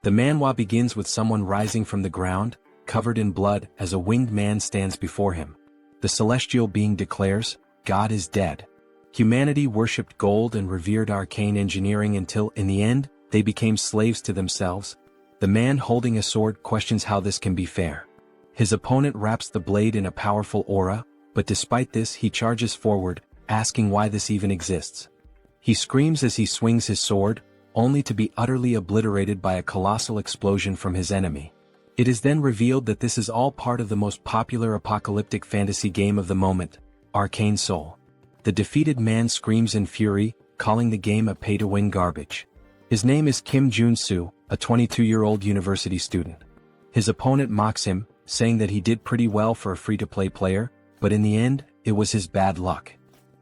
The manhwa begins with someone rising from the ground, covered in blood, as a winged man stands before him. The celestial being declares, "God is dead." Humanity worshipped gold and revered arcane engineering until, in the end, they became slaves to themselves. The man holding a sword questions how this can be fair. His opponent wraps the blade in a powerful aura, but despite this he charges forward, asking why this even exists. He screams as he swings his sword, only to be utterly obliterated by a colossal explosion from his enemy. It is then revealed that this is all part of the most popular apocalyptic fantasy game of the moment, Arcane Seoul. The defeated man screams in fury, calling the game a pay-to-win garbage. His name is Joonsoo, a 22-year-old university student. His opponent mocks him, saying that he did pretty well for a free-to-play player, but in the end, it was his bad luck.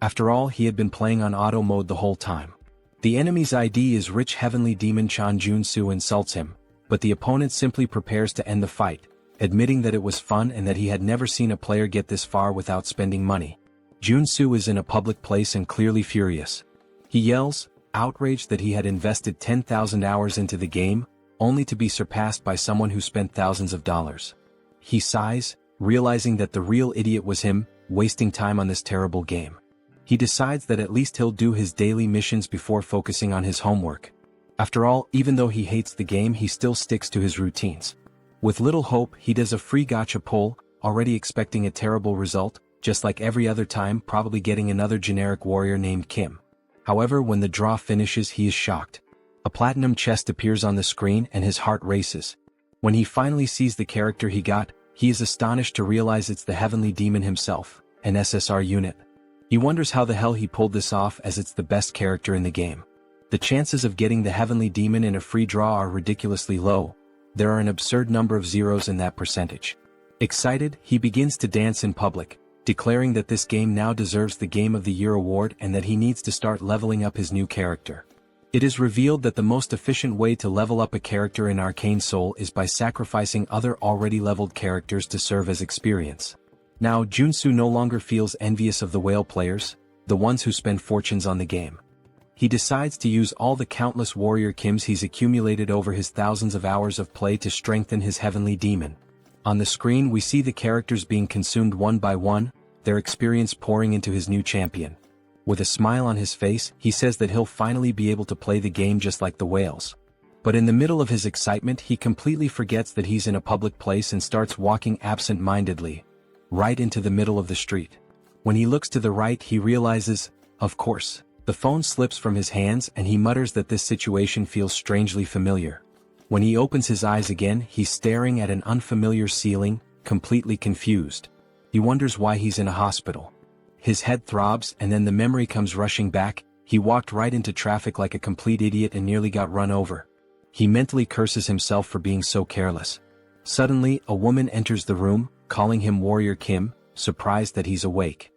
After all, he had been playing on auto mode the whole time. The enemy's ID is rich heavenly demon Joonsoo insults him, but the opponent simply prepares to end the fight, admitting that it was fun and that he had never seen a player get this far without spending money. Joonsoo is in a public place and clearly furious. He yells, outraged that he had invested 10,000 hours into the game, only to be surpassed by someone who spent thousands of dollars. He sighs, realizing that the real idiot was him, wasting time on this terrible game. He decides that at least he'll do his daily missions before focusing on his homework. After all, even though he hates the game, he still sticks to his routines. With little hope, he does a free gacha pull, already expecting a terrible result, just like every other time, probably getting another generic warrior named Kim. However, when the draw finishes, he is shocked. A platinum chest appears on the screen and his heart races. When he finally sees the character he got, he is astonished to realize it's the heavenly demon himself, an SSR unit. He wonders how the hell he pulled this off, as it's the best character in the game. The chances of getting the heavenly demon in a free draw are ridiculously low. There are an absurd number of zeros in that percentage. Excited, he begins to dance in public, declaring that this game now deserves the Game of the Year award and that he needs to start leveling up his new character. It is revealed that the most efficient way to level up a character in Arcane Seoul is by sacrificing other already leveled characters to serve as experience. Now Joonsoo no longer feels envious of the whale players, the ones who spend fortunes on the game. He decides to use all the countless warrior Kims he's accumulated over his thousands of hours of play to strengthen his heavenly demon. On the screen we see the characters being consumed one by one, their experience pouring into his new champion. With a smile on his face, he says that he'll finally be able to play the game just like the whales. But in the middle of his excitement, he completely forgets that he's in a public place and starts walking absent-mindedly, right into the middle of the street. When he looks to the right, he realizes, of course, the phone slips from his hands and he mutters that this situation feels strangely familiar. When he opens his eyes again, he's staring at an unfamiliar ceiling, completely confused. He wonders why he's in a hospital. His head throbs and then the memory comes rushing back. He walked right into traffic like a complete idiot and nearly got run over. He mentally curses himself for being so careless. Suddenly, a woman enters the room, calling him Warrior Kim, surprised that he's awake.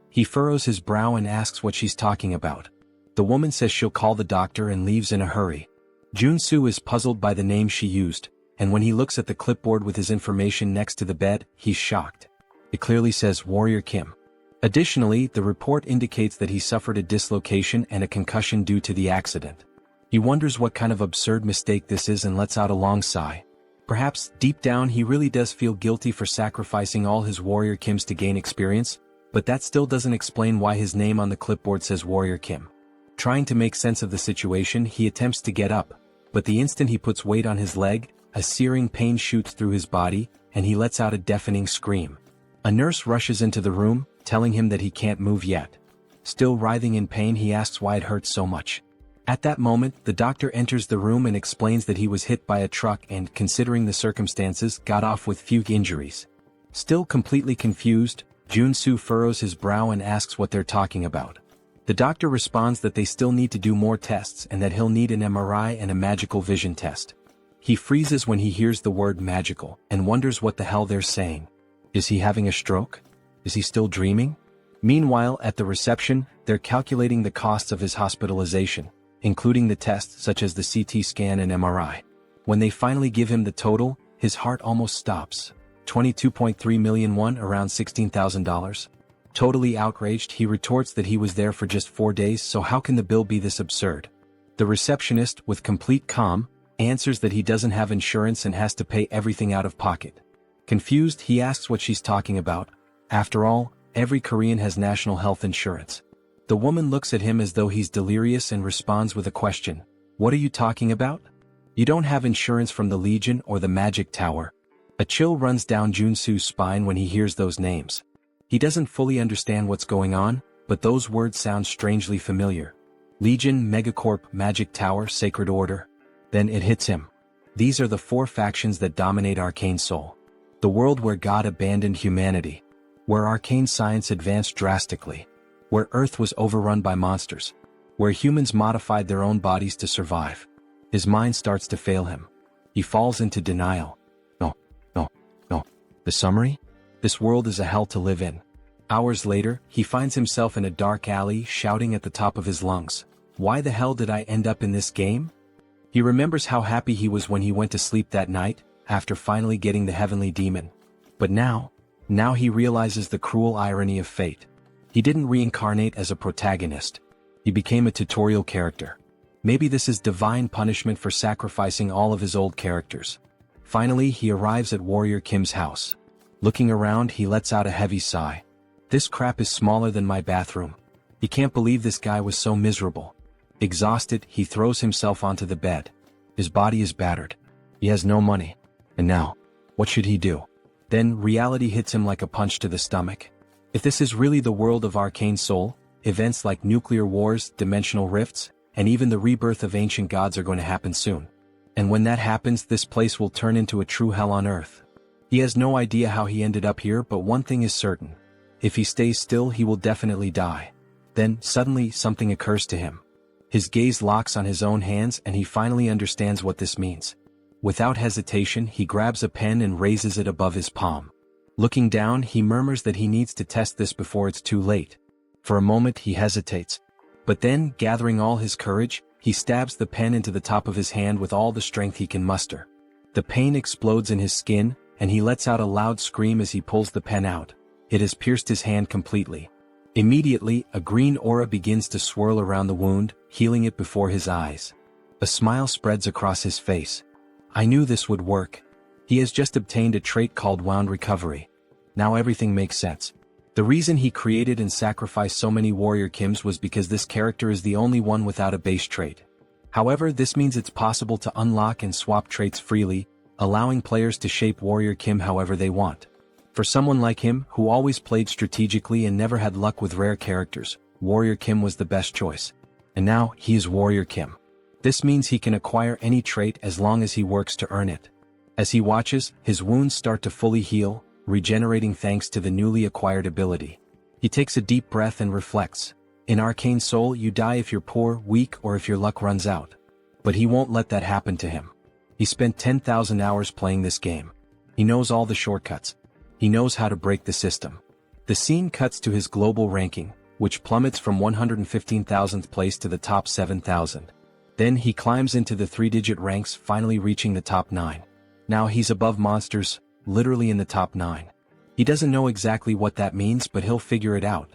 He furrows his brow and asks what she's talking about. The woman says she'll call the doctor and leaves in a hurry. Joonsoo is puzzled by the name she used, and when he looks at the clipboard with his information next to the bed, he's shocked. It clearly says Warrior Kim. Additionally, the report indicates that he suffered a dislocation and a concussion due to the accident. He wonders what kind of absurd mistake this is and lets out a long sigh. Perhaps, deep down, he really does feel guilty for sacrificing all his Warrior Kims to gain experience, but that still doesn't explain why his name on the clipboard says Warrior Kim. Trying to make sense of the situation, he attempts to get up, but the instant he puts weight on his leg, a searing pain shoots through his body, and he lets out a deafening scream. A nurse rushes into the room, telling him that he can't move yet. Still writhing in pain, he asks why it hurts so much. At that moment, the doctor enters the room and explains that he was hit by a truck and, considering the circumstances, got off with few injuries. Still completely confused, Joonsoo furrows his brow and asks what they're talking about. The doctor responds that they still need to do more tests and that he'll need an MRI and a magical vision test. He freezes when he hears the word magical and wonders what the hell they're saying. Is he having a stroke? Is he still dreaming? Meanwhile, at the reception, they're calculating the costs of his hospitalization, including the tests such as the CT scan and MRI. When they finally give him the total, his heart almost stops. 22.3 million won, around $16,000. Totally outraged, he retorts that he was there for just 4 days, so how can the bill be this absurd? The receptionist, with complete calm, answers that he doesn't have insurance and has to pay everything out of pocket. Confused, he asks what she's talking about. After all, every Korean has national health insurance. The woman looks at him as though he's delirious and responds with a question. What are you talking about? You don't have insurance from the Legion or the Magic Tower. A chill runs down Joonsoo's spine when he hears those names. He doesn't fully understand what's going on, but those words sound strangely familiar. Legion, Megacorp, Magic Tower, Sacred Order. Then it hits him. These are the 4 factions that dominate Arcane Seoul. The world where God abandoned humanity. Where arcane science advanced drastically. Where Earth was overrun by monsters. Where humans modified their own bodies to survive. His mind starts to fail him. He falls into denial. No. The summary? This world is a hell to live in. Hours later, he finds himself in a dark alley shouting at the top of his lungs. Why the hell did I end up in this game? He remembers how happy he was when he went to sleep that night, after finally getting the heavenly demon. But now he realizes the cruel irony of fate. He didn't reincarnate as a protagonist. He became a tutorial character. Maybe this is divine punishment for sacrificing all of his old characters. Finally, he arrives at Warrior Kim's house. Looking around, he lets out a heavy sigh. This crap is smaller than my bathroom. He can't believe this guy was so miserable. Exhausted, he throws himself onto the bed. His body is battered. He has no money. And now, what should he do? Then reality hits him like a punch to the stomach. If this is really the world of Arcane Seoul, events like nuclear wars, dimensional rifts, and even the rebirth of ancient gods are going to happen soon. And when that happens, this place will turn into a true hell on earth. He has no idea how he ended up here, but one thing is certain. If he stays still, he will definitely die. Then, suddenly, something occurs to him. His gaze locks on his own hands and he finally understands what this means. Without hesitation, he grabs a pen and raises it above his palm. Looking down, he murmurs that he needs to test this before it's too late. For a moment, he hesitates. But then, gathering all his courage, he stabs the pen into the top of his hand with all the strength he can muster. The pain explodes in his skin, and he lets out a loud scream as he pulls the pen out. It has pierced his hand completely. Immediately, a green aura begins to swirl around the wound, healing it before his eyes. A smile spreads across his face. I knew this would work. He has just obtained a trait called Wound Recovery. Now everything makes sense. The reason he created and sacrificed so many Warrior Kims was because this character is the only one without a base trait. However, this means it's possible to unlock and swap traits freely, allowing players to shape Warrior Kim however they want. For someone like him, who always played strategically and never had luck with rare characters, Warrior Kim was the best choice. And now, he is Warrior Kim. This means he can acquire any trait as long as he works to earn it. As he watches, his wounds start to fully heal, regenerating thanks to the newly acquired ability. He takes a deep breath and reflects. In Arcane Seoul, you die if you're poor, weak, or if your luck runs out. But he won't let that happen to him. He spent 10,000 hours playing this game. He knows all the shortcuts. He knows how to break the system. The scene cuts to his global ranking, which plummets from 115,000th place to the top 7,000. Then he climbs into the 3-digit ranks, finally reaching the top 9. Now he's above monsters, literally in the top 9. He doesn't know exactly what that means, but he'll figure it out.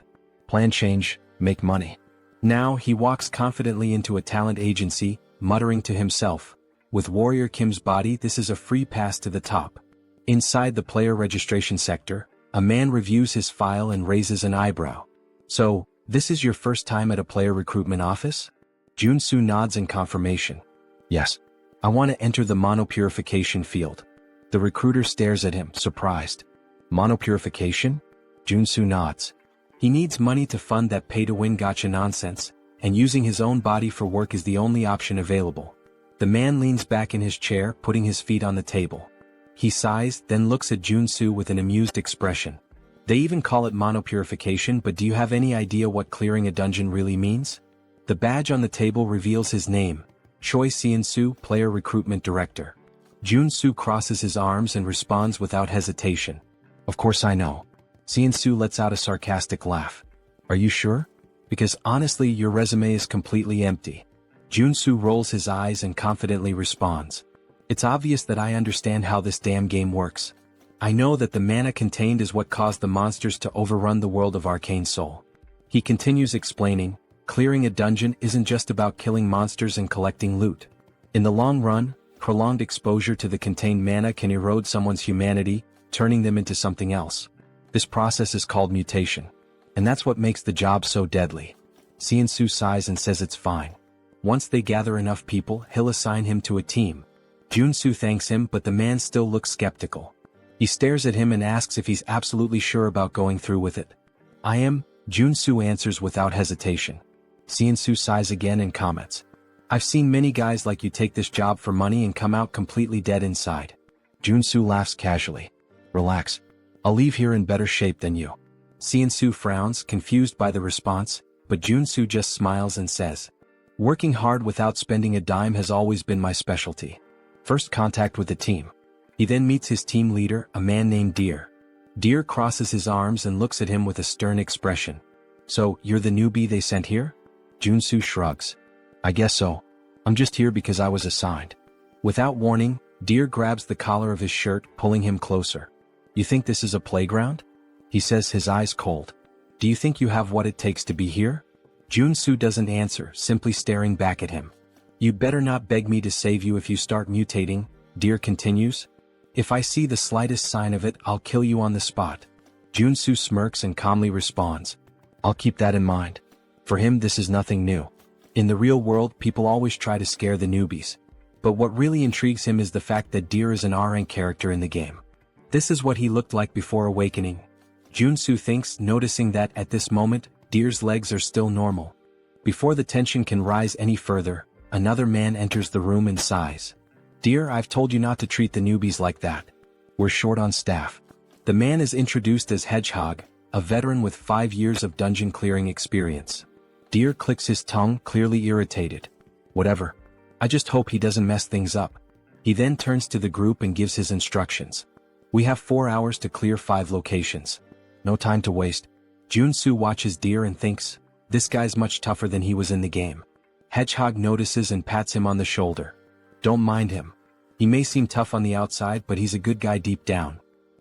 Plan change, make money. Now he walks confidently into a talent agency, muttering to himself. With Warrior Kim's body, this is a free pass to the top. Inside the player registration sector, a man reviews his file and raises an eyebrow. So, this is your first time at a player recruitment office? Joonsoo nods in confirmation. Yes. I want to enter the monopurification field. The recruiter stares at him, surprised. Monopurification? Joonsoo nods. He needs money to fund that pay-to-win gacha nonsense, and using his own body for work is the only option available. The man leans back in his chair, putting his feet on the table. He sighs, then looks at Joonsoo with an amused expression. They even call it monopurification, but do you have any idea what clearing a dungeon really means? The badge on the table reveals his name, Choi Seon-soo, Player Recruitment Director. Joonsoo crosses his arms and responds without hesitation. Of course I know. Seon-soo lets out a sarcastic laugh. Are you sure? Because honestly, your resume is completely empty. Joonsoo rolls his eyes and confidently responds. It's obvious that I understand how this damn game works. I know that the mana contained is what caused the monsters to overrun the world of Arcane Seoul. He continues explaining, clearing a dungeon isn't just about killing monsters and collecting loot. In the long run, prolonged exposure to the contained mana can erode someone's humanity, turning them into something else. This process is called mutation. And that's what makes the job so deadly. Joonsoo sighs and says it's fine. Once they gather enough people, he'll assign him to a team. Joonsoo thanks him, but the man still looks skeptical. He stares at him and asks if he's absolutely sure about going through with it. I am, Joonsoo answers without hesitation. Joonsoo sighs again and comments. I've seen many guys like you take this job for money and come out completely dead inside. Joonsoo laughs casually. Relax. I'll leave here in better shape than you. Joonsoo frowns, confused by the response, but Joonsoo just smiles and says, working hard without spending a dime has always been my specialty. First contact with the team. He then meets his team leader, a man named Deer. Deer crosses his arms and looks at him with a stern expression. So, you're the newbie they sent here? Joonsoo shrugs. I guess so. I'm just here because I was assigned. Without warning, Deer grabs the collar of his shirt, pulling him closer. You think this is a playground? He says, his eyes cold. Do you think you have what it takes to be here? Joonsoo doesn't answer, simply staring back at him. You'd better not beg me to save you if you start mutating, Deer continues. If I see the slightest sign of it, I'll kill you on the spot. Joonsoo smirks and calmly responds. I'll keep that in mind. For him, this is nothing new. In the real world, people always try to scare the newbies. But what really intrigues him is the fact that Deer is an R-rank character in the game. This is what he looked like before awakening. Joonsoo thinks, noticing that, at this moment, Deer's legs are still normal. Before the tension can rise any further, another man enters the room and sighs. Deer, I've told you not to treat the newbies like that. We're short on staff. The man is introduced as Hedgehog, a veteran with 5 years of dungeon clearing experience. Deer clicks his tongue, clearly irritated. Whatever. I just hope he doesn't mess things up. He then turns to the group and gives his instructions. We have 4 hours to clear 5 locations. No time to waste. Joonsoo watches Deer and thinks, this guy's much tougher than he was in the game. Hedgehog notices and pats him on the shoulder. Don't mind him. He may seem tough on the outside, but he's a good guy deep down.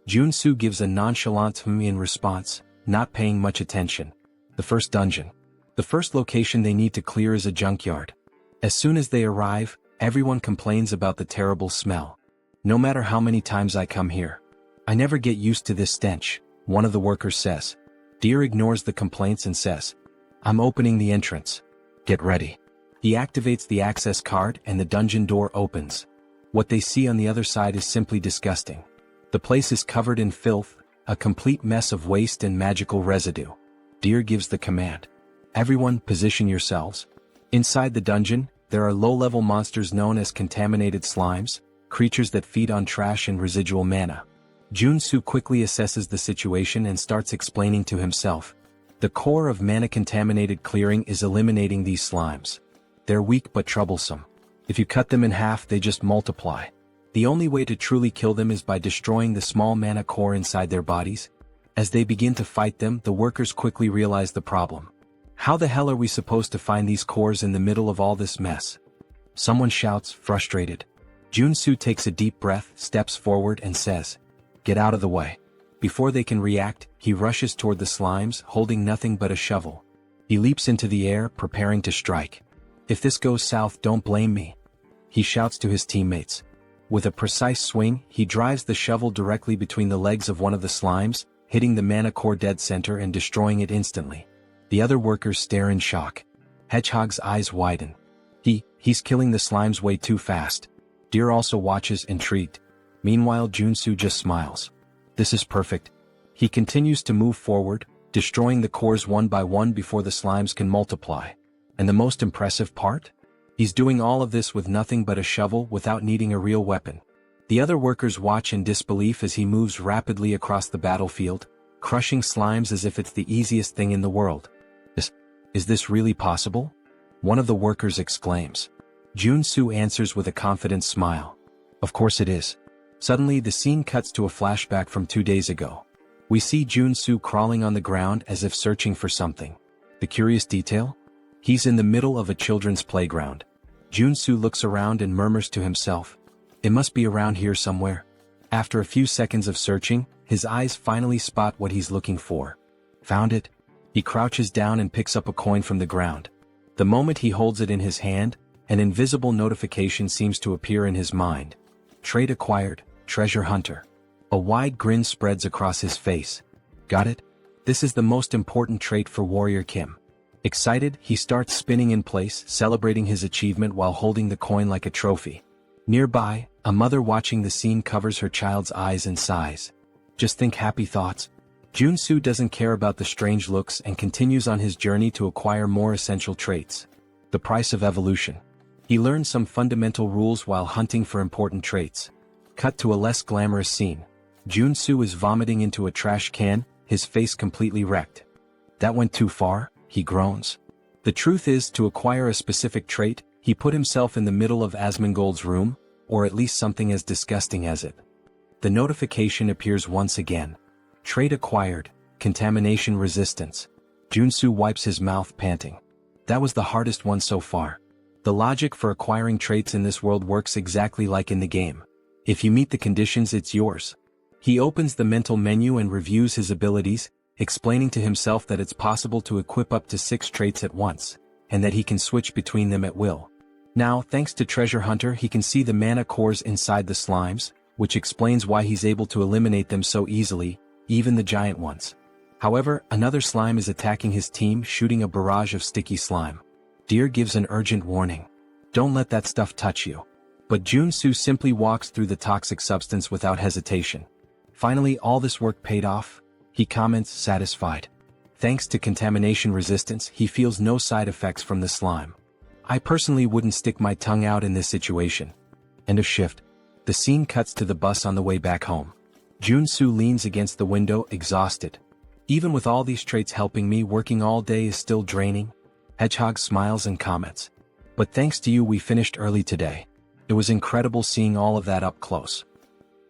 Joonsoo gives a nonchalant "hmm" in response, not paying much attention. The first dungeon. The first location they need to clear is a junkyard. As soon as they arrive, everyone complains about the terrible smell. No matter how many times I come here, I never get used to this stench, one of the workers says. Deer ignores the complaints and says, I'm opening the entrance. Get ready. He activates the access card and the dungeon door opens. What they see on the other side is simply disgusting. The place is covered in filth, a complete mess of waste and magical residue. Deer gives the command. Everyone, position yourselves. Inside the dungeon, there are low-level monsters known as contaminated slimes, creatures that feed on trash and residual mana. Joonsoo quickly assesses the situation and starts explaining to himself. The core of mana-contaminated clearing is eliminating these slimes. They're weak but troublesome. If you cut them in half, they just multiply. The only way to truly kill them is by destroying the small mana core inside their bodies. As they begin to fight them, the workers quickly realize the problem. How the hell are we supposed to find these cores in the middle of all this mess? Someone shouts, frustrated. Joonsoo takes a deep breath, steps forward and says, get out of the way. Before they can react, he rushes toward the slimes, holding nothing but a shovel. He leaps into the air, preparing to strike. If this goes south, don't blame me. He shouts to his teammates. With a precise swing, he drives the shovel directly between the legs of one of the slimes, hitting the mana core dead center and destroying it instantly. The other workers stare in shock. Hedgehog's eyes widen. He's killing the slimes way too fast. Deer also watches, intrigued. Meanwhile, Joonsoo just smiles. This is perfect. He continues to move forward, destroying the cores one by one before the slimes can multiply. And the most impressive part? He's doing all of this with nothing but a shovel without needing a real weapon. The other workers watch in disbelief as he moves rapidly across the battlefield, crushing slimes as if it's the easiest thing in the world. Is this really possible? One of the workers exclaims. Joonsoo answers with a confident smile. Of course it is. Suddenly the scene cuts to a flashback from 2 days ago. We see Joonsoo crawling on the ground as if searching for something. The curious detail? He's in the middle of a children's playground. Joonsoo looks around and murmurs to himself. It must be around here somewhere. After a few seconds of searching, his eyes finally spot what he's looking for. Found it. He crouches down and picks up a coin from the ground. The moment he holds it in his hand, An invisible notification seems to appear in his mind. Trait acquired, Treasure Hunter. A wide grin spreads across his face. Got it? This is the most important trait for Warrior Kim. Excited, he starts spinning in place, celebrating his achievement while holding the coin like a trophy. Nearby, a mother watching the scene covers her child's eyes and sighs. Just think happy thoughts. Joonsoo doesn't care about the strange looks and continues on his journey to acquire more essential traits. The price of evolution. He learns some fundamental rules while hunting for important traits. Cut to a less glamorous scene. Joonsoo is vomiting into a trash can, his face completely wrecked. That went too far, he groans. The truth is, to acquire a specific trait, he put himself in the middle of Asmongold's room, or at least something as disgusting as it. The notification appears once again. Trait acquired, Contamination Resistance. Joonsoo wipes his mouth, panting. That was the hardest one so far. The logic for acquiring traits in this world works exactly like in the game. If you meet the conditions, it's yours. He opens the mental menu and reviews his abilities, explaining to himself that it's possible to equip up to 6 traits at once, and that he can switch between them at will. Now, thanks to Treasure Hunter, he can see the mana cores inside the slimes, which explains why he's able to eliminate them so easily, even the giant ones. However, another slime is attacking his team, shooting a barrage of sticky slime. Deer gives an urgent warning. Don't let that stuff touch you. But Joonsoo simply walks through the toxic substance without hesitation. Finally, all this work paid off, he comments, satisfied. Thanks to contamination resistance, he feels no side effects from the slime. I personally wouldn't stick my tongue out in this situation. End of shift. The scene cuts to the bus on the way back home. Joonsoo leans against the window, exhausted. Even with all these traits helping me, working all day is still draining. Hedgehog smiles and comments. But thanks to you, we finished early today. It was incredible seeing all of that up close.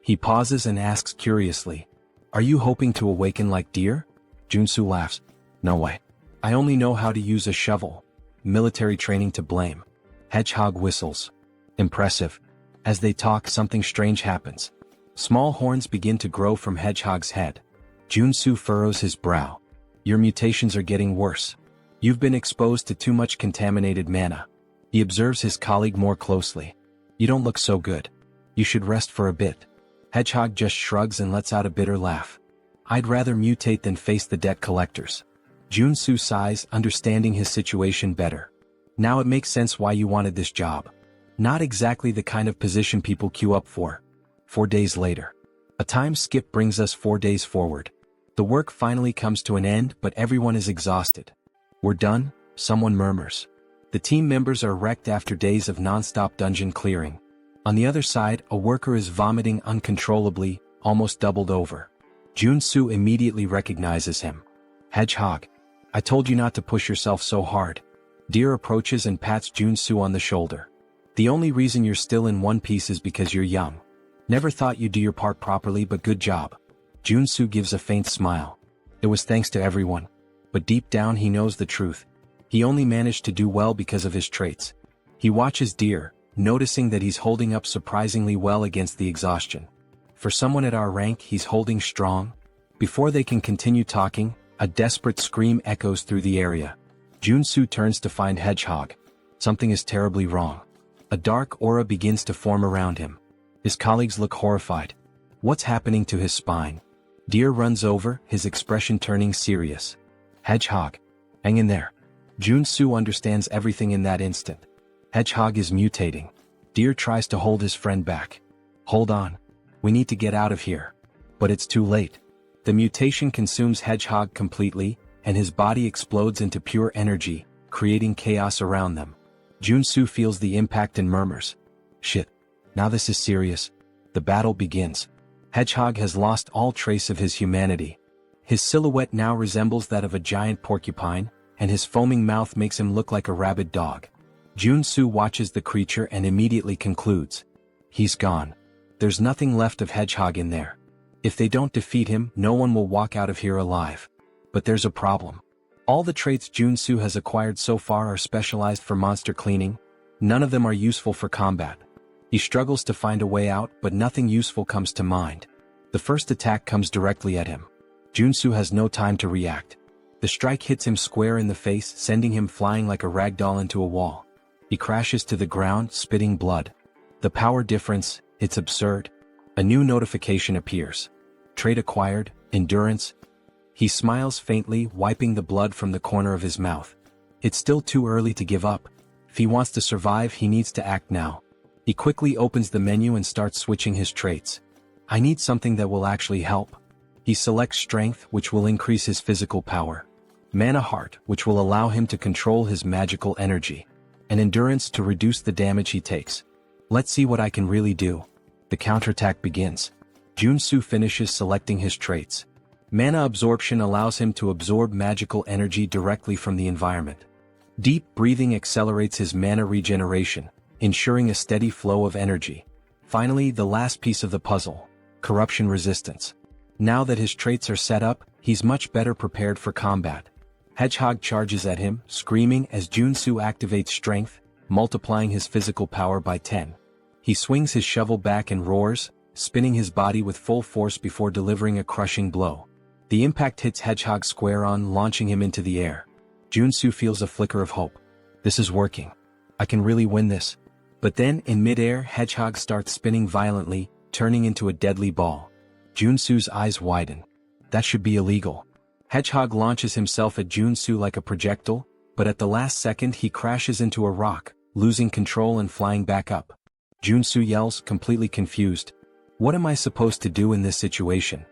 He pauses and asks curiously, "Are you hoping to awaken like Deer?" Joonsoo laughs. "No way. I only know how to use a shovel. Military training to blame." Hedgehog whistles. Impressive. As they talk, something strange happens. Small horns begin to grow from Hedgehog's head. Joonsoo furrows his brow. "Your mutations are getting worse. You've been exposed to too much contaminated mana." He observes his colleague more closely. "You don't look so good. You should rest for a bit." Hedgehog just shrugs and lets out a bitter laugh. "I'd rather mutate than face the debt collectors." Joonsoo sighs, understanding his situation better. "Now it makes sense why you wanted this job. Not exactly the kind of position people queue up for." 4 days later. A time skip brings us 4 days forward. The work finally comes to an end, but everyone is exhausted. "We're done," someone murmurs. The team members are wrecked after days of non-stop dungeon clearing. On the other side, a worker is vomiting uncontrollably, almost doubled over. Joonsoo immediately recognizes him. "Hedgehog. I told you not to push yourself so hard." Deer approaches and pats Joonsoo on the shoulder. "The only reason you're still in One Piece is because you're young. Never thought you'd do your part properly, but good job." Joonsoo gives a faint smile. It was thanks to everyone. But deep down he knows the truth. He only managed to do well because of his traits. He watches Deer, noticing that he's holding up surprisingly well against the exhaustion. For someone at our rank, he's holding strong. Before they can continue talking, a desperate scream echoes through the area. Joonsoo turns to find Hedgehog. Something is terribly wrong. A dark aura begins to form around him. His colleagues look horrified. What's happening to his spine? Deer runs over, his expression turning serious. "Hedgehog. Hang in there." Joonsoo understands everything in that instant. Hedgehog is mutating. Deer tries to hold his friend back. "Hold on. We need to get out of here." But it's too late. The mutation consumes Hedgehog completely, and his body explodes into pure energy, creating chaos around them. Joonsoo feels the impact and murmurs. "Shit. Now this is serious." The battle begins. Hedgehog has lost all trace of his humanity. His silhouette now resembles that of a giant porcupine, and his foaming mouth makes him look like a rabid dog. Joonsoo watches the creature and immediately concludes. He's gone. There's nothing left of Hedgehog in there. If they don't defeat him, no one will walk out of here alive. But there's a problem. All the traits Joonsoo has acquired so far are specialized for monster cleaning. None of them are useful for combat. He struggles to find a way out, but nothing useful comes to mind. The first attack comes directly at him. Joonsoo has no time to react. The strike hits him square in the face, sending him flying like a rag doll into a wall. He crashes to the ground, spitting blood. The power difference, it's absurd. A new notification appears. Trait acquired, endurance. He smiles faintly, wiping the blood from the corner of his mouth. It's still too early to give up. If he wants to survive, he needs to act now. He quickly opens the menu and starts switching his traits. I need something that will actually help. He selects strength, which will increase his physical power. Mana heart, which will allow him to control his magical energy. And endurance to reduce the damage he takes. Let's see what I can really do. The counterattack begins. Joonsoo finishes selecting his traits. Mana absorption allows him to absorb magical energy directly from the environment. Deep breathing accelerates his mana regeneration, ensuring a steady flow of energy. Finally, the last piece of the puzzle, corruption resistance. Now that his traits are set up, he's much better prepared for combat. Hedgehog charges at him, screaming as Joonsoo activates strength, multiplying his physical power by 10. He swings his shovel back and roars, spinning his body with full force before delivering a crushing blow. The impact hits Hedgehog square on, launching him into the air. Joonsoo feels a flicker of hope. This is working. I can really win this. But then, in midair, Hedgehog starts spinning violently, turning into a deadly ball. Joonsoo's eyes widen. That should be illegal. Hedgehog launches himself at Joonsoo like a projectile, but at the last second he crashes into a rock, losing control and flying back up. Joonsoo yells, completely confused. What am I supposed to do in this situation?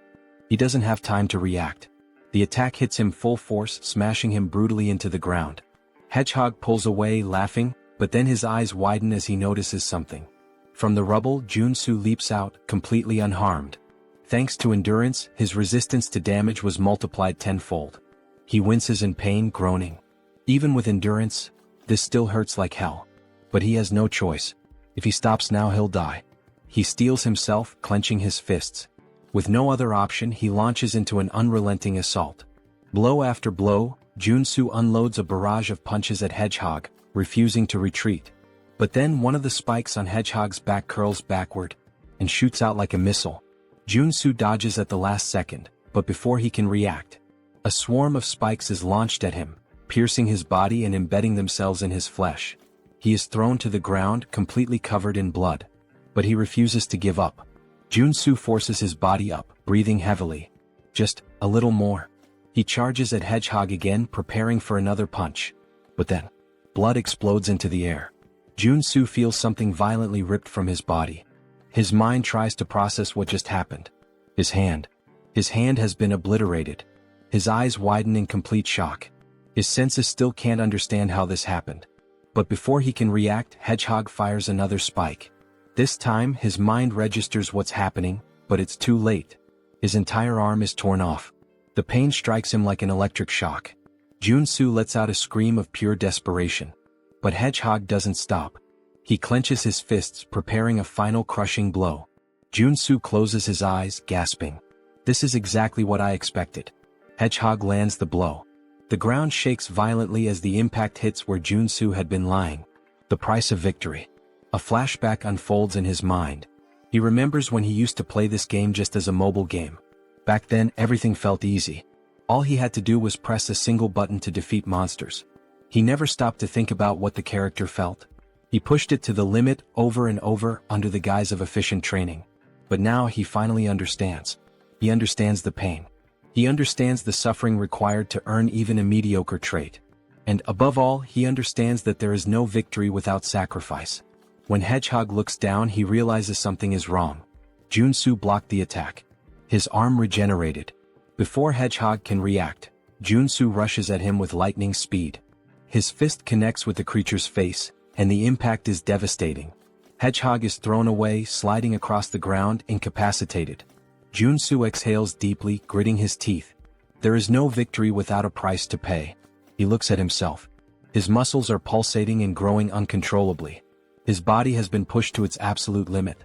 He doesn't have time to react. The attack hits him full force, smashing him brutally into the ground. Hedgehog pulls away, laughing, but then his eyes widen as he notices something. From the rubble, Joonsoo leaps out, completely unharmed. Thanks to endurance, his resistance to damage was multiplied tenfold. He winces in pain, groaning. Even with endurance, this still hurts like hell. But he has no choice. If he stops now, he'll die. He steels himself, clenching his fists. With no other option, he launches into an unrelenting assault. Blow after blow, Joonsoo unloads a barrage of punches at Hedgehog, refusing to retreat. But then one of the spikes on Hedgehog's back curls backward and shoots out like a missile. Joonsoo dodges at the last second, but before he can react, a swarm of spikes is launched at him, piercing his body and embedding themselves in his flesh. He is thrown to the ground, completely covered in blood. But he refuses to give up. Joonsoo forces his body up, breathing heavily. Just a little more. He charges at Hedgehog again, preparing for another punch. But then, blood explodes into the air. Joonsoo feels something violently ripped from his body. His mind tries to process what just happened. His hand has been obliterated. His eyes widen in complete shock. His senses still can't understand how this happened. But before he can react, Hedgehog fires another spike. This time, his mind registers what's happening, but it's too late. His entire arm is torn off. The pain strikes him like an electric shock. Joonsoo lets out a scream of pure desperation. But Hedgehog doesn't stop. He clenches his fists, preparing a final crushing blow. Joonsoo closes his eyes, gasping. This is exactly what I expected. Hedgehog lands the blow. The ground shakes violently as the impact hits where Joonsoo had been lying. The price of victory. A flashback unfolds in his mind. He remembers when he used to play this game just as a mobile game. Back then, everything felt easy. All he had to do was press a single button to defeat monsters. He never stopped to think about what the character felt. He pushed it to the limit over and over under the guise of efficient training. But now he finally understands. He understands the pain. He understands the suffering required to earn even a mediocre trait. And above all, he understands that there is no victory without sacrifice. When Hedgehog looks down, he realizes something is wrong. Joonsoo blocked the attack. His arm regenerated. Before Hedgehog can react, Joonsoo rushes at him with lightning speed. His fist connects with the creature's face, and the impact is devastating. Hedgehog is thrown away, sliding across the ground, incapacitated. Joonsoo exhales deeply, gritting his teeth. There is no victory without a price to pay. He looks at himself. His muscles are pulsating and growing uncontrollably. His body has been pushed to its absolute limit.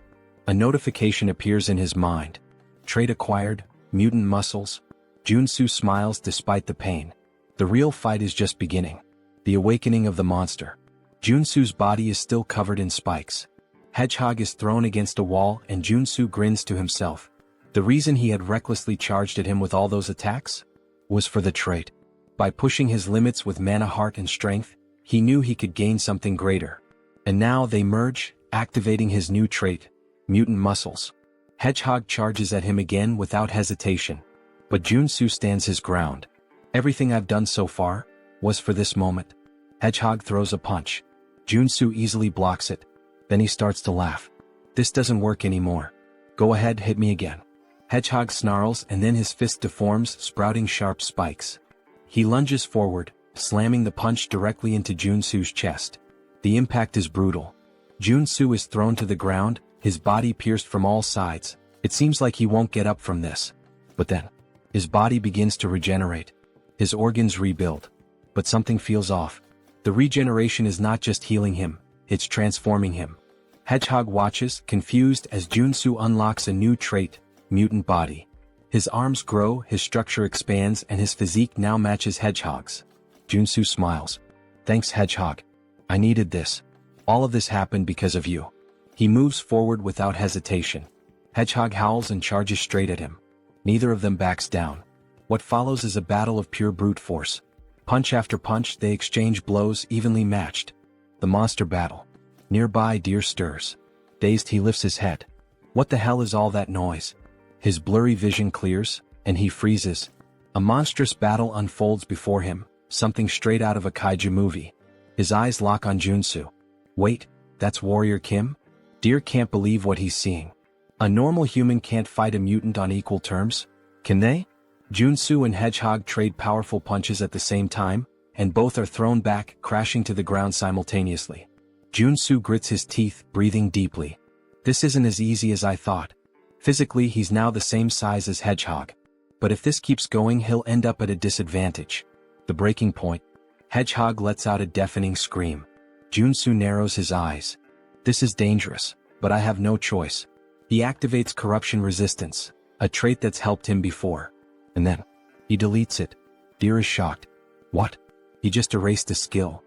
A notification appears in his mind. Trait acquired, mutant muscles. Joonsoo smiles despite the pain. The real fight is just beginning. The awakening of the monster. Joonsoo's body is still covered in spikes. Hedgehog is thrown against a wall and Joonsoo grins to himself. The reason he had recklessly charged at him with all those attacks was for the trait. By pushing his limits with mana, heart and strength, he knew he could gain something greater. And now they merge, activating his new trait, mutant muscles. Hedgehog charges at him again without hesitation. But Joonsoo stands his ground. Everything I've done so far was for this moment. Hedgehog throws a punch. Joonsoo easily blocks it. Then he starts to laugh. This doesn't work anymore. Go ahead, hit me again. Hedgehog snarls and then his fist deforms, sprouting sharp spikes. He lunges forward, slamming the punch directly into Joonsoo's chest. The impact is brutal. Joonsoo is thrown to the ground, his body pierced from all sides. It seems like he won't get up from this. But then, his body begins to regenerate. His organs rebuild. But something feels off. The regeneration is not just healing him, it's transforming him. Hedgehog watches, confused, as Joonsoo unlocks a new trait, mutant body. His arms grow, his structure expands, and his physique now matches Hedgehog's. Joonsoo smiles. Thanks, Hedgehog. I needed this. All of this happened because of you. He moves forward without hesitation. Hedgehog howls and charges straight at him. Neither of them backs down. What follows is a battle of pure brute force. Punch after punch, they exchange blows evenly matched. The monster battle. Nearby, Deer stirs. Dazed, he lifts his head. What the hell is all that noise? His blurry vision clears, and he freezes. A monstrous battle unfolds before him, something straight out of a kaiju movie. His eyes lock on Joonsoo. Wait, that's Warrior Kim? Deer can't believe what he's seeing. A normal human can't fight a mutant on equal terms, can they? Joonsoo and Hedgehog trade powerful punches at the same time, and both are thrown back, crashing to the ground simultaneously. Joonsoo grits his teeth, breathing deeply. This isn't as easy as I thought. Physically, he's now the same size as Hedgehog. But if this keeps going, he'll end up at a disadvantage. The breaking point. Hedgehog lets out a deafening scream. Joonsoo narrows his eyes. This is dangerous, but I have no choice. He activates corruption resistance, a trait that's helped him before. And then, he deletes it. Deer is shocked. What? He just erased a skill.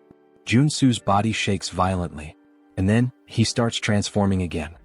Joonsoo's body shakes violently. And then, he starts transforming again.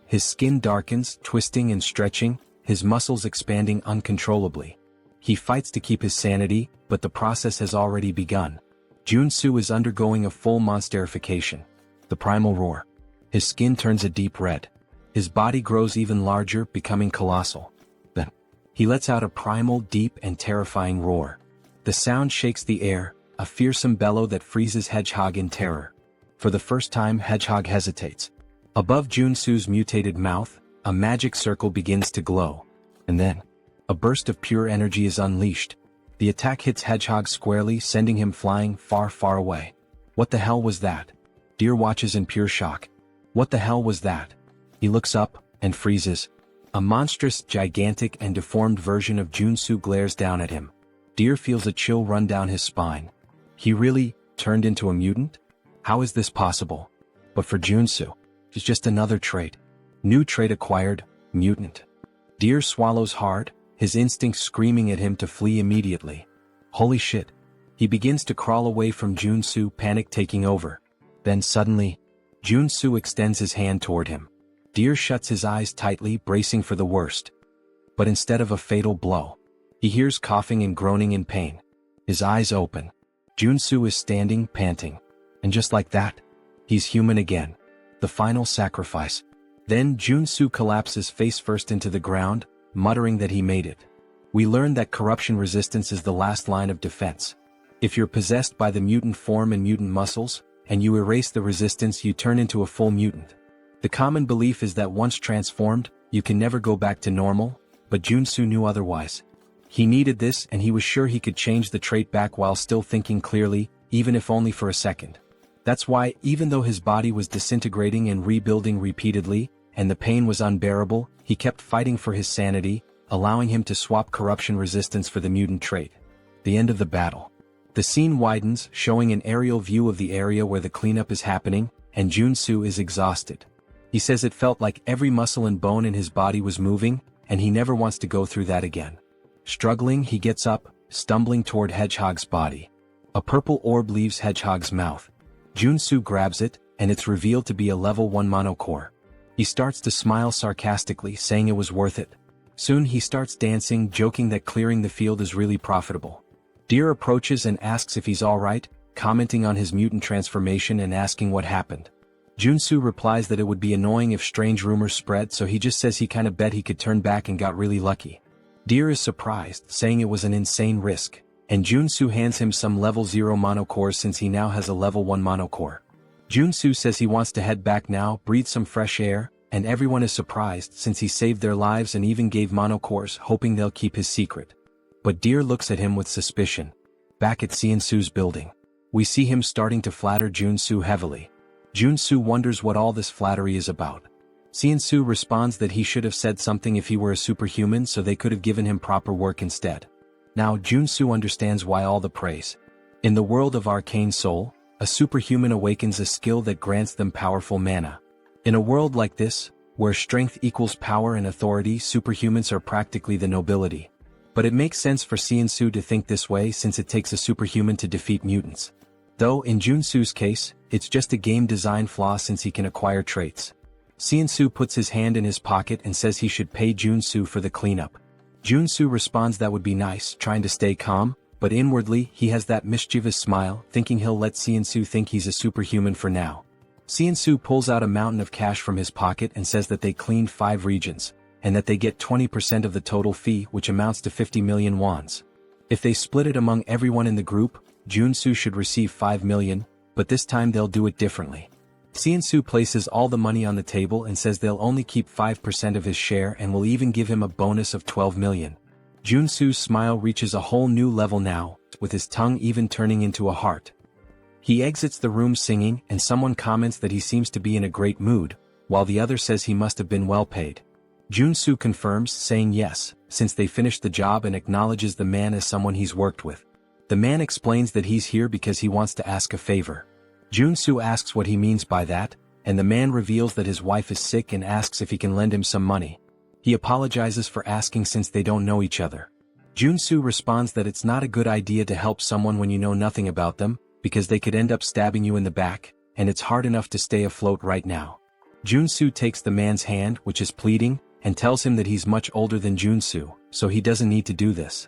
His skin darkens, twisting and stretching, his muscles expanding uncontrollably. He fights to keep his sanity, but the process has already begun. Joonsoo is undergoing a full monsterification. The primal roar. His skin turns a deep red. His body grows even larger, becoming colossal. Then, he lets out a primal, deep and terrifying roar. The sound shakes the air, a fearsome bellow that freezes Hedgehog in terror. For the first time, Hedgehog hesitates. Above Joonsoo's mutated mouth, a magic circle begins to glow. And then, a burst of pure energy is unleashed. The attack hits Hedgehog squarely, sending him flying far, far away. What the hell was that? Deer watches in pure shock. What the hell was that? He looks up, and freezes. A monstrous, gigantic, and deformed version of Joonsoo glares down at him. Deer feels a chill run down his spine. He really turned into a mutant? How is this possible? But for Joonsoo, it's just another trait. New trait acquired, mutant. Deer swallows hard, his instincts screaming at him to flee immediately. Holy shit. He begins to crawl away from Joonsoo, panic taking over. Then suddenly, Joonsoo extends his hand toward him. Deer shuts his eyes tightly, bracing for the worst. But instead of a fatal blow, he hears coughing and groaning in pain. His eyes open. Joonsoo is standing, panting. And just like that, he's human again. The final sacrifice. Then Joonsoo collapses face first into the ground, muttering that he made it. We learn that corruption resistance is the last line of defense. If you're possessed by the mutant form and mutant muscles, and you erase the resistance, you turn into a full mutant. The common belief is that once transformed, you can never go back to normal, but Joonsoo knew otherwise. He needed this, and he was sure he could change the trait back while still thinking clearly, even if only for a second. That's why, even though his body was disintegrating and rebuilding repeatedly, and the pain was unbearable, he kept fighting for his sanity, allowing him to swap corruption resistance for the mutant trait. The end of the battle. The scene widens, showing an aerial view of the area where the cleanup is happening, and Joonsoo is exhausted. He says it felt like every muscle and bone in his body was moving, and he never wants to go through that again. Struggling, he gets up, stumbling toward Hedgehog's body. A purple orb leaves Hedgehog's mouth. Joonsoo grabs it, and it's revealed to be a level 1 monocore. He starts to smile sarcastically, saying it was worth it. Soon he starts dancing, joking that clearing the field is really profitable. Deer approaches and asks if he's alright, commenting on his mutant transformation and asking what happened. Joonsoo replies that it would be annoying if strange rumors spread, so he just says he kinda bet he could turn back and got really lucky. Deer is surprised, saying it was an insane risk, and Joonsoo hands him some level 0 monocores since he now has a level 1 monocore. Joonsoo says he wants to head back now, breathe some fresh air, and everyone is surprised since he saved their lives and even gave monocores, hoping they'll keep his secret. But Deer looks at him with suspicion. Back at Seonsoo's building, we see him starting to flatter Joonsoo heavily. Joonsoo wonders what all this flattery is about. Seonsoo responds that he should have said something if he were a superhuman, so they could have given him proper work instead. Now Joonsoo understands why all the praise. In the world of Arcane Seoul, a superhuman awakens a skill that grants them powerful mana. In a world like this, where strength equals power and authority, superhumans are practically the nobility. But it makes sense for Seonsoo to think this way since it takes a superhuman to defeat mutants. Though in Joonsoo's case, it's just a game design flaw since he can acquire traits. Seonsoo puts his hand in his pocket and says he should pay Joonsoo for the cleanup. Joonsoo responds that would be nice, trying to stay calm, but inwardly he has that mischievous smile, thinking he'll let Seonsoo think he's a superhuman for now. Seonsoo pulls out a mountain of cash from his pocket and says that they cleaned 5 regions, and that they get 20% of the total fee, which amounts to 50 million wons. If they split it among everyone in the group, Joonsoo should receive 5 million, but this time they'll do it differently. Seonsoo places all the money on the table and says they'll only keep 5% of his share and will even give him a bonus of 12 million. Joonsoo's smile reaches a whole new level now, with his tongue even turning into a heart. He exits the room singing, and someone comments that he seems to be in a great mood, while the other says he must have been well paid. Joonsoo confirms, saying yes, since they finished the job, and acknowledges the man as someone he's worked with. The man explains that he's here because he wants to ask a favor. Joonsoo asks what he means by that, and the man reveals that his wife is sick and asks if he can lend him some money. He apologizes for asking since they don't know each other. Joonsoo responds that it's not a good idea to help someone when you know nothing about them, because they could end up stabbing you in the back, and it's hard enough to stay afloat right now. Joonsoo takes the man's hand, which is pleading, and tells him that he's much older than Joonsoo, so he doesn't need to do this.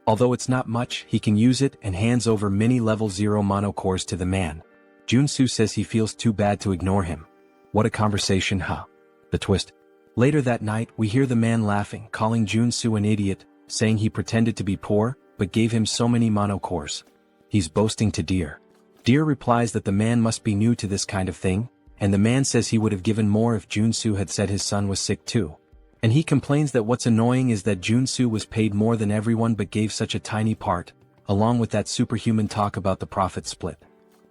Although it's not much, he can use it and hands over many level 0 monocores to the man. Joonsoo says he feels too bad to ignore him. What a conversation, huh? The twist. Later that night, we hear the man laughing, calling Joonsoo an idiot, saying he pretended to be poor, but gave him so many monocores. He's boasting to Deer. Deer replies that the man must be new to this kind of thing, and the man says he would have given more if Joonsoo had said his son was sick too. And he complains that what's annoying is that Joonsoo was paid more than everyone but gave such a tiny part, along with that superhuman talk about the profit split.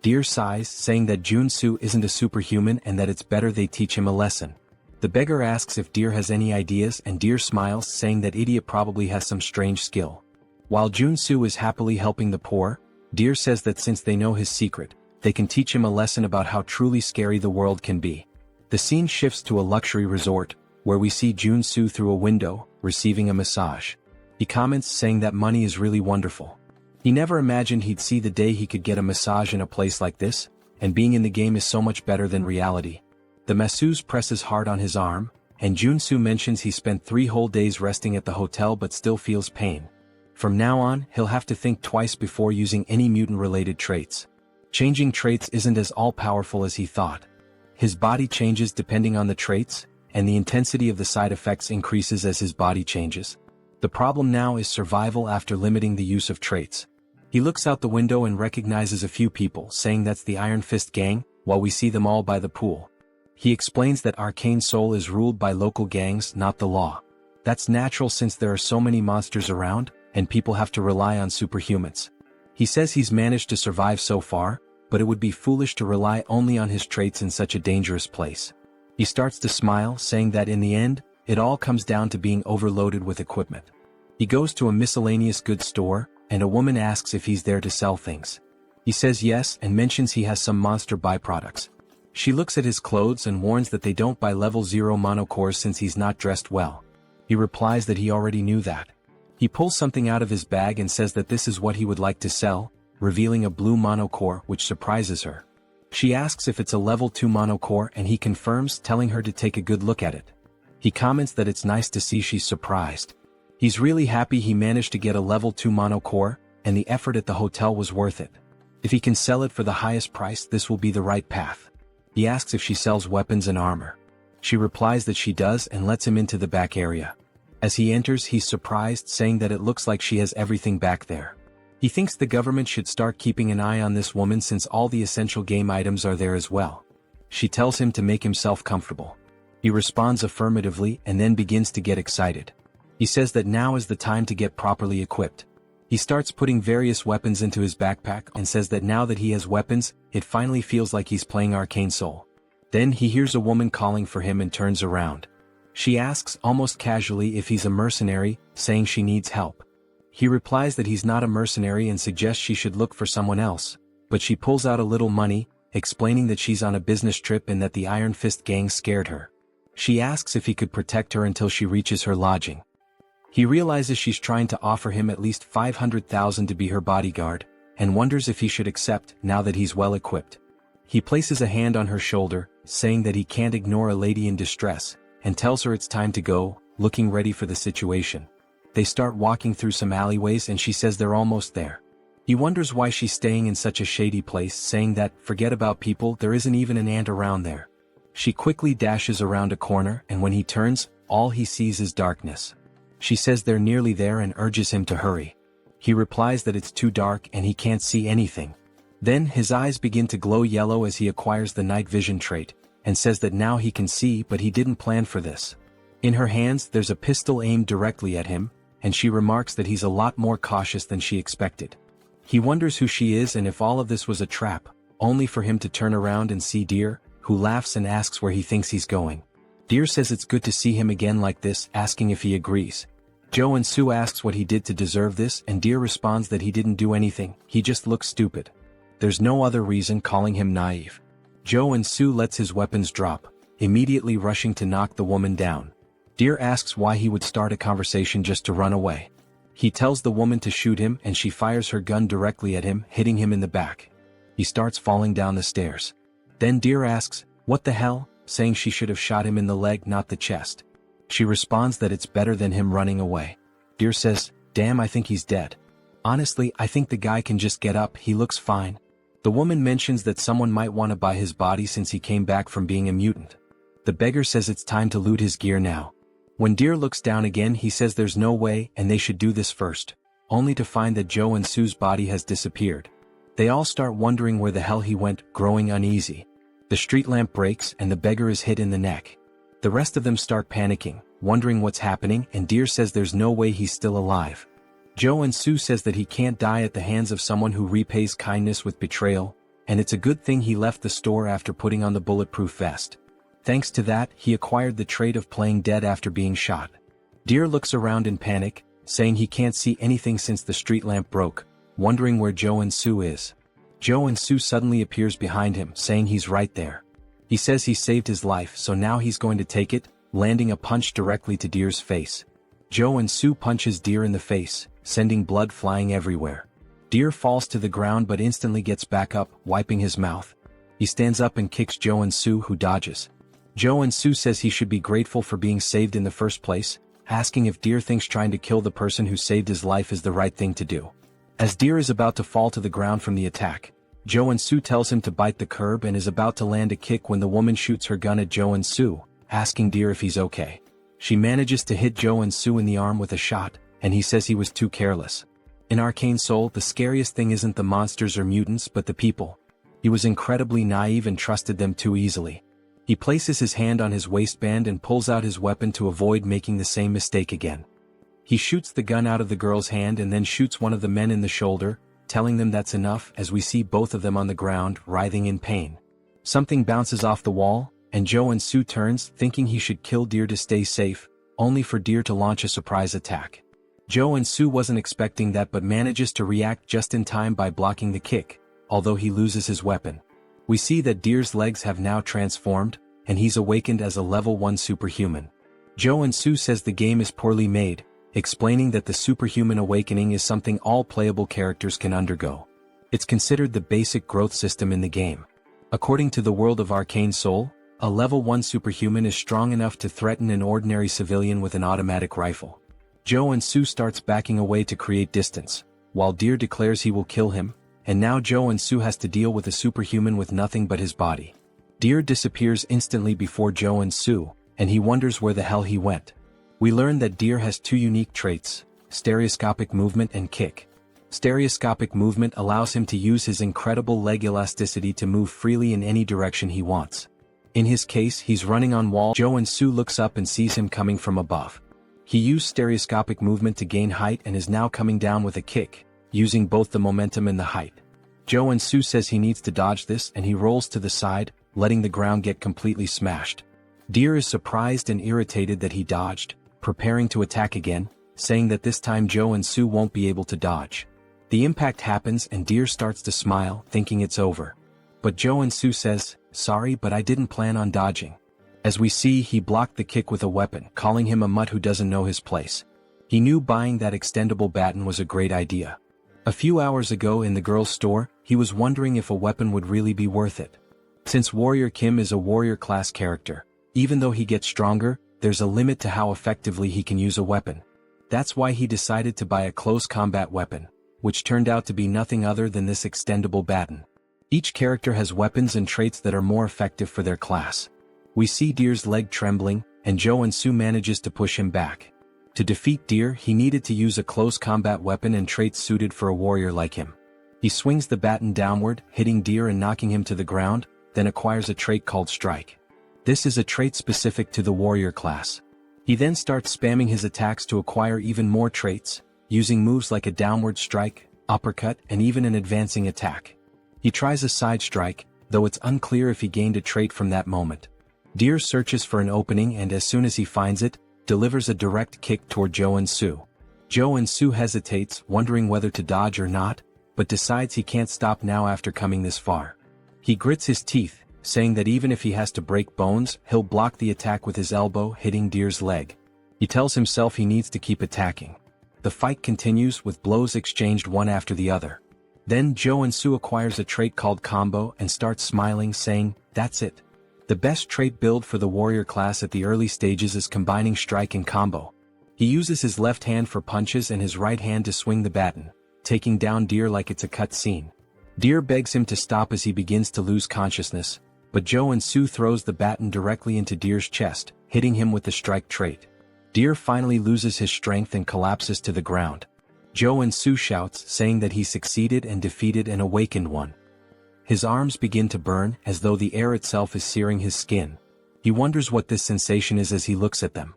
Deer sighs, saying that Joonsoo isn't a superhuman and that it's better they teach him a lesson. The beggar asks if Deer has any ideas, and Deer smiles, saying that idiot probably has some strange skill. While Joonsoo is happily helping the poor, Deer says that since they know his secret, they can teach him a lesson about how truly scary the world can be. The scene shifts to a luxury resort, where we see Joonsoo through a window, receiving a massage. He comments, saying that money is really wonderful. He never imagined he'd see the day he could get a massage in a place like this, and being in the game is so much better than reality. The masseuse presses hard on his arm, and Joonsoo mentions he spent 3 whole days resting at the hotel but still feels pain. From now on, he'll have to think twice before using any mutant-related traits. Changing traits isn't as all-powerful as he thought. His body changes depending on the traits, and the intensity of the side effects increases as his body changes. The problem now is survival after limiting the use of traits. He looks out the window and recognizes a few people, saying that's the Iron Fist gang, while we see them all by the pool. He explains that Arcane Seoul is ruled by local gangs, not the law. That's natural since there are so many monsters around, and people have to rely on superhumans. He says he's managed to survive so far, but it would be foolish to rely only on his traits in such a dangerous place. He starts to smile, saying that in the end, it all comes down to being overloaded with equipment. He goes to a miscellaneous goods store, and a woman asks if he's there to sell things. He says yes and mentions he has some monster byproducts. She looks at his clothes and warns that they don't buy level 0 monocores since he's not dressed well. He replies that he already knew that. He pulls something out of his bag and says that this is what he would like to sell, revealing a blue monocore, which surprises her. She asks if it's a level 2 monocore, and he confirms, telling her to take a good look at it. He comments that it's nice to see she's surprised. He's really happy he managed to get a level 2 monocore, and the effort at the hotel was worth it. If he can sell it for the highest price, this will be the right path. He asks if she sells weapons and armor. She replies that she does and lets him into the back area. As he enters, he's surprised, saying that it looks like she has everything back there. He thinks the government should start keeping an eye on this woman since all the essential game items are there as well. She tells him to make himself comfortable. He responds affirmatively and then begins to get excited. He says that now is the time to get properly equipped. He starts putting various weapons into his backpack and says that now that he has weapons, it finally feels like he's playing Arcane Seoul. Then he hears a woman calling for him and turns around. She asks almost casually if he's a mercenary, saying she needs help. He replies that he's not a mercenary and suggests she should look for someone else, but she pulls out a little money, explaining that she's on a business trip and that the Iron Fist gang scared her. She asks if he could protect her until she reaches her lodging. He realizes she's trying to offer him at least 500,000 to be her bodyguard, and wonders if he should accept now that he's well equipped. He places a hand on her shoulder, saying that he can't ignore a lady in distress, and tells her it's time to go, looking ready for the situation. They start walking through some alleyways and she says they're almost there. He wonders why she's staying in such a shady place, saying that, forget about people, there isn't even an ant around there. She quickly dashes around a corner and when he turns, all he sees is darkness. She says they're nearly there and urges him to hurry. He replies that it's too dark and he can't see anything. Then his eyes begin to glow yellow as he acquires the night vision trait, and says that now he can see, but he didn't plan for this. In her hands there's a pistol aimed directly at him, and she remarks that he's a lot more cautious than she expected. He wonders who she is and if all of this was a trap, only for him to turn around and see Deer, who laughs and asks where he thinks he's going. Deer says it's good to see him again like this, asking if he agrees. Joonsoo asks what he did to deserve this and Deer responds that he didn't do anything, he just looks stupid. There's no other reason, calling him naive. Joonsoo lets his weapons drop, immediately rushing to knock the woman down. Deer asks why he would start a conversation just to run away. He tells the woman to shoot him and she fires her gun directly at him, hitting him in the back. He starts falling down the stairs. Then Deer asks, "What the hell?" saying she should have shot him in the leg, not the chest. She responds that it's better than him running away. Deer says, "Damn, I think he's dead. Honestly, I think the guy can just get up, he looks fine." The woman mentions that someone might want to buy his body since he came back from being a mutant. The beggar says it's time to loot his gear now. When Deer looks down again, he says there's no way and they should do this first, only to find that Joonsoo's body has disappeared. They all start wondering where the hell he went, growing uneasy. The street lamp breaks and the beggar is hit in the neck. The rest of them start panicking, wondering what's happening, and Deer says there's no way he's still alive. Joonsoo says that he can't die at the hands of someone who repays kindness with betrayal, and it's a good thing he left the store after putting on the bulletproof vest. Thanks to that, he acquired the trait of playing dead after being shot. Deer looks around in panic, saying he can't see anything since the street lamp broke, wondering where Joonsoo is. Joonsoo suddenly appears behind him, saying he's right there. He says he saved his life, so now he's going to take it, landing a punch directly to Deer's face. Joonsoo punches Deer in the face, sending blood flying everywhere. Deer falls to the ground but instantly gets back up, wiping his mouth. He stands up and kicks Joonsoo, who dodges. Joonsoo says he should be grateful for being saved in the first place, asking if Deer thinks trying to kill the person who saved his life is the right thing to do. As Deer is about to fall to the ground from the attack, Joonsoo tells him to bite the curb and is about to land a kick when the woman shoots her gun at Joonsoo, asking Deer if he's okay. She manages to hit Joonsoo in the arm with a shot, and he says he was too careless. In Arcane Seoul, the scariest thing isn't the monsters or mutants but the people. He was incredibly naive and trusted them too easily. He places his hand on his waistband and pulls out his weapon to avoid making the same mistake again. He shoots the gun out of the girl's hand and then shoots one of the men in the shoulder, telling them that's enough, as we see both of them on the ground, writhing in pain. Something bounces off the wall, and Joonsoo turns, thinking he should kill Deer to stay safe, only for Deer to launch a surprise attack. Joonsoo wasn't expecting that but manages to react just in time by blocking the kick, although he loses his weapon. We see that Deer's legs have now transformed, and he's awakened as a level 1 superhuman. Joonsoo says the game is poorly made, explaining that the superhuman awakening is something all playable characters can undergo. It's considered the basic growth system in the game. According to the world of Arcane Seoul, a level 1 superhuman is strong enough to threaten an ordinary civilian with an automatic rifle. Joonsoo starts backing away to create distance, while Deer declares he will kill him, and now Joonsoo has to deal with a superhuman with nothing but his body. Deer disappears instantly before Joonsoo, and he wonders where the hell he went. We learn that Deer has two unique traits: stereoscopic movement and kick. Stereoscopic movement allows him to use his incredible leg elasticity to move freely in any direction he wants. In his case, he's running on wall. Joonsoo looks up and sees him coming from above. He used stereoscopic movement to gain height and is now coming down with a kick, using both the momentum and the height. Joonsoo says he needs to dodge this, and he rolls to the side, letting the ground get completely smashed. Deer is surprised and irritated that he dodged, preparing to attack again, saying that this time Joonsoo won't be able to dodge. The impact happens and Deer starts to smile, thinking it's over. But Joonsoo says, "Sorry, but I didn't plan on dodging." As we see, he blocked the kick with a weapon, calling him a mutt who doesn't know his place. He knew buying that extendable baton was a great idea. A few hours ago in the girl's store, he was wondering if a weapon would really be worth it. Since Warrior Kim is a warrior class character, even though he gets stronger, there's a limit to how effectively he can use a weapon. That's why he decided to buy a close combat weapon, which turned out to be nothing other than this extendable baton. Each character has weapons and traits that are more effective for their class. We see Deer's leg trembling, and Joonsoo manages to push him back. To defeat Deer, he needed to use a close combat weapon and traits suited for a warrior like him. He swings the baton downward, hitting Deer and knocking him to the ground, then acquires a trait called Strike. This is a trait specific to the warrior class. He then starts spamming his attacks to acquire even more traits, using moves like a downward strike, uppercut, and even an advancing attack. He tries a side strike, though it's unclear if he gained a trait from that moment. Deer searches for an opening and as soon as he finds it, delivers a direct kick toward Joonsoo. Joonsoo hesitates, wondering whether to dodge or not, but decides he can't stop now after coming this far. He grits his teeth, saying that even if he has to break bones, he'll block the attack with his elbow, hitting Deer's leg. He tells himself he needs to keep attacking. The fight continues with blows exchanged one after the other. Then Joonsoo acquires a trait called Combo and starts smiling, saying, "That's it. The best trait build for the warrior class at the early stages is combining strike and combo." He uses his left hand for punches and his right hand to swing the baton, taking down Deer like it's a cut scene. Deer begs him to stop as he begins to lose consciousness, but Joonsoo throws the baton directly into Deer's chest, hitting him with the strike trait. Deer finally loses his strength and collapses to the ground. Joonsoo shouts, saying that he succeeded and defeated an awakened one. His arms begin to burn, as though the air itself is searing his skin. He wonders what this sensation is as he looks at them.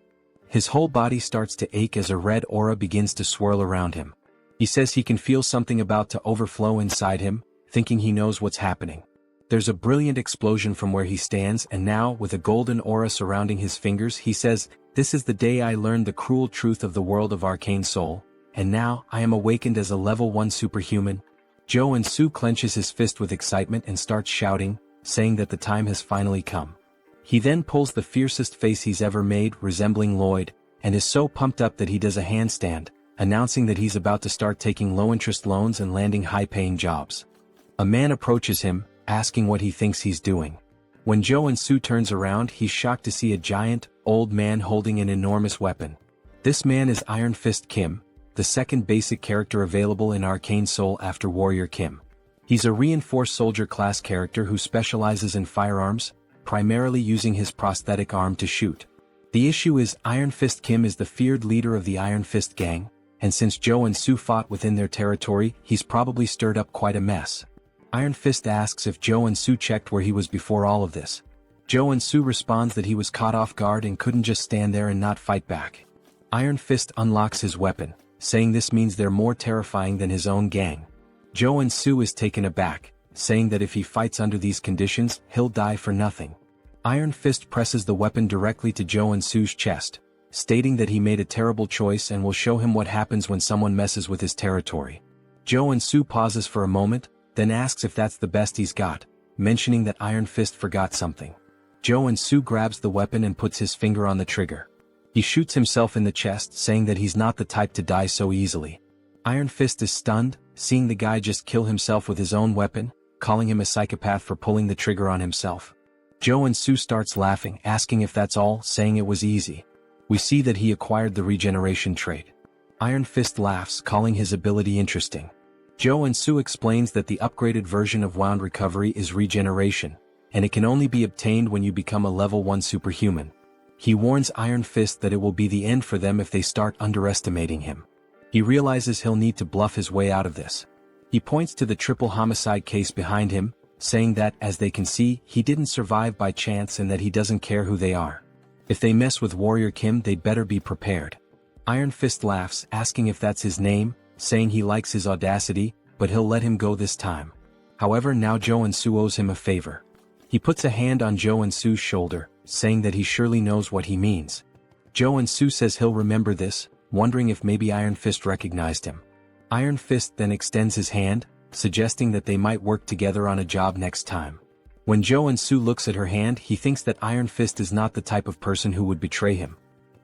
His whole body starts to ache as a red aura begins to swirl around him. He says he can feel something about to overflow inside him, thinking he knows what's happening. There's a brilliant explosion from where he stands, and now, with a golden aura surrounding his fingers, he says, "This is the day I learned the cruel truth of the world of Arcane Seoul, and now I am awakened as a level 1 superhuman." Joonsoo clenches his fist with excitement and starts shouting, saying that the time has finally come. He then pulls the fiercest face he's ever made, resembling Lloyd, and is so pumped up that he does a handstand, announcing that he's about to start taking low-interest loans and landing high-paying jobs. A man approaches him, asking what he thinks he's doing. When Joonsoo turns around, he's shocked to see a giant, old man holding an enormous weapon. This man is Iron Fist Kim, the second basic character available in Arcane Seoul after Warrior Kim. He's a reinforced soldier class character who specializes in firearms, primarily using his prosthetic arm to shoot. The issue is Iron Fist Kim is the feared leader of the Iron Fist gang, and since Joonsoo fought within their territory, he's probably stirred up quite a mess. Iron Fist asks if Joonsoo checked where he was before all of this. Joonsoo responds that he was caught off guard and couldn't just stand there and not fight back. Iron Fist unlocks his weapon, saying this means they're more terrifying than his own gang. Joonsoo is taken aback, saying that if he fights under these conditions, he'll die for nothing. Iron Fist presses the weapon directly to Joonsoo's chest, stating that he made a terrible choice and will show him what happens when someone messes with his territory. Joonsoo pauses for a moment, then asks if that's the best he's got, mentioning that Iron Fist forgot something. Joonsoo grabs the weapon and puts his finger on the trigger. He shoots himself in the chest, saying that he's not the type to die so easily. Iron Fist is stunned, seeing the guy just kill himself with his own weapon, calling him a psychopath for pulling the trigger on himself. Joonsoo starts laughing, asking if that's all, saying it was easy. We see that he acquired the regeneration trait. Iron Fist laughs, calling his ability interesting. Joonsoo explains that the upgraded version of Wound Recovery is regeneration, and it can only be obtained when you become a level 1 superhuman. He warns Iron Fist that it will be the end for them if they start underestimating him. He realizes he'll need to bluff his way out of this. He points to the triple homicide case behind him, saying that, as they can see, he didn't survive by chance and that he doesn't care who they are. If they mess with Warrior Kim, they'd better be prepared. Iron Fist laughs, asking if that's his name, saying he likes his audacity, but he'll let him go this time. However, now Joonsoo owes him a favor. He puts a hand on Joonsoo's shoulder, saying that he surely knows what he means. Joonsoo says he'll remember this, wondering if maybe Iron Fist recognized him. Iron Fist then extends his hand, suggesting that they might work together on a job next time. When Joonsoo looks at her hand, he thinks that Iron Fist is not the type of person who would betray him.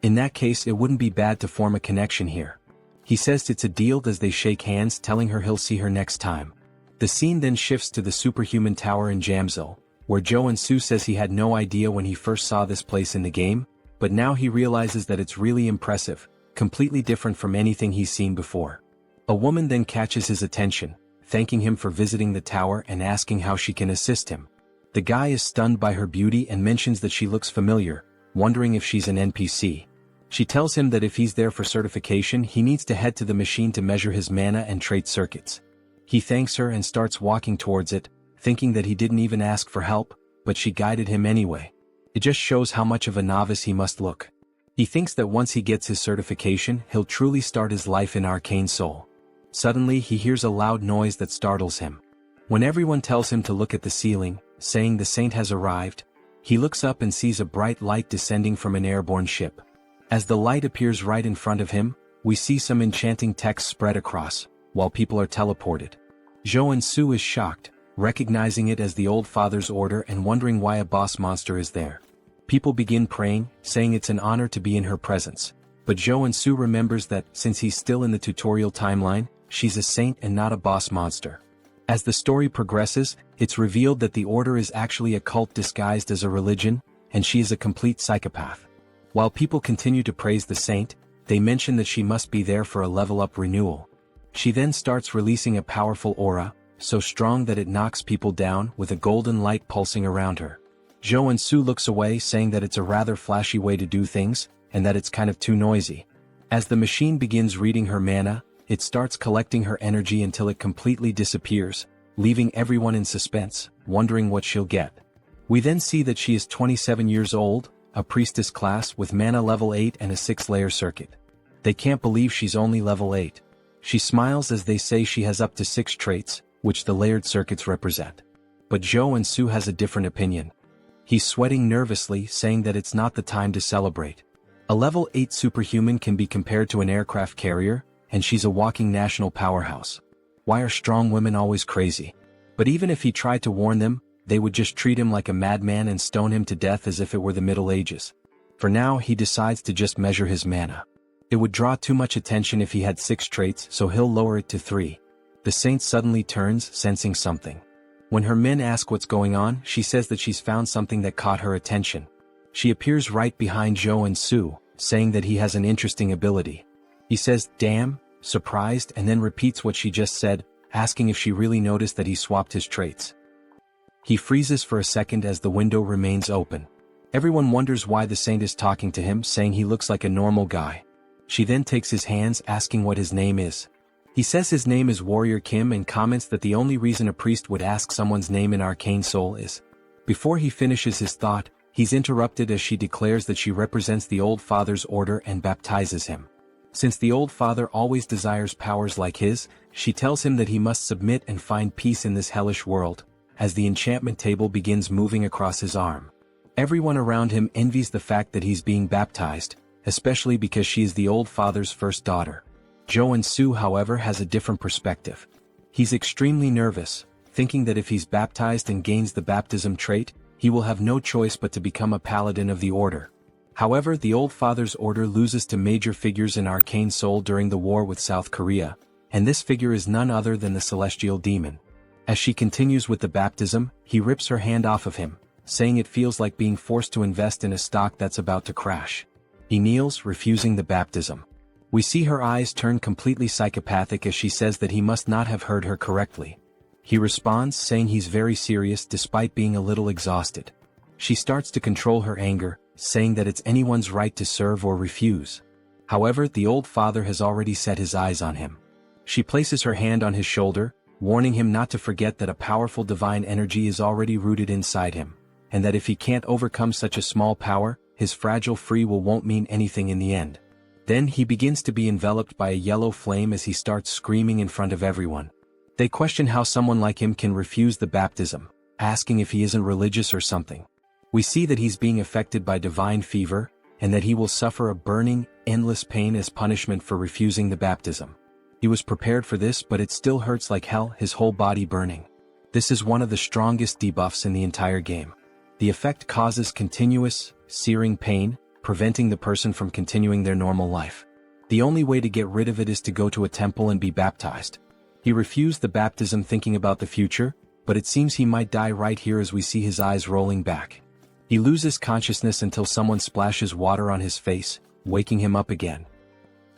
In that case, it wouldn't be bad to form a connection here. He says it's a deal as they shake hands, telling her he'll see her next time. The scene then shifts to the superhuman tower in Jamsil, where Joonsoo says he had no idea when he first saw this place in the game, but now he realizes that it's really impressive, completely different from anything he's seen before. A woman then catches his attention, thanking him for visiting the tower and asking how she can assist him. The guy is stunned by her beauty and mentions that she looks familiar, wondering if she's an NPC. She tells him that if he's there for certification, he needs to head to the machine to measure his mana and trait circuits. He thanks her and starts walking towards it, thinking that he didn't even ask for help, but she guided him anyway. It just shows how much of a novice he must look. He thinks that once he gets his certification, he'll truly start his life in Arcane Seoul. Suddenly he hears a loud noise that startles him. When everyone tells him to look at the ceiling, saying the saint has arrived, he looks up and sees a bright light descending from an airborne ship. As the light appears right in front of him, we see some enchanting text spread across, while people are teleported. Joonsoo is shocked, recognizing it as the Old Father's order and wondering why a boss monster is there. People begin praying, saying it's an honor to be in her presence, but Joonsoo remembers that, since he's still in the tutorial timeline, she's a saint and not a boss monster. As the story progresses, it's revealed that the order is actually a cult disguised as a religion, and she is a complete psychopath. While people continue to praise the saint, they mention that she must be there for a level-up renewal. She then starts releasing a powerful aura, so strong that it knocks people down, with a golden light pulsing around her. Joonsoo looks away, saying that it's a rather flashy way to do things, and that it's kind of too noisy. As the machine begins reading her mana, it starts collecting her energy until it completely disappears, leaving everyone in suspense, wondering what she'll get. We then see that she is 27 years old, a priestess class with mana level 8 and a 6-layer circuit. They can't believe she's only level 8. She smiles as they say she has up to 6 traits, which the layered circuits represent. But Joonsoo has a different opinion. He's sweating nervously, saying that it's not the time to celebrate. A level 8 superhuman can be compared to an aircraft carrier, and she's a walking national powerhouse. Why are strong women always crazy? But even if he tried to warn them, they would just treat him like a madman and stone him to death as if it were the Middle Ages. For now, he decides to just measure his mana. It would draw too much attention if he had 6 traits, so he'll lower it to 3. The saint suddenly turns, sensing something. When her men ask what's going on, she says that she's found something that caught her attention. She appears right behind Joonsoo, saying that he has an interesting ability. He says, "Damn," surprised, and then repeats what she just said, asking if she really noticed that he swapped his traits. He freezes for a second as the window remains open. Everyone wonders why the saint is talking to him, saying he looks like a normal guy. She then takes his hands, asking what his name is. He says his name is Warrior Kim and comments that the only reason a priest would ask someone's name in Arcane Seoul is. Before he finishes his thought, he's interrupted as she declares that she represents the Old Father's order and baptizes him. Since the Old Father always desires powers like his, she tells him that he must submit and find peace in this hellish world, as the enchantment table begins moving across his arm. Everyone around him envies the fact that he's being baptized, especially because she is the Old Father's first daughter. Joonsoo, however, has a different perspective. He's extremely nervous, thinking that if he's baptized and gains the baptism trait, he will have no choice but to become a paladin of the order. However, the Old Father's order loses to major figures in Arcane Seoul during the war with South Korea, and this figure is none other than the Celestial Demon. As she continues with the baptism, he rips her hand off of him, saying it feels like being forced to invest in a stock that's about to crash. He kneels, refusing the baptism. We see her eyes turn completely psychopathic as she says that he must not have heard her correctly. He responds saying he's very serious despite being a little exhausted. She starts to control her anger, saying that it's anyone's right to serve or refuse. However, the old father has already set his eyes on him. She places her hand on his shoulder, warning him not to forget that a powerful divine energy is already rooted inside him, and that if he can't overcome such a small power, his fragile free will won't mean anything in the end. Then he begins to be enveloped by a yellow flame as he starts screaming in front of everyone. They question how someone like him can refuse the baptism, asking if he isn't religious or something. We see that he's being affected by divine fever, and that he will suffer a burning, endless pain as punishment for refusing the baptism. He was prepared for this, but it still hurts like hell, his whole body burning. This is one of the strongest debuffs in the entire game. The effect causes continuous, searing pain, preventing the person from continuing their normal life. The only way to get rid of it is to go to a temple and be baptized. He refused the baptism thinking about the future, but it seems he might die right here as we see his eyes rolling back. He loses consciousness until someone splashes water on his face, waking him up again.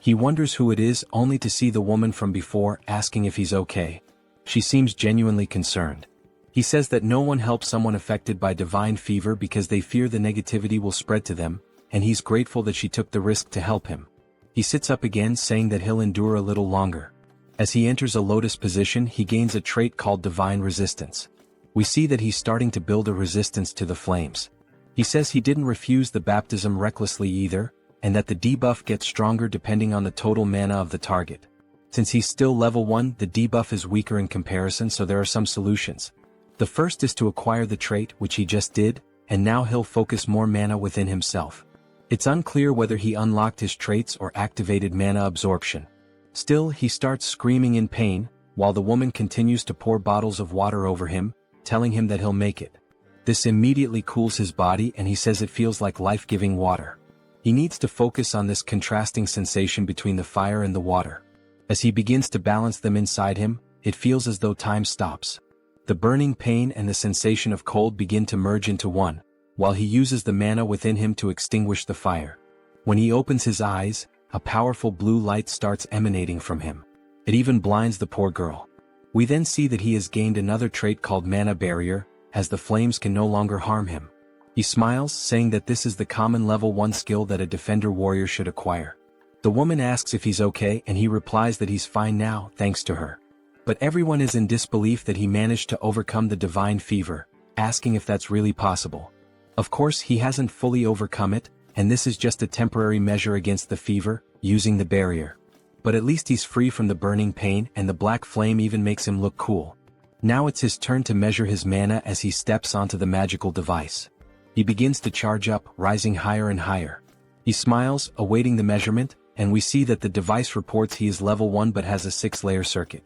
He wonders who it is, only to see the woman from before asking if he's okay. She seems genuinely concerned. He says that no one helps someone affected by divine fever because they fear the negativity will spread to them, and he's grateful that she took the risk to help him. He sits up again saying that he'll endure a little longer. As he enters a lotus position, he gains a trait called divine resistance. We see that he's starting to build a resistance to the flames. He says he didn't refuse the baptism recklessly either, and that the debuff gets stronger depending on the total mana of the target. Since he's still level 1, the debuff is weaker in comparison, so there are some solutions. The first is to acquire the trait, which he just did, and now he'll focus more mana within himself. It's unclear whether he unlocked his traits or activated mana absorption. Still, he starts screaming in pain, while the woman continues to pour bottles of water over him, telling him that he'll make it. This immediately cools his body, and he says it feels like life-giving water. He needs to focus on this contrasting sensation between the fire and the water. As he begins to balance them inside him, it feels as though time stops. The burning pain and the sensation of cold begin to merge into one, while he uses the mana within him to extinguish the fire. When he opens his eyes, a powerful blue light starts emanating from him. It even blinds the poor girl. We then see that he has gained another trait called Mana Barrier, as the flames can no longer harm him. He smiles, saying that this is the common level 1 skill that a defender warrior should acquire. The woman asks if he's okay, and he replies that he's fine now, thanks to her. But everyone is in disbelief that he managed to overcome the divine fever, asking if that's really possible. Of course, he hasn't fully overcome it, and this is just a temporary measure against the fever, using the barrier. But at least he's free from the burning pain, and the black flame even makes him look cool. Now it's his turn to measure his mana as he steps onto the magical device. He begins to charge up, rising higher and higher. He smiles, awaiting the measurement, and we see that the device reports he is level 1 but has a 6-layer circuit.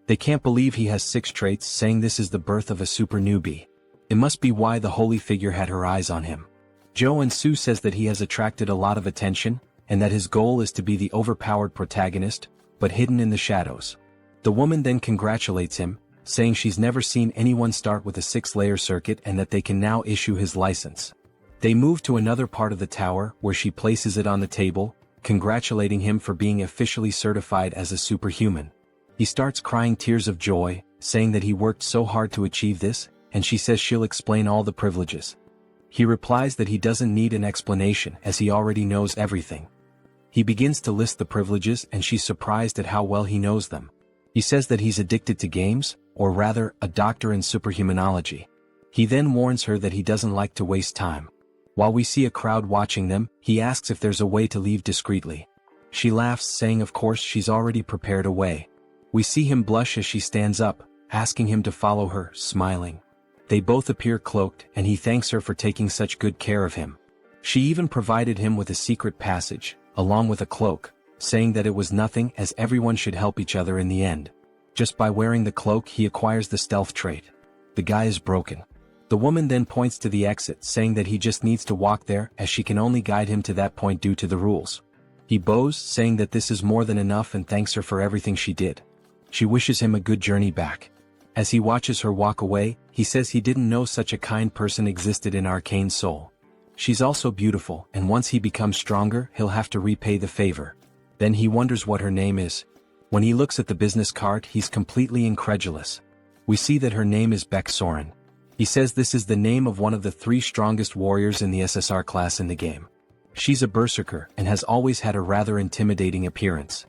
They can't believe he has 6 traits, saying this is the birth of a super newbie. It must be why the holy figure had her eyes on him. Joonsoo says that he has attracted a lot of attention, and that his goal is to be the overpowered protagonist, but hidden in the shadows. The woman then congratulates him, saying she's never seen anyone start with a 6-layer circuit and that they can now issue his license. They move to another part of the tower, where she places it on the table, congratulating him for being officially certified as a superhuman. He starts crying tears of joy, saying that he worked so hard to achieve this, and she says she'll explain all the privileges. He replies that he doesn't need an explanation as he already knows everything. He begins to list the privileges, and she's surprised at how well he knows them. He says that he's addicted to games, or rather, a doctor in superhumanology. He then warns her that he doesn't like to waste time. While we see a crowd watching them, he asks if there's a way to leave discreetly. She laughs, saying of course she's already prepared a way. We see him blush as she stands up, asking him to follow her, smiling. They both appear cloaked, and he thanks her for taking such good care of him. She even provided him with a secret passage, along with a cloak, saying that it was nothing as everyone should help each other in the end. Just by wearing the cloak he acquires the stealth trait. The guy is broken. The woman then points to the exit, saying that he just needs to walk there as she can only guide him to that point due to the rules. He bows, saying that this is more than enough and thanks her for everything she did. She wishes him a good journey back. As he watches her walk away, he says he didn't know such a kind person existed in Arcane Seoul. She's also beautiful, and once he becomes stronger, he'll have to repay the favor. Then he wonders what her name is. When he looks at the business card, he's completely incredulous. We see that her name is Baek Soren. He says this is the name of one of the 3 strongest warriors in the SSR class in the game. She's a berserker and has always had a rather intimidating appearance.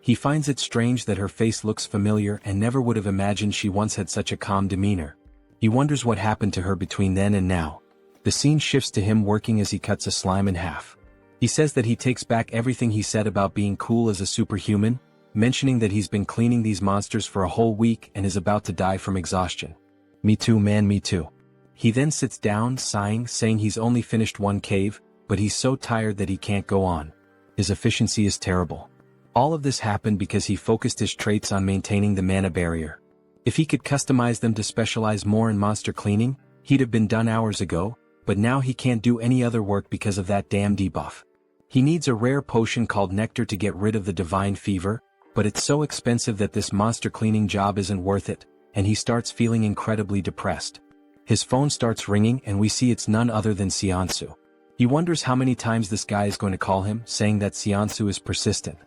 He finds it strange that her face looks familiar and never would have imagined she once had such a calm demeanor. He wonders what happened to her between then and now. The scene shifts to him working as he cuts a slime in half. He says that he takes back everything he said about being cool as a superhuman, mentioning that he's been cleaning these monsters for a whole week and is about to die from exhaustion. Me too, man, me too. He then sits down, sighing, saying he's only finished 1 cave, but he's so tired that he can't go on. His efficiency is terrible. All of this happened because he focused his traits on maintaining the mana barrier. If he could customize them to specialize more in monster cleaning, he'd have been done hours ago, but now he can't do any other work because of that damn debuff. He needs a rare potion called Nectar to get rid of the divine fever, but it's so expensive that this monster cleaning job isn't worth it, and he starts feeling incredibly depressed. His phone starts ringing and we see it's none other than Seonsu. He wonders how many times this guy is going to call him, saying that Seonsu is persistent.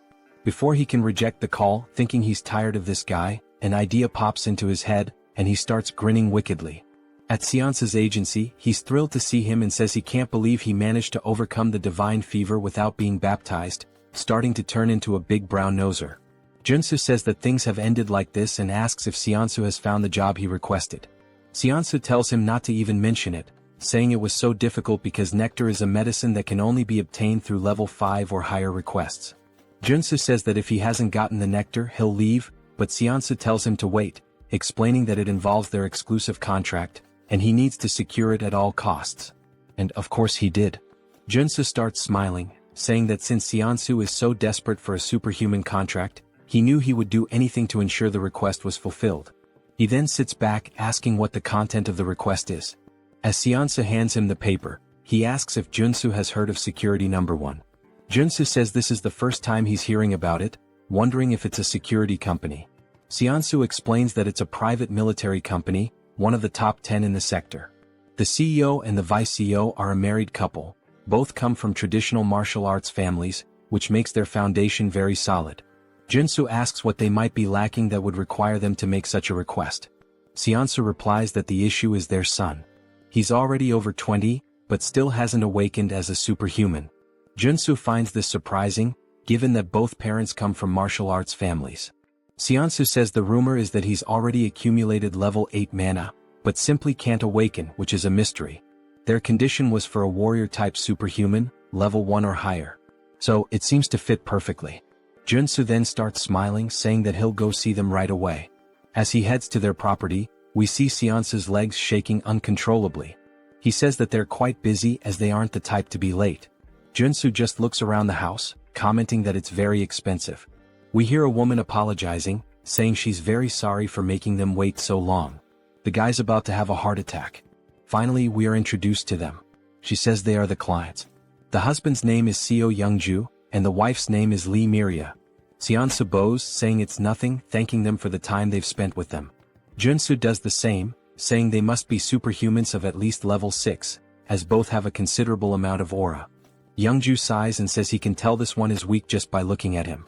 Before he can reject the call, thinking he's tired of this guy, an idea pops into his head, and he starts grinning wickedly. At Seonsu's agency, he's thrilled to see him and says he can't believe he managed to overcome the divine fever without being baptized, starting to turn into a big brown noser. Joonsoo says that things have ended like this and asks if Seonsu has found the job he requested. Seonsu tells him not to even mention it, saying it was so difficult because nectar is a medicine that can only be obtained through level 5 or higher requests. Joonsoo says that if he hasn't gotten the nectar, he'll leave, but Seonsu tells him to wait, explaining that it involves their exclusive contract, and he needs to secure it at all costs. And of course he did. Joonsoo starts smiling, saying that since Seonsu is so desperate for a superhuman contract, he knew he would do anything to ensure the request was fulfilled. He then sits back asking what the content of the request is. As Seonsu hands him the paper, he asks if Joonsoo has heard of Security Number 1. Joonsoo says this is the first time he's hearing about it, wondering if it's a security company. Seonsu explains that it's a private military company, one of the top 10 in the sector. The CEO and the vice CEO are a married couple, both come from traditional martial arts families, which makes their foundation very solid. Joonsoo asks what they might be lacking that would require them to make such a request. Seonsu replies that the issue is their son. He's already over 20, but still hasn't awakened as a superhuman. Joonsoo finds this surprising, given that both parents come from martial arts families. Seonsu says the rumor is that he's already accumulated level 8 mana, but simply can't awaken, which is a mystery. Their condition was for a warrior-type superhuman, level 1 or higher. So, it seems to fit perfectly. Joonsoo then starts smiling, saying that he'll go see them right away. As he heads to their property, we see Seonsu's legs shaking uncontrollably. He says that they're quite busy as they aren't the type to be late. Joonsoo just looks around the house, commenting that it's very expensive. We hear a woman apologizing, saying she's very sorry for making them wait so long. The guy's about to have a heart attack. Finally, we are introduced to them. She says they are the clients. The husband's name is Seo Youngju, and the wife's name is Lee Miria. Seonsu bows, saying it's nothing, thanking them for the time they've spent with them. Joonsoo does the same, saying they must be superhumans of at least level 6, as both have a considerable amount of aura. Youngju sighs and says he can tell this one is weak just by looking at him.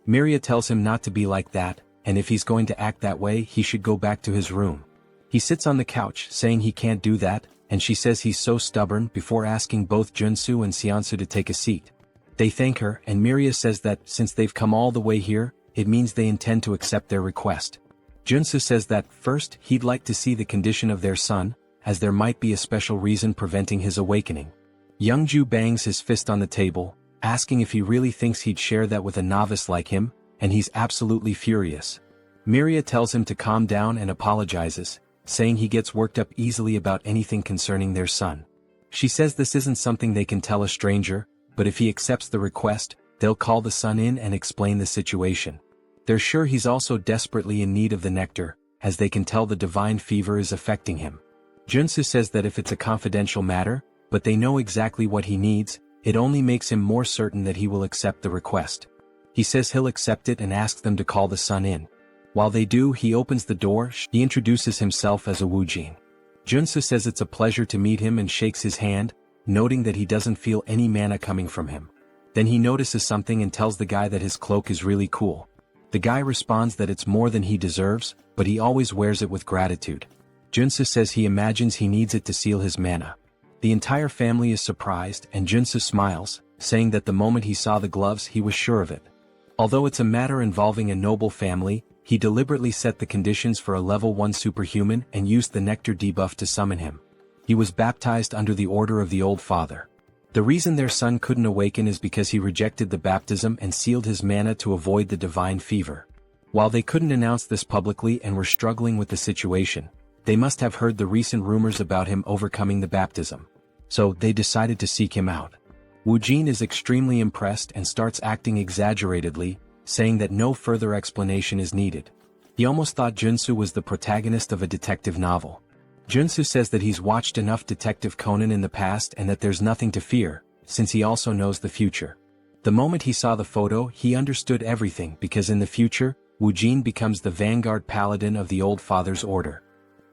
Miria tells him not to be like that, and if he's going to act that way he should go back to his room. He sits on the couch, saying he can't do that, and she says he's so stubborn before asking both Joonsoo and Seonsu to take a seat. They thank her, and Miria says that since they've come all the way here, it means they intend to accept their request. Joonsoo says that first he'd like to see the condition of their son, as there might be a special reason preventing his awakening. Youngju bangs his fist on the table, asking if he really thinks he'd share that with a novice like him, and he's absolutely furious. Miria tells him to calm down and apologizes, saying he gets worked up easily about anything concerning their son. She says this isn't something they can tell a stranger, but if he accepts the request, they'll call the son in and explain the situation. They're sure he's also desperately in need of the nectar, as they can tell the divine fever is affecting him. Joonsoo says that if it's a confidential matter, but they know exactly what he needs, it only makes him more certain that he will accept the request. He says he'll accept it and asks them to call the son in. While they do, he opens the door. He introduces himself as a Woojin. Joonsoo says it's a pleasure to meet him and shakes his hand, noting that he doesn't feel any mana coming from him. Then he notices something and tells the guy that his cloak is really cool. The guy responds that it's more than he deserves, but he always wears it with gratitude. Joonsoo says he imagines he needs it to seal his mana. The entire family is surprised and Joonsoo smiles, saying that the moment he saw the gloves he was sure of it. Although it's a matter involving a noble family, he deliberately set the conditions for a level 1 superhuman and used the nectar debuff to summon him. He was baptized under the order of the old father. The reason their son couldn't awaken is because he rejected the baptism and sealed his mana to avoid the divine fever. While they couldn't announce this publicly and were struggling with the situation, they must have heard the recent rumors about him overcoming the baptism. So they decided to seek him out. Woojin is extremely impressed and starts acting exaggeratedly, saying that no further explanation is needed. He almost thought Joonsoo was the protagonist of a detective novel. Joonsoo says that he's watched enough Detective Conan in the past and that there's nothing to fear, since he also knows the future. The moment he saw the photo, he understood everything because in the future, Woojin becomes the vanguard paladin of the old father's order.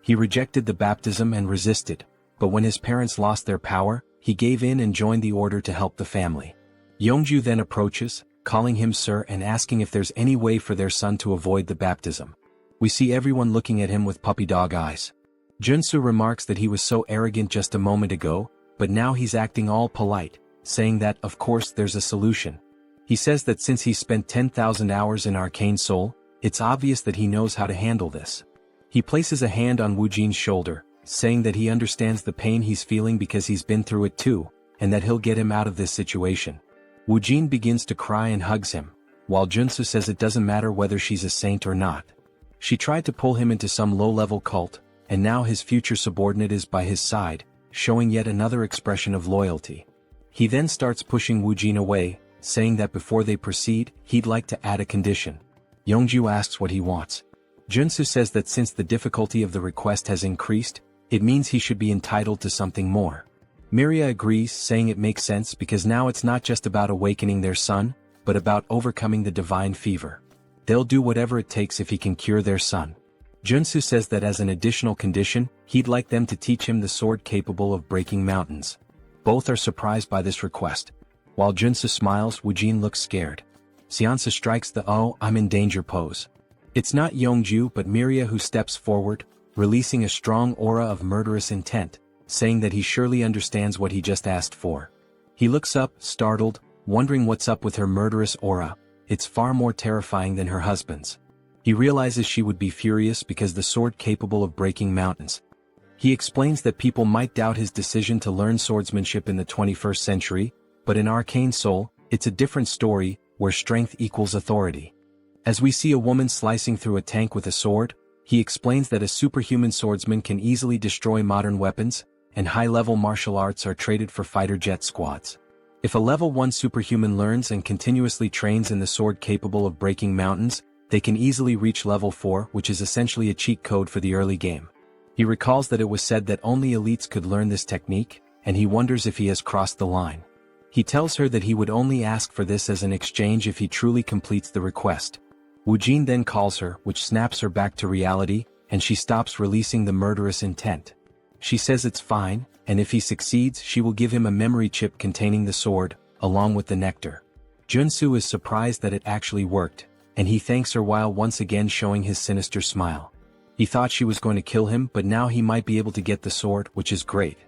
He rejected the baptism and resisted, but when his parents lost their power, he gave in and joined the order to help the family. Youngju then approaches, calling him sir and asking if there's any way for their son to avoid the baptism. We see everyone looking at him with puppy dog eyes. Joonsoo remarks that he was so arrogant just a moment ago, but now he's acting all polite, saying that of course there's a solution. He says that since he spent 10,000 hours in Arcane Seoul, it's obvious that he knows how to handle this. He places a hand on Woojin's shoulder, saying that he understands the pain he's feeling because he's been through it too, and that he'll get him out of this situation. Woojin begins to cry and hugs him, while Joonsoo says it doesn't matter whether she's a saint or not. She tried to pull him into some low-level cult, and now his future subordinate is by his side, showing yet another expression of loyalty. He then starts pushing Woojin away, saying that before they proceed, he'd like to add a condition. Youngju asks what he wants. Joonsoo says that since the difficulty of the request has increased, it means he should be entitled to something more. Miria agrees, saying it makes sense because now it's not just about awakening their son, but about overcoming the divine fever. They'll do whatever it takes if he can cure their son. Joonsoo says that as an additional condition, he'd like them to teach him the sword capable of breaking mountains. Both are surprised by this request. While Joonsoo smiles, Woojin looks scared. Seonsa strikes the "oh, I'm in danger" pose. It's not Youngju but Miria who steps forward, releasing a strong aura of murderous intent, saying that he surely understands what he just asked for. He looks up, startled, wondering what's up with her murderous aura. It's far more terrifying than her husband's. He realizes she would be furious because the sword capable of breaking mountains. He explains that people might doubt his decision to learn swordsmanship in the 21st century, but in Arcane Seoul, it's a different story, where strength equals authority. As we see a woman slicing through a tank with a sword, he explains that a superhuman swordsman can easily destroy modern weapons, and high-level martial arts are traded for fighter jet squads. If a level 1 superhuman learns and continuously trains in the sword capable of breaking mountains, they can easily reach level 4, which is essentially a cheat code for the early game. He recalls that it was said that only elites could learn this technique, and he wonders if he has crossed the line. He tells her that he would only ask for this as an exchange if he truly completes the request. Woojin then calls her, which snaps her back to reality, and she stops releasing the murderous intent. She says it's fine, and if he succeeds she will give him a memory chip containing the sword, along with the nectar. Joonsoo is surprised that it actually worked, and he thanks her while once again showing his sinister smile. He thought she was going to kill him, but now he might be able to get the sword, which is great.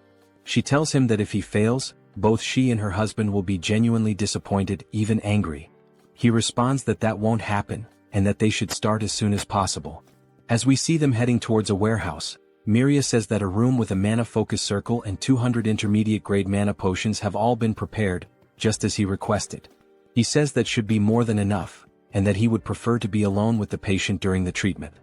She tells him that if he fails, both she and her husband will be genuinely disappointed, even angry. He responds that that won't happen, and that they should start as soon as possible. As we see them heading towards a warehouse, Miria says that a room with a mana focus circle and 200 intermediate-grade mana potions have all been prepared, just as he requested. He says that should be more than enough, and that he would prefer to be alone with the patient during the treatment.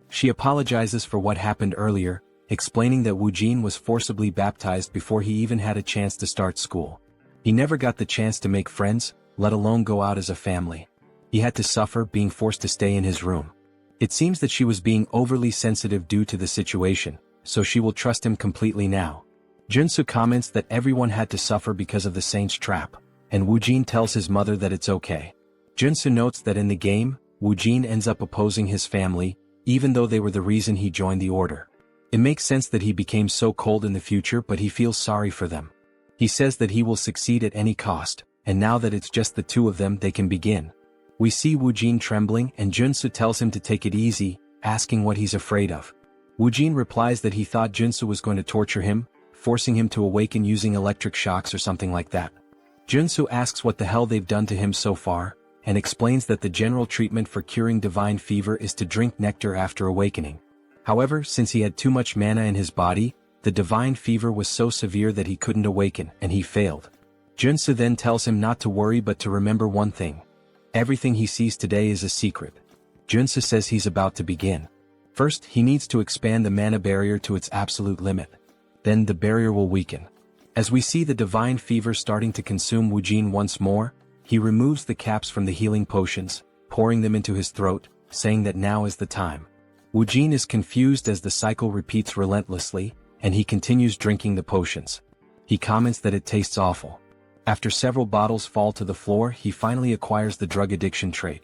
She apologizes for what happened earlier, explaining that Woojin was forcibly baptized before he even had a chance to start school. He never got the chance to make friends, let alone go out as a family. He had to suffer being forced to stay in his room. It seems that she was being overly sensitive due to the situation, so she will trust him completely now. Joonsoo comments that everyone had to suffer because of the saint's trap, and Woojin tells his mother that it's okay. Joonsoo notes that in the game, Woojin ends up opposing his family, even though they were the reason he joined the order. It makes sense that he became so cold in the future, but he feels sorry for them. He says that he will succeed at any cost, and now that it's just the two of them they can begin. We see Woojin trembling and Joonsoo tells him to take it easy, asking what he's afraid of. Woojin replies that he thought Joonsoo was going to torture him, forcing him to awaken using electric shocks or something like that. Joonsoo asks what the hell they've done to him so far, and explains that the general treatment for curing divine fever is to drink nectar after awakening. However, since he had too much mana in his body, the divine fever was so severe that he couldn't awaken, and he failed. Joonsoo then tells him not to worry but to remember one thing. Everything he sees today is a secret. Joonsoo says he's about to begin. First, he needs to expand the mana barrier to its absolute limit. Then the barrier will weaken. As we see the divine fever starting to consume Woojin once more, he removes the caps from the healing potions, pouring them into his throat, saying that now is the time. Woojin is confused as the cycle repeats relentlessly, and he continues drinking the potions. He comments that it tastes awful. After several bottles fall to the floor, he finally acquires the drug addiction trait.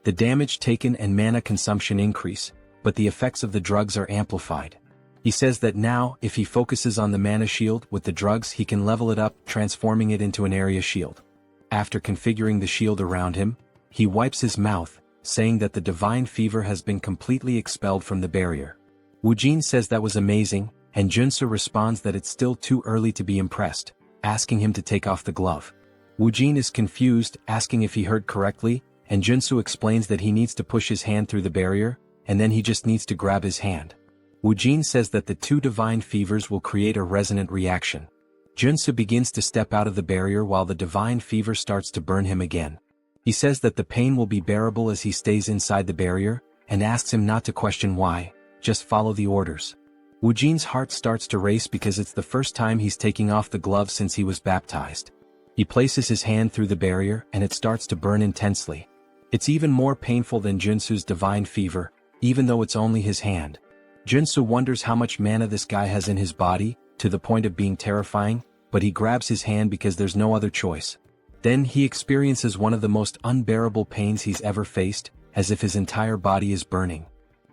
The damage taken and mana consumption increase, but the effects of the drugs are amplified. He says that now, if he focuses on the mana shield with the drugs, he can level it up, transforming it into an area shield. After configuring the shield around him, he wipes his mouth, saying that the divine fever has been completely expelled from the barrier. Woojin says that was amazing, and Joonsoo responds that it's still too early to be impressed, asking him to take off the glove. Woojin is confused, asking if he heard correctly, and Joonsoo explains that he needs to push his hand through the barrier, and then he just needs to grab his hand. Woojin says that the two divine fevers will create a resonant reaction. Joonsoo begins to step out of the barrier while the divine fever starts to burn him again. He says that the pain will be bearable as he stays inside the barrier, and asks him not to question why, just follow the orders. Woojin's heart starts to race because it's the first time he's taking off the glove since he was baptized. He places his hand through the barrier and it starts to burn intensely. It's even more painful than Joonsoo's divine fever, even though it's only his hand. Joonsoo wonders how much mana this guy has in his body, to the point of being terrifying, but he grabs his hand because there's no other choice. Then he experiences one of the most unbearable pains he's ever faced, as if his entire body is burning.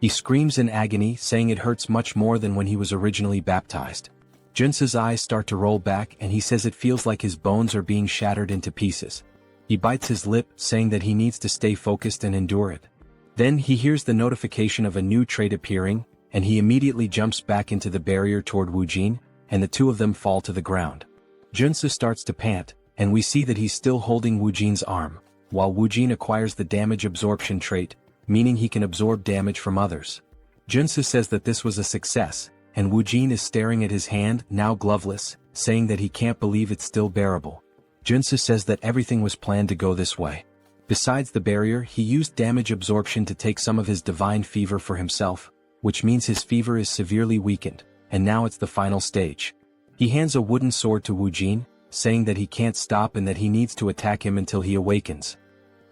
He screams in agony, saying it hurts much more than when he was originally baptized. Joonsoo's eyes start to roll back and he says it feels like his bones are being shattered into pieces. He bites his lip, saying that he needs to stay focused and endure it. Then he hears the notification of a new trait appearing, and he immediately jumps back into the barrier toward Woojin, and the two of them fall to the ground. Joonsoo starts to pant, and we see that he's still holding Woojin's arm, while Woojin acquires the damage absorption trait, meaning he can absorb damage from others. Joonsoo says that this was a success, and Woojin is staring at his hand, now gloveless, saying that he can't believe it's still bearable. Joonsoo says that everything was planned to go this way. Besides the barrier, he used damage absorption to take some of his divine fever for himself, which means his fever is severely weakened, and now it's the final stage. He hands a wooden sword to Woojin, saying that he can't stop and that he needs to attack him until he awakens.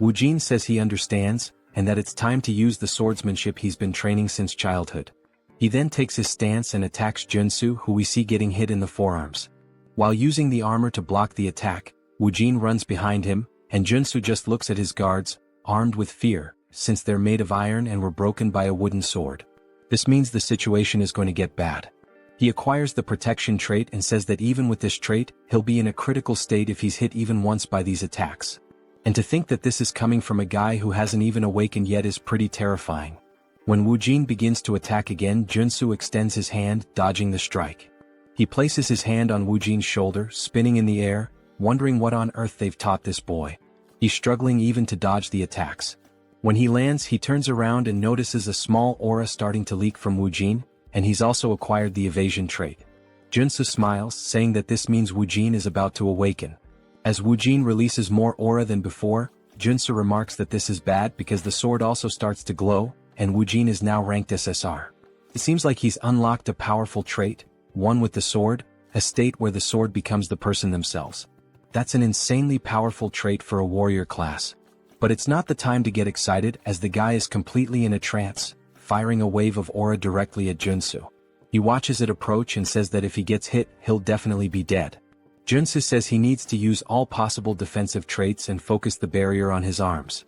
Woojin says he understands, and that it's time to use the swordsmanship he's been training since childhood. He then takes his stance and attacks Joonsoo, who we see getting hit in the forearms. While using the armor to block the attack, Woojin runs behind him, and Joonsoo just looks at his guards, armed with fear, since they're made of iron and were broken by a wooden sword. This means the situation is going to get bad. He acquires the protection trait and says that even with this trait, he'll be in a critical state if he's hit even once by these attacks. And to think that this is coming from a guy who hasn't even awakened yet is pretty terrifying. When Woojin begins to attack again, Joonsoo extends his hand, dodging the strike. He places his hand on Woojin's shoulder, spinning in the air, wondering what on earth they've taught this boy. He's struggling even to dodge the attacks. When he lands, he turns around and notices a small aura starting to leak from Woojin, and he's also acquired the evasion trait. Joonsoo smiles, saying that this means Woojin is about to awaken. As Woojin releases more aura than before, Joonsoo remarks that this is bad because the sword also starts to glow, and Woojin is now ranked SSR. It seems like he's unlocked a powerful trait, one with the sword, a state where the sword becomes the person themselves. That's an insanely powerful trait for a warrior class. But it's not the time to get excited as the guy is completely in a trance, firing a wave of aura directly at Joonsoo. He watches it approach and says that if he gets hit, he'll definitely be dead. Joonsoo says he needs to use all possible defensive traits and focus the barrier on his arms.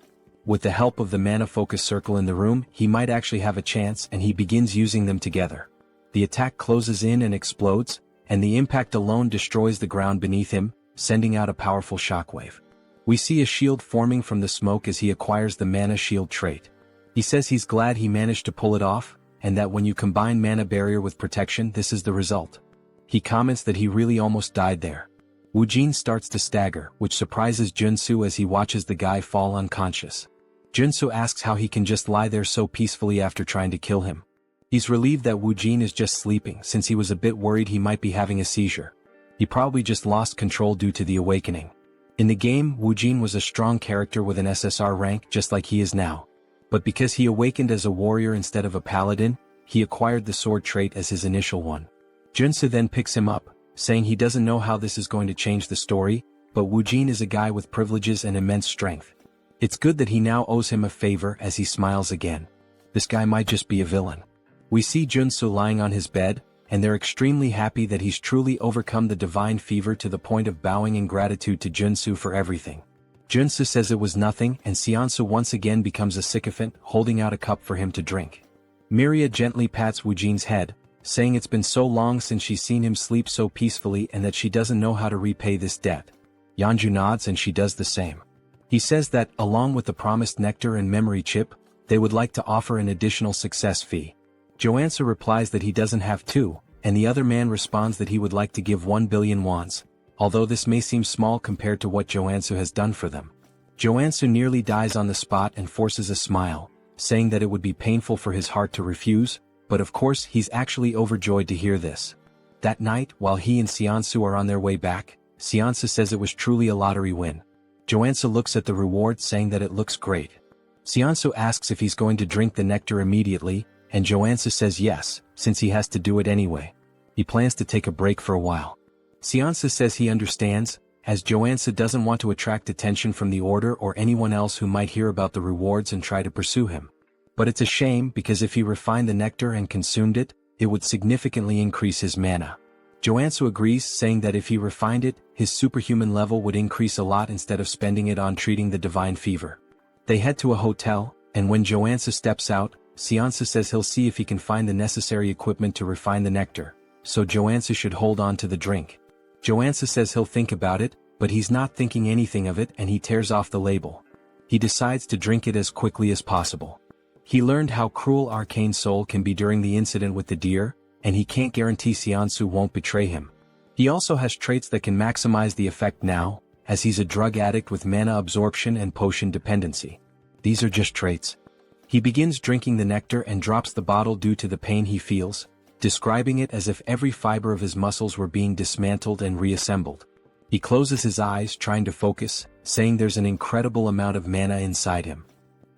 With the help of the mana focus circle in the room, he might actually have a chance, and he begins using them together. The attack closes in and explodes, and the impact alone destroys the ground beneath him, sending out a powerful shockwave. We see a shield forming from the smoke as he acquires the mana shield trait. He says he's glad he managed to pull it off, and that when you combine mana barrier with protection this is the result. He comments that he really almost died there. Woojin starts to stagger, which surprises Joonsoo as he watches the guy fall unconscious. Joonsoo asks how he can just lie there so peacefully after trying to kill him. He's relieved that Woojin is just sleeping since he was a bit worried he might be having a seizure. He probably just lost control due to the awakening. In the game, Woojin was a strong character with an SSR rank just like he is now. But because he awakened as a warrior instead of a paladin, he acquired the sword trait as his initial one. Joonsoo then picks him up, saying he doesn't know how this is going to change the story, but Woojin is a guy with privileges and immense strength. It's good that he now owes him a favor as he smiles again. This guy might just be a villain. We see Joonsoo lying on his bed, and they're extremely happy that he's truly overcome the divine fever to the point of bowing in gratitude to Joonsoo for everything. Joonsoo says it was nothing and Seonsu once again becomes a sycophant, holding out a cup for him to drink. Miria gently pats Woojin's head, saying it's been so long since she's seen him sleep so peacefully and that she doesn't know how to repay this debt. Yeonju nods and she does the same. He says that, along with the promised nectar and memory chip, they would like to offer an additional success fee. Joonsoo replies that he doesn't have to, and the other man responds that he would like to give 1 billion wons, although this may seem small compared to what Joonsoo has done for them. Joonsoo nearly dies on the spot and forces a smile, saying that it would be painful for his heart to refuse, but of course he's actually overjoyed to hear this. That night, while he and Seonsu are on their way back, Seonsu says it was truly a lottery win. Joonsoo looks at the reward saying that it looks great. Seonsu asks if he's going to drink the nectar immediately, and Joonsoo says yes, since he has to do it anyway. He plans to take a break for a while. Seonsu says he understands, as Joonsoo doesn't want to attract attention from the order or anyone else who might hear about the rewards and try to pursue him. But it's a shame because if he refined the nectar and consumed it, it would significantly increase his mana. Joonsoo agrees, saying that if he refined it, his superhuman level would increase a lot instead of spending it on treating the divine fever. They head to a hotel, and when Joonsoo steps out, Seonsu says he'll see if he can find the necessary equipment to refine the nectar, so Joonsoo should hold on to the drink. Joonsoo says he'll think about it, but he's not thinking anything of it and he tears off the label. He decides to drink it as quickly as possible. He learned how cruel Arcane Seoul can be during the incident with the deer, and he can't guarantee Seonsu won't betray him. He also has traits that can maximize the effect now, as he's a drug addict with mana absorption and potion dependency. These are just traits. He begins drinking the nectar and drops the bottle due to the pain he feels, describing it as if every fiber of his muscles were being dismantled and reassembled. He closes his eyes trying to focus, saying there's an incredible amount of mana inside him.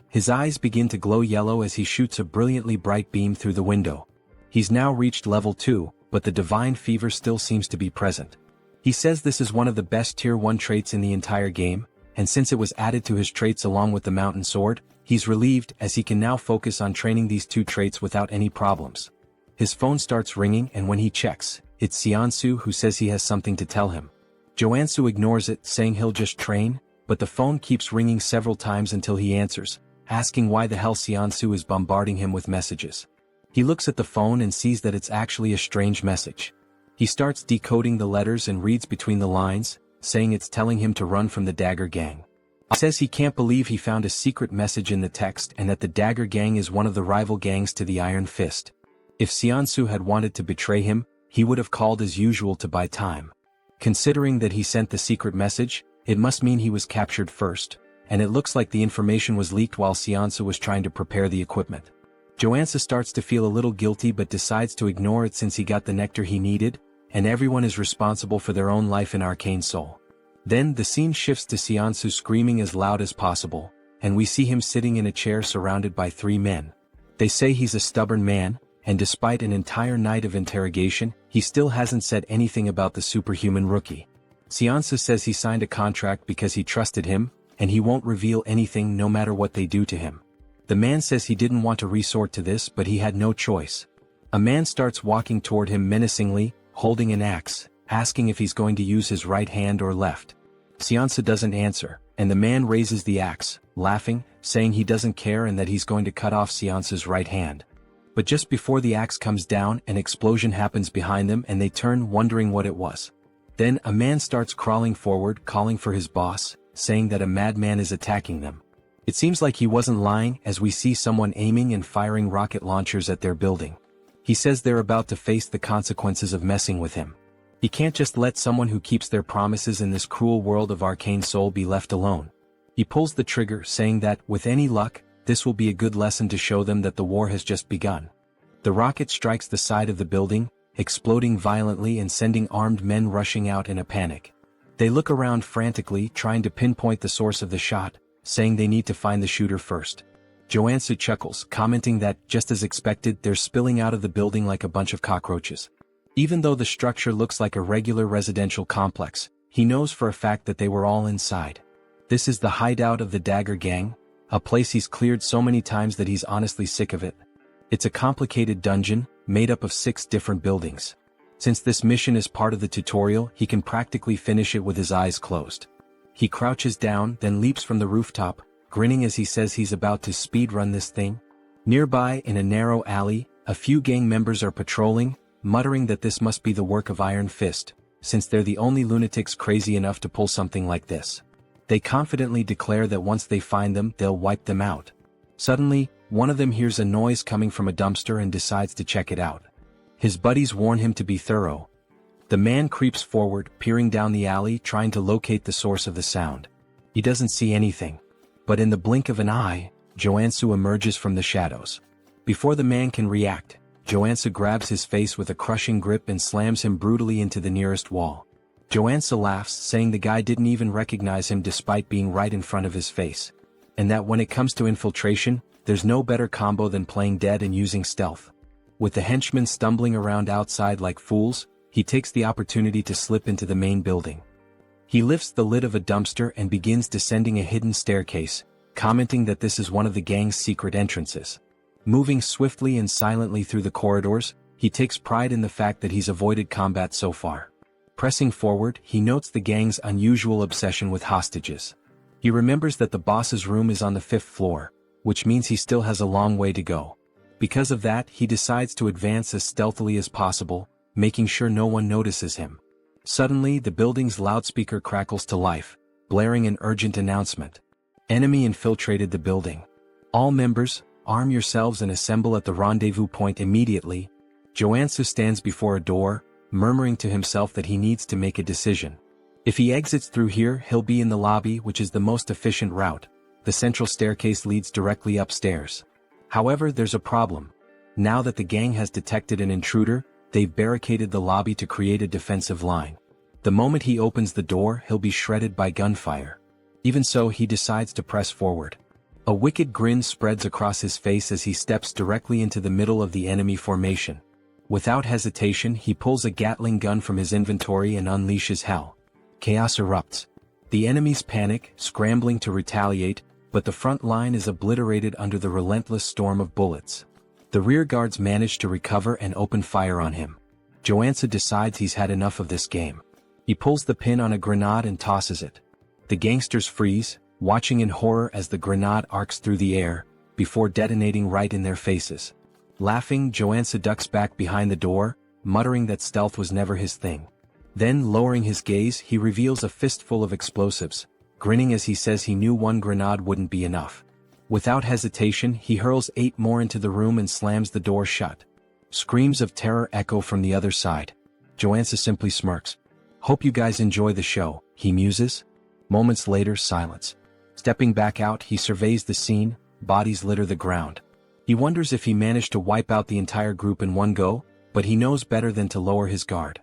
His eyes begin to glow yellow as he shoots a brilliantly bright beam through the window. He's now reached level 2, but the divine fever still seems to be present. He says this is one of the best tier 1 traits in the entire game, and since it was added to his traits along with the mountain sword, he's relieved as he can now focus on training these two traits without any problems. His phone starts ringing and when he checks, it's Seonsu who says he has something to tell him. Joonsoo ignores it, saying he'll just train, but the phone keeps ringing several times until he answers, asking why the hell Seonsu is bombarding him with messages. He looks at the phone and sees that it's actually a strange message. He starts decoding the letters and reads between the lines, saying it's telling him to run from the Dagger Gang. He says he can't believe he found a secret message in the text and that the Dagger Gang is one of the rival gangs to the Iron Fist. If Seonsu had wanted to betray him, he would have called as usual to buy time. Considering that he sent the secret message, it must mean he was captured first, and it looks like the information was leaked while Seonsu was trying to prepare the equipment. Joonsoo starts to feel a little guilty but decides to ignore it since he got the nectar he needed, and everyone is responsible for their own life in Arcane Seoul. Then the scene shifts to Seonsu screaming as loud as possible, and we see him sitting in a chair surrounded by 3 men. They say he's a stubborn man, and despite an entire night of interrogation, he still hasn't said anything about the superhuman rookie. Seonsu says he signed a contract because he trusted him, and he won't reveal anything no matter what they do to him. The man says he didn't want to resort to this but he had no choice. A man starts walking toward him menacingly, holding an axe, asking if he's going to use his right hand or left. Seonsu doesn't answer, and the man raises the axe, laughing, saying he doesn't care and that he's going to cut off Seonsu's right hand. But just before the axe comes down, an explosion happens behind them and they turn, wondering what it was. Then a man starts crawling forward, calling for his boss, saying that a madman is attacking them. It seems like he wasn't lying, as we see someone aiming and firing rocket launchers at their building. He says they're about to face the consequences of messing with him. He can't just let someone who keeps their promises in this cruel world of Arcane Seoul be left alone. He pulls the trigger, saying that, with any luck, this will be a good lesson to show them that the war has just begun. The rocket strikes the side of the building, exploding violently and sending armed men rushing out in a panic. They look around frantically, trying to pinpoint the source of the shot, saying they need to find the shooter first. Joonsoo chuckles, commenting that, just as expected, they're spilling out of the building like a bunch of cockroaches. Even though the structure looks like a regular residential complex, he knows for a fact that they were all inside. This is the hideout of the Dagger Gang, a place he's cleared so many times that he's honestly sick of it. It's a complicated dungeon, made up of 6 different buildings. Since this mission is part of the tutorial, he can practically finish it with his eyes closed. He crouches down, then leaps from the rooftop, grinning as he says he's about to speedrun this thing. Nearby, in a narrow alley, a few gang members are patrolling, muttering that this must be the work of Iron Fist, since they're the only lunatics crazy enough to pull something like this. They confidently declare that once they find them, they'll wipe them out. Suddenly, one of them hears a noise coming from a dumpster and decides to check it out. His buddies warn him to be thorough. The man creeps forward, peering down the alley, trying to locate the source of the sound. He doesn't see anything. But in the blink of an eye, Joonsoo emerges from the shadows. Before the man can react, Joonsoo grabs his face with a crushing grip and slams him brutally into the nearest wall. Joonsoo laughs, saying the guy didn't even recognize him despite being right in front of his face. And that when it comes to infiltration, there's no better combo than playing dead and using stealth. With the henchmen stumbling around outside like fools, he takes the opportunity to slip into the main building. He lifts the lid of a dumpster and begins descending a hidden staircase, commenting that this is one of the gang's secret entrances. Moving swiftly and silently through the corridors, he takes pride in the fact that he's avoided combat so far. Pressing forward, he notes the gang's unusual obsession with hostages. He remembers that the boss's room is on the 5th floor, which means he still has a long way to go. Because of that, he decides to advance as stealthily as possible, making sure no one notices him. Suddenly, the building's loudspeaker crackles to life, blaring an urgent announcement. Enemy infiltrated the building. All members, arm yourselves and assemble at the rendezvous point immediately. Joonsoo stands before a door, murmuring to himself that he needs to make a decision. If he exits through here, he'll be in the lobby, which is the most efficient route. The central staircase leads directly upstairs. However, there's a problem. Now that the gang has detected an intruder, they've barricaded the lobby to create a defensive line. The moment he opens the door, he'll be shredded by gunfire. Even so, he decides to press forward. A wicked grin spreads across his face as he steps directly into the middle of the enemy formation. Without hesitation, he pulls a Gatling gun from his inventory and unleashes hell. Chaos erupts. The enemies panic, scrambling to retaliate, but the front line is obliterated under the relentless storm of bullets. The rear guards manage to recover and open fire on him. Joonsoo decides he's had enough of this game. He pulls the pin on a grenade and tosses it. The gangsters freeze, watching in horror as the grenade arcs through the air, before detonating right in their faces. Laughing, Joonsoo ducks back behind the door, muttering that stealth was never his thing. Then, lowering his gaze, he reveals a fistful of explosives, grinning as he says he knew one grenade wouldn't be enough. Without hesitation, he hurls 8 more into the room and slams the door shut. Screams of terror echo from the other side. Joonsoo simply smirks. "Hope you guys enjoy the show," he muses. Moments later, silence. Stepping back out, he surveys the scene. Bodies litter the ground. He wonders if he managed to wipe out the entire group in one go, but he knows better than to lower his guard.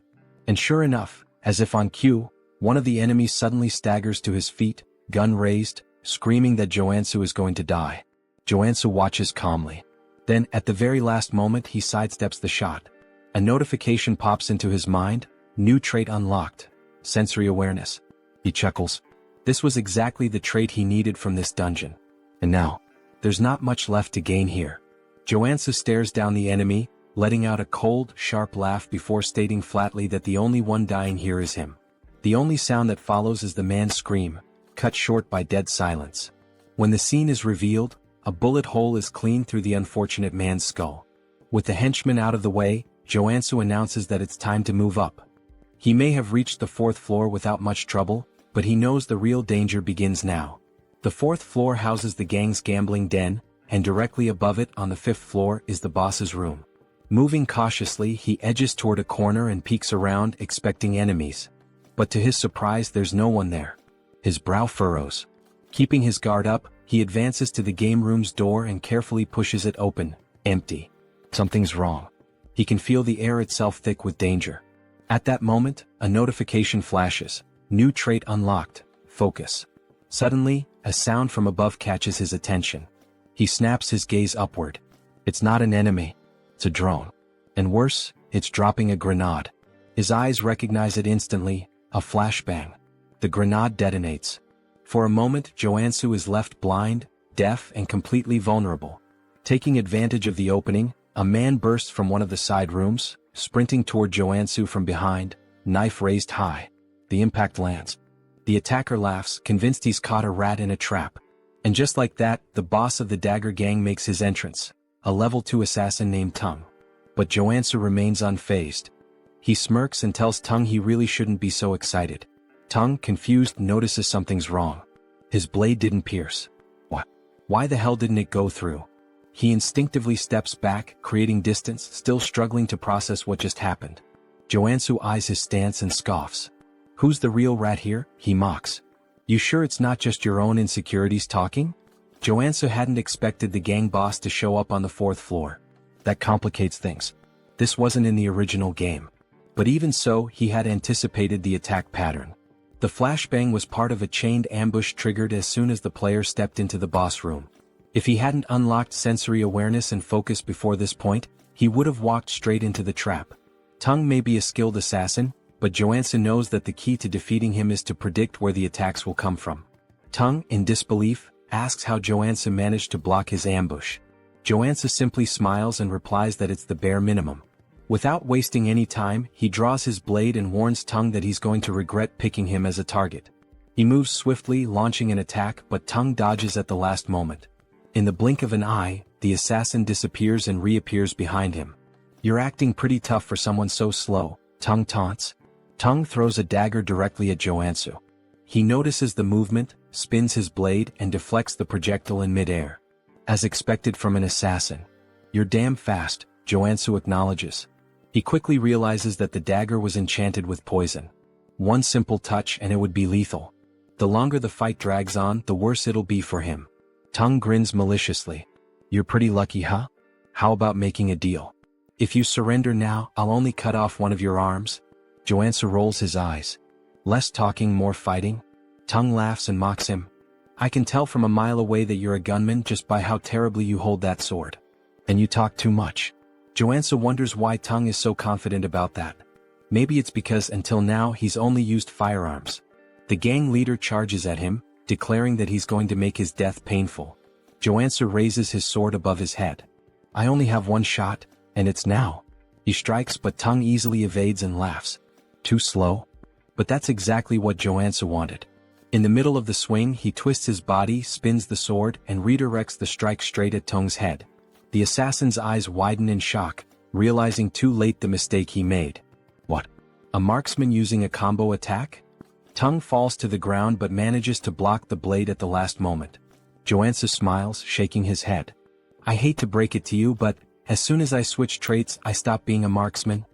And sure enough, as if on cue, one of the enemies suddenly staggers to his feet, gun raised, screaming that Joonsoo is going to die. Joonsoo watches calmly. Then, at the very last moment, he sidesteps the shot. A notification pops into his mind. New trait unlocked. Sensory awareness. He chuckles. This was exactly the trait he needed from this dungeon. And now, there's not much left to gain here. Joonsoo stares down the enemy, letting out a cold, sharp laugh before stating flatly that the only one dying here is him. The only sound that follows is the man's scream, cut short by dead silence. When the scene is revealed, a bullet hole is cleaned through the unfortunate man's skull. With the henchman out of the way, Joonsoo announces that it's time to move up. He may have reached the 4th floor without much trouble, but he knows the real danger begins now. The fourth floor houses the gang's gambling den, and directly above it on the fifth floor is the boss's room. Moving cautiously, he edges toward a corner and peeks around, expecting enemies. But to his surprise, there's no one there. His brow furrows. Keeping his guard up, he advances to the game room's door and carefully pushes it open. Empty. Something's wrong. He can feel the air itself thick with danger. At that moment, a notification flashes. New trait unlocked. Focus. Suddenly, a sound from above catches his attention. He snaps his gaze upward. It's not an enemy. It's a drone. And worse, it's dropping a grenade. His eyes recognize it instantly, a flashbang. The grenade detonates. For a moment, Joonsoo is left blind, deaf, and completely vulnerable. Taking advantage of the opening, a man bursts from one of the side rooms, sprinting toward Joonsoo from behind, knife raised high. The impact lands. The attacker laughs, convinced he's caught a rat in a trap. And just like that, the boss of the Dagger Gang makes his entrance, a level 2 assassin named Tung. But Joonsoo remains unfazed. He smirks and tells Tung he really shouldn't be so excited. Tung, confused, notices something's wrong. His blade didn't pierce. What? Why the hell didn't it go through? He instinctively steps back, creating distance, still struggling to process what just happened. Joonsoo eyes his stance and scoffs. Who's the real rat here? He mocks. You sure it's not just your own insecurities talking? Joonsoo hadn't expected the gang boss to show up on the fourth floor. That complicates things. This wasn't in the original game. But even so, he had anticipated the attack pattern. The flashbang was part of a chained ambush triggered as soon as the player stepped into the boss room. If he hadn't unlocked sensory awareness and focus before this point, he would have walked straight into the trap. Tung may be a skilled assassin, but Joonsoo knows that the key to defeating him is to predict where the attacks will come from. Tung, in disbelief, asks how Joonsoo managed to block his ambush. Joonsoo simply smiles and replies that it's the bare minimum. Without wasting any time, he draws his blade and warns Tung that he's going to regret picking him as a target. He moves swiftly, launching an attack, but Tung dodges at the last moment. In the blink of an eye, the assassin disappears and reappears behind him. You're acting pretty tough for someone so slow, Tung taunts. Tung throws a dagger directly at Joonsoo. He notices the movement, spins his blade, and deflects the projectile in midair. As expected from an assassin. You're damn fast, Joonsoo acknowledges. He quickly realizes that the dagger was enchanted with poison. One simple touch and it would be lethal. The longer the fight drags on, the worse it'll be for him. Tung grins maliciously. You're pretty lucky, huh? How about making a deal? If you surrender now, I'll only cut off one of your arms. Joonsoo rolls his eyes. Less talking, more fighting? Tung laughs and mocks him. I can tell from a mile away that you're a gunman just by how terribly you hold that sword. And you talk too much. Joonsoo wonders why Tung is so confident about that. Maybe it's because until now he's only used firearms. The gang leader charges at him, declaring that he's going to make his death painful. Joonsoo raises his sword above his head. I only have one shot, and it's now. He strikes, but Tung easily evades and laughs. Too slow? But that's exactly what Joonsoo wanted. In the middle of the swing, he twists his body, spins the sword, and redirects the strike straight at Tung's head. The assassin's eyes widen in shock, realizing too late the mistake he made. What? A marksman using a combo attack? Tung falls to the ground but manages to block the blade at the last moment. Joonsoo smiles, shaking his head. I hate to break it to you, but as soon as I switch traits, I stop being a marksman.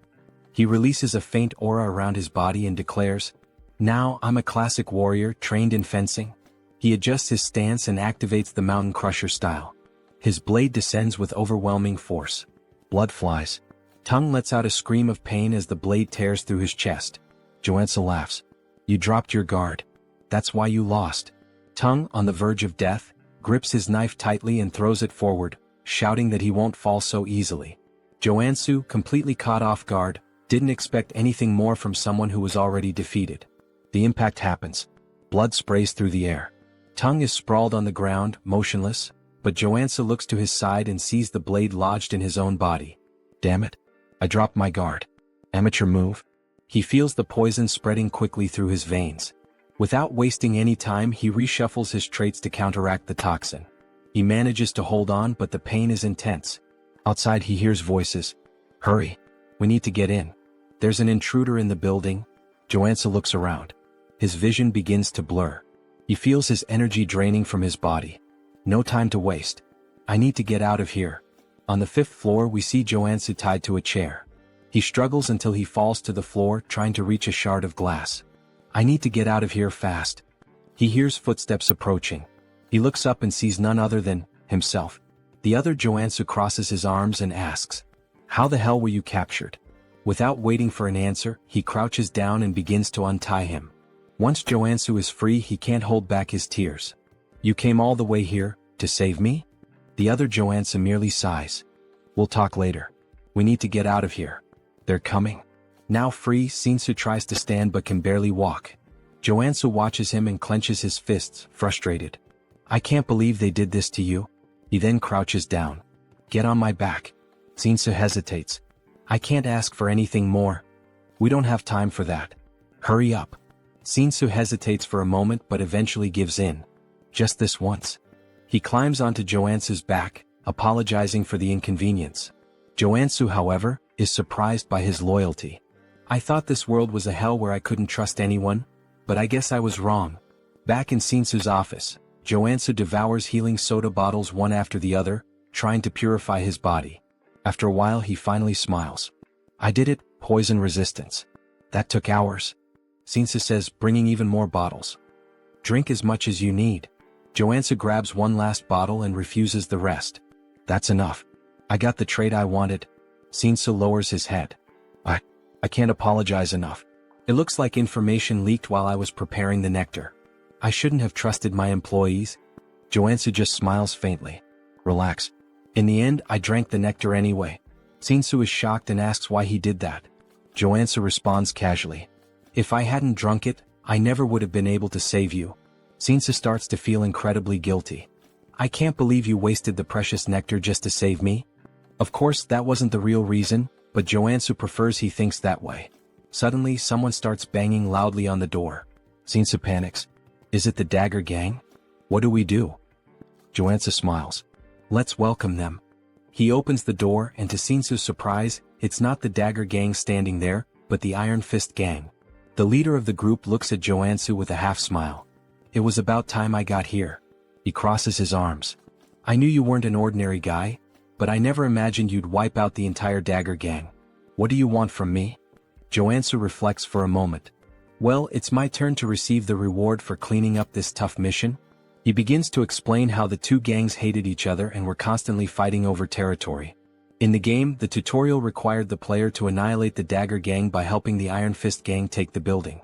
He releases a faint aura around his body and declares, now I'm a classic warrior trained in fencing. He adjusts his stance and activates the Mountain Crusher style. His blade descends with overwhelming force. Blood flies. Tung lets out a scream of pain as the blade tears through his chest. Joonsoo laughs. You dropped your guard. That's why you lost. Tung, on the verge of death, grips his knife tightly and throws it forward, shouting that he won't fall so easily. Joonsoo, completely caught off guard, didn't expect anything more from someone who was already defeated. The impact happens. Blood sprays through the air. Tung is sprawled on the ground, motionless, but Joonsoo looks to his side and sees the blade lodged in his own body. Damn it. I dropped my guard. Amateur move. He feels the poison spreading quickly through his veins. Without wasting any time, he reshuffles his traits to counteract the toxin. He manages to hold on, but the pain is intense. Outside he hears voices. Hurry. We need to get in. There's an intruder in the building. Joonsoo looks around. his vision begins to blur. He feels his energy draining from his body. No time to waste. I need to get out of here. On the 5th floor we see Joonsoo tied to a chair. He struggles until he falls to the floor trying to reach a shard of glass. I need to get out of here fast. He hears footsteps approaching. He looks up and sees none other than himself. The other Joonsoo crosses his arms and asks, "How the hell were you captured?" Without waiting for an answer, he crouches down and begins to untie him. Once Joonsoo is free, he can't hold back his tears. "You came all the way here, to save me?" The other Joonsoo merely sighs. "We'll talk later. We need to get out of here. They're coming." Now free, Shinsu tries to stand but can barely walk. Joonsoo watches him and clenches his fists, frustrated. "I can't believe they did this to you." He then crouches down. "Get on my back." Shinsu hesitates. "I can't ask for anything more. We don't have time for that. Hurry up." Shinsu hesitates for a moment but eventually gives in. "Just this once." He climbs onto Joansoo's back, apologizing for the inconvenience. Joonsoo, however, is surprised by his loyalty. "I thought this world was a hell where I couldn't trust anyone, but I guess I was wrong." Back in Shinsu's office, Joonsoo devours healing soda bottles one after the other, trying to purify his body. After a while he finally smiles. "I did it, poison resistance. That took hours." Shinsu says, bringing even more bottles. "Drink as much as you need." Joonsoo grabs one last bottle and refuses the rest. "That's enough. I got the trade I wanted." Shinsu lowers his head. I can't apologize enough. It looks like information leaked while I was preparing the nectar. I shouldn't have trusted my employees." Joonsoo just smiles faintly. "Relax. In the end, I drank the nectar anyway." Shinsu is shocked and asks why he did that. Joonsoo responds casually. "If I hadn't drunk it, I never would have been able to save you." Shinsu starts to feel incredibly guilty. "I can't believe you wasted the precious nectar just to save me." Of course, that wasn't the real reason, but Joonsoo prefers he thinks that way. Suddenly, someone starts banging loudly on the door. Shinsu panics. "Is it the Dagger Gang? What do we do?" Joonsoo smiles. "Let's welcome them." He opens the door and to Shinsu's surprise, it's not the Dagger Gang standing there, but the Iron Fist Gang. The leader of the group looks at Joonsoo with a half-smile. "It was about time I got here." He crosses his arms. "I knew you weren't an ordinary guy, but I never imagined you'd wipe out the entire Dagger Gang. What do you want from me?" Joonsoo reflects for a moment. "Well, it's my turn to receive the reward for cleaning up this tough mission." He begins to explain how the two gangs hated each other and were constantly fighting over territory. In the game, the tutorial required the player to annihilate the Dagger Gang by helping the Iron Fist Gang take the building.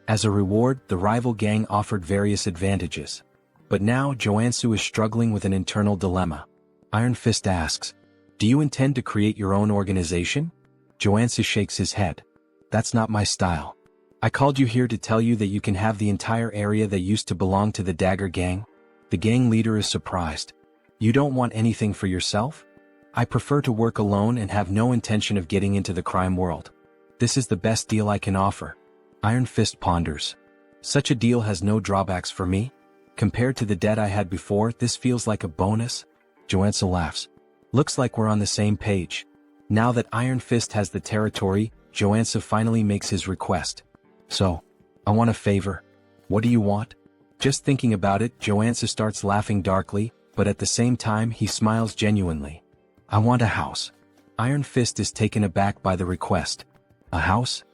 As a reward, the rival gang offered various advantages. But now, Joonsoo is struggling with an internal dilemma. Iron Fist asks, "Do you intend to create your own organization?" Joonsoo shakes his head. "That's not my style. I called you here to tell you that you can have the entire area that used to belong to the Dagger Gang." The gang leader is surprised. "You don't want anything for yourself?" "I prefer to work alone and have no intention of getting into the crime world. This is the best deal I can offer." Iron Fist ponders. "Such a deal has no drawbacks for me. Compared to the debt I had before, this feels like a bonus." Joonsoo laughs. "Looks like we're on the same page." Now that Iron Fist has the territory, Joonsoo finally makes his request. "So, I want a favor. What do you want?" Just thinking about it, Joonsoo starts laughing darkly, but at the same time he smiles genuinely. "I want a house." Iron Fist is taken aback by the request. "A house?"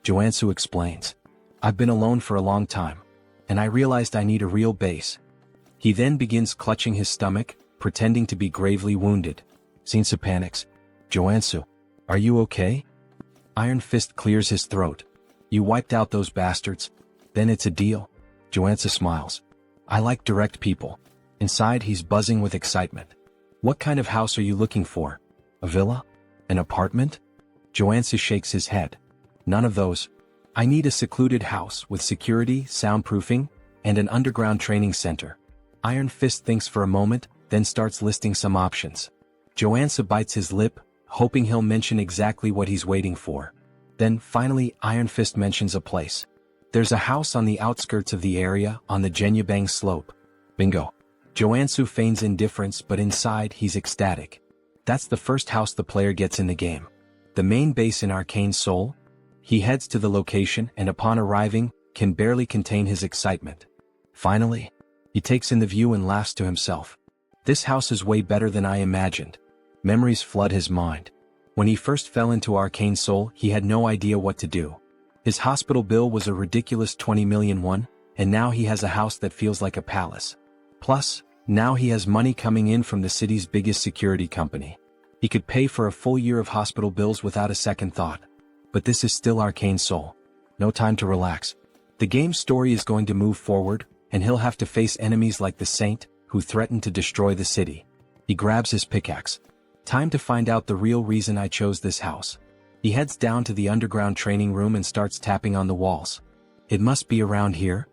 Joonsoo explains. "I've been alone for a long time, and I realized I need a real base." He then begins clutching his stomach, pretending to be gravely wounded. Shinsu panics. "Joonsoo, are you okay?" Iron Fist clears his throat. "You wiped out those bastards? Then it's a deal." Joonsoo smiles. "I like direct people." Inside he's buzzing with excitement. "What kind of house are you looking for? A villa? An apartment?" Joonsoo shakes his head. "None of those. I need a secluded house with security, soundproofing, and an underground training center." Iron Fist thinks for a moment, then starts listing some options. Joonsoo bites his lip, hoping he'll mention exactly what he's waiting for. Then, finally, Iron Fist mentions a place. "There's a house on the outskirts of the area, on the Jenyabang slope." Bingo. Joonsoo feigns indifference, but inside he's ecstatic. That's the first house the player gets in the game. The main base in Arcane Seoul? He heads to the location and upon arriving, can barely contain his excitement. Finally, he takes in the view and laughs to himself. This house is way better than I imagined. Memories flood his mind. When he first fell into Arcane Seoul, he had no idea what to do. His hospital bill was a ridiculous 20 million won, and now he has a house that feels like a palace. Plus, now he has money coming in from the city's biggest security company. He could pay for a full year of hospital bills without a second thought. But this is still Arcane Seoul. No time to relax. The game's story is going to move forward, and he'll have to face enemies like the Saint, who threaten to destroy the city. He grabs his pickaxe. Time to find out the real reason I chose this house. He heads down to the underground training room and starts tapping on the walls. It must be around here.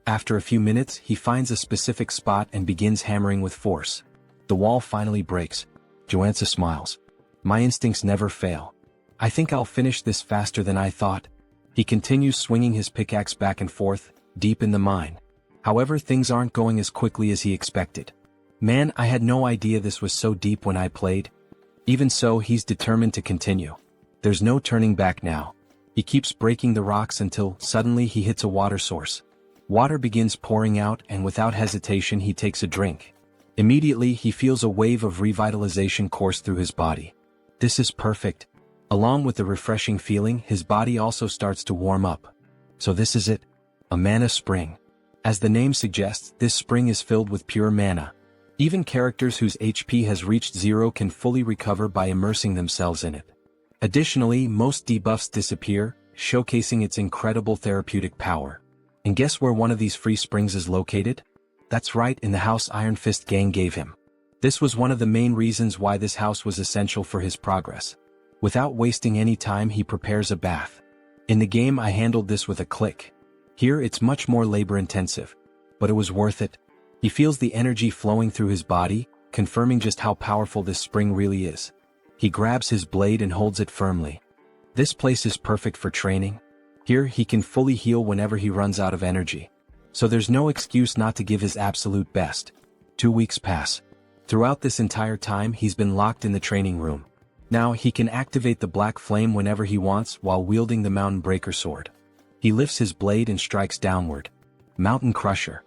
After a few minutes, he finds a specific spot and begins hammering with force. The wall finally breaks. Joonsoo smiles. My instincts never fail. I think I'll finish this faster than I thought. He continues swinging his pickaxe back and forth, deep in the mine. However, things aren't going as quickly as he expected. Man, I had no idea this was so deep when I played. Even so, he's determined to continue. There's no turning back now. He keeps breaking the rocks until, suddenly he hits a water source. Water begins pouring out and without hesitation he takes a drink. Immediately he feels a wave of revitalization course through his body. This is perfect. Along with the refreshing feeling, his body also starts to warm up. So this is it. A mana spring. As the name suggests, this spring is filled with pure mana. Even characters whose HP has reached 0 can fully recover by immersing themselves in it. Additionally, most debuffs disappear, showcasing its incredible therapeutic power. And guess where one of these free springs is located? That's right, in the house Iron Fist gang gave him. This was one of the main reasons why this house was essential for his progress. Without wasting any time, he prepares a bath. In the game I handled this with a click. Here it's much more labor-intensive. But it was worth it. He feels the energy flowing through his body, confirming just how powerful this spring really is. He grabs his blade and holds it firmly. This place is perfect for training. Here he can fully heal whenever he runs out of energy. So there's no excuse not to give his absolute best. 2 weeks pass. Throughout this entire time he's been locked in the training room. Now he can activate the black flame whenever he wants while wielding the Mountain Breaker sword. He lifts his blade and strikes downward. Mountain Crusher.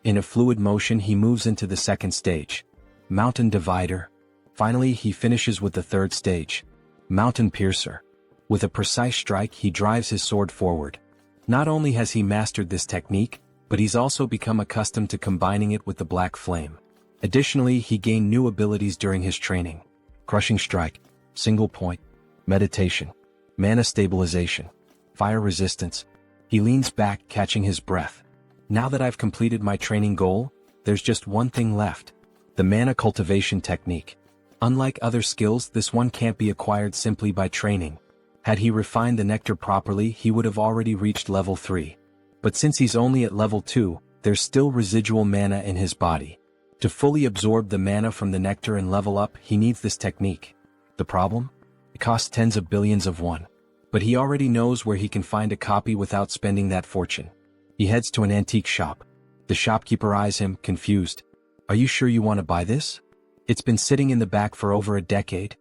In a fluid motion he moves into the second stage. Mountain Divider. Finally he finishes with the third stage. Mountain Piercer. With a precise strike he drives his sword forward. Not only has he mastered this technique, but he's also become accustomed to combining it with the black flame. Additionally, he gained new abilities during his training. Crushing Strike, Single Point, Meditation, Mana Stabilization, Fire Resistance. He leans back, catching his breath. Now that I've completed my training goal, there's just one thing left. The Mana Cultivation Technique. Unlike other skills, this one can't be acquired simply by training. Had he refined the nectar properly, he would have already reached level 3. But since he's only at level 2, there's still residual mana in his body. To fully absorb the mana from the nectar and level up, he needs this technique. The problem? It costs tens of billions of won. But he already knows where he can find a copy without spending that fortune. He heads to an antique shop. The shopkeeper eyes him, confused. Are you sure you want to buy this? It's been sitting in the back for over a decade.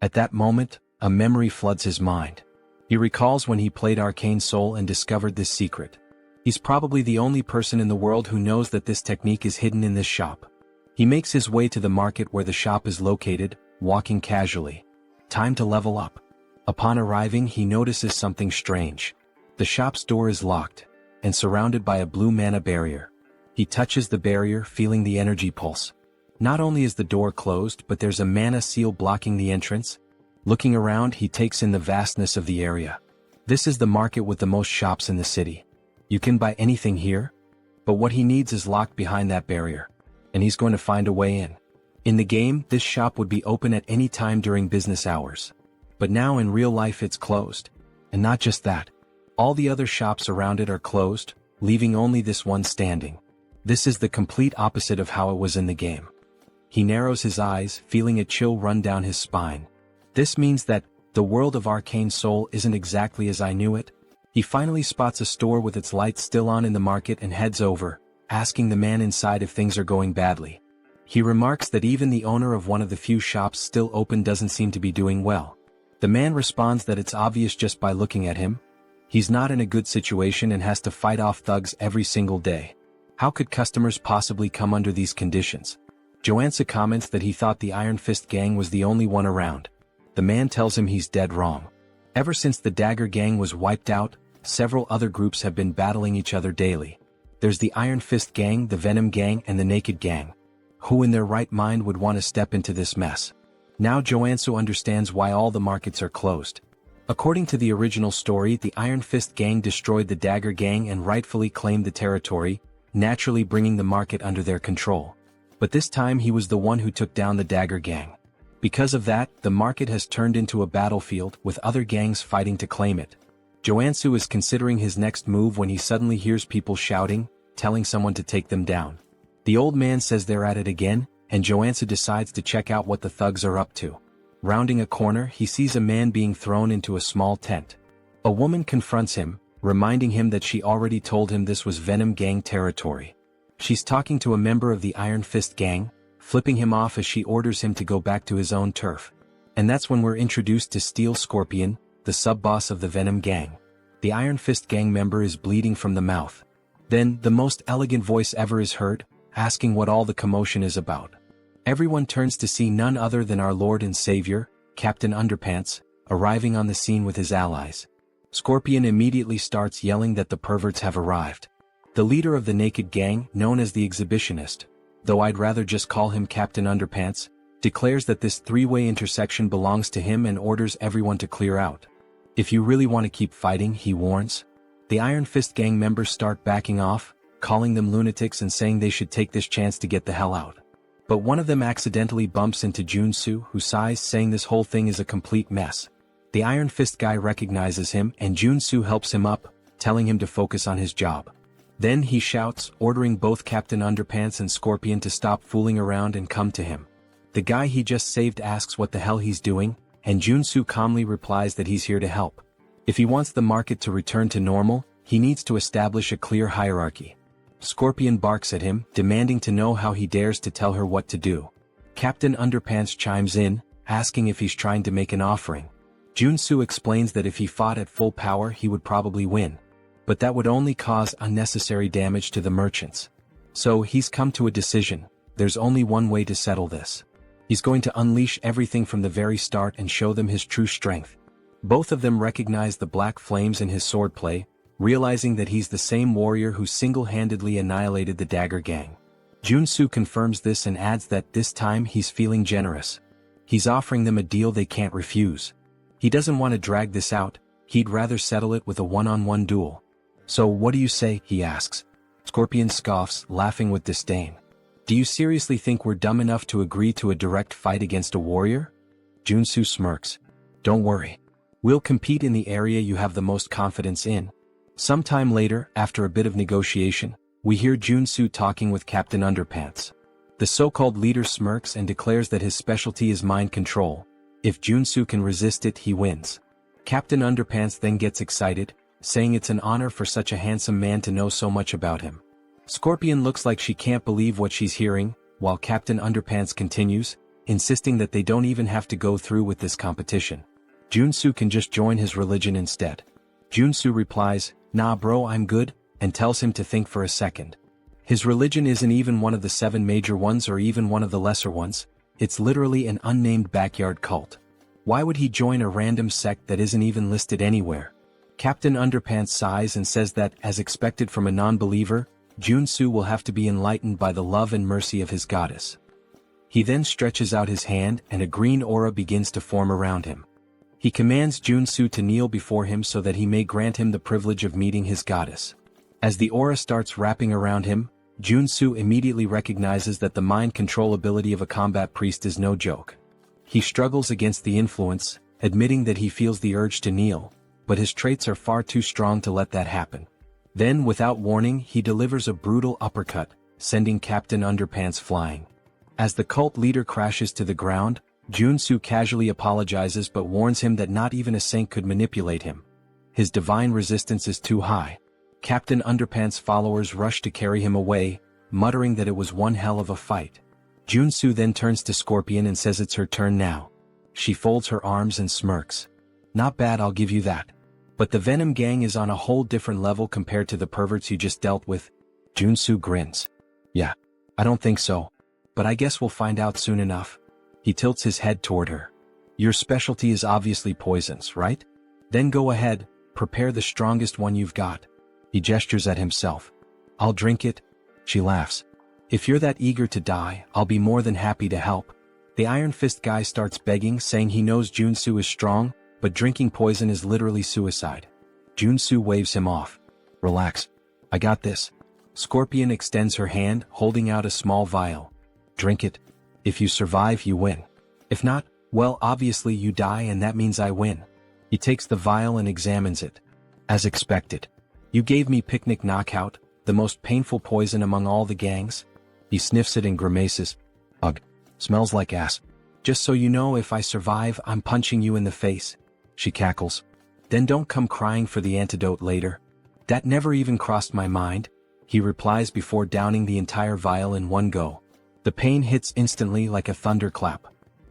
At that moment, a memory floods his mind. He recalls when he played Arcane Seoul and discovered this secret. He's probably the only person in the world who knows that this technique is hidden in this shop. He makes his way to the market where the shop is located, walking casually. Time to level up. Upon arriving, he notices something strange. The shop's door is locked, and surrounded by a blue mana barrier. He touches the barrier, feeling the energy pulse. Not only is the door closed, but there's a mana seal blocking the entrance. Looking around, he takes in the vastness of the area. This is the market with the most shops in the city. You can buy anything here, but what he needs is locked behind that barrier, and he's going to find a way in. In the game, this shop would be open at any time during business hours. But now in real life it's closed. And not just that. All the other shops around it are closed, leaving only this one standing. This is the complete opposite of how it was in the game. He narrows his eyes, feeling a chill run down his spine. This means that the world of Arcane Seoul isn't exactly as I knew it. He finally spots a store with its lights still on in the market and heads over, asking the man inside if things are going badly. He remarks that even the owner of one of the few shops still open doesn't seem to be doing well. The man responds that it's obvious just by looking at him. He's not in a good situation and has to fight off thugs every single day. How could customers possibly come under these conditions? Joonsoo comments that he thought the Iron Fist gang was the only one around. The man tells him he's dead wrong. Ever since the Dagger gang was wiped out, several other groups have been battling each other daily. There's the Iron Fist gang, the Venom gang, and the Naked gang. Who in their right mind would want to step into this mess? Now Joonsoo understands why all the markets are closed. According to the original story, the Iron Fist gang destroyed the Dagger gang and rightfully claimed the territory, naturally bringing the market under their control. But this time he was the one who took down the Dagger gang. Because of that, the market has turned into a battlefield with other gangs fighting to claim it. Joonsoo is considering his next move when he suddenly hears people shouting, telling someone to take them down. The old man says they're at it again, and Joonsoo decides to check out what the thugs are up to. Rounding a corner, he sees a man being thrown into a small tent. A woman confronts him, reminding him that she already told him this was Venom gang territory. She's talking to a member of the Iron Fist gang, flipping him off as she orders him to go back to his own turf. And that's when we're introduced to Steel Scorpion, the sub-boss of the Venom gang. The Iron Fist gang member is bleeding from the mouth. Then, the most elegant voice ever is heard, asking what all the commotion is about. Everyone turns to see none other than our Lord and Savior, Captain Underpants, arriving on the scene with his allies. Scorpion immediately starts yelling that the perverts have arrived. The leader of the Naked gang, known as the Exhibitionist, though I'd rather just call him Captain Underpants, declares that this three-way intersection belongs to him and orders everyone to clear out. If you really want to keep fighting, he warns. The Iron Fist gang members start backing off, calling them lunatics and saying they should take this chance to get the hell out. But one of them accidentally bumps into Joonsoo, who sighs, saying this whole thing is a complete mess. The Iron Fist guy recognizes him and Joonsoo helps him up, telling him to focus on his job. Then he shouts, ordering both Captain Underpants and Scorpion to stop fooling around and come to him. The guy he just saved asks what the hell he's doing, and Joonsoo calmly replies that he's here to help. If he wants the market to return to normal, he needs to establish a clear hierarchy. Scorpion barks at him, demanding to know how he dares to tell her what to do. Captain Underpants chimes in, asking if he's trying to make an offering. Joonsoo explains that if he fought at full power he would probably win. But that would only cause unnecessary damage to the merchants. So he's come to a decision. There's only one way to settle this. He's going to unleash everything from the very start and show them his true strength. Both of them recognize the black flames in his swordplay, realizing that he's the same warrior who single-handedly annihilated the Dagger gang. Joonsoo confirms this and adds that this time he's feeling generous. He's offering them a deal they can't refuse. He doesn't want to drag this out, he'd rather settle it with a one-on-one duel. So what do you say, he asks. Scorpion scoffs, laughing with disdain. Do you seriously think we're dumb enough to agree to a direct fight against a warrior? Joonsoo smirks. Don't worry. We'll compete in the area you have the most confidence in. Sometime later, after a bit of negotiation, we hear Joonsoo talking with Captain Underpants. The so-called leader smirks and declares that his specialty is mind control. If Joonsoo can resist it, he wins. Captain Underpants then gets excited, saying it's an honor for such a handsome man to know so much about him. Scorpion looks like she can't believe what she's hearing, while Captain Underpants continues, insisting that they don't even have to go through with this competition. Joonsoo can just join his religion instead. Joonsoo replies, "Nah bro, I'm good," and tells him to think for a second. His religion isn't even one of the 7 major ones or even one of the lesser ones, it's literally an unnamed backyard cult. Why would he join a random sect that isn't even listed anywhere? Captain Underpants sighs and says that, as expected from a non-believer, Joonsoo will have to be enlightened by the love and mercy of his goddess. He then stretches out his hand and a green aura begins to form around him. He commands Joonsoo to kneel before him so that he may grant him the privilege of meeting his goddess. As the aura starts wrapping around him, Joonsoo immediately recognizes that the mind control ability of a combat priest is no joke. He struggles against the influence, admitting that he feels the urge to kneel, but his traits are far too strong to let that happen. Then, without warning, he delivers a brutal uppercut, sending Captain Underpants flying. As the cult leader crashes to the ground, Joonsoo casually apologizes but warns him that not even a saint could manipulate him. His divine resistance is too high. Captain Underpants' followers rush to carry him away, muttering that it was one hell of a fight. Joonsoo then turns to Scorpion and says it's her turn now. She folds her arms and smirks. Not bad, I'll give you that. But the Venom gang is on a whole different level compared to the perverts you just dealt with. Joonsoo grins. Yeah, I don't think so. But I guess we'll find out soon enough. He tilts his head toward her. Your specialty is obviously poisons, right? Then go ahead, prepare the strongest one you've got. He gestures at himself. I'll drink it. She laughs. If you're that eager to die, I'll be more than happy to help. The Iron Fist guy starts begging, saying he knows Joonsoo is strong, but drinking poison is literally suicide. Joonsoo waves him off. Relax. I got this. Scorpion extends her hand, holding out a small vial. Drink it. If you survive, you win. If not, well, obviously you die and that means I win. He takes the vial and examines it. As expected. You gave me picnic knockout, the most painful poison among all the gangs. He sniffs it and grimaces. Ugh. Smells like ass. Just so you know, if I survive, I'm punching you in the face. She cackles. Then don't come crying for the antidote later. That never even crossed my mind. He replies before downing the entire vial in one go. The pain hits instantly like a thunderclap.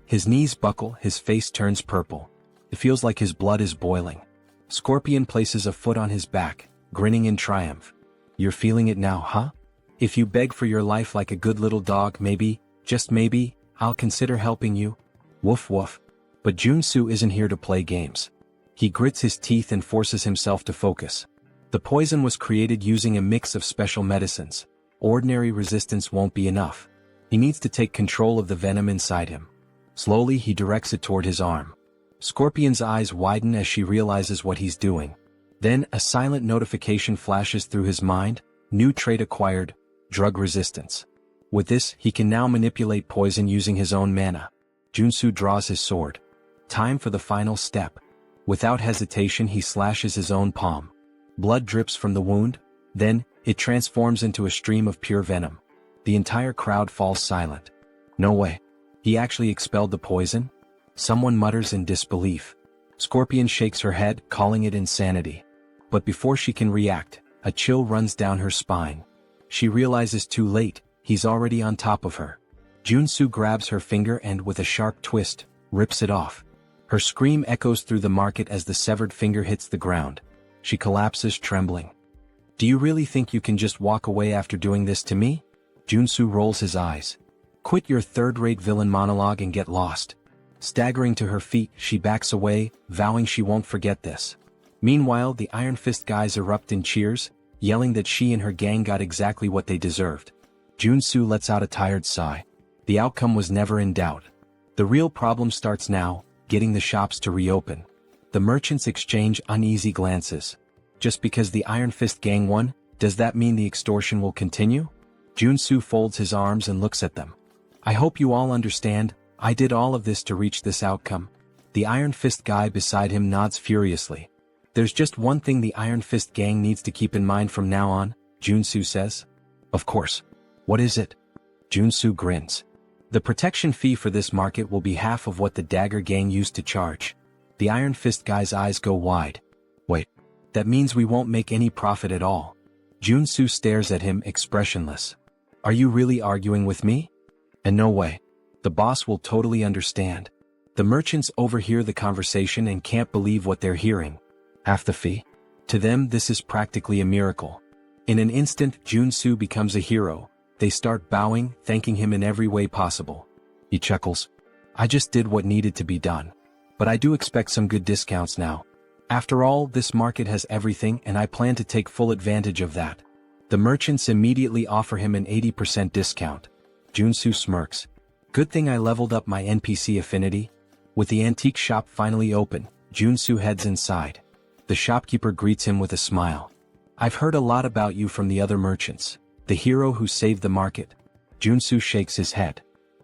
His knees buckle, his face turns purple. It feels like his blood is boiling. Scorpion places a foot on his back, grinning in triumph. You're feeling it now, huh? If you beg for your life like a good little dog, maybe, just maybe, I'll consider helping you. Woof woof. But Joonsoo isn't here to play games. He grits his teeth and forces himself to focus. The poison was created using a mix of special medicines. Ordinary resistance won't be enough. He needs to take control of the venom inside him. Slowly he directs it toward his arm. Scorpion's eyes widen as she realizes what he's doing. Then a silent notification flashes through his mind. New trait acquired, drug resistance. With this, he can now manipulate poison using his own mana. Joonsoo draws his sword. Time for the final step. Without hesitation he slashes his own palm. Blood drips from the wound, then, it transforms into a stream of pure venom. The entire crowd falls silent. No way. He actually expelled the poison? Someone mutters in disbelief. Scorpion shakes her head, calling it insanity. But before she can react, a chill runs down her spine. She realizes too late, he's already on top of her. Joonsoo grabs her finger and, with a sharp twist, rips it off. Her scream echoes through the market as the severed finger hits the ground. She collapses, trembling. Do you really think you can just walk away after doing this to me? Joonsoo rolls his eyes. Quit your third-rate villain monologue and get lost. Staggering to her feet, she backs away, vowing she won't forget this. Meanwhile, the Iron Fist guys erupt in cheers, yelling that she and her gang got exactly what they deserved. Joonsoo lets out a tired sigh. The outcome was never in doubt. The real problem starts now, getting the shops to reopen. The merchants exchange uneasy glances. Just because the Iron Fist gang won, does that mean the extortion will continue? Joonsoo folds his arms and looks at them. I hope you all understand, I did all of this to reach this outcome. The Iron Fist guy beside him nods furiously. There's just one thing the Iron Fist gang needs to keep in mind from now on, Joonsoo says. Of course. What is it? Joonsoo grins. The protection fee for this market will be half of what the Dagger gang used to charge. The Iron Fist guy's eyes go wide. Wait, that means we won't make any profit at all. Joonsoo stares at him, expressionless. Are you really arguing with me? And no way. The boss will totally understand. The merchants overhear the conversation and can't believe what they're hearing. Half the fee? To them, this is practically a miracle. In an instant, Joonsoo becomes a hero. They start bowing, thanking him in every way possible. He chuckles. I just did what needed to be done. But I do expect some good discounts now. After all, this market has everything and I plan to take full advantage of that. The merchants immediately offer him an 80% discount. Joonsoo smirks. Good thing I leveled up my NPC affinity. With the antique shop finally open, Joonsoo heads inside. The shopkeeper greets him with a smile. I've heard a lot about you from the other merchants. The hero who saved the market. Joonsoo shakes his head.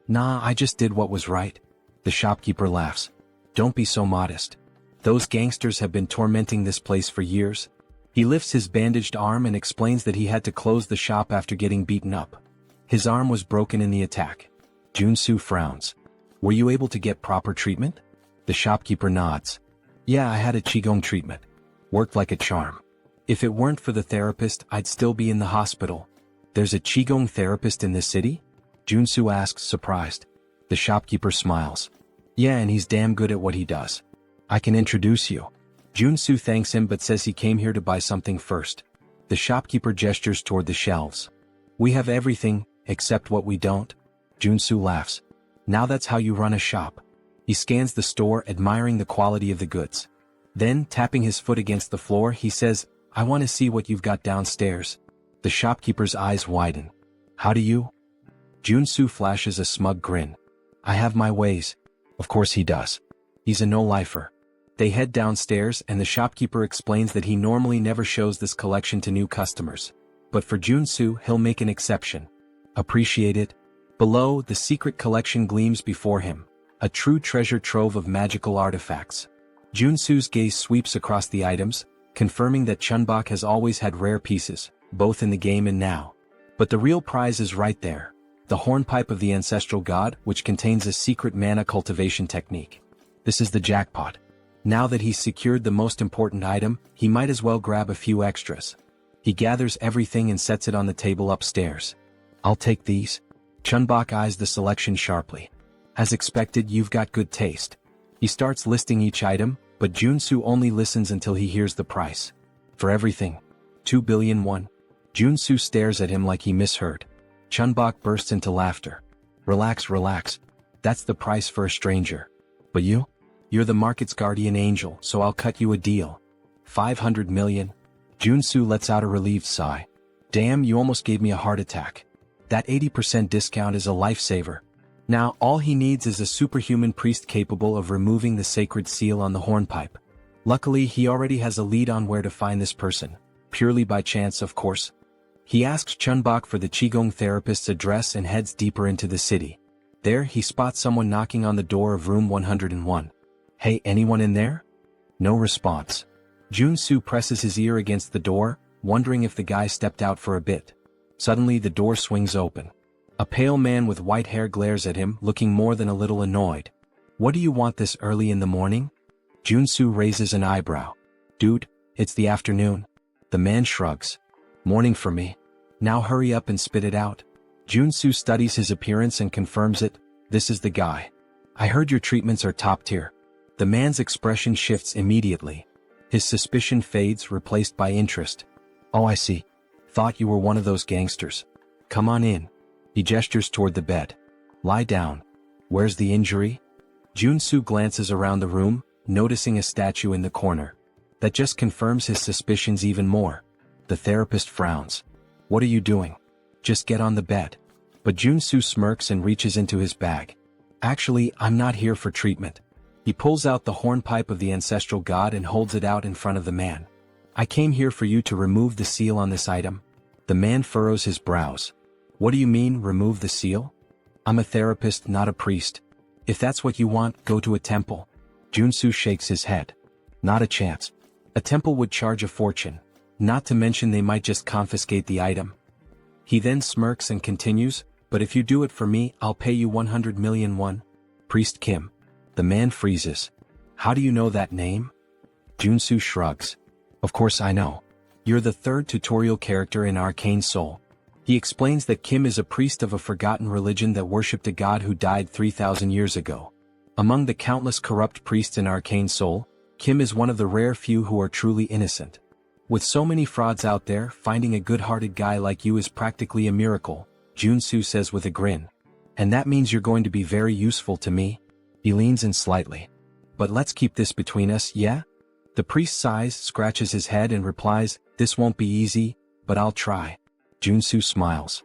Nah, I just did what was right. The shopkeeper laughs. Don't be so modest. Those gangsters have been tormenting this place for years. He lifts his bandaged arm and explains that he had to close the shop after getting beaten up. His arm was broken in the attack. Joonsoo frowns. Were you able to get proper treatment? The shopkeeper nods. Yeah, I had a qigong treatment. Worked like a charm. If it weren't for the therapist, I'd still be in the hospital. There's a qigong therapist in this city? Joonsoo asks, surprised. The shopkeeper smiles. Yeah, and he's damn good at what he does. I can introduce you. Joonsoo thanks him but says he came here to buy something first. The shopkeeper gestures toward the shelves. We have everything, except what we don't. Joonsoo laughs. Now that's how you run a shop. He scans the store, admiring the quality of the goods. Then, tapping his foot against the floor, he says, I want to see what you've got downstairs. The shopkeeper's eyes widen. How do you? Joonsoo flashes a smug grin. I have my ways. Of course he does. He's a no-lifer. They head downstairs and the shopkeeper explains that he normally never shows this collection to new customers. But for Joonsoo, he'll make an exception. Appreciate it? Below, the secret collection gleams before him. A true treasure trove of magical artifacts. Joonsoo's gaze sweeps across the items, confirming that Chunbok has always had rare pieces, both in the game and now. But the real prize is right there. The hornpipe of the ancestral god, which contains a secret mana cultivation technique. This is the jackpot. Now that he's secured the most important item, he might as well grab a few extras. He gathers everything and sets it on the table upstairs. I'll take these. Chunbok eyes the selection sharply. As expected, you've got good taste. He starts listing each item, but Joonsoo only listens until he hears the price. For everything. 2 billion won. Joonsoo stares at him like he misheard. Chunbok bursts into laughter. Relax, relax. That's the price for a stranger. But you? You're the market's guardian angel, so I'll cut you a deal. 500 million. Joonsoo lets out a relieved sigh. Damn, you almost gave me a heart attack. That 80% discount is a lifesaver. Now, all he needs is a superhuman priest capable of removing the sacred seal on the hornpipe. Luckily, he already has a lead on where to find this person. Purely by chance, of course. He asks Chunbok for the Qigong therapist's address and heads deeper into the city. There, he spots someone knocking on the door of room 101. Hey, anyone in there? No response. Joonsoo presses his ear against the door, wondering if the guy stepped out for a bit. Suddenly, the door swings open. A pale man with white hair glares at him, looking more than a little annoyed. What do you want this early in the morning? Joonsoo raises an eyebrow. Dude, it's the afternoon. The man shrugs. Morning for me. Now hurry up and spit it out. Joonsoo studies his appearance and confirms it. This is the guy. I heard your treatments are top tier. The man's expression shifts immediately. His suspicion fades, replaced by interest. Oh, I see. Thought you were one of those gangsters. Come on in. He gestures toward the bed. Lie down. Where's the injury? Joonsoo glances around the room, noticing a statue in the corner. That just confirms his suspicions even more. The therapist frowns. What are you doing? Just get on the bed. But Joonsoo smirks and reaches into his bag. Actually, I'm not here for treatment. He pulls out the hornpipe of the ancestral god and holds it out in front of the man. I came here for you to remove the seal on this item. The man furrows his brows. What do you mean, remove the seal? I'm a therapist, not a priest. If that's what you want, go to a temple. Joonsoo shakes his head. Not a chance. A temple would charge a fortune. Not to mention they might just confiscate the item. He then smirks and continues, but if you do it for me, I'll pay you 100 million won. Priest Kim. The man freezes. How do you know that name? Joonsoo shrugs. Of course I know. You're the third tutorial character in Arcane Seoul. He explains that Kim is a priest of a forgotten religion that worshipped a god who died 3,000 years ago. Among the countless corrupt priests in Arcane Seoul, Kim is one of the rare few who are truly innocent. With so many frauds out there, finding a good-hearted guy like you is practically a miracle, Joonsoo says with a grin. And that means you're going to be very useful to me? He leans in slightly. But let's keep this between us, yeah? The priest sighs, scratches his head and replies, this won't be easy, but I'll try. Joonsoo smiles.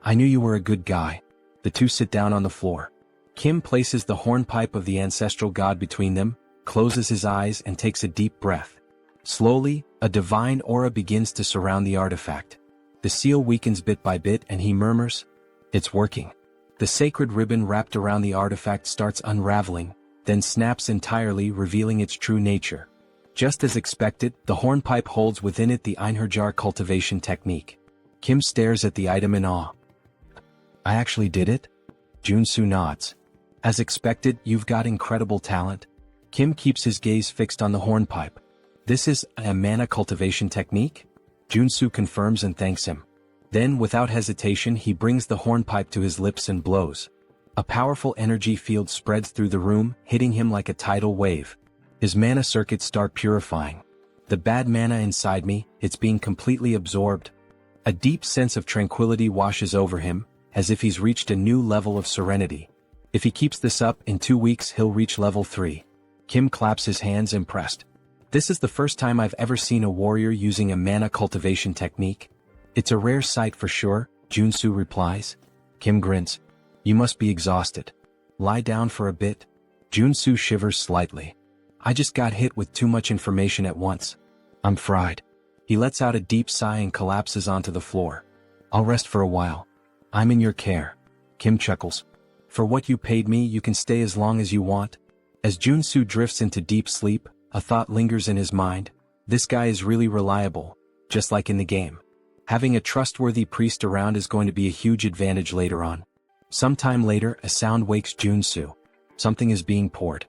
I knew you were a good guy. The two sit down on the floor. Kim places the hornpipe of the ancestral god between them, closes his eyes and takes a deep breath. Slowly, a divine aura begins to surround the artifact. The seal weakens bit by bit and he murmurs, it's working. The sacred ribbon wrapped around the artifact starts unraveling, then snaps entirely, revealing its true nature. Just as expected, the hornpipe holds within it the Einherjar cultivation technique. Kim stares at the item in awe. I actually did it? Joonsoo nods. As expected, you've got incredible talent. Kim keeps his gaze fixed on the hornpipe. This is a mana cultivation technique? Joonsoo confirms and thanks him. Then, without hesitation, he brings the hornpipe to his lips and blows. A powerful energy field spreads through the room, hitting him like a tidal wave. His mana circuits start purifying. The bad mana inside me, it's being completely absorbed. A deep sense of tranquility washes over him, as if he's reached a new level of serenity. If he keeps this up, in 2 weeks he'll reach level 3. Kim claps his hands impressed. This is the first time I've ever seen a warrior using a mana cultivation technique. It's a rare sight for sure, Joonsoo replies. Kim grins. You must be exhausted. Lie down for a bit. Joonsoo shivers slightly. I just got hit with too much information at once. I'm fried. He lets out a deep sigh and collapses onto the floor. I'll rest for a while. I'm in your care. Kim chuckles. For what you paid me, you can stay as long as you want. As Joonsoo drifts into deep sleep, a thought lingers in his mind. This guy is really reliable, just like in the game. Having a trustworthy priest around is going to be a huge advantage later on. Sometime later, a sound wakes Joonsoo. Something is being poured.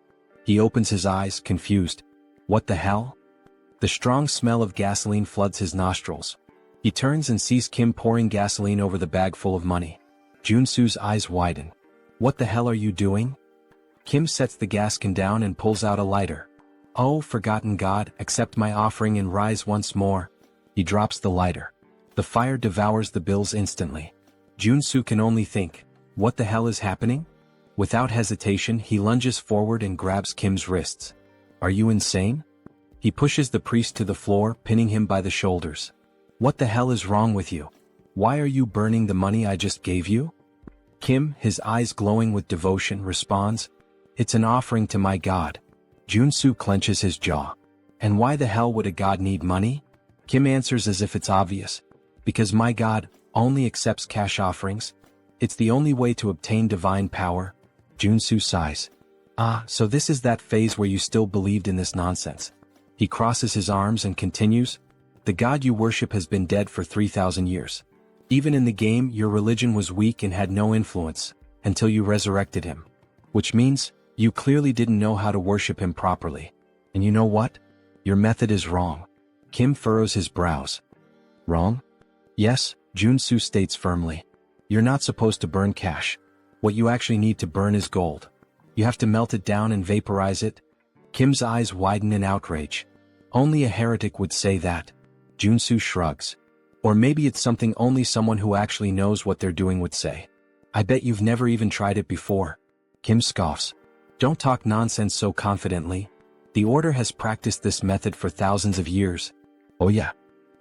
He opens his eyes, confused. What the hell? The strong smell of gasoline floods his nostrils. He turns and sees Kim pouring gasoline over the bag full of money. Joonsoo's eyes widen. What the hell are you doing? Kim sets the gas can down and pulls out a lighter. Oh, forgotten god, accept my offering and rise once more. He drops the lighter. The fire devours the bills instantly. Joonsoo can only think, what the hell is happening? Without hesitation, he lunges forward and grabs Kim's wrists. Are you insane? He pushes the priest to the floor, pinning him by the shoulders. What the hell is wrong with you? Why are you burning the money I just gave you? Kim, his eyes glowing with devotion, responds, It's an offering to my god. Joonsoo clenches his jaw. And why the hell would a god need money? Kim answers as if it's obvious. Because my god only accepts cash offerings. It's the only way to obtain divine power. Joonsoo sighs. Ah, so this is that phase where you still believed in this nonsense. He crosses his arms and continues, The god you worship has been dead for 3,000 years. Even in the game, your religion was weak and had no influence, until you resurrected him. Which means, you clearly didn't know how to worship him properly. And you know what? Your method is wrong. Kim furrows his brows. Wrong? Yes, Joonsoo states firmly. You're not supposed to burn cash. What you actually need to burn is gold. You have to melt it down and vaporize it. Kim's eyes widen in outrage. Only a heretic would say that. Joonsoo shrugs. Or maybe it's something only someone who actually knows what they're doing would say. I bet you've never even tried it before. Kim scoffs. Don't talk nonsense so confidently. The Order has practiced this method for thousands of years. Oh yeah.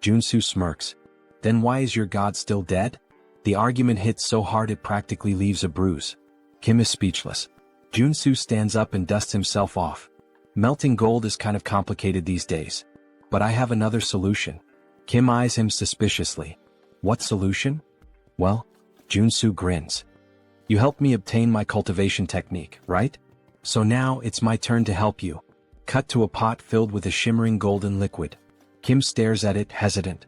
Joonsoo smirks. Then why is your god still dead? The argument hits so hard it practically leaves a bruise. Kim is speechless. Joonsoo stands up and dusts himself off. Melting gold is kind of complicated these days. But I have another solution. Kim eyes him suspiciously. What solution? Well, Joonsoo grins. You helped me obtain my cultivation technique, right? So now it's my turn to help you. Cut to a pot filled with a shimmering golden liquid. Kim stares at it, hesitant.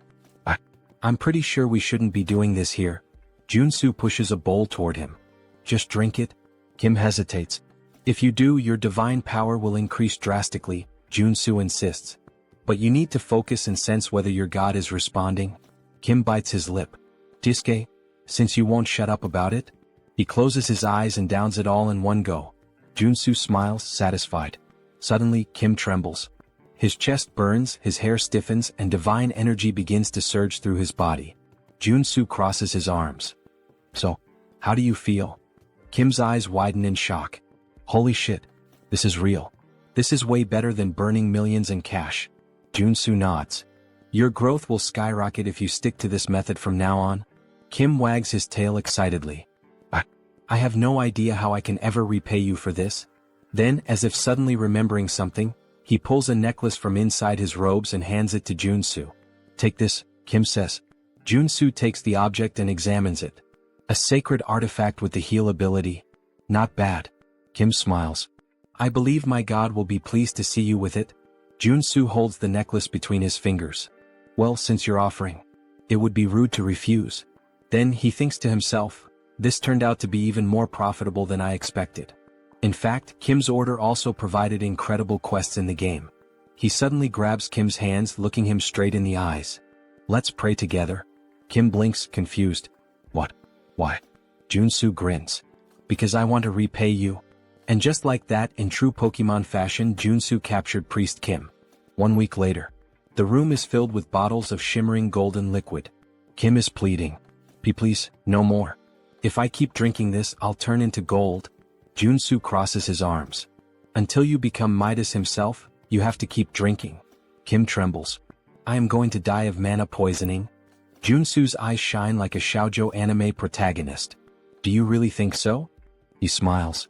I'm pretty sure we shouldn't be doing this here. Joonsoo pushes a bowl toward him. Just drink it. Kim hesitates. If you do, your divine power will increase drastically, Joonsoo insists. But you need to focus and sense whether your god is responding. Kim bites his lip. Diske, since you won't shut up about it? He closes his eyes and downs it all in one go. Joonsoo smiles, satisfied. Suddenly, Kim trembles. His chest burns, his hair stiffens, and divine energy begins to surge through his body. Joonsoo crosses his arms. So, how do you feel? Kim's eyes widen in shock. Holy shit. This is real. This is way better than burning millions in cash. Joonsoo nods. Your growth will skyrocket if you stick to this method from now on. Kim wags his tail excitedly. I have no idea how I can ever repay you for this. Then, as if suddenly remembering something, he pulls a necklace from inside his robes and hands it to Joonsoo. Take this, Kim says. Joonsoo takes the object and examines it. A sacred artifact with the heal ability. Not bad. Kim smiles. I believe my god will be pleased to see you with it. Joonsoo holds the necklace between his fingers. Well, since you're offering, it would be rude to refuse. Then he thinks to himself, this turned out to be even more profitable than I expected. In fact, Kim's order also provided incredible quests in the game. He suddenly grabs Kim's hands, looking him straight in the eyes. Let's pray together. Kim blinks, confused. What? Why? Joonsoo grins. Because I want to repay you. And just like that, in true Pokemon fashion, Joonsoo captured Priest Kim. 1 week later. The room is filled with bottles of shimmering golden liquid. Kim is pleading. Please, no more. If I keep drinking this, I'll turn into gold. Joonsoo crosses his arms. Until you become Midas himself, you have to keep drinking. Kim trembles. I am going to die of mana poisoning. Joonsoo's eyes shine like a shoujo anime protagonist. Do you really think so? He smiles.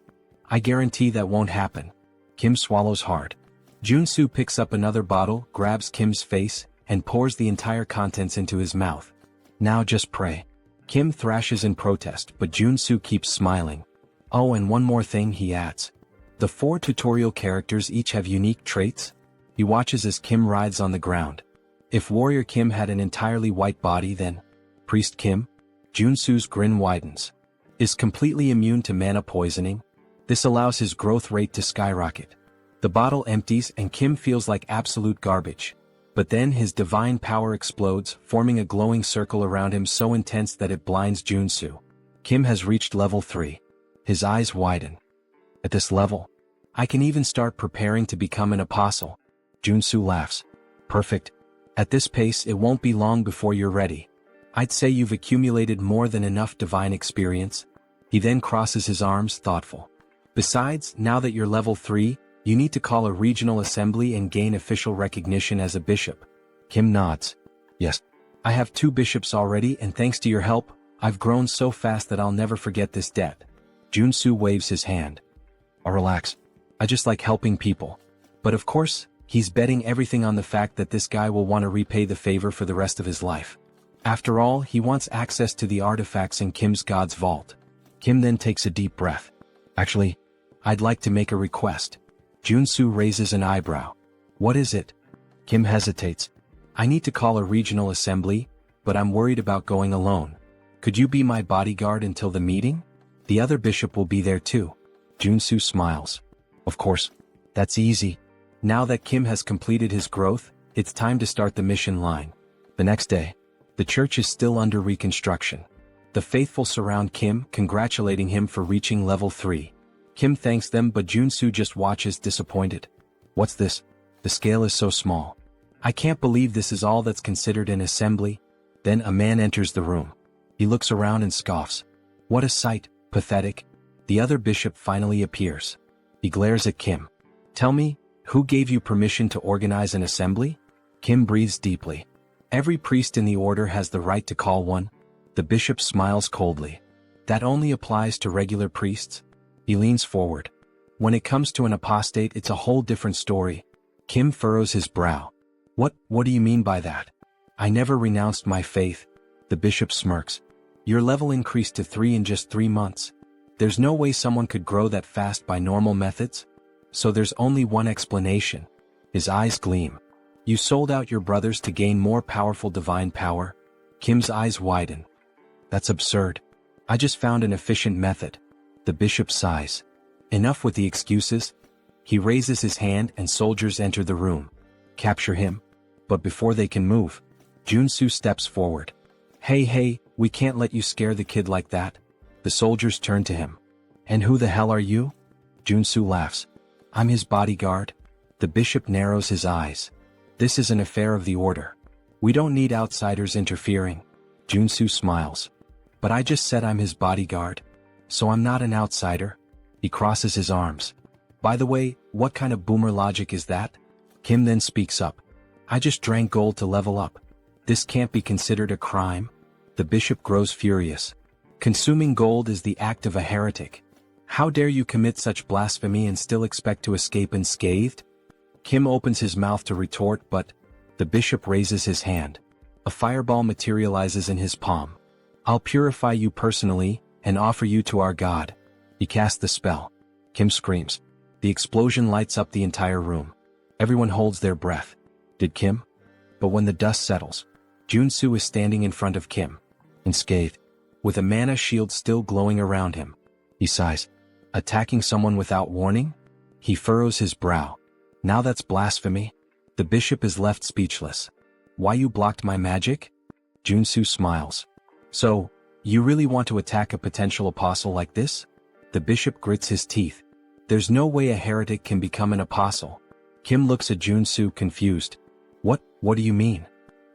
I guarantee that won't happen. Kim swallows hard. Joonsoo picks up another bottle, grabs Kim's face, and pours the entire contents into his mouth. Now just pray. Kim thrashes in protest, but Joonsoo keeps smiling. Oh, and one more thing, he adds. The 4 tutorial characters each have unique traits. He watches as Kim writhes on the ground. If Warrior Kim had an entirely white body, then Priest Kim? Joonsoo's grin widens. Is completely immune to mana poisoning. This allows his growth rate to skyrocket. The bottle empties and Kim feels like absolute garbage. But then his divine power explodes, forming a glowing circle around him so intense that it blinds Joonsoo. Kim has reached level 3. His eyes widen. At this level, I can even start preparing to become an apostle. Joonsoo laughs. Perfect. At this pace, it won't be long before you're ready. I'd say you've accumulated more than enough divine experience. He then crosses his arms, thoughtful. Besides, now that you're level 3, you need to call a regional assembly and gain official recognition as a bishop. Kim nods. Yes. I have 2 bishops already, and thanks to your help, I've grown so fast that I'll never forget this debt. Joonsoo waves his hand. Oh, relax. I just like helping people. But of course, he's betting everything on the fact that this guy will want to repay the favor for the rest of his life. After all, he wants access to the artifacts in Kim's God's vault. Kim then takes a deep breath. Actually, I'd like to make a request. Joonsoo raises an eyebrow. What is it? Kim hesitates. I need to call a regional assembly, but I'm worried about going alone. Could you be my bodyguard until the meeting? The other bishop will be there too. Joonsoo smiles. Of course. That's easy. Now that Kim has completed his growth, it's time to start the mission line. The next day, the church is still under reconstruction. The faithful surround Kim, congratulating him for reaching level 3. Kim thanks them, but Joonsoo just watches disappointed. What's this? The scale is so small. I can't believe this is all that's considered an assembly. Then a man enters the room. He looks around and scoffs. What a sight, pathetic. The other bishop finally appears. He glares at Kim. Tell me, who gave you permission to organize an assembly? Kim breathes deeply. Every priest in the order has the right to call one. The bishop smiles coldly. That only applies to regular priests? He leans forward. When it comes to an apostate, it's a whole different story. Kim furrows his brow. What do you mean by that? I never renounced my faith. The bishop smirks. Your level increased to 3 in just 3 months. There's no way someone could grow that fast by normal methods. So there's only one explanation. His eyes gleam. You sold out your brothers to gain more powerful divine power? Kim's eyes widen. That's absurd. I just found an efficient method. The bishop sighs. Enough with the excuses. He raises his hand and soldiers enter the room. Capture him. But before they can move, Joonsoo steps forward. Hey, we can't let you scare the kid like that. The soldiers turn to him. And who the hell are you? Joonsoo laughs. I'm his bodyguard. The bishop narrows his eyes. This is an affair of the order. We don't need outsiders interfering. Joonsoo smiles. But I just said I'm his bodyguard. So I'm not an outsider. He crosses his arms. By the way, what kind of boomer logic is that? Kim then speaks up. I just drank gold to level up. This can't be considered a crime. The bishop grows furious. Consuming gold is the act of a heretic. How dare you commit such blasphemy and still expect to escape unscathed? Kim opens his mouth to retort, but the bishop raises his hand. A fireball materializes in his palm. I'll purify you personally and offer you to our God. He casts the spell. Kim screams. The explosion lights up the entire room. Everyone holds their breath. Did Kim? But when the dust settles, Joonsoo is standing in front of Kim, unscathed, with a mana shield still glowing around him. He sighs. Attacking someone without warning? He furrows his brow. Now that's blasphemy. The bishop is left speechless. Why you blocked my magic? Joonsoo smiles. So, you really want to attack a potential apostle like this? The bishop grits his teeth. There's no way a heretic can become an apostle. Kim looks at Joonsoo confused. What do you mean?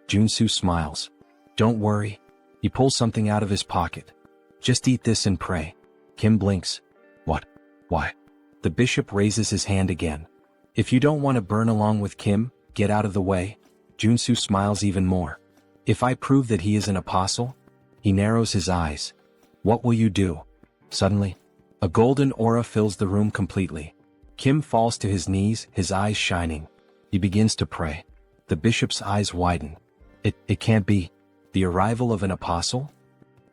Joonsoo smiles. Don't worry. He pulls something out of his pocket. Just eat this and pray. Kim blinks. What? Why? The bishop raises his hand again. If you don't want to burn along with Kim, get out of the way. Joonsoo smiles even more. If I prove that he is an apostle? He narrows his eyes. What will you do? Suddenly, a golden aura fills the room completely. Kim falls to his knees, his eyes shining. He begins to pray. The bishop's eyes widen. It can't be. The arrival of an apostle?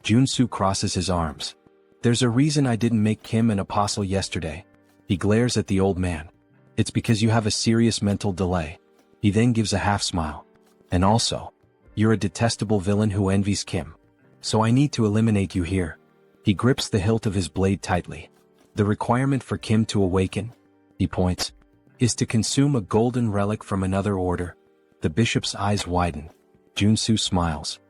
Joonsoo crosses his arms. There's a reason I didn't make Kim an apostle yesterday. He glares at the old man. It's because you have a serious mental delay. He then gives a half smile. And also, you're a detestable villain who envies Kim. So I need to eliminate you here. He grips the hilt of his blade tightly. The requirement for Kim to awaken, he points, is to consume a golden relic from another order. The bishop's eyes widen. Joonsoo smiles.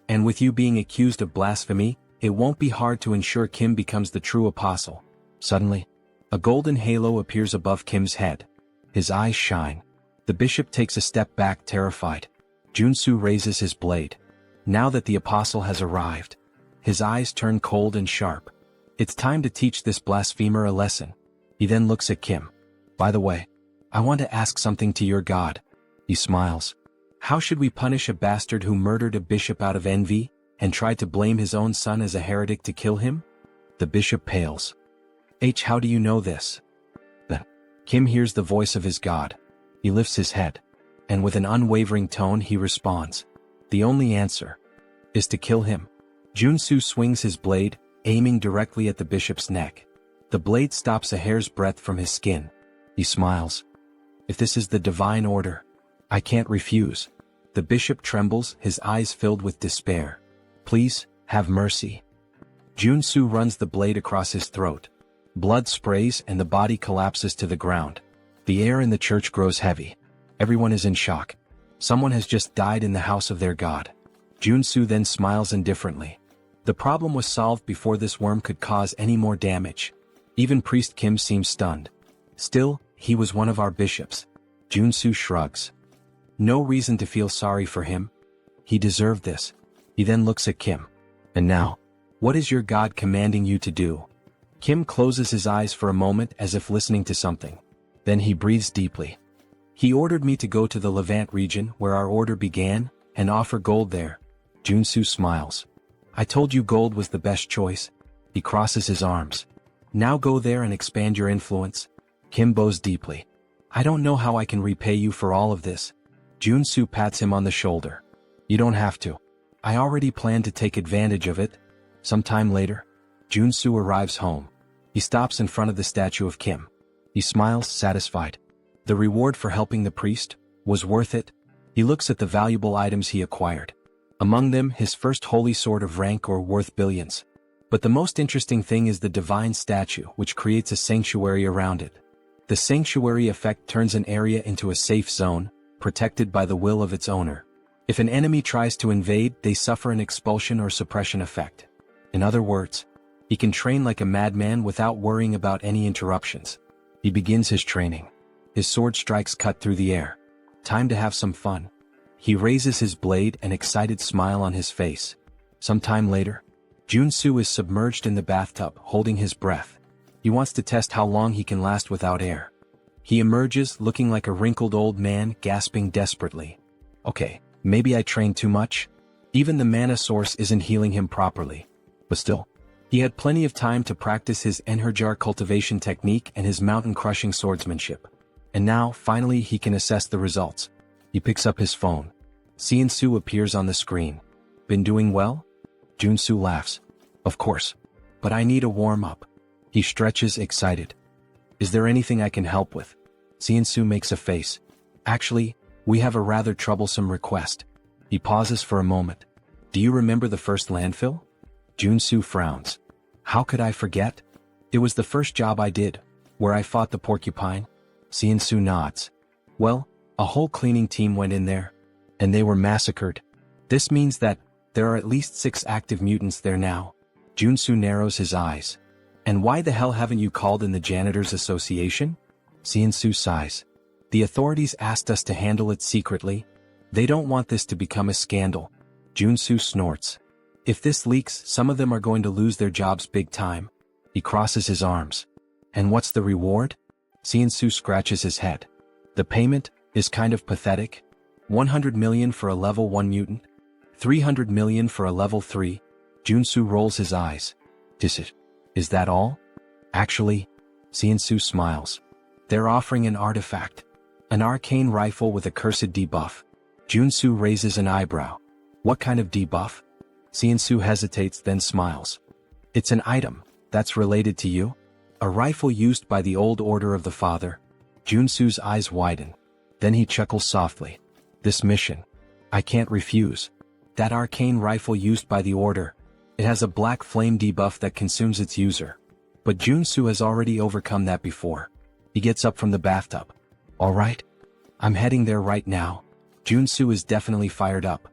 And with you being accused of blasphemy, it won't be hard to ensure Kim becomes the true apostle. Suddenly, a golden halo appears above Kim's head. His eyes shine. The bishop takes a step back, terrified. Joonsoo raises his blade. Now that the apostle has arrived, his eyes turn cold and sharp. It's time to teach this blasphemer a lesson. He then looks at Kim. By the way, I want to ask something to your god. He smiles. How should we punish a bastard who murdered a bishop out of envy, and tried to blame his own son as a heretic to kill him? The bishop pales. How do you know this? Then, Kim hears the voice of his god. He lifts his head, and with an unwavering tone he responds. The only answer is to kill him. Joonsoo swings his blade, aiming directly at the bishop's neck. The blade stops a hair's breadth from his skin. He smiles. If this is the divine order, I can't refuse. The bishop trembles, his eyes filled with despair. Please, have mercy. Joonsoo runs the blade across his throat. Blood sprays and the body collapses to the ground. The air in the church grows heavy. Everyone is in shock. Someone has just died in the house of their god. Joonsoo then smiles indifferently. The problem was solved before this worm could cause any more damage. Even Priest Kim seems stunned. Still, he was one of our bishops. Joonsoo shrugs. No reason to feel sorry for him. He deserved this. He then looks at Kim. And now, what is your god commanding you to do? Kim closes his eyes for a moment as if listening to something. Then he breathes deeply. He ordered me to go to the Levant region where our order began, and offer gold there. Joonsoo smiles. I told you gold was the best choice. He crosses his arms. Now go there and expand your influence. Kim bows deeply. I don't know how I can repay you for all of this. Joonsoo pats him on the shoulder. You don't have to. I already planned to take advantage of it. Sometime later, Joonsoo arrives home. He stops in front of the statue of Kim. He smiles, satisfied. The reward for helping the priest was worth it. He looks at the valuable items he acquired. Among them, his first holy sword of rank or worth billions. But the most interesting thing is the divine statue, which creates a sanctuary around it. The sanctuary effect turns an area into a safe zone, protected by the will of its owner. If an enemy tries to invade, they suffer an expulsion or suppression effect. In other words, he can train like a madman without worrying about any interruptions. He begins his training. His sword strikes cut through the air. Time to have some fun. He raises his blade, an excited smile on his face. Sometime later, Joonsoo is submerged in the bathtub, holding his breath. He wants to test how long he can last without air. He emerges, looking like a wrinkled old man, gasping desperately. Okay, maybe I trained too much? Even the mana source isn't healing him properly. But still, he had plenty of time to practice his Enherjar cultivation technique and his mountain-crushing swordsmanship. And now, finally, he can assess the results. He picks up his phone. Joonsoo appears on the screen. Been doing well? Joonsoo laughs. Of course. But I need a warm-up. He stretches, excited. Is there anything I can help with? Joonsoo makes a face. Actually, we have a rather troublesome request. He pauses for a moment. Do you remember the first landfill? Joonsoo frowns. How could I forget? It was the first job I did, where I fought the porcupine. Joonsoo nods. Well, a whole cleaning team went in there, and they were massacred. This means that there are at least 6 active mutants there now. Joonsoo narrows his eyes. And why the hell haven't you called in the Janitors Association? Seonsu sighs. The authorities asked us to handle it secretly. They don't want this to become a scandal. Joonsoo snorts. If this leaks, some of them are going to lose their jobs big time. He crosses his arms. And what's the reward? Seonsu scratches his head. The payment is kind of pathetic. 100 million for a level 1 mutant. 300 million for a level 3. Joonsoo rolls his eyes. Is that all? Actually, Seonsu smiles. They're offering an artifact. An arcane rifle with a cursed debuff. Joonsoo raises an eyebrow. What kind of debuff? Seonsu hesitates then smiles. It's an item that's related to you. A rifle used by the old order of the father. Joonsoo's eyes widen. Then he chuckles softly. This mission. I can't refuse. That arcane rifle used by the order. It has a black flame debuff that consumes its user. But Joonsoo has already overcome that before. He gets up from the bathtub. Alright. I'm heading there right now. Joonsoo is definitely fired up.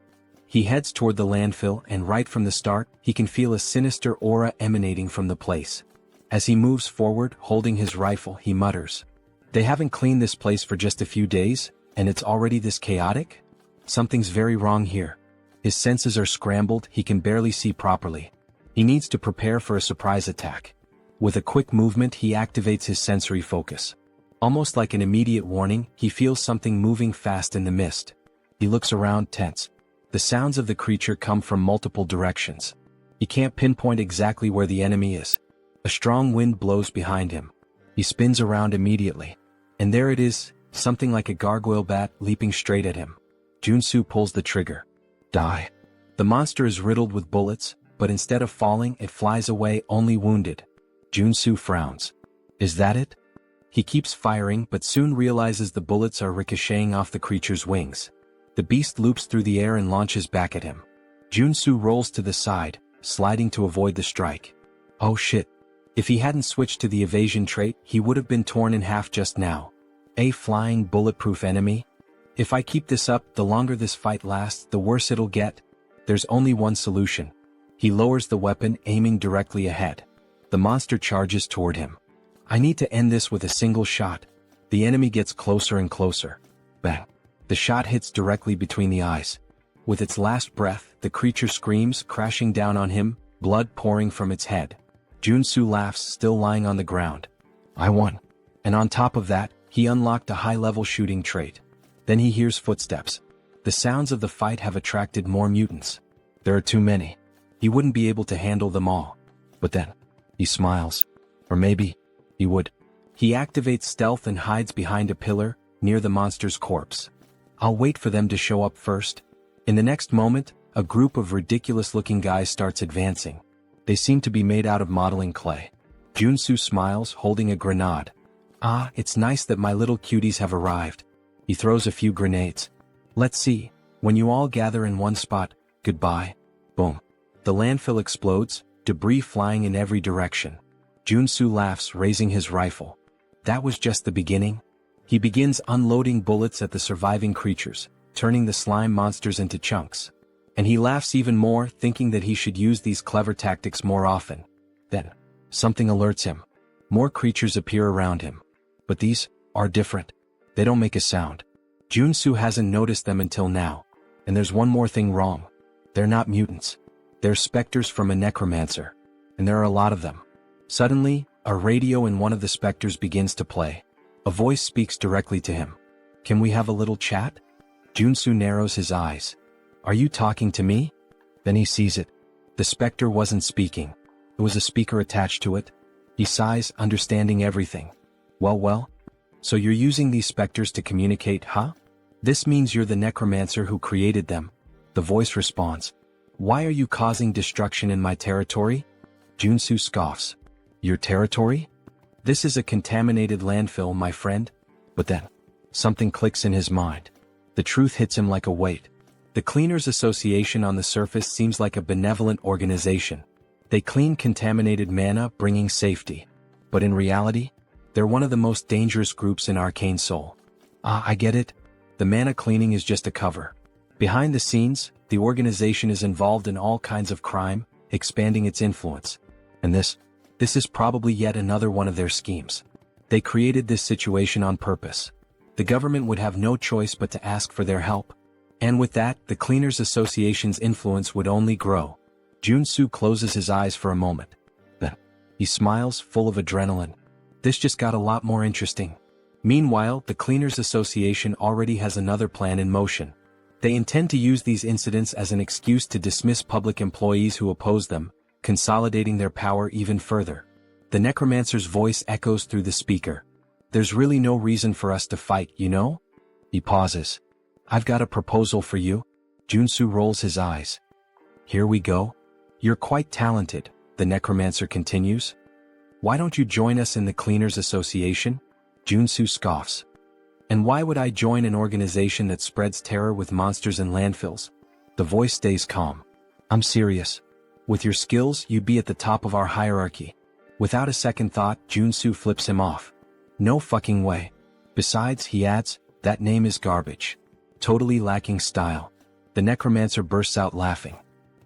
He heads toward the landfill and right from the start, he can feel a sinister aura emanating from the place. As he moves forward, holding his rifle, he mutters. They haven't cleaned this place for just a few days, and it's already this chaotic? Something's very wrong here. His senses are scrambled, he can barely see properly. He needs to prepare for a surprise attack. With a quick movement, he activates his sensory focus. Almost like an immediate warning, he feels something moving fast in the mist. He looks around, tense. The sounds of the creature come from multiple directions. He can't pinpoint exactly where the enemy is. A strong wind blows behind him. He spins around immediately. And there it is, something like a gargoyle bat leaping straight at him. Joonsoo pulls the trigger. Die. The monster is riddled with bullets, but instead of falling, it flies away only wounded. Joonsoo frowns. Is that it? He keeps firing but soon realizes the bullets are ricocheting off the creature's wings. The beast loops through the air and launches back at him. Joonsoo rolls to the side, sliding to avoid the strike. Oh shit. If he hadn't switched to the evasion trait, he would have been torn in half just now. A flying bulletproof enemy? If I keep this up, the longer this fight lasts, the worse it'll get. There's only one solution. He lowers the weapon, aiming directly ahead. The monster charges toward him. I need to end this with a single shot. The enemy gets closer and closer. Bang. The shot hits directly between the eyes. With its last breath, the creature screams, crashing down on him, blood pouring from its head. Joonsoo laughs, still lying on the ground. I won. And on top of that, he unlocked a high-level shooting trait. Then he hears footsteps. The sounds of the fight have attracted more mutants. There are too many. He wouldn't be able to handle them all. But then, he smiles. Or maybe, he would. He activates stealth and hides behind a pillar, near the monster's corpse. I'll wait for them to show up first. In the next moment, a group of ridiculous-looking guys starts advancing. They seem to be made out of modeling clay. Joonsoo smiles, holding a grenade. Ah, it's nice that my little cuties have arrived. He throws a few grenades. Let's see. When you all gather in one spot, goodbye. Boom. The landfill explodes, debris flying in every direction. Joonsoo laughs, raising his rifle. That was just the beginning. He begins unloading bullets at the surviving creatures, turning the slime monsters into chunks. And he laughs even more, thinking that he should use these clever tactics more often. Then, something alerts him. More creatures appear around him. But these are different. They don't make a sound. Joonsoo hasn't noticed them until now. And there's one more thing wrong. They're not mutants. They're specters from a necromancer. And there are a lot of them. Suddenly, a radio in one of the specters begins to play. A voice speaks directly to him. Can we have a little chat? Joonsoo narrows his eyes. Are you talking to me? Then he sees it. The specter wasn't speaking. There was a speaker attached to it. He sighs, understanding everything. Well. So you're using these specters to communicate, huh? This means you're the necromancer who created them. The voice responds. Why are you causing destruction in my territory? Joonsoo scoffs. Your territory? This is a contaminated landfill, my friend. But then, something clicks in his mind. The truth hits him like a weight. The Cleaners Association on the surface seems like a benevolent organization. They clean contaminated mana, bringing safety. But in reality, they're one of the most dangerous groups in Arcane Seoul. Ah, I get it. The mana cleaning is just a cover. Behind the scenes, the organization is involved in all kinds of crime, expanding its influence. And this This is probably yet another one of their schemes. They created this situation on purpose. The government would have no choice but to ask for their help. And with that, the Cleaners Association's influence would only grow. Joonsoo closes his eyes for a moment. Then, he smiles, full of adrenaline. This just got a lot more interesting. Meanwhile, the Cleaners Association already has another plan in motion. They intend to use these incidents as an excuse to dismiss public employees who oppose them, consolidating their power even further. The necromancer's voice echoes through the speaker. There's really no reason for us to fight, you know? He pauses. I've got a proposal for you. Joonsoo rolls his eyes. Here we go. You're quite talented, the necromancer continues. Why don't you join us in the Cleaners Association? Joonsoo scoffs. And why would I join an organization that spreads terror with monsters in landfills? The voice stays calm. I'm serious. With your skills, you'd be at the top of our hierarchy. Without a second thought, Joonsoo flips him off. No fucking way. Besides, he adds, that name is garbage. Totally lacking style. The necromancer bursts out laughing.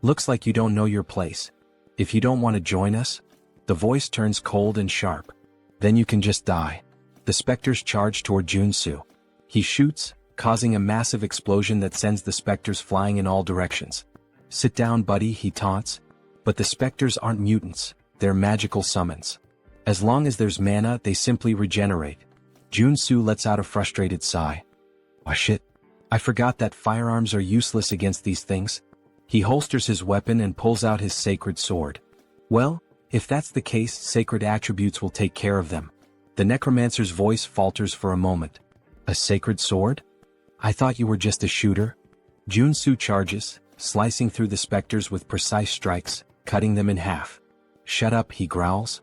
Looks like you don't know your place. If you don't want to join us, the voice turns cold and sharp. Then you can just die. The specters charge toward Joonsoo. He shoots, causing a massive explosion that sends the specters flying in all directions. Sit down, buddy, he taunts. But the specters aren't mutants, they're magical summons. As long as there's mana, they simply regenerate. Joonsoo lets out a frustrated sigh. Oh shit. I forgot that firearms are useless against these things. He holsters his weapon and pulls out his sacred sword. Well, if that's the case, sacred attributes will take care of them. The necromancer's voice falters for a moment. A sacred sword? I thought you were just a shooter. Joonsoo charges, slicing through the specters with precise strikes, cutting them in half. Shut up, he growls.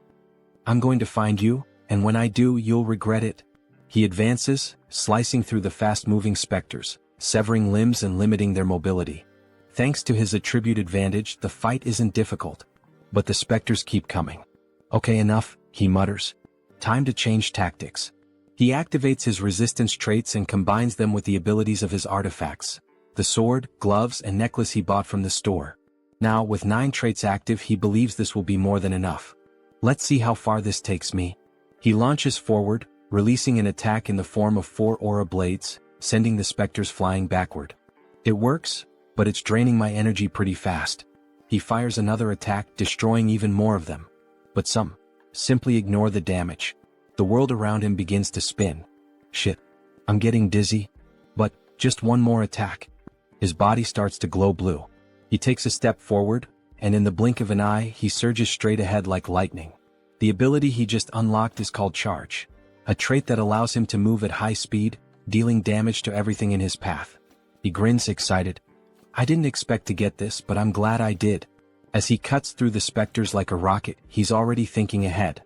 I'm going to find you, and when I do, you'll regret it. He advances, slicing through the fast-moving specters, severing limbs and limiting their mobility. Thanks to his attribute advantage, the fight isn't difficult. But the specters keep coming. Okay, enough, he mutters. Time to change tactics. He activates his resistance traits and combines them with the abilities of his artifacts. The sword, gloves, and necklace he bought from the store. Now, with 9 traits active, he believes this will be more than enough. Let's see how far this takes me. He launches forward, releasing an attack in the form of 4 aura blades, sending the specters flying backward. It works, but it's draining my energy pretty fast. He fires another attack, destroying even more of them. But some simply ignore the damage. The world around him begins to spin. Shit. I'm getting dizzy. But, just one more attack. His body starts to glow blue. He takes a step forward, and in the blink of an eye, he surges straight ahead like lightning. The ability he just unlocked is called Charge. A trait that allows him to move at high speed, dealing damage to everything in his path. He grins excited. I didn't expect to get this, but I'm glad I did. As he cuts through the specters like a rocket, he's already thinking ahead.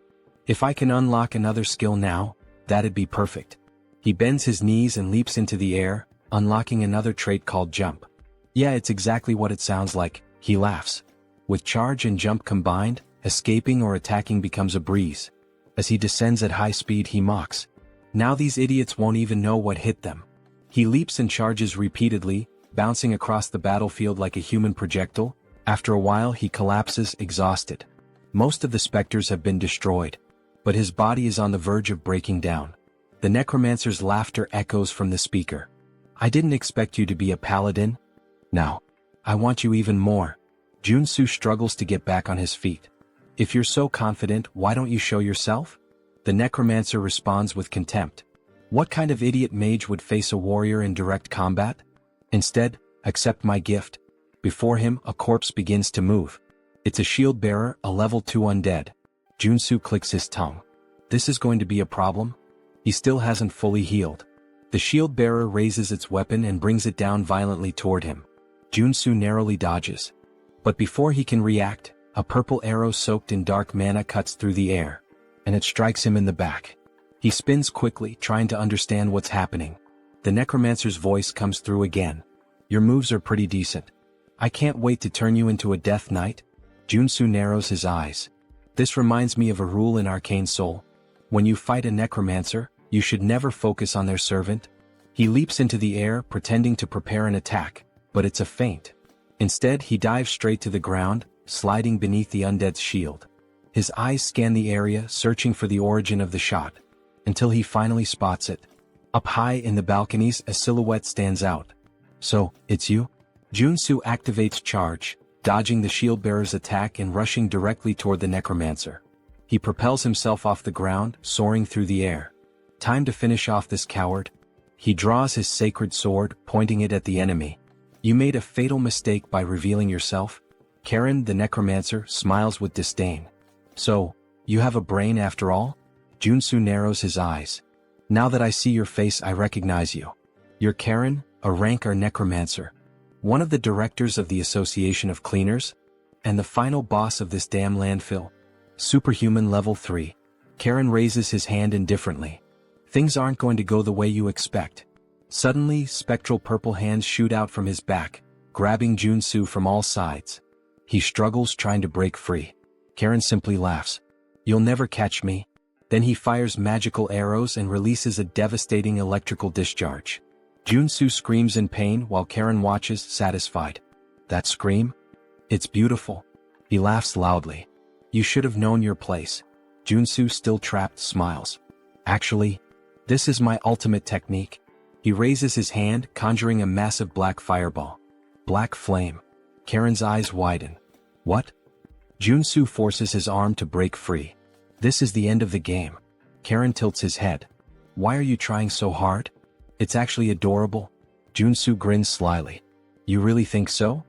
If I can unlock another skill now, that'd be perfect. He bends his knees and leaps into the air, unlocking another trait called Jump. Yeah, it's exactly what it sounds like, he laughs. With Charge and Jump combined, escaping or attacking becomes a breeze. As he descends at high speed, he mocks. Now these idiots won't even know what hit them. He leaps and charges repeatedly, bouncing across the battlefield like a human projectile. After a while, he collapses, exhausted. Most of the specters have been destroyed. But his body is on the verge of breaking down. The necromancer's laughter echoes from the speaker. I didn't expect you to be a paladin. Now, I want you even more. Joonsoo struggles to get back on his feet. If you're so confident, why don't you show yourself? The necromancer responds with contempt. What kind of idiot mage would face a warrior in direct combat? Instead, accept my gift. Before him, a corpse begins to move. It's a shield bearer, a level 2 undead. Joonsoo clicks his tongue. This is going to be a problem? He still hasn't fully healed. The shield bearer raises its weapon and brings it down violently toward him. Joonsoo narrowly dodges. But before he can react, a purple arrow soaked in dark mana cuts through the air, and it strikes him in the back. He spins quickly, trying to understand what's happening. The necromancer's voice comes through again. Your moves are pretty decent. I can't wait to turn you into a death knight. Joonsoo narrows his eyes. This reminds me of a rule in Arcane Seoul. When you fight a necromancer, you should never focus on their servant. He leaps into the air, pretending to prepare an attack, but it's a feint. Instead, he dives straight to the ground, sliding beneath the undead's shield. His eyes scan the area, searching for the origin of the shot, until he finally spots it. Up high in the balconies, a silhouette stands out. So, it's you? Joonsoo activates charge, dodging the shield-bearer's attack and rushing directly toward the necromancer. He propels himself off the ground, soaring through the air. Time to finish off this coward. He draws his sacred sword, pointing it at the enemy. You made a fatal mistake by revealing yourself. Karen, the necromancer, smiles with disdain. So, you have a brain after all? Joonsoo narrows his eyes. Now that I see your face, I recognize you. You're Karen, a Reincarned necromancer. One of the directors of the Association of Cleaners, and the final boss of this damn landfill. Superhuman level 3. Karen raises his hand indifferently. Things aren't going to go the way you expect. Suddenly, spectral purple hands shoot out from his back, grabbing Joonsoo from all sides. He struggles trying to break free. Karen simply laughs. You'll never catch me. Then he fires magical arrows and releases a devastating electrical discharge. Joonsoo screams in pain while Karen watches, satisfied. That scream? It's beautiful. He laughs loudly. You should have known your place. Joonsoo, still trapped, smiles. Actually, this is my ultimate technique. He raises his hand, conjuring a massive black fireball. Black flame. Karen's eyes widen. What? Joonsoo forces his arm to break free. This is the end of the game. Karen tilts his head. Why are you trying so hard? It's actually adorable. Joonsoo grins slyly. You really think so?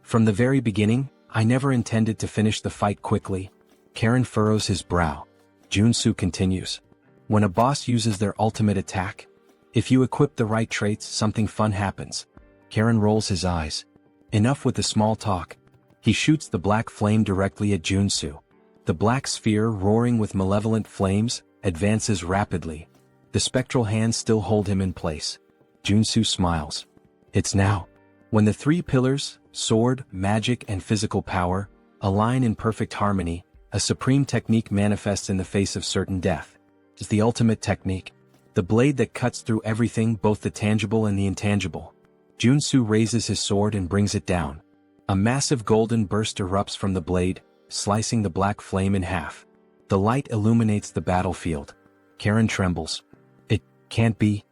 From the very beginning, I never intended to finish the fight quickly. Karen furrows his brow. Joonsoo continues. When a boss uses their ultimate attack, if you equip the right traits, something fun happens. Karen rolls his eyes. Enough with the small talk. He shoots the black flame directly at Joonsoo. The black sphere, roaring with malevolent flames, advances rapidly. The spectral hands still hold him in place. Joonsoo smiles. It's now. When the three pillars, sword, magic, and physical power, align in perfect harmony, a supreme technique manifests in the face of certain death. It's the ultimate technique. The blade that cuts through everything, both the tangible and the intangible. Joonsoo raises his sword and brings it down. A massive golden burst erupts from the blade, slicing the black flame in half. The light illuminates the battlefield. Karen trembles. It can't be.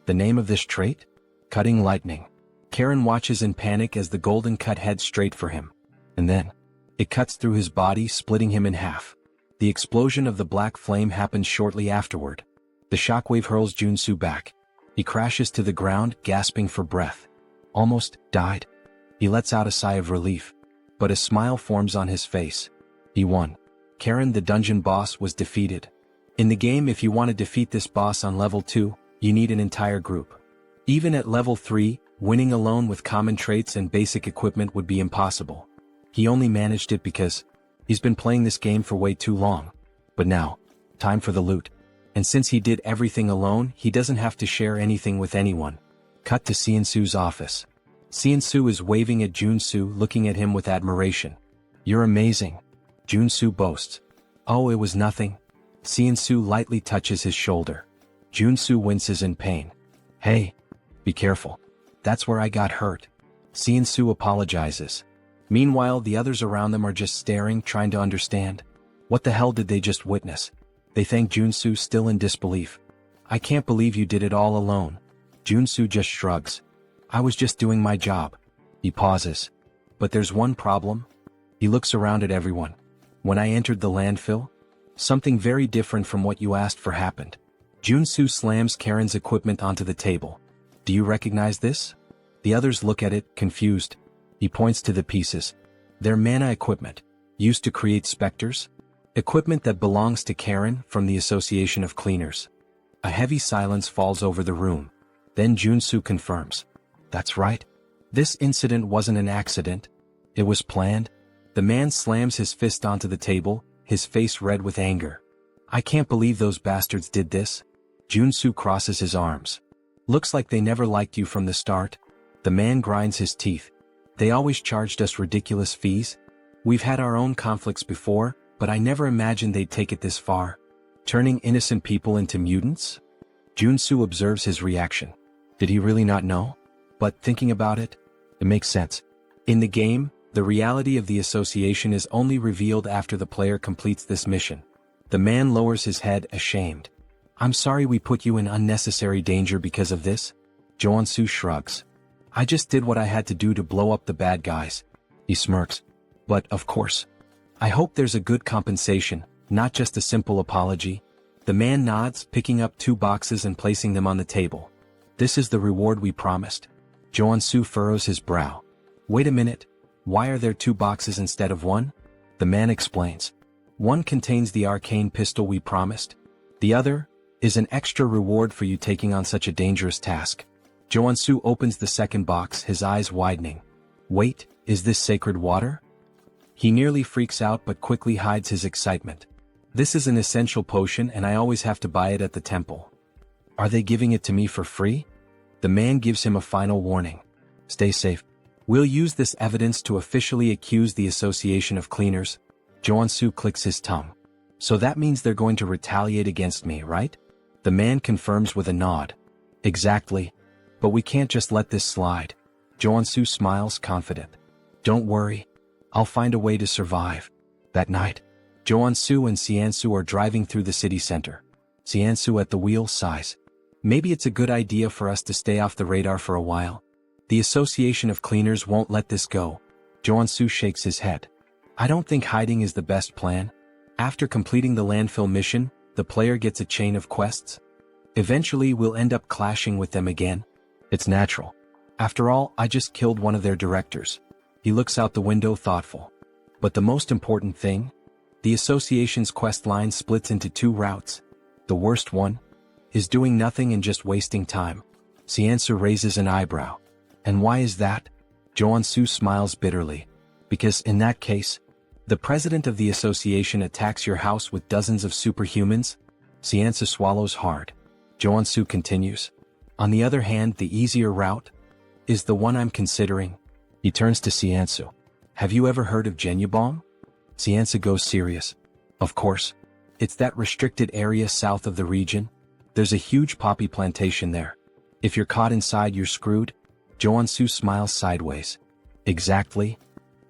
The name of this trait? Cutting lightning. Karen watches in panic as the golden cut heads straight for him. And then, it cuts through his body, splitting him in half. The explosion of the black flame happens shortly afterward. The shockwave hurls Joonsoo back. He crashes to the ground, gasping for breath. Almost died. He lets out a sigh of relief. But a smile forms on his face. He won. Karen, the dungeon boss, was defeated. In the game, if you want to defeat this boss on level 2, you need an entire group. Even at level 3, winning alone with common traits and basic equipment would be impossible. He only managed it because he's been playing this game for way too long. But now, time for the loot. And since he did everything alone, he doesn't have to share anything with anyone. Cut to Seonsoo's office. Seonsoo is waving at Joonsoo, looking at him with admiration. You're amazing. Joonsoo boasts. Oh, it was nothing. Seonsoo lightly touches his shoulder. Joonsoo winces in pain. Hey, be careful. That's where I got hurt. Seonsoo apologizes. Meanwhile, the others around them are just staring, trying to understand. What the hell did they just witness? They thank Joonsoo, still in disbelief. I can't believe you did it all alone. Joonsoo just shrugs. I was just doing my job. He pauses. But there's one problem. He looks around at everyone. When I entered the landfill, something very different from what you asked for happened. Joonsoo slams Karen's equipment onto the table. Do you recognize this? The others look at it, confused. He points to the pieces. They're mana equipment, used to create specters. Equipment that belongs to Karen from the Association of Cleaners. A heavy silence falls over the room. Then Joonsoo confirms. That's right. This incident wasn't an accident. It was planned. The man slams his fist onto the table, his face red with anger. I can't believe those bastards did this. Joonsoo crosses his arms. Looks like they never liked you from the start. The man grinds his teeth. They always charged us ridiculous fees. We've had our own conflicts before, but I never imagined they'd take it this far. Turning innocent people into mutants? Joonsoo observes his reaction. Did he really not know? But thinking about it, it makes sense. In the game, The reality of the association is only revealed after the player completes this mission. The man lowers his head, ashamed. I'm sorry we put you in unnecessary danger because of this. Joonsoo shrugs. I just did what I had to do to blow up the bad guys. He smirks. But, of course. I hope there's a good compensation, not just a simple apology. The man nods, picking up 2 boxes and placing them on the table. This is the reward we promised. Joonsoo furrows his brow. Wait a minute. Why are there 2 boxes instead of 1? The man explains. One contains the arcane pistol we promised. The other is an extra reward for you taking on such a dangerous task. Joonsoo opens the second box, his eyes widening. Wait, is this sacred water? He nearly freaks out but quickly hides his excitement. This is an essential potion and I always have to buy it at the temple. Are they giving it to me for free? The man gives him a final warning. Stay safe. We'll use this evidence to officially accuse the Association of Cleaners. Joonsoo clicks his tongue. So that means they're going to retaliate against me, right? The man confirms with a nod. Exactly. But we can't just let this slide. Joonsoo smiles, confident. Don't worry. I'll find a way to survive. That night, Joonsoo and Seoul are driving through the city center. Seoul at the wheel sighs. Maybe it's a good idea for us to stay off the radar for a while. The Association of Cleaners won't let this go. Joonsoo shakes his head. I don't think hiding is the best plan. After completing the landfill mission, the player gets a chain of quests. Eventually we'll end up clashing with them again. It's natural. After all, I just killed one of their directors. He looks out the window, thoughtful. But the most important thing? The association's quest line splits into 2 routes. The worst one is doing nothing and just wasting time. Seoul raises an eyebrow. And why is that? Joonsoo smiles bitterly. Because in that case, the president of the association attacks your house with dozens of superhumans? Seoul swallows hard. Joonsoo continues. On the other hand, the easier route is the one I'm considering. He turns to Seoul. Have you ever heard of Genubong? Seoul goes serious. Of course. It's that restricted area south of the region. There's a huge poppy plantation there. If you're caught inside, you're screwed. Joonsoo smiles sideways. Exactly.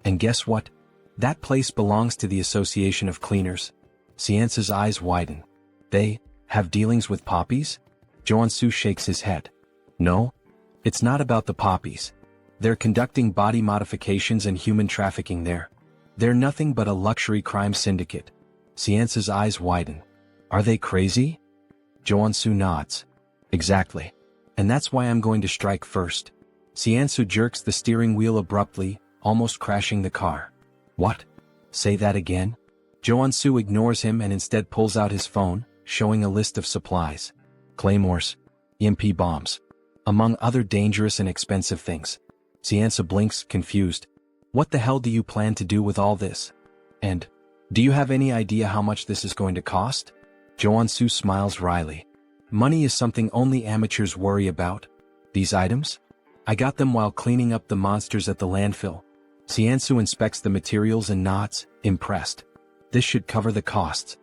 And guess what? That place belongs to the Association of Cleaners. Seoul's eyes widen. They have dealings with poppies? Joonsoo shakes his head. No. It's not about the poppies. They're conducting body modifications and human trafficking there. They're nothing but a luxury crime syndicate. Seoul's eyes widen. Are they crazy? Joonsoo nods. Exactly. And that's why I'm going to strike first. Seoul jerks the steering wheel abruptly, almost crashing the car. What? Say that again? Joonsoo ignores him and instead pulls out his phone, showing a list of supplies. Claymores. EMP bombs. Among other dangerous and expensive things. Seoul blinks, confused. What the hell do you plan to do with all this? And, do you have any idea how much this is going to cost? Joonsoo smiles wryly. Money is something only amateurs worry about. These items? I got them while cleaning up the monsters at the landfill. Seoul inspects the materials and nods, impressed. This should cover the costs.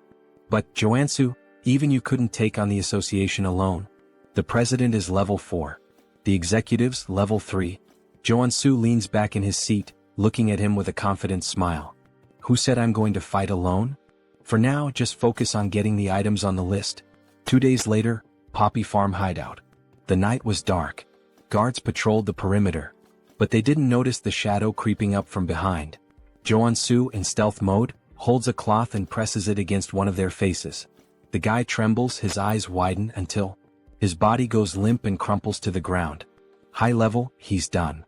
But, Joonsoo, even you couldn't take on the association alone. The president is level 4. The executives, level 3. Joonsoo leans back in his seat, looking at him with a confident smile. Who said I'm going to fight alone? For now, just focus on getting the items on the list. 2 days later, Poppy Farm hideout. The night was dark. Guards patrolled the perimeter. But they didn't notice the shadow creeping up from behind. Joonsoo, in stealth mode, holds a cloth and presses it against one of their faces. The guy trembles, his eyes widen until his body goes limp and crumples to the ground. High level, he's done.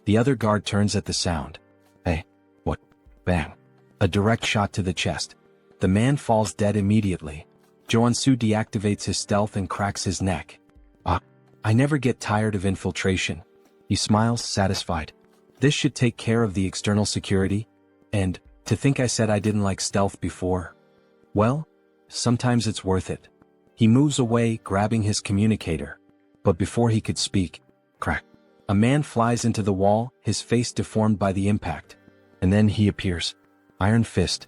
The other guard turns at the sound. Hey, what? Bang. A direct shot to the chest. The man falls dead immediately. Joonsoo deactivates his stealth and cracks his neck. I never get tired of infiltration. He smiles, satisfied. This should take care of the external security. And, to think I said I didn't like stealth before. Well, sometimes it's worth it. He moves away, grabbing his communicator. But before he could speak, crack. A man flies into the wall, his face deformed by the impact. And then he appears. Iron Fist.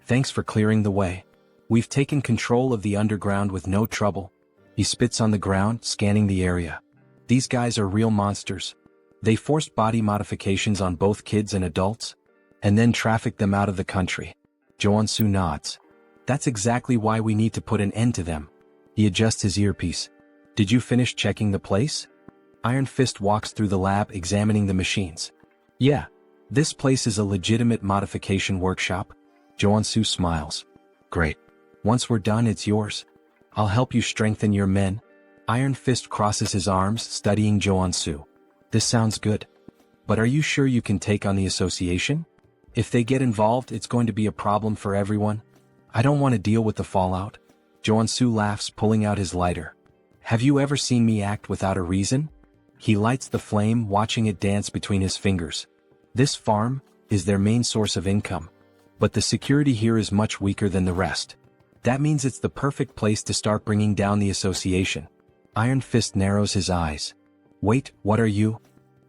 Thanks for clearing the way. We've taken control of the underground with no trouble. He spits on the ground, scanning the area. These guys are real monsters. They forced body modifications on both kids and adults. and then traffic them out of the country. Joonsoo nods. That's exactly why we need to put an end to them. He adjusts his earpiece. Did you finish checking the place? Iron Fist walks through the lab examining the machines. Yeah. This place is a legitimate modification workshop. Joonsoo smiles. Great. Once we're done, it's yours. I'll help you strengthen your men. Iron Fist crosses his arms, studying Joonsoo. This sounds good. But are you sure you can take on the association? If they get involved, it's going to be a problem for everyone. I don't want to deal with the fallout. Joonsoo laughs, pulling out his lighter. Have you ever seen me act without a reason? He lights the flame, watching it dance between his fingers. This farm is their main source of income. But the security here is much weaker than the rest. That means it's the perfect place to start bringing down the association. Iron Fist narrows his eyes. Wait, what are you?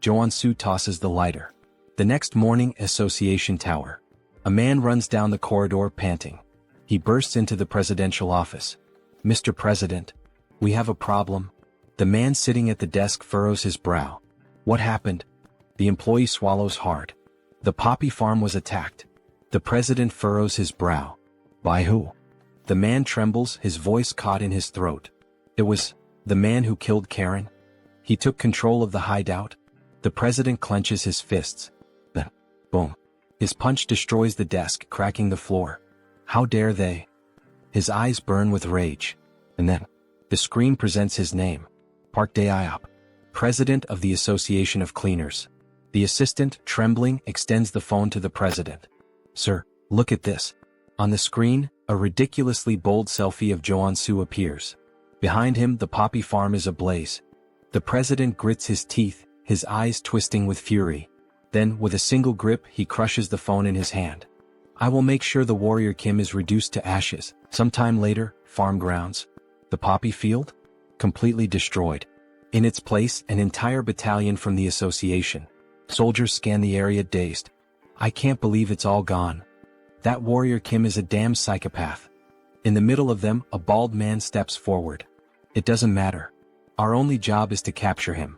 Joonsoo tosses the lighter. The next morning, Association Tower. A man runs down the corridor panting. He bursts into the presidential office. Mr. President, we have a problem. The man sitting at the desk furrows his brow. What happened? The employee swallows hard. The poppy farm was attacked. The president furrows his brow. By who? The man trembles, his voice caught in his throat. It was the man who killed Karen. He took control of the hideout. The president clenches his fists. Then, boom. His punch destroys the desk, cracking the floor. How dare they? His eyes burn with rage. And then, the screen presents his name. Park Dae-iop, president of the Association of Cleaners. The assistant, trembling, extends the phone to the president. Sir, look at this. On the screen, a ridiculously bold selfie of Joonsoo appears. Behind him, the poppy farm is ablaze. The president grits his teeth, his eyes twisting with fury. Then, with a single grip, he crushes the phone in his hand. I will make sure the warrior Kim is reduced to ashes. Sometime later, farm grounds. The poppy field? Completely destroyed. In its place, an entire battalion from the association. Soldiers scan the area dazed. I can't believe it's all gone. That warrior Kim is a damn psychopath. In the middle of them, a bald man steps forward. It doesn't matter. Our only job is to capture him.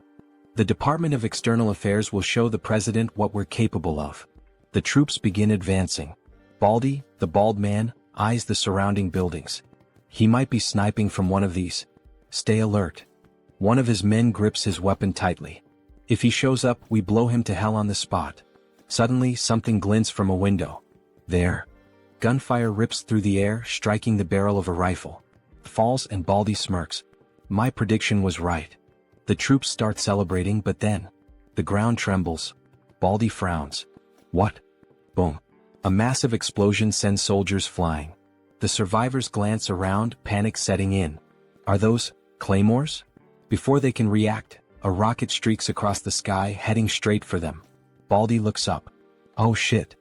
The Department of External Affairs will show the president what we're capable of. The troops begin advancing. Baldy, the bald man, eyes the surrounding buildings. He might be sniping from one of these. Stay alert. One of his men grips his weapon tightly. If he shows up, we blow him to hell on the spot. Suddenly, something glints from a window. There. Gunfire rips through the air, striking the barrel of a rifle. Falls and Baldy smirks. My prediction was right. The troops start celebrating, but then, the ground trembles. Baldy frowns. What? Boom. A massive explosion sends soldiers flying. The survivors glance around, panic setting in. Are those claymores? Before they can react, a rocket streaks across the sky, heading straight for them. Baldy looks up. Oh shit.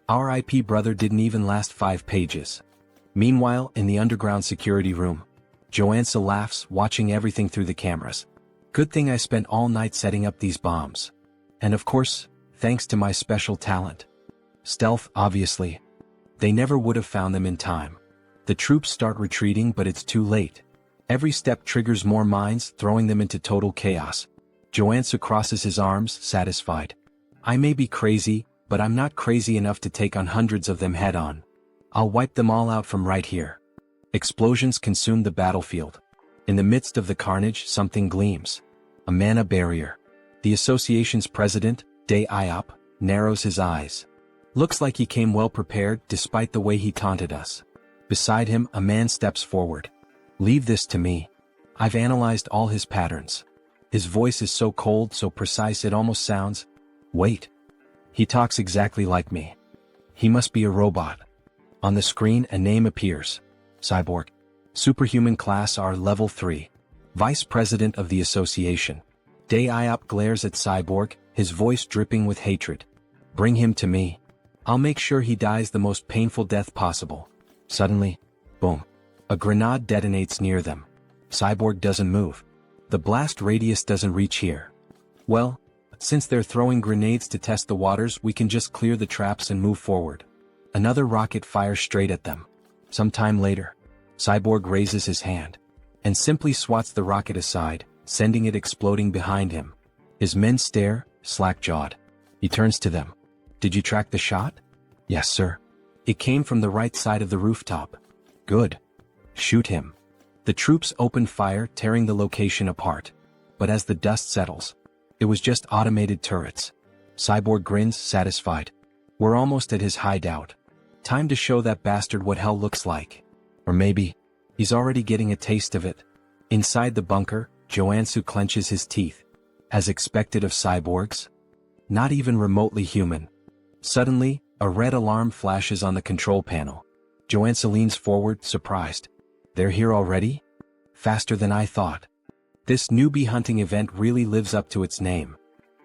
Our IP brother didn't even last 5 pages. Meanwhile, in the underground security room, Joonsoo laughs, watching everything through the cameras. Good thing I spent all night setting up these bombs. And of course, thanks to my special talent. Stealth, obviously. They never would have found them in time. The troops start retreating, but it's too late. Every step triggers more mines, throwing them into total chaos. Joonsoo crosses his arms, satisfied. I may be crazy, but I'm not crazy enough to take on hundreds of them head-on. I'll wipe them all out from right here. Explosions consume the battlefield. In the midst of the carnage, something gleams. A mana barrier. The association's president, Dae-iop, narrows his eyes. Looks like he came well prepared, despite the way he taunted us. Beside him, a man steps forward. Leave this to me. I've analyzed all his patterns. His voice is so cold, so precise it almost sounds... Wait. He talks exactly like me. He must be a robot. On the screen, a name appears. Cyborg. Superhuman class R level 3. Vice President of the Association. Dae-iop glares at Cyborg, his voice dripping with hatred. Bring him to me. I'll make sure he dies the most painful death possible. Suddenly, boom. A grenade detonates near them. Cyborg doesn't move. The blast radius doesn't reach here. Well, since they're throwing grenades to test the waters, we can just clear the traps and move forward. Another rocket fires straight at them. Sometime later, Cyborg raises his hand and simply swats the rocket aside, sending it exploding behind him. His men stare, slack-jawed. He turns to them. Did you track the shot? Yes, sir. It came from the right side of the rooftop. Good. Shoot him. The troops opened fire, tearing the location apart. But as the dust settles, it was just automated turrets. Cyborg grins, satisfied. We're almost at his hideout. Time to show that bastard what hell looks like. Or maybe, he's already getting a taste of it. Inside the bunker, Joonsoo clenches his teeth. As expected of cyborgs. Not even remotely human. Suddenly, a red alarm flashes on the control panel. Joonsoo leans forward, surprised. They're here already? Faster than I thought. This newbie hunting event really lives up to its name.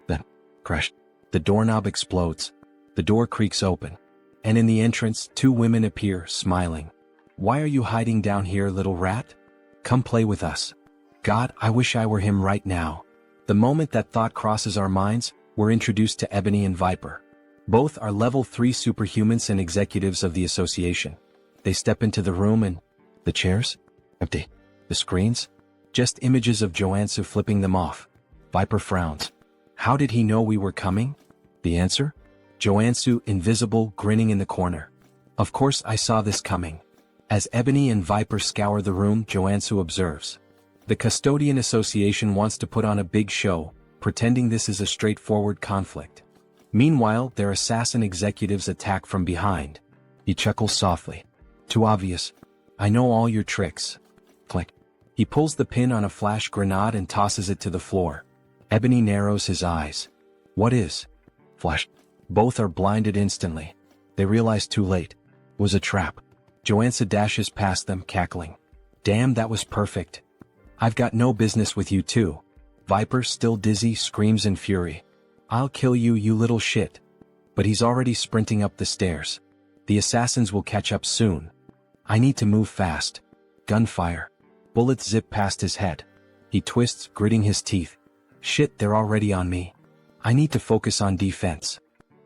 Then, crash. The doorknob explodes. The door creaks open. And in the entrance, two women appear, smiling. Why are you hiding down here, little rat? Come play with us. God, I wish I were him right now. The moment that thought crosses our minds, we're introduced to Ebony and Viper. Both are level 3 superhumans and executives of the association. They step into the room and... The chairs? Empty. The screens? Just images of Joonsoo flipping them off. Viper frowns. How did he know we were coming? The answer? Joonsoo, invisible, grinning in the corner. Of course I saw this coming. As Ebony and Viper scour the room, Joonsoo observes. The Custodian Association wants to put on a big show, pretending this is a straightforward conflict. Meanwhile, their assassin executives attack from behind. He chuckles softly. Too obvious. I know all your tricks. Click. He pulls the pin on a flash grenade and tosses it to the floor. Ebony narrows his eyes. What is? Flash. Both are blinded instantly. They realize too late. It was a trap. Joonsoo dashes past them, cackling. Damn, that was perfect. I've got no business with you too. Viper, still dizzy, screams in fury. I'll kill you, you little shit. But he's already sprinting up the stairs. The assassins will catch up soon. I need to move fast. Gunfire. Bullets zip past his head. He twists, gritting his teeth. Shit, they're already on me. I need to focus on defense.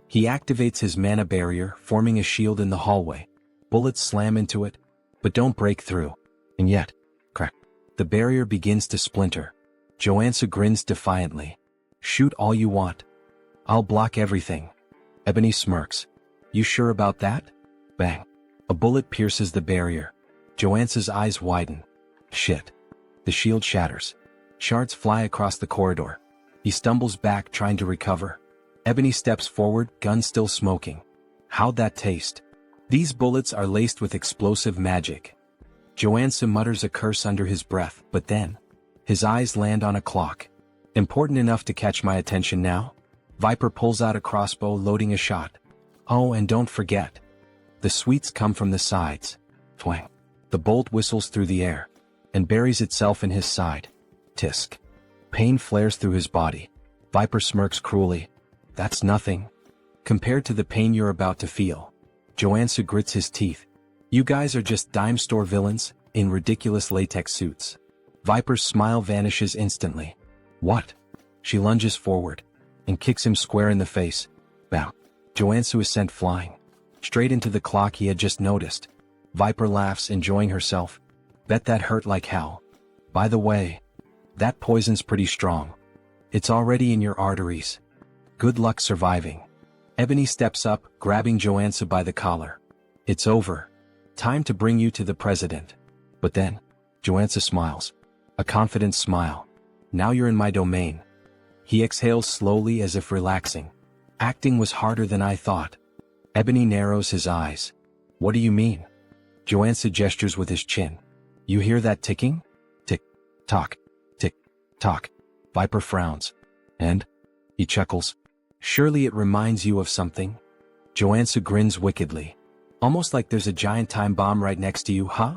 He activates his mana barrier, forming a shield in the hallway. Bullets slam into it, but don't break through. And yet, crack. The barrier begins to splinter. Joonsoo grins defiantly. Shoot all you want. I'll block everything. Ebony smirks. You sure about that? Bang. A bullet pierces the barrier. Joonsoo's eyes widen. Shit. The shield shatters. Shards fly across the corridor. He stumbles back, trying to recover. Ebony steps forward, gun still smoking. How'd that taste? These bullets are laced with explosive magic. Joonsoo mutters a curse under his breath, but then, his eyes land on a clock. Important enough to catch my attention now? Viper pulls out a crossbow, loading a shot. Oh, and don't forget. The sweets come from the sides. Twang. The bolt whistles through the air, and buries itself in his side. Tisk. Pain flares through his body. Viper smirks cruelly. That's nothing. Compared to the pain you're about to feel. Joonsoo grits his teeth. You guys are just dime store villains, in ridiculous latex suits. Viper's smile vanishes instantly. What? She lunges forward, and kicks him square in the face. Bow. Joonsoo is sent flying. Straight into the clock he had just noticed. Viper laughs, enjoying herself. Bet that hurt like hell. By the way, that poison's pretty strong. It's already in your arteries. Good luck surviving. Ebony steps up, grabbing Joonsoo by the collar. It's over. Time to bring you to the president. But then, Joonsoo smiles. A confident smile. Now you're in my domain. He exhales slowly as if relaxing. Acting was harder than I thought. Ebony narrows his eyes. What do you mean? Joonsoo gestures with his chin. You hear that ticking? Tick, tock, tick, tock. Viper frowns. And? He chuckles. Surely it reminds you of something? Joonsoo grins wickedly. Almost like there's a giant time bomb right next to you, huh?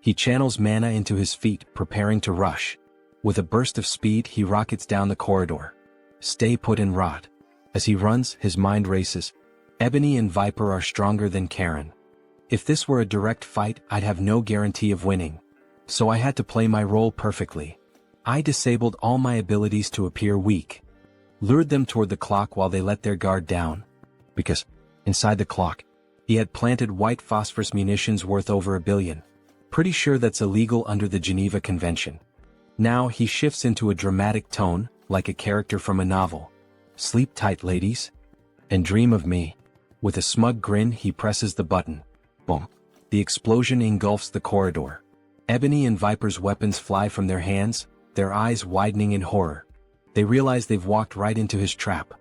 He channels mana into his feet, preparing to rush. With a burst of speed, he rockets down the corridor. Stay put and rot. As he runs, his mind races. Ebony and Viper are stronger than Karen. If this were a direct fight, I'd have no guarantee of winning. So I had to play my role perfectly. I disabled all my abilities to appear weak. Lured them toward the clock while they let their guard down. Because, inside the clock, he had planted white phosphorus munitions worth over $1 billion. Pretty sure that's illegal under the Geneva Convention. Now he shifts into a dramatic tone, like a character from a novel. Sleep tight, ladies. And dream of me. With a smug grin, he presses the button. Boom. The explosion engulfs the corridor. Ebony and Viper's weapons fly from their hands, their eyes widening in horror. They realize they've walked right into his trap.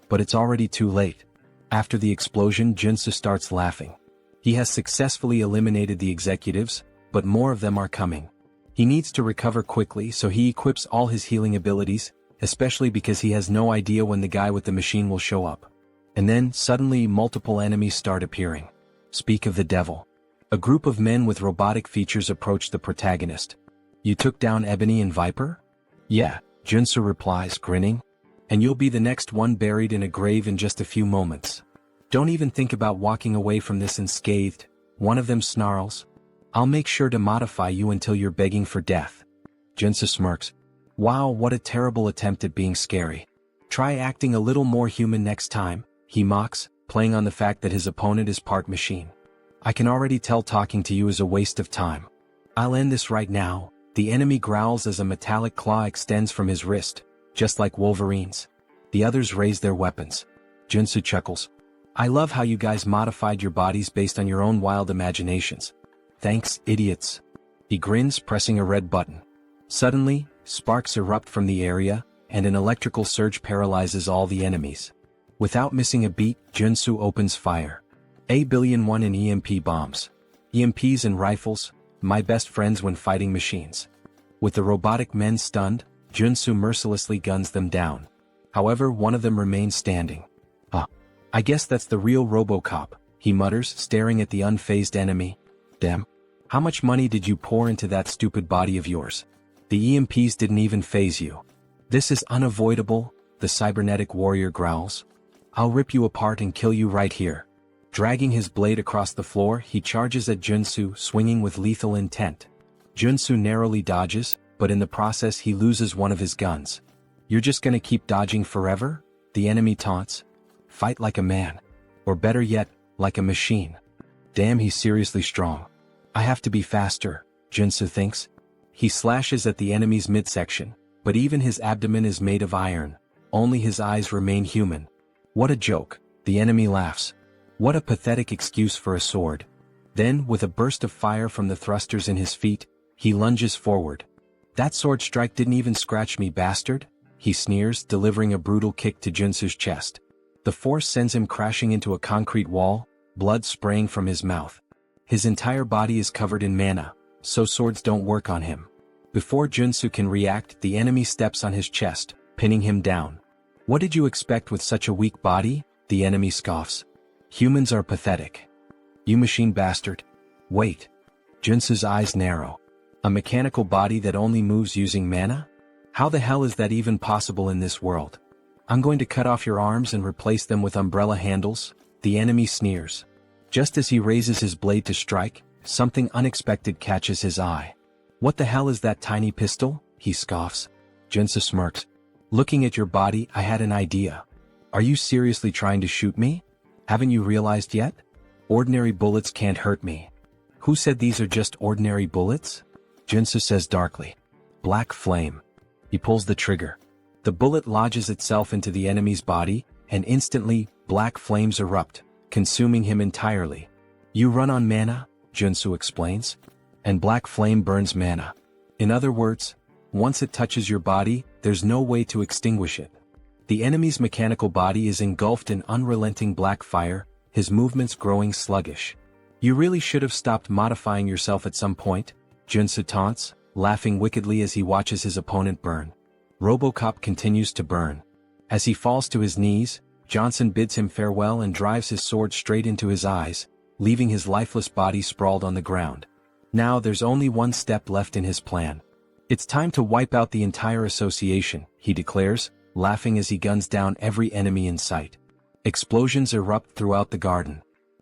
But it's already too late. After the explosion, Joonsoo starts laughing. He has successfully eliminated the executives, but more of them are coming. He needs to recover quickly, so he equips all his healing abilities, especially because he has no idea when the guy with the machine will show up. And then, suddenly, multiple enemies start appearing. Speak of the devil. A group of men with robotic features approach the protagonist. You took down Ebony and Viper? Yeah, Joonsoo replies, grinning. And you'll be the next one buried in a grave in just a few moments. Don't even think about walking away from this unscathed, one of them snarls. I'll make sure to modify you until you're begging for death. Joonsoo smirks. Wow, what a terrible attempt at being scary. Try acting a little more human next time, he mocks, playing on the fact that his opponent is part machine. I can already tell talking to you is a waste of time. I'll end this right now. The enemy growls as a metallic claw extends from his wrist, just like Wolverine's. The others raise their weapons. Joonsoo chuckles. I love how you guys modified your bodies based on your own wild imaginations. Thanks, idiots. He grins, pressing a red button. Suddenly, sparks erupt from the area, and an electrical surge paralyzes all the enemies. Without missing a beat, Joonsoo opens fire. A billion one in EMP bombs. EMPs and rifles, my best friends when fighting machines. With the robotic men stunned, Joonsoo mercilessly guns them down. However, one of them remains standing. I guess that's the real RoboCop, he mutters, staring at the unfazed enemy. Damn. How much money did you pour into that stupid body of yours? The EMPs didn't even faze you. This is unavoidable, the cybernetic warrior growls. I'll rip you apart and kill you right here. Dragging his blade across the floor, he charges at Joonsoo, swinging with lethal intent. Joonsoo narrowly dodges, but in the process he loses one of his guns. You're just gonna keep dodging forever? The enemy taunts. Fight like a man. Or better yet, like a machine. Damn, he's seriously strong. I have to be faster, Joonsoo thinks. He slashes at the enemy's midsection, but even his abdomen is made of iron. Only his eyes remain human. What a joke, the enemy laughs. What a pathetic excuse for a sword. Then, with a burst of fire from the thrusters in his feet, he lunges forward. That sword strike didn't even scratch me, bastard, he sneers, delivering a brutal kick to Joonsoo's chest. The force sends him crashing into a concrete wall, blood spraying from his mouth. His entire body is covered in mana, so swords don't work on him. Before Joonsoo can react, the enemy steps on his chest, pinning him down. What did you expect with such a weak body? The enemy scoffs. Humans are pathetic. You machine bastard. Wait. Joonsoo's eyes narrow. A mechanical body that only moves using mana? How the hell is that even possible in this world? I'm going to cut off your arms and replace them with umbrella handles, the enemy sneers. Just as he raises his blade to strike, something unexpected catches his eye. What the hell is that tiny pistol? He scoffs. Joonsoo smirks. Looking at your body, I had an idea. Are you seriously trying to shoot me? Haven't you realized yet? Ordinary bullets can't hurt me. Who said these are just ordinary bullets? Joonsoo says darkly. Black flame. He pulls the trigger. The bullet lodges itself into the enemy's body, and instantly, black flames erupt, consuming him entirely. You run on mana, Joonsoo explains. And black flame burns mana. In other words, once it touches your body, there's no way to extinguish it. The enemy's mechanical body is engulfed in unrelenting black fire, his movements growing sluggish. You really should have stopped modifying yourself at some point, Joonsoo taunts, laughing wickedly as he watches his opponent burn. RoboCop continues to burn. As he falls to his knees, Johnson bids him farewell and drives his sword straight into his eyes, leaving his lifeless body sprawled on the ground. Now there's only one step left in his plan. It's time to wipe out the entire association, he declares, laughing as he guns down every enemy in sight. Explosions erupt throughout the garden.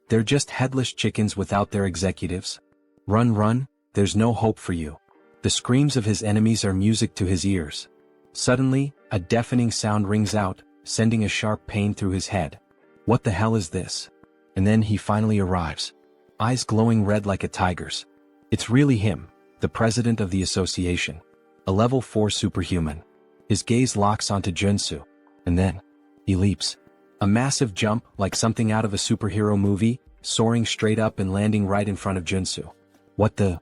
They're just headless chickens without their executives. Run, run, there's no hope for you. The screams of his enemies are music to his ears. Suddenly, a deafening sound rings out, sending a sharp pain through his head. What the hell is this? And then he finally arrives. Eyes glowing red like a tiger's. It's really him, the president of the association. A level 4 superhuman. His gaze locks onto Joonsoo. And then, he leaps. A massive jump, like something out of a superhero movie, soaring straight up and landing right in front of Joonsoo. What the?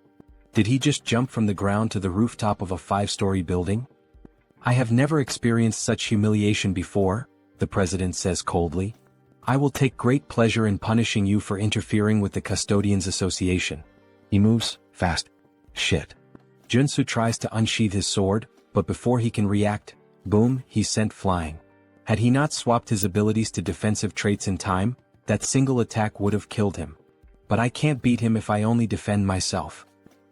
Did he just jump from the ground to the rooftop of a 5-story building? I have never experienced such humiliation before, the president says coldly. I will take great pleasure in punishing you for interfering with the Custodians Association. He moves fast. Shit. Joonsoo tries to unsheath his sword, but before he can react, boom, he's sent flying. Had he not swapped his abilities to defensive traits in time, that single attack would have killed him. But I can't beat him if I only defend myself.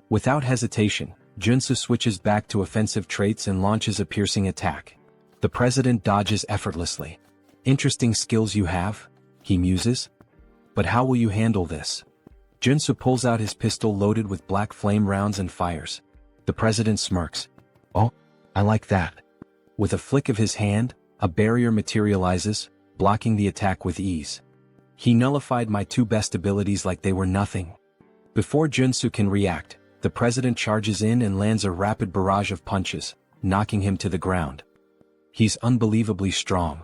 Without hesitation, Joonsoo switches back to offensive traits and launches a piercing attack. The president dodges effortlessly. Interesting skills you have, he muses. But how will you handle this? Joonsoo pulls out his pistol loaded with black flame rounds and fires. The president smirks. Oh, I like that. With a flick of his hand, a barrier materializes, blocking the attack with ease. He nullified my 2 best abilities like they were nothing. Before Joonsoo can react, the president charges in and lands a rapid barrage of punches, knocking him to the ground. He's unbelievably strong.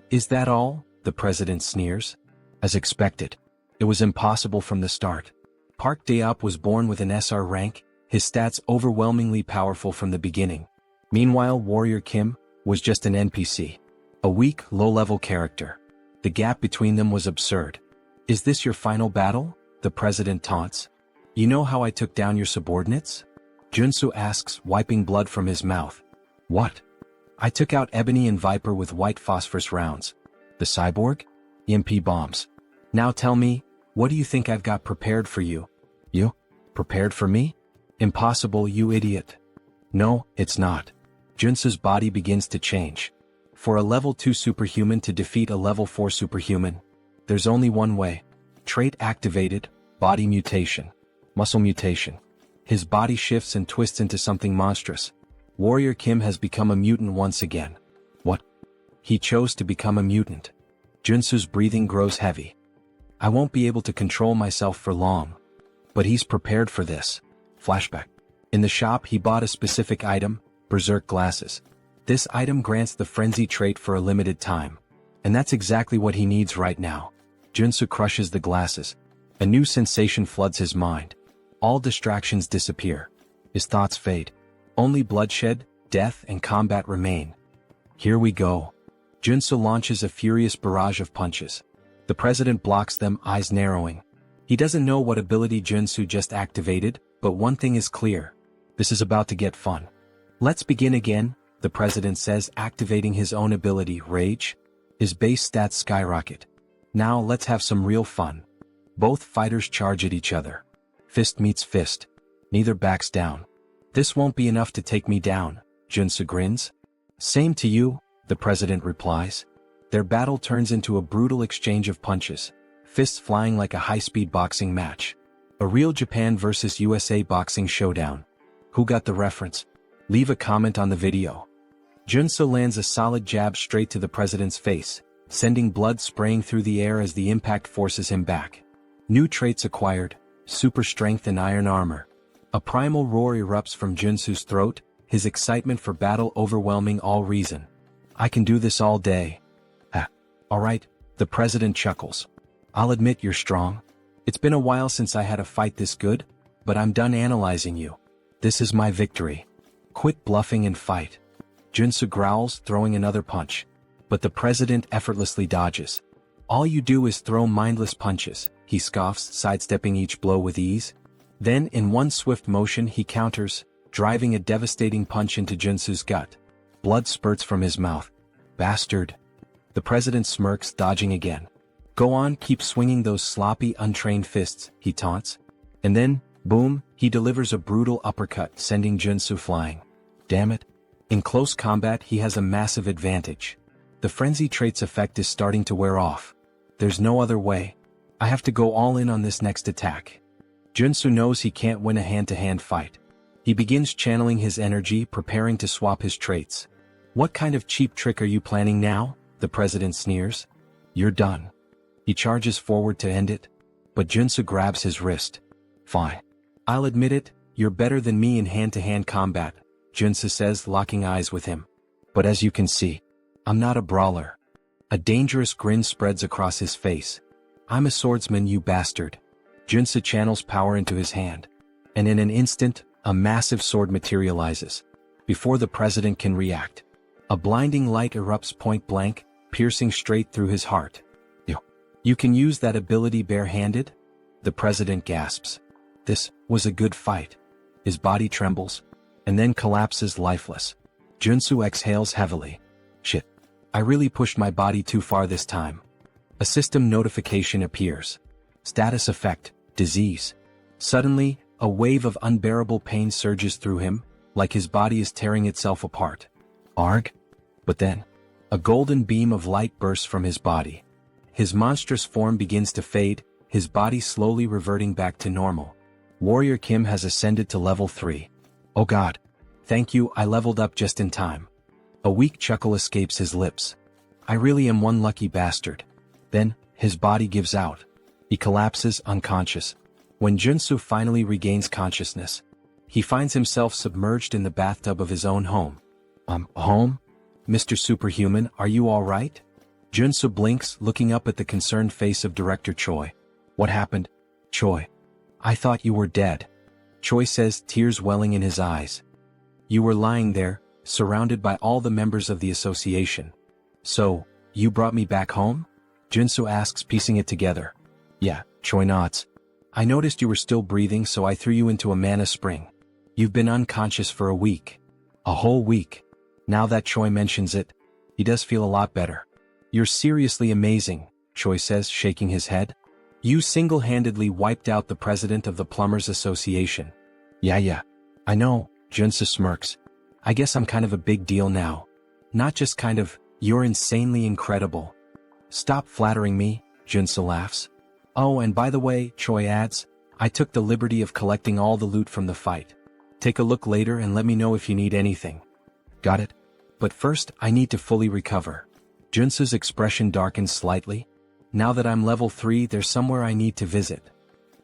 Is that all? The president sneers. As expected. It was impossible from the start. Park Daop was born with an SR rank, his stats overwhelmingly powerful from the beginning. Meanwhile, Warrior Kim was just an NPC. A weak, low-level character. The gap between them was absurd. Is this your final battle? The president taunts. You know how I took down your subordinates? Joonsoo asks, wiping blood from his mouth. What? I took out Ebony and Viper with white phosphorus rounds. The cyborg? EMP bombs. Now tell me, what do you think I've got prepared for you? You? Prepared for me? Impossible, you idiot. No, it's not. Joonsoo's body begins to change. For a level 2 superhuman to defeat a level 4 superhuman, there's only one way. Trait activated, body mutation. Muscle mutation. His body shifts and twists into something monstrous. Warrior Kim has become a mutant once again. What? He chose to become a mutant. Joonsoo's breathing grows heavy. I won't be able to control myself for long. But he's prepared for this. Flashback. In the shop he bought a specific item, Berserk glasses. This item grants the frenzy trait for a limited time. And that's exactly what he needs right now. Joonsoo crushes the glasses. A new sensation floods his mind. All distractions disappear. His thoughts fade. Only bloodshed, death, and combat remain. Here we go. Joonsoo launches a furious barrage of punches. The president blocks them, eyes narrowing. He doesn't know what ability Joonsoo just activated, but one thing is clear. This is about to get fun. Let's begin again, the president says, activating his own ability, Rage. His base stats skyrocket. Now let's have some real fun. Both fighters charge at each other. Fist meets fist. Neither backs down. This won't be enough to take me down, Joonsoo grins. Same to you, the president replies. Their battle turns into a brutal exchange of punches, fists flying like a high-speed boxing match. A real Japan versus USA boxing showdown. Who got the reference? Leave a comment on the video. Joonsoo lands a solid jab straight to the president's face, sending blood spraying through the air as the impact forces him back. New traits acquired, super strength and iron armor. A primal roar erupts from Joonsoo's throat, his excitement for battle overwhelming all reason. I can do this all day. Alright, the president chuckles. I'll admit you're strong. It's been a while since I had a fight this good, but I'm done analyzing you. This is my victory. Quit bluffing and fight. Joonsoo growls, throwing another punch. But the president effortlessly dodges. All you do is throw mindless punches, he scoffs, sidestepping each blow with ease. Then, in one swift motion, he counters, driving a devastating punch into Joonsoo's gut. Blood spurts from his mouth. Bastard. The president smirks, dodging again. Go on, keep swinging those sloppy, untrained fists, he taunts. And then, boom, he delivers a brutal uppercut, sending Joonsoo flying. Damn it. In close combat, he has a massive advantage. The frenzy trait's effect is starting to wear off. There's no other way. I have to go all in on this next attack. Joonsoo knows he can't win a hand-to-hand fight. He begins channeling his energy, preparing to swap his traits. What kind of cheap trick are you planning now? The president sneers. You're done. He charges forward to end it, but Joonsoo grabs his wrist. Fine. I'll admit it, you're better than me in hand-to-hand combat, Joonsoo says, locking eyes with him. But as you can see, I'm not a brawler. A dangerous grin spreads across his face. I'm a swordsman, you bastard. Joonsoo channels power into his hand. And in an instant, a massive sword materializes. Before the president can react, a blinding light erupts point blank, piercing straight through his heart. You can use that ability barehanded? The president gasps. This was a good fight. His body trembles, and then collapses lifeless. Joonsoo exhales heavily. Shit. I really pushed my body too far this time. A system notification appears. Status effect, disease. Suddenly, a wave of unbearable pain surges through him, like his body is tearing itself apart. Arg? But then, a golden beam of light bursts from his body. His monstrous form begins to fade, his body slowly reverting back to normal. Warrior Kim has ascended to level 3. Oh god. Thank you, I leveled up just in time. A weak chuckle escapes his lips. I really am one lucky bastard. Then, his body gives out. He collapses unconscious. When Joonsoo finally regains consciousness, he finds himself submerged in the bathtub of his own home. Home? Mr. Superhuman, are you alright? Joonsoo blinks, looking up at the concerned face of Director Choi. What happened? Choi. I thought you were dead. Choi says, tears welling in his eyes. You were lying there, surrounded by all the members of the association. So, you brought me back home? Joonsoo asks, piecing it together. Yeah, Choi nods. I noticed you were still breathing, so I threw you into a mana spring. You've been unconscious for a week. A whole week. Now that Choi mentions it, he does feel a lot better. You're seriously amazing, Choi says, shaking his head. You single-handedly wiped out the president of the Plumbers Association. Yeah. I know, Joonsoo smirks. I guess I'm kind of a big deal now. Not just kind of, you're insanely incredible. Stop flattering me, Joonsoo laughs. Oh, and by the way, Choi adds, I took the liberty of collecting all the loot from the fight. Take a look later and let me know if you need anything. Got it? But first, I need to fully recover. Joonsoo's expression darkens slightly. Now that I'm level 3, there's somewhere I need to visit.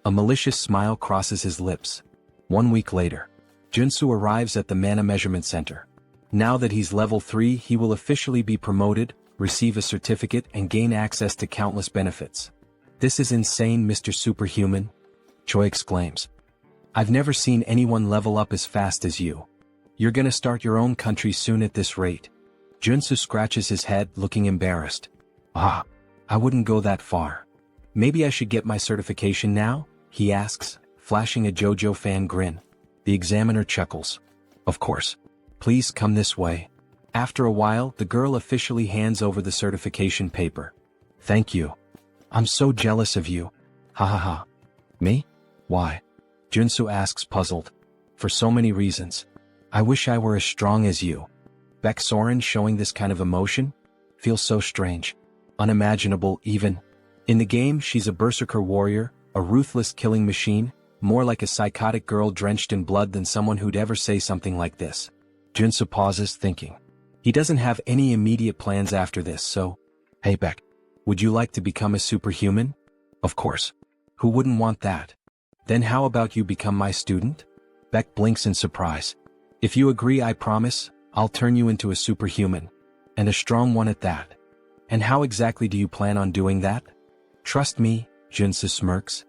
A malicious smile crosses his lips. 1 week later, Joonsoo arrives at the Mana Measurement Center. Now that he's level 3, he will officially be promoted, receive a certificate, and gain access to countless benefits. This is insane, Mr. Superhuman, Choi exclaims. I've never seen anyone level up as fast as you. You're gonna start your own country soon at this rate. Joonsoo scratches his head, looking embarrassed. I wouldn't go that far. Maybe I should get my certification now? He asks, flashing a JoJo fan grin. The examiner chuckles. Of course. Please come this way. After a while, the girl officially hands over the certification paper. Thank you. I'm so jealous of you. Ha. Me? Why? Joonsoo asks, puzzled. For so many reasons. I wish I were as strong as you. Baek Soren showing this kind of emotion? Feels so strange. Unimaginable even. In the game, she's a berserker warrior, a ruthless killing machine, more like a psychotic girl drenched in blood than someone who'd ever say something like this. Joonsoo pauses, thinking. He doesn't have any immediate plans after this, so... Hey Baek, would you like to become a superhuman? Of course. Who wouldn't want that? Then how about you become my student? Baek blinks in surprise. If you agree, I promise, I'll turn you into a superhuman. And a strong one at that. And how exactly do you plan on doing that? Trust me, Joonsoo smirks.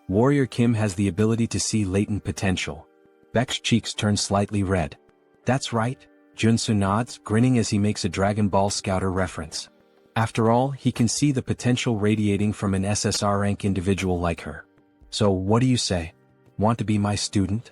Warrior Kim has the ability to see latent potential. Baek's cheeks turn slightly red. That's right, Joonsoo nods, grinning as he makes a Dragon Ball Scouter reference. After all, he can see the potential radiating from an SSR rank individual like her. So what do you say? Want to be my student?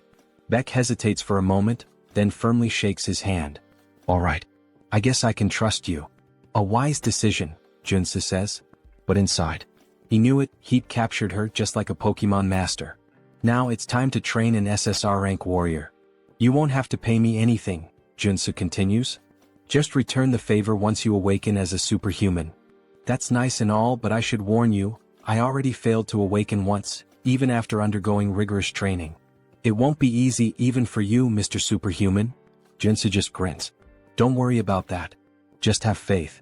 Baek hesitates for a moment, then firmly shakes his hand. Alright. I guess I can trust you. A wise decision, Joonsoo says. But inside, he knew it, he'd captured her just like a Pokemon master. Now it's time to train an SSR rank warrior. You won't have to pay me anything, Joonsoo continues. Just return the favor once you awaken as a superhuman. That's nice and all, but I should warn you, I already failed to awaken once, even after undergoing rigorous training. It won't be easy even for you, Mr. Superhuman. Joonsoo just grins. Don't worry about that. Just have faith.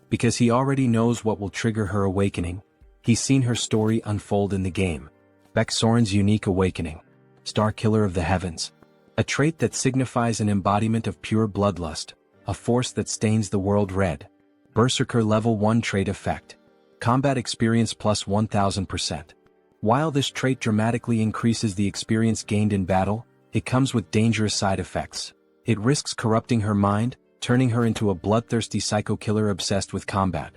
Because he already knows what will trigger her awakening. He's seen her story unfold in the game. Baek Soren's unique awakening. Star Killer of the Heavens. A trait that signifies an embodiment of pure bloodlust, a force that stains the world red. Berserker Level 1 Trait Effect. Combat Experience plus 1000%. While this trait dramatically increases the experience gained in battle, it comes with dangerous side effects. It risks corrupting her mind, turning her into a bloodthirsty psycho-killer obsessed with combat.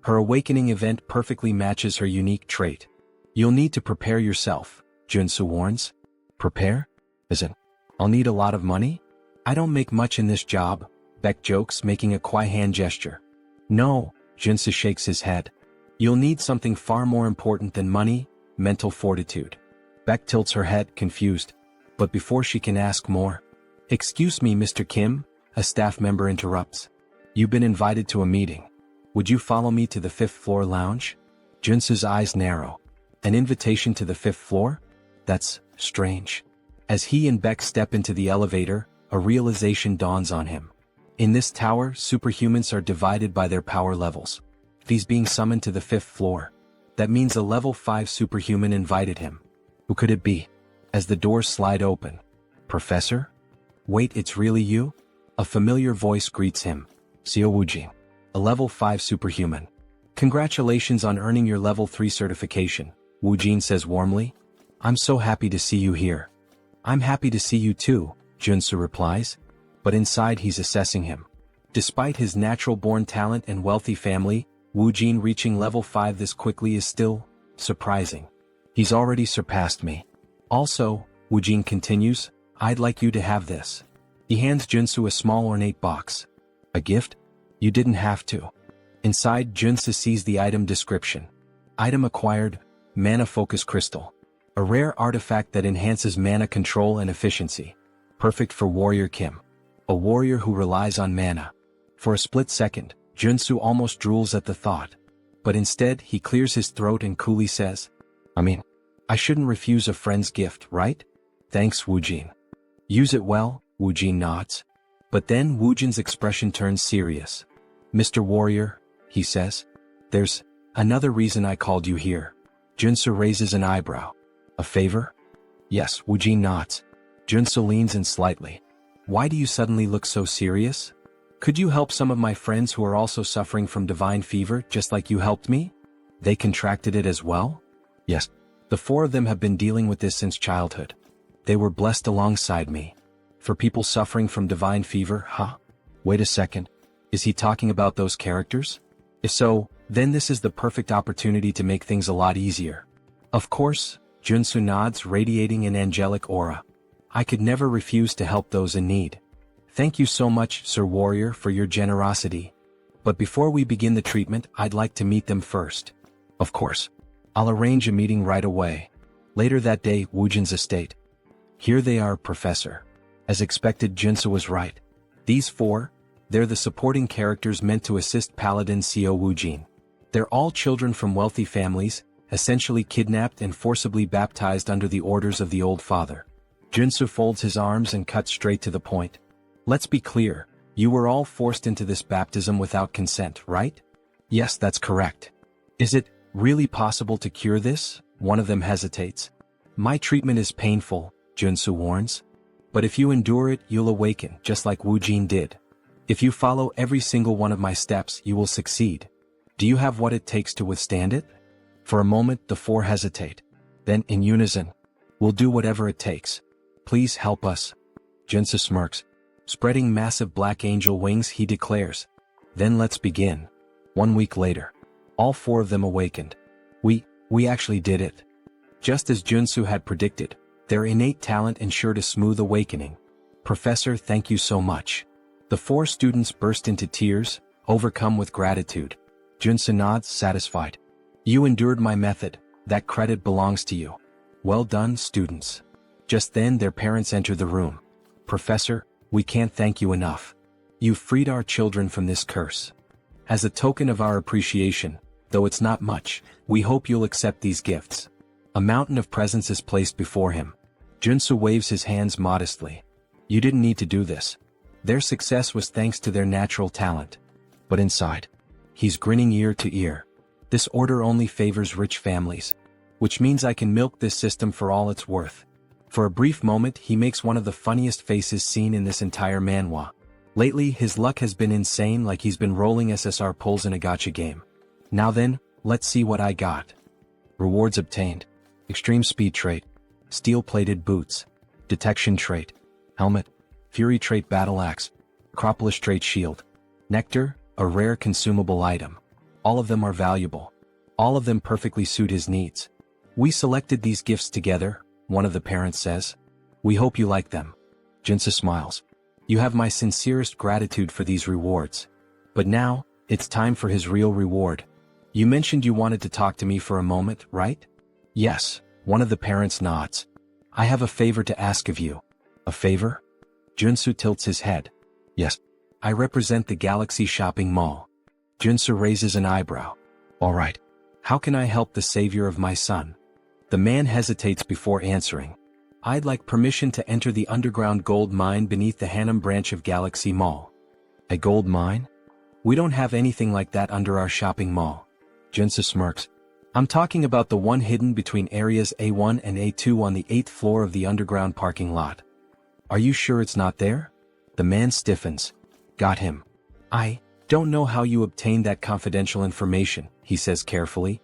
Her awakening event perfectly matches her unique trait. You'll need to prepare yourself, Joonsoo warns. Prepare? As in, I'll need a lot of money? I don't make much in this job, Beck jokes, making a quiet hand gesture. No, Joonsoo shakes his head. You'll need something far more important than money, mental fortitude. Beck tilts her head, confused. But before she can ask more, "Excuse me, Mr. Kim," a staff member interrupts. "You've been invited to a meeting. Would you follow me to the 5th floor lounge?" Joonsoo's eyes narrow. An invitation to the 5th floor? That's strange. As he and Beck step into the elevator, a realization dawns on him. In this tower, superhumans are divided by their power levels. If he's being summoned to the 5th floor, that means a level 5 superhuman invited him. Who could it be? As the doors slide open. "Professor? Wait, it's really you?" A familiar voice greets him. Seo Woojin, a level 5 superhuman. "Congratulations on earning your level 3 certification," Woojin says warmly. "I'm so happy to see you here." "I'm happy to see you too," Joonsoo replies. But inside he's assessing him. Despite his natural-born talent and wealthy family, Woojin reaching level 5 this quickly is still surprising. "He's already surpassed me. Also," Woojin continues, "I'd like you to have this." He hands Joonsoo a small ornate box. "A gift? You didn't have to." Inside, Joonsoo sees the item description. Item acquired, Mana Focus Crystal. A rare artifact that enhances mana control and efficiency. Perfect for Warrior Kim. A warrior who relies on mana. For a split second, Joonsoo almost drools at the thought. But instead, he clears his throat and coolly says, I shouldn't refuse a friend's gift, right? Thanks, Woojin. Use it well, Woojin nods. But then Woojin's expression turns serious. "Mr. Warrior," he says, "there's another reason I called you here." Joonsoo raises an eyebrow. "A favor?" "Yes," Woojin nods. Joonsoo leans in slightly. "Why do you suddenly look so serious? Could you help some of my friends who are also suffering from divine fever just like you helped me? They contracted it as well?" "Yes. The 4 of them have been dealing with this since childhood. They were blessed alongside me. For people suffering from divine fever, huh? Wait a second. Is he talking about those characters? If so, then this is the perfect opportunity to make things a lot easier." "Of course," Joonsoo nods, radiating an angelic aura. "I could never refuse to help those in need. Thank you so much, Sir Warrior, for your generosity. But before we begin the treatment, I'd like to meet them first." "Of course. I'll arrange a meeting right away." Later that day, Woojin's estate. "Here they are, Professor." As expected, Joonsoo was right. These 4, they're the supporting characters meant to assist Paladin Seo Woojin. They're all children from wealthy families, essentially kidnapped and forcibly baptized under the orders of the old father. Joonsoo folds his arms and cuts straight to the point. "Let's be clear, you were all forced into this baptism without consent, right?" "Yes, that's correct." "Is it really possible to cure this?" One of them hesitates. "My treatment is painful," Joonsoo warns. "But if you endure it, you'll awaken, just like Woojin did. If you follow every single one of my steps, you will succeed. Do you have what it takes to withstand it?" For a moment, the 4 hesitate. Then, in unison, "We'll do whatever it takes. Please help us." Joonsoo smirks. Spreading massive black angel wings, he declares, "Then let's begin." 1 week later, all 4 of them awakened. We actually did it." Just as Joonsoo had predicted, their innate talent ensured a smooth awakening. "Professor, thank you so much." The 4 students burst into tears, overcome with gratitude. Joonsoo nods, satisfied. "You endured my method, that credit belongs to you." "Well done, students." Just then their parents enter the room. "Professor, we can't thank you enough. You've freed our children from this curse. As a token of our appreciation, though it's not much, we hope you'll accept these gifts." A mountain of presents is placed before him. Joonsoo waves his hands modestly. "You didn't need to do this. Their success was thanks to their natural talent." But inside, he's grinning ear to ear. "This order only favors rich families. Which means I can milk this system for all it's worth." For a brief moment, he makes one of the funniest faces seen in this entire manhwa. Lately, his luck has been insane, like he's been rolling SSR pulls in a gacha game. Now then, let's see what I got. Rewards obtained. Extreme speed trait. Steel-plated boots. Detection trait. Helmet. Fury trait battle axe. Acropolis trait shield. Nectar, a rare consumable item. All of them are valuable. All of them perfectly suit his needs. We selected these gifts together, one of the parents says. We hope you like them. Joonsoo smiles. You have my sincerest gratitude for these rewards. But now, it's time for his real reward. You mentioned you wanted to talk to me for a moment, right? Yes, one of the parents nods. I have a favor to ask of you. A favor? Joonsoo tilts his head. Yes. I represent the Galaxy Shopping Mall. Joonsoo raises an eyebrow. All right. How can I help the savior of my son? The man hesitates before answering. I'd like permission to enter the underground gold mine beneath the Harem branch of Galaxy Mall. A gold mine? We don't have anything like that under our shopping mall. Joonsoo smirks. I'm talking about the one hidden between areas A1 and A2 on the 8th floor of the underground parking lot. Are you sure it's not there? The man stiffens. Got him. I don't know how you obtained that confidential information, he says carefully.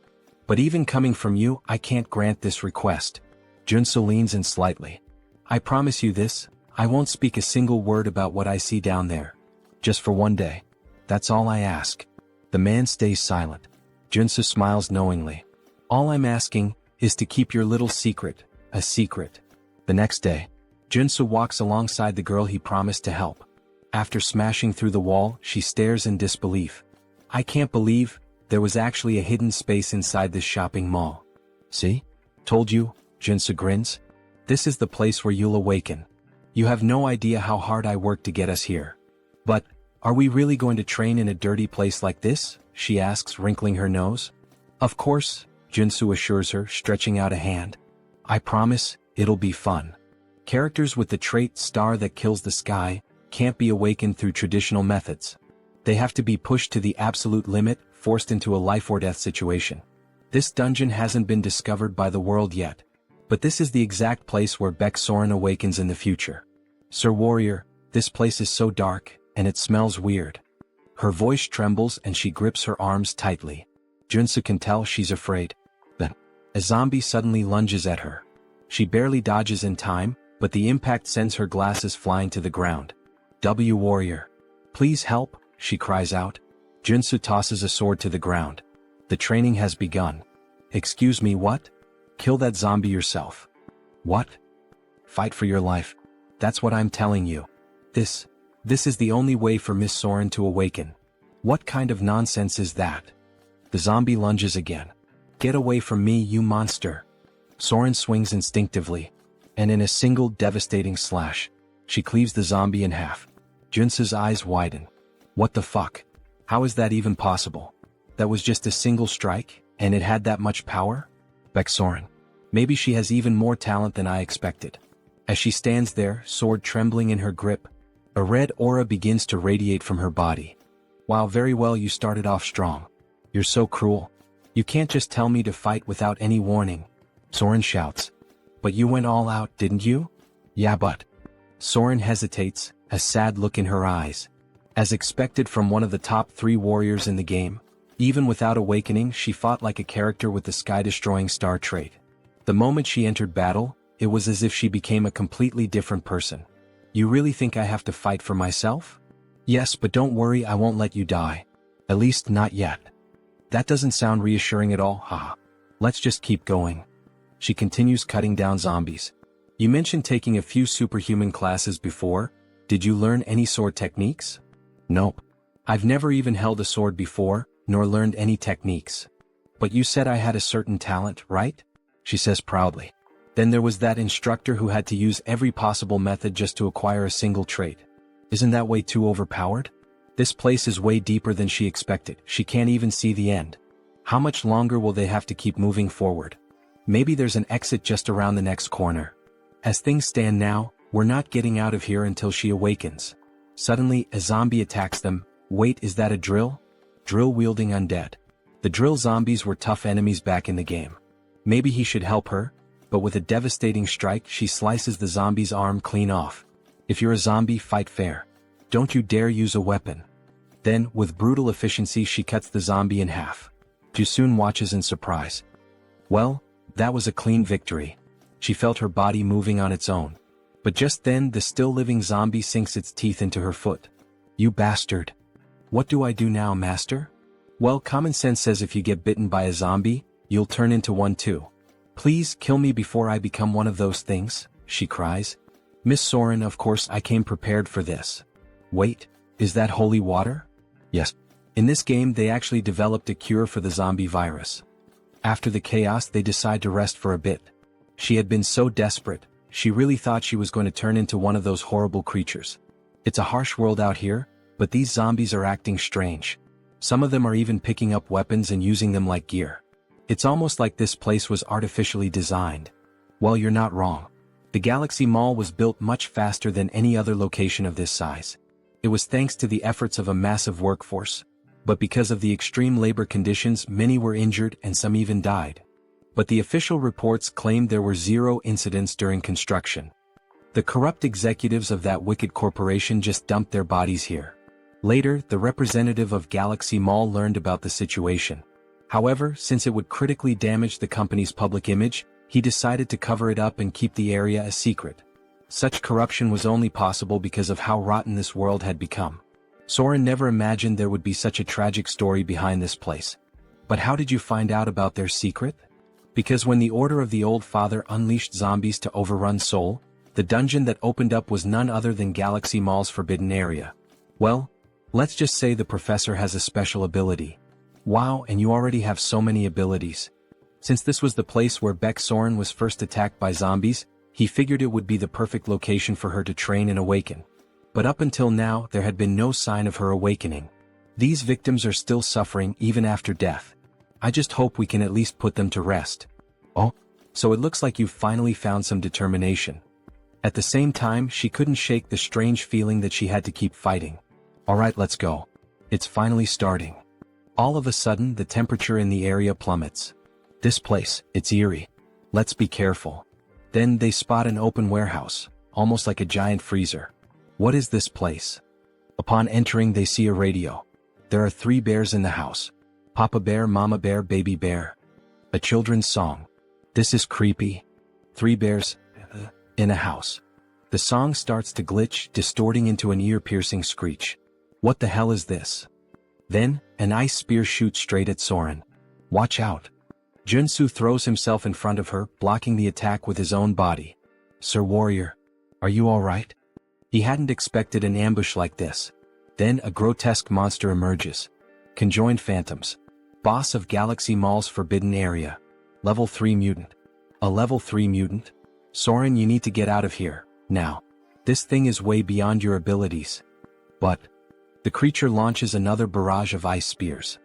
But even coming from you, I can't grant this request. Joonsoo leans in slightly. I promise you this, I won't speak a single word about what I see down there. Just for one day. That's all I ask. The man stays silent. Joonsoo smiles knowingly. All I'm asking is to keep your little secret, a secret. The next day, Joonsoo walks alongside the girl he promised to help. After smashing through the wall, she stares in disbelief. I can't believe there was actually a hidden space inside this shopping mall. See? Told you, Joonsoo grins. This is the place where you'll awaken. You have no idea how hard I worked to get us here. But, are we really going to train in a dirty place like this? She asks, wrinkling her nose. Of course, Joonsoo assures her, stretching out a hand. I promise, it'll be fun. Characters with the trait star that kills the sky can't be awakened through traditional methods. They have to be pushed to the absolute limit, forced into a life or death situation. This dungeon hasn't been discovered by the world yet. But this is the exact place where Baek Soren awakens in the future. Sir Warrior, this place is so dark, and it smells weird. Her voice trembles and she grips her arms tightly. Joonsoo can tell she's afraid. Then, a zombie suddenly lunges at her. She barely dodges in time, but the impact sends her glasses flying to the ground. Warrior. Please help, she cries out. Joonsoo tosses a sword to the ground. The training has begun. Excuse me, what? Kill that zombie yourself. What? Fight for your life. That's what I'm telling you. This is the only way for Miss Soren to awaken. What kind of nonsense is that? The zombie lunges again. Get away from me, you monster. Soren swings instinctively, and in a single devastating slash, she cleaves the zombie in half. Joonsoo's eyes widen. What the fuck? How is that even possible? That was just a single strike, and it had that much power? Baek Soren. Maybe she has even more talent than I expected. As she stands there, sword trembling in her grip, a red aura begins to radiate from her body. Wow, very well, you started off strong. You're so cruel. You can't just tell me to fight without any warning. Soren shouts. But you went all out, didn't you? Yeah, but. Soren hesitates, a sad look in her eyes. As expected from one of the top 3 warriors in the game, even without awakening, she fought like a character with the sky-destroying star trait. The moment she entered battle, it was as if she became a completely different person. You really think I have to fight for myself? Yes, but don't worry, I won't let you die. At least not yet. That doesn't sound reassuring at all, haha. Let's just keep going. She continues cutting down zombies. You mentioned taking a few superhuman classes before. Did you learn any sword techniques? Nope. I've never even held a sword before, nor learned any techniques. But you said I had a certain talent, right? She says proudly. Then there was that instructor who had to use every possible method just to acquire a single trait. Isn't that way too overpowered? This place is way deeper than she expected. She can't even see the end. How much longer will they have to keep moving forward? Maybe there's an exit just around the next corner. As things stand now, we're not getting out of here until she awakens. Suddenly, a zombie attacks them. Wait, is that a drill? Drill-wielding undead. The drill zombies were tough enemies back in the game. Maybe he should help her, but with a devastating strike, she slices the zombie's arm clean off. If you're a zombie, fight fair. Don't you dare use a weapon. Then, with brutal efficiency she cuts the zombie in half. Joonsoo watches in surprise. Well, that was a clean victory. She felt her body moving on its own. But just then the still-living zombie sinks its teeth into her foot. You bastard. What do I do now, master? Well, common sense says if you get bitten by a zombie, you'll turn into one too. Please kill me before I become one of those things, she cries. Miss Soren, of course I came prepared for this. Wait, is that holy water? Yes. In this game they actually developed a cure for the zombie virus. After the chaos they decide to rest for a bit. She had been so desperate, she really thought she was going to turn into one of those horrible creatures. It's a harsh world out here, but these zombies are acting strange. Some of them are even picking up weapons and using them like gear. It's almost like this place was artificially designed. Well, you're not wrong. The Galaxy Mall was built much faster than any other location of this size. It was thanks to the efforts of a massive workforce. But because of the extreme labor conditions, many were injured and some even died. But the official reports claimed there were 0 incidents during construction. The corrupt executives of that wicked corporation just dumped their bodies here. Later, the representative of Galaxy Mall learned about the situation. However, since it would critically damage the company's public image, he decided to cover it up and keep the area a secret. Such corruption was only possible because of how rotten this world had become. Soren never imagined there would be such a tragic story behind this place. But how did you find out about their secret? Because when the Order of the Old Father unleashed zombies to overrun Seoul, the dungeon that opened up was none other than Galaxy Mall's forbidden area. Well, let's just say the professor has a special ability. Wow, and you already have so many abilities. Since this was the place where Beck Soren was first attacked by zombies, he figured it would be the perfect location for her to train and awaken. But up until now there had been no sign of her awakening. These victims are still suffering even after death. I just hope we can at least put them to rest. Oh, so it looks like you've finally found some determination. At the same time, she couldn't shake the strange feeling that she had to keep fighting. Alright, let's go. It's finally starting. All of a sudden, the temperature in the area plummets. This place, it's eerie. Let's be careful. Then they spot an open warehouse, almost like a giant freezer. What is this place? Upon entering, they see a radio. There are 3 bears in the house. Papa Bear, Mama Bear, Baby Bear. A children's song. This is creepy. 3 bears in a house. The song starts to glitch, distorting into an ear-piercing screech. What the hell is this? Then, an ice spear shoots straight at Soren. Watch out. Joonsoo throws himself in front of her, blocking the attack with his own body. Sir Warrior, are you alright? He hadn't expected an ambush like this. Then a grotesque monster emerges. Conjoined Phantoms. Boss of Galaxy Mall's forbidden area. Level 3 mutant. A level 3 mutant? Soren, you need to get out of here, now. This thing is way beyond your abilities. But the creature launches another barrage of ice spears.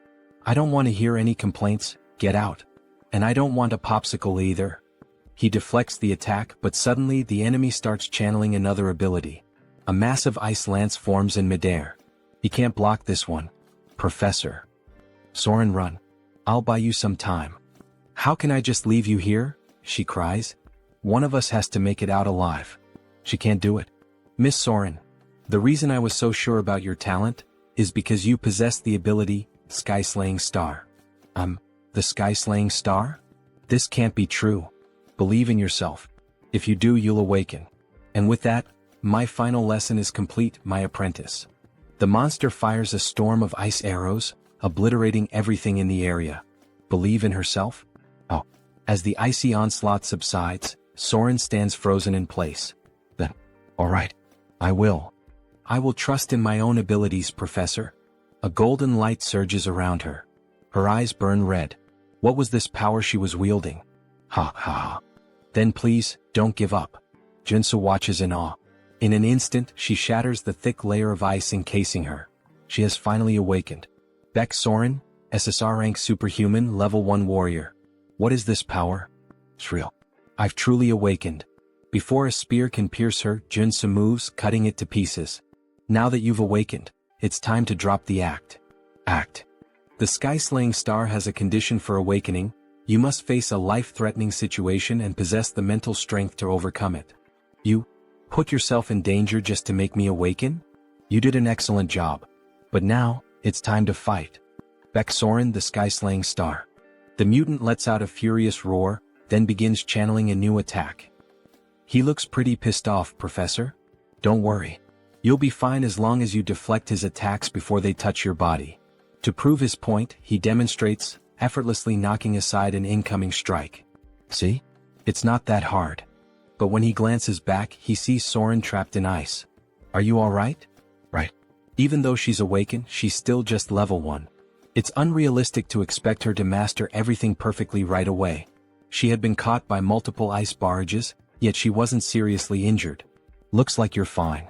I don't want to hear any complaints, get out. And I don't want a popsicle either. He deflects the attack, but suddenly the enemy starts channeling another ability. A massive ice lance forms in midair. He can't block this one. Professor. Soren, run. I'll buy you some time. How can I just leave you here? She cries. One of us has to make it out alive. She can't do it. Miss Soren, the reason I was so sure about your talent is because you possess the ability, Sky-Slaying Star. The Sky-Slaying Star? This can't be true. Believe in yourself. If you do, you'll awaken. And with that, my final lesson is complete, my apprentice. The monster fires a storm of ice arrows, obliterating everything in the area. Believe in herself? Oh. As the icy onslaught subsides, Soren stands frozen in place. Then, alright. I will. I will trust in my own abilities, Professor. A golden light surges around her. Her eyes burn red. What was this power she was wielding? Ha ha ha. Then please, don't give up. Joonsoo watches in awe. In an instant, she shatters the thick layer of ice encasing her. She has finally awakened. Beck Soren, SSR rank superhuman, level 1 warrior. What is this power? Shrill. I've truly awakened. Before a spear can pierce her, Joonsoo moves, cutting it to pieces. Now that you've awakened, it's time to drop the act. The Sky-Slaying Star has a condition for awakening. You must face a life-threatening situation and possess the mental strength to overcome it. You put yourself in danger just to make me awaken? You did an excellent job. But now, it's time to fight. Baek Soren, the sky-slaying star. The mutant lets out a furious roar, then begins channeling a new attack. He looks pretty pissed off, Professor. Don't worry. You'll be fine as long as you deflect his attacks before they touch your body. To prove his point, he demonstrates, effortlessly knocking aside an incoming strike. See? It's not that hard. But when he glances back, he sees Soren trapped in ice. Are you alright? Right. Even though she's awakened, she's still just level 1. It's unrealistic to expect her to master everything perfectly right away. She had been caught by multiple ice barrages, yet she wasn't seriously injured. Looks like you're fine.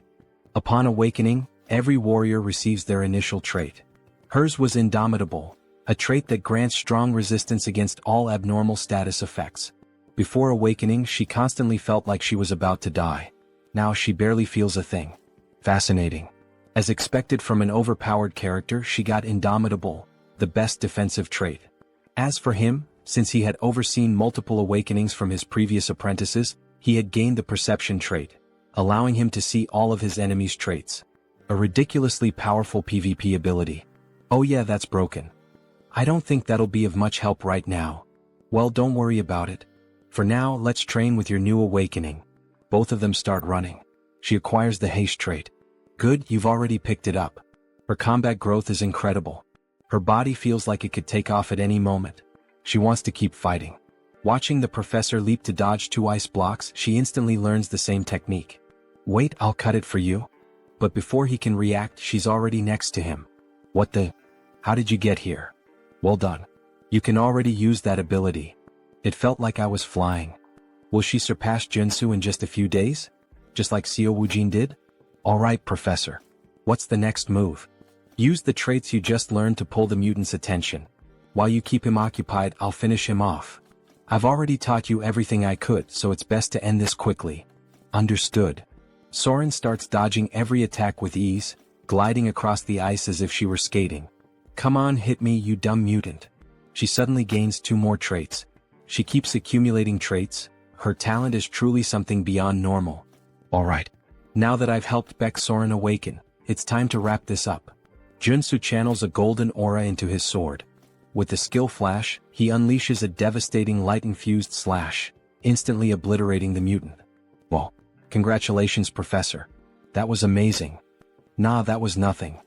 Upon awakening, every warrior receives their initial trait. Hers was Indomitable, a trait that grants strong resistance against all abnormal status effects. Before awakening, she constantly felt like she was about to die. Now she barely feels a thing. Fascinating. As expected from an overpowered character, she got Indomitable, the best defensive trait. As for him, since he had overseen multiple awakenings from his previous apprentices, he had gained the Perception trait, allowing him to see all of his enemies' traits. A ridiculously powerful PvP ability. Oh yeah, that's broken. I don't think that'll be of much help right now. Well, don't worry about it. For now, let's train with your new awakening. Both of them start running. She acquires the haste trait. Good, you've already picked it up. Her combat growth is incredible. Her body feels like it could take off at any moment. She wants to keep fighting. Watching the professor leap to dodge 2 ice blocks, she instantly learns the same technique. Wait, I'll cut it for you. But before he can react, she's already next to him. What the? How did you get here? Well done. You can already use that ability. It felt like I was flying. Will she surpass Joonsoo in just a few days? Just like Seo Woojin did? Alright, Professor. What's the next move? Use the traits you just learned to pull the mutant's attention. While you keep him occupied, I'll finish him off. I've already taught you everything I could, so it's best to end this quickly. Understood. Soren starts dodging every attack with ease, gliding across the ice as if she were skating. Come on, hit me, you dumb mutant. She suddenly gains 2 more traits. She keeps accumulating traits. Her talent is truly something beyond normal. Alright. Now that I've helped Baek Soren awaken, it's time to wrap this up. Joonsoo channels a golden aura into his sword. With the skill flash, he unleashes a devastating light-infused slash, instantly obliterating the mutant. Whoa. Congratulations, Professor. That was amazing. Nah, that was nothing.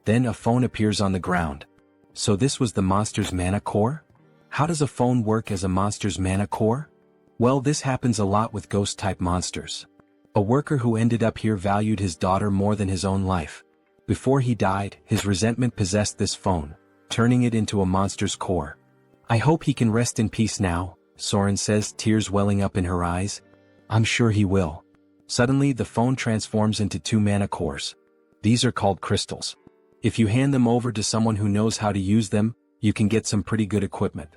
Then a phone appears on the ground. So this was the monster's mana core? How does a phone work as a monster's mana core? Well, this happens a lot with ghost-type monsters. A worker who ended up here valued his daughter more than his own life. Before he died, his resentment possessed this phone, turning it into a monster's core. I hope he can rest in peace now, Soren says, tears welling up in her eyes. I'm sure he will. Suddenly, the phone transforms into 2 mana cores. These are called crystals. If you hand them over to someone who knows how to use them, you can get some pretty good equipment.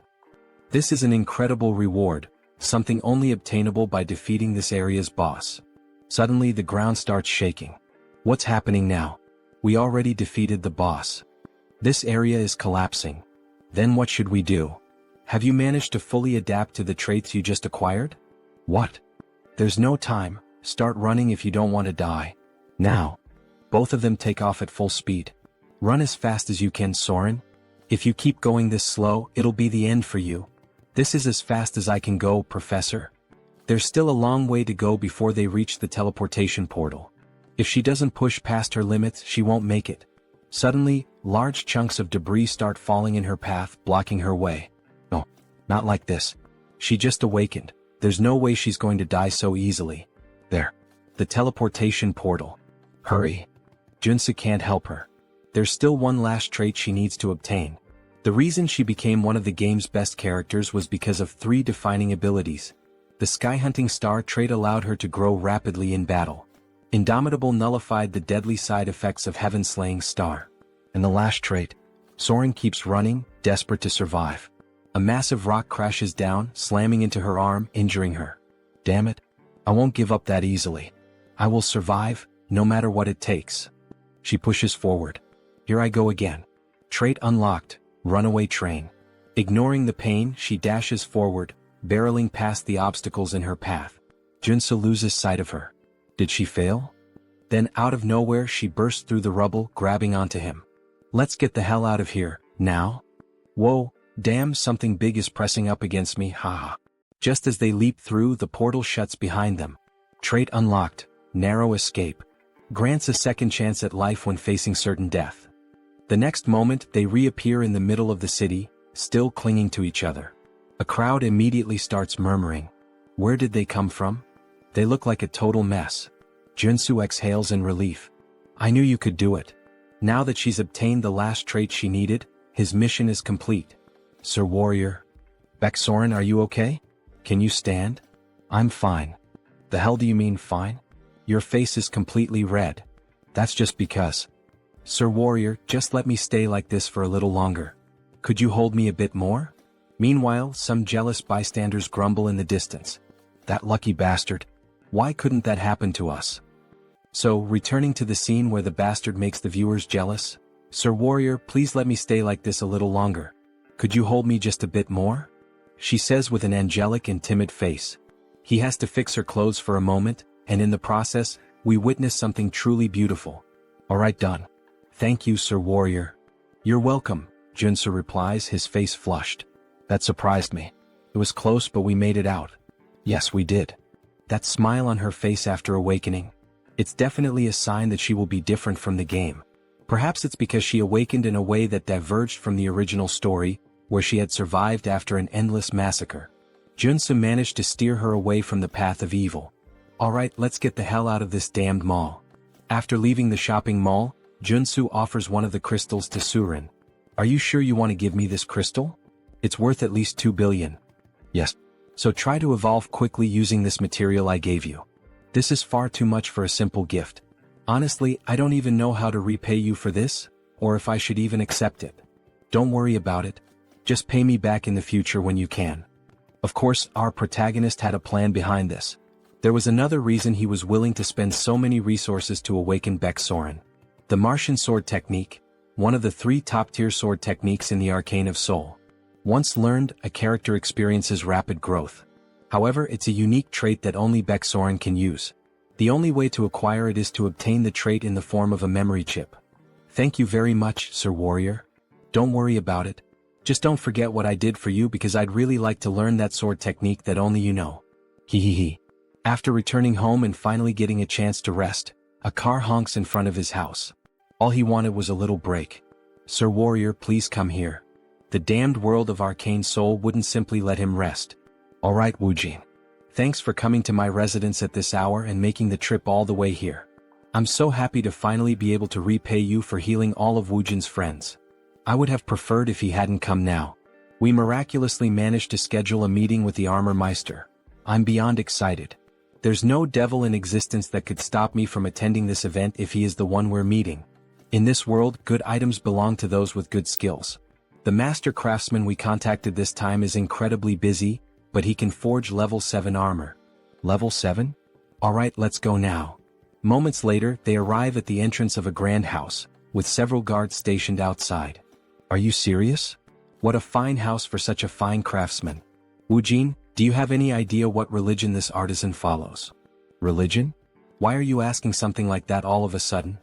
This is an incredible reward, something only obtainable by defeating this area's boss. Suddenly, the ground starts shaking. What's happening now? We already defeated the boss. This area is collapsing. Then what should we do? Have you managed to fully adapt to the traits you just acquired? What? There's no time. Start running if you don't want to die. Now. Both of them take off at full speed. Run as fast as you can, Soren. If you keep going this slow, it'll be the end for you. This is as fast as I can go, Professor. There's still a long way to go before they reach the teleportation portal. If she doesn't push past her limits, she won't make it. Suddenly, large chunks of debris start falling in her path, blocking her way. No, not like this. She just awakened. There's no way she's going to die so easily. There. The teleportation portal. Hurry. Joonsoo can't help her. There's still one last trait she needs to obtain. The reason she became one of the game's best characters was because of 3 defining abilities. The Sky Hunting Star trait allowed her to grow rapidly in battle. Indomitable nullified the deadly side effects of Heaven Slaying Star. And the last trait, Soren keeps running, desperate to survive. A massive rock crashes down, slamming into her arm, injuring her. Damn it. I won't give up that easily. I will survive, no matter what it takes. She pushes forward. Here I go again. Trait unlocked, Runaway Train. Ignoring the pain, she dashes forward, barreling past the obstacles in her path. Joonsoo loses sight of her. Did she fail? Then out of nowhere she bursts through the rubble, grabbing onto him. Let's get the hell out of here, now? Whoa, damn, something big is pressing up against me, haha. Just as they leap through, the portal shuts behind them. Trait unlocked, narrow escape. Grants a second chance at life when facing certain death. The next moment, they reappear in the middle of the city, still clinging to each other. A crowd immediately starts murmuring. Where did they come from? They look like a total mess. Joonsoo exhales in relief. I knew you could do it. Now that she's obtained the last trait she needed, his mission is complete. Sir Warrior. Baeksoren, are you okay? Can you stand? I'm fine. The hell do you mean fine? Your face is completely red. That's just because. Sir Warrior, just let me stay like this for a little longer. Could you hold me a bit more? Meanwhile, some jealous bystanders grumble in the distance. That lucky bastard. Why couldn't that happen to us? So, returning to the scene where the bastard makes the viewers jealous, Sir Warrior, please let me stay like this a little longer. Could you hold me just a bit more? She says with an angelic and timid face. He has to fix her clothes for a moment, and in the process, we witness something truly beautiful. Alright, done. Thank you, Sir Warrior. You're welcome, Joonsoo replies, his face flushed. That surprised me. It was close, but we made it out. Yes, we did. That smile on her face after awakening. It's definitely a sign that she will be different from the game. Perhaps it's because she awakened in a way that diverged from the original story, where she had survived after an endless massacre. Joonsoo managed to steer her away from the path of evil. Alright, let's get the hell out of this damned mall. After leaving the shopping mall, Joonsoo offers one of the crystals to Surin. Are you sure you want to give me this crystal? It's worth at least 2 billion. Yes. So try to evolve quickly using this material I gave you. This is far too much for a simple gift. Honestly, I don't even know how to repay you for this, or if I should even accept it. Don't worry about it. Just pay me back in the future when you can. Of course, our protagonist had a plan behind this. There was another reason he was willing to spend so many resources to awaken Baeksoren. The Martian sword technique, one of the 3 top-tier sword techniques in the Arcane of Seoul. Once learned, a character experiences rapid growth. However, it's a unique trait that only Baeksoren can use. The only way to acquire it is to obtain the trait in the form of a memory chip. Thank you very much, Sir Warrior. Don't worry about it. Just don't forget what I did for you because I'd really like to learn that sword technique that only you know. Hehehe. After returning home and finally getting a chance to rest, a car honks in front of his house. All he wanted was a little break. Sir Warrior, please come here. The damned world of Arcane Seoul wouldn't simply let him rest. Alright, Woojin. Thanks for coming to my residence at this hour and making the trip all the way here. I'm so happy to finally be able to repay you for healing all of Woojin's friends. I would have preferred if he hadn't come now. We miraculously managed to schedule a meeting with the Armor Meister. I'm beyond excited. There's no devil in existence that could stop me from attending this event if he is the one we're meeting. In this world, good items belong to those with good skills. The master craftsman we contacted this time is incredibly busy, but he can forge level 7 armor. Level 7? Alright, let's go now. Moments later, they arrive at the entrance of a grand house, with several guards stationed outside. Are you serious? What a fine house for such a fine craftsman. Woojin, do you have any idea what religion this artisan follows? Religion? Why are you asking something like that all of a sudden?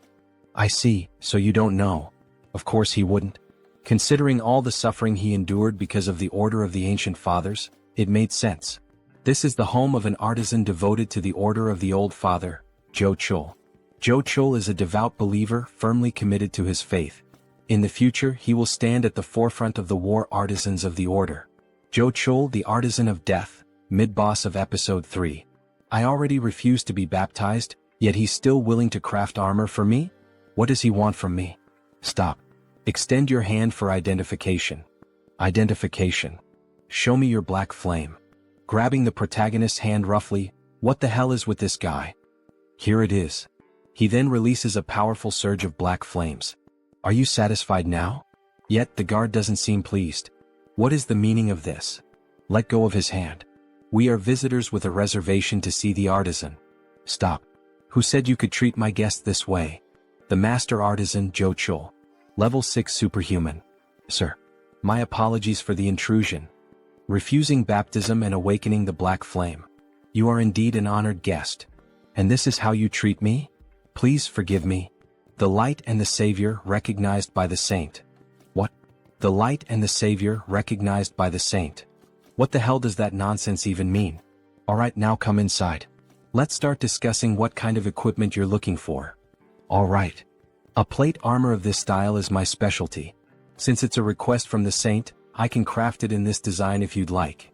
I see, so you don't know. Of course he wouldn't. Considering all the suffering he endured because of the Order of the Ancient Fathers, it made sense. This is the home of an artisan devoted to the Order of the Old Father, Joonsoo. Joonsoo is a devout believer firmly committed to his faith. In the future, he will stand at the forefront of the war artisans of the Order. Joonsoo, the Artisan of Death, mid-boss of Episode 3. I already refused to be baptized, yet he's still willing to craft armor for me? What does he want from me? Stop. Extend your hand for identification. Identification. Show me your black flame. Grabbing the protagonist's hand roughly, what the hell is with this guy? Here it is. He then releases a powerful surge of black flames. Are you satisfied now? Yet the guard doesn't seem pleased. What is the meaning of this? Let go of his hand. We are visitors with a reservation to see the artisan. Stop. Who said you could treat my guest this way? The master artisan, Joonsoo. Level 6 superhuman. Sir. My apologies for the intrusion. Refusing baptism and awakening the black flame. You are indeed an honored guest. And this is how you treat me? Please forgive me. The light and the savior recognized by the saint. What? The light and the savior recognized by the saint. What the hell does that nonsense even mean? Alright, now come inside. Let's start discussing what kind of equipment you're looking for. Alright. A plate armor of this style is my specialty. Since it's a request from the saint, I can craft it in this design if you'd like.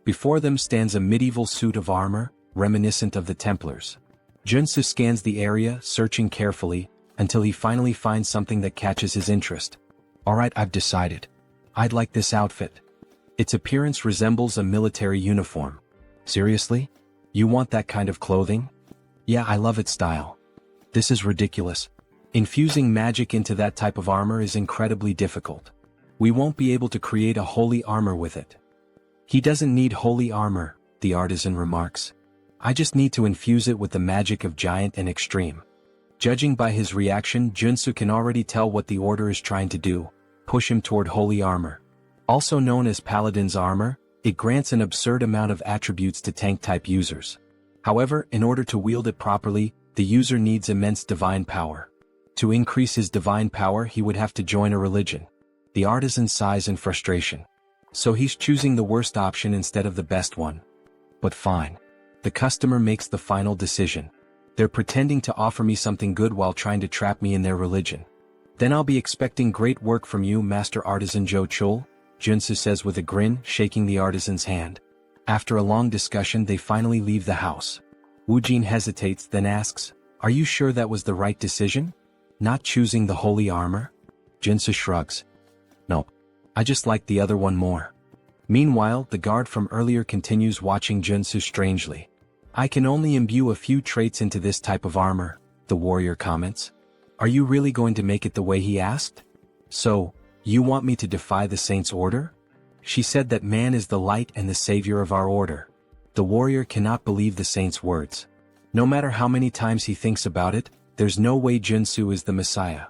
Before them stands a medieval suit of armor, reminiscent of the Templars. Joonsoo scans the area, searching carefully, until he finally finds something that catches his interest. Alright, I've decided. I'd like this outfit. Its appearance resembles a military uniform. Seriously? You want that kind of clothing? Yeah, I love its style. This is ridiculous. Infusing magic into that type of armor is incredibly difficult. We won't be able to create a holy armor with it. He doesn't need holy armor, the artisan remarks. I just need to infuse it with the magic of giant and extreme. Judging by his reaction, Joonsoo can already tell what the order is trying to do, push him toward holy armor. Also known as Paladin's armor, it grants an absurd amount of attributes to tank-type users. However, in order to wield it properly, the user needs immense divine power. To increase his divine power, he would have to join a religion. The artisan sighs in frustration. So he's choosing the worst option instead of the best one. But fine. The customer makes the final decision. They're pretending to offer me something good while trying to trap me in their religion. Then I'll be expecting great work from you, Master Artisan Joonsoo, Joonsoo says with a grin, shaking the artisan's hand. After a long discussion, they finally leave the house. Woojin hesitates, then asks, "Are you sure that was the right decision? Not choosing the holy armor?" Joonsoo shrugs. "No. I just like the other one more." Meanwhile, the guard from earlier continues watching Joonsoo strangely. "I can only imbue a few traits into this type of armor," the warrior comments. "Are you really going to make it the way he asked? So, you want me to defy the saint's order? She said that man is the light and the savior of our order." The warrior cannot believe the saint's words. No matter how many times he thinks about it, there's no way Joonsoo is the Messiah.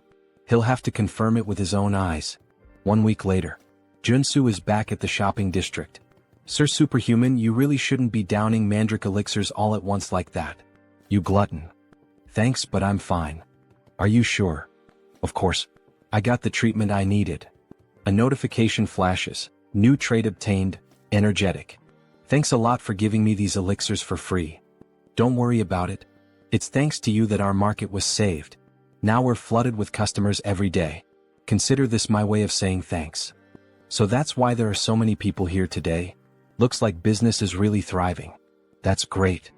He'll have to confirm it with his own eyes. 1 week later, Joonsoo is back at the shopping district. "Sir Superhuman, you really shouldn't be downing mandrake elixirs all at once like that. You glutton." "Thanks, but I'm fine." "Are you sure?" "Of course. I got the treatment I needed." A notification flashes. "New trait obtained, energetic. Thanks a lot for giving me these elixirs for free." "Don't worry about it. It's thanks to you that our market was saved. Now we're flooded with customers every day. Consider this my way of saying thanks." "So that's why there are so many people here today? Looks like business is really thriving." "That's great."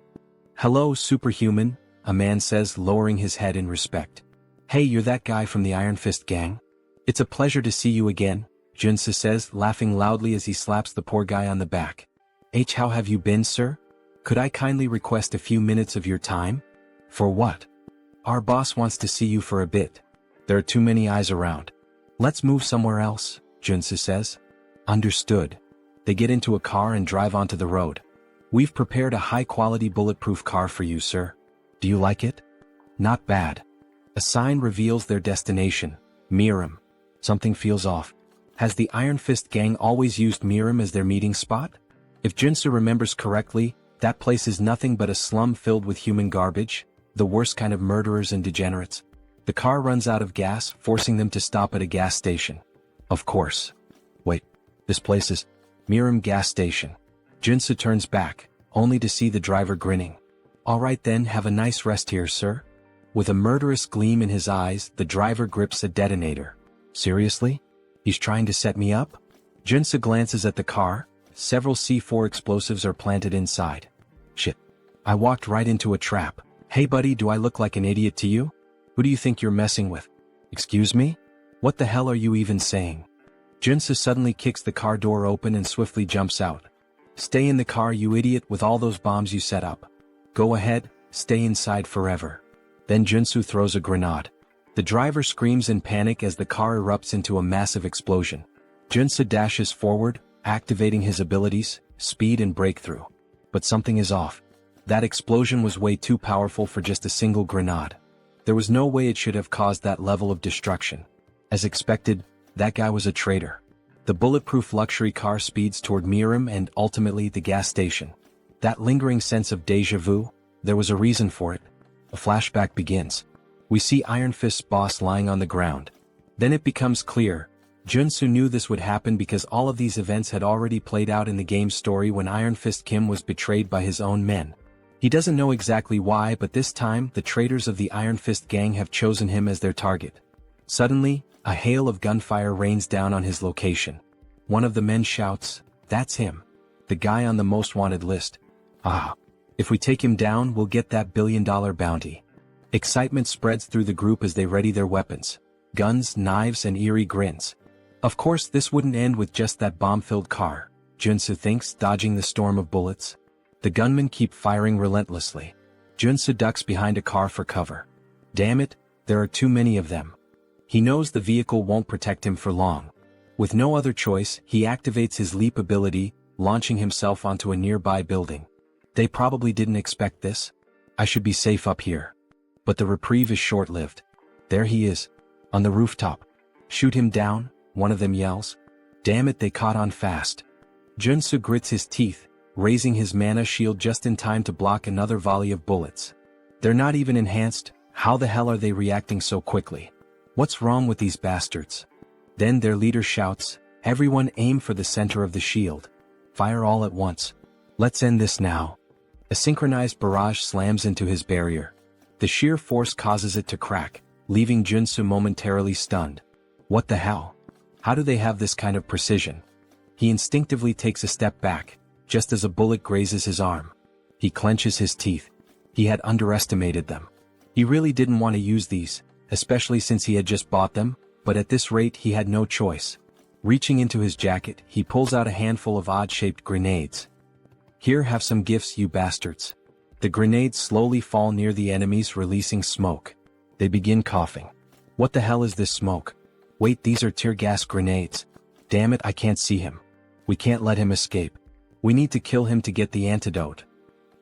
"Hello, Superhuman," a man says, lowering his head in respect. "Hey, you're that guy from the Iron Fist gang? It's a pleasure to see you again," Joonsoo says, laughing loudly as he slaps the poor guy on the back. How have you been, sir? Could I kindly request a few minutes of your time?" "For what?" "Our boss wants to see you for a bit. There are too many eyes around." "Let's move somewhere else," Joonsoo says. "Understood." They get into a car and drive onto the road. "We've prepared a high-quality bulletproof car for you, sir. Do you like it?" "Not bad." A sign reveals their destination, Miram. Something feels off. Has the Iron Fist gang always used Miram as their meeting spot? If Joonsoo remembers correctly, that place is nothing but a slum filled with human garbage, the worst kind of murderers and degenerates. The car runs out of gas, forcing them to stop at a gas station. Of course. Wait, this place is Miram gas station. Joonsoo turns back, only to see the driver grinning. "All right then, have a nice rest here, sir." With a murderous gleam in his eyes, the driver grips a detonator. Seriously? He's trying to set me up? Joonsoo glances at the car. Several C4 explosives are planted inside. Shit. I walked right into a trap. "Hey buddy, do I look like an idiot to you? Who do you think you're messing with?" "Excuse me? What the hell are you even saying?" Joonsoo suddenly kicks the car door open and swiftly jumps out. "Stay in the car, you idiot, with all those bombs you set up. Go ahead, stay inside forever." Then Joonsoo throws a grenade. The driver screams in panic as the car erupts into a massive explosion. Joonsoo dashes forward, activating his abilities, speed and breakthrough. But something is off. That explosion was way too powerful for just a single grenade. There was no way it should have caused that level of destruction. As expected, that guy was a traitor. The bulletproof luxury car speeds toward Miram and ultimately the gas station. That lingering sense of déjà vu, there was a reason for it. A flashback begins. We see Iron Fist's boss lying on the ground. Then it becomes clear, Joonsoo knew this would happen because all of these events had already played out in the game's story when Iron Fist Kim was betrayed by his own men. He doesn't know exactly why, but this time the traitors of the Iron Fist gang have chosen him as their target. Suddenly, a hail of gunfire rains down on his location. One of the men shouts, "That's him. The guy on the most wanted list. Ah. If we take him down, we'll get that billion-dollar bounty." Excitement spreads through the group as they ready their weapons. Guns, knives, and eerie grins. Of course this wouldn't end with just that bomb-filled car, Joonsoo thinks, dodging the storm of bullets. The gunmen keep firing relentlessly. Joonsoo ducks behind a car for cover. Damn it, there are too many of them. He knows the vehicle won't protect him for long. With no other choice, he activates his leap ability, launching himself onto a nearby building. They probably didn't expect this. I should be safe up here. But the reprieve is short-lived. There he is, on the rooftop. "Shoot him down," one of them yells. Damn it, they caught on fast. Joonsoo grits his teeth, raising his mana shield just in time to block another volley of bullets. They're not even enhanced. How the hell are they reacting so quickly? What's wrong with these bastards? Then their leader shouts, "Everyone aim for the center of the shield. Fire all at once. Let's end this now." A synchronized barrage slams into his barrier. The sheer force causes it to crack, leaving Joonsoo momentarily stunned. What the hell? How do they have this kind of precision? He instinctively takes a step back, just as a bullet grazes his arm. He clenches his teeth. He had underestimated them. He really didn't want to use these, especially since he had just bought them, but at this rate he had no choice. Reaching into his jacket, he pulls out a handful of odd-shaped grenades. "Here, have some gifts, you bastards." The grenades slowly fall near the enemies, releasing smoke. They begin coughing. What the hell is this smoke? Wait, these are tear gas grenades. Damn it, I can't see him. We can't let him escape. We need to kill him to get the antidote.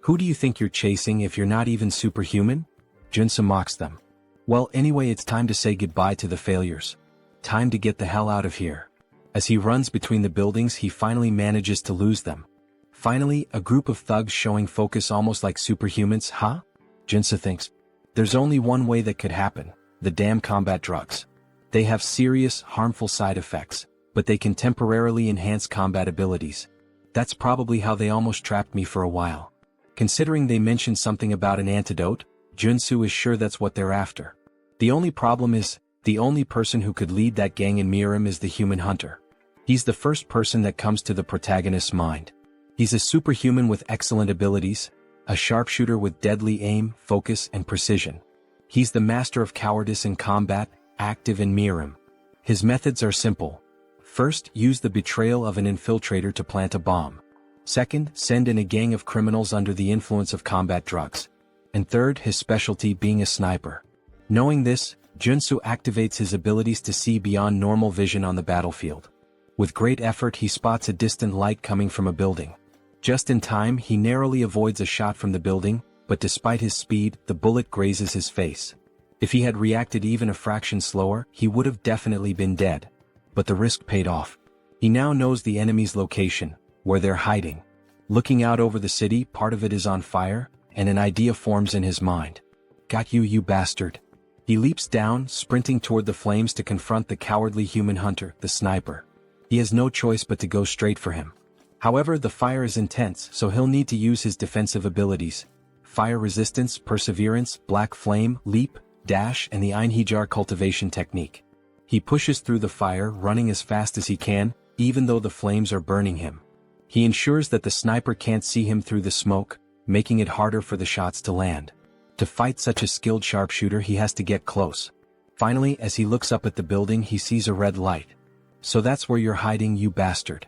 Who do you think you're chasing if you're not even superhuman? Joonsoo mocks them. Well, anyway, it's time to say goodbye to the failures. Time to get the hell out of here. As he runs between the buildings, he finally manages to lose them. Finally, a group of thugs showing focus almost like superhumans, huh? Joonsoo thinks. There's only one way that could happen, the damn combat drugs. They have serious, harmful side effects, but they can temporarily enhance combat abilities. That's probably how they almost trapped me for a while. Considering they mentioned something about an antidote, Joonsoo is sure that's what they're after. The only problem is, the only person who could lead that gang in Miram is the human hunter. He's the first person that comes to the protagonist's mind. He's a superhuman with excellent abilities, a sharpshooter with deadly aim, focus, and precision. He's the master of cowardice in combat, active in Miram. His methods are simple. First, use the betrayal of an infiltrator to plant a bomb. Second, send in a gang of criminals under the influence of combat drugs. And third, his specialty being a sniper. Knowing this, Joonsoo activates his abilities to see beyond normal vision on the battlefield. With great effort, he spots a distant light coming from a building. Just in time, he narrowly avoids a shot from the building, but despite his speed, the bullet grazes his face. If he had reacted even a fraction slower, he would have definitely been dead. But the risk paid off. He now knows the enemy's location, where they're hiding. Looking out over the city, part of it is on fire, and an idea forms in his mind. Got you, you bastard. He leaps down, sprinting toward the flames to confront the cowardly human hunter, the sniper. He has no choice but to go straight for him. However, the fire is intense, so he'll need to use his defensive abilities. Fire resistance, perseverance, black flame, leap, dash, and the Einhejar cultivation technique. He pushes through the fire, running as fast as he can, even though the flames are burning him. He ensures that the sniper can't see him through the smoke, making it harder for the shots to land. To fight such a skilled sharpshooter, he has to get close. Finally, as he looks up at the building, he sees a red light. So that's where you're hiding, you bastard.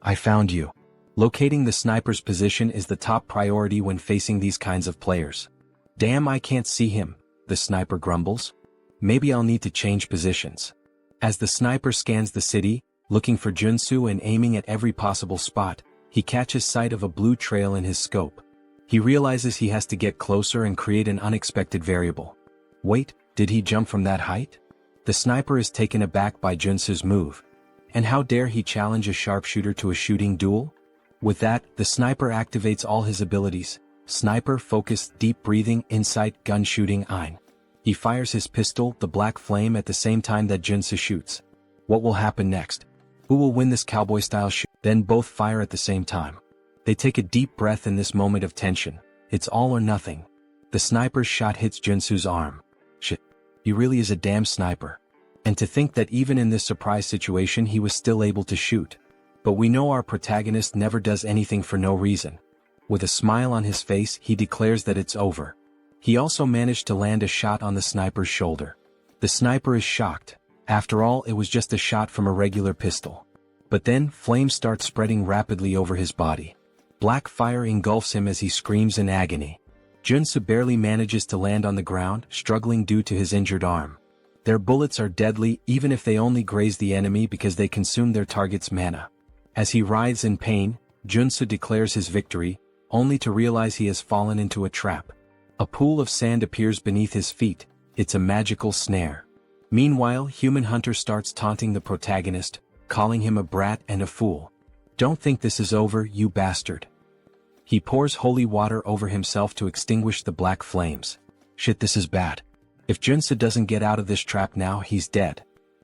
I found you. Locating the sniper's position is the top priority when facing these kinds of players. Damn, I can't see him, the sniper grumbles. Maybe I'll need to change positions. As the sniper scans the city, looking for Joonsoo and aiming at every possible spot, he catches sight of a blue trail in his scope. He realizes he has to get closer and create an unexpected variable. Wait, did he jump from that height? The sniper is taken aback by Joonsoo's move. And how dare he challenge a sharpshooter to a shooting duel? With that, the sniper activates all his abilities: sniper, focus, deep breathing, insight, gun shooting, Ein. He fires his pistol, the black flame, at the same time that Joonsoo shoots. What will happen next? Who will win this cowboy-style shoot? Then both fire at the same time. They take a deep breath in this moment of tension. It's all or nothing. The sniper's shot hits Joonsoo's arm. Shit. He really is a damn sniper. And to think that even in this surprise situation he was still able to shoot. But we know our protagonist never does anything for no reason. With a smile on his face, he declares that it's over. He also managed to land a shot on the sniper's shoulder. The sniper is shocked. After all, it was just a shot from a regular pistol. But then, flames start spreading rapidly over his body. Black fire engulfs him as he screams in agony. Joonsoo barely manages to land on the ground, struggling due to his injured arm. Their bullets are deadly even if they only graze the enemy because they consume their target's mana. As he writhes in pain, Joonsoo declares his victory, only to realize he has fallen into a trap. A pool of sand appears beneath his feet. It's a magical snare. Meanwhile, Human Hunter starts taunting the protagonist, calling him a brat and a fool. Don't think this is over, you bastard. He pours holy water over himself to extinguish the black flames. Shit, this is bad. If Joonsoo doesn't get out of this trap now, he's dead.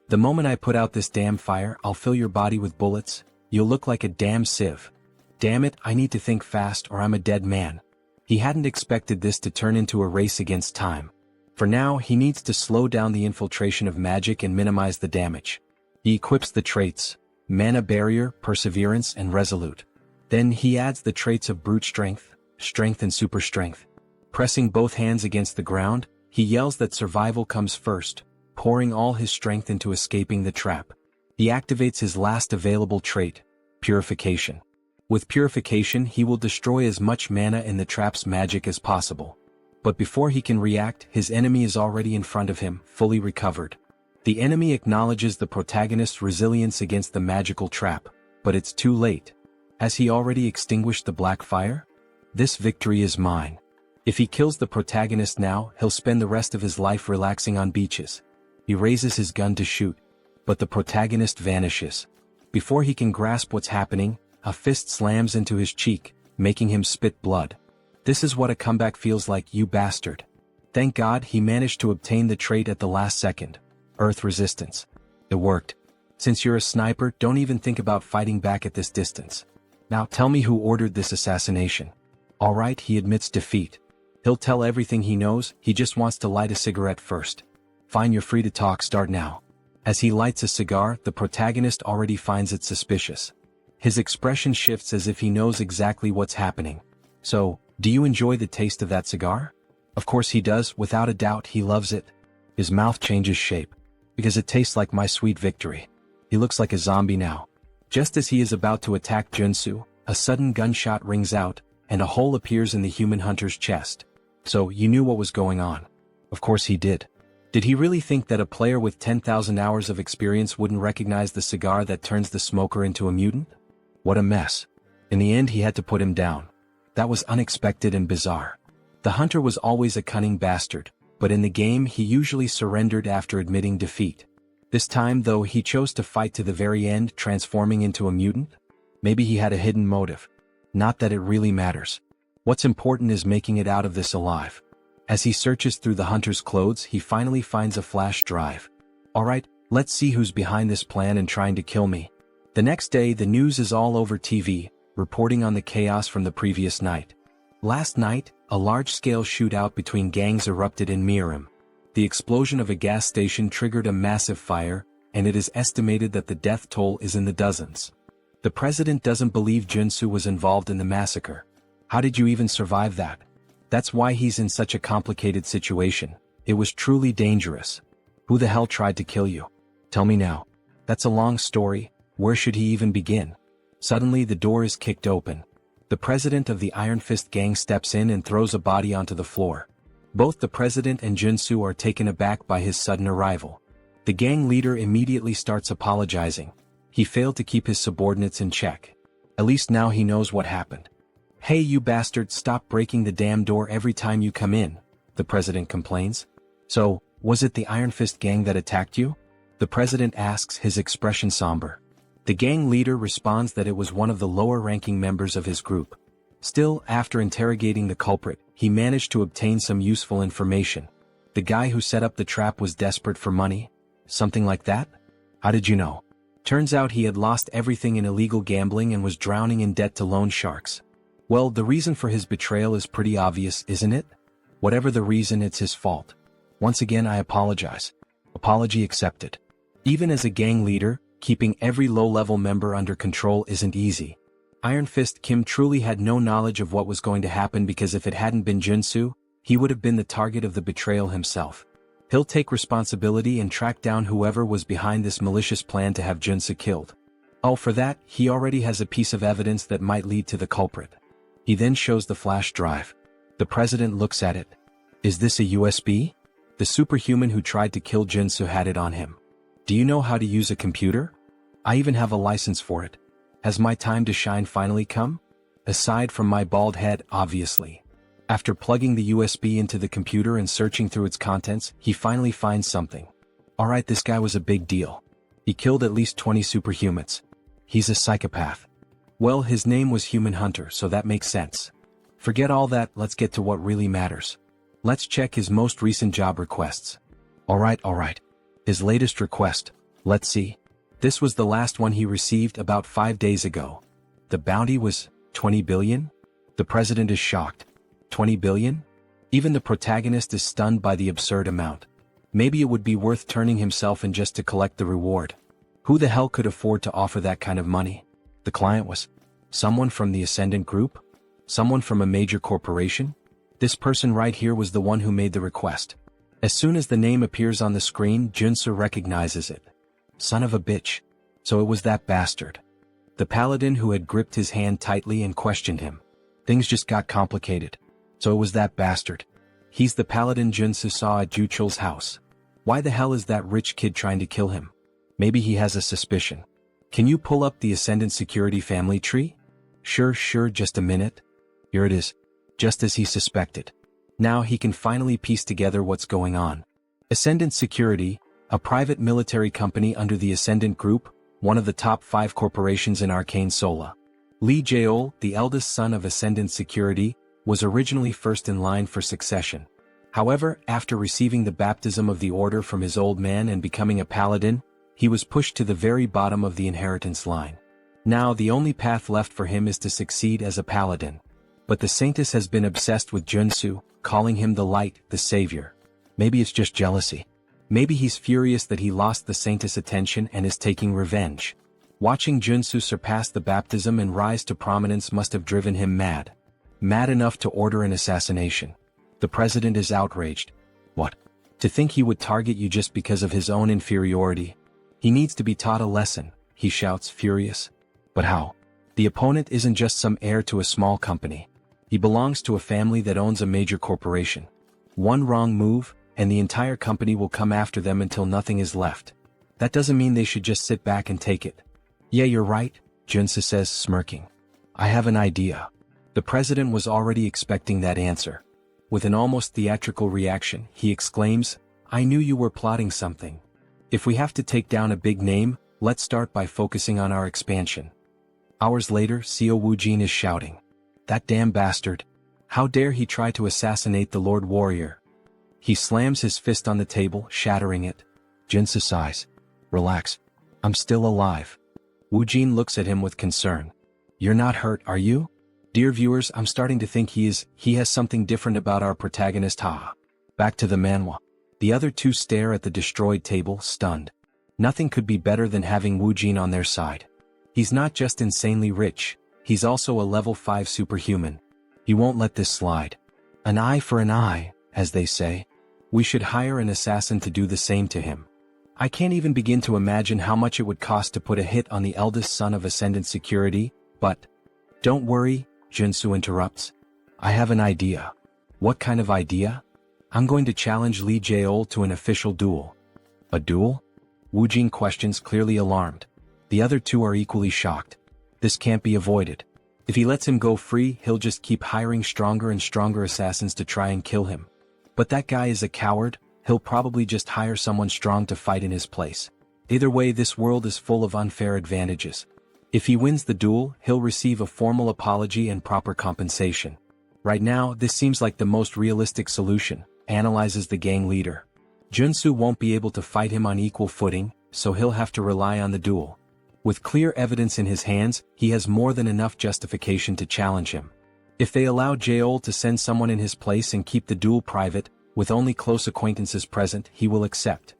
The moment I put out this damn fire, I'll fill your body with bullets. You'll look like a damn sieve. Damn it, I need to think fast or I'm a dead man. He hadn't expected this to turn into a race against time. For now, he needs to slow down the infiltration of magic and minimize the damage. He equips the traits: Mana Barrier, Perseverance, and Resolute. Then he adds the traits of Brute Strength, Strength and Super Strength. Pressing both hands against the ground, he yells that survival comes first, pouring all his strength into escaping the trap. He activates his last available trait, Purification. With Purification, he will destroy as much mana in the trap's magic as possible. But before he can react, his enemy is already in front of him, fully recovered. The enemy acknowledges the protagonist's resilience against the magical trap, but it's too late. Has he already extinguished the black fire? This victory is mine. If he kills the protagonist now, he'll spend the rest of his life relaxing on beaches. He raises his gun to shoot, but the protagonist vanishes. Before he can grasp what's happening, a fist slams into his cheek, making him spit blood. This is what a comeback feels like, you bastard. Thank God he managed to obtain the trait at the last second. Earth Resistance. It worked. Since you're a sniper, don't even think about fighting back at this distance. Now tell me who ordered this assassination. Alright, he admits defeat. He'll tell everything he knows, he just wants to light a cigarette first. Fine, you're free to talk, start now. As he lights a cigar, the protagonist already finds it suspicious. His expression shifts as if he knows exactly what's happening. So, do you enjoy the taste of that cigar? Of course he does, without a doubt he loves it. His mouth changes shape. Because it tastes like my sweet victory. He looks like a zombie now. Just as he is about to attack Joonsoo, a sudden gunshot rings out, and a hole appears in the Human Hunter's chest. So, you knew what was going on. Of course he did. Did he really think that a player with 10,000 hours of experience wouldn't recognize the cigar that turns the smoker into a mutant? What a mess. In the end he had to put him down. That was unexpected and bizarre. The hunter was always a cunning bastard, but in the game he usually surrendered after admitting defeat. This time though he chose to fight to the very end, transforming into a mutant? Maybe he had a hidden motive. Not that it really matters. What's important is making it out of this alive. As he searches through the hunter's clothes, he finally finds a flash drive. Alright, let's see who's behind this plan and trying to kill me. The next day the news is all over TV, reporting on the chaos from the previous night. Last night, a large-scale shootout between gangs erupted in Harem. The explosion of a gas station triggered a massive fire, and it is estimated that the death toll is in the dozens. The president doesn't believe Joonsoo was involved in the massacre. How did you even survive that? That's why he's in such a complicated situation. It was truly dangerous. Who the hell tried to kill you? Tell me now. That's a long story. Where should he even begin? Suddenly the door is kicked open. The president of the Iron Fist gang steps in and throws a body onto the floor. Both the president and Joonsoo are taken aback by his sudden arrival. The gang leader immediately starts apologizing. He failed to keep his subordinates in check. At least now he knows what happened. Hey you bastard, stop breaking the damn door every time you come in, the president complains. So, was it the Iron Fist gang that attacked you? The president asks, his expression somber. The gang leader responds that it was one of the lower-ranking members of his group. Still, after interrogating the culprit, he managed to obtain some useful information. The guy who set up the trap was desperate for money? Something like that? How did you know? Turns out he had lost everything in illegal gambling and was drowning in debt to loan sharks. Well, the reason for his betrayal is pretty obvious, isn't it? Whatever the reason, it's his fault. Once again, I apologize. Apology accepted. Even as a gang leader, keeping every low-level member under control isn't easy. Iron Fist Kim truly had no knowledge of what was going to happen, because if it hadn't been Joonsoo, he would have been the target of the betrayal himself. He'll take responsibility and track down whoever was behind this malicious plan to have Joonsoo killed. Oh, for that, he already has a piece of evidence that might lead to the culprit. He then shows the flash drive. The president looks at it. Is this a USB? The superhuman who tried to kill Joonsoo had it on him. Do you know how to use a computer? I even have a license for it. Has my time to shine finally come? Aside from my bald head, obviously. After plugging the USB into the computer and searching through its contents, he finally finds something. Alright, this guy was a big deal. He killed at least 20 superhumans. He's a psychopath. Well, his name was Human Hunter, so that makes sense. Forget all that, let's get to what really matters. Let's check his most recent job requests. Alright. His latest request. Let's see. This was the last one he received about 5 days ago. The bounty was 20 billion? The president is shocked. 20 billion? Even the protagonist is stunned by the absurd amount. Maybe it would be worth turning himself in just to collect the reward. Who the hell could afford to offer that kind of money? The client was someone from the Ascendant Group? Someone from a major corporation? This person right here was the one who made the request. As soon as the name appears on the screen, Joonsoo recognizes it. Son of a bitch. So it was that bastard. The paladin who had gripped his hand tightly and questioned him. Things just got complicated. So it was that bastard. He's the paladin Joonsoo saw at Juchul's house. Why the hell is that rich kid trying to kill him? Maybe he has a suspicion. Can you pull up the Ascendant Security family tree? Sure, just a minute. Here it is. Just as he suspected. Now he can finally piece together what's going on. Ascendant Security, a private military company under the Ascendant Group, one of the top 5 corporations in Arcane Seoul. Lee Jaeol, the eldest son of Ascendant Security, was originally first in line for succession. However, after receiving the baptism of the order from his old man and becoming a paladin, he was pushed to the very bottom of the inheritance line. Now the only path left for him is to succeed as a paladin. But the Saintess has been obsessed with Joonsoo, calling him the light, the savior. Maybe it's just jealousy. Maybe he's furious that he lost the Saintess' attention and is taking revenge. Watching Joonsoo surpass the baptism and rise to prominence must have driven him mad. Mad enough to order an assassination. The president is outraged. What? To think he would target you just because of his own inferiority? He needs to be taught a lesson, he shouts, furious. But how? The opponent isn't just some heir to a small company. He belongs to a family that owns a major corporation. One wrong move, and the entire company will come after them until nothing is left. That doesn't mean they should just sit back and take it. Yeah, you're right, Joonsoo says, smirking. I have an idea. The president was already expecting that answer. With an almost theatrical reaction, he exclaims, I knew you were plotting something. If we have to take down a big name, let's start by focusing on our expansion. Hours later, Seo Woojin is shouting. That damn bastard. How dare he try to assassinate the Lord Warrior? He slams his fist on the table, shattering it. Joonsoo sighs. Relax. I'm still alive. Woojin looks at him with concern. You're not hurt, are you? Dear viewers, I'm starting to think he has something different about our protagonist, haha. Back to the Manhwa. The other two stare at the destroyed table, stunned. Nothing could be better than having Woojin on their side. He's not just insanely rich, he's also a level 5 superhuman. He won't let this slide. An eye for an eye, as they say. We should hire an assassin to do the same to him. I can't even begin to imagine how much it would cost to put a hit on the eldest son of Ascendant Security, but... Don't worry, Joonsoo interrupts. I have an idea. What kind of idea? I'm going to challenge Lee Jaeol to an official duel. A duel? Woojin questions, clearly alarmed. The other two are equally shocked. This can't be avoided. If he lets him go free, he'll just keep hiring stronger and stronger assassins to try and kill him. But that guy is a coward, he'll probably just hire someone strong to fight in his place. Either way, this world is full of unfair advantages. If he wins the duel, he'll receive a formal apology and proper compensation. Right now, this seems like the most realistic solution, analyzes the gang leader. Joonsoo won't be able to fight him on equal footing, so he'll have to rely on the duel. With clear evidence in his hands, he has more than enough justification to challenge him. If they allow Seoul to send someone in his place and keep the duel private, with only close acquaintances present, he will accept.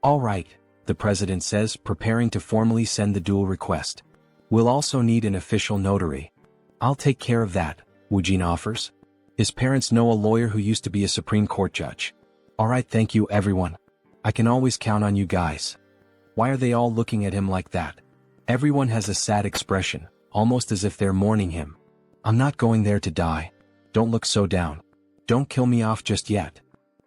All right, the president says, preparing to formally send the duel request. We'll also need an official notary. I'll take care of that, Woojin offers. His parents know a lawyer who used to be a Supreme Court judge. All right, thank you everyone. I can always count on you guys. Why are they all looking at him like that? Everyone has a sad expression, almost as if they're mourning him. I'm not going there to die. Don't look so down. Don't kill me off just yet.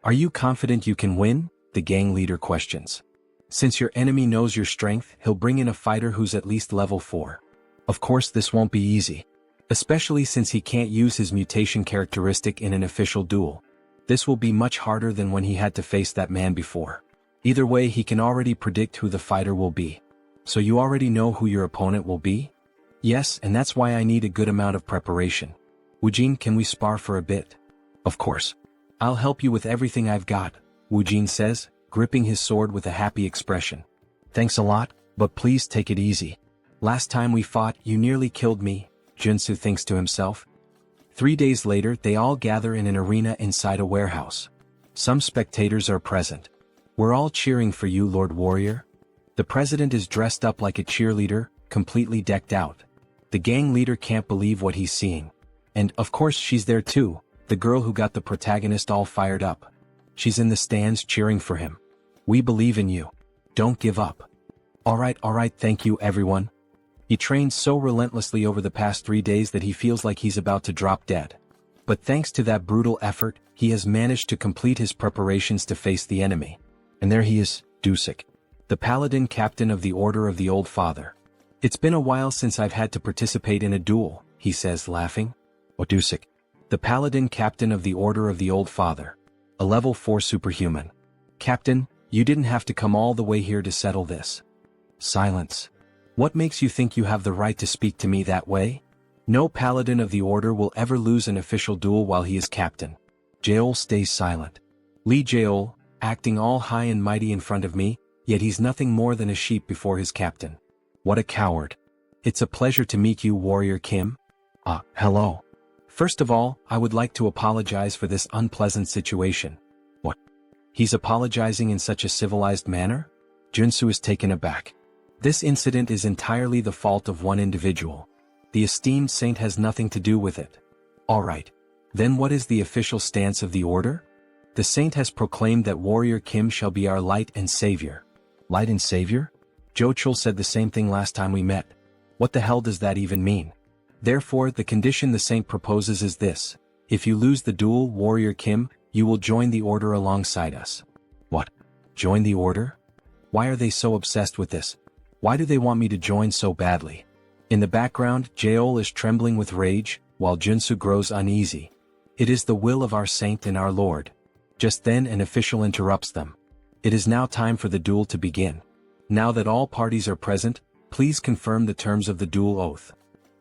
Are you confident you can win? The gang leader questions. Since your enemy knows your strength, he'll bring in a fighter who's at least level 4. Of course this won't be easy. Especially since he can't use his mutation characteristic in an official duel. This will be much harder than when he had to face that man before. Either way, he can already predict who the fighter will be. So you already know who your opponent will be? Yes, and that's why I need a good amount of preparation. Woojin, can we spar for a bit? Of course. I'll help you with everything I've got, Woojin says, gripping his sword with a happy expression. Thanks a lot, but please take it easy. Last time we fought, you nearly killed me, Joonsoo thinks to himself. 3 days later, they all gather in an arena inside a warehouse. Some spectators are present. We're all cheering for you, Lord Warrior. The president is dressed up like a cheerleader, completely decked out. The gang leader can't believe what he's seeing. And, of course, she's there too, the girl who got the protagonist all fired up. She's in the stands cheering for him. We believe in you. Don't give up. All right, thank you everyone. He trained so relentlessly over the past 3 days that he feels like he's about to drop dead. But thanks to that brutal effort, he has managed to complete his preparations to face the enemy. And there he is, Dusik, the paladin captain of the Order of the Old Father. It's been a while since I've had to participate in a duel, he says, laughing. Oh, Dusik, the paladin captain of the Order of the Old Father. A level 4 superhuman. Captain, you didn't have to come all the way here to settle this. Silence. What makes you think you have the right to speak to me that way? No paladin of the Order will ever lose an official duel while he is captain. Seoul stays silent. Lee Seoul, acting all high and mighty in front of me, yet he's nothing more than a sheep before his captain. What a coward. It's a pleasure to meet you, Warrior Kim. Hello. First of all, I would like to apologize for this unpleasant situation. What? He's apologizing in such a civilized manner? Joonsoo is taken aback. This incident is entirely the fault of one individual. The esteemed saint has nothing to do with it. All right. Then what is the official stance of the order? The saint has proclaimed that Warrior Kim shall be our light and savior. Light and savior? Jochul said the same thing last time we met. What the hell does that even mean? Therefore, the condition the saint proposes is this. If you lose the duel, Warrior Kim, you will join the order alongside us. What? Join the order? Why are they so obsessed with this? Why do they want me to join so badly? In the background, Seoul is trembling with rage, while Joonsoo grows uneasy. It is the will of our saint and our lord. Just then an official interrupts them. It is now time for the duel to begin. Now that all parties are present, please confirm the terms of the duel oath.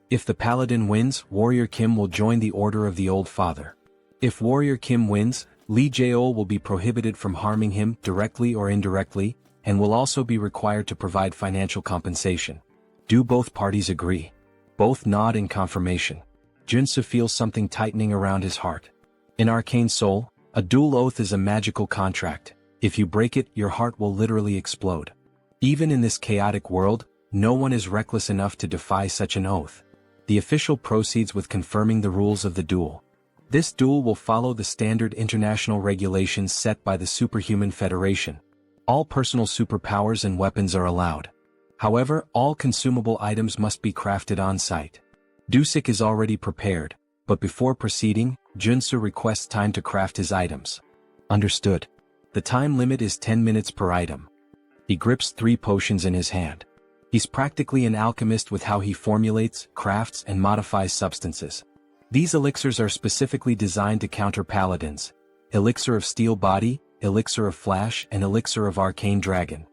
If the paladin wins, Warrior Kim will join the Order of the Old Father. If Warrior Kim wins, Lee Seoul will be prohibited from harming him directly or indirectly, and will also be required to provide financial compensation. Do both parties agree? Both nod in confirmation. Joonsoo feels something tightening around his heart. In Arcane Seoul, a duel oath is a magical contract. If you break it, your heart will literally explode. Even in this chaotic world, no one is reckless enough to defy such an oath. The official proceeds with confirming the rules of the duel. This duel will follow the standard international regulations set by the Superhuman Federation. All personal superpowers and weapons are allowed. However, all consumable items must be crafted on-site. Dusik is already prepared, but before proceeding, Joonsoo requests time to craft his items. Understood. The time limit is 10 minutes per item. He grips 3 potions in his hand. He's practically an alchemist with how he formulates, crafts, and modifies substances. These elixirs are specifically designed to counter paladins. Elixir of Steel Body, Elixir of Flash, and Elixir of Arcane Dragon.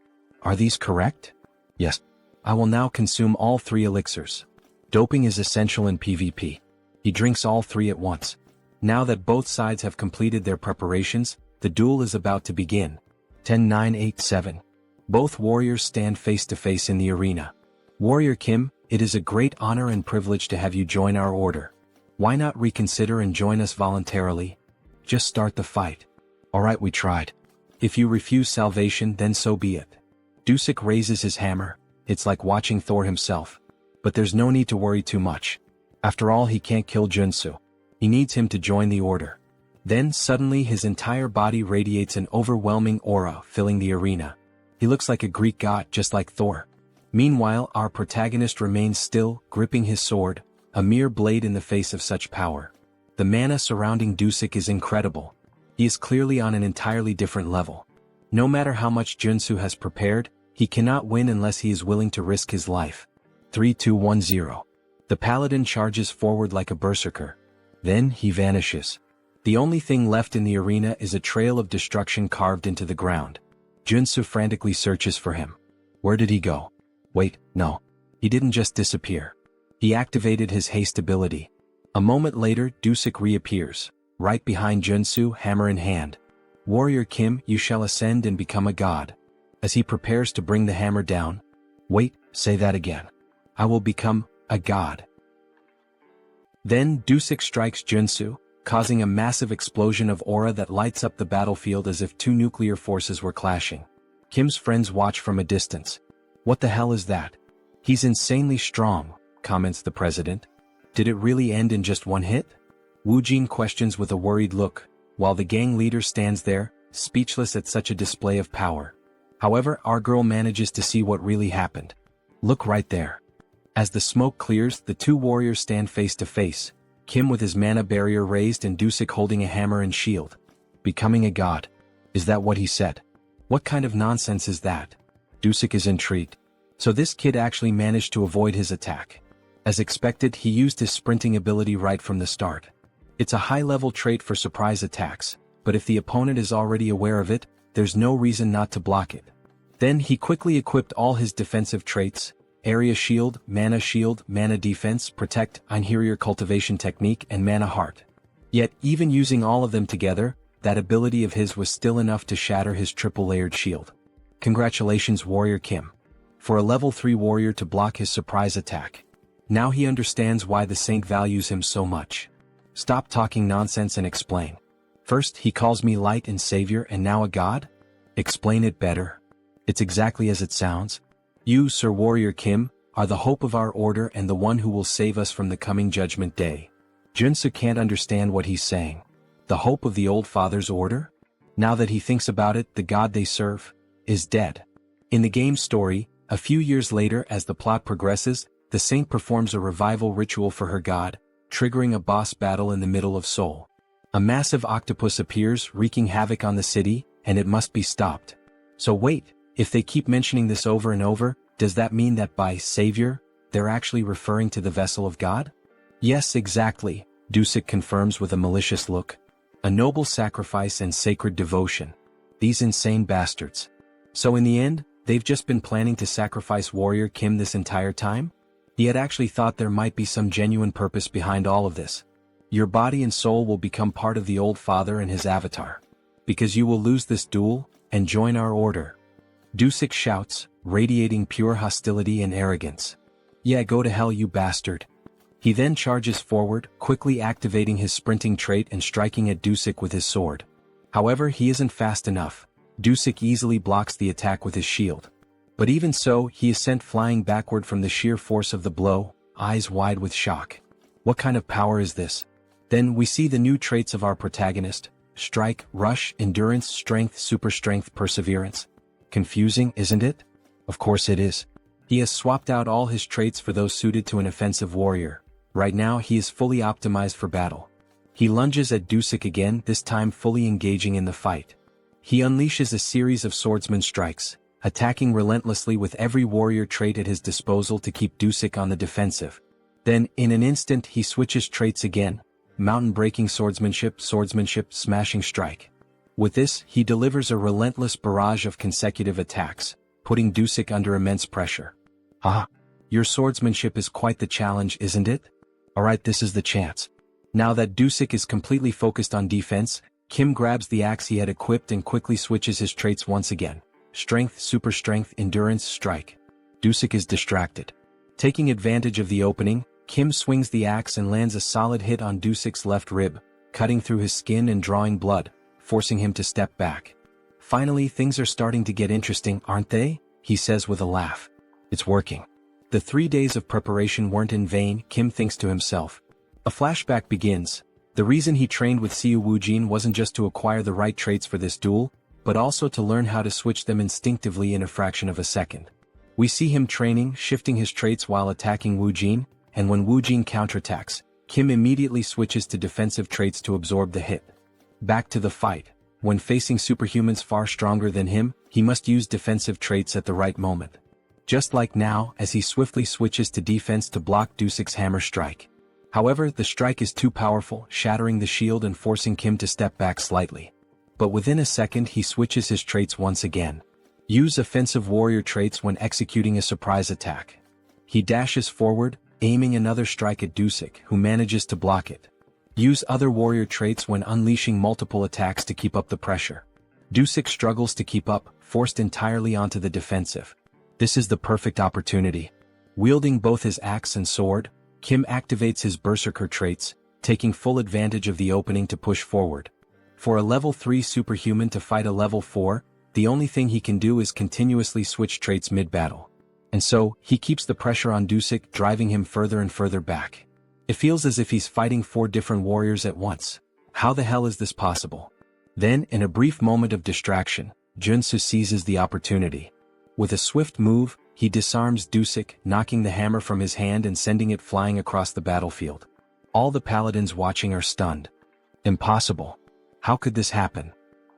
Are these correct? Yes. I will now consume all 3 elixirs. Doping is essential in PvP. He drinks all 3 at once. Now that both sides have completed their preparations, The duel is about to begin. 10-9-8-7. Both warriors stand face to face in the arena. Warrior Kim, it is a great honor and privilege to have you join our order. Why not reconsider and join us voluntarily? Just start the fight. Alright, we tried. If you refuse salvation, then so be it. Dusik raises his hammer. It's like watching Thor himself. But there's no need to worry too much. After all, he can't kill Joonsoo. He needs him to join the order. Then suddenly his entire body radiates an overwhelming aura, filling the arena. He looks like a Greek god, just like Thor. Meanwhile, our protagonist remains still, gripping his sword, a mere blade in the face of such power. The mana surrounding Dusik is incredible. He is clearly on an entirely different level. No matter how much Joonsoo has prepared, he cannot win unless he is willing to risk his life. 3-2-1-0. The paladin charges forward like a berserker. Then he vanishes. The only thing left in the arena is a trail of destruction carved into the ground. Joonsoo frantically searches for him. Where did he go? Wait, no. He didn't just disappear. He activated his haste ability. A moment later, Dusik reappears, right behind Joonsoo, hammer in hand. Warrior Kim, you shall ascend and become a god. As he prepares to bring the hammer down. Wait, say that again. I will become a god. Then Dusik strikes Joonsoo, causing a massive explosion of aura that lights up the battlefield as if two nuclear forces were clashing. Kim's friends watch from a distance. What the hell is that? He's insanely strong, comments the president. Did it really end in just one hit? Woojin questions with a worried look, while the gang leader stands there, speechless at such a display of power. However, our girl manages to see what really happened. Look right there. As the smoke clears, the two warriors stand face to face, Kim with his mana barrier raised and Dusik holding a hammer and shield. Becoming a god. Is that what he said? What kind of nonsense is that? Dusik is intrigued. So this kid actually managed to avoid his attack. As expected, he used his sprinting ability right from the start. It's a high-level trait for surprise attacks, but if the opponent is already aware of it, there's no reason not to block it. Then he quickly equipped all his defensive traits, Area Shield, Mana Defense, Protect, Interior Cultivation Technique and Mana Heart. Yet, even using all of them together, that ability of his was still enough to shatter his triple-layered shield. Congratulations, Warrior Kim. For a level 3 warrior to block his surprise attack. Now he understands why the saint values him so much. Stop talking nonsense and explain. First he calls me light and savior and now a god? Explain it better. It's exactly as it sounds. You, Sir Warrior Kim, are the hope of our order and the one who will save us from the coming judgment day. Joonsoo can't understand what he's saying. The hope of the old father's order? Now that he thinks about it, the god they serve is dead. In the game's story, a few years later as the plot progresses, the saint performs a revival ritual for her god, triggering a boss battle in the middle of Seoul. A massive octopus appears, wreaking havoc on the city, and it must be stopped. So wait, if they keep mentioning this over and over, does that mean that by savior, they're actually referring to the vessel of God? Yes, exactly, Dusik confirms with a malicious look. A noble sacrifice and sacred devotion. These insane bastards. So in the end, they've just been planning to sacrifice Warrior Kim this entire time? He had actually thought there might be some genuine purpose behind all of this. Your body and soul will become part of the old father and his avatar. Because you will lose this duel, and join our order. Dusik shouts, radiating pure hostility and arrogance. Yeah, go to hell, you bastard. He then charges forward, quickly activating his sprinting trait and striking at Dusik with his sword. However, he isn't fast enough. Dusik easily blocks the attack with his shield. But even so, he is sent flying backward from the sheer force of the blow, eyes wide with shock. What kind of power is this? Then we see the new traits of our protagonist: strike, rush, endurance, strength, super strength, perseverance. Confusing, isn't it? Of course it is. He has swapped out all his traits for those suited to an offensive warrior. Right now he is fully optimized for battle. He lunges at Dusik again, this time fully engaging in the fight. He unleashes a series of swordsman strikes, attacking relentlessly with every warrior trait at his disposal to keep Dusik on the defensive. Then, in an instant he switches traits again: mountain-breaking swordsmanship, smashing strike. With this, he delivers a relentless barrage of consecutive attacks, putting Dusik under immense pressure. Ah, your swordsmanship is quite the challenge, isn't it? Alright, this is the chance. Now that Dusik is completely focused on defense, Kim grabs the axe he had equipped and quickly switches his traits once again. Strength, super strength, endurance, strike. Dusik is distracted. Taking advantage of the opening, Kim swings the axe and lands a solid hit on Dusik's left rib, cutting through his skin and drawing blood, forcing him to step back. Finally, things are starting to get interesting, aren't they? He says with a laugh. It's working. The 3 days of preparation weren't in vain, Kim thinks to himself. A flashback begins. The reason he trained with Siu Woojin wasn't just to acquire the right traits for this duel, but also to learn how to switch them instinctively in a fraction of a second. We see him training, shifting his traits while attacking Woojin, and when Woojin counterattacks, Kim immediately switches to defensive traits to absorb the hit. Back to the fight. When facing superhumans far stronger than him, he must use defensive traits at the right moment. Just like now, as he swiftly switches to defense to block Dusik's hammer strike. However, the strike is too powerful, shattering the shield and forcing Kim to step back slightly. But within a second he switches his traits once again. Use offensive warrior traits when executing a surprise attack. He dashes forward, aiming another strike at Dusik, who manages to block it. Use other warrior traits when unleashing multiple attacks to keep up the pressure. Dusik struggles to keep up, forced entirely onto the defensive. This is the perfect opportunity. Wielding both his axe and sword, Kim activates his berserker traits, taking full advantage of the opening to push forward. For a level 3 superhuman to fight a level 4, the only thing he can do is continuously switch traits mid-battle. And so, he keeps the pressure on Dusik, driving him further and further back. It feels as if he's fighting 4 different warriors at once. How the hell is this possible? Then, in a brief moment of distraction, Joonsoo seizes the opportunity. With a swift move, he disarms Dusik, knocking the hammer from his hand and sending it flying across the battlefield. All the paladins watching are stunned. Impossible. How could this happen?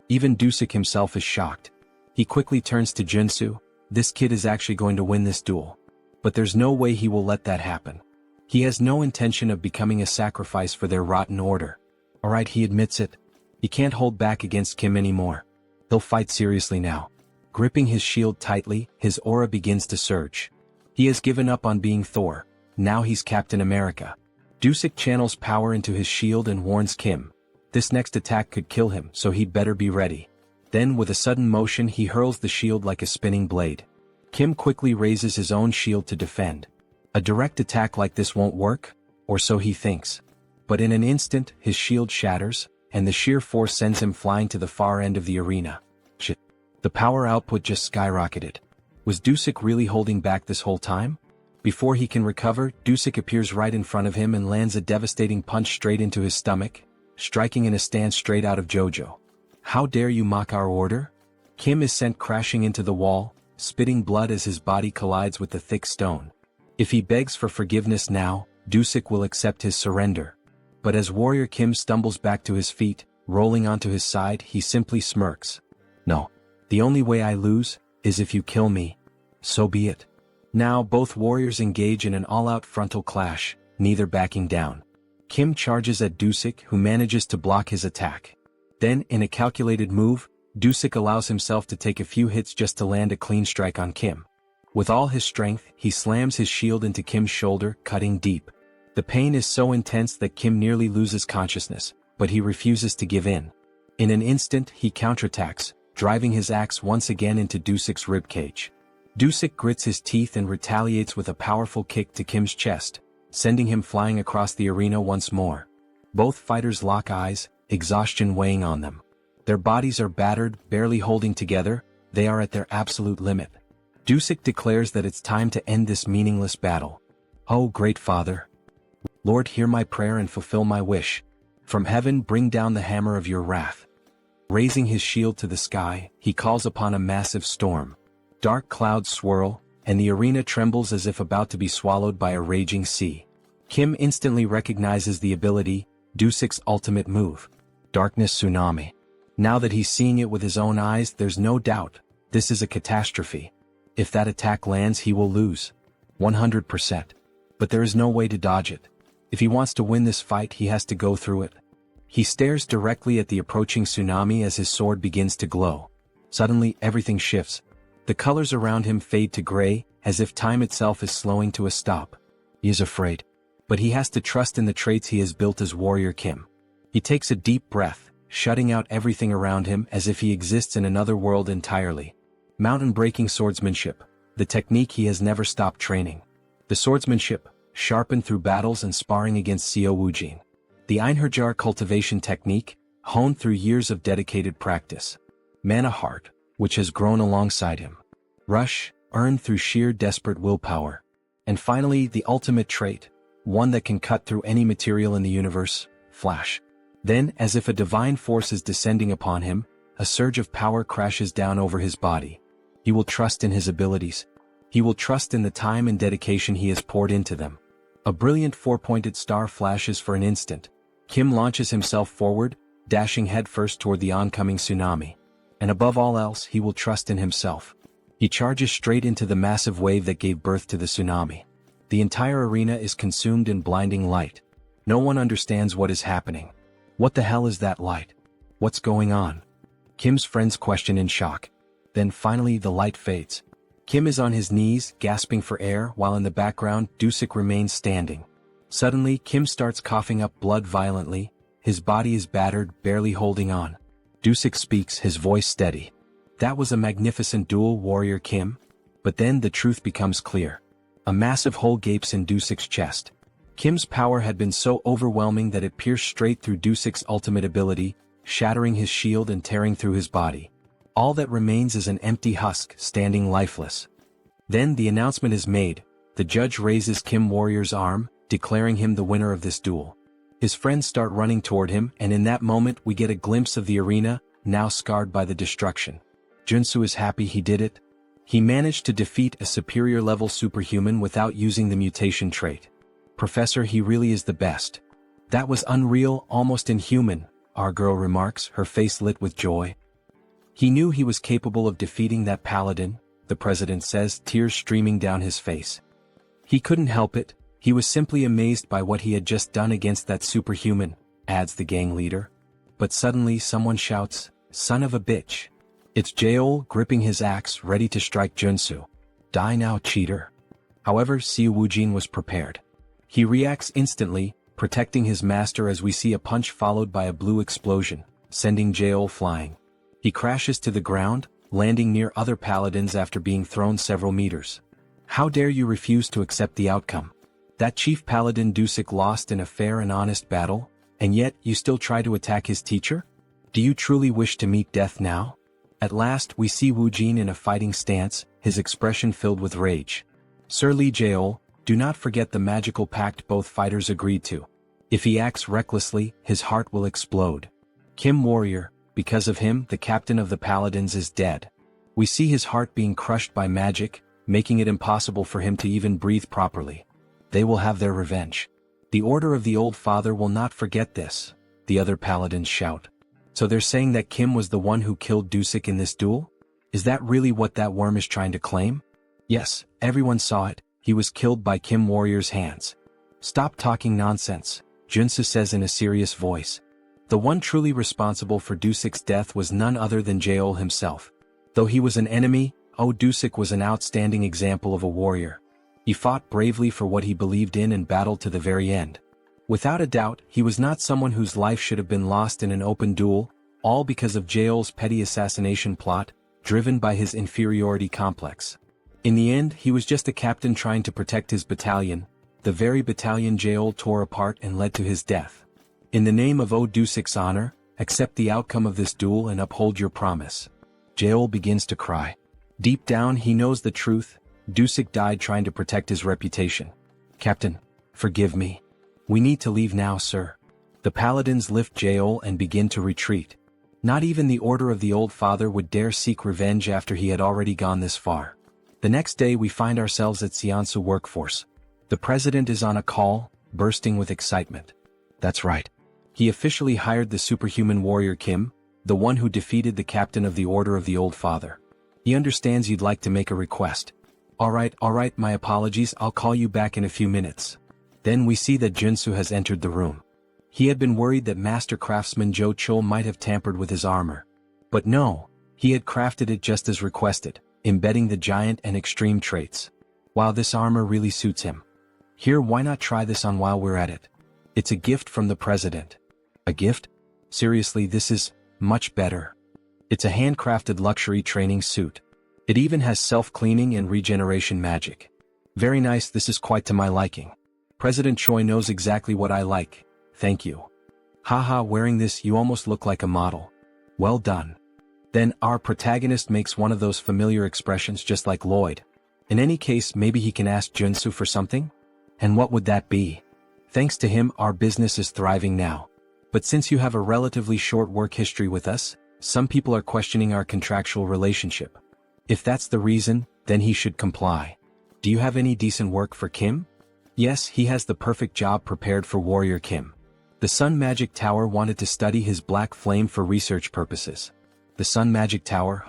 Even Dusik himself is shocked. He quickly turns to Joonsoo. This kid is actually going to win this duel. But there's no way he will let that happen. He has no intention of becoming a sacrifice for their rotten order. Alright, he admits it. He can't hold back against Kim anymore. He'll fight seriously now. Gripping his shield tightly, his aura begins to surge. He has given up on being Thor. Now he's Captain America. Dusik channels power into his shield and warns Kim. This next attack could kill him, so he'd better be ready. Then with a sudden motion he hurls the shield like a spinning blade. Kim quickly raises his own shield to defend. A direct attack like this won't work, or so he thinks. But in an instant, his shield shatters, and the sheer force sends him flying to the far end of the arena. Shit. The power output just skyrocketed. Was Dusik really holding back this whole time? Before he can recover, Dusik appears right in front of him and lands a devastating punch straight into his stomach, striking in a stance straight out of JoJo. How dare you mock our order? Kim is sent crashing into the wall, spitting blood as his body collides with the thick stone. If he begs for forgiveness now, Dusik will accept his surrender. But as Warrior Kim stumbles back to his feet, rolling onto his side, he simply smirks. No. The only way I lose is if you kill me. So be it. Now both warriors engage in an all-out frontal clash, neither backing down. Kim charges at Dusik, who manages to block his attack. Then, in a calculated move, Dusik allows himself to take a few hits just to land a clean strike on Kim. With all his strength, he slams his shield into Kim's shoulder, cutting deep. The pain is so intense that Kim nearly loses consciousness, but he refuses to give in. In an instant, he counterattacks, driving his axe once again into Dusik's ribcage. Dusik grits his teeth and retaliates with a powerful kick to Kim's chest, sending him flying across the arena once more. Both fighters lock eyes, exhaustion weighing on them. Their bodies are battered, barely holding together, they are at their absolute limit. Dusik declares that it's time to end this meaningless battle. Oh, great Father! Lord, hear my prayer and fulfill my wish. From heaven bring down the hammer of your wrath. Raising his shield to the sky, he calls upon a massive storm. Dark clouds swirl, and the arena trembles as if about to be swallowed by a raging sea. Kim instantly recognizes the ability, Dusik's ultimate move. Darkness Tsunami. Now that he's seeing it with his own eyes, there's no doubt, this is a catastrophe. If that attack lands, he will lose. 100%. But there is no way to dodge it. If he wants to win this fight, he has to go through it. He stares directly at the approaching tsunami as his sword begins to glow. Suddenly, everything shifts. The colors around him fade to gray, as if time itself is slowing to a stop. He is afraid. But he has to trust in the traits he has built as Warrior Kim. He takes a deep breath, shutting out everything around him as if he exists in another world entirely. Mountain-breaking swordsmanship, the technique he has never stopped training. The swordsmanship, sharpened through battles and sparring against Seo Woojin. The Einherjar cultivation technique, honed through years of dedicated practice. Mana heart, which has grown alongside him. Rush, earned through sheer desperate willpower. And finally, the ultimate trait, one that can cut through any material in the universe, Flash. Then, as if a divine force is descending upon him, a surge of power crashes down over his body. He will trust in his abilities. He will trust in the time and dedication he has poured into them. A brilliant four-pointed star flashes for an instant. Kim launches himself forward, dashing headfirst toward the oncoming tsunami. And above all else, he will trust in himself. He charges straight into the massive wave that gave birth to the tsunami. The entire arena is consumed in blinding light. No one understands what is happening. What the hell is that light? What's going on? Kim's friends question in shock. Then finally the light fades. Kim is on his knees, gasping for air, while in the background, Dusik remains standing. Suddenly, Kim starts coughing up blood violently. His body is battered, barely holding on. Dusik speaks, his voice steady. That was a magnificent duel, Warrior Kim. But then the truth becomes clear. A massive hole gapes in Dusik's chest. Kim's power had been so overwhelming that it pierced straight through Dusik's ultimate ability, shattering his shield and tearing through his body. All that remains is an empty husk, standing lifeless. Then the announcement is made. The judge raises Kim Warrior's arm, declaring him the winner of this duel. His friends start running toward him, and in that moment we get a glimpse of the arena, now scarred by the destruction. Joonsoo is happy he did it. He managed to defeat a superior-level superhuman without using the mutation trait. Professor, he really is the best. That was unreal, almost inhuman, our girl remarks, her face lit with joy. He knew he was capable of defeating that paladin, the president says, tears streaming down his face. He couldn't help it, he was simply amazed by what he had just done against that superhuman, adds the gang leader. But suddenly someone shouts, "Son of a bitch." It's Jaeol, gripping his axe, ready to strike Joonsoo. Die now, cheater. However, Seo Woojin was prepared. He reacts instantly, protecting his master as we see a punch followed by a blue explosion, sending Jaeol flying. He crashes to the ground, landing near other paladins after being thrown several meters. How dare you refuse to accept the outcome? That chief paladin Dusik lost in a fair and honest battle, and yet you still try to attack his teacher? Do you truly wish to meet death now? At last we see Woojin in a fighting stance, his expression filled with rage. Sir Lee Jaeol, do not forget the magical pact both fighters agreed to. If he acts recklessly, his heart will explode. Kim Warrior, because of him the captain of the paladins is dead. We see his heart being crushed by magic, making it impossible for him to even breathe properly. They will have their revenge. The Order of the Old Father will not forget this, the other paladins shout. So they're saying that Kim was the one who killed Dusik in this duel? Is that really what that worm is trying to claim? Yes, everyone saw it, he was killed by Kim Warrior's hands. Stop talking nonsense, Joonsoo says in a serious voice. The one truly responsible for Dusik's death was none other than Jaeol himself. Though he was an enemy, Dusik was an outstanding example of a warrior. He fought bravely for what he believed in and battled to the very end. Without a doubt, he was not someone whose life should have been lost in an open duel, all because of Jaeol's petty assassination plot, driven by his inferiority complex. In the end, he was just a captain trying to protect his battalion, the very battalion Jaeol tore apart and led to his death. In the name of Dusik's honor, accept the outcome of this duel and uphold your promise. Jaeol begins to cry. Deep down he knows the truth, Dusik died trying to protect his reputation. Captain, forgive me. We need to leave now, sir. The paladins lift Jaeol and begin to retreat. Not even the Order of the Old Father would dare seek revenge after he had already gone this far. The next day we find ourselves at Seoul workforce. The president is on a call, bursting with excitement. That's right. He officially hired the superhuman warrior Kim, the one who defeated the captain of the Order of the Old Father. He understands you'd like to make a request. All right, my apologies, I'll call you back in a few minutes. Then we see that Joonsoo has entered the room. He had been worried that master craftsman Jo Chul might have tampered with his armor. But no, he had crafted it just as requested, embedding the giant and extreme traits. Wow, this armor really suits him. Here, why not try this on while we're at it? It's a gift from the president. A gift? Seriously, this is much better. It's a handcrafted luxury training suit. It even has self-cleaning and regeneration magic. Very nice, this is quite to my liking. President Choi knows exactly what I like. Thank you. Haha, wearing this you almost look like a model. Well done. Then our protagonist makes one of those familiar expressions just like Lloyd. In any case, maybe he can ask Joonsoo for something? And what would that be? Thanks to him, our business is thriving now. But since you have a relatively short work history with us, some people are questioning our contractual relationship. If that's the reason, then he should comply. Do you have any decent work for Kim? Yes, he has the perfect job prepared for Warrior Kim. The Sun Magic Tower wanted to study his black flame for research purposes. The Sun Magic Tower,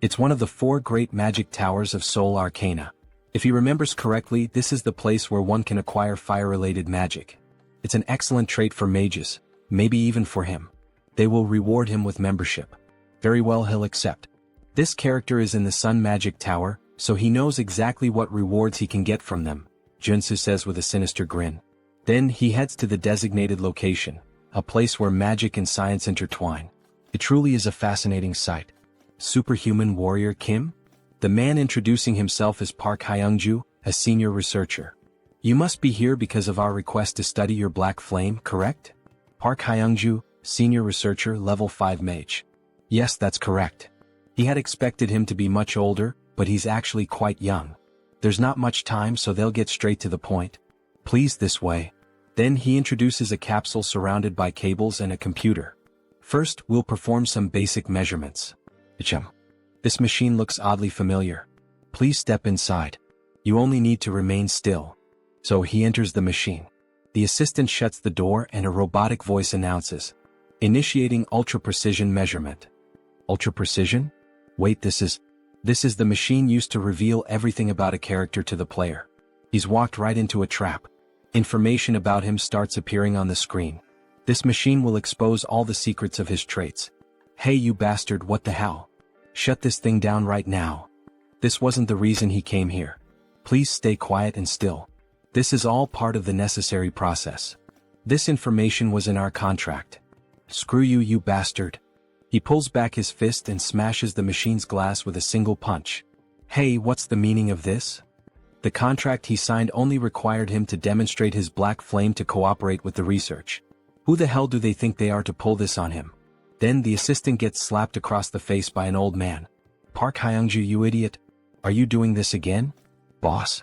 It's one of the 4 great magic towers of Seoul Arcana. If he remembers correctly, this is the place where one can acquire fire-related magic. It's an excellent trait for mages, maybe even for him. They will reward him with membership. Very well, he'll accept. This character is in the Sun Magic Tower, so he knows exactly what rewards he can get from them, Joonsoo says with a sinister grin. Then he heads to the designated location, a place where magic and science intertwine. It truly is a fascinating sight. Superhuman Warrior Kim? The man introducing himself as Park Hyungju, a senior researcher. You must be here because of our request to study your black flame, correct? Park Hyungju, senior researcher, level 5 mage. Yes, that's correct. He had expected him to be much older, but he's actually quite young. There's not much time, so they'll get straight to the point. Please, this way. Then he introduces a capsule surrounded by cables and a computer. First, we'll perform some basic measurements. This machine looks oddly familiar. Please step inside. You only need to remain still. So he enters the machine. The assistant shuts the door and a robotic voice announces, initiating ultra-precision measurement. Ultra-precision? Wait, this is the machine used to reveal everything about a character to the player. He's walked right into a trap. Information about him starts appearing on the screen. This machine will expose all the secrets of his traits. Hey you bastard, what the hell? Shut this thing down right now. This wasn't the reason he came here. Please stay quiet and still. This is all part of the necessary process. This information was in our contract. Screw you, you bastard. He pulls back his fist and smashes the machine's glass with a single punch. Hey, what's the meaning of this? The contract he signed only required him to demonstrate his black flame to cooperate with the research. Who the hell do they think they are to pull this on him? Then the assistant gets slapped across the face by an old man. Park Hyungju, you idiot. Are you doing this again? Boss.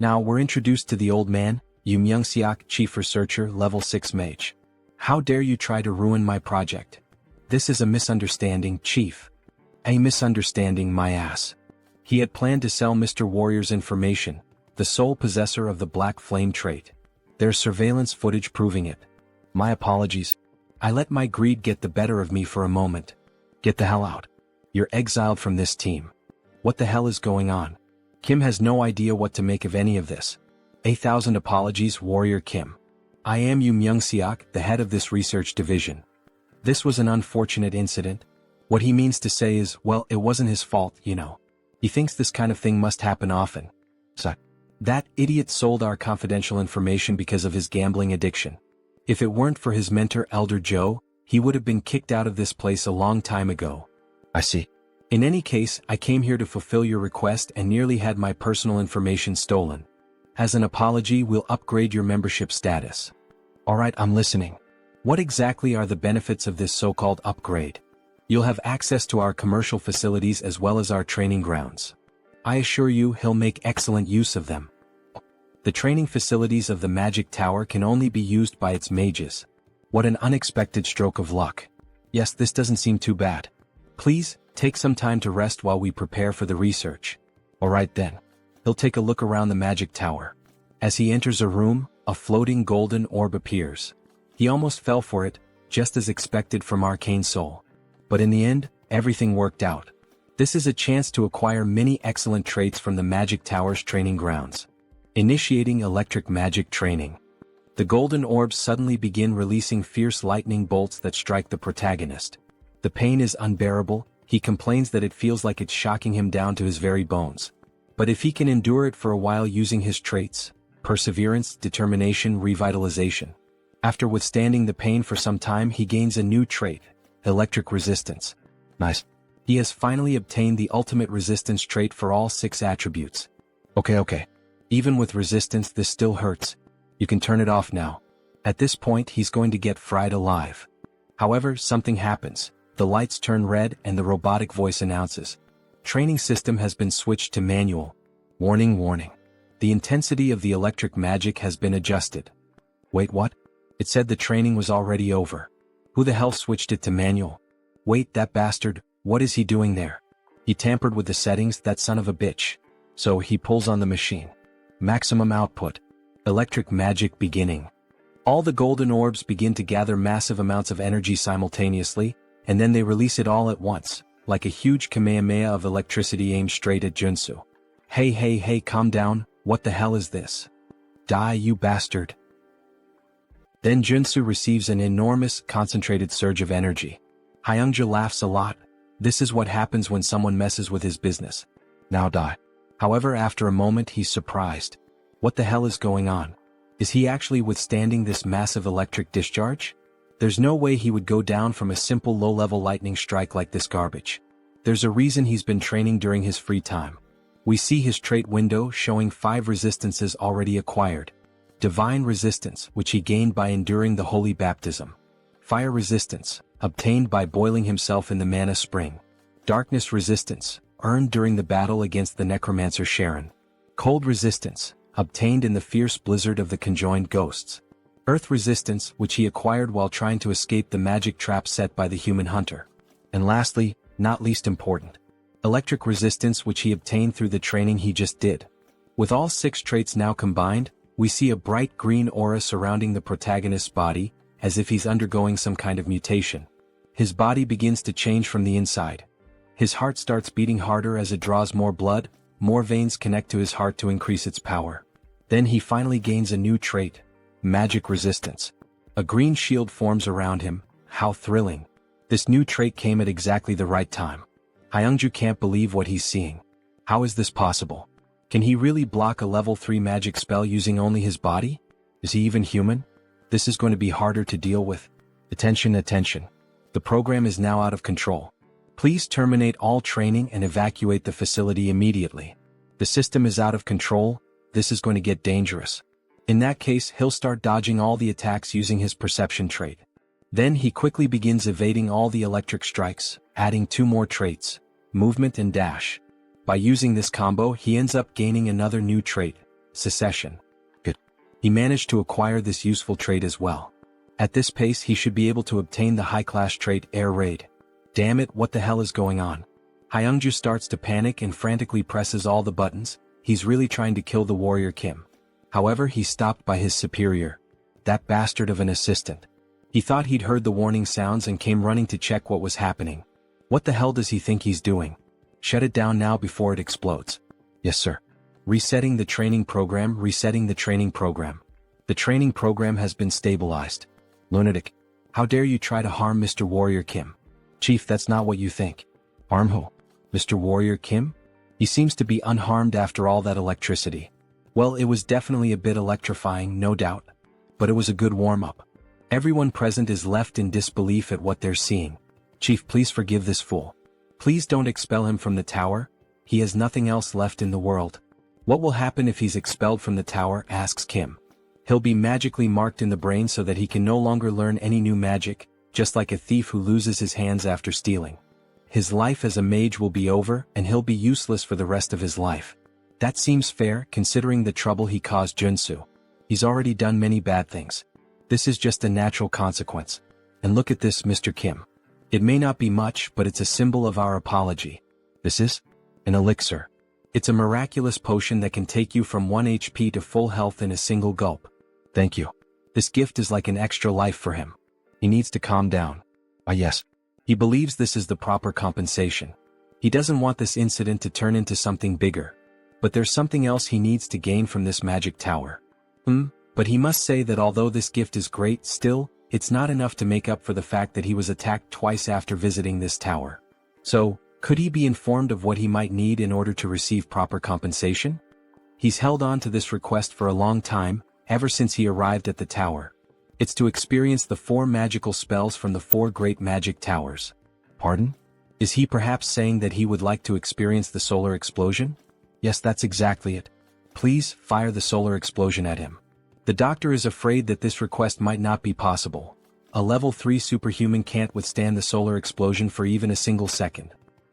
Now we're introduced to the old man, Yoon Myung-seok, chief researcher, level 6 mage. How dare you try to ruin my project? This is a misunderstanding, chief. A misunderstanding, my ass. He had planned to sell Mr. Warrior's information, the sole possessor of the black flame trait. There's surveillance footage proving it. My apologies. I let my greed get the better of me for a moment. Get the hell out. You're exiled from this team. What the hell is going on? Kim has no idea what to make of any of this. 1,000 apologies, Warrior Kim. I am Yoon Myung-seok, the head of this research division. This was an unfortunate incident. What he means to say is, well, it wasn't his fault, you know. He thinks this kind of thing must happen often. So, that idiot sold our confidential information because of his gambling addiction. If it weren't for his mentor Elder Joe, he would have been kicked out of this place a long time ago. I see. In any case, I came here to fulfill your request and nearly had my personal information stolen. As an apology, we'll upgrade your membership status. Alright, I'm listening. What exactly are the benefits of this so-called upgrade? You'll have access to our commercial facilities as well as our training grounds. I assure you he'll make excellent use of them. The training facilities of the Magic Tower can only be used by its mages. What an unexpected stroke of luck. Yes, this doesn't seem too bad. Please, take some time to rest while we prepare for the research. Alright then. He'll take a look around the Magic Tower. As he enters a room, a floating golden orb appears. He almost fell for it, just as expected from Arcane Seoul. But in the end, everything worked out. This is a chance to acquire many excellent traits from the Magic Tower's training grounds. Initiating electric magic training. The golden orbs suddenly begin releasing fierce lightning bolts that strike the protagonist. The pain is unbearable, he complains that it feels like it's shocking him down to his very bones. But if he can endure it for a while using his traits, perseverance, determination, revitalization, After withstanding the pain for some time, he gains a new trait, electric resistance. Nice. He has finally obtained the ultimate resistance trait for all 6 attributes. Okay. Even with resistance, this still hurts. You can turn it off now. At this point, he's going to get fried alive. However, something happens. The lights turn red and the robotic voice announces, "Training system has been switched to manual. Warning, warning. The intensity of the electric magic has been adjusted." Wait, what? It said the training was already over. Who the hell switched it to manual? Wait, that bastard, what is he doing there? He tampered with the settings, that son of a bitch. So he pulls on the machine. Maximum output. Electric magic beginning. All the golden orbs begin to gather massive amounts of energy simultaneously, and then they release it all at once, like a huge kamehameha of electricity aimed straight at Joonsoo. Hey, calm down, what the hell is this? Die, you bastard. Then Joonsoo receives an enormous, concentrated surge of energy. Hyungja laughs a lot. This is what happens when someone messes with his business. Now die. However, after a moment he's surprised. What the hell is going on? Is he actually withstanding this massive electric discharge? There's no way he would go down from a simple low-level lightning strike like this garbage. There's a reason he's been training during his free time. We see his trait window showing 5 resistances already acquired. Divine resistance, which he gained by enduring the holy baptism. Fire resistance, obtained by boiling himself in the mana spring. Darkness resistance, earned during the battle against the necromancer Sharon. Cold resistance, obtained in the fierce blizzard of the conjoined ghosts. Earth resistance, which he acquired while trying to escape the magic trap set by the human hunter. And lastly, not least important, electric resistance, which he obtained through the training he just did. With all 6 traits now combined, we see a bright green aura surrounding the protagonist's body, as if he's undergoing some kind of mutation. His body begins to change from the inside. His heart starts beating harder as it draws more blood, more veins connect to his heart to increase its power. Then he finally gains a new trait, magic resistance. A green shield forms around him. How thrilling. This new trait came at exactly the right time. Hyungju can't believe what he's seeing. How is this possible? Can he really block a level 3 magic spell using only his body? Is he even human? This is going to be harder to deal with. Attention. The program is now out of control. Please terminate all training and evacuate the facility immediately. The system is out of control. This is going to get dangerous. In that case, he'll start dodging all the attacks using his perception trait. Then he quickly begins evading all the electric strikes, adding 2 more traits, movement and dash. By using this combo, he ends up gaining another new trait, secession. Good. He managed to acquire this useful trait as well. At this pace, he should be able to obtain the high-class trait, air raid. Damn it, what the hell is going on? Hyungju starts to panic and frantically presses all the buttons. He's really trying to kill the warrior Kim. However, he's stopped by his superior. That bastard of an assistant. He thought he'd heard the warning sounds and came running to check what was happening. What the hell does he think he's doing? Shut it down now before it explodes. Yes, sir. Resetting the training program. The training program has been stabilized. Lunatic. How dare you try to harm Mr. Warrior Kim? Chief, that's not what you think. Harm who? Mr. Warrior Kim? He seems to be unharmed after all that electricity. Well, it was definitely a bit electrifying, no doubt. But it was a good warm-up. Everyone present is left in disbelief at what they're seeing. Chief, please forgive this fool. Please don't expel him from the tower. He has nothing else left in the world. What will happen if he's expelled from the tower? Asks Kim. He'll be magically marked in the brain so that he can no longer learn any new magic, just like a thief who loses his hands after stealing. His life as a mage will be over and he'll be useless for the rest of his life. That seems fair considering the trouble he caused Joonsoo. He's already done many bad things. This is just a natural consequence. And look at this, Mr. Kim. It may not be much, but it's a symbol of our apology. This is an elixir. It's a miraculous potion that can take you from 1 HP to full health in a single gulp. Thank you. This gift is like an extra life for him. He needs to calm down. Ah yes. He believes this is the proper compensation. He doesn't want this incident to turn into something bigger. But there's something else he needs to gain from this magic tower. But he must say that although this gift is great, still, it's not enough to make up for the fact that he was attacked twice after visiting this tower. So, could he be informed of what he might need in order to receive proper compensation? He's held on to this request for a long time, ever since he arrived at the tower. It's to experience the 4 magical spells from the 4 great magic towers. Pardon? Is he perhaps saying that he would like to experience the solar explosion? Yes, that's exactly it. Please, fire the solar explosion at him. The doctor is afraid that this request might not be possible. A level 3 superhuman can't withstand the solar explosion for even a single second.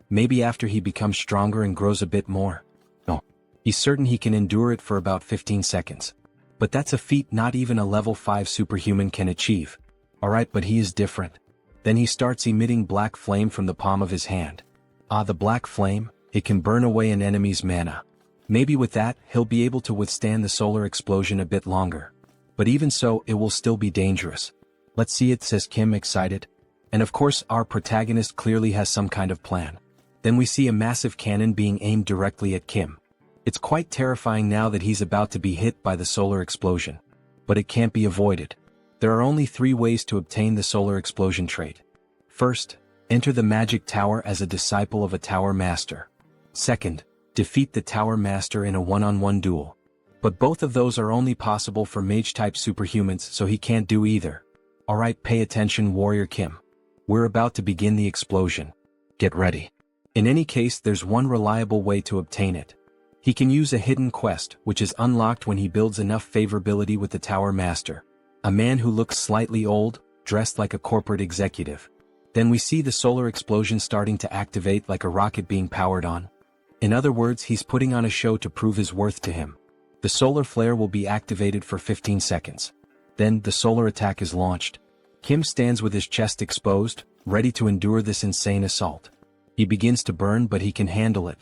Maybe after he becomes stronger and grows a bit more. No. He's certain he can endure it for about 15 seconds. But that's a feat not even a level 5 superhuman can achieve. Alright, but he is different. Then he starts emitting black flame from the palm of his hand. Ah, the black flame, it can burn away an enemy's mana. Maybe with that, he'll be able to withstand the solar explosion a bit longer. But even so, it will still be dangerous. Let's see it, says Kim, excited. And of course, our protagonist clearly has some kind of plan. Then we see a massive cannon being aimed directly at Kim. It's quite terrifying now that he's about to be hit by the solar explosion. But it can't be avoided. There are only 3 ways to obtain the solar explosion trait. First, enter the magic tower as a disciple of a tower master. Second, defeat the tower master in a one-on-one duel. But both of those are only possible for mage-type superhumans, so he can't do either. Alright, pay attention, Warrior Kim. We're about to begin the explosion. Get ready. In any case, there's one reliable way to obtain it. He can use a hidden quest, which is unlocked when he builds enough favorability with the tower master. A man who looks slightly old, dressed like a corporate executive. Then we see the solar explosion starting to activate like a rocket being powered on. In other words, he's putting on a show to prove his worth to him. The solar flare will be activated for 15 seconds. Then, the solar attack is launched. Kim stands with his chest exposed, ready to endure this insane assault. He begins to burn, but he can handle it.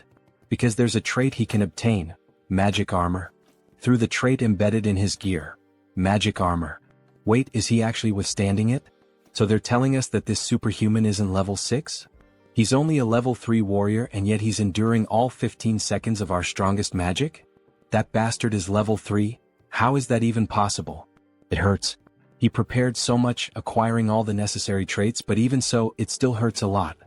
Because there's a trait he can obtain, magic armor. Through the trait embedded in his gear, magic armor. Wait, is he actually withstanding it? So they're telling us that this superhuman isn't level 6? He's only a level 3 warrior and yet he's enduring all 15 seconds of our strongest magic? That bastard is level 3? How is that even possible? It hurts. He prepared so much, acquiring all the necessary traits, but even so, it still hurts a lot.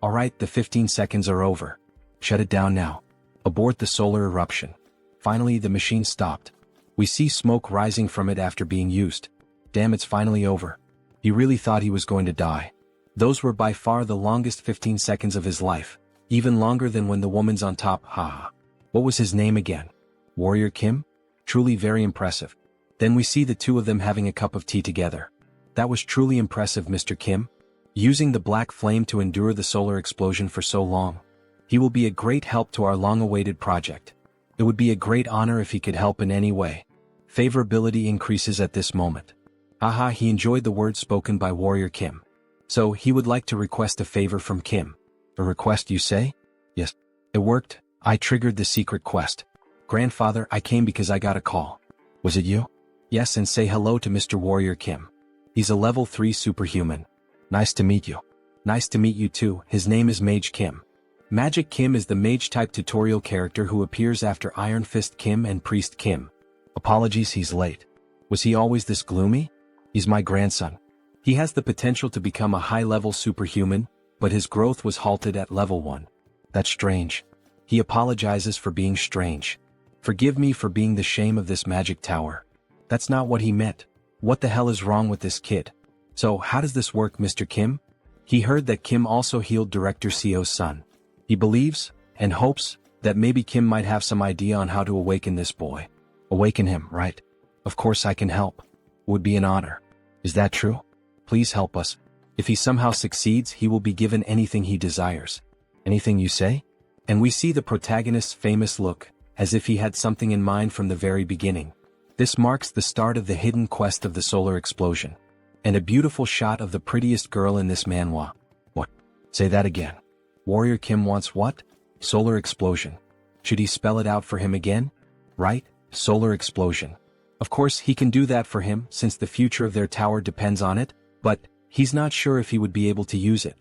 Alright, the 15 seconds are over. Shut it down now. Abort the solar eruption. Finally, the machine stopped. We see smoke rising from it after being used. Damn, it's finally over. He really thought he was going to die. Those were by far the longest 15 seconds of his life. Even longer than when the woman's on top, haha. What was his name again? Warrior Kim? Truly very impressive. Then we see the two of them having a cup of tea together. That was truly impressive, Mr. Kim. Using the black flame to endure the solar explosion for so long. He will be a great help to our long-awaited project. It would be a great honor if he could help in any way. Favorability increases at this moment. Haha, he enjoyed the words spoken by Warrior Kim. So, he would like to request a favor from Kim. A request, you say? Yes. It worked. I triggered the secret quest. Grandfather, I came because I got a call. Was it you? Yes, and say hello to Mr. Warrior Kim. He's a level 3 superhuman. Nice to meet you. Nice to meet you too. His name is Mage Kim. Magic Kim is the mage-type tutorial character who appears after Iron Fist Kim and Priest Kim. Apologies, he's late. Was he always this gloomy? He's my grandson. He has the potential to become a high-level superhuman, but his growth was halted at level 1. That's strange. He apologizes for being strange. Forgive me for being the shame of this magic tower. That's not what he meant. What the hell is wrong with this kid? So, how does this work, Mr. Kim? He heard that Kim also healed Director Seo's son. He believes, and hopes, that maybe Kim might have some idea on how to awaken this boy. Awaken him, right? Of course I can help. Would be an honor. Is that true? Please help us. If he somehow succeeds, he will be given anything he desires. Anything you say? And we see the protagonist's famous look, as if he had something in mind from the very beginning. This marks the start of the hidden quest of the solar explosion. And a beautiful shot of the prettiest girl in this manhwa. What? Say that again. Warrior Kim wants what? Solar explosion. Should he spell it out for him again? Right? Solar explosion. Of course, he can do that for him, since the future of their tower depends on it, but he's not sure if he would be able to use it.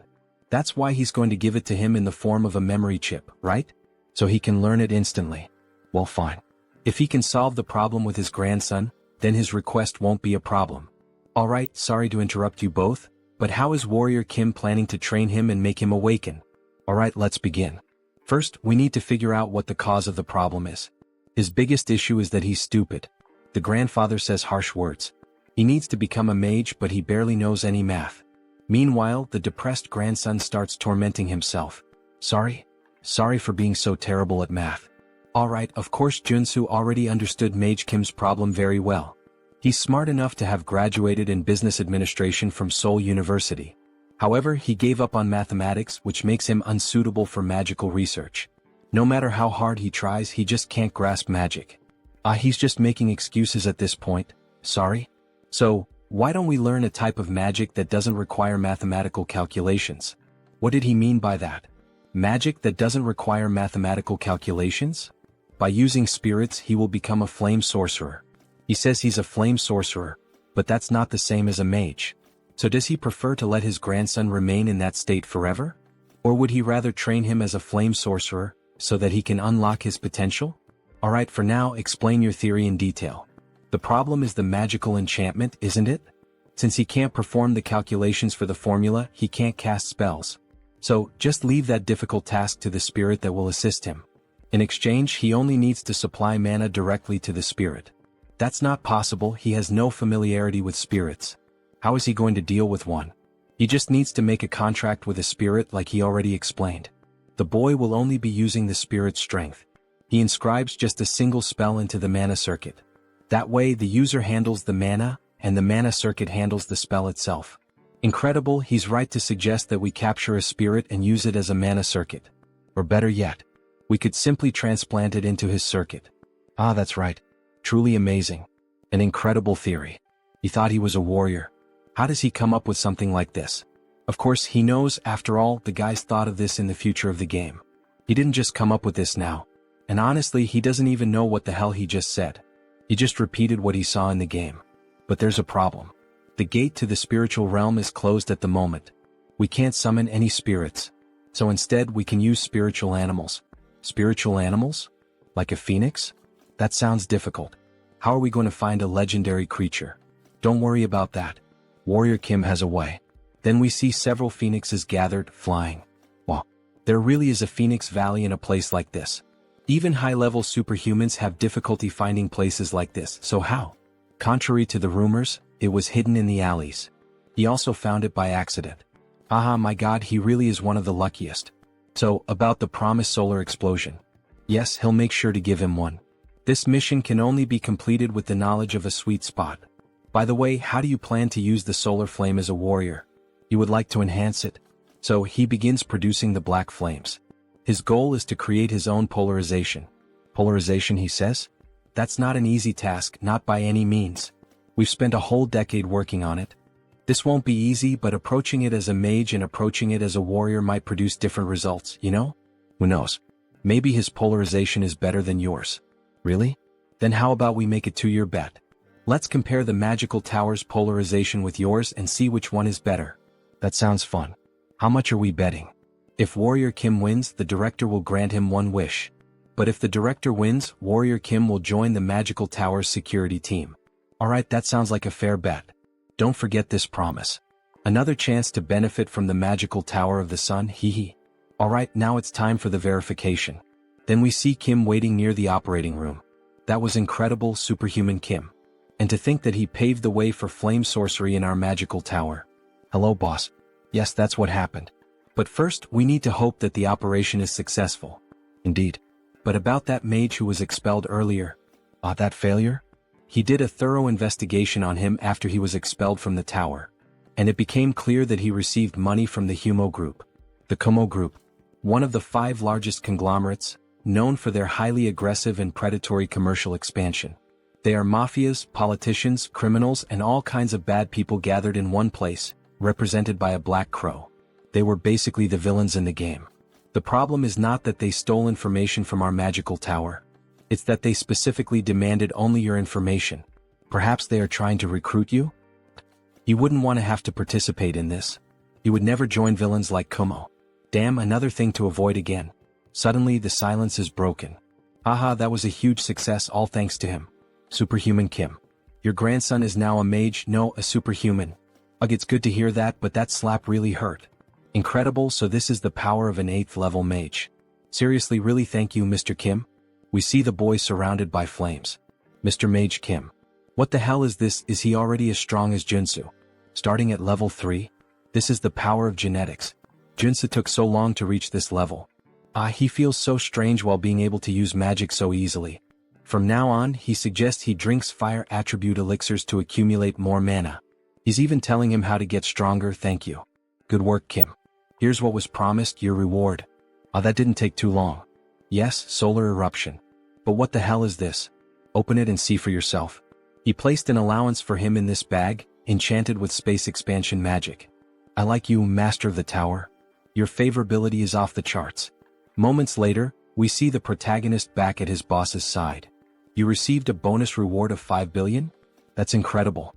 That's why he's going to give it to him in the form of a memory chip, right? So he can learn it instantly. Well, fine. If he can solve the problem with his grandson, then his request won't be a problem. Alright, sorry to interrupt you both, but how is Warrior Kim planning to train him and make him awaken? Alright, let's begin. First, we need to figure out what the cause of the problem is. His biggest issue is that he's stupid. The grandfather says harsh words. He needs to become a mage, but he barely knows any math. Meanwhile, the depressed grandson starts tormenting himself. Sorry for being so terrible at math. Alright, of course Joonsoo already understood Mage Kim's problem very well. He's smart enough to have graduated in business administration from Seoul University. However, he gave up on mathematics, which makes him unsuitable for magical research. No matter how hard he tries, he just can't grasp magic. He's just making excuses at this point. Sorry? So, why don't we learn a type of magic that doesn't require mathematical calculations? What did he mean by that? Magic that doesn't require mathematical calculations? By using spirits he will become a flame sorcerer. He says he's a flame sorcerer, but that's not the same as a mage. So does he prefer to let his grandson remain in that state forever? Or would he rather train him as a flame sorcerer, so that he can unlock his potential? Alright, for now, explain your theory in detail. The problem is the magical enchantment, isn't it? Since he can't perform the calculations for the formula, he can't cast spells. So, just leave that difficult task to the spirit that will assist him. In exchange, he only needs to supply mana directly to the spirit. That's not possible, he has no familiarity with spirits. How is he going to deal with one? He just needs to make a contract with a spirit like he already explained. The boy will only be using the spirit's strength. He inscribes just a single spell into the mana circuit. That way the user handles the mana, and the mana circuit handles the spell itself. Incredible, he's right to suggest that we capture a spirit and use it as a mana circuit. Or better yet, we could simply transplant it into his circuit. That's right. Truly amazing. An incredible theory. He thought he was a warrior. How does he come up with something like this? Of course, he knows, after all, the guys thought of this in the future of the game. He didn't just come up with this now. And honestly, he doesn't even know what the hell he just said. He just repeated what he saw in the game. But there's a problem. The gate to the spiritual realm is closed at the moment. We can't summon any spirits. So instead, we can use spiritual animals. Spiritual animals? Like a phoenix? That sounds difficult. How are we going to find a legendary creature? Don't worry about that. Warrior Kim has a way. Then we see several phoenixes gathered, flying. Wow. There really is a phoenix valley in a place like this. Even high-level superhumans have difficulty finding places like this, so how? Contrary to the rumors, it was hidden in the alleys. He also found it by accident. My god, he really is one of the luckiest. So, about the promised solar explosion. Yes, he'll make sure to give him one. This mission can only be completed with the knowledge of a sweet spot. By the way, how do you plan to use the solar flame as a warrior? You would like to enhance it. So he begins producing the black flames. His goal is to create his own polarization. Polarization, he says? That's not an easy task, not by any means. We've spent a whole decade working on it. This won't be easy, but approaching it as a mage and approaching it as a warrior might produce different results, you know? Who knows? Maybe his polarization is better than yours. Really? Then how about we make a 2-year bet? Let's compare the magical tower's polarization with yours and see which one is better. That sounds fun. How much are we betting? If Warrior Kim wins, the director will grant him one wish. But if the director wins, Warrior Kim will join the magical tower's security team. Alright, that sounds like a fair bet. Don't forget this promise. Another chance to benefit from the magical tower of the sun, hehe. Alright, now it's time for the verification. Then we see Kim waiting near the operating room. That was incredible, superhuman Kim. And to think that he paved the way for flame sorcery in our magical tower. Hello, boss. Yes, that's what happened. But first, we need to hope that the operation is successful. Indeed. But about that mage who was expelled earlier. That failure? He did a thorough investigation on him after he was expelled from the tower. And it became clear that he received money from the Humo Group. The Kumo Group. One of the 5 largest conglomerates, known for their highly aggressive and predatory commercial expansion. They are mafias, politicians, criminals, and all kinds of bad people gathered in one place, represented by a black crow. They were basically the villains in the game. The problem is not that they stole information from our magical tower. It's that they specifically demanded only your information. Perhaps they are trying to recruit you? You wouldn't want to have to participate in this. You would never join villains like Kumo. Damn, another thing to avoid again. Suddenly the silence is broken. That was a huge success, all thanks to him. Superhuman Kim. Your grandson is now a mage, no, a superhuman. Ugh, it's good to hear that, but that slap really hurt. Incredible, so this is the power of an 8th level mage. Seriously, really thank you, Mr. Kim. We see the boy surrounded by flames. Mr. Mage Kim. What the hell is this? Is he already as strong as Joonsoo? Starting at level 3? This is the power of genetics. Joonsoo took so long to reach this level. He feels so strange while being able to use magic so easily. From now on, he suggests he drinks fire attribute elixirs to accumulate more mana. He's even telling him how to get stronger. Thank you. Good work, Kim. Here's what was promised, your reward. That didn't take too long. Yes, solar eruption. But what the hell is this? Open it and see for yourself. He placed an allowance for him in this bag, enchanted with space expansion magic. I like you, Master of the Tower. Your favorability is off the charts. Moments later, we see the protagonist back at his boss's side. You received a bonus reward of 5 billion? That's incredible.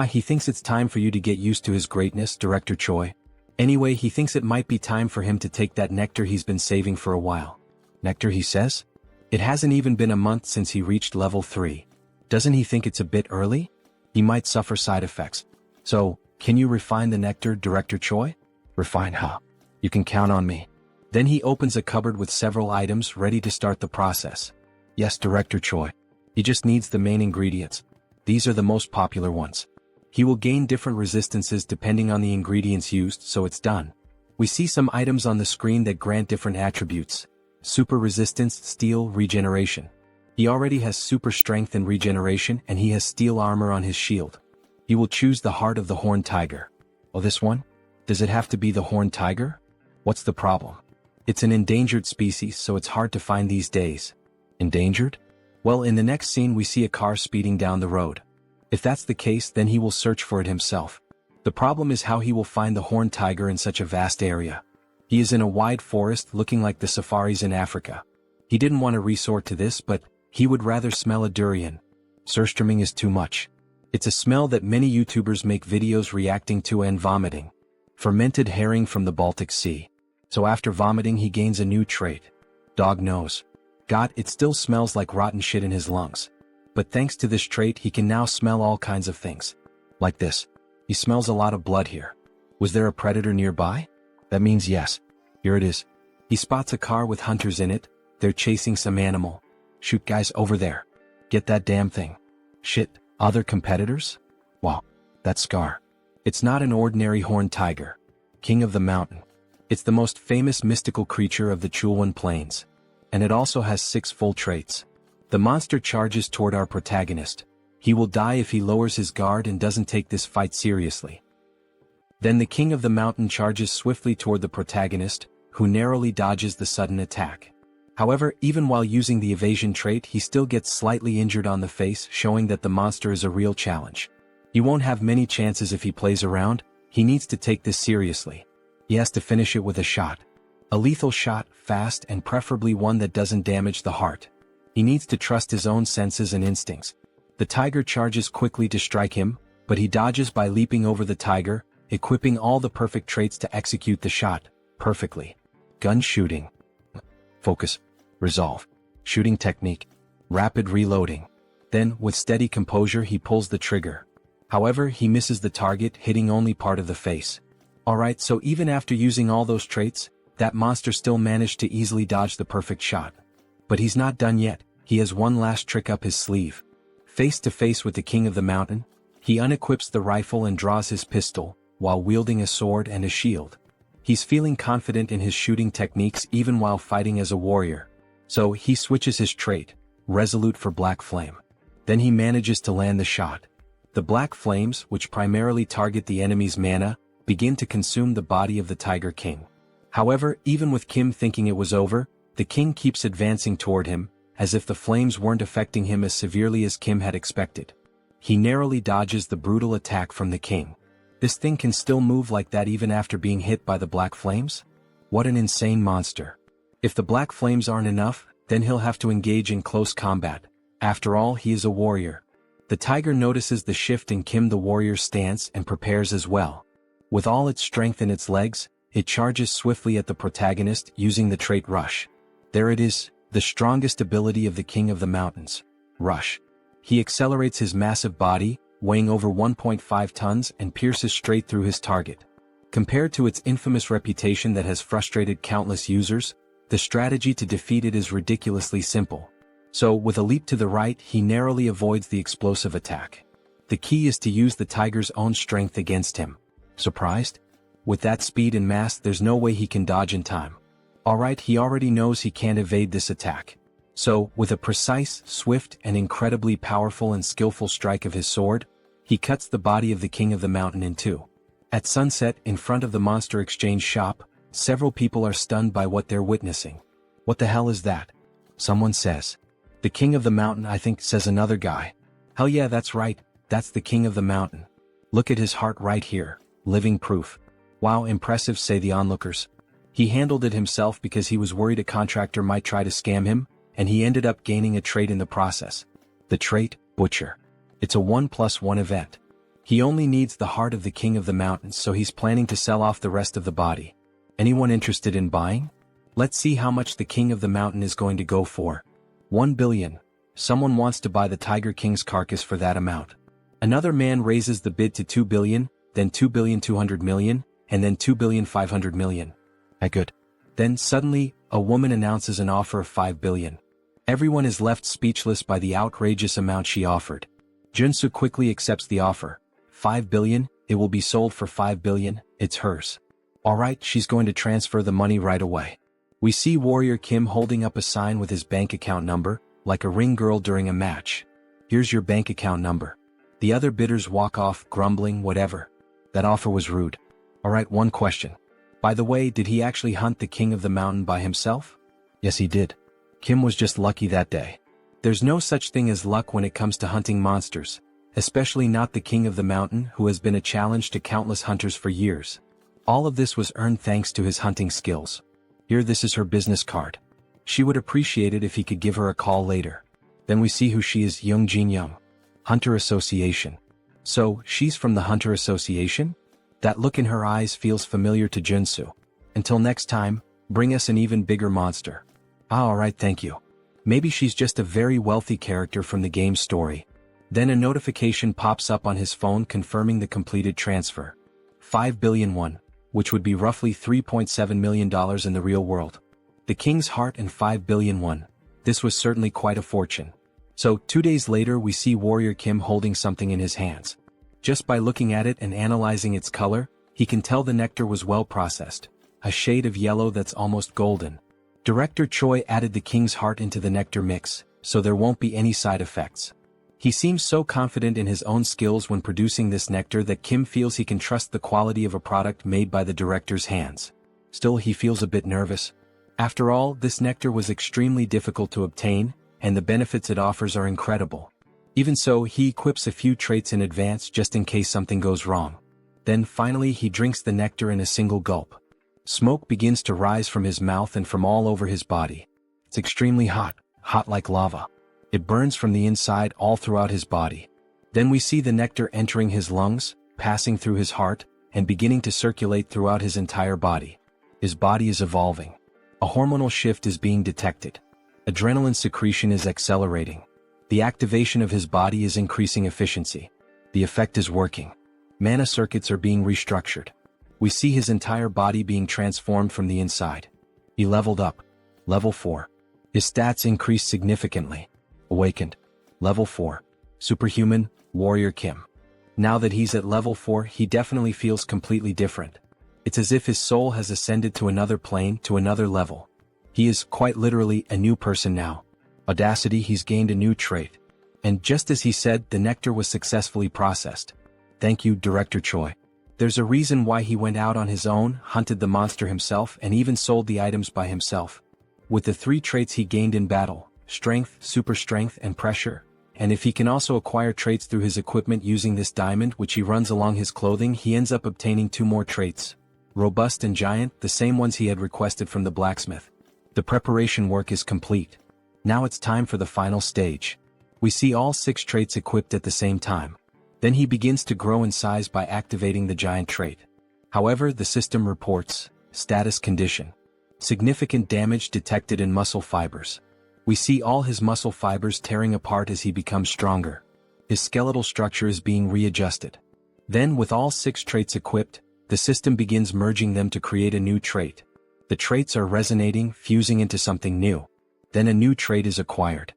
He thinks it's time for you to get used to his greatness, Director Choi. Anyway, he thinks it might be time for him to take that nectar he's been saving for a while. Nectar, he says? It hasn't even been a month since he reached level 3. Doesn't he think it's a bit early? He might suffer side effects. So, can you refine the nectar, Director Choi? Refine, huh? You can count on me. Then he opens a cupboard with several items ready to start the process. Yes, Director Choi. He just needs the main ingredients. These are the most popular ones. He will gain different resistances depending on the ingredients used, so it's done. We see some items on the screen that grant different attributes. Super resistance, steel, regeneration. He already has super strength and regeneration, and he has steel armor on his shield. He will choose the heart of the horned tiger. Oh, this one? Does it have to be the horned tiger? What's the problem? It's an endangered species, so it's hard to find these days. Endangered? Well, in the next scene we see a car speeding down the road. If that's the case, then he will search for it himself. The problem is how he will find the horned tiger in such a vast area. He is in a wide forest looking like the safaris in Africa. He didn't want to resort to this, but he would rather smell a durian. Surströmming is too much. It's a smell that many YouTubers make videos reacting to and vomiting. Fermented herring from the Baltic Sea. So after vomiting he gains a new trait. Dog nose. God, it still smells like rotten shit in his lungs. But thanks to this trait he can now smell all kinds of things. Like this. He smells a lot of blood here. Was there a predator nearby? That means yes. Here it is. He spots a car with hunters in it. They're chasing some animal. Shoot, guys, over there. Get that damn thing. Shit, other competitors? Wow, that's Scar. It's not an ordinary horned tiger. King of the mountain. It's the most famous mystical creature of the Chulwan Plains. And it also has 6 full traits. The monster charges toward our protagonist. He will die if he lowers his guard and doesn't take this fight seriously. Then the king of the mountain charges swiftly toward the protagonist, who narrowly dodges the sudden attack. However, even while using the evasion trait, he still gets slightly injured on the face, showing that the monster is a real challenge. He won't have many chances if he plays around. He needs to take this seriously. He has to finish it with a shot. A lethal shot, fast, and preferably one that doesn't damage the heart. He needs to trust his own senses and instincts. The tiger charges quickly to strike him, but he dodges by leaping over the tiger, equipping all the perfect traits to execute the shot perfectly. Gun shooting. Focus. Resolve. Shooting technique. Rapid reloading. Then, with steady composure, he pulls the trigger. However, he misses the target, hitting only part of the face. Alright, so even after using all those traits, that monster still managed to easily dodge the perfect shot. But he's not done yet. He has one last trick up his sleeve. Face to face with the king of the mountain, he unequips the rifle and draws his pistol, while wielding a sword and a shield. He's feeling confident in his shooting techniques even while fighting as a warrior. So he switches his trait, resolute for black flame. Then he manages to land the shot. The black flames, which primarily target the enemy's mana, begin to consume the body of the Tiger King. However, even with Kim thinking it was over, the king keeps advancing toward him, as if the flames weren't affecting him as severely as Kim had expected. He narrowly dodges the brutal attack from the king. This thing can still move like that even after being hit by the black flames? What an insane monster. If the black flames aren't enough, then he'll have to engage in close combat. After all, he is a warrior. The tiger notices the shift in Kim the warrior's stance and prepares as well. With all its strength in its legs, it charges swiftly at the protagonist using the trait Rush. There it is, the strongest ability of the King of the Mountains. Rush. He accelerates his massive body, weighing over 1.5 tons, and pierces straight through his target. Compared to its infamous reputation that has frustrated countless users, the strategy to defeat it is ridiculously simple. So, with a leap to the right, he narrowly avoids the explosive attack. The key is to use the tiger's own strength against him. Surprised? With that speed and mass, there's no way he can dodge in time. Alright, he already knows he can't evade this attack. So, with a precise, swift, and incredibly powerful and skillful strike of his sword, he cuts the body of the king of the mountain in two. At sunset, in front of the monster exchange shop, several people are stunned by what they're witnessing. What the hell is that? Someone says. The king of the mountain, I think, says another guy. Hell yeah, that's right, that's the king of the mountain. Look at his heart right here, living proof. Wow, impressive, say the onlookers. He handled it himself because he was worried a contractor might try to scam him, and he ended up gaining a trait in the process. The trait, Butcher. It's a 1+1 event. He only needs the heart of the king of the mountains, so he's planning to sell off the rest of the body. Anyone interested in buying? Let's see how much the king of the mountain is going to go for. 1 billion. Someone wants to buy the Tiger King's carcass for that amount. Another man raises the bid to 2 billion, then 2,200 million, and then 2,500 million. Good. Then suddenly, a woman announces an offer of 5 billion. Everyone is left speechless by the outrageous amount she offered. Joonsoo quickly accepts the offer. 5 billion, it will be sold for 5 billion, it's hers. Alright, she's going to transfer the money right away. We see Warrior Kim holding up a sign with his bank account number, like a ring girl during a match. Here's your bank account number. The other bidders walk off, grumbling, whatever. That offer was rude. Alright, one question. By the way, did he actually hunt the king of the mountain by himself? Yes, he did. Kim was just lucky that day. There's no such thing as luck when it comes to hunting monsters, especially not the king of the mountain who has been a challenge to countless hunters for years. All of this was earned thanks to his hunting skills. Here, this is her business card. She would appreciate it if he could give her a call later. Then we see who she is, Young Jin Young. Hunter Association. So, she's from the Hunter Association? That look in her eyes feels familiar to Joonsoo. Until next time, bring us an even bigger monster. Alright, thank you. Maybe she's just a very wealthy character from the game's story. Then a notification pops up on his phone confirming the completed transfer. 5 billion won, which would be roughly $3.7 million in the real world. The king's heart and 5 billion won. This was certainly quite a fortune. So, 2 days later we see Warrior Kim holding something in his hands. Just by looking at it and analyzing its color, he can tell the nectar was well processed. A shade of yellow that's almost golden. Director Choi added the king's heart into the nectar mix, so there won't be any side effects. He seems so confident in his own skills when producing this nectar that Kim feels he can trust the quality of a product made by the director's hands. Still, he feels a bit nervous. After all, this nectar was extremely difficult to obtain, and the benefits it offers are incredible. Even so, he equips a few traits in advance just in case something goes wrong. Then finally he drinks the nectar in a single gulp. Smoke begins to rise from his mouth and from all over his body. It's extremely hot, hot like lava. It burns from the inside all throughout his body. Then we see the nectar entering his lungs, passing through his heart, and beginning to circulate throughout his entire body. His body is evolving. A hormonal shift is being detected. Adrenaline secretion is accelerating. The activation of his body is increasing efficiency. The effect is working. Mana circuits are being restructured. We see his entire body being transformed from the inside. He leveled up. Level 4. His stats increased significantly. Awakened. Level 4. Superhuman, Warrior Kim. Now that he's at level 4, he definitely feels completely different. It's as if his soul has ascended to another plane, to another level. He is, quite literally, a new person now. Audacity, he's gained a new trait. And just as he said, the nectar was successfully processed. Thank you, Director Choi. There's a reason why he went out on his own, hunted the monster himself, and even sold the items by himself. With the 3 traits he gained in battle, strength, super strength, and pressure, and if he can also acquire traits through his equipment using this diamond which he runs along his clothing, he ends up obtaining 2 more traits. Robust and giant, the same ones he had requested from the blacksmith. The preparation work is complete. Now it's time for the final stage. We see all 6 traits equipped at the same time. Then he begins to grow in size by activating the giant trait. However, the system reports, status condition. Significant damage detected in muscle fibers. We see all his muscle fibers tearing apart as he becomes stronger. His skeletal structure is being readjusted. Then, with all 6 traits equipped, the system begins merging them to create a new trait. The traits are resonating, fusing into something new. Then a new trait is acquired.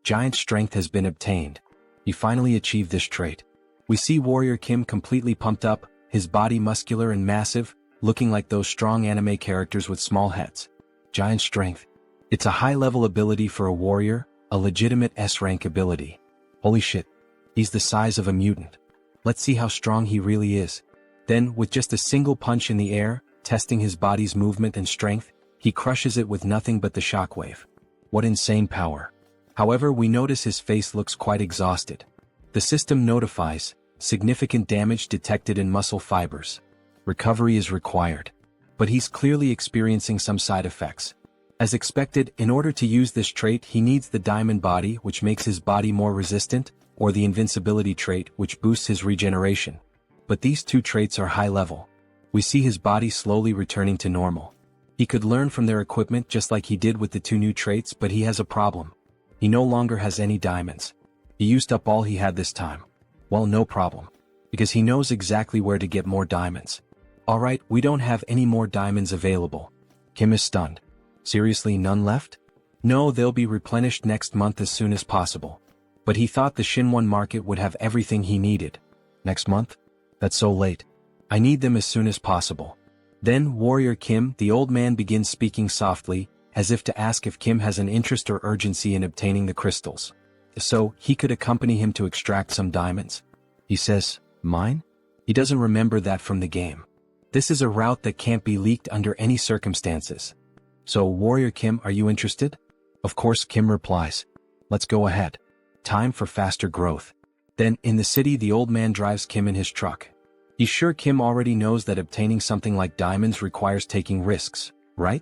Giant strength has been obtained. He finally achieved this trait. We see Warrior Kim completely pumped up, his body muscular and massive, looking like those strong anime characters with small heads. Giant strength. It's a high-level ability for a warrior, a legitimate S-rank ability. Holy shit. He's the size of a mutant. Let's see how strong he really is. Then, with just a single punch in the air, testing his body's movement and strength, he crushes it with nothing but the shockwave. What insane power. However, we notice his face looks quite exhausted. The system notifies, significant damage detected in muscle fibers. Recovery is required. But he's clearly experiencing some side effects. As expected, in order to use this trait he needs the diamond body, which makes his body more resistant, or the invincibility trait, which boosts his regeneration. But these two traits are high level. We see his body slowly returning to normal. He could learn from their equipment just like he did with the two new traits, but he has a problem. He no longer has any diamonds. He used up all he had this time. Well, no problem. Because he knows exactly where to get more diamonds. Alright, we don't have any more diamonds available. Kim is stunned. Seriously, none left? No, they'll be replenished next month as soon as possible. But he thought the Shinwon market would have everything he needed. Next month? That's so late. I need them as soon as possible. Then Warrior Kim, the old man, begins speaking softly, as if to ask if Kim has an interest or urgency in obtaining the crystals. So, he could accompany him to extract some diamonds. He says, "Mine?" He doesn't remember that from the game. This is a route that can't be leaked under any circumstances. So, Warrior Kim, are you interested? Of course, Kim replies. Let's go ahead. Time for faster growth. Then, in the city, the old man drives Kim in his truck. He's sure Kim already knows that obtaining something like diamonds requires taking risks, right?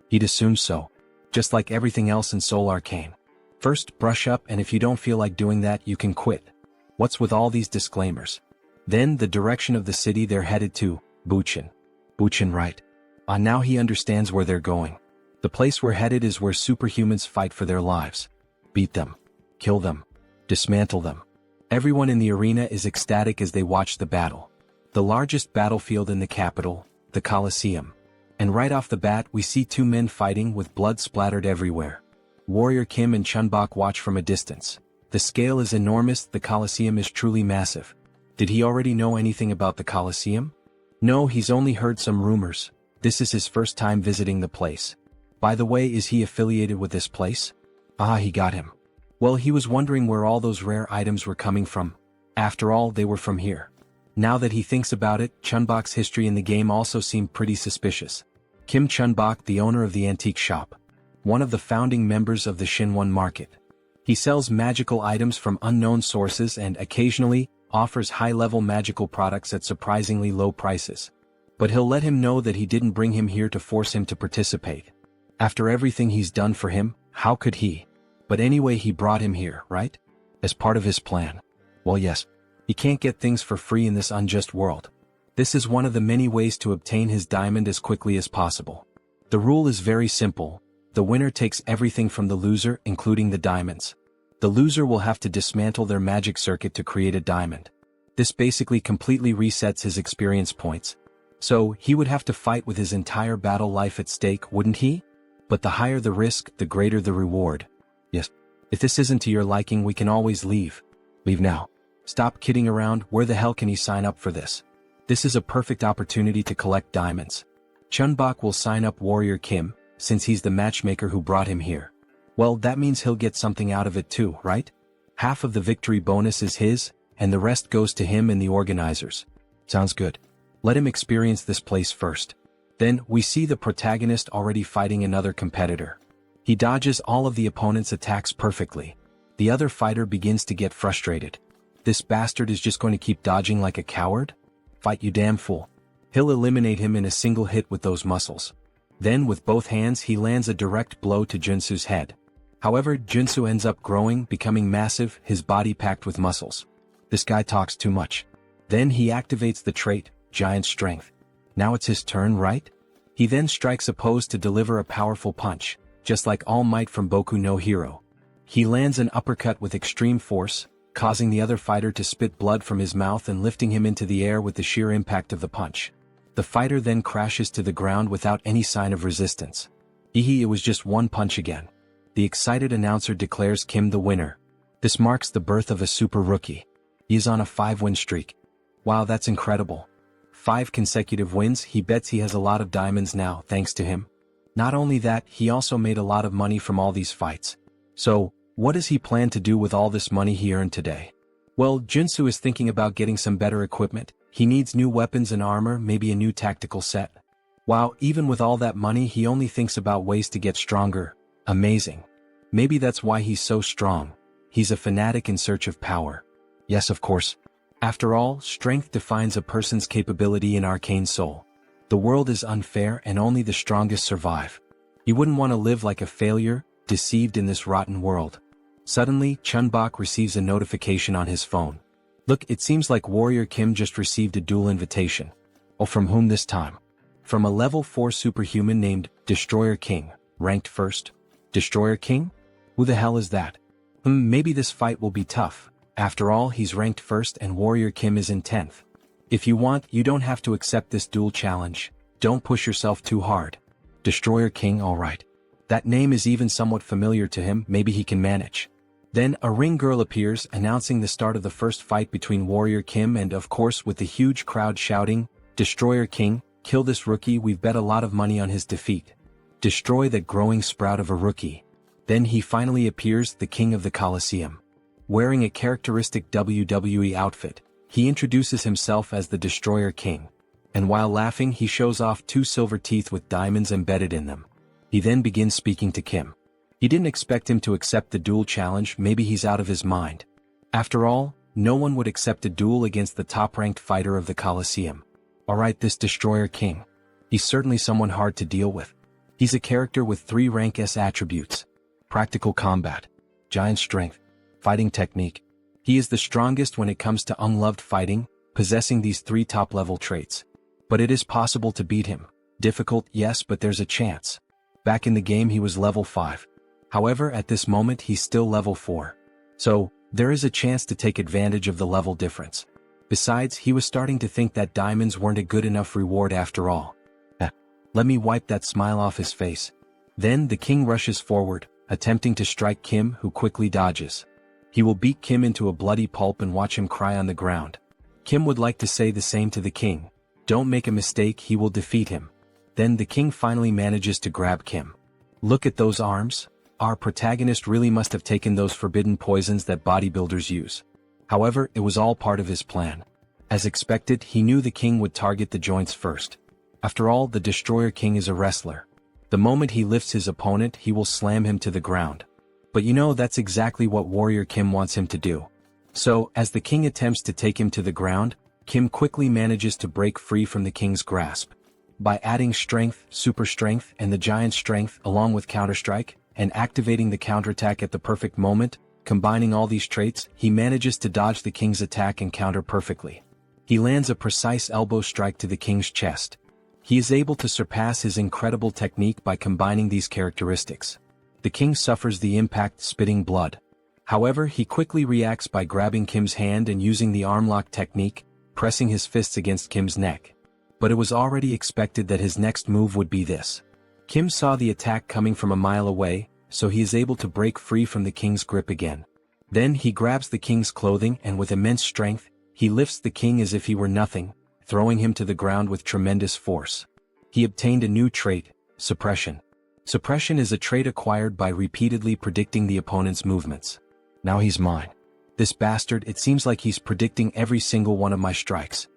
He'd assume so. Just like everything else in Seoul Arcane. First, brush up, and if you don't feel like doing that, you can quit. What's with all these disclaimers? Then, the direction of the city they're headed to, Buchin. Buchin, right. Now he understands where they're going. The place we're headed is where superhumans fight for their lives. Beat them. Kill them. Dismantle them. Everyone in the arena is ecstatic as they watch the battle. The largest battlefield in the capital, the Colosseum. And right off the bat we see two men fighting with blood splattered everywhere. Warrior Kim and Chunbok watch from a distance. The scale is enormous, the Colosseum is truly massive. Did he already know anything about the Colosseum? No, he's only heard some rumors. This is his first time visiting the place. By the way, is he affiliated with this place? Ah, he got him. Well, he was wondering where all those rare items were coming from. After all, they were from here. Now that he thinks about it, Chunbok's history in the game also seemed pretty suspicious. Kim Chunbok, the owner of the antique shop. One of the founding members of the Shinwon market. He sells magical items from unknown sources and occasionally offers high-level magical products at surprisingly low prices. But he'll let him know that he didn't bring him here to force him to participate. After everything he's done for him, how could he? But anyway, he brought him here, right? As part of his plan. Well, yes. He can't get things for free in this unjust world. This is one of the many ways to obtain his diamond as quickly as possible. The rule is very simple. The winner takes everything from the loser, including the diamonds. The loser will have to dismantle their magic circuit to create a diamond. This basically completely resets his experience points. So, he would have to fight with his entire battle life at stake, wouldn't he? But the higher the risk, the greater the reward. Yes. If this isn't to your liking, we can always leave. Leave now. Stop kidding around, where the hell can he sign up for this? This is a perfect opportunity to collect diamonds. Chunbok will sign up Warrior Kim, since he's the matchmaker who brought him here. Well, that means he'll get something out of it too, right? Half of the victory bonus is his, and the rest goes to him and the organizers. Sounds good. Let him experience this place first. Then, we see the protagonist already fighting another competitor. He dodges all of the opponent's attacks perfectly. The other fighter begins to get frustrated. This bastard is just going to keep dodging like a coward? Fight, you damn fool. He'll eliminate him in a single hit with those muscles. Then with both hands he lands a direct blow to Joonsoo's head. However, Joonsoo ends up growing, becoming massive, his body packed with muscles. This guy talks too much. Then he activates the trait, Giant Strength. Now it's his turn, right? He then strikes a pose to deliver a powerful punch, just like All Might from Boku no Hero. He lands an uppercut with extreme force, causing the other fighter to spit blood from his mouth and lifting him into the air with the sheer impact of the punch. The fighter then crashes to the ground without any sign of resistance. It was just one punch again. the excited announcer declares Kim the winner. This marks the birth of a super rookie. He is on a 5-win streak. Wow, that's incredible. 5 consecutive wins. He bets he has a lot of diamonds now thanks to him. Not only that, he also made a lot of money from all these fights. So, what does he plan to do with all this money he earned today? Well, Joonsoo is thinking about getting some better equipment. He needs new weapons and armor, maybe a new tactical set. Wow, even with all that money, he only thinks about ways to get stronger. Amazing. Maybe that's why he's so strong. He's a fanatic in search of power. Yes, of course. After all, strength defines a person's capability in Arcane Seoul. The world is unfair and only the strongest survive. You wouldn't want to live like a failure, deceived in this rotten world. Suddenly, Chunbok receives a notification on his phone. Look, it seems like Warrior Kim just received a duel invitation. Oh, from whom this time? From a level 4 superhuman named Destroyer King, ranked first. Destroyer King? Who the hell is that? Maybe this fight will be tough. After all, he's ranked first and Warrior Kim is in 10th. If you want, you don't have to accept this duel challenge. Don't push yourself too hard. Destroyer King, alright. That name is even somewhat familiar to him, maybe he can manage. Then, a ring girl appears, announcing the start of the first fight between Warrior Kim and, of course, with the huge crowd shouting, Destroyer King, kill this rookie, we've bet a lot of money on his defeat. Destroy that growing sprout of a rookie. Then he finally appears, the King of the Colosseum. Wearing a characteristic WWE outfit, he introduces himself as the Destroyer King. And while laughing, he shows off 2 silver teeth with diamonds embedded in them. He then begins speaking to Kim. He didn't expect him to accept the duel challenge, maybe he's out of his mind. After all, no one would accept a duel against the top-ranked fighter of the Colosseum. Alright, this Destroyer King. He's certainly someone hard to deal with. He's a character with 3 rank S attributes. Practical combat, giant strength, fighting technique. He is the strongest when it comes to unloved fighting, possessing these 3 top-level traits. But it is possible to beat him. Difficult, yes, but there's a chance. Back in the game he was level 5. However, at this moment he's still level 4. So, there is a chance to take advantage of the level difference. Besides, he was starting to think that diamonds weren't a good enough reward after all. Let me wipe that smile off his face. Then the king rushes forward, attempting to strike Kim, who quickly dodges. He will beat Kim into a bloody pulp and watch him cry on the ground. Kim would like to say the same to the king. Don't make a mistake, he will defeat him. Then the king finally manages to grab Kim. Look at those arms. Our protagonist really must have taken those forbidden poisons that bodybuilders use. However, it was all part of his plan. As expected, he knew the king would target the joints first. After all, the Destroyer King is a wrestler. The moment he lifts his opponent, he will slam him to the ground. But you know, that's exactly what Warrior Kim wants him to do. So, as the king attempts to take him to the ground, Kim quickly manages to break free from the king's grasp. By adding strength, super strength, and the giant strength along with counterstrike, and activating the counterattack at the perfect moment, combining all these traits, he manages to dodge the king's attack and counter perfectly. He lands a precise elbow strike to the king's chest. He is able to surpass his incredible technique by combining these characteristics. The king suffers the impact, spitting blood. However, he quickly reacts by grabbing Kim's hand and using the arm lock technique, pressing his fists against Kim's neck. But it was already expected that his next move would be this. Kim saw the attack coming from a mile away, so he is able to break free from the king's grip again. Then he grabs the king's clothing and with immense strength, he lifts the king as if he were nothing, throwing him to the ground with tremendous force. He obtained a new trait, suppression. Suppression is a trait acquired by repeatedly predicting the opponent's movements. Now he's mine. This bastard, it seems like he's predicting every single one of my strikes.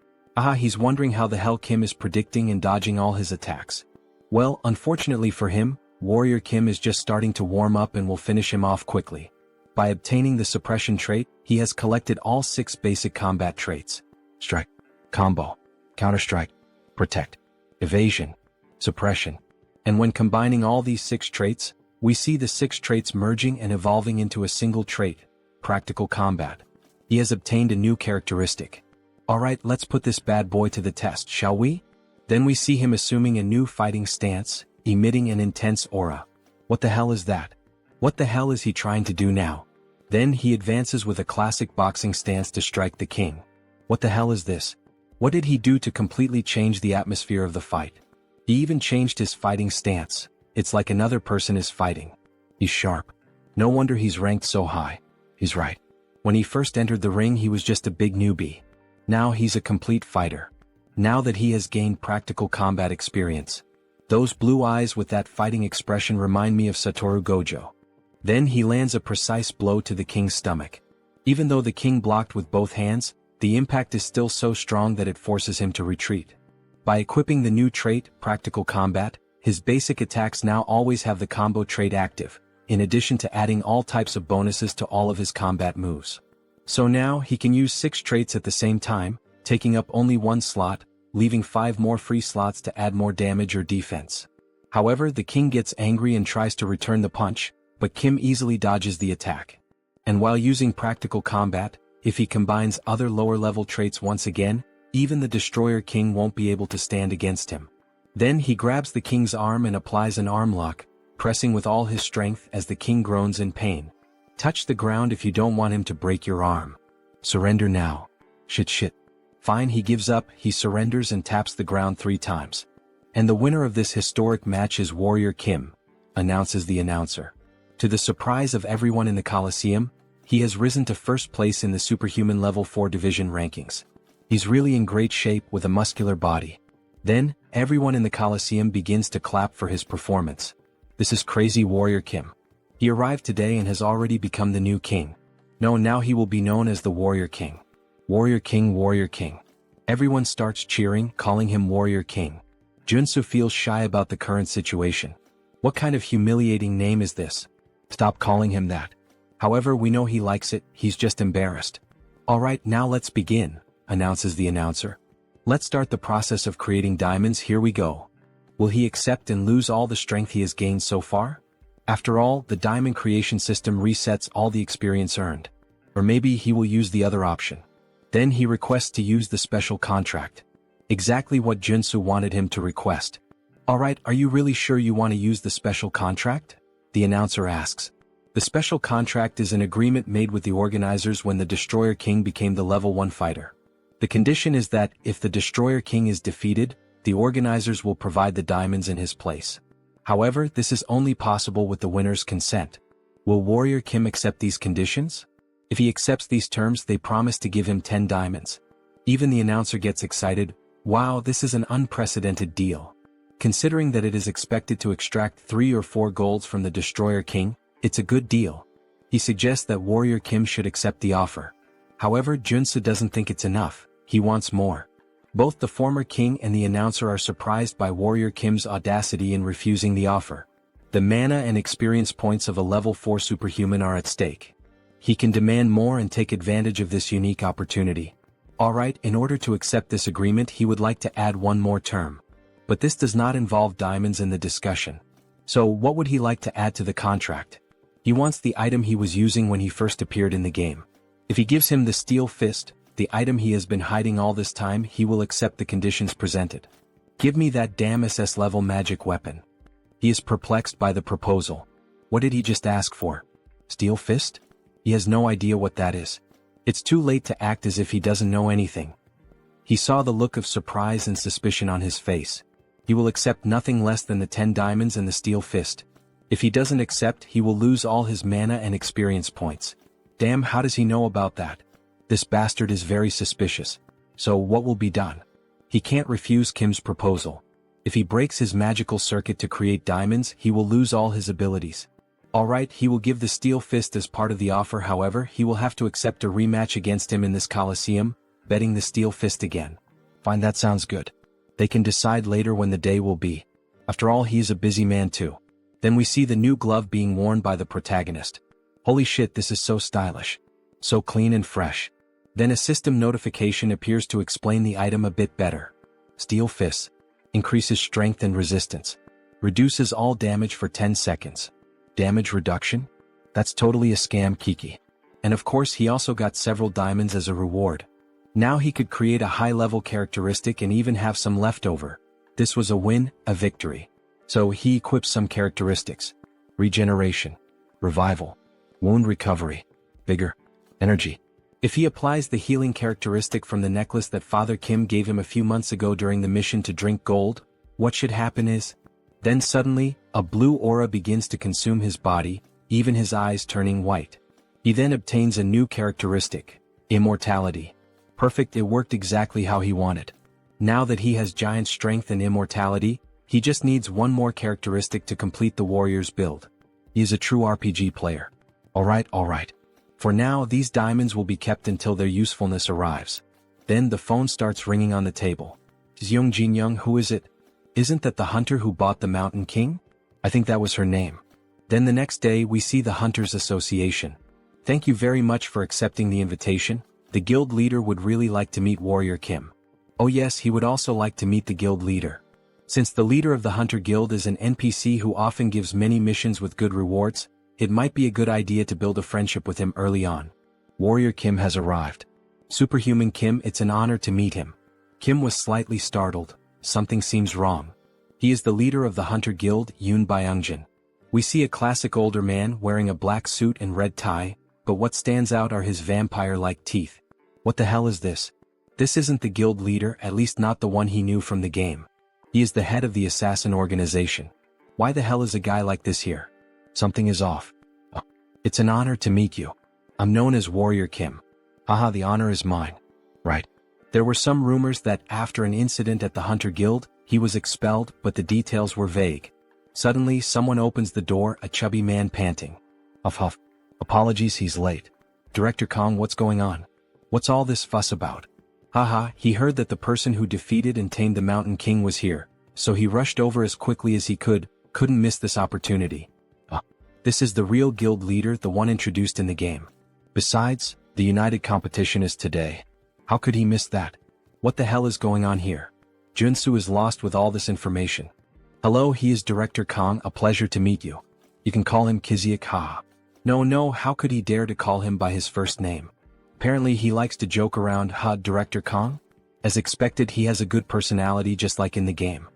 He's wondering how the hell Kim is predicting and dodging all his attacks. Well, unfortunately for him, Warrior Kim is just starting to warm up and will finish him off quickly. By obtaining the suppression trait, he has collected all 6 basic combat traits. Strike, combo, counterstrike, protect, evasion, suppression. And when combining all these 6 traits, we see the 6 traits merging and evolving into a single trait, practical combat. He has obtained a new characteristic. Alright, let's put this bad boy to the test, shall we? Then we see him assuming a new fighting stance, emitting an intense aura. What the hell is that? What the hell is he trying to do now? Then he advances with a classic boxing stance to strike the king. What the hell is this? What did he do to completely change the atmosphere of the fight? He even changed his fighting stance. It's like another person is fighting. He's sharp. No wonder he's ranked so high. He's right. When he first entered the ring he was just a big newbie. Now he's a complete fighter. Now that he has gained practical combat experience. Those blue eyes with that fighting expression remind me of Satoru Gojo. Then he lands a precise blow to the king's stomach. Even though the king blocked with both hands, the impact is still so strong that it forces him to retreat. By equipping the new trait, Practical Combat, his basic attacks now always have the combo trait active, in addition to adding all types of bonuses to all of his combat moves. So now he can use 6 traits at the same time, taking up only 1 slot, leaving 5 more free slots to add more damage or defense. However, the king gets angry and tries to return the punch, but Kim easily dodges the attack. And while using Practical Combat, if he combines other lower-level traits once again, even the Destroyer King won't be able to stand against him. Then he grabs the king's arm and applies an arm lock, pressing with all his strength as the king groans in pain. Touch the ground if you don't want him to break your arm. Surrender now. Shit. Fine, he gives up, he surrenders and taps the ground 3 times. And the winner of this historic match is Warrior Kim, announces the announcer. To the surprise of everyone in the Coliseum, he has risen to first place in the Superhuman Level 4 Division rankings. He's really in great shape with a muscular body. Then, everyone in the Coliseum begins to clap for his performance. This is crazy Warrior Kim. He arrived today and has already become the new king. No, now he will be known as the Warrior King. Warrior King, Warrior King. Everyone starts cheering, calling him Warrior King. Joonsoo feels shy about the current situation. What kind of humiliating name is this? Stop calling him that. However, we know he likes it, he's just embarrassed. Alright, now let's begin, announces the announcer. Let's start the process of creating diamonds, here we go. Will he accept and lose all the strength he has gained so far? After all, the diamond creation system resets all the experience earned. Or maybe he will use the other option. Then he requests to use the special contract. Exactly what Joonsoo wanted him to request. Alright, are you really sure you want to use the special contract? The announcer asks. The special contract is an agreement made with the organizers when the Destroyer King became the level 1 fighter. The condition is that, if the Destroyer King is defeated, the organizers will provide the diamonds in his place. However, this is only possible with the winner's consent. Will Warrior Kim accept these conditions? If he accepts these terms, they promise to give him 10 diamonds. Even the announcer gets excited. Wow, this is an unprecedented deal. Considering that it is expected to extract 3 or 4 golds from the Destroyer King, it's a good deal. He suggests that Warrior Kim should accept the offer. However, Joonsoo doesn't think it's enough, he wants more. Both the former king and the announcer are surprised by Warrior Kim's audacity in refusing the offer. The mana and experience points of a level 4 superhuman are at stake. He can demand more and take advantage of this unique opportunity. Alright, in order to accept this agreement he would like to add one more term. But this does not involve diamonds in the discussion. So what would he like to add to the contract? He wants the item he was using when he first appeared in the game. If he gives him the Steel Fist, the item he has been hiding all this time, he will accept the conditions presented. Give me that damn SS level magic weapon. He is perplexed by the proposal. What did he just ask for? Steel Fist? He has no idea what that is. It's too late to act as if he doesn't know anything. He saw the look of surprise and suspicion on his face. He will accept nothing less than the 10 diamonds and the Steel Fist. If he doesn't accept, he will lose all his mana and experience points. Damn, how does he know about that? This bastard is very suspicious. So what will be done? He can't refuse Kim's proposal. If he breaks his magical circuit to create diamonds, he will lose all his abilities. Alright, he will give the Steel Fist as part of the offer, however, he will have to accept a rematch against him in this Coliseum, betting the Steel Fist again. Fine, that sounds good. They can decide later when the day will be. After all, he is a busy man too. Then we see the new glove being worn by the protagonist. Holy shit, this is so stylish. So clean and fresh. Then a system notification appears to explain the item a bit better. Steel Fist. Increases strength and resistance. Reduces all damage for 10 seconds. Damage reduction? That's totally a scam, Kiki. And of course he also got several diamonds as a reward. Now he could create a high-level characteristic and even have some leftover. This was a win, a victory. So he equips some characteristics. Regeneration. Revival. Wound recovery. Vigor. Energy. If he applies the healing characteristic from the necklace that Father Kim gave him a few months ago during the mission to drink gold, what should happen is, then suddenly, a blue aura begins to consume his body, even his eyes turning white. He then obtains a new characteristic, immortality. Perfect, it worked exactly how he wanted. Now that he has giant strength and immortality, he just needs one more characteristic to complete the warrior's build. He is a true RPG player. Alright. For now, these diamonds will be kept until their usefulness arrives. Then the phone starts ringing on the table. Young Jinyoung, who is it? Isn't that the hunter who bought the Mountain King? I think that was her name. Then the next day we see the Hunters Association. Thank you very much for accepting the invitation. The guild leader would really like to meet Warrior Kim. Oh yes, he would also like to meet the guild leader. Since the leader of the Hunter Guild is an NPC who often gives many missions with good rewards, it might be a good idea to build a friendship with him early on. Warrior Kim has arrived. Superhuman Kim, it's an honor to meet him. Kim was slightly startled. Something seems wrong. He is the leader of the Hunter Guild, Yoon Byungjin. We see a classic older man wearing a black suit and red tie, but what stands out are his vampire-like teeth. What the hell is this? This isn't the guild leader, at least not the one he knew from the game. He is the head of the assassin organization. Why the hell is a guy like this here? Something is off. Oh, it's an honor to meet you. I'm known as Warrior Kim. Haha, the honor is mine. Right. There were some rumors that after an incident at the Hunter Guild, he was expelled, but the details were vague. Suddenly, someone opens the door, a chubby man panting. Huff. Apologies, he's late. Director Kong, what's going on? What's all this fuss about? Haha, he heard that the person who defeated and tamed the Mountain King was here, so he rushed over as quickly as he couldn't miss this opportunity. This is the real guild leader, the one introduced in the game. Besides, the united competition is today. How could he miss that? What the hell is going on here? Joonsoo is lost with all this information. Hello, he is Director Kong, a pleasure to meet you. You can call him Kiziak. Ha. No, how could he dare to call him by his first name? Apparently he likes to joke around. Director Kong? As expected, he has a good personality just like in the game.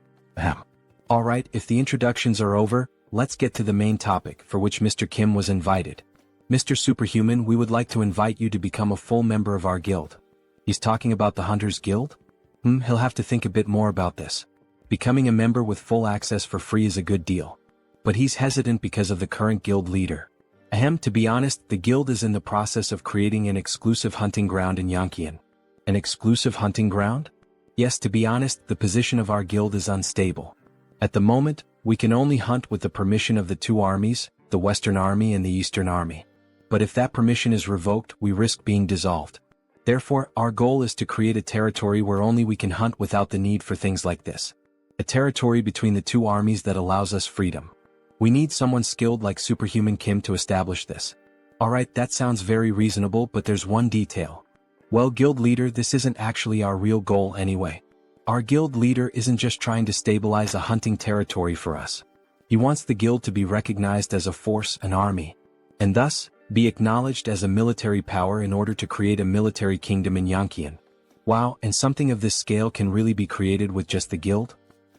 Alright, if the introductions are over, let's get to the main topic for which Mr. Kim was invited. Mr. Superhuman, we would like to invite you to become a full member of our guild. He's talking about the Hunters Guild? He'll have to think a bit more about this. Becoming a member with full access for free is a good deal. But he's hesitant because of the current guild leader. To be honest, the guild is in the process of creating an exclusive hunting ground in Yongkian. An exclusive hunting ground? Yes, to be honest, the position of our guild is unstable. At the moment, we can only hunt with the permission of the two armies, the Western Army and the Eastern Army. But if that permission is revoked, we risk being dissolved. Therefore, our goal is to create a territory where only we can hunt without the need for things like this. A territory between the two armies that allows us freedom. We need someone skilled like Superhuman Kim to establish this. Alright, that sounds very reasonable, but there's one detail. Well, guild leader, this isn't actually our real goal anyway. Our guild leader isn't just trying to stabilize a hunting territory for us. He wants the guild to be recognized as a force, an army, and thus, be acknowledged as a military power in order to create a military kingdom in Yongkian. Wow, and something of this scale can really be created with just the guild?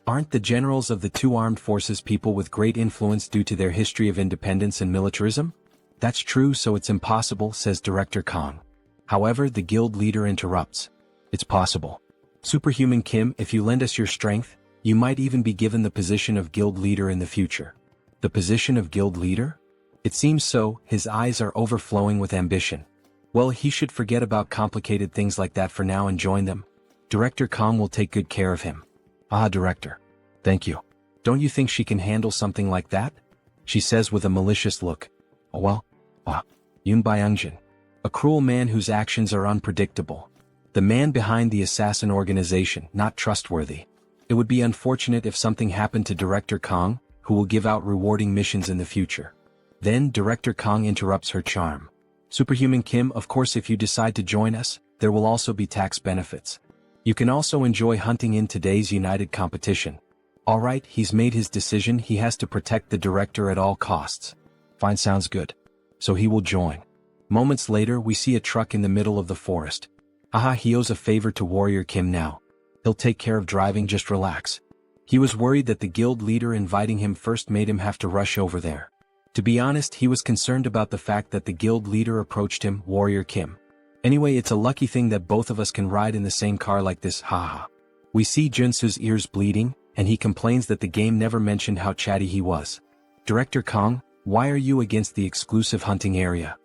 Aren't the generals of the two armed forces people with great influence due to their history of independence and militarism? That's true, so it's impossible, says Director Kong. However, the guild leader interrupts. It's possible. Superhuman Kim, if you lend us your strength, you might even be given the position of guild leader in the future. The position of guild leader? It seems so, his eyes are overflowing with ambition. Well, he should forget about complicated things like that for now and join them. Director Kong will take good care of him. Director. Thank you. Don't you think she can handle something like that? She says with a malicious look. Yoon Byungjin. A cruel man whose actions are unpredictable. The man behind the assassin organization, not trustworthy. It would be unfortunate if something happened to Director Kong, who will give out rewarding missions in the future. Then Director Kong interrupts her charm. Superhuman Kim, of course if you decide to join us, there will also be tax benefits. You can also enjoy hunting in today's united competition. Alright, he's made his decision, he has to protect the director at all costs. Fine, sounds good. So he will join. Moments later we see a truck in the middle of the forest. He owes a favor to Warrior Kim now. He'll take care of driving, just relax. He was worried that the guild leader inviting him first made him have to rush over there. To be honest, he was concerned about the fact that the guild leader approached him, Warrior Kim. Anyway, it's a lucky thing that both of us can ride in the same car like this, We see Joonsoo's ears bleeding, and he complains that the game never mentioned how chatty he was. Director Kong, Why are you against the exclusive hunting area?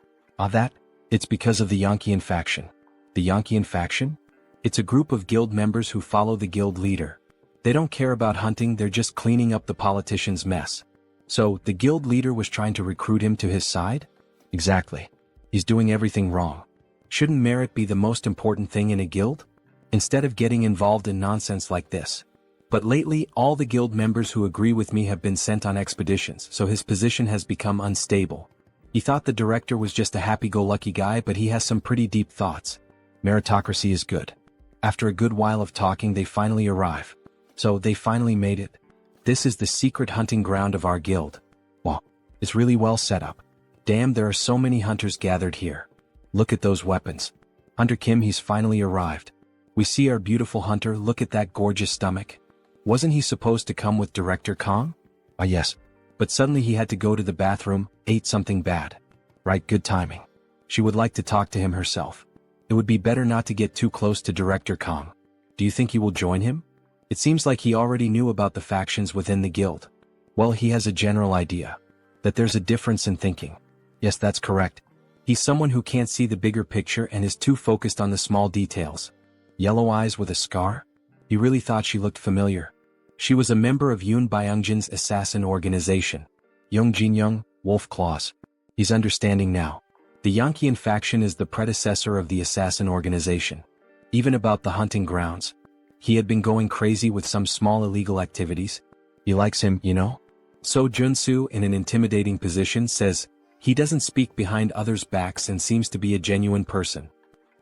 It's because of the Yankian faction. The Yankian faction? It's a group of guild members who follow the guild leader. They don't care about hunting, they're just cleaning up the politician's mess. So, the guild leader was trying to recruit him to his side? Exactly. He's doing everything wrong. Shouldn't merit be the most important thing in a guild? Instead of getting involved in nonsense like this. But lately, all the guild members who agree with me have been sent on expeditions, so his position has become unstable. He thought the director was just a happy-go-lucky guy, but he has some pretty deep thoughts. Meritocracy is good. After a good while of talking, they finally arrive. So, they finally made it. This is the secret hunting ground of our guild. Wow, it's really well set up. Damn, there are so many hunters gathered here. Look at those weapons. Hunter Kim, he's finally arrived. We see our beautiful hunter, look at that gorgeous stomach. Wasn't he supposed to come with Director Kong? Yes. But suddenly he had to go to the bathroom, ate something bad. Right, good timing. She would like to talk to him herself. It would be better not to get too close to Director Kong. Do you think he will join him? It seems like he already knew about the factions within the guild. Well, he has a general idea. That there's a difference in thinking. Yes, that's correct. He's someone who can't see the bigger picture and is too focused on the small details. Yellow eyes with a scar? He really thought she looked familiar. She was a member of Yoon Byungjin's assassin organization. Young Jin-young, Wolf Claws. He's understanding now. The Yankian faction is the predecessor of the assassin organization. Even about the hunting grounds. He had been going crazy with some small illegal activities. He likes him, you know? So Joonsoo, in an intimidating position, says, he doesn't speak behind others' backs and seems to be a genuine person.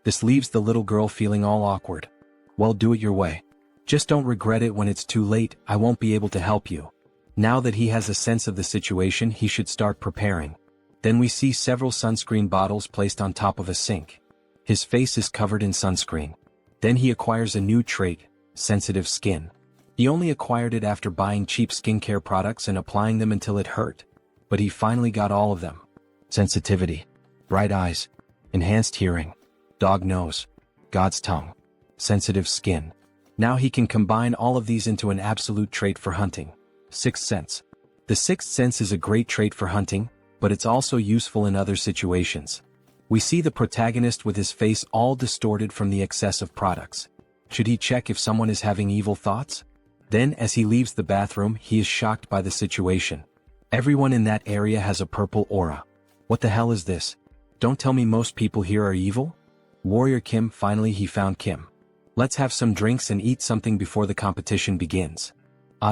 This leaves the little girl feeling all awkward. Well, do it your way. Just don't regret it when it's too late, I won't be able to help you. Now that he has a sense of the situation, he should start preparing. Then we see several sunscreen bottles placed on top of a sink. His face is covered in sunscreen. Then he acquires a new trait, sensitive skin. He only acquired it after buying cheap skincare products and applying them until it hurt. But he finally got all of them. Sensitivity. Bright eyes. Enhanced hearing. Dog nose. God's tongue. Sensitive skin. Now he can combine all of these into an absolute trait for hunting. Sixth sense. The sixth sense is a great trait for hunting, but it's also useful in other situations. We see the protagonist with his face all distorted from the excess of products. Should he check if someone is having evil thoughts? Then, as he leaves the bathroom, he is shocked by the situation. Everyone in that area has a purple aura. What the hell is this? Don't tell me most people here are evil? Warrior Kim, finally he found Kim. Let's have some drinks and eat something before the competition begins.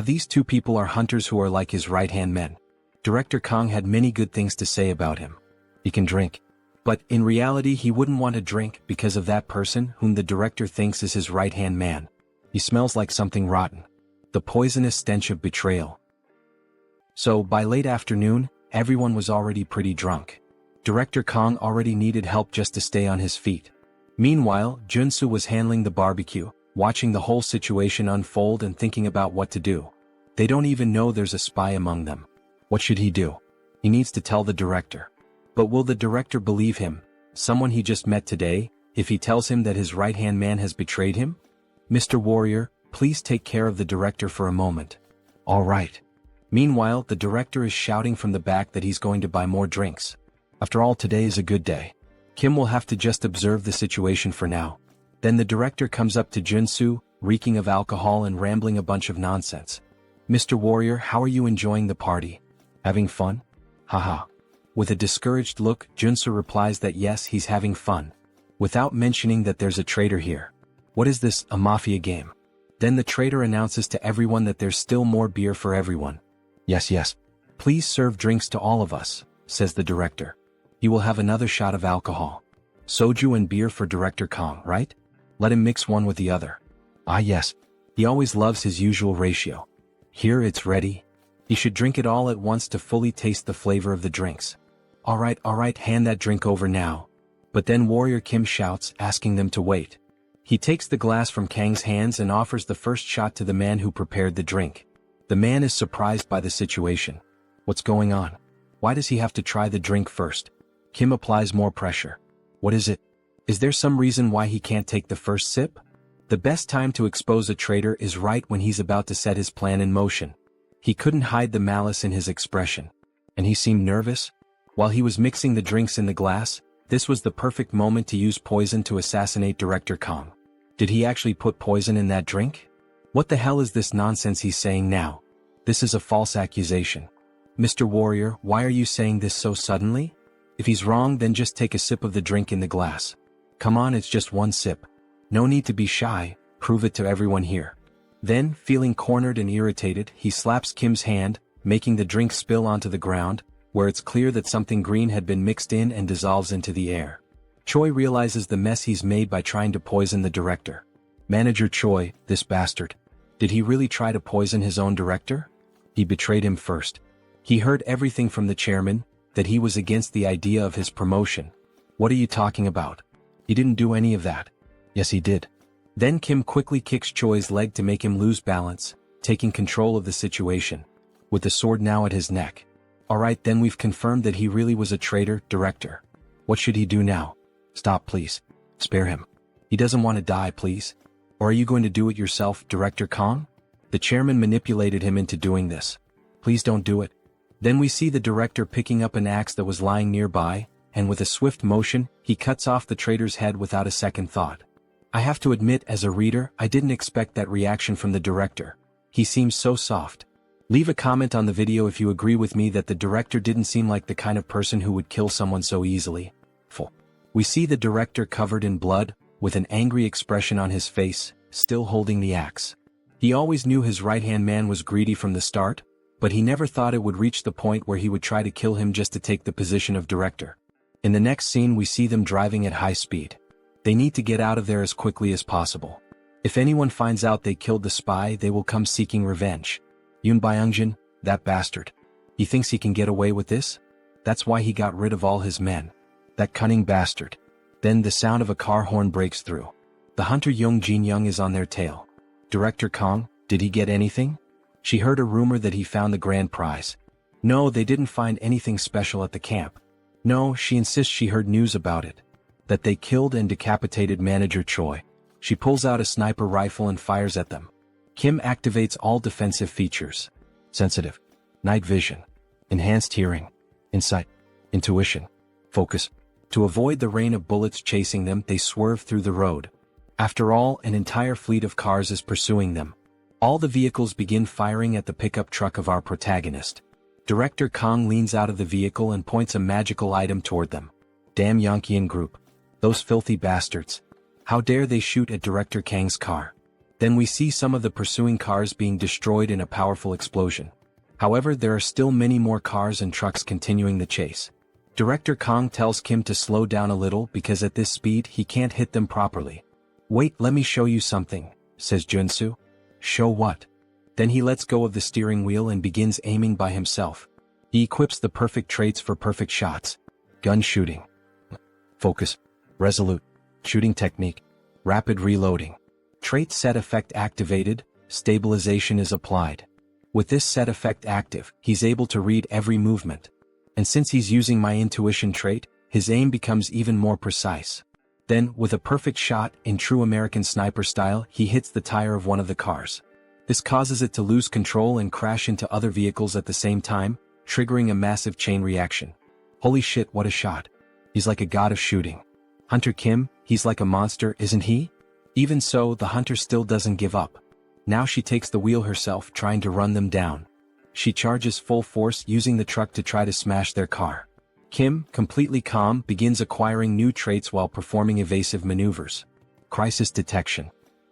These two people are hunters who are like his right-hand men. Director Kong had many good things to say about him. He can drink. But, in reality, he wouldn't want to drink because of that person whom the director thinks is his right-hand man. He smells like something rotten. The poisonous stench of betrayal. So, by late afternoon, everyone was already pretty drunk. Director Kong already needed help just to stay on his feet. Meanwhile, Joonsoo was handling the barbecue, watching the whole situation unfold and thinking about what to do. They don't even know there's a spy among them. What should he do? He needs to tell the director. But will the director believe him, someone he just met today, if he tells him that his right-hand man has betrayed him? Mr. Warrior, please take care of the director for a moment. All right. Meanwhile, the director is shouting from the back that he's going to buy more drinks. After all, today is a good day. Kim will have to just observe the situation for now. Then the director comes up to Joonsoo, reeking of alcohol and rambling a bunch of nonsense. Mr. Warrior, how are you enjoying the party? Having fun? Haha. With a discouraged look, Joonsoo replies that yes, he's having fun. Without mentioning that there's a traitor here. What is this, a mafia game? Then the traitor announces to everyone that there's still more beer for everyone. Yes. Please serve drinks to all of us, says the director. He will have another shot of alcohol. Soju and beer for Director Kong, right? Let him mix one with the other. Yes. He always loves his usual ratio. Here it's ready. He should drink it all at once to fully taste the flavor of the drinks. All right, hand that drink over now. But then Warrior Kim shouts, asking them to wait. He takes the glass from Kang's hands and offers the first shot to the man who prepared the drink. The man is surprised by the situation. What's going on? Why does he have to try the drink first? Kim applies more pressure. What is it? Is there some reason why he can't take the first sip? The best time to expose a traitor is right when he's about to set his plan in motion. He couldn't hide the malice in his expression. And he seemed nervous? While he was mixing the drinks in the glass, this was the perfect moment to use poison to assassinate Director Kong. Did he actually put poison in that drink? What the hell is this nonsense he's saying now? This is a false accusation. Mr. Warrior, why are you saying this so suddenly? If he's wrong, then just take a sip of the drink in the glass. Come on, it's just one sip. No need to be shy, prove it to everyone here. Then, feeling cornered and irritated, he slaps Kim's hand, making the drink spill onto the ground, where it's clear that something green had been mixed in and dissolves into the air. Choi realizes the mess he's made by trying to poison the director. Manager Choi, this bastard. Did he really try to poison his own director? He betrayed him first. He heard everything from the chairman, that he was against the idea of his promotion. What are you talking about? He didn't do any of that. Yes, he did. Then Kim quickly kicks Choi's leg to make him lose balance, taking control of the situation, with the sword now at his neck. Alright, then we've confirmed that he really was a traitor, director. What should he do now? Stop, please. Spare him. He doesn't want to die, please. Or are you going to do it yourself, Director Kong? The chairman manipulated him into doing this. Please don't do it. Then we see the director picking up an axe that was lying nearby, and with a swift motion, he cuts off the traitor's head without a second thought. I have to admit, as a reader, I didn't expect that reaction from the director. He seems so soft. Leave a comment on the video if you agree with me that the director didn't seem like the kind of person who would kill someone so easily. We see the director covered in blood, with an angry expression on his face, still holding the axe. He always knew his right-hand man was greedy from the start, but he never thought it would reach the point where he would try to kill him just to take the position of director. In the next scene we see them driving at high speed. They need to get out of there as quickly as possible. If anyone finds out they killed the spy, they will come seeking revenge. Yoon Byung-jin, that bastard. He thinks he can get away with this? That's why he got rid of all his men. That cunning bastard. Then the sound of a car horn breaks through. The hunter Young Jin-young is on their tail. Director Kong, did he get anything? She heard a rumor that he found the grand prize. No, they didn't find anything special at the camp. No, she insists she heard news about it. That they killed and decapitated Manager Choi. She pulls out a sniper rifle and fires at them. Kim activates all defensive features. Sensitive. Night vision. Enhanced hearing. Insight. Intuition. Focus. To avoid the rain of bullets chasing them, they swerve through the road. After all, an entire fleet of cars is pursuing them. All the vehicles begin firing at the pickup truck of our protagonist. Director Kong leans out of the vehicle and points a magical item toward them. Damn Yankeean group. Those filthy bastards. How dare they shoot at Director Kang's car? Then we see some of the pursuing cars being destroyed in a powerful explosion. However, there are still many more cars and trucks continuing the chase. Director Kong tells Kim to slow down a little because at this speed he can't hit them properly. Wait, let me show you something, says Joonsoo. Show what? Then he lets go of the steering wheel and begins aiming by himself. He equips the perfect traits for perfect shots. Gun shooting. Focus. Resolute. Shooting technique. Rapid reloading. Trait set effect activated, stabilization is applied. With this set effect active, he's able to read every movement. And since he's using my intuition trait, his aim becomes even more precise. Then, with a perfect shot, in true American sniper style, he hits the tire of one of the cars. This causes it to lose control and crash into other vehicles at the same time, triggering a massive chain reaction. Holy shit, what a shot. He's like a god of shooting. Hunter Kim, he's like a monster, isn't he? Even so, the hunter still doesn't give up. Now she takes the wheel herself, trying to run them down. She charges full force, using the truck to try to smash their car. Kim, completely calm, begins acquiring new traits while performing evasive maneuvers. Crisis detection.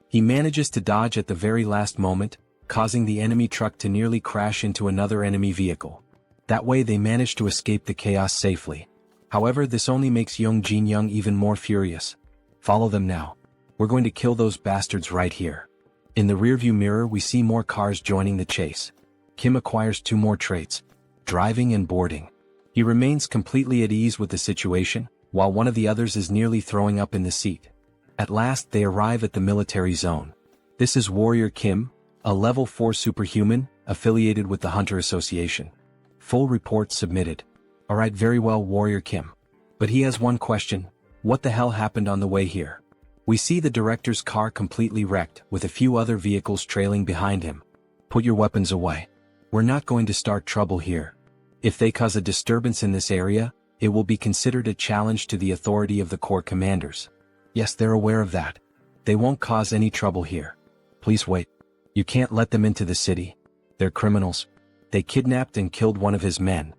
He manages to dodge at the very last moment, causing the enemy truck to nearly crash into another enemy vehicle. That way they manage to escape the chaos safely. However, this only makes Young Jin-young even more furious. Follow them now. We're going to kill those bastards right here. In the rearview mirror we see more cars joining the chase. Kim acquires 2 more traits. Driving and boarding. He remains completely at ease with the situation, while one of the others is nearly throwing up in the seat. At last they arrive at the military zone. This is Warrior Kim, a level 4 superhuman, affiliated with the Hunter Association. Full report submitted. Alright, very well, Warrior Kim. But he has one question. What the hell happened on the way here? We see the director's car completely wrecked, with a few other vehicles trailing behind him. Put your weapons away. We're not going to start trouble here. If they cause a disturbance in this area, it will be considered a challenge to the authority of the Corps commanders. Yes, they're aware of that. They won't cause any trouble here. Please wait. You can't let them into the city. They're criminals. They kidnapped and killed one of his men.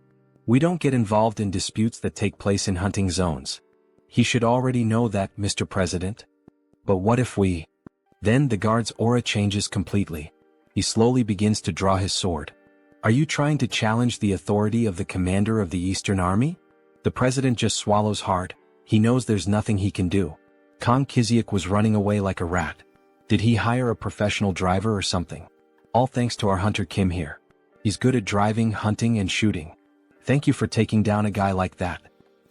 We don't get involved in disputes that take place in hunting zones. He should already know that, Mr. President. But what if we... Then the guard's aura changes completely. He slowly begins to draw his sword. Are you trying to challenge the authority of the commander of the Eastern Army? The president just swallows hard. He knows there's nothing he can do. Kang Kiziak was running away like a rat. Did he hire a professional driver or something? All thanks to our hunter Kim here. He's good at driving, hunting, and shooting. Thank you for taking down a guy like that.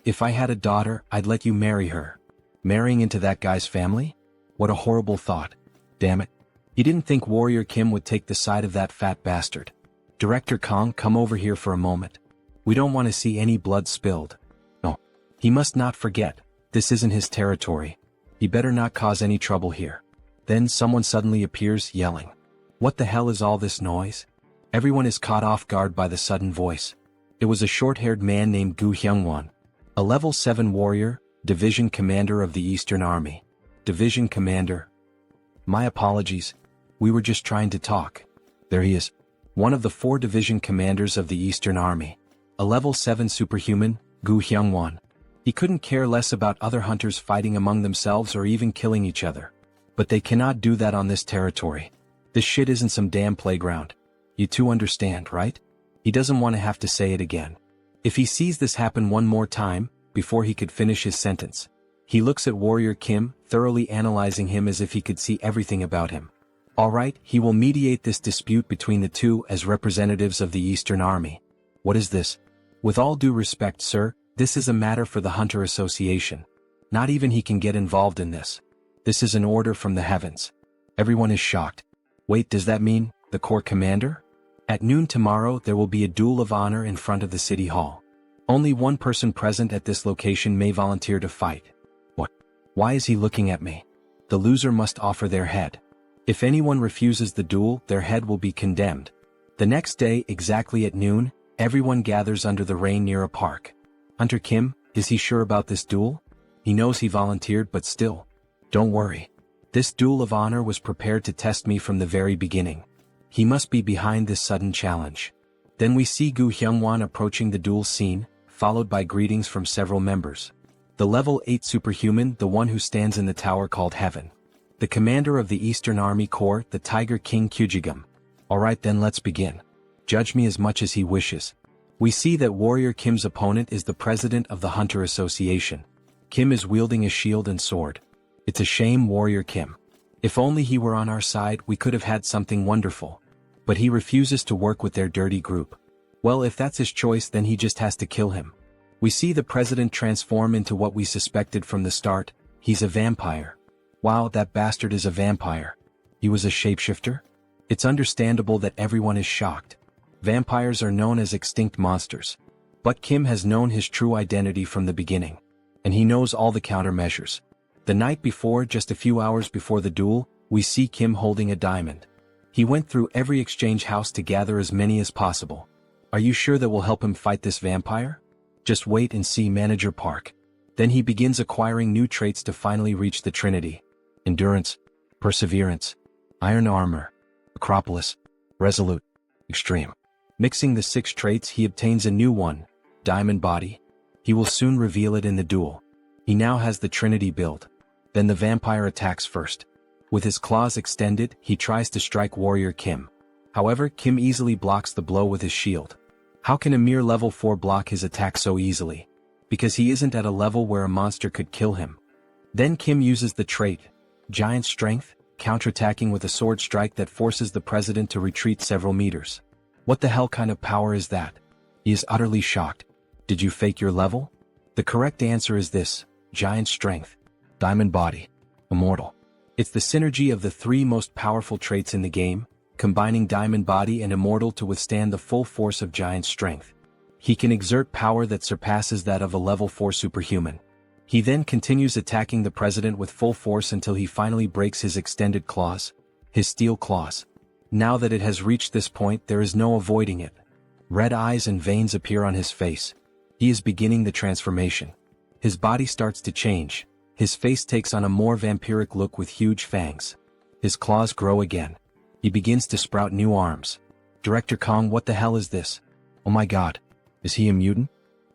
If I had a daughter, I'd let you marry her. Marrying into that guy's family? What a horrible thought. Damn it. You didn't think Warrior Kim would take the side of that fat bastard. Director Kang, come over here for a moment. We don't want to see any blood spilled. No. He must not forget, this isn't his territory. He better not cause any trouble here. Then someone suddenly appears, yelling. What the hell is all this noise? Everyone is caught off guard by the sudden voice. It was a short-haired man named Gu Hyungwon, a level 7 warrior, division commander of the Eastern Army. Division commander. My apologies. We were just trying to talk. There he is. One of the 4 division commanders of the Eastern Army. A level 7 superhuman, Gu Hyungwon. He couldn't care less about other hunters fighting among themselves or even killing each other. But they cannot do that on this territory. This shit isn't some damn playground. You two understand, right? He doesn't want to have to say it again. If he sees this happen one more time, before he could finish his sentence, he looks at Warrior Kim, thoroughly analyzing him as if he could see everything about him. Alright, he will mediate this dispute between the two as representatives of the Eastern Army. What is this? With all due respect, sir, this is a matter for the Hunter Association. Not even he can get involved in this. This is an order from the heavens. Everyone is shocked. Wait, does that mean the Corps commander? At noon tomorrow there will be a duel of honor in front of the city hall. Only one person present at this location may volunteer to fight. What? Why is he looking at me? The loser must offer their head. If anyone refuses the duel, their head will be condemned. The next day, exactly at noon, everyone gathers under the rain near a park. Hunter Kim, is he sure about this duel? He knows he volunteered, but still. Don't worry. This duel of honor was prepared to test me from the very beginning. He must be behind this sudden challenge. Then we see Gu Hyungwon approaching the duel scene, followed by greetings from several members. The level 8 superhuman, the one who stands in the tower called Heaven. The commander of the Eastern Army Corps, the Tiger King Kyujigum. Alright then, let's begin. Judge me as much as he wishes. We see that Warrior Kim's opponent is the president of the Hunter Association. Kim is wielding a shield and sword. It's a shame, Warrior Kim. If only he were on our side, we could have had something wonderful. But he refuses to work with their dirty group. Well, if that's his choice, then he just has to kill him. We see the president transform into what we suspected from the start. He's a vampire. Wow, that bastard is a vampire. He was a shapeshifter? It's understandable that everyone is shocked. Vampires are known as extinct monsters. But Kim has known his true identity from the beginning. And he knows all the countermeasures. The night before, just a few hours before the duel, we see Kim holding a diamond. He went through every exchange house to gather as many as possible. Are you sure that will help him fight this vampire? Just wait and see, Manager Park. Then he begins acquiring new traits to finally reach the Trinity. Endurance, Perseverance, Iron Armor, Acropolis, Resolute, Extreme. Mixing the 6 traits, he obtains a new one, Diamond Body. He will soon reveal it in the duel. He now has the Trinity build. Then the vampire attacks first. With his claws extended, he tries to strike Warrior Kim. However, Kim easily blocks the blow with his shield. How can a mere level 4 block his attack so easily? Because he isn't at a level where a monster could kill him. Then Kim uses the trait, Giant Strength, counterattacking with a sword strike that forces the president to retreat several meters. What the hell kind of power is that? He is utterly shocked. Did you fake your level? The correct answer is this, Giant Strength, Diamond Body, Immortal. It's the synergy of the 3 most powerful traits in the game, combining Diamond Body and Immortal to withstand the full force of Giant Strength. He can exert power that surpasses that of a level 4 superhuman. He then continues attacking the president with full force until he finally breaks his extended claws, his steel claws. Now that it has reached this point, there is no avoiding it. Red eyes and veins appear on his face. He is beginning the transformation. His body starts to change. His face takes on a more vampiric look with huge fangs. His claws grow again. He begins to sprout new arms. Director Kong, what the hell is this? Oh my god. Is he a mutant?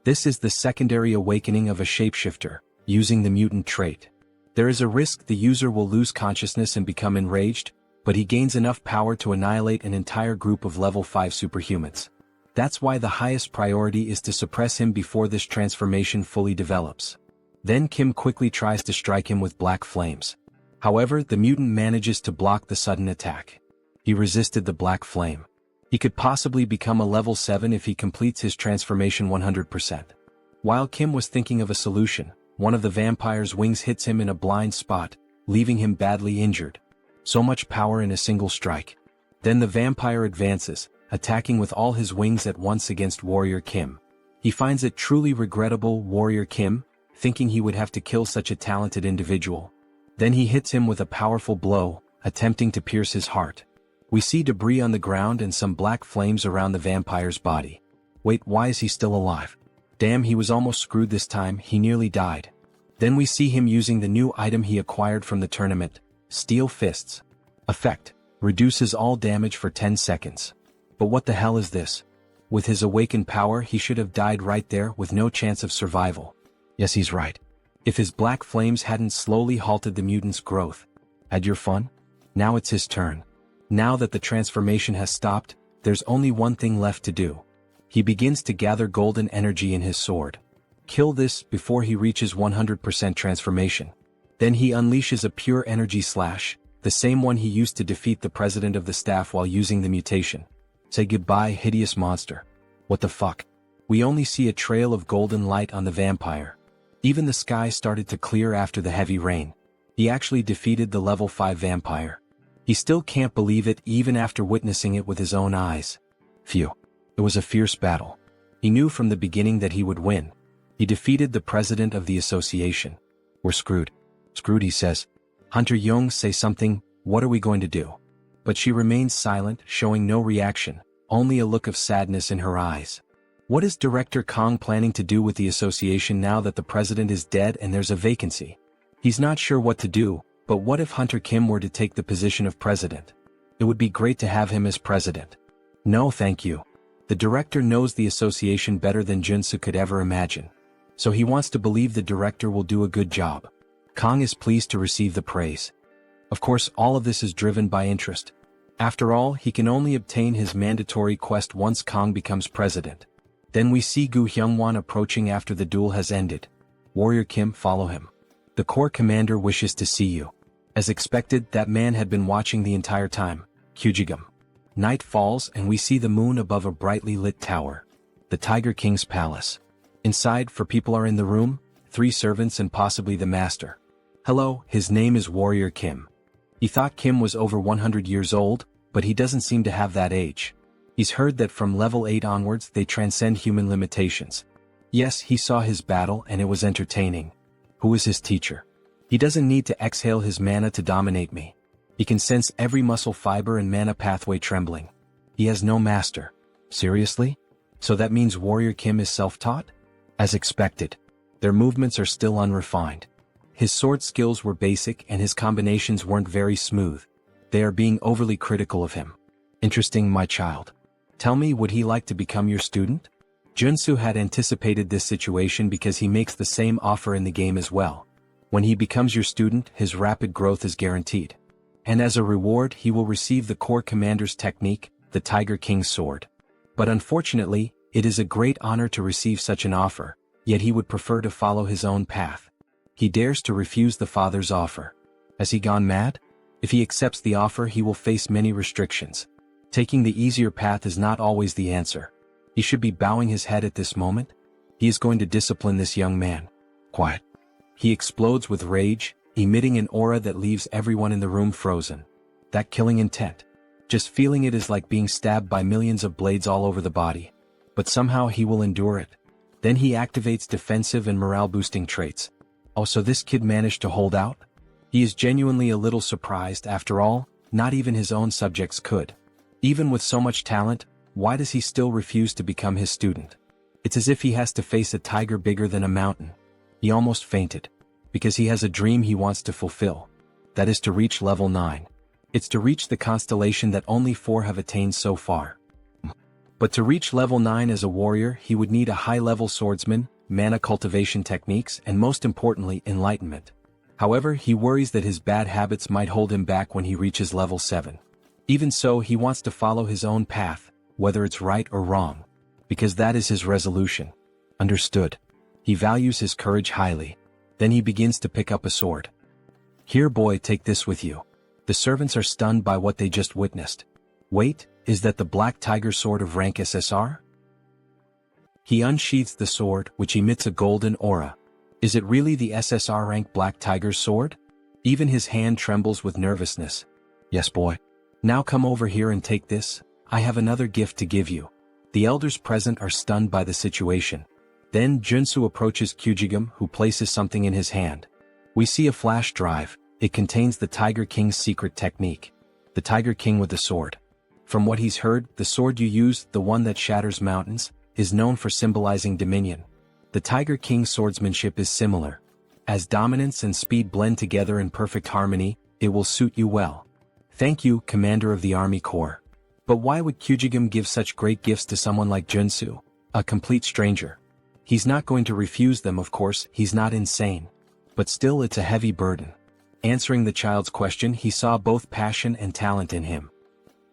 This is the secondary awakening of a shapeshifter, using the mutant trait. There is a risk the user will lose consciousness and become enraged, but he gains enough power to annihilate an entire group of level 5 superhumans. That's why the highest priority is to suppress him before this transformation fully develops. Then Kim quickly tries to strike him with black flames. However, the mutant manages to block the sudden attack. He resisted the black flame. He could possibly become a level 7 if he completes his transformation 100%. While Kim was thinking of a solution, one of the vampire's wings hits him in a blind spot, leaving him badly injured. So much power in a single strike. Then the vampire advances, attacking with all his wings at once against Warrior Kim. He finds it truly regrettable, Warrior Kim, thinking he would have to kill such a talented individual. Then he hits him with a powerful blow, attempting to pierce his heart. We see debris on the ground and some black flames around the vampire's body. Wait, why is he still alive? Damn, he was almost screwed this time, he nearly died. Then we see him using the new item he acquired from the tournament, Steel Fists. Effect: reduces all damage for 10 seconds. But what the hell is this? With his awakened power he should have died right there with no chance of survival. Yes, he's right. If his black flames hadn't slowly halted the mutant's growth. Had your fun? Now it's his turn. Now that the transformation has stopped, there's only one thing left to do. He begins to gather golden energy in his sword. Kill this before he reaches 100% transformation. Then he unleashes a pure energy slash, the same one he used to defeat the president of the staff while using the mutation. Say goodbye, hideous monster. What the fuck? We only see a trail of golden light on the vampire. Even the sky started to clear after the heavy rain. He actually defeated the level 5 vampire. He still can't believe it even after witnessing it with his own eyes. Phew. It was a fierce battle. He knew from the beginning that he would win. He defeated the president of the association. We're screwed. Screwed, he says. Hunter Young, say something, what are we going to do? But she remains silent, showing no reaction, only a look of sadness in her eyes. What is Director Kong planning to do with the association now that the president is dead and there's a vacancy? He's not sure what to do, but what if Hunter Kim were to take the position of president? It would be great to have him as president. No, thank you. The director knows the association better than Joonsoo could ever imagine. So he wants to believe the director will do a good job. Kong is pleased to receive the praise. Of course, all of this is driven by interest. After all, he can only obtain his mandatory quest once Kong becomes president. Then we see Gu Hyungwon approaching after the duel has ended. Warrior Kim, follow him. The Corps commander wishes to see you. As expected, that man had been watching the entire time. Kyujigum. Night falls and we see the moon above a brightly lit tower. The Tiger King's palace. Inside, 4 people are in the room, 3 servants and possibly the master. Hello, his name is Warrior Kim. He thought Kim was over 100 years old, but he doesn't seem to have that age. He's heard that from level 8 onwards they transcend human limitations. Yes, he saw his battle and it was entertaining. Who is his teacher? He doesn't need to exhale his mana to dominate me. He can sense every muscle fiber and mana pathway trembling. He has no master. Seriously? So that means Warrior Kim is self-taught? As expected. Their movements are still unrefined. His sword skills were basic and his combinations weren't very smooth. They are being overly critical of him. Interesting, my child. Tell me, would he like to become your student? Joonsoo had anticipated this situation because he makes the same offer in the game as well. When he becomes your student, his rapid growth is guaranteed. And as a reward he will receive the Corps Commander's technique, the Tiger King's sword. But unfortunately, it is a great honor to receive such an offer, yet he would prefer to follow his own path. He dares to refuse the father's offer. Has he gone mad? If he accepts the offer he will face many restrictions. Taking the easier path is not always the answer. He should be bowing his head at this moment. He is going to discipline this young man. Quiet. He explodes with rage, emitting an aura that leaves everyone in the room frozen. That killing intent. Just feeling it is like being stabbed by millions of blades all over the body. But somehow he will endure it. Then he activates defensive and morale-boosting traits. Oh, so this kid managed to hold out? He is genuinely a little surprised. After all, not even his own subjects could. Even with so much talent, why does he still refuse to become his student? It's as if he has to face a tiger bigger than a mountain. He almost fainted. Because he has a dream he wants to fulfill. That is to reach level 9. It's to reach the constellation that only 4 have attained so far. But to reach level 9 as a warrior, he would need a high-level swordsman, mana cultivation techniques, and most importantly, enlightenment. However, he worries that his bad habits might hold him back when he reaches level 7. Even so, he wants to follow his own path, whether it's right or wrong. Because that is his resolution. Understood. He values his courage highly. Then he begins to pick up a sword. Here boy, take this with you. The servants are stunned by what they just witnessed. Wait, is that the Black Tiger sword of rank SSR? He unsheathes the sword, which emits a golden aura. Is it really the SSR rank Black Tiger's sword? Even his hand trembles with nervousness. Yes boy. Now come over here and take this. I have another gift to give you. The elders present are stunned by the situation. Then Joonsoo approaches Kyujigum, who places something in his hand. We see a flash drive. It contains the Tiger King's secret technique. The Tiger King with the sword. From what he's heard, the sword you use, the one that shatters mountains, is known for symbolizing dominion. The Tiger King's swordsmanship is similar. As dominance and speed blend together in perfect harmony, it will suit you well. Thank you, Commander of the Army Corps. But why would Kyujigum give such great gifts to someone like Joonsoo, a complete stranger? He's not going to refuse them, of course, he's not insane. But still, it's a heavy burden. Answering the child's question, he saw both passion and talent in him.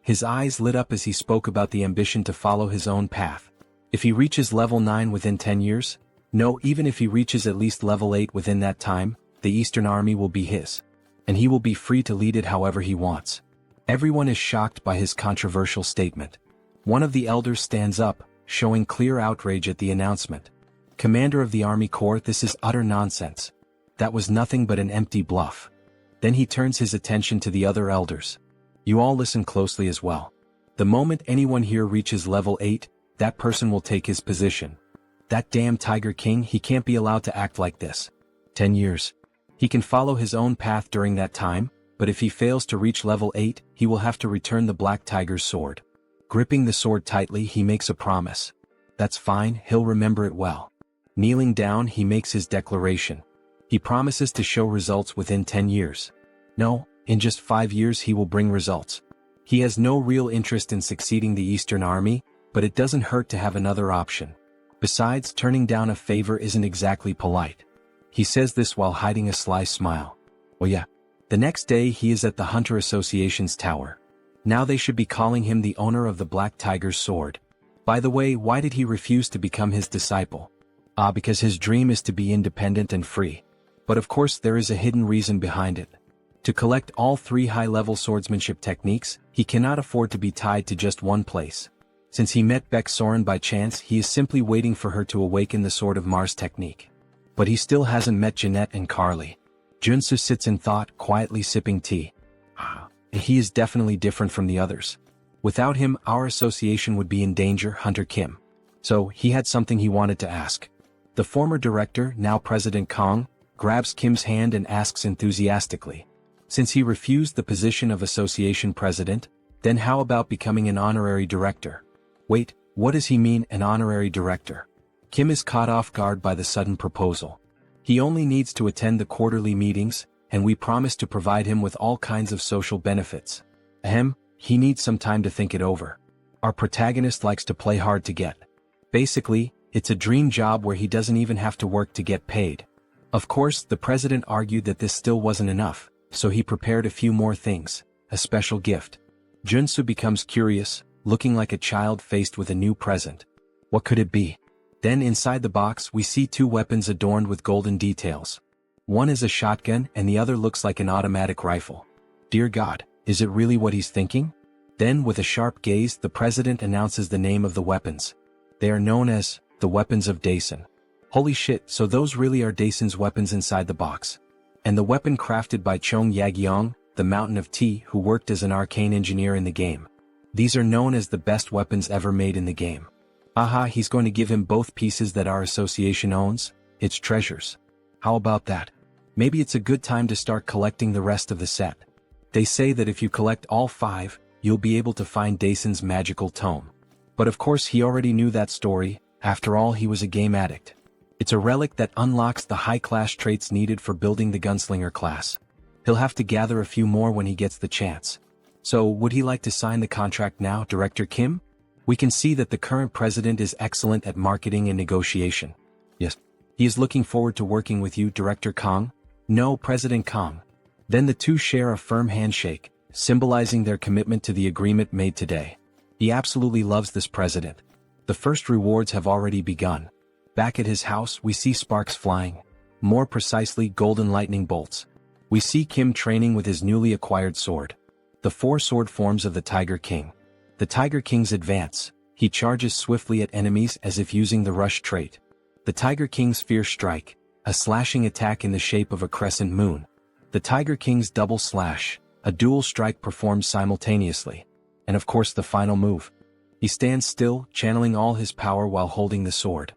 His eyes lit up as he spoke about the ambition to follow his own path. If he reaches level 9 within 10 years, no, even if he reaches at least level 8 within that time, the Eastern Army will be his. And he will be free to lead it however he wants. Everyone is shocked by his controversial statement. One of the elders stands up, showing clear outrage at the announcement. Commander of the Army Corps, this is utter nonsense. That was nothing but an empty bluff. Then he turns his attention to the other elders. You all listen closely as well. The moment anyone here reaches level 8, that person will take his position. That damn Tiger King, he can't be allowed to act like this. 10 years. He can follow his own path during that time, but if he fails to reach level 8, he will have to return the Black Tiger's sword. Gripping the sword tightly, he makes a promise. That's fine, he'll remember it well. Kneeling down, he makes his declaration. He promises to show results within 10 years. No, in just 5 years he will bring results. He has no real interest in succeeding the Eastern Army, but it doesn't hurt to have another option. Besides, turning down a favor isn't exactly polite. He says this while hiding a sly smile. Oh yeah. The next day he is at the Hunter Association's tower. Now they should be calling him the owner of the Black Tiger's sword. By the way, why did he refuse to become his disciple? Because his dream is to be independent and free. But of course there is a hidden reason behind it. To collect all 3 high-level swordsmanship techniques, he cannot afford to be tied to just one place. Since he met Beck Soren by chance, he is simply waiting for her to awaken the Sword of Mars technique. But he still hasn't met Jeanette and Carly. Joonsoo sits in thought, quietly sipping tea. He is definitely different from the others. Without him, our association would be in danger, Hunter Kim. So, he had something he wanted to ask. The former director, now President Kong, grabs Kim's hand and asks enthusiastically. Since he refused the position of association president, then how about becoming an honorary director? Wait, what does he mean, an honorary director? Kim is caught off guard by the sudden proposal. He only needs to attend the quarterly meetings, and we promise to provide him with all kinds of social benefits. He needs some time to think it over. Our protagonist likes to play hard to get. Basically, it's a dream job where he doesn't even have to work to get paid. Of course, the president argued that this still wasn't enough, so he prepared a few more things, a special gift. Joonsoo becomes curious, looking like a child faced with a new present. What could it be? Then inside the box we see 2 weapons adorned with golden details. One is a shotgun and the other looks like an automatic rifle. Dear God, is it really what he's thinking? Then with a sharp gaze the president announces the name of the weapons. They are known as the weapons of Daesun. Holy shit, so those really are Daesun's weapons inside the box. And the weapon crafted by Chong Yagyeong, the Mountain of Tea, who worked as an arcane engineer in the game. These are known as the best weapons ever made in the game. He's going to give him both pieces that our association owns, its treasures. How about that? Maybe it's a good time to start collecting the rest of the set. They say that if you collect all 5, you'll be able to find Daesun's magical tome. But of course he already knew that story, after all he was a game addict. It's a relic that unlocks the high-class traits needed for building the gunslinger class. He'll have to gather a few more when he gets the chance. So, would he like to sign the contract now, Director Kim? We can see that the current president is excellent at marketing and negotiation. Yes. He is looking forward to working with you, Director Kong. No, President Kong. Then the two share a firm handshake, symbolizing their commitment to the agreement made today. He absolutely loves this president. The first rewards have already begun. Back at his house, we see sparks flying. More precisely, golden lightning bolts. We see Kim training with his newly acquired sword. The four sword forms of the Tiger King. The Tiger King's advance. He charges swiftly at enemies as if using the rush trait. The Tiger King's fierce strike. A slashing attack in the shape of a crescent moon. The Tiger King's double slash. A dual strike performed simultaneously. And of course the final move. He stands still, channeling all his power while holding the sword.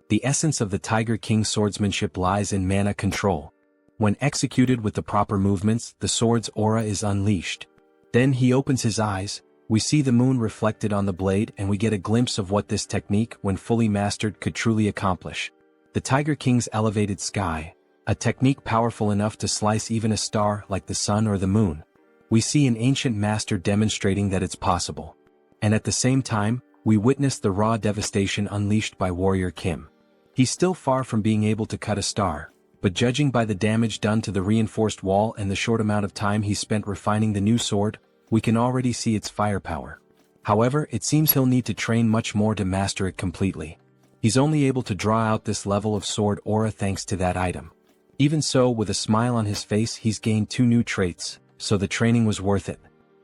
The essence of the Tiger King's swordsmanship lies in mana control. When executed with the proper movements, the sword's aura is unleashed. Then he opens his eyes, we see the moon reflected on the blade and we get a glimpse of what this technique, when fully mastered, could truly accomplish. The Tiger King's elevated sky, a technique powerful enough to slice even a star like the sun or the moon. We see an ancient master demonstrating that it's possible. And at the same time, we witness the raw devastation unleashed by Warrior Kim. He's still far from being able to cut a star, but judging by the damage done to the reinforced wall and the short amount of time he spent refining the new sword, we can already see its firepower. However, it seems he'll need to train much more to master it completely. He's only able to draw out this level of sword aura thanks to that item. Even so, with a smile on his face, he's gained 2 new traits, so the training was worth it.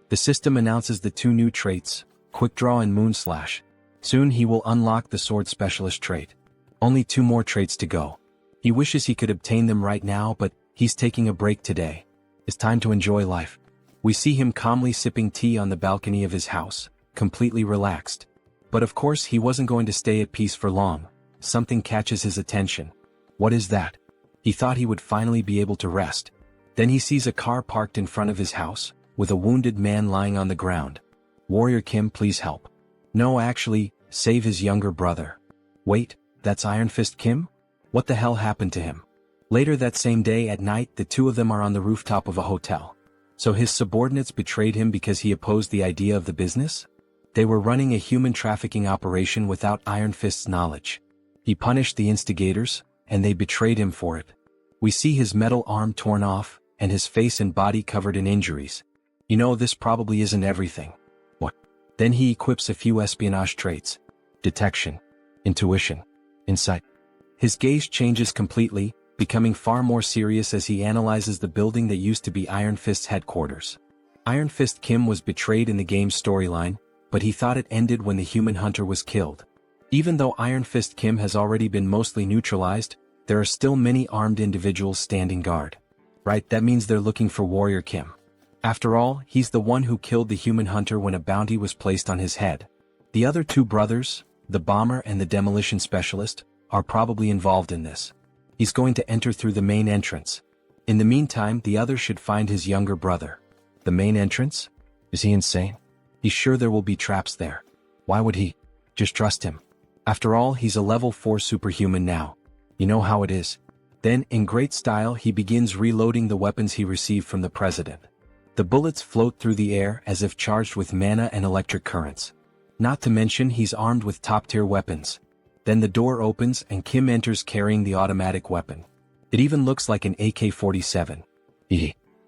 The system announces the 2 new traits, Quick Draw and Moonslash. Soon he will unlock the Sword Specialist trait. Only 2 more traits to go. He wishes he could obtain them right now, but he's taking a break today. It's time to enjoy life. We see him calmly sipping tea on the balcony of his house, completely relaxed. But of course he wasn't going to stay at peace for long. Something catches his attention. What is that? He thought he would finally be able to rest. Then he sees a car parked in front of his house, with a wounded man lying on the ground. Warrior Kim, please help. No, actually, save his younger brother. Wait, that's Iron Fist Kim? What the hell happened to him? Later that same day at night, the two of them are on the rooftop of a hotel. So his subordinates betrayed him because he opposed the idea of the business? They were running a human trafficking operation without Iron Fist's knowledge. He punished the instigators, and they betrayed him for it. We see his metal arm torn off, and his face and body covered in injuries. You know, this probably isn't everything. What? Then he equips a few espionage traits. Detection. Intuition. Insight. His gaze changes completely, becoming far more serious as he analyzes the building that used to be Iron Fist's headquarters. Iron Fist Kim was betrayed in the game's storyline, but he thought it ended when the human hunter was killed. Even though Iron Fist Kim has already been mostly neutralized, there are still many armed individuals standing guard. Right, that means they're looking for Warrior Kim. After all, he's the one who killed the human hunter when a bounty was placed on his head. The other 2 brothers, the bomber and the demolition specialist, are probably involved in this. He's going to enter through the main entrance. In the meantime, the others should find his younger brother. The main entrance? Is he insane? He's sure there will be traps there. Why would he? Just trust him. After all, he's a level 4 superhuman now. You know how it is. Then, in great style, he begins reloading the weapons he received from the president. The bullets float through the air as if charged with mana and electric currents. Not to mention he's armed with top-tier weapons. Then the door opens and Kim enters carrying the automatic weapon. It even looks like an AK-47.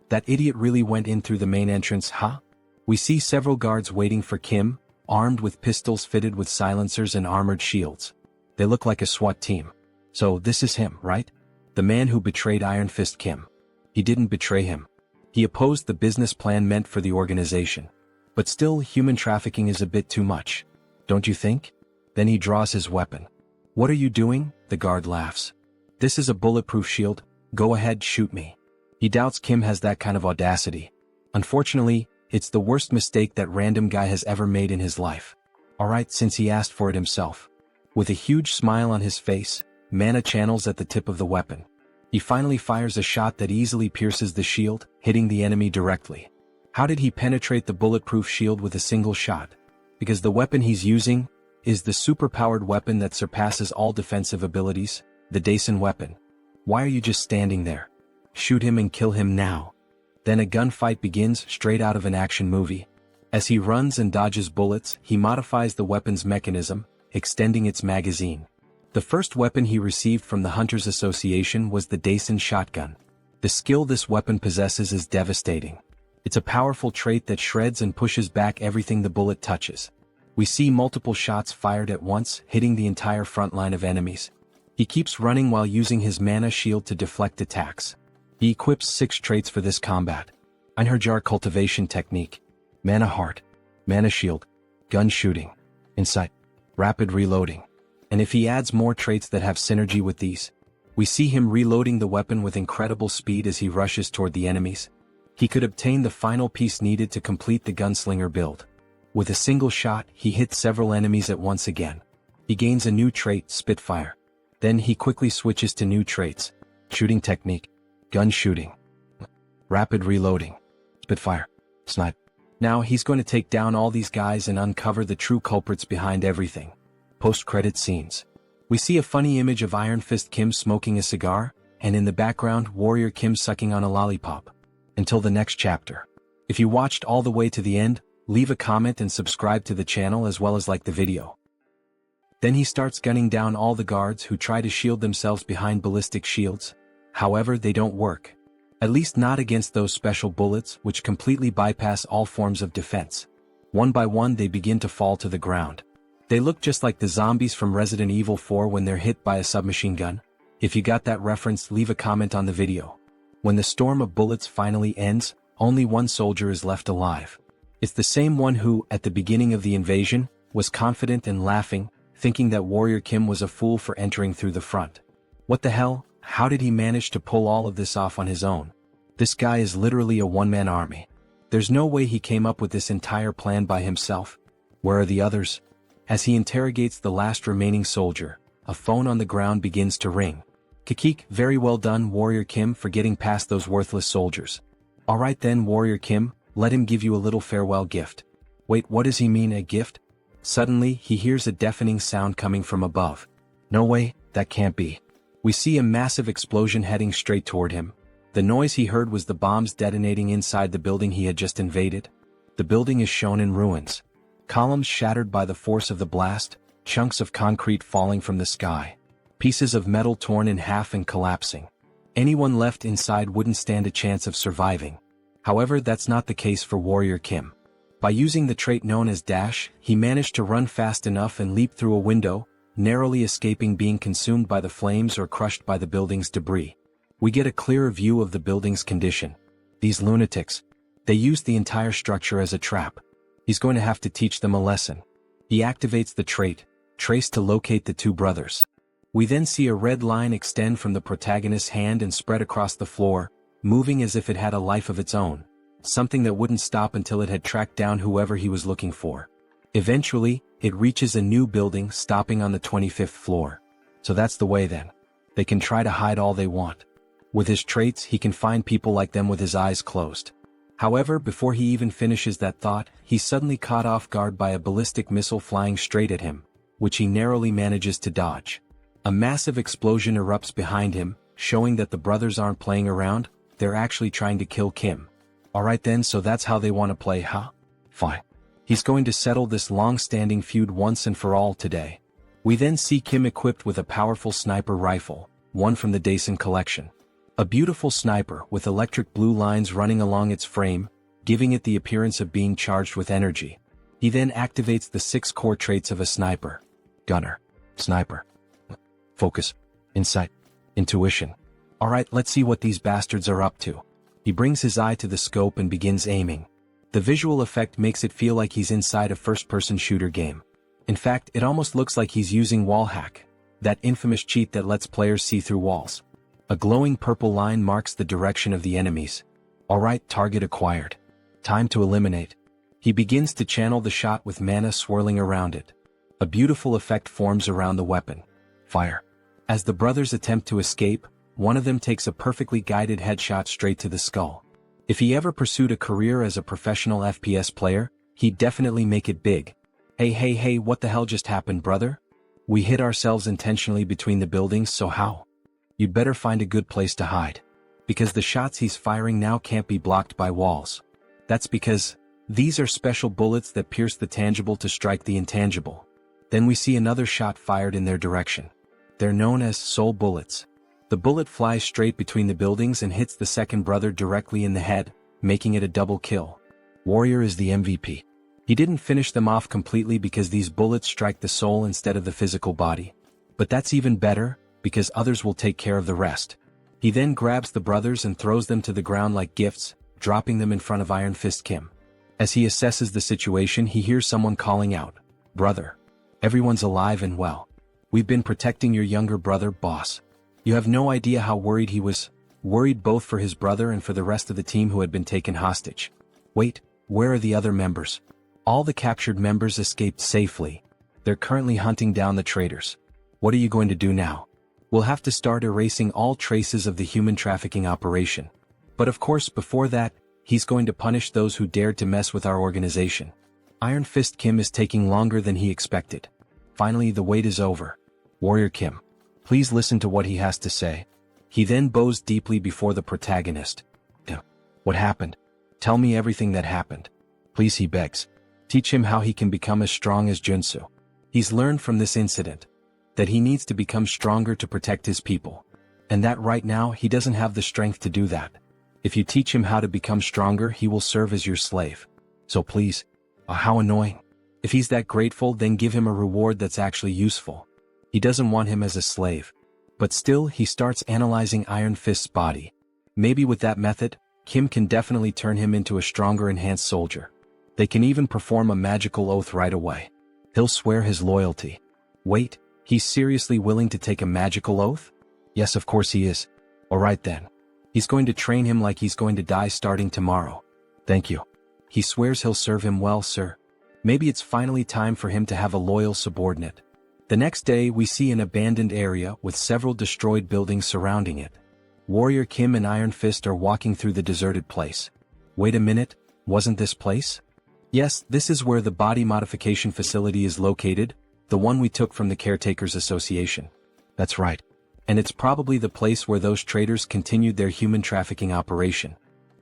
That idiot really went in through the main entrance, huh? We see several guards waiting for Kim, armed with pistols fitted with silencers and armored shields. They look like a SWAT team. So this is him, right? The man who betrayed Iron Fist Kim. He didn't betray him. He opposed the business plan meant for the organization. But still, human trafficking is a bit too much. Don't you think? Then he draws his weapon. What are you doing? The guard laughs. This is a bulletproof shield. Go ahead, shoot me. He doubts Kim has that kind of audacity. Unfortunately, it's the worst mistake that random guy has ever made in his life. Alright, since he asked for it himself. With a huge smile on his face, mana channels at the tip of the weapon. He finally fires a shot that easily pierces the shield, hitting the enemy directly. How did he penetrate the bulletproof shield with a single shot? Because the weapon he's using, is the superpowered weapon that surpasses all defensive abilities, the Daisen weapon. Why are you just standing there? Shoot him and kill him now. Then a gunfight begins straight out of an action movie. As he runs and dodges bullets, he modifies the weapon's mechanism, extending its magazine. The first weapon he received from the Hunters Association was the Daisen shotgun. The skill this weapon possesses is devastating. It's a powerful trait that shreds and pushes back everything the bullet touches. We see multiple shots fired at once, hitting the entire front line of enemies. He keeps running while using his mana shield to deflect attacks. He equips 6 traits for this combat. Einherjar cultivation technique, mana heart, mana shield, gun shooting, insight, rapid reloading. And if he adds more traits that have synergy with these, we see him reloading the weapon with incredible speed as he rushes toward the enemies. He could obtain the final piece needed to complete the gunslinger build. With a single shot, he hits several enemies at once again. He gains a new trait, Spitfire. Then he quickly switches to new traits, shooting technique, gun shooting, rapid reloading, Spitfire, snipe. Now he's going to take down all these guys and uncover the true culprits behind everything. Post-credit scenes. We see a funny image of Iron Fist Kim smoking a cigar, and in the background Warrior Kim sucking on a lollipop. Until the next chapter. If you watched all the way to the end, leave a comment and subscribe to the channel as well as like the video. Then he starts gunning down all the guards who try to shield themselves behind ballistic shields. However, they don't work. At least not against those special bullets which completely bypass all forms of defense. One by one they begin to fall to the ground. They look just like the zombies from Resident Evil 4 when they're hit by a submachine gun. If you got that reference, leave a comment on the video. When the storm of bullets finally ends, only one soldier is left alive. It's the same one who, at the beginning of the invasion, was confident and laughing, thinking that Warrior Kim was a fool for entering through the front. What the hell? How did he manage to pull all of this off on his own? This guy is literally a one-man army. There's no way he came up with this entire plan by himself. Where are the others? As he interrogates the last remaining soldier, a phone on the ground begins to ring. Kikik, very well done, Warrior Kim, for getting past those worthless soldiers. Alright then, Warrior Kim, let him give you a little farewell gift. Wait, what does he mean, a gift? Suddenly, he hears a deafening sound coming from above. No way, that can't be. We see a massive explosion heading straight toward him. The noise he heard was the bombs detonating inside the building he had just invaded. The building is shown in ruins. Columns shattered by the force of the blast, chunks of concrete falling from the sky. Pieces of metal torn in half and collapsing. Anyone left inside wouldn't stand a chance of surviving. However, that's not the case for Warrior Kim. By using the trait known as dash, he managed to run fast enough and leap through a window, narrowly escaping being consumed by the flames or crushed by the building's debris. We get a clearer view of the building's condition. These lunatics. They used the entire structure as a trap. He's going to have to teach them a lesson. He activates the trait, trace, to locate the two brothers. We then see a red line extend from the protagonist's hand and spread across the floor, moving as if it had a life of its own, something that wouldn't stop until it had tracked down whoever he was looking for. Eventually, it reaches a new building, stopping on the 25th floor. So that's the way then. They can try to hide all they want. With his traits, he can find people like them with his eyes closed. However, before he even finishes that thought, he's suddenly caught off guard by a ballistic missile flying straight at him, which he narrowly manages to dodge. A massive explosion erupts behind him, showing that the brothers aren't playing around, they're actually trying to kill Kim. Alright then, so that's how they want to play, huh? Fine. He's going to settle this long-standing feud once and for all today. We then see Kim equipped with a powerful sniper rifle, one from the Daisen collection. A beautiful sniper with electric blue lines running along its frame, giving it the appearance of being charged with energy. He then activates the 6 core traits of a sniper. Gunner. Sniper. Focus. Insight. Intuition. Alright, let's see what these bastards are up to. He brings his eye to the scope and begins aiming. The visual effect makes it feel like he's inside a first-person shooter game. In fact, it almost looks like he's using wall hack, that infamous cheat that lets players see through walls. A glowing purple line marks the direction of the enemies. Alright, target acquired. Time to eliminate. He begins to channel the shot with mana swirling around it. A beautiful effect forms around the weapon. Fire. As the brothers attempt to escape, one of them takes a perfectly guided headshot straight to the skull. If he ever pursued a career as a professional FPS player, he'd definitely make it big. Hey, what the hell just happened, brother? We hit ourselves intentionally between the buildings, so how? You'd better find a good place to hide. Because the shots he's firing now can't be blocked by walls. That's because these are special bullets that pierce the tangible to strike the intangible. Then we see another shot fired in their direction. They're known as soul bullets. The bullet flies straight between the buildings and hits the second brother directly in the head, making it a double kill. Warrior is the MVP. He didn't finish them off completely because these bullets strike the soul instead of the physical body. But that's even better, because others will take care of the rest. He then grabs the brothers and throws them to the ground like gifts, dropping them in front of Iron Fist Kim. As he assesses the situation, he hears someone calling out, "Brother. Everyone's alive and well. We've been protecting your younger brother, boss." You have no idea how worried he was. Worried both for his brother and for the rest of the team who had been taken hostage. Wait, where are the other members? All the captured members escaped safely. They're currently hunting down the traitors. What are you going to do now? We'll have to start erasing all traces of the human trafficking operation. But of course, before that, he's going to punish those who dared to mess with our organization. Iron Fist Kim is taking longer than he expected. Finally, the wait is over. Warrior Kim, please listen to what he has to say. He then bows deeply before the protagonist. What happened? Tell me everything that happened. Please, he begs. Teach him how he can become as strong as Joonsoo. He's learned from this incident that he needs to become stronger to protect his people. And that right now he doesn't have the strength to do that. If you teach him how to become stronger, he will serve as your slave. So please. How annoying. If he's that grateful, then give him a reward that's actually useful. He doesn't want him as a slave. But still, he starts analyzing Iron Fist's body. Maybe with that method, Kim can definitely turn him into a stronger enhanced soldier. They can even perform a magical oath right away. He'll swear his loyalty. Wait, he's seriously willing to take a magical oath? Yes, of course he is. Alright then. He's going to train him like he's going to die starting tomorrow. Thank you. He swears he'll serve him well, sir. Maybe it's finally time for him to have a loyal subordinate. The next day, we see an abandoned area with several destroyed buildings surrounding it. Warrior Kim and Iron Fist are walking through the deserted place. Wait a minute, wasn't this place? Yes, this is where the body modification facility is located, the one we took from the Caretakers Association. That's right. And it's probably the place where those traitors continued their human trafficking operation.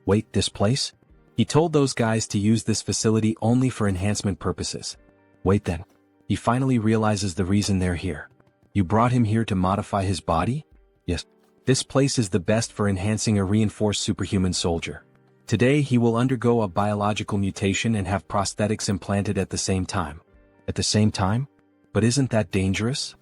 Wait, this place? He told those guys to use this facility only for enhancement purposes. Wait then. He finally realizes the reason they're here. You brought him here to modify his body? Yes. This place is the best for enhancing a reinforced superhuman soldier. Today he will undergo a biological mutation and have prosthetics implanted at the same time. At the same time? But isn't that dangerous?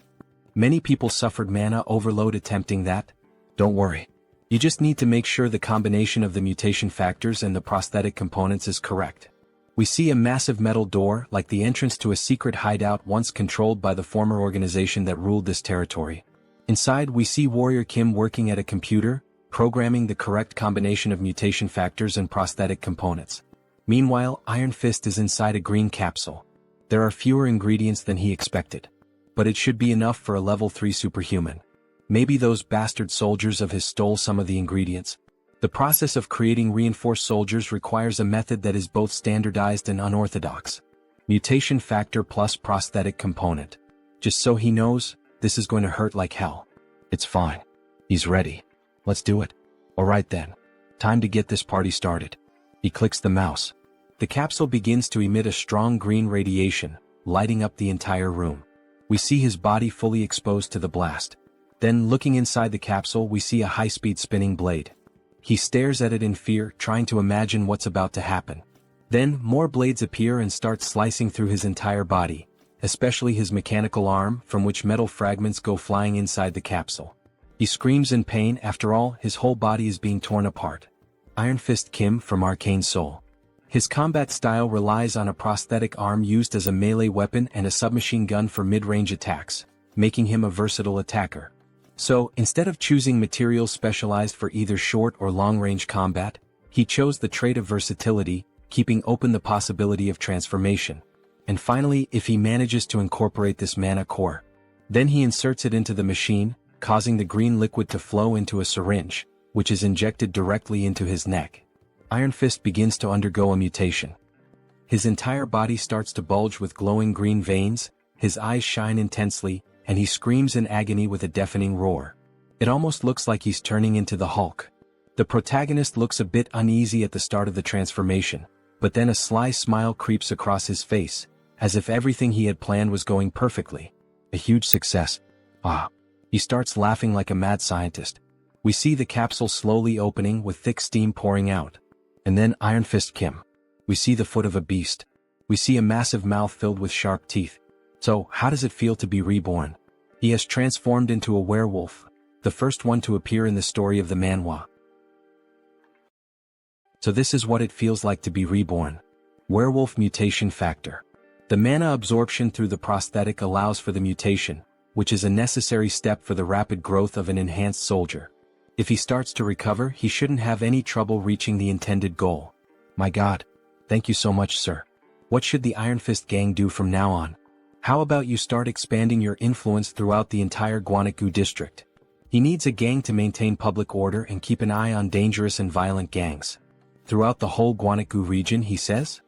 Many people suffered mana overload attempting that. Don't worry. You just need to make sure the combination of the mutation factors and the prosthetic components is correct. We see a massive metal door like the entrance to a secret hideout once controlled by the former organization that ruled this territory. Inside we see Warrior Kim working at a computer, programming the correct combination of mutation factors and prosthetic components. Meanwhile, Iron Fist is inside a green capsule. There are fewer ingredients than he expected. But it should be enough for a level 3 superhuman. Maybe those bastard soldiers of his stole some of the ingredients. The process of creating reinforced soldiers requires a method that is both standardized and unorthodox. Mutation factor plus prosthetic component. Just so he knows, this is going to hurt like hell. It's fine. He's ready. Let's do it. Alright then. Time to get this party started. He clicks the mouse. The capsule begins to emit a strong green radiation, lighting up the entire room. We see his body fully exposed to the blast. Then, looking inside the capsule, we see a high-speed spinning blade. He stares at it in fear, trying to imagine what's about to happen. Then, more blades appear and start slicing through his entire body, especially his mechanical arm, from which metal fragments go flying inside the capsule. He screams in pain. After all, his whole body is being torn apart. Iron Fist Kim from Arcane Seoul. His combat style relies on a prosthetic arm used as a melee weapon and a submachine gun for mid-range attacks, making him a versatile attacker. So, instead of choosing materials specialized for either short or long-range combat, he chose the trait of versatility, keeping open the possibility of transformation. And finally, if he manages to incorporate this mana core, then he inserts it into the machine, causing the green liquid to flow into a syringe, which is injected directly into his neck. Iron Fist begins to undergo a mutation. His entire body starts to bulge with glowing green veins, his eyes shine intensely, and he screams in agony with a deafening roar. It almost looks like he's turning into the Hulk. The protagonist looks a bit uneasy at the start of the transformation, but then a sly smile creeps across his face, as if everything he had planned was going perfectly. A huge success. Ah. He starts laughing like a mad scientist. We see the capsule slowly opening with thick steam pouring out. And then Iron Fist Kim. We see the foot of a beast. We see a massive mouth filled with sharp teeth. So, how does it feel to be reborn? He has transformed into a werewolf, the first one to appear in the story of the Manhwa. So this is what it feels like to be reborn. Werewolf mutation factor. The mana absorption through the prosthetic allows for the mutation, which is a necessary step for the rapid growth of an enhanced soldier. If he starts to recover, he shouldn't have any trouble reaching the intended goal. My God. Thank you so much, sir. What should the Iron Fist gang do from now on? How about you start expanding your influence throughout the entire Guanagu district? He needs a gang to maintain public order and keep an eye on dangerous and violent gangs. Throughout the whole Guanagu region, he says?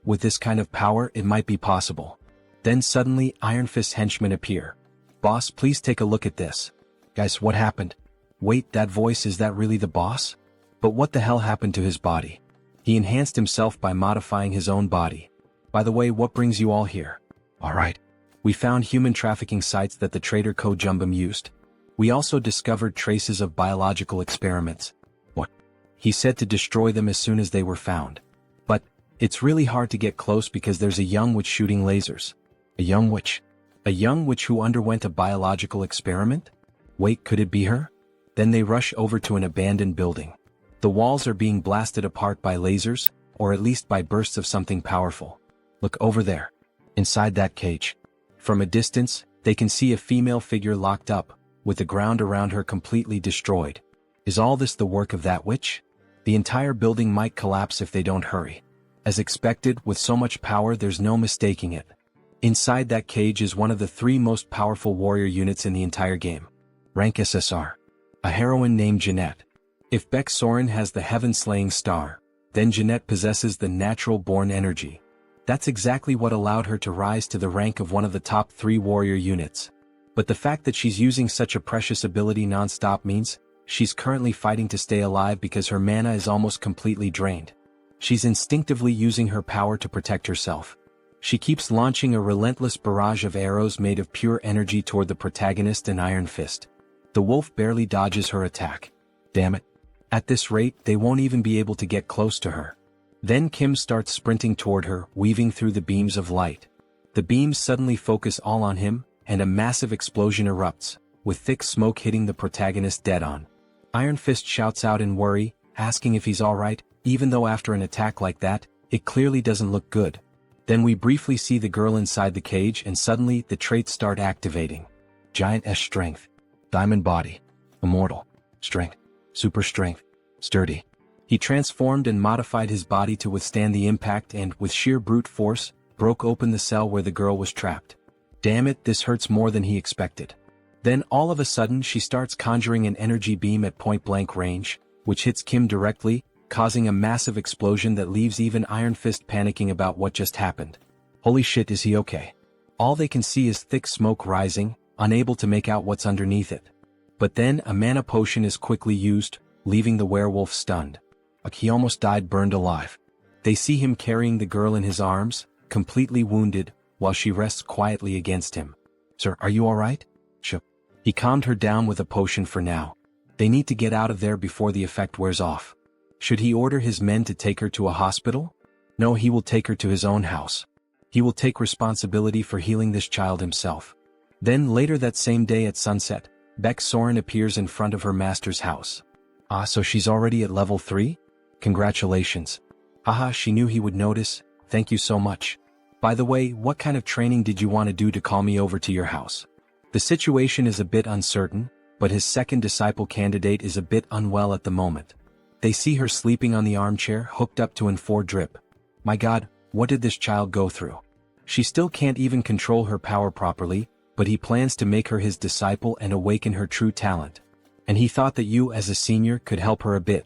With this kind of power, it might be possible. Then suddenly, Iron Fist's henchmen appear. Boss, please take a look at this. Guys, what happened? Wait, that voice, is that really the boss? But what the hell happened to his body? He enhanced himself by modifying his own body. By the way, what brings you all here? Alright. We found human trafficking sites that the traitor Ko Jumbum used. We also discovered traces of biological experiments. What? He said to destroy them as soon as they were found. But, it's really hard to get close because there's a young witch shooting lasers. A young witch? A young witch who underwent a biological experiment? Wait, could it be her? Then they rush over to an abandoned building. The walls are being blasted apart by lasers, or at least by bursts of something powerful. Look over there. Inside that cage. From a distance, they can see a female figure locked up, with the ground around her completely destroyed. Is all this the work of that witch? The entire building might collapse if they don't hurry. As expected, with so much power there's no mistaking it. Inside that cage is one of the 3 most powerful warrior units in the entire game. Rank SSR. A heroine named Jeanette. If Beck Soren has the heaven-slaying star, then Jeanette possesses the natural-born energy. That's exactly what allowed her to rise to the rank of one of the top 3 warrior units. But the fact that she's using such a precious ability non-stop means she's currently fighting to stay alive because her mana is almost completely drained. She's instinctively using her power to protect herself. She keeps launching a relentless barrage of arrows made of pure energy toward the protagonist and Iron Fist. The wolf barely dodges her attack. Damn it. At this rate, they won't even be able to get close to her. Then Kim starts sprinting toward her, weaving through the beams of light. The beams suddenly focus all on him, and a massive explosion erupts, with thick smoke hitting the protagonist dead on. Iron Fist shouts out in worry, asking if he's alright, even though after an attack like that, it clearly doesn't look good. Then we briefly see the girl inside the cage and suddenly the traits start activating. Giant S strength. Diamond body. Immortal. Strength. Super strength. Sturdy. He transformed and modified his body to withstand the impact and, with sheer brute force, broke open the cell where the girl was trapped. Damn it, this hurts more than he expected. Then all of a sudden she starts conjuring an energy beam at point-blank range, which hits Kim directly, causing a massive explosion that leaves even Iron Fist panicking about what just happened. Holy shit, is he okay? All they can see is thick smoke rising, unable to make out what's underneath it. But then a mana potion is quickly used, leaving the werewolf stunned. Like he almost died burned alive. They see him carrying the girl in his arms, completely wounded, while she rests quietly against him. Sir, are you alright? Sure. He calmed her down with a potion for now. They need to get out of there before the effect wears off. Should he order his men to take her to a hospital? No, he will take her to his own house. He will take responsibility for healing this child himself. Then later that same day at sunset, Beck Soren appears in front of her master's house. Ah, so she's already at level 3? Congratulations. Haha, she knew he would notice, thank you so much. By the way, what kind of training did you want to do to call me over to your house? The situation is a bit uncertain, but his second disciple candidate is a bit unwell at the moment. They see her sleeping on the armchair hooked up to an 4 drip. My God, what did this child go through? She still can't even control her power properly, but he plans to make her his disciple and awaken her true talent. And he thought that you as a senior could help her a bit.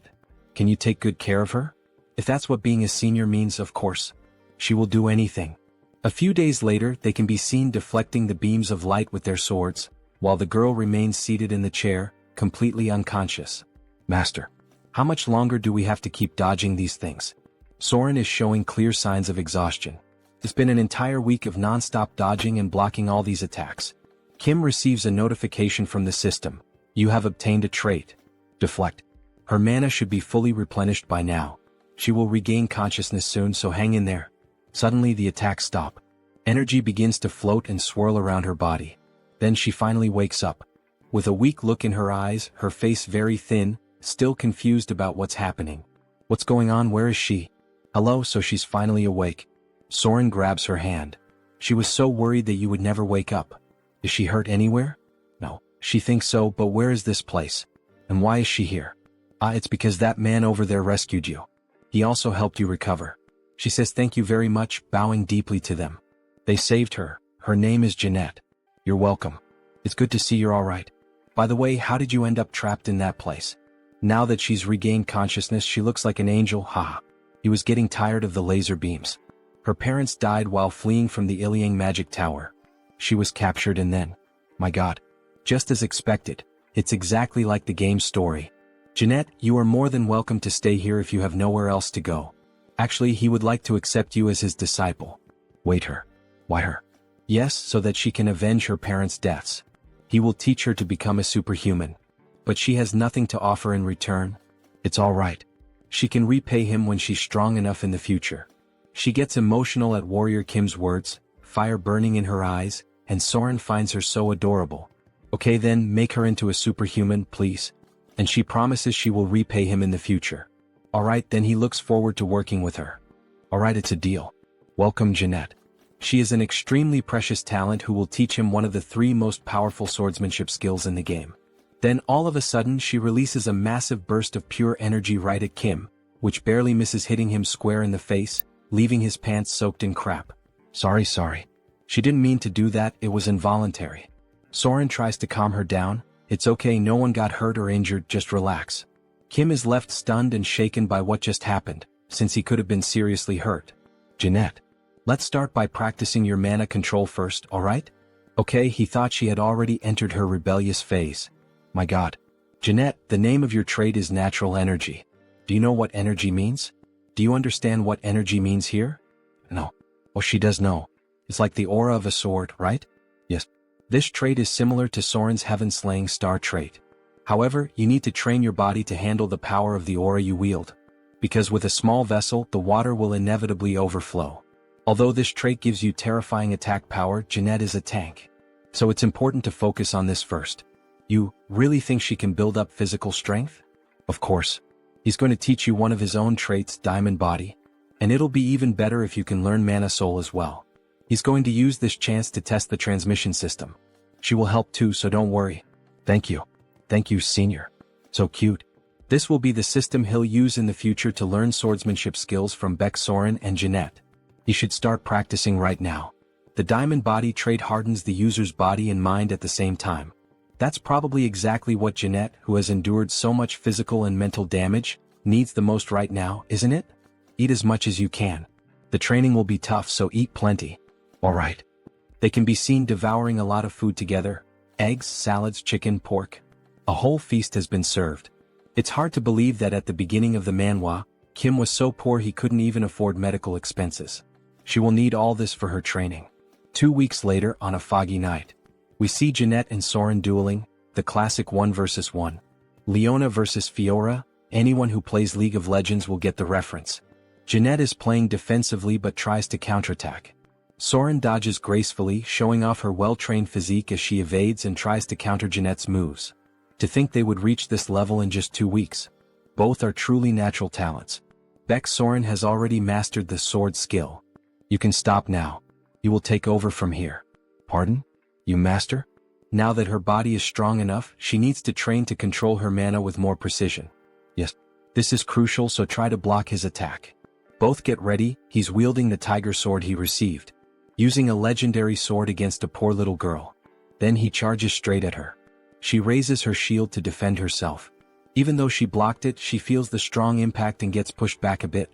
Can you take good care of her? If that's what being a senior means, of course. She will do anything. A few days later, they can be seen deflecting the beams of light with their swords, while the girl remains seated in the chair, completely unconscious. Master, how much longer do we have to keep dodging these things? Soren is showing clear signs of exhaustion. It's been an entire week of non-stop dodging and blocking all these attacks. Kim receives a notification from the system. You have obtained a trait. Deflect. Her mana should be fully replenished by now. She will regain consciousness soon, so hang in there. Suddenly the attacks stop. Energy begins to float and swirl around her body. Then she finally wakes up. With a weak look in her eyes, her face very thin, still confused about what's happening. What's going on? Where is she? Hello, so she's finally awake. Soren grabs her hand. She was so worried that you would never wake up. Is she hurt anywhere? No, she thinks so, but where is this place? And why is she here? It's because that man over there rescued you. He also helped you recover. She says thank you very much, bowing deeply to them. They saved her. Her name is Jeanette. You're welcome. It's good to see you're alright. By the way, how did you end up trapped in that place? Now that she's regained consciousness, she looks like an angel, haha. He was getting tired of the laser beams. Her parents died while fleeing from the Iliang magic tower. She was captured and then... My god. Just as expected. It's exactly like the game story. Jeanette, you are more than welcome to stay here if you have nowhere else to go. Actually, he would like to accept you as his disciple. Wait, her. Why her? Yes, so that she can avenge her parents' deaths. He will teach her to become a superhuman. But she has nothing to offer in return. It's all right. She can repay him when she's strong enough in the future. She gets emotional at Warrior Kim's words, fire burning in her eyes, and Soren finds her so adorable. Okay then, make her into a superhuman, please. And she promises she will repay him in the future. Alright, then he looks forward to working with her. Alright, it's a deal. Welcome, Jeanette. She is an extremely precious talent who will teach him one of the 3 most powerful swordsmanship skills in the game. Then all of a sudden she releases a massive burst of pure energy right at Kim, which barely misses hitting him square in the face, leaving his pants soaked in crap. Sorry. She didn't mean to do that, it was involuntary. Soren tries to calm her down. It's okay, no one got hurt or injured, just relax. Kim is left stunned and shaken by what just happened, since he could have been seriously hurt. Jeanette, let's start by practicing your mana control first, alright? Okay, he thought she had already entered her rebellious phase. My god. Jeanette, the name of your trait is natural energy. Do you know what energy means? Do you understand what energy means here? No. Oh, she does know. It's like the aura of a sword, right? Yes. This trait is similar to Soren's Heaven-Slaying Star trait. However, you need to train your body to handle the power of the aura you wield. Because with a small vessel, the water will inevitably overflow. Although this trait gives you terrifying attack power, Jeanette is a tank. So it's important to focus on this first. You really think she can build up physical strength? Of course. He's going to teach you one of his own traits, Diamond Body. And it'll be even better if you can learn Mana Soul as well. He's going to use this chance to test the transmission system. She will help too, so don't worry. Thank you. Thank you, Senior. So cute. This will be the system he'll use in the future to learn swordsmanship skills from Beck, Soren, and Jeanette. He should start practicing right now. The Diamond Body trait hardens the user's body and mind at the same time. That's probably exactly what Jeanette, who has endured so much physical and mental damage, needs the most right now, isn't it? Eat as much as you can. The training will be tough, so eat plenty. Alright. They can be seen devouring a lot of food together. Eggs, salads, chicken, pork. A whole feast has been served. It's hard to believe that at the beginning of the manhwa, Kim was so poor he couldn't even afford medical expenses. She will need all this for her training. 2 weeks later, on a foggy night, we see Jeanette and Soren dueling, the classic 1 versus 1. Leona versus Fiora. Anyone who plays League of Legends will get the reference. Jeanette is playing defensively but tries to counterattack. Soren dodges gracefully, showing off her well-trained physique as she evades and tries to counter Jeanette's moves. To think they would reach this level in just 2 weeks. Both are truly natural talents. Beck Soren has already mastered the sword skill. You can stop now. You will take over from here. Pardon? You master? Now that her body is strong enough, she needs to train to control her mana with more precision. Yes. This is crucial, so try to block his attack. Both get ready, he's wielding the tiger sword he received. Using a legendary sword against a poor little girl. Then he charges straight at her. She raises her shield to defend herself. Even though she blocked it, she feels the strong impact and gets pushed back a bit.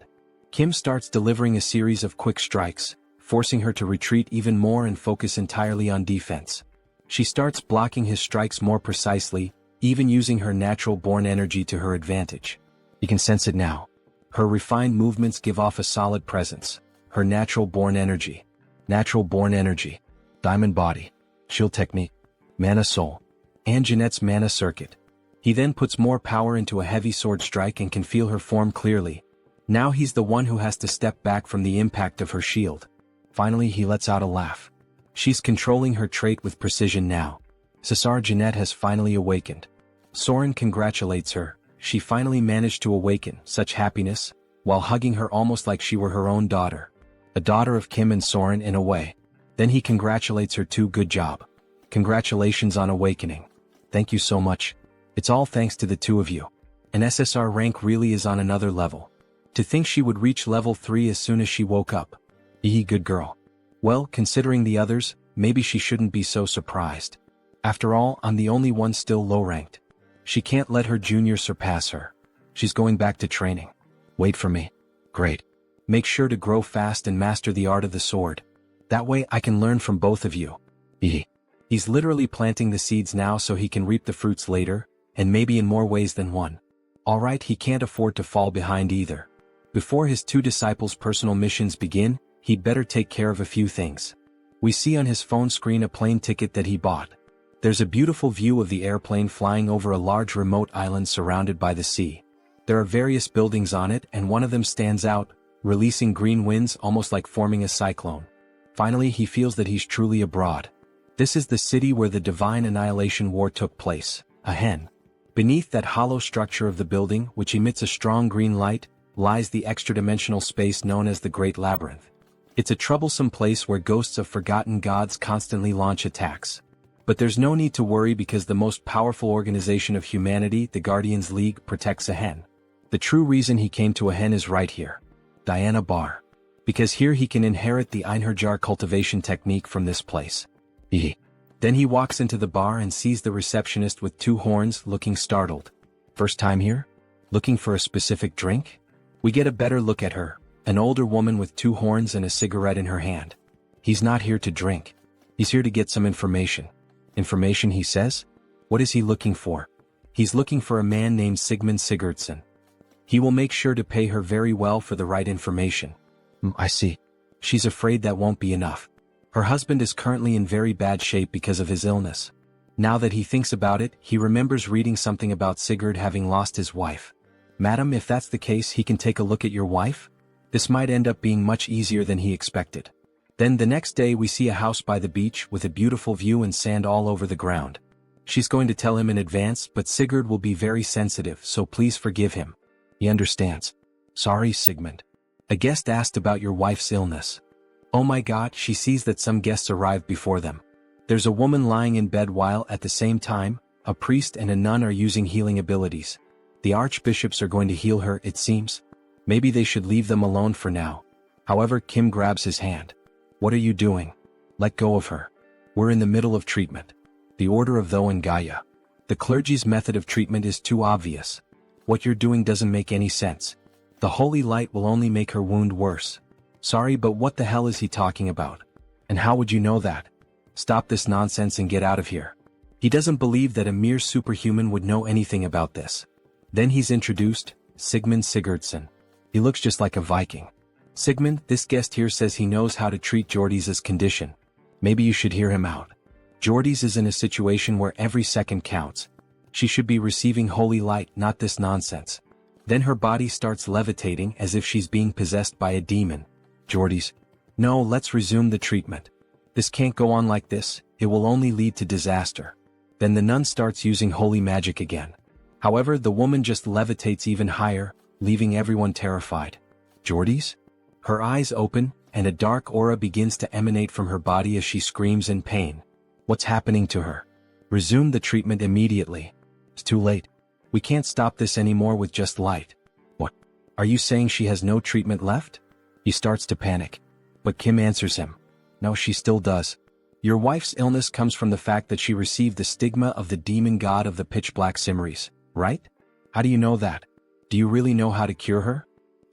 Kim starts delivering a series of quick strikes, forcing her to retreat even more and focus entirely on defense. She starts blocking his strikes more precisely, even using her natural-born energy to her advantage. You can sense it now. Her refined movements give off a solid presence. Her natural-born energy. Natural-born energy. Diamond body. Shield technique. Mana soul. And Jeanette's mana circuit. He then puts more power into a heavy sword strike and can feel her form clearly. Now he's the one who has to step back from the impact of her shield. Finally he lets out a laugh. She's controlling her trait with precision now. Cesar Jeanette has finally awakened. Soren congratulates her. She finally managed to awaken such happiness, while hugging her almost like she were her own daughter. A daughter of Kim and Soren in a way. Then he congratulates her too. Good job. Congratulations on awakening. Thank you so much. It's all thanks to the two of you. An SSR rank really is on another level. To think she would reach level 3 as soon as she woke up. Good girl. Well, considering the others, maybe she shouldn't be so surprised. After all, I'm the only one still low-ranked. She can't let her junior surpass her. She's going back to training. Wait for me. Great. Make sure to grow fast and master the art of the sword. That way I can learn from both of you. He's literally planting the seeds now so he can reap the fruits later, and maybe in more ways than one. Alright, he can't afford to fall behind either. Before his two disciples' personal missions begin, he'd better take care of a few things. We see on his phone screen a plane ticket that he bought. There's a beautiful view of the airplane flying over a large remote island surrounded by the sea. There are various buildings on it and one of them stands out, releasing green winds almost like forming a cyclone. Finally he feels that he's truly abroad. This is the city where the Divine Annihilation War took place, a hen. Beneath that hollow structure of the building, which emits a strong green light, lies the extra-dimensional space known as the Great Labyrinth. It's a troublesome place where ghosts of forgotten gods constantly launch attacks. But there's no need to worry because the most powerful organization of humanity, the Guardians League, protects a hen. The true reason he came to a hen is right here. Diana Bar. Because here he can inherit the Einherjar cultivation technique from this place. Then he walks into the bar and sees the receptionist with two horns looking startled. First time here? Looking for a specific drink? We get a better look at her. An older woman with two horns and a cigarette in her hand. He's not here to drink. He's here to get some information. Information, he says? What is he looking for? He's looking for a man named Sigmund Sigurdsson. He will make sure to pay her very well for the right information. I see. She's afraid that won't be enough. Her husband is currently in very bad shape because of his illness. Now that he thinks about it, he remembers reading something about Sigurd having lost his wife. Madam, if that's the case, he can take a look at your wife? This might end up being much easier than he expected. Then the next day we see a house by the beach with a beautiful view and sand all over the ground. She's going to tell him in advance, but Sigurd will be very sensitive, so please forgive him. He understands. Sorry, Sigmund. A guest asked about your wife's illness. Oh my god, she sees that some guests arrived before them. There's a woman lying in bed while, at the same time, a priest and a nun are using healing abilities. The archbishops are going to heal her, it seems. Maybe they should leave them alone for now. However, Kim grabs his hand. What are you doing? Let go of her. We're in the middle of treatment. The order of Tho and Gaia. The clergy's method of treatment is too obvious. What you're doing doesn't make any sense. The holy light will only make her wound worse. Sorry, but what the hell is he talking about? And how would you know that? Stop this nonsense and get out of here. He doesn't believe that a mere superhuman would know anything about this. Then he's introduced, Sigmund Sigurdsson. He looks just like a Viking. Sigmund, this guest here says he knows how to treat Jordy's condition. Maybe you should hear him out. Jordy's is in a situation where every second counts. She should be receiving holy light, not this nonsense. Then her body starts levitating as if she's being possessed by a demon. Jordy's. No, let's resume the treatment. This can't go on like this, it will only lead to disaster. Then the nun starts using holy magic again. However, the woman just levitates even higher, leaving everyone terrified. Jordy's? Her eyes open, and a dark aura begins to emanate from her body as she screams in pain. What's happening to her? Resume the treatment immediately. It's too late. We can't stop this anymore with just light. What? Are you saying she has no treatment left? He starts to panic. But Kim answers him. No, she still does. Your wife's illness comes from the fact that she received the stigma of the demon god of the pitch black Simris, right? How do you know that? Do you really know how to cure her?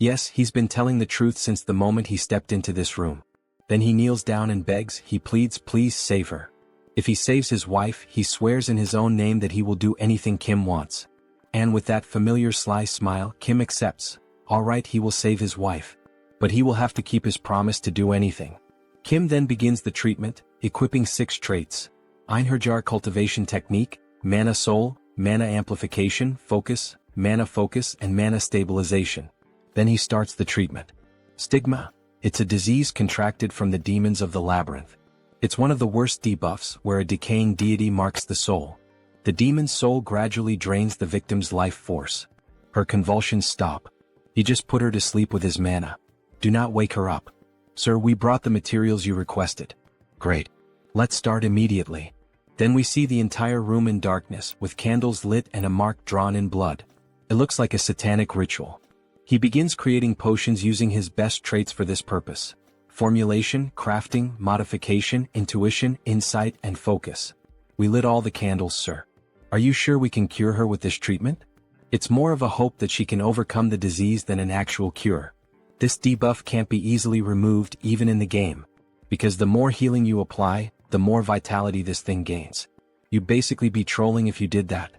Yes, he's been telling the truth since the moment he stepped into this room. Then he kneels down and begs, he pleads, please save her. If he saves his wife, he swears in his own name that he will do anything Kim wants. And with that familiar sly smile, Kim accepts. Alright, he will save his wife. But he will have to keep his promise to do anything. Kim then begins the treatment, equipping 6 traits. Einherjar cultivation technique, mana soul, mana amplification, focus, mana focus and mana stabilization. Then he starts the treatment. Stigma. It's a disease contracted from the demons of the labyrinth. It's one of the worst debuffs where a decaying deity marks the soul. The demon's soul gradually drains the victim's life force. Her convulsions stop. He just put her to sleep with his mana. Do not wake her up. Sir, we brought the materials you requested. Great. Let's start immediately. Then we see the entire room in darkness with candles lit and a mark drawn in blood. It looks like a satanic ritual. He begins creating potions using his best traits for this purpose. Formulation, crafting, modification, intuition, insight, and focus. We lit all the candles, sir. Are you sure we can cure her with this treatment? It's more of a hope that she can overcome the disease than an actual cure. This debuff can't be easily removed even in the game. Because the more healing you apply, the more vitality this thing gains. You'd basically be trolling if you did that.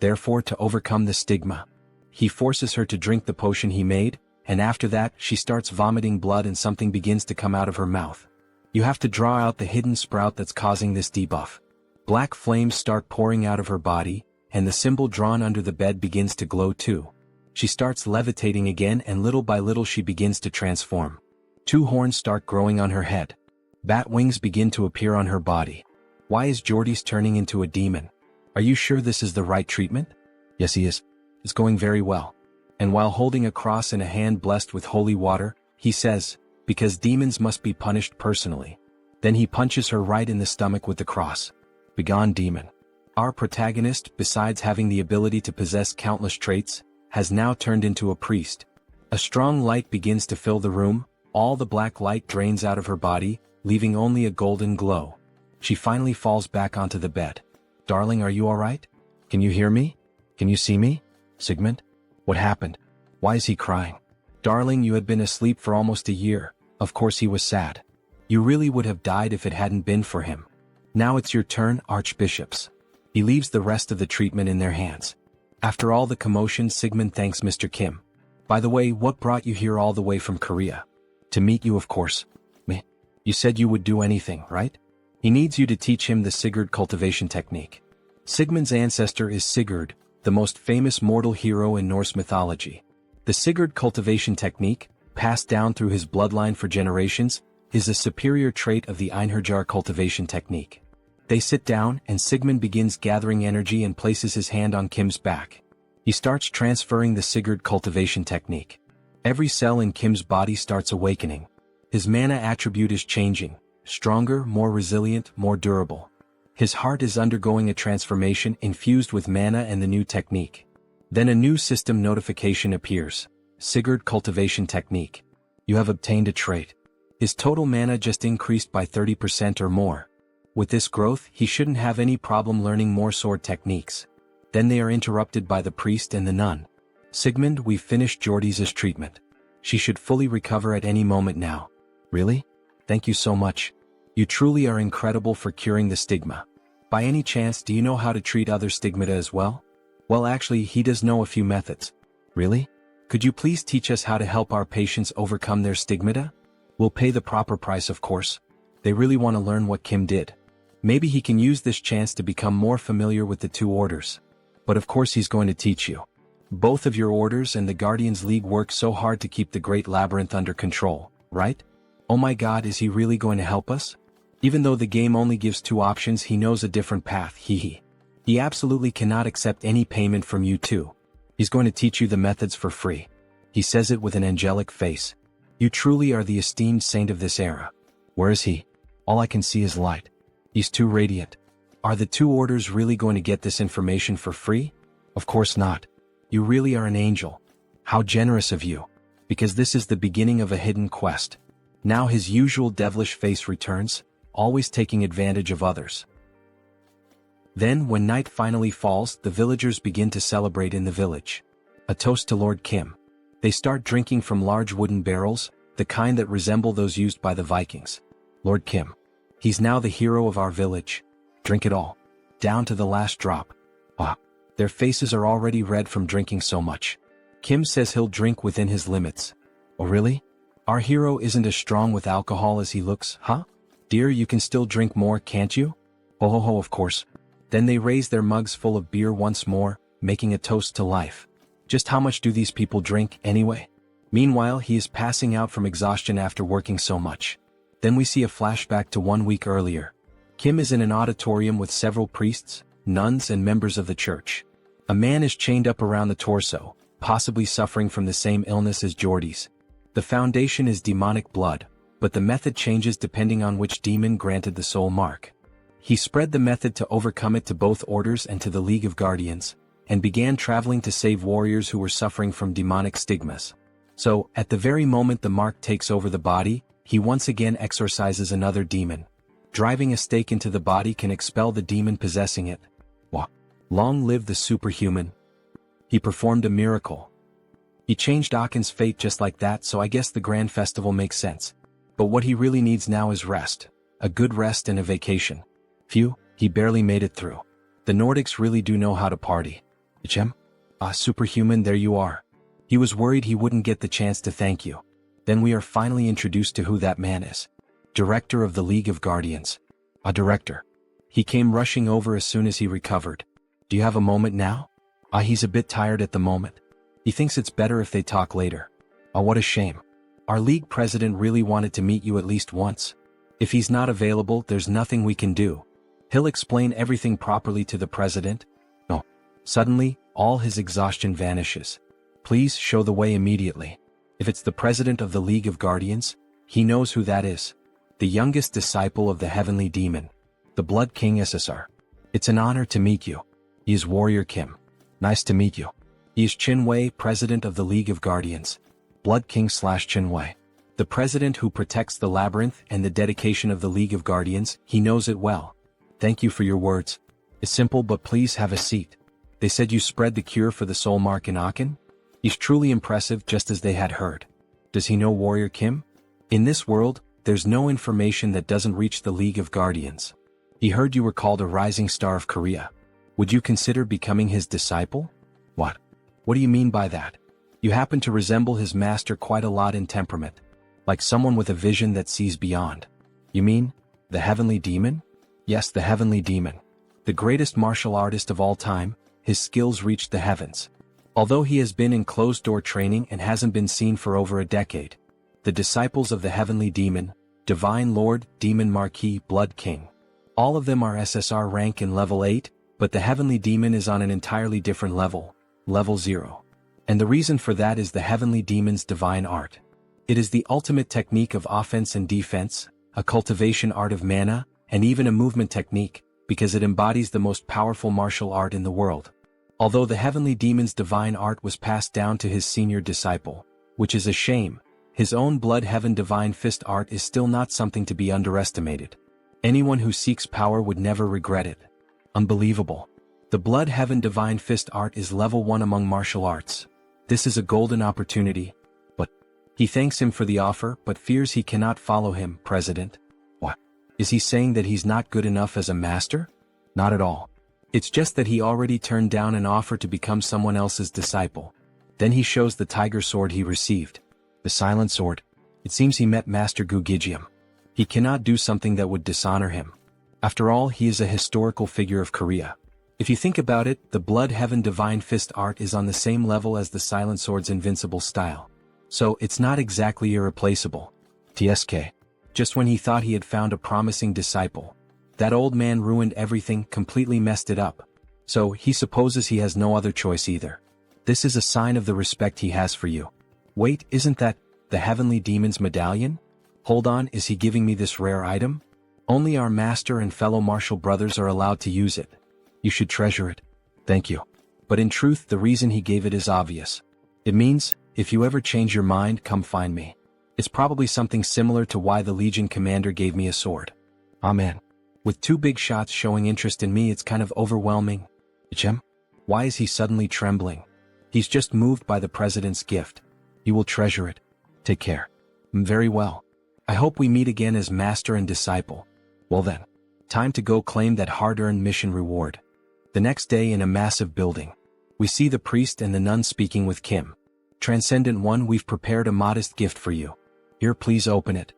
Therefore, to overcome the stigma, he forces her to drink the potion he made, and after that, she starts vomiting blood and something begins to come out of her mouth. You have to draw out the hidden sprout that's causing this debuff. Black flames start pouring out of her body, and the symbol drawn under the bed begins to glow too. She starts levitating again and little by little she begins to transform. 2 horns start growing on her head. Bat wings begin to appear on her body. Why is Jordy's turning into a demon? Are you sure this is the right treatment? Yes, he is. It's going very well. And while holding a cross in a hand blessed with holy water, he says, because demons must be punished personally. Then he punches her right in the stomach with the cross. Begone, demon. Our protagonist, besides having the ability to possess countless traits, has now turned into a priest. A strong light begins to fill the room, all the black light drains out of her body, leaving only a golden glow. She finally falls back onto the bed. Darling, are you alright? Can you hear me? Can you see me? Sigmund? What happened? Why is he crying? Darling, you had been asleep for almost a year. Of course he was sad. You really would have died if it hadn't been for him. Now it's your turn, archbishops. He leaves the rest of the treatment in their hands. After all the commotion, Sigmund thanks Mr. Kim. By the way, what brought you here all the way from Korea? To meet you, of course. Me? You said you would do anything, right? He needs you to teach him the Sigurd cultivation technique. Sigmund's ancestor is Sigurd, the most famous mortal hero in Norse mythology. The Sigurd cultivation technique, passed down through his bloodline for generations, is a superior trait of the Einherjar cultivation technique. They sit down and Sigmund begins gathering energy and places his hand on Kim's back. He starts transferring the Sigurd cultivation technique. Every cell in Kim's body starts awakening. His mana attribute is changing, stronger, more resilient, more durable. His heart is undergoing a transformation infused with mana and the new technique. Then a new system notification appears. Sigurd cultivation technique. You have obtained a trait. His total mana just increased by 30% or more. With this growth, he shouldn't have any problem learning more sword techniques. Then they are interrupted by the priest and the nun. Sigmund, we've finished Jordy's treatment. She should fully recover at any moment now. Really? Thank you so much. You truly are incredible for curing the stigma. By any chance, do you know how to treat other stigmata as well? Well, actually, he does know a few methods. Really? Could you please teach us how to help our patients overcome their stigmata? We'll pay the proper price, of course. They really want to learn what Kim did. Maybe he can use this chance to become more familiar with the 2 orders. But of course he's going to teach you. Both of your orders and the Guardians League work so hard to keep the Great Labyrinth under control, right? Oh my god, is he really going to help us? Even though the game only gives 2 options, he knows a different path, He absolutely cannot accept any payment from you too. He's going to teach you the methods for free. He says it with an angelic face. You truly are the esteemed saint of this era. Where is he? All I can see is light. He's too radiant. Are the 2 orders really going to get this information for free? Of course not. You really are an angel. How generous of you. Because this is the beginning of a hidden quest. Now his usual devilish face returns, always taking advantage of others. Then, when night finally falls, the villagers begin to celebrate in the village. A toast to Lord Kim. They start drinking from large wooden barrels, the kind that resemble those used by the Vikings. Lord Kim. He's now the hero of our village. Drink it all. Down to the last drop. Ah. Their faces are already red from drinking so much. Kim says he'll drink within his limits. Oh really? Our hero isn't as strong with alcohol as he looks, huh? Dear, you can still drink more, can't you? Oh ho ho, of course. Then they raise their mugs full of beer once more, making a toast to life. Just how much do these people drink, anyway? Meanwhile, he is passing out from exhaustion after working so much. Then we see a flashback to 1 week earlier. Kim is in an auditorium with several priests, nuns and members of the church. A man is chained up around the torso, possibly suffering from the same illness as Jordy's. The foundation is demonic blood, but the method changes depending on which demon granted the soul mark. He spread the method to overcome it to both orders and to the League of Guardians, and began traveling to save warriors who were suffering from demonic stigmas. So, at the very moment the mark takes over the body, he once again exorcises another demon. Driving a stake into the body can expel the demon possessing it. Wah. Long live the superhuman. He performed a miracle. He changed Akin's fate just like that, so I guess the grand festival makes sense. But what he really needs now is rest. A good rest and a vacation. Phew, he barely made it through. The Nordics really do know how to party. Ichem? Ah, superhuman, there you are. He was worried he wouldn't get the chance to thank you. Then we are finally introduced to who that man is. Director of the League of Guardians. A director. He came rushing over as soon as he recovered. Do you have a moment now? Ah, he's a bit tired at the moment. He thinks it's better if they talk later. Ah, what a shame. Our league president really wanted to meet you at least once. If he's not available, there's nothing we can do. He'll explain everything properly to the president. No. Suddenly, all his exhaustion vanishes. Please show the way immediately. If it's the president of the League of Guardians, he knows who that is. The youngest disciple of the Heavenly Demon. The Blood King SSR. It's an honor to meet you. He is Warrior Kim. Nice to meet you. He is Chinwei, president of the League of Guardians. Blood King / Chinwei. The president who protects the labyrinth and the dedication of the League of Guardians, he knows it well. Thank you for your words. It's simple, but please have a seat. They said you spread the cure for the soul mark in Akin? He's truly impressive, just as they had heard. Does he know Warrior Kim? In this world, there's no information that doesn't reach the League of Guardians. He heard you were called a rising star of Korea. Would you consider becoming his disciple? What? What do you mean by that? You happen to resemble his master quite a lot in temperament. Like someone with a vision that sees beyond. You mean, the Heavenly Demon? Yes, the Heavenly Demon. The greatest martial artist of all time, his skills reached the heavens. Although he has been in closed-door training and hasn't been seen for over a decade. The disciples of the Heavenly Demon, Divine Lord, Demon Marquis, Blood King. All of them are SSR rank in level 8, but the Heavenly Demon is on an entirely different level, level 0. And the reason for that is the Heavenly Demon's divine art. It is the ultimate technique of offense and defense, a cultivation art of mana, and even a movement technique, because it embodies the most powerful martial art in the world. Although the Heavenly Demon's divine art was passed down to his senior disciple, which is a shame, his own Blood Heaven divine fist art is still not something to be underestimated. Anyone who seeks power would never regret it. Unbelievable. The Blood Heaven divine fist art is level 1 among martial arts. This is a golden opportunity. But he thanks him for the offer, but fears he cannot follow him, President. What? Is he saying that he's not good enough as a master? Not at all. It's just that he already turned down an offer to become someone else's disciple. Then he shows the tiger sword he received. The silent sword. It seems he met Master Gugijium. He cannot do something that would dishonor him. After all, he is a historical figure of Korea. If you think about it, the Blood Heaven divine fist art is on the same level as the silent sword's invincible style. So it's not exactly irreplaceable. TSK. Just when he thought he had found a promising disciple, that old man ruined everything, completely messed it up. So he supposes he has no other choice either. This is a sign of the respect he has for you. Wait, isn't that the Heavenly Demon's medallion? Hold on, is he giving me this rare item? Only our master and fellow martial brothers are allowed to use it. You should treasure it. Thank you. But in truth, the reason he gave it is obvious. It means, if you ever change your mind, come find me. It's probably something similar to why the Legion commander gave me a sword. Amen. With 2 big shots showing interest in me, it's kind of overwhelming. Ichem? Why is he suddenly trembling? He's just moved by the president's gift. He will treasure it. Take care. Very well. I hope we meet again as master and disciple. Well then. Time to go claim that hard-earned mission reward. The next day in a massive building. We see the priest and the nun speaking with Kim. Transcendent One, we've prepared a modest gift for you. Here, please open it.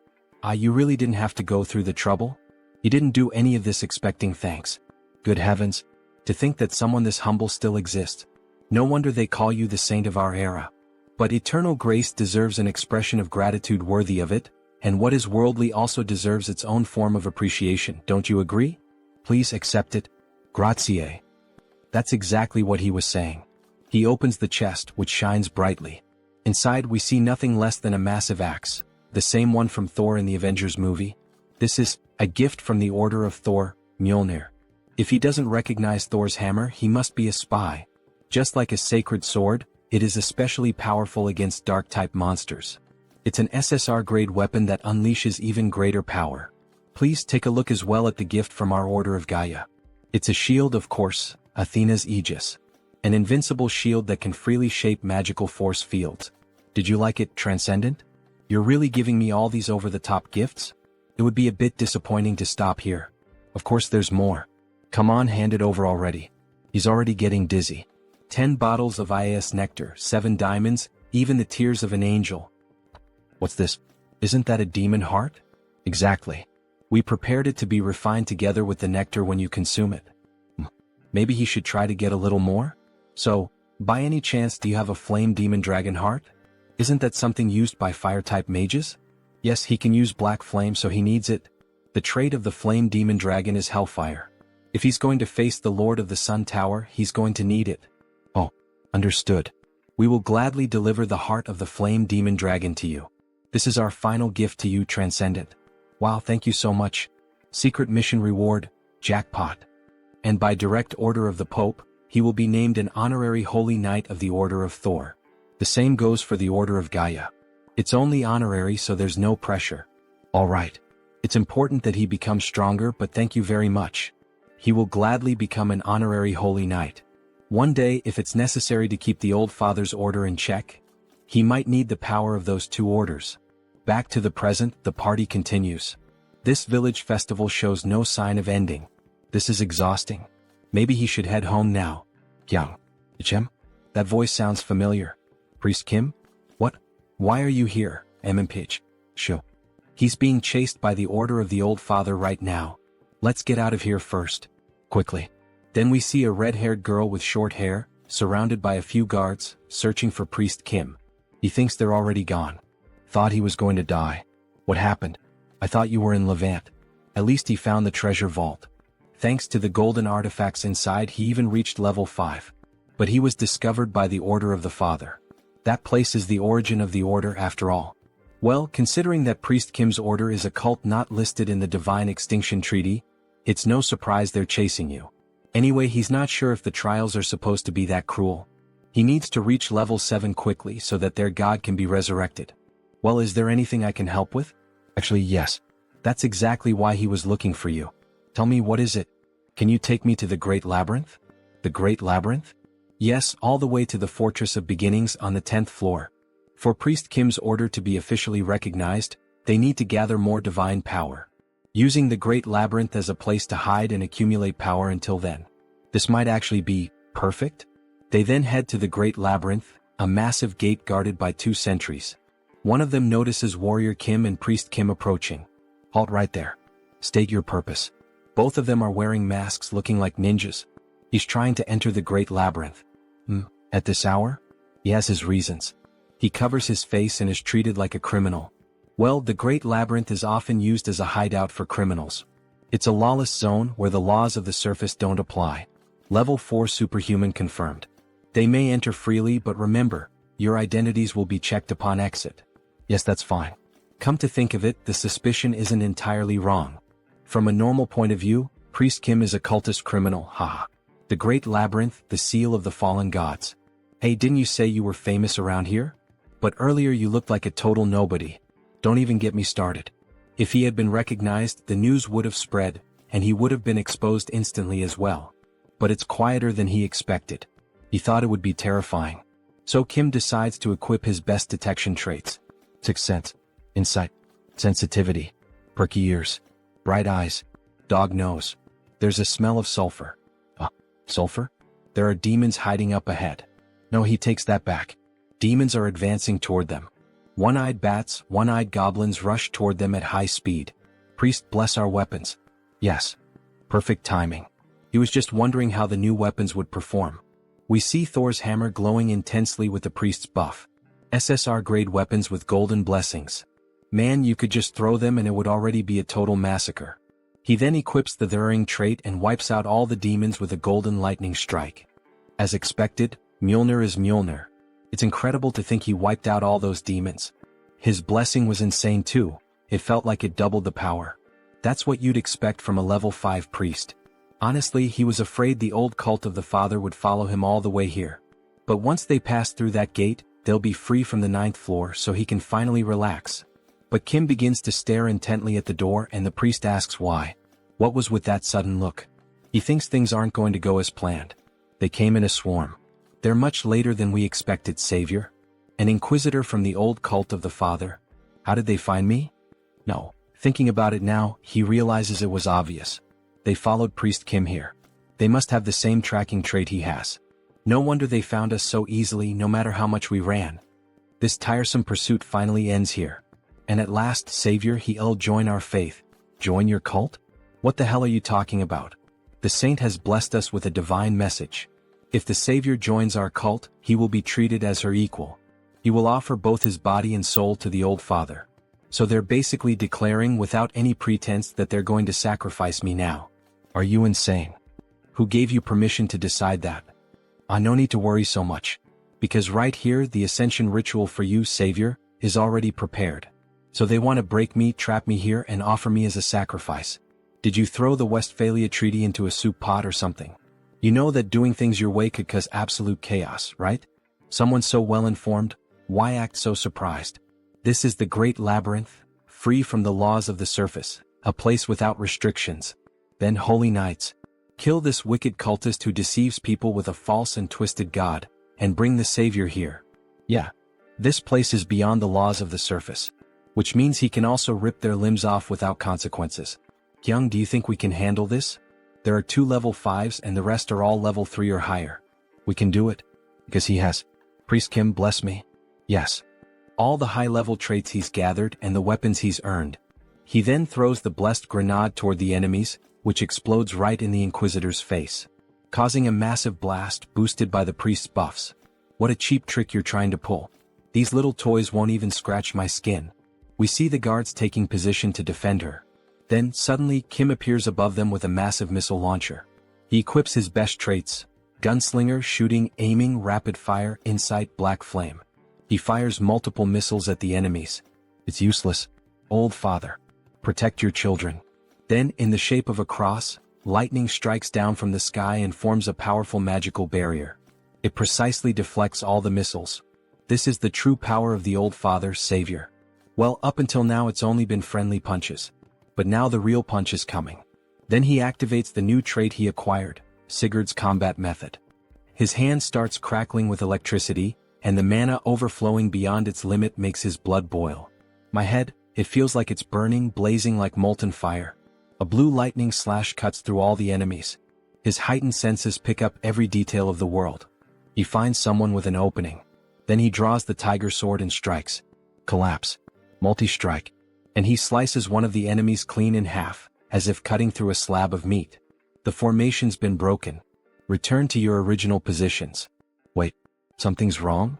You really didn't have to go through the trouble? You didn't do any of this expecting thanks. Good heavens. To think that someone this humble still exists. No wonder they call you the saint of our era. But eternal grace deserves an expression of gratitude worthy of it, and what is worldly also deserves its own form of appreciation, don't you agree? Please accept it. Grazie. That's exactly what he was saying. He opens the chest, which shines brightly. Inside we see nothing less than a massive axe, the same one from Thor in the Avengers movie. This is a gift from the Order of Thor, Mjolnir. If he doesn't recognize Thor's hammer, he must be a spy. Just like a sacred sword, it is especially powerful against dark-type monsters. It's an SSR-grade weapon that unleashes even greater power. Please take a look as well at the gift from our Order of Gaia. It's a shield, of course, Athena's Aegis. An invincible shield that can freely shape magical force fields. Did you like it, Transcendent? You're really giving me all these over-the-top gifts? It would be a bit disappointing to stop here. Of course there's more. Come on, hand it over already. He's already getting dizzy. 10 bottles of IAS nectar, 7 diamonds, even the tears of an angel. What's this? Isn't that a demon heart? Exactly. We prepared it to be refined together with the nectar when you consume it. Maybe he should try to get a little more? So, by any chance do you have a flame demon dragon heart? Isn't that something used by fire-type mages? Yes, he can use black flame, so he needs it. The trait of the flame demon dragon is hellfire. If he's going to face the Lord of the Sun Tower, he's going to need it. Oh, understood. We will gladly deliver the heart of the flame demon dragon to you. This is our final gift to you, Transcendent. Wow, thank you so much. Secret mission reward, jackpot. And by direct order of the Pope, he will be named an honorary Holy Knight of the Order of Thor. The same goes for the Order of Gaia. It's only honorary, so there's no pressure. All right. It's important that he becomes stronger, but thank you very much. He will gladly become an honorary Holy Knight. One day, if it's necessary to keep the old father's order in check, he might need the power of those two orders. Back to the present, the party continues. This village festival shows no sign of ending. This is exhausting. Maybe he should head home now. Yang. Ichem? That voice sounds familiar. Priest Kim? What? Why are you here, MMPH? Sho. He's being chased by the order of the old father right now. Let's get out of here first. Quickly. Then we see a red-haired girl with short hair, surrounded by a few guards, searching for Priest Kim. He thinks they're already gone. Thought he was going to die. What happened? I thought you were in Levant. At least he found the treasure vault. Thanks to the golden artifacts inside, he even reached level 5. But he was discovered by the Order of the Father. That place is the origin of the order after all. Well, considering that Priest Kim's order is a cult not listed in the Divine Extinction Treaty, it's no surprise they're chasing you. Anyway, he's not sure if the trials are supposed to be that cruel. He needs to reach level 7 quickly so that their god can be resurrected. Well, is there anything I can help with? Actually, yes. That's exactly why he was looking for you. Tell me, what is it? Can you take me to the Great Labyrinth? The Great Labyrinth? Yes, all the way to the Fortress of Beginnings on the 10th floor. For Priest Kim's order to be officially recognized, they need to gather more divine power. Using the Great Labyrinth as a place to hide and accumulate power until then. This might actually be perfect? They then head to the Great Labyrinth, a massive gate guarded by 2 sentries. One of them notices Warrior Kim and Priest Kim approaching. Halt right there. State your purpose. Both of them are wearing masks looking like ninjas. He's trying to enter the Great Labyrinth. At this hour? He has his reasons. He covers his face and is treated like a criminal. Well, the Great Labyrinth is often used as a hideout for criminals. It's a lawless zone where the laws of the surface don't apply. Level 4 superhuman confirmed. They may enter freely, but remember, your identities will be checked upon exit. Yes, that's fine. Come to think of it, the suspicion isn't entirely wrong. From a normal point of view, Priest Kim is a cultist criminal, haha. The Great Labyrinth, the seal of the fallen gods. Hey, didn't you say you were famous around here? But earlier you looked like a total nobody. Don't even get me started. If he had been recognized, the news would have spread, and he would have been exposed instantly as well. But it's quieter than he expected. He thought it would be terrifying. So Kim decides to equip his best detection traits. Sixth sense, insight, sensitivity, perky ears, bright eyes, dog nose. There's a smell of sulfur. Sulfur? There are demons hiding up ahead. No, he takes that back. Demons are advancing toward them. One-eyed bats, one-eyed goblins rush toward them at high speed. Priest, bless our weapons. Yes. Perfect timing. He was just wondering how the new weapons would perform. We see Thor's hammer glowing intensely with the priest's buff. SSR-grade weapons with golden blessings. Man, you could just throw them and it would already be a total massacre. He then equips the Thuring trait and wipes out all the demons with a golden lightning strike. As expected, Mjolnir is Mjolnir. It's incredible to think he wiped out all those demons. His blessing was insane too. It felt like it doubled the power. That's what you'd expect from a level 5 priest. Honestly, he was afraid the old cult of the father would follow him all the way here. But once they pass through that gate, they'll be free from the 9th floor so he can finally relax. But Kim begins to stare intently at the door and the priest asks why. What was with that sudden look? He thinks things aren't going to go as planned. They came in a swarm. They're much later than we expected, Savior. An inquisitor from the old cult of the father. How did they find me? No. Thinking about it now, he realizes it was obvious. They followed Priest Kim here. They must have the same tracking trait he has. No wonder they found us so easily no matter how much we ran. This tiresome pursuit finally ends here. And at last, Savior, he'll join our faith. Join your cult? What the hell are you talking about? The saint has blessed us with a divine message. If the Savior joins our cult, he will be treated as her equal. He will offer both his body and soul to the old father. So they're basically declaring without any pretense that they're going to sacrifice me now. Are you insane? Who gave you permission to decide that? No need to worry so much. Because right here, the ascension ritual for you, Savior, is already prepared. So they want to break me, trap me here, and offer me as a sacrifice. Did you throw the Westphalia Treaty into a soup pot or something? You know that doing things your way could cause absolute chaos, right? Someone so well informed, why act so surprised? This is the great labyrinth, free from the laws of the surface, a place without restrictions. Then, holy knights, kill this wicked cultist who deceives people with a false and twisted god, and bring the Savior here. Yeah, this place is beyond the laws of the surface, which means he can also rip their limbs off without consequences. Kyung, do you think we can handle this? There are 2 level 5s and the rest are all level 3 or higher. We can do it. Because he has. Priest Kim, bless me. Yes. All the high-level traits he's gathered and the weapons he's earned. He then throws the blessed grenade toward the enemies, which explodes right in the Inquisitor's face, causing a massive blast boosted by the priest's buffs. What a cheap trick you're trying to pull. These little toys won't even scratch my skin. We see the guards taking position to defend her. Then, suddenly, Kim appears above them with a massive missile launcher. He equips his best traits: gunslinger, shooting, aiming, rapid fire, insight, black flame. He fires multiple missiles at the enemies. It's useless. Old father. Protect your children. Then, in the shape of a cross, lightning strikes down from the sky and forms a powerful magical barrier. It precisely deflects all the missiles. This is the true power of the old father, Savior. Well, up until now it's only been friendly punches. But now the real punch is coming. Then he activates the new trait he acquired, Sigurd's combat method. His hand starts crackling with electricity, and the mana overflowing beyond its limit makes his blood boil. My head, it feels like it's burning, blazing like molten fire. A blue lightning slash cuts through all the enemies. His heightened senses pick up every detail of the world. He finds someone with an opening. Then he draws the tiger sword and strikes. Collapse. Multi-strike. And he slices one of the enemies clean in half, as if cutting through a slab of meat. The formation's been broken. Return to your original positions. Wait, something's wrong?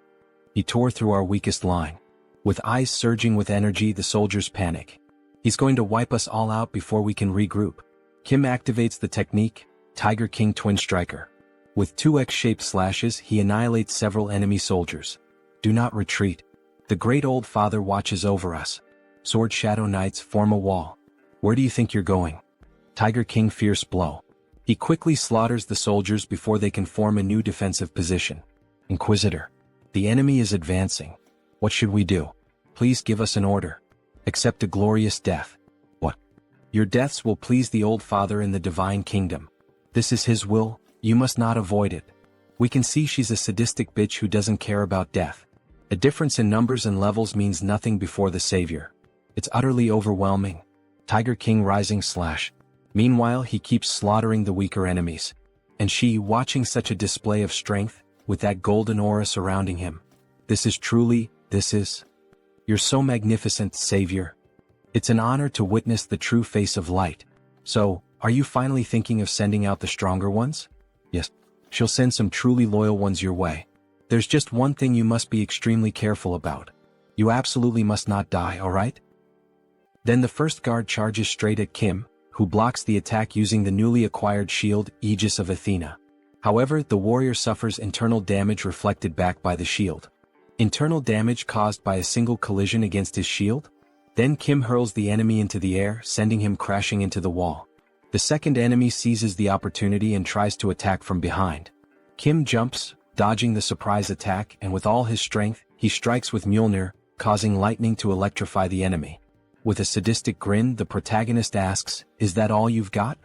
He tore through our weakest line. With eyes surging with energy, the soldiers panic. He's going to wipe us all out before we can regroup. Kim activates the technique, Tiger King Twin Striker. With 2X-shaped slashes, he annihilates several enemy soldiers. Do not retreat. The great old father watches over us. Sword Shadow Knights form a wall. Where do you think you're going? Tiger King Fierce Blow. He quickly slaughters the soldiers before they can form a new defensive position. Inquisitor. The enemy is advancing. What should we do? Please give us an order. Accept a glorious death. What? Your deaths will please the old father in the divine kingdom. This is his will, you must not avoid it. We can see she's a sadistic bitch who doesn't care about death. A difference in numbers and levels means nothing before the savior. It's utterly overwhelming. Tiger King rising / Meanwhile he keeps slaughtering the weaker enemies. And she, watching such a display of strength, with that golden aura surrounding him. This is. You're so magnificent, savior. It's an honor to witness the true face of light. So, are you finally thinking of sending out the stronger ones? Yes. She'll send some truly loyal ones your way. There's just one thing you must be extremely careful about. You absolutely must not die, alright? Then the first guard charges straight at Kim, who blocks the attack using the newly acquired shield, Aegis of Athena. However, the warrior suffers internal damage reflected back by the shield. Internal damage caused by a single collision against his shield? Then Kim hurls the enemy into the air, sending him crashing into the wall. The second enemy seizes the opportunity and tries to attack from behind. Kim jumps, dodging the surprise attack, and with all his strength, he strikes with Mjolnir, causing lightning to electrify the enemy. With a sadistic grin, the protagonist asks, "Is that all you've got?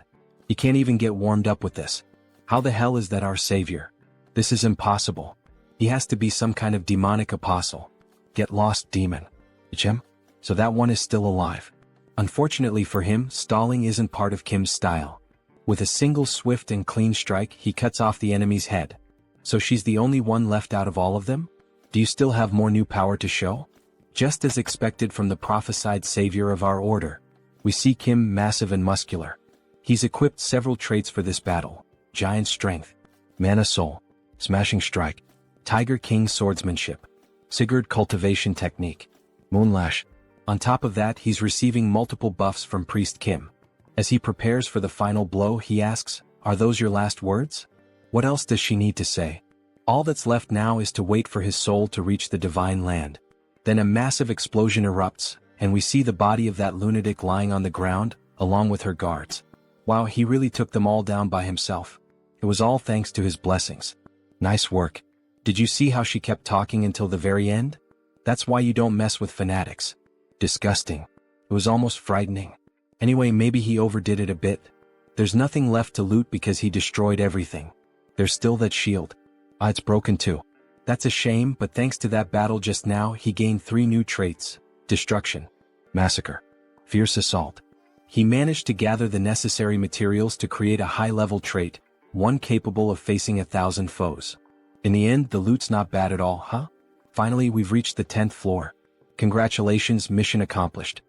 You can't even get warmed up with this. How the hell is that our savior? This is impossible. He has to be some kind of demonic apostle. Get lost, demon." Gem? So that one is still alive. Unfortunately for him, stalling isn't part of Kim's style. With a single swift and clean strike, he cuts off the enemy's head. So she's the only one left out of all of them? Do you still have more new power to show? Just as expected from the prophesied savior of our order, we see Kim massive and muscular. He's equipped several traits for this battle: giant strength, mana soul, smashing strike, Tiger King swordsmanship, Sigurd cultivation technique, moonlash. On top of that, he's receiving multiple buffs from Priest Kim. As he prepares for the final blow, he asks, "Are those your last words?" What else does she need to say? All that's left now is to wait for his soul to reach the divine land. Then a massive explosion erupts, and we see the body of that lunatic lying on the ground, along with her guards. Wow, he really took them all down by himself. It was all thanks to his blessings. Nice work. Did you see how she kept talking until the very end? That's why you don't mess with fanatics. Disgusting. It was almost frightening. Anyway, maybe he overdid it a bit. There's nothing left to loot because he destroyed everything. There's still that shield. It's broken too. That's a shame, but thanks to that battle just now, he gained 3 new traits: destruction, massacre, fierce assault. He managed to gather the necessary materials to create a high-level trait, one capable of facing 1,000 foes. In the end, the loot's not bad at all, huh? Finally, we've reached the 10th floor. Congratulations, mission accomplished.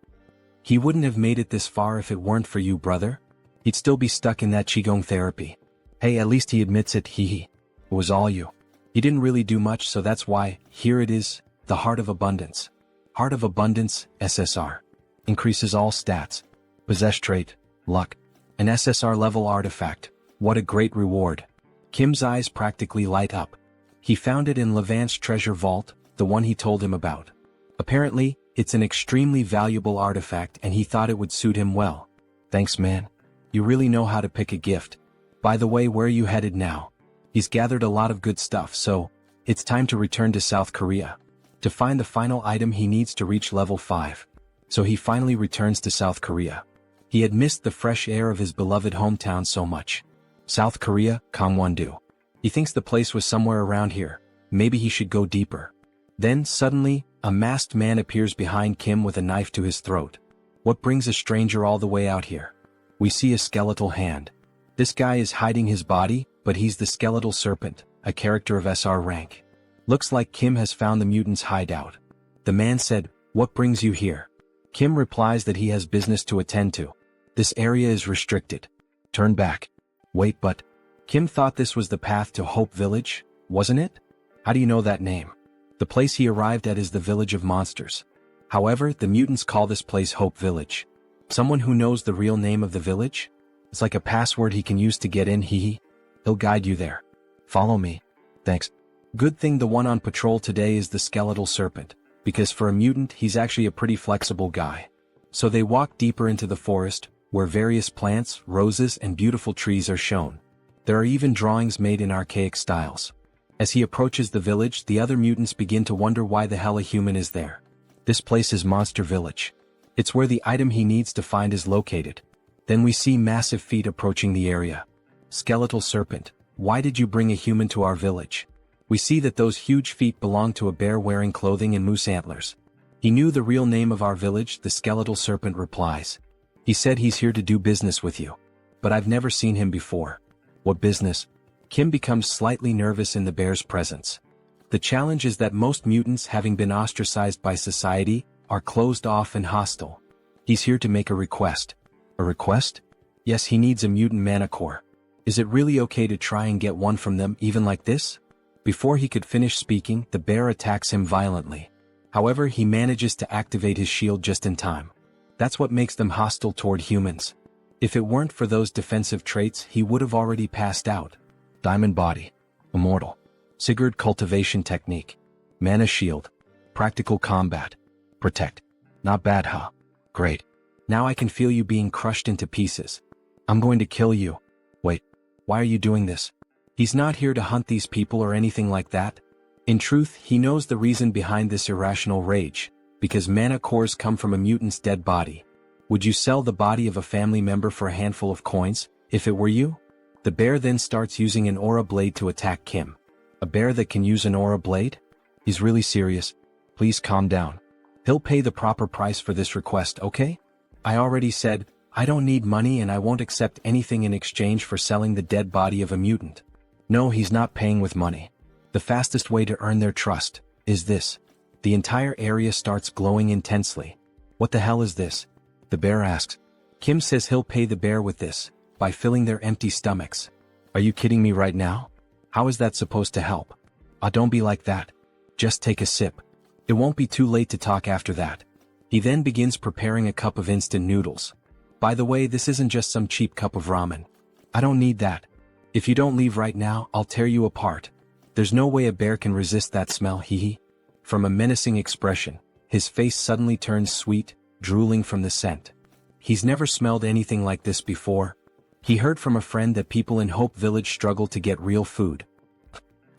He wouldn't have made it this far if it weren't for you, brother. He'd still be stuck in that Qigong therapy. Hey, at least he admits it, It was all you. He didn't really do much, so that's why, here it is, the Heart of Abundance. Heart of Abundance, SSR. Increases all stats. Possess trait, luck. An SSR level artifact. What a great reward. Kim's eyes practically light up. He found it in Levant's treasure vault, the one he told him about. Apparently, it's an extremely valuable artifact and he thought it would suit him well. Thanks, man. You really know how to pick a gift. By the way, where are you headed now? He's gathered a lot of good stuff, so it's time to return to South Korea. To find the final item he needs to reach level 5. So he finally returns to South Korea. He had missed the fresh air of his beloved hometown so much. South Korea, Gangwon-do. He thinks the place was somewhere around here. Maybe he should go deeper. Then, suddenly, a masked man appears behind Kim with a knife to his throat. What brings a stranger all the way out here? We see a skeletal hand. This guy is hiding his body, but he's the skeletal serpent, a character of SR rank. Looks like Kim has found the mutant's hideout. The man said, "What brings you here?" Kim replies that he has business to attend to. This area is restricted. Turn back. Wait, but Kim thought this was the path to Hope Village, wasn't it? How do you know that name? The place he arrived at is the Village of Monsters. However, the mutants call this place Hope Village. Someone who knows the real name of the village? It's like a password he can use to get in, He'll guide you there. Follow me. Thanks. Good thing the one on patrol today is the skeletal serpent, because for a mutant he's actually a pretty flexible guy. So they walk deeper into the forest, where various plants, roses, and beautiful trees are shown. There are even drawings made in archaic styles. As he approaches the village, the other mutants begin to wonder why the hell a human is there. This place is Monster Village. It's where the item he needs to find is located. Then we see massive feet approaching the area. Skeletal serpent, why did you bring a human to our village? We see that those huge feet belong to a bear wearing clothing and moose antlers. He knew the real name of our village, the skeletal serpent replies. He said he's here to do business with you. But I've never seen him before. What business? Kim becomes slightly nervous in the bear's presence. The challenge is that most mutants, having been ostracized by society, are closed off and hostile. He's here to make a request. A request? Yes, he needs a mutant mana core. Is it really okay to try and get one from them even like this? Before he could finish speaking, the bear attacks him violently. However, he manages to activate his shield just in time. That's what makes them hostile toward humans. If it weren't for those defensive traits, he would have already passed out. Diamond Body. Immortal. Sigurd Cultivation Technique. Mana Shield. Practical Combat. Protect. Not bad, huh? Great. Now I can feel you being crushed into pieces. I'm going to kill you. Wait. Why are you doing this? He's not here to hunt these people or anything like that. In truth, he knows the reason behind this irrational rage, because mana cores come from a mutant's dead body. Would you sell the body of a family member for a handful of coins, if it were you? The bear then starts using an aura blade to attack Kim. A bear that can use an aura blade? He's really serious. Please calm down. He'll pay the proper price for this request, okay? I already said, I don't need money and I won't accept anything in exchange for selling the dead body of a mutant. No, he's not paying with money. The fastest way to earn their trust is this. The entire area starts glowing intensely. What the hell is this? The bear asks. Kim says he'll pay the bear with this, by filling their empty stomachs. Are you kidding me right now? How is that supposed to help? Don't be like that. Just take a sip. It won't be too late to talk after that. He then begins preparing a cup of instant noodles. By the way, this isn't just some cheap cup of ramen. I don't need that. If you don't leave right now, I'll tear you apart. There's no way a bear can resist that smell, hee. From a menacing expression, his face suddenly turns sweet, drooling from the scent. He's never smelled anything like this before. He heard from a friend that people in Hope Village struggle to get real food.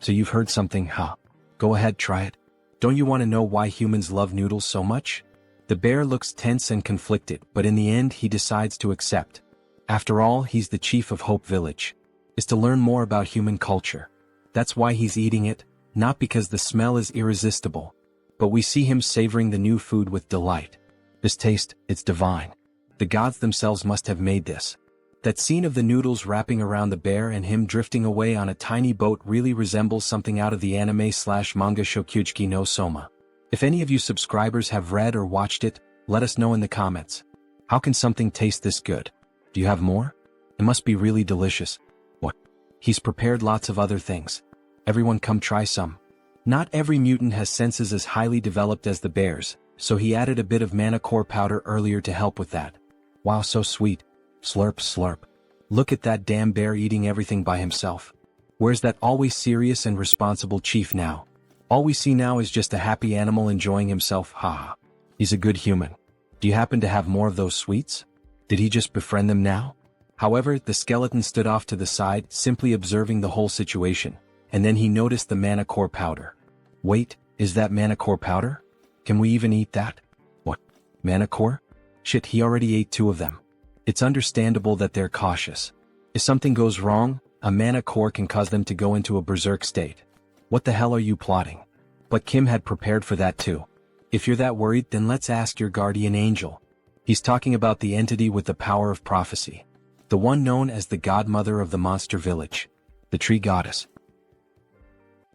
So you've heard something, huh? Go ahead, try it. Don't you want to know why humans love noodles so much? The bear looks tense and conflicted, but in the end he decides to accept. After all, he's the chief of Hope Village. Is to learn more about human culture. That's why he's eating it, not because the smell is irresistible. But we see him savoring the new food with delight. This taste, it's divine. The gods themselves must have made this. That scene of the noodles wrapping around the bear and him drifting away on a tiny boat really resembles something out of the anime/manga Shokugeki no Soma. If any of you subscribers have read or watched it, let us know in the comments. How can something taste this good? Do you have more? It must be really delicious. What? He's prepared lots of other things. Everyone come try some. Not every mutant has senses as highly developed as the bear's, so he added a bit of mana core powder earlier to help with that. Wow, so sweet. Slurp slurp. Look at that damn bear eating everything by himself. Where's that always serious and responsible chief now? All we see now is just a happy animal enjoying himself, haha. He's a good human. Do you happen to have more of those sweets? Did he just befriend them now? However, the skeleton stood off to the side, simply observing the whole situation, and then he noticed the mana core powder. Wait, is that mana core powder? Can we even eat that? What? Mana core? Shit, he already ate 2 of them. It's understandable that they're cautious. If something goes wrong, a mana core can cause them to go into a berserk state. What the hell are you plotting? But Kim had prepared for that too. If you're that worried, then let's ask your guardian angel. He's talking about the entity with the power of prophecy. The one known as the godmother of the monster village. The tree goddess.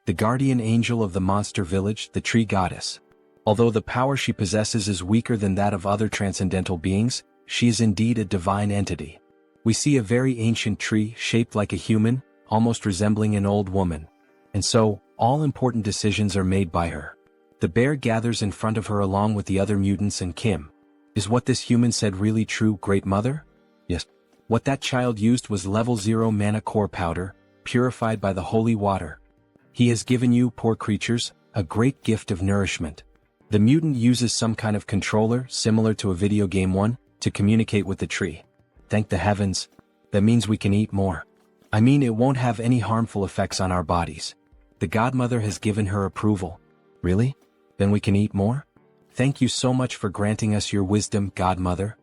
The guardian angel of the monster village, the tree goddess. Although the power she possesses is weaker than that of other transcendental beings, she is indeed a divine entity. We see a very ancient tree shaped like a human, almost resembling an old woman. And so, all important decisions are made by her. The bear gathers in front of her along with the other mutants and Kim. Is what this human said really true, Great Mother? Yes. What that child used was level 0 mana core powder, purified by the holy water. He has given you, poor creatures, a great gift of nourishment. The mutant uses some kind of controller, similar to a video game one, to communicate with the tree. Thank the heavens. That means we can eat more. I mean, it won't have any harmful effects on our bodies. The godmother has given her approval. Really? Then we can eat more? Thank you so much for granting us your wisdom, godmother.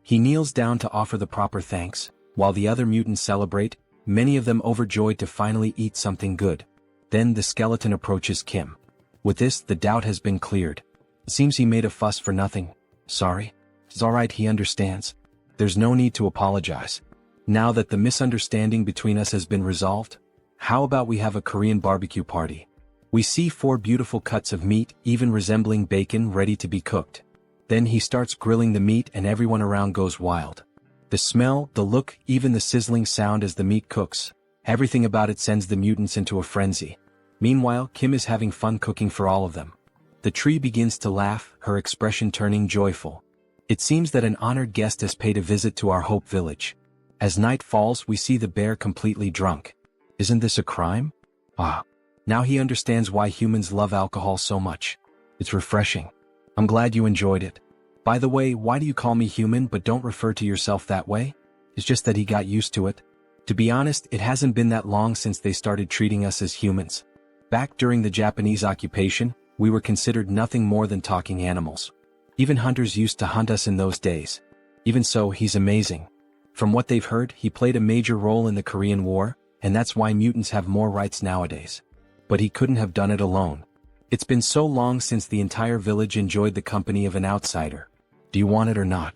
He kneels down to offer the proper thanks, while the other mutants celebrate. many of them overjoyed to finally eat something good. Then the skeleton approaches Kim. With this, the doubt has been cleared. It seems he made a fuss for nothing. Sorry. It's alright, he understands. There's no need to apologize. Now that the misunderstanding between us has been resolved, how about we have a Korean barbecue party? We see 4 beautiful cuts of meat, even resembling bacon, ready to be cooked. Then he starts grilling the meat and everyone around goes wild. The smell, the look, even the sizzling sound as the meat cooks. Everything about it sends the mutants into a frenzy. Meanwhile, Kim is having fun cooking for all of them. The tree begins to laugh, her expression turning joyful. It seems that an honored guest has paid a visit to our Hope Village. As night falls, we see the bear completely drunk. Isn't this a crime? Ah. Now he understands why humans love alcohol so much. It's refreshing. I'm glad you enjoyed it. By the way, why do you call me human but don't refer to yourself that way? It's just that he got used to it. To be honest, it hasn't been that long since they started treating us as humans. Back during the Japanese occupation, we were considered nothing more than talking animals. Even hunters used to hunt us in those days. Even so, he's amazing. From what they've heard, he played a major role in the Korean War, and that's why mutants have more rights nowadays. But he couldn't have done it alone. It's been so long since the entire village enjoyed the company of an outsider. Do you want it or not?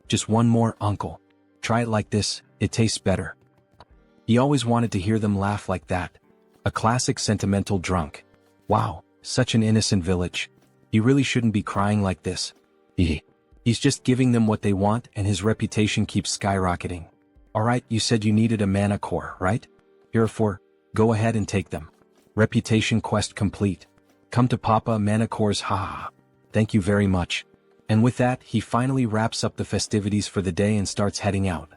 Just one more, uncle. Try it like this, it tastes better. He always wanted to hear them laugh like that. A classic sentimental drunk. Wow, such an innocent village. He really shouldn't be crying like this. He's just giving them what they want and his reputation keeps skyrocketing. Alright, you said you needed a mana core, right? Here are 4. Go ahead and take them. Reputation quest complete. Come to Papa mana cores, haha. Thank you very much. And with that, he finally wraps up the festivities for the day and starts heading out.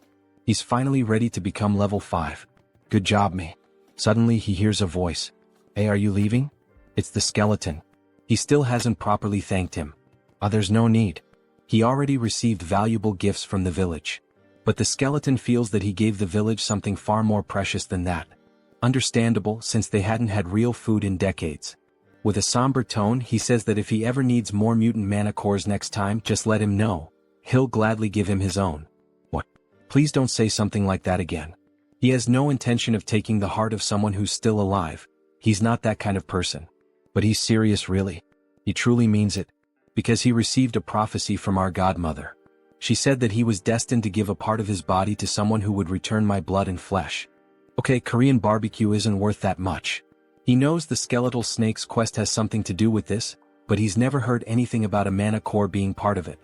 He's finally ready to become level 5. Good job, me. Suddenly he hears a voice. Hey, are you leaving? It's the skeleton. He still hasn't properly thanked him. There's no need. He already received valuable gifts from the village. But the skeleton feels that he gave the village something far more precious than that. Understandable, since they hadn't had real food in decades. With a somber tone, he says that if he ever needs more mutant mana cores next time, just let him know. He'll gladly give him his own. What? Please don't say something like that again. He has no intention of taking the heart of someone who's still alive. He's not that kind of person. But he's serious, really. He truly means it. Because he received a prophecy from our godmother. She said that he was destined to give a part of his body to someone who would return my blood and flesh. Okay, Korean barbecue isn't worth that much. He knows the skeletal snake's quest has something to do with this, but he's never heard anything about a mana core being part of it.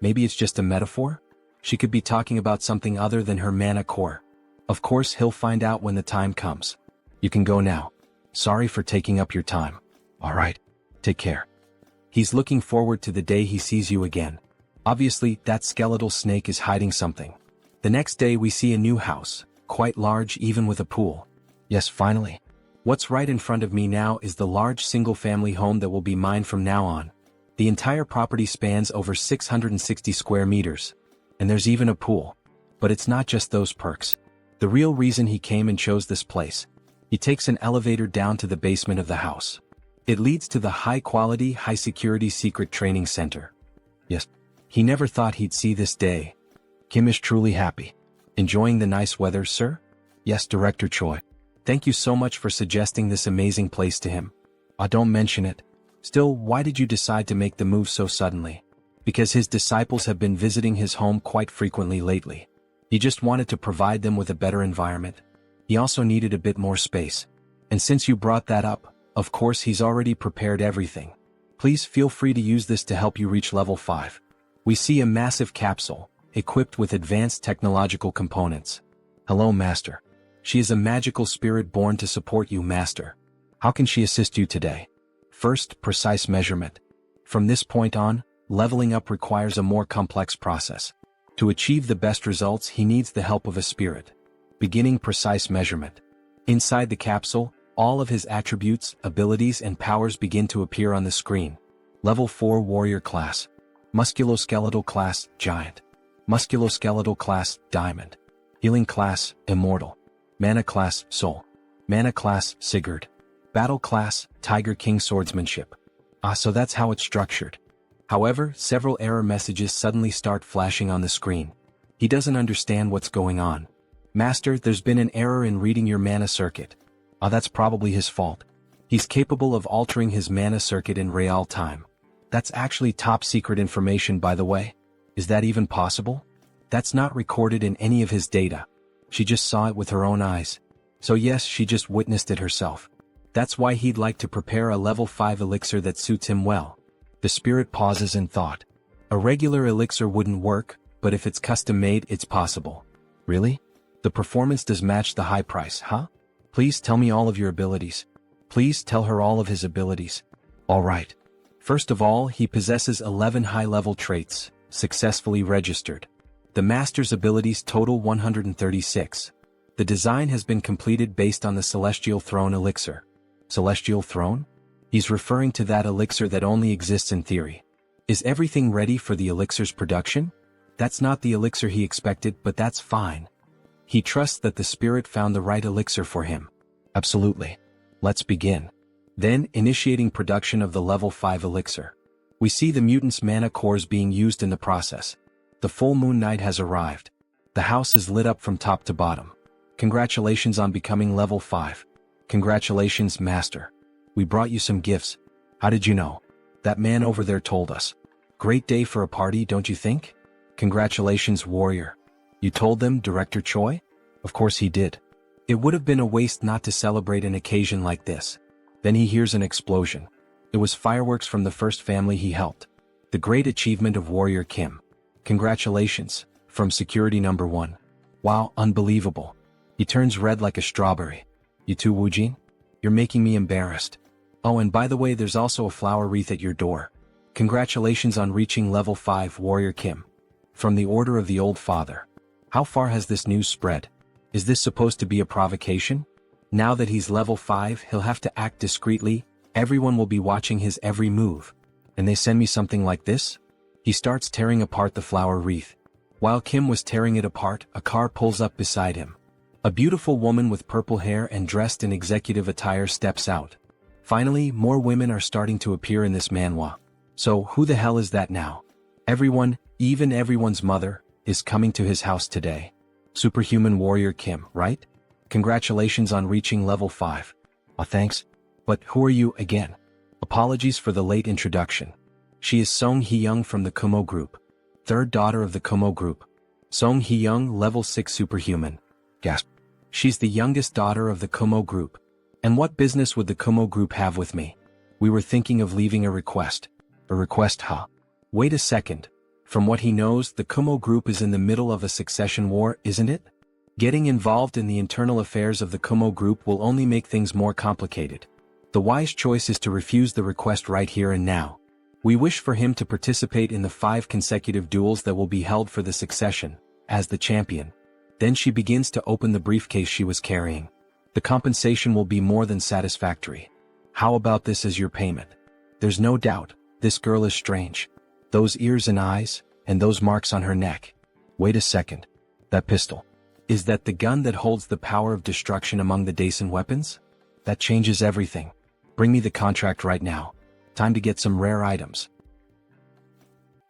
Maybe it's just a metaphor? She could be talking about something other than her mana core. Of course, he'll find out when the time comes. You can go now. Sorry for taking up your time. Alright, take care. He's looking forward to the day he sees you again. Obviously, that skeletal snake is hiding something. The next day we see a new house, quite large even with a pool. Yes, finally. What's right in front of me now is the large single-family home that will be mine from now on. The entire property spans over 660 square meters. And there's even a pool. But it's not just those perks. The real reason he came and chose this place. He takes an elevator down to the basement of the house. It leads to the high-quality, high-security secret training center. Yes, he never thought he'd see this day. Kim is truly happy. Enjoying the nice weather, sir? Yes, Director Choi. Thank you so much for suggesting this amazing place to him. Don't mention it. Still, why did you decide to make the move so suddenly? Because his disciples have been visiting his home quite frequently lately. He just wanted to provide them with a better environment. He also needed a bit more space. And since you brought that up, of course he's already prepared everything. Please feel free to use this to help you reach level 5. We see a massive capsule, equipped with advanced technological components. Hello, Master. She is a magical spirit born to support you, Master. How can she assist you today? First, precise measurement. From this point on, leveling up requires a more complex process. To achieve the best results, he needs the help of a spirit. Beginning precise measurement. Inside the capsule, all of his attributes, abilities, and powers begin to appear on the screen. Level 4 Warrior Class. Musculoskeletal Class, Giant. Musculoskeletal Class, Diamond. Healing Class, Immortal. Mana Class, Soul. Mana Class, Sigurd. Battle Class, Tiger King Swordsmanship. So that's how it's structured. However, several error messages suddenly start flashing on the screen. He doesn't understand what's going on. Master, there's been an error in reading your mana circuit. That's probably his fault. He's capable of altering his mana circuit in real time. That's actually top secret information, by the way. Is that even possible? That's not recorded in any of his data. She just saw it with her own eyes. So yes, she just witnessed it herself. That's why he'd like to prepare a level 5 elixir that suits him well. The spirit pauses in thought. A regular elixir wouldn't work, but if it's custom made, it's possible. Really? The performance does match the high price, huh? Please tell me all of your abilities. Please tell her all of his abilities. Alright. First of all, he possesses 11 high-level traits, successfully registered. The master's abilities total 136. The design has been completed based on the Celestial Throne elixir. Celestial Throne? He's referring to that elixir that only exists in theory. Is everything ready for the elixir's production? That's not the elixir he expected, but that's fine. He trusts that the spirit found the right elixir for him. Absolutely. Let's begin. Then, initiating production of the level 5 elixir. We see the mutant's mana cores being used in the process. The full moon night has arrived. The house is lit up from top to bottom. Congratulations on becoming level 5. Congratulations, Master. We brought you some gifts. How did you know? That man over there told us. Great day for a party, don't you think? Congratulations, warrior. You told them, Director Choi? Of course he did. It would have been a waste not to celebrate an occasion like this. Then he hears an explosion. It was fireworks from the first family he helped. The great achievement of Warrior Kim. Congratulations, from security number 1. Wow, unbelievable. He turns red like a strawberry. You too, Woojin? You're making me embarrassed. Oh, and by the way, there's also a flower wreath at your door. Congratulations on reaching level 5, Warrior Kim. From the Order of the Old Father. How far has this news spread? Is this supposed to be a provocation? Now that he's level 5, he'll have to act discreetly. Everyone will be watching his every move. And they send me something like this? He starts tearing apart the flower wreath. While Kim was tearing it apart, a car pulls up beside him. A beautiful woman with purple hair and dressed in executive attire steps out. Finally, more women are starting to appear in this manhwa. So, who the hell is that now? Everyone, even everyone's mother, is coming to his house today. Superhuman Warrior Kim, right? Congratulations on reaching level 5. Thanks. But who are you again? Apologies for the late introduction. She is Song Hee-young from the Kumo Group. Third daughter of the Kumo Group. Song Hee-young, level 6 superhuman. Gasp. She's the youngest daughter of the Kumo Group. And what business would the Kumo Group have with me? We were thinking of leaving a request. A request, huh? Wait a second. From what he knows, the Kumo Group is in the middle of a succession war, isn't it? Getting involved in the internal affairs of the Kumo Group will only make things more complicated. The wise choice is to refuse the request right here and now. We wish for him to participate in the 5 consecutive duels that will be held for the succession, as the champion. Then she begins to open the briefcase she was carrying. The compensation will be more than satisfactory. How about this as your payment? There's no doubt, this girl is strange. Those ears and eyes, and those marks on her neck. Wait a second. That pistol. Is that the gun that holds the power of destruction among the Daisen weapons? That changes everything. Bring me the contract right now. Time to get some rare items.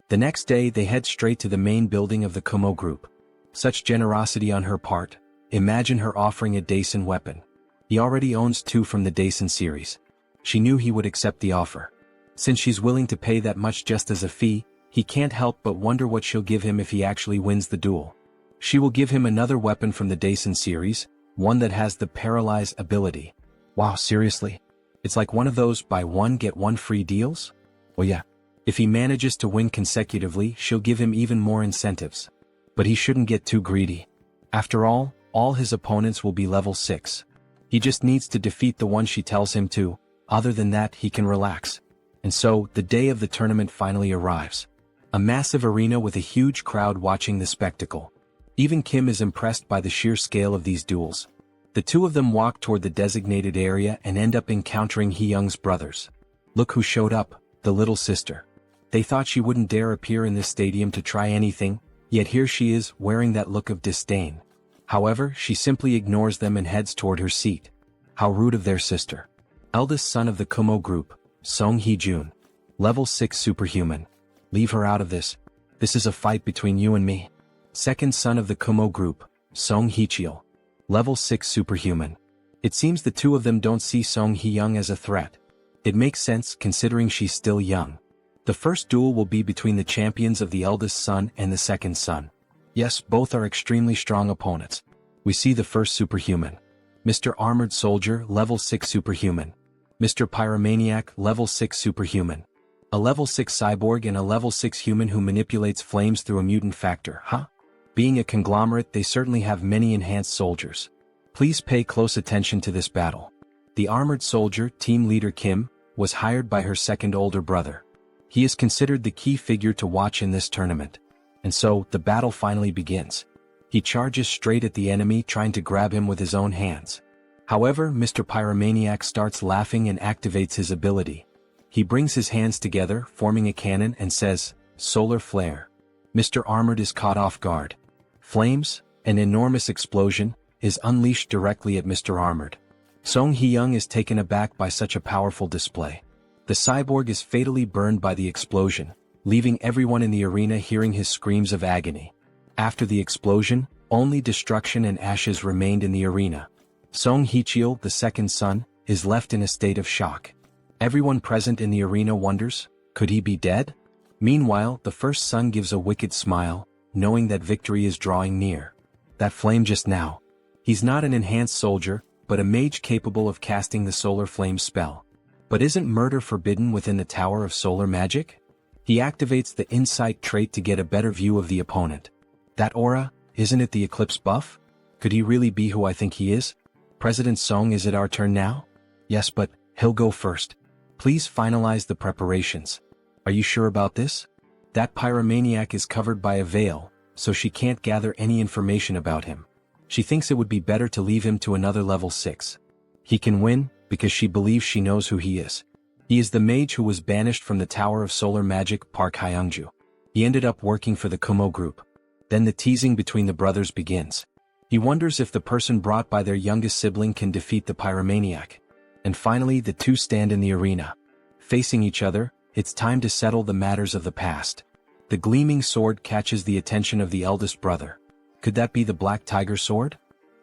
The next day they head straight to the main building of the Kumo Group. Such generosity on her part. Imagine her offering a Daisen weapon. He already owns 2 from the Daisen series. She knew he would accept the offer. Since she's willing to pay that much just as a fee, he can't help but wonder what she'll give him if he actually wins the duel. She will give him another weapon from the Daisen series, one that has the Paralyze ability. Wow, seriously? It's like one of those buy one get one free deals? Well yeah. If he manages to win consecutively, she'll give him even more incentives. But he shouldn't get too greedy. After all his opponents will be level 6. He just needs to defeat the one she tells him to. Other than that, he can relax. And so, the day of the tournament finally arrives. A massive arena with a huge crowd watching the spectacle. Even Kim is impressed by the sheer scale of these duels. The two of them walk toward the designated area and end up encountering Hee-young's brothers. Look who showed up, the little sister. They thought she wouldn't dare appear in this stadium to try anything, yet here she is, wearing that look of disdain. However, she simply ignores them and heads toward her seat. How rude of their sister. Eldest son of the Kumo Group, Song Hee-jun. Level 6 superhuman. Leave her out of this. This is a fight between you and me. Second son of the Kumo Group, Song Hee-cheol. Level 6 superhuman. It seems the two of them don't see Song Hee-young as a threat. It makes sense considering she's still young. The first duel will be between the champions of the eldest son and the second son. Yes, both are extremely strong opponents. We see the first superhuman. Mr. Armored Soldier, level 6 superhuman. Mr. Pyromaniac, level 6 superhuman. A level 6 cyborg and a level 6 human who manipulates flames through a mutant factor, huh? Being a conglomerate, they certainly have many enhanced soldiers. Please pay close attention to this battle. The Armored Soldier, team leader Kim, was hired by her second older brother. He is considered the key figure to watch in this tournament. And so, the battle finally begins. He charges straight at the enemy, trying to grab him with his own hands. However, Mr. Pyromaniac starts laughing and activates his ability. He brings his hands together, forming a cannon, and says, "Solar Flare." Mr. Armored is caught off guard. Flames, an enormous explosion, is unleashed directly at Mr. Armored. Song Hee-young is taken aback by such a powerful display. The cyborg is fatally burned by the explosion, leaving everyone in the arena hearing his screams of agony. After the explosion, only destruction and ashes remained in the arena. Song Hee-cheol, the second son, is left in a state of shock. Everyone present in the arena wonders, could he be dead? Meanwhile, the first son gives a wicked smile, knowing that victory is drawing near. That flame just now. He's not an enhanced soldier, but a mage capable of casting the solar flame spell. But isn't murder forbidden within the Tower of Solar Magic? He activates the insight trait to get a better view of the opponent. That aura, isn't it the eclipse buff? Could he really be who I think he is? President Song, is it our turn now? Yes, but he'll go first. Please finalize the preparations. Are you sure about this? That pyromaniac is covered by a veil, so she can't gather any information about him. She thinks it would be better to leave him to another level 6. He can win, because she believes she knows who he is. He is the mage who was banished from the Tower of Solar Magic, Park Hyungju. He ended up working for the Kumo group. Then the teasing between the brothers begins. He wonders if the person brought by their youngest sibling can defeat the pyromaniac. And finally, the two stand in the arena. Facing each other, it's time to settle the matters of the past. The gleaming sword catches the attention of the eldest brother. Could that be the Black Tiger Sword?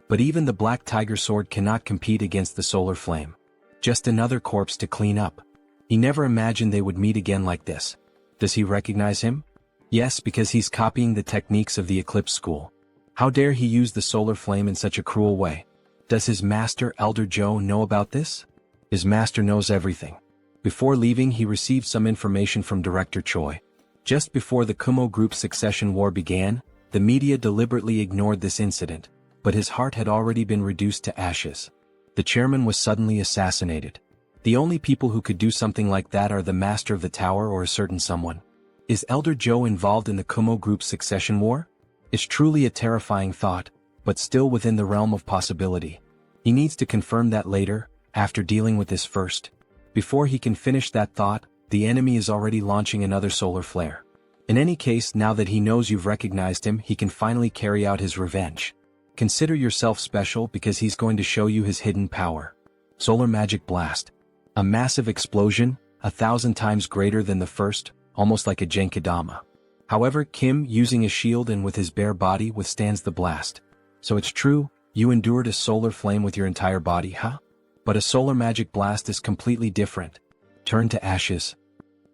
But even the Black Tiger Sword cannot compete against the solar flame. Just another corpse to clean up. He never imagined they would meet again like this. Does he recognize him? Yes, because he's copying the techniques of the Eclipse School. How dare he use the solar flame in such a cruel way? Does his master, Elder Joe, know about this? His master knows everything. Before leaving, he received some information from Director Choi. Just before the Kumo Group's succession war began, the media deliberately ignored this incident, but his heart had already been reduced to ashes. The chairman was suddenly assassinated. The only people who could do something like that are the master of the tower or a certain someone. Is Elder Joe involved in the Kumo Group's succession war? It's truly a terrifying thought, but still within the realm of possibility. He needs to confirm that later, after dealing with this first. Before he can finish that thought, the enemy is already launching another solar flare. In any case, now that he knows you've recognized him, he can finally carry out his revenge. Consider yourself special because he's going to show you his hidden power. Solar Magic Blast. A massive explosion, 1,000 times greater than the first, almost like a Genkidama. However, Kim, using a shield and with his bare body, withstands the blast. So it's true, you endured a solar flame with your entire body, huh? But a Solar Magic Blast is completely different. Turn to ashes.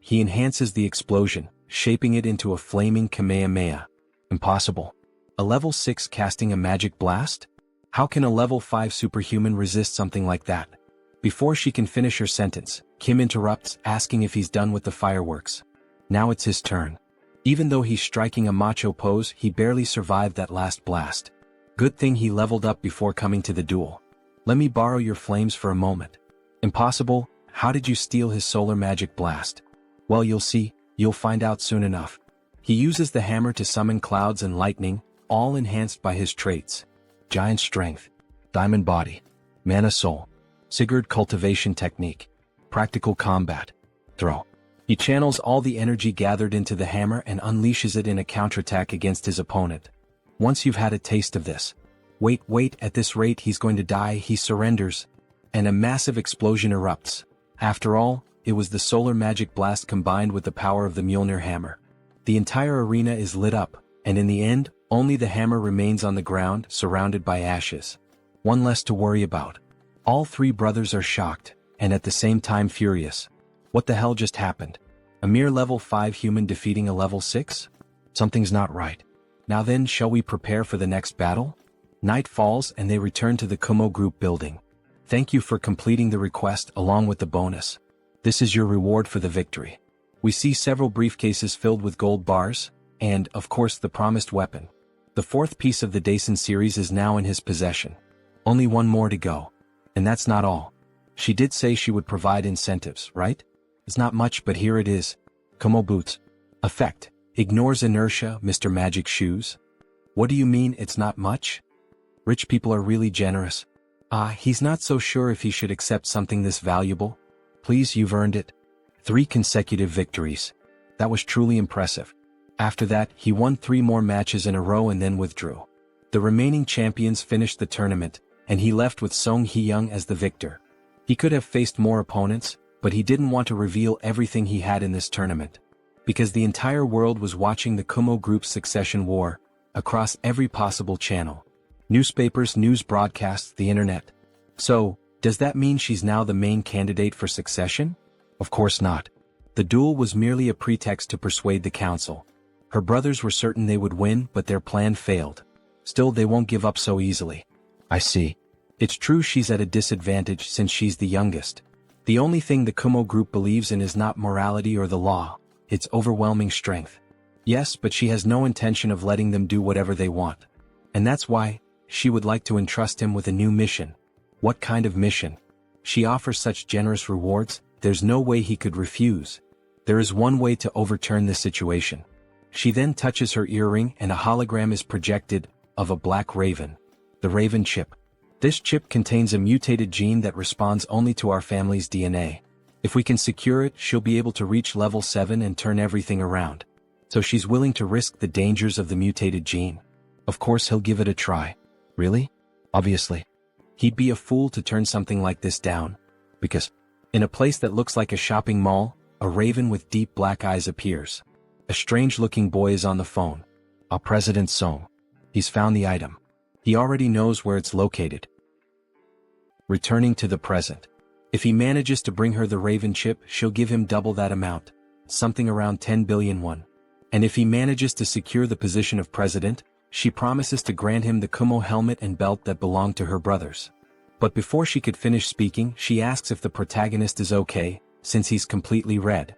He enhances the explosion, shaping it into a flaming Kamehameha. Impossible. A level 6 casting a magic blast? How can a level 5 superhuman resist something like that? Before she can finish her sentence, Kim interrupts, asking if he's done with the fireworks. Now it's his turn. Even though he's striking a macho pose, he barely survived that last blast. Good thing he leveled up before coming to the duel. Let me borrow your flames for a moment. Impossible. How did you steal his Solar Magic Blast? Well, you'll see, you'll find out soon enough. He uses the hammer to summon clouds and lightning, all enhanced by his traits. Giant Strength, Diamond Body, Mana Soul, Sigurd Cultivation Technique, Practical Combat, Throw. He channels all the energy gathered into the hammer and unleashes it in a counterattack against his opponent. Once you've had a taste of this. Wait, at this rate he's going to die, he surrenders. And a massive explosion erupts. After all, it was the Solar Magic Blast combined with the power of the Mjolnir hammer. The entire arena is lit up, and in the end, Only the hammer remains on the ground, surrounded by ashes. One less to worry about. All three brothers are shocked, and at the same time furious. What the hell just happened? A mere level 5 human defeating a level 6? Something's not right. Now then, shall we prepare for the next battle? Night falls and they return to the Kumo group building. Thank you for completing the request along with the bonus. This is your reward for the victory. We see several briefcases filled with gold bars, and, of course, the promised weapon. The fourth piece of the Daisen series is now in his possession. Only one more to go. And that's not all. She did say she would provide incentives, right? It's not much, but here it is. Kumo boots. Effect. Ignores inertia, Mr. Magic Shoes. What do you mean it's not much? Rich people are really generous. He's not so sure if he should accept something this valuable. Please, you've earned it. 3 consecutive victories. That was truly impressive. After that, he won 3 more matches in a row and then withdrew. The remaining champions finished the tournament, and he left with Song Hee-young as the victor. He could have faced more opponents, but he didn't want to reveal everything he had in this tournament. Because the entire world was watching the Kumo group's succession war, across every possible channel. Newspapers, news broadcasts, the internet. So, does that mean she's now the main candidate for succession? Of course not. The duel was merely a pretext to persuade the council. Her brothers were certain they would win, but their plan failed. Still, they won't give up so easily. I see. It's true she's at a disadvantage since she's the youngest. The only thing the Kumo group believes in is not morality or the law, it's overwhelming strength. Yes, but she has no intention of letting them do whatever they want. And that's why she would like to entrust him with a new mission. What kind of mission? She offers such generous rewards, there's no way he could refuse. There is one way to overturn this situation. She then touches her earring and a hologram is projected, of a black raven. The raven chip. This chip contains a mutated gene that responds only to our family's DNA. If we can secure it, she'll be able to reach level 7 and turn everything around. So she's willing to risk the dangers of the mutated gene. Of course he'll give it a try. Really? Obviously. He'd be a fool to turn something like this down. Because, in a place that looks like a shopping mall, a raven with deep black eyes appears. A strange-looking boy is on the phone. President Song. He's found the item. He already knows where it's located. Returning to the present. If he manages to bring her the raven chip, she'll give him double that amount. Something around 10 billion won. And if he manages to secure the position of president, she promises to grant him the Kumo helmet and belt that belonged to her brothers. But before she could finish speaking, she asks if the protagonist is okay, since he's completely red.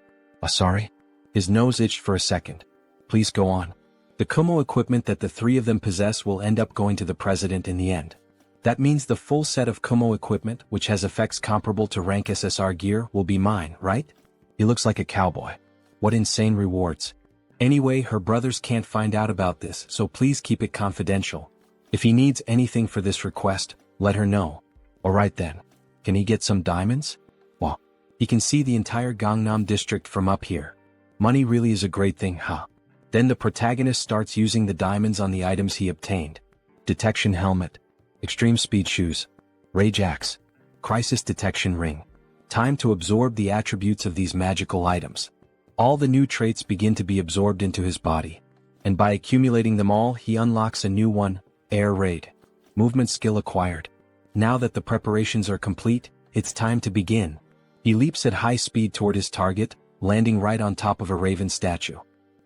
Sorry? His nose itched for a second. Please go on. The Kumo equipment that the 3 of them possess will end up going to the president in the end. That means the full set of Kumo equipment, which has effects comparable to rank SSR gear, will be mine, right? He looks like a cowboy. What insane rewards. Anyway, her brothers can't find out about this, so please keep it confidential. If he needs anything for this request, let her know. Alright then. Can he get some diamonds? Well, he can see the entire Gangnam district from up here. Money really is a great thing, huh? Then the protagonist starts using the diamonds on the items he obtained. Detection helmet. Extreme speed shoes. Rage axe. Crisis detection ring. Time to absorb the attributes of these magical items. All the new traits begin to be absorbed into his body. And by accumulating them all, he unlocks a new one, Air Raid. Movement skill acquired. Now that the preparations are complete, it's time to begin. He leaps at high speed toward his target, landing right on top of a raven statue.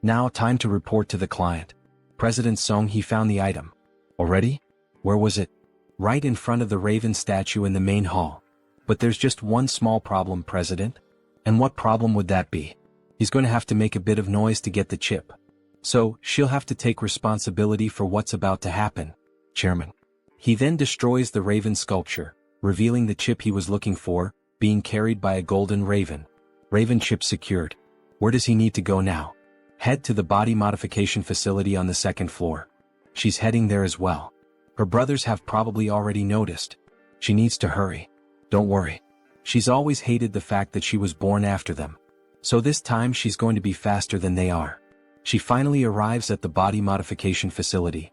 Now time to report to the client. President Song, he found the item. Already? Where was it? Right in front of the raven statue in the main hall. But there's just one small problem, President. And what problem would that be? He's going to have to make a bit of noise to get the chip. So, she'll have to take responsibility for what's about to happen, Chairman. He then destroys the raven sculpture, revealing the chip he was looking for, being carried by a golden raven. Raven chip secured. Where does he need to go now? Head to the body modification facility on the 2nd floor. She's heading there as well. Her brothers have probably already noticed. She needs to hurry. Don't worry. She's always hated the fact that she was born after them. So this time she's going to be faster than they are. She finally arrives at the body modification facility.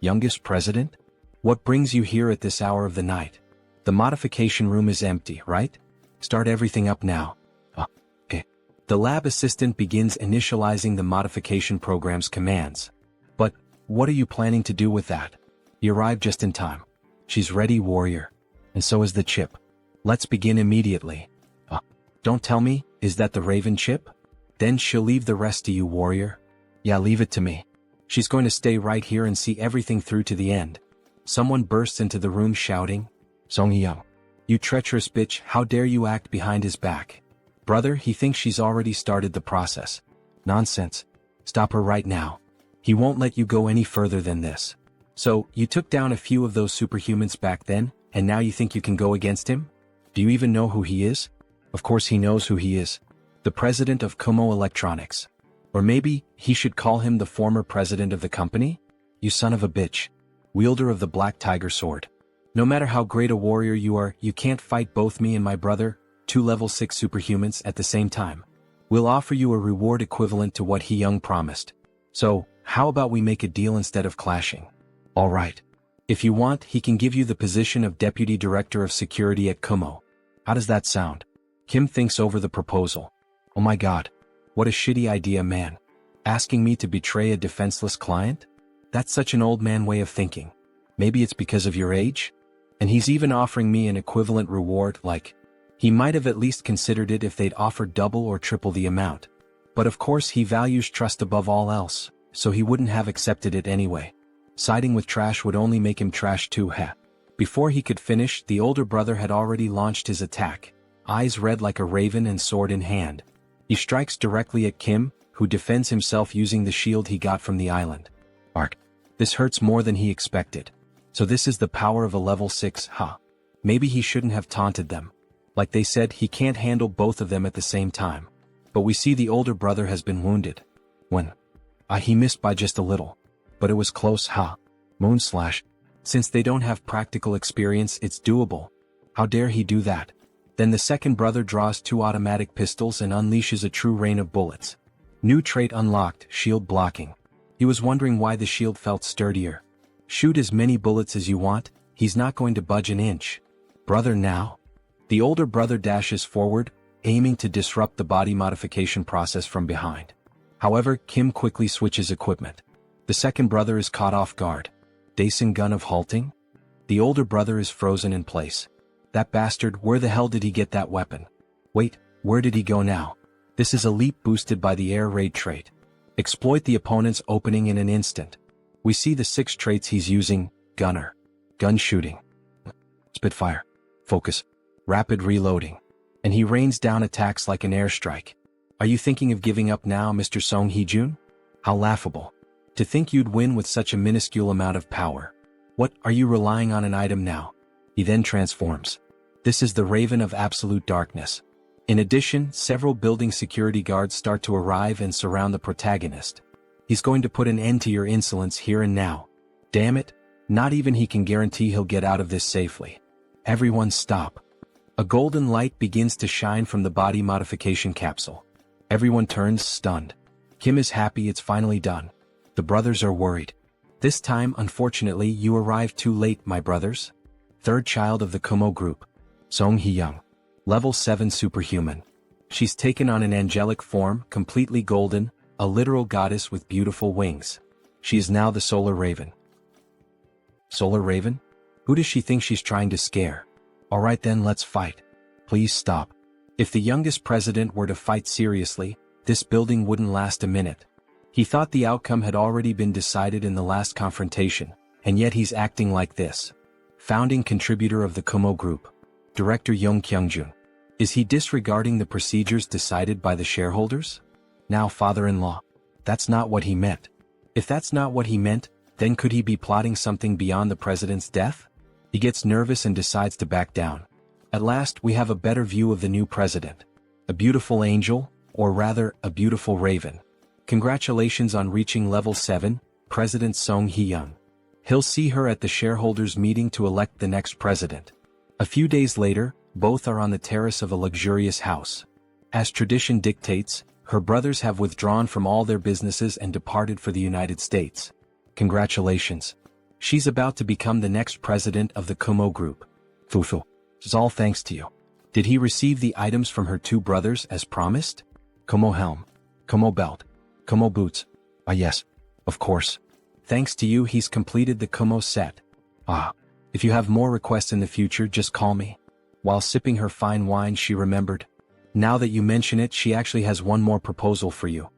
Youngest president? What brings you here at this hour of the night? The modification room is empty, right? Start everything up now. The lab assistant begins initializing the modification program's commands. But, what are you planning to do with that? You arrived just in time. She's ready, warrior. And so is the chip. Let's begin immediately. Don't tell me, is that the Raven chip? Then she'll leave the rest to you, warrior. Yeah, leave it to me. She's going to stay right here and see everything through to the end. Someone bursts into the room shouting, Song Hee-young, you treacherous bitch, how dare you act behind his back? Brother, he thinks she's already started the process. Nonsense. Stop her right now. He won't let you go any further than this. So, you took down a few of those superhumans back then, and now you think you can go against him? Do you even know who he is? Of course he knows who he is. The president of Kumo Electronics. Or maybe, he should call him the former president of the company? You son of a bitch. Wielder of the Black Tiger Sword. No matter how great a warrior you are, you can't fight both me and my brother, 2 level 6 superhumans at the same time. We'll offer you a reward equivalent to what Hee-young promised. So, how about we make a deal instead of clashing? Alright. If you want, he can give you the position of Deputy Director of Security at Kumo. How does that sound? Kim thinks over the proposal. Oh my god. What a shitty idea, man. Asking me to betray a defenseless client? That's such an old man way of thinking. Maybe it's because of your age? And he's even offering me an equivalent reward, like, he might have at least considered it if they'd offered double or triple the amount. But of course he values trust above all else, so he wouldn't have accepted it anyway. Siding with trash would only make him trash too, heh. Before he could finish, the older brother had already launched his attack, eyes red like a raven and sword in hand. He strikes directly at Kim, who defends himself using the shield he got from the island. Arc. This hurts more than he expected. So this is the power of a level 6, huh? Maybe he shouldn't have taunted them. Like they said, he can't handle both of them at the same time. But we see the older brother has been wounded. When? He missed by just a little. But it was close, huh? Moonslash. Since they don't have practical experience, it's doable. How dare he do that? Then the second brother draws 2 automatic pistols and unleashes a true rain of bullets. New trait unlocked, shield blocking. He was wondering why the shield felt sturdier. Shoot as many bullets as you want, he's not going to budge an inch. Brother now? The older brother dashes forward, aiming to disrupt the body modification process from behind. However, Kim quickly switches equipment. The second brother is caught off guard. Daisen gun of halting? The older brother is frozen in place. That bastard, where the hell did he get that weapon? Wait, where did he go now? This is a leap boosted by the air raid trait. Exploit the opponent's opening in an instant. We see the 6 traits he's using: gunner, gun shooting, spitfire, focus, rapid reloading. And he rains down attacks like an airstrike. Are you thinking of giving up now, Mr. Song Hee-jun? How laughable. To think you'd win with such a minuscule amount of power. What, are you relying on an item now? He then transforms. This is the Raven of Absolute Darkness. In addition, several building security guards start to arrive and surround the protagonist. He's going to put an end to your insolence here and now. Damn it, not even he can guarantee he'll get out of this safely. Everyone stop. A golden light begins to shine from the body modification capsule. Everyone turns stunned. Kim is happy it's finally done. The brothers are worried. This time, unfortunately, you arrived too late, my brothers. Third child of the Kumo group. Song Hee-young. Level 7 superhuman. She's taken on an angelic form, completely golden, a literal goddess with beautiful wings. She is now the Solar Raven. Solar Raven? Who does she think she's trying to scare? Alright then, let's fight. Please stop. If the youngest president were to fight seriously, this building wouldn't last a minute. He thought the outcome had already been decided in the last confrontation, and yet he's acting like this. Founding contributor of the Kumo Group. Director Young Kyung-jun. Is he disregarding the procedures decided by the shareholders? Now father-in-law. That's not what he meant. If that's not what he meant, then could he be plotting something beyond the president's death? He gets nervous and decides to back down. At last, we have a better view of the new president. A beautiful angel, or rather, a beautiful raven. Congratulations on reaching level 7, President Song Hee-young. He'll see her at the shareholders' meeting to elect the next president. A few days later, both are on the terrace of a luxurious house. As tradition dictates, her brothers have withdrawn from all their businesses and departed for the United States. Congratulations. She's about to become the next president of the Kumo Group. Fufu. It's all thanks to you. Did he receive the items from her 2 brothers as promised? Kumo helm, Kumo belt, Kumo boots. Ah yes, of course. Thanks to you he's completed the Kumo set. Ah. If you have more requests in the future just call me. While sipping her fine wine she remembered. Now that you mention it she actually has one more proposal for you.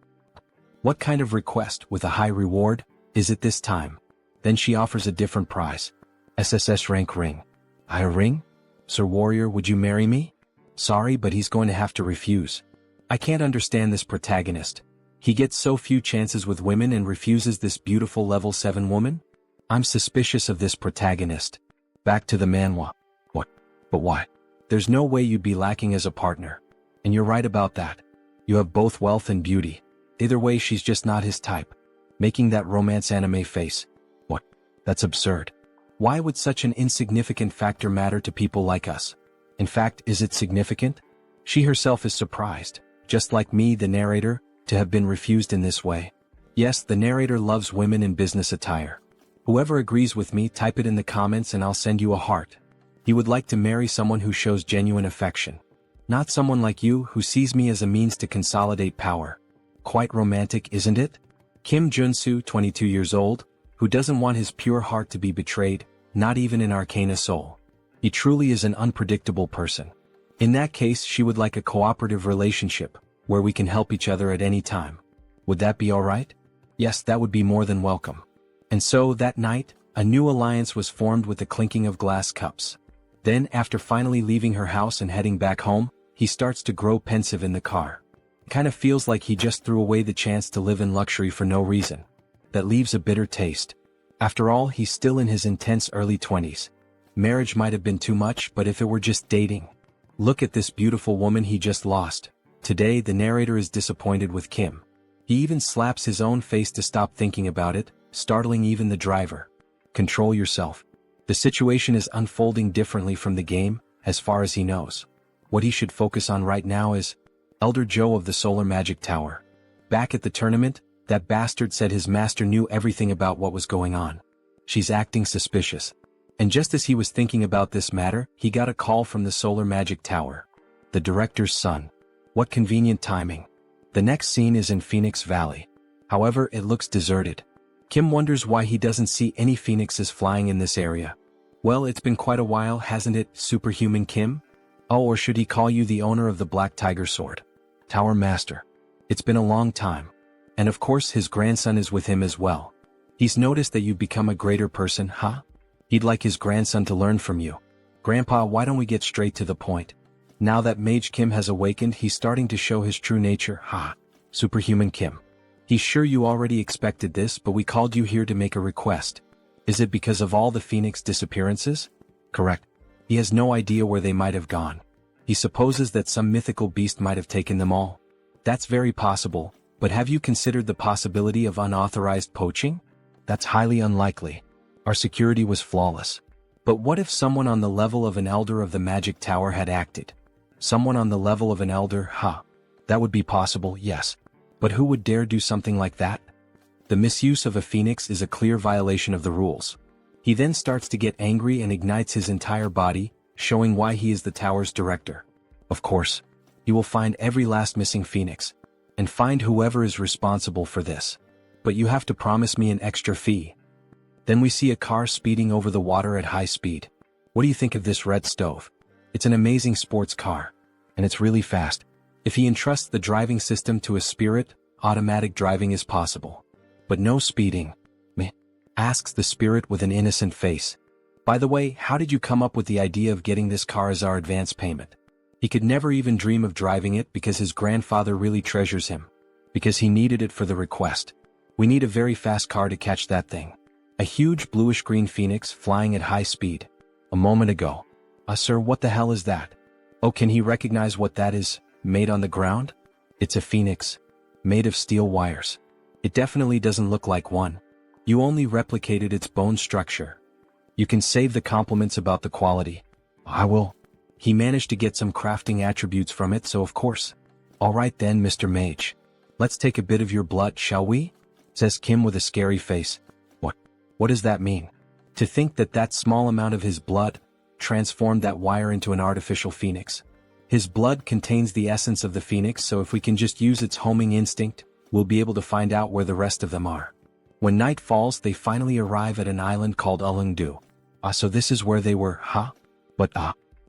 What kind of request with a high reward is it this time? Then she offers a different prize. SSS rank ring. A ring? Sir Warrior, would you marry me? Sorry, but he's going to have to refuse. I can't understand this protagonist. He gets so few chances with women and refuses this beautiful level 7 woman? I'm suspicious of this protagonist. Back to the manhwa. What? But why? There's no way you'd be lacking as a partner. And you're right about that. You have both wealth and beauty. Either way she's just not his type. Making that romance anime face. What? That's absurd. Why would such an insignificant factor matter to people like us? In fact, is it significant? She herself is surprised, just like me, the narrator, to have been refused in this way. Yes, the narrator loves women in business attire. Whoever agrees with me, type it in the comments and I'll send you a heart. He would like to marry someone who shows genuine affection. Not someone like you who sees me as a means to consolidate power. Quite romantic, isn't it? Kim Joonsoo, 22 years old, who doesn't want his pure heart to be betrayed, not even in Arcane Seoul. He truly is an unpredictable person. In that case she would like a cooperative relationship, where we can help each other at any time. Would that be alright? Yes, that would be more than welcome. And so, that night, a new alliance was formed with the clinking of glass cups. Then, after finally leaving her house and heading back home, he starts to grow pensive in the car. Kind of feels like he just threw away the chance to live in luxury for no reason. That leaves a bitter taste. After all, he's still in his intense early 20s. Marriage might have been too much, but if it were just dating. Look at this beautiful woman he just lost. Today the narrator is disappointed with Kim. He even slaps his own face to stop thinking about it, startling even the driver. Control yourself. The situation is unfolding differently from the game, as far as he knows. What he should focus on right now is Elder Joe of the Solar Magic Tower. Back at the tournament, that bastard said his master knew everything about what was going on. She's acting suspicious. And just as he was thinking about this matter, he got a call from the Solar Magic Tower. The director's son. What convenient timing. The next scene is in Phoenix Valley. However, it looks deserted. Kim wonders why he doesn't see any phoenixes flying in this area. Well, it's been quite a while, hasn't it, Superhuman Kim? Oh, or should he call you the owner of the Black Tiger Sword? Tower Master. It's been a long time. And of course his grandson is with him as well. He's noticed that you've become a greater person, huh? He'd like his grandson to learn from you. Grandpa, why don't we get straight to the point? Now that Mage Kim has awakened, he's starting to show his true nature, huh? Superhuman Kim. He's sure you already expected this, but we called you here to make a request. Is it because of all the phoenix disappearances? Correct. He has no idea where they might have gone. He supposes that some mythical beast might have taken them all. That's very possible, but have you considered the possibility of unauthorized poaching? That's highly unlikely. Our security was flawless. But what if someone on the level of an elder of the Magic Tower had acted? Someone on the level of an elder, huh? That would be possible, yes. But who would dare do something like that? The misuse of a phoenix is a clear violation of the rules. He then starts to get angry and ignites his entire body, showing why he is the tower's director. Of course, he will find every last missing phoenix, and find whoever is responsible for this. But you have to promise me an extra fee. Then we see a car speeding over the water at high speed. What do you think of this red stove? It's an amazing sports car, and it's really fast. If he entrusts the driving system to a spirit, automatic driving is possible. But no speeding. Meh. Asks the spirit with an innocent face. By the way, how did you come up with the idea of getting this car as our advance payment? He could never even dream of driving it because his grandfather really treasures him. Because he needed it for the request. We need a very fast car to catch that thing. A huge bluish-green phoenix flying at high speed. A moment ago. Sir, what the hell is that? Oh, can he recognize what that is, made on the ground? It's a phoenix. Made of steel wires. It definitely doesn't look like one. You only replicated its bone structure. You can save the compliments about the quality. I will. He managed to get some crafting attributes from it, so of course. Alright then, Mr. Mage. Let's take a bit of your blood, shall we? Says Kim with a scary face. What does that mean? To think that that small amount of his blood transformed that wire into an artificial phoenix. His blood contains the essence of the phoenix, so if we can just use its homing instinct, we'll be able to find out where the rest of them are. When night falls, they finally arrive at an island called Ulungdu. So this is where they were, huh? But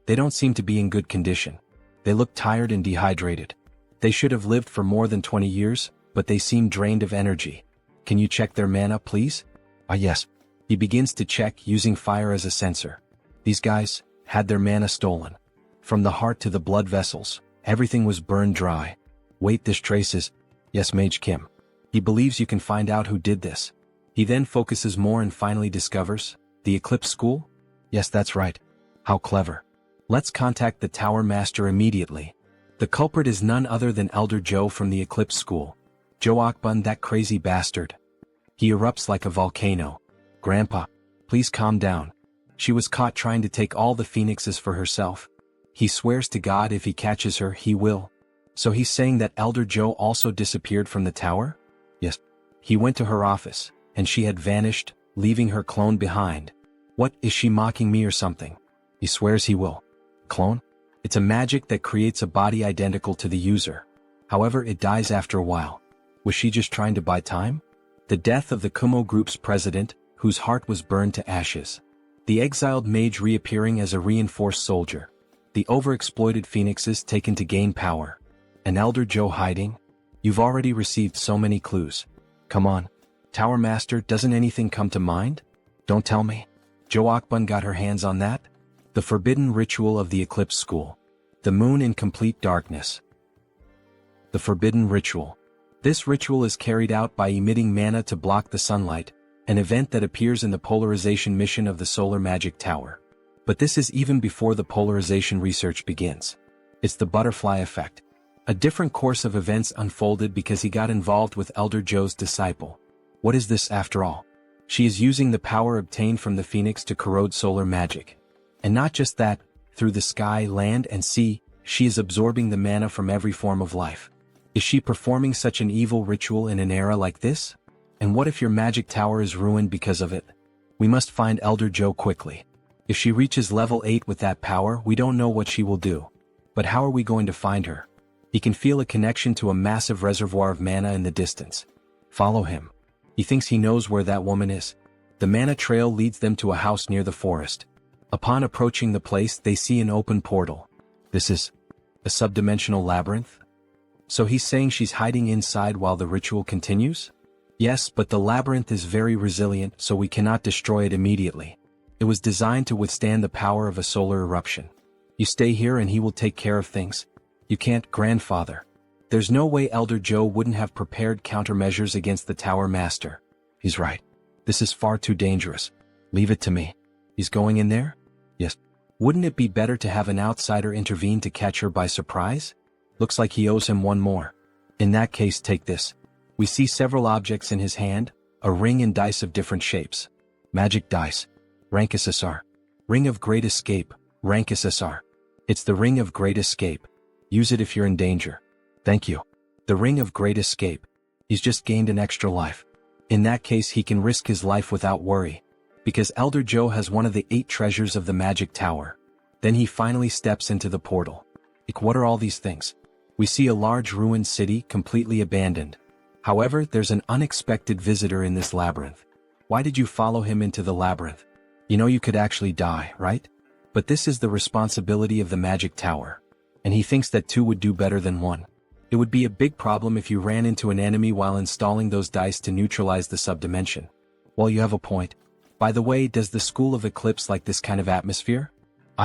they don't seem to be in good condition. They look tired and dehydrated. They should have lived for more than 20 years, but they seem drained of energy. Can you check their mana, please? Yes. He begins to check using fire as a sensor. These guys had their mana stolen. From the heart to the blood vessels, everything was burned dry. Wait, this traces. Yes, Mage Kim. He believes you can find out who did this. He then focuses more and finally discovers, the Eclipse School? Yes, that's right. How clever. Let's contact the Tower Master immediately. The culprit is none other than Elder Joe from the Eclipse School. Joe Akbun, that crazy bastard. He erupts like a volcano. Grandpa, please calm down. She was caught trying to take all the phoenixes for herself. He swears to God if he catches her, he will. So he's saying that Elder Joe also disappeared from the tower? Yes. He went to her office, and she had vanished, leaving her clone behind. What, is she mocking me or something? He swears he will. Clone? It's a magic that creates a body identical to the user. However, it dies after a while. Was she just trying to buy time? The death of the Kumo Group's president, whose heart was burned to ashes. The exiled mage reappearing as a reinforced soldier. The overexploited phoenixes taken to gain power. An Elder Joe hiding? You've already received so many clues. Come on. Tower Master, doesn't anything come to mind? Don't tell me. Joe Akbun got her hands on that? The forbidden ritual of the Eclipse School. The moon in complete darkness. The forbidden ritual. This ritual is carried out by emitting mana to block the sunlight, an event that appears in the polarization mission of the Solar Magic Tower. But this is even before the polarization research begins. It's the butterfly effect. A different course of events unfolded because he got involved with Elder Joe's disciple. What is this after all? She is using the power obtained from the phoenix to corrode solar magic. And not just that, through the sky, land, and sea, she is absorbing the mana from every form of life. Is she performing such an evil ritual in an era like this? And what if your magic tower is ruined because of it? We must find Elder Joe quickly. If she reaches level 8 with that power, we don't know what she will do. But how are we going to find her? He can feel a connection to a massive reservoir of mana in the distance. Follow him. He thinks he knows where that woman is. The mana trail leads them to a house near the forest. Upon approaching the place, they see an open portal. This is a subdimensional labyrinth? So he's saying she's hiding inside while the ritual continues? Yes, but the labyrinth is very resilient, so we cannot destroy it immediately. It was designed to withstand the power of a solar eruption. You stay here and he will take care of things. You can't, grandfather. There's no way Elder Joe wouldn't have prepared countermeasures against the Tower Master. He's right. This is far too dangerous. Leave it to me. He's going in there? Yes. Wouldn't it be better to have an outsider intervene to catch her by surprise? Looks like he owes him one more. In that case, take this. We see several objects in his hand, a ring and dice of different shapes. Magic dice. Rank SSR. Ring of Great Escape, rank SSR. It's the Ring of Great Escape. Use it if you're in danger. Thank you. The Ring of Great Escape. He's just gained an extra life. In that case, he can risk his life without worry. Because Elder Joe has one of the 8 treasures of the Magic Tower. Then he finally steps into the portal. What are all these things? We see a large ruined city completely abandoned. However, there's an unexpected visitor in this labyrinth. Why did you follow him into the labyrinth? You know you could actually die, right? But this is the responsibility of the Magic Tower. And he thinks that 2 would do better than 1. It would be a big problem if you ran into an enemy while installing those dice to neutralize the subdimension. Well, you have a point. By the way, does the School of Eclipse like this kind of atmosphere?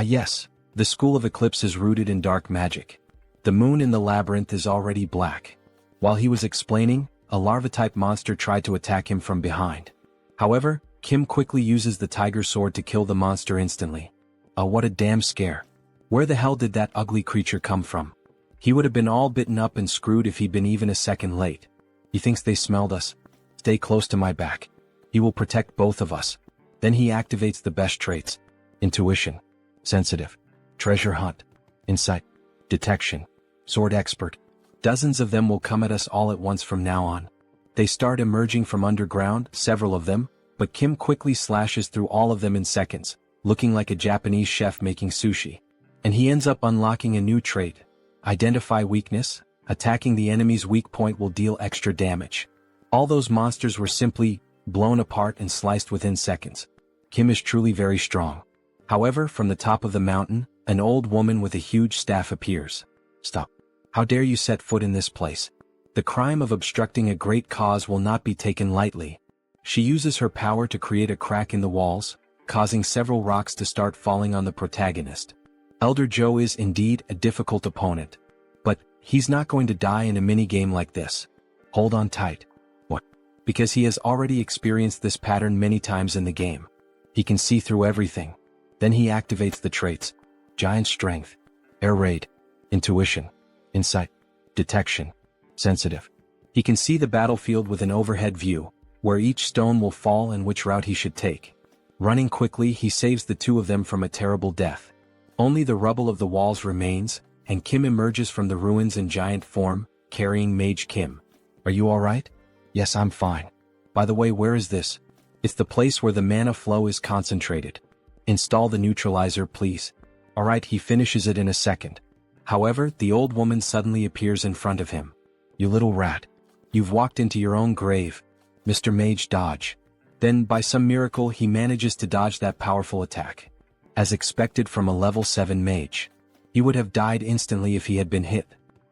Yes. The School of Eclipse is rooted in dark magic. The moon in the labyrinth is already black. While he was explaining, a larva-type monster tried to attack him from behind. However, Kim quickly uses the tiger sword to kill the monster instantly. What a damn scare. Where the hell did that ugly creature come from? He would have been all bitten up and screwed if he'd been even a second late. He thinks they smelled us. Stay close to my back. He will protect both of us. Then he activates the best traits. Intuition. Sensitive. Treasure hunt. Insight. Detection. Sword expert. Dozens of them will come at us all at once from now on. They start emerging from underground, several of them, but Kim quickly slashes through all of them in seconds, looking like a Japanese chef making sushi. And he ends up unlocking a new trait. Identify weakness. Attacking the enemy's weak point will deal extra damage. All those monsters were simply blown apart and sliced within seconds. Kim is truly very strong. However, from the top of the mountain, an old woman with a huge staff appears. Stop. How dare you set foot in this place? The crime of obstructing a great cause will not be taken lightly. She uses her power to create a crack in the walls, causing several rocks to start falling on the protagonist. Elder Joe is indeed a difficult opponent. But he's not going to die in a mini-game like this. Hold on tight. What? Because he has already experienced this pattern many times in the game. He can see through everything. Then he activates the traits: Giant Strength, Air Raid, Intuition, Insight, Detection, Sensitive. He can see the battlefield with an overhead view, where each stone will fall and which route he should take. Running quickly, he saves the two of them from a terrible death. Only the rubble of the walls remains, and Kim emerges from the ruins in giant form, carrying Mage Kim. Are you alright? Yes, I'm fine. By the way, where is this? It's the place where the mana flow is concentrated. Install the neutralizer, please. Alright, he finishes it in a second. However, the old woman suddenly appears in front of him. You little rat. You've walked into your own grave. Mr. Mage, dodge. Then, by some miracle, he manages to dodge that powerful attack. As expected from a level 7 mage. He would have died instantly if he had been hit.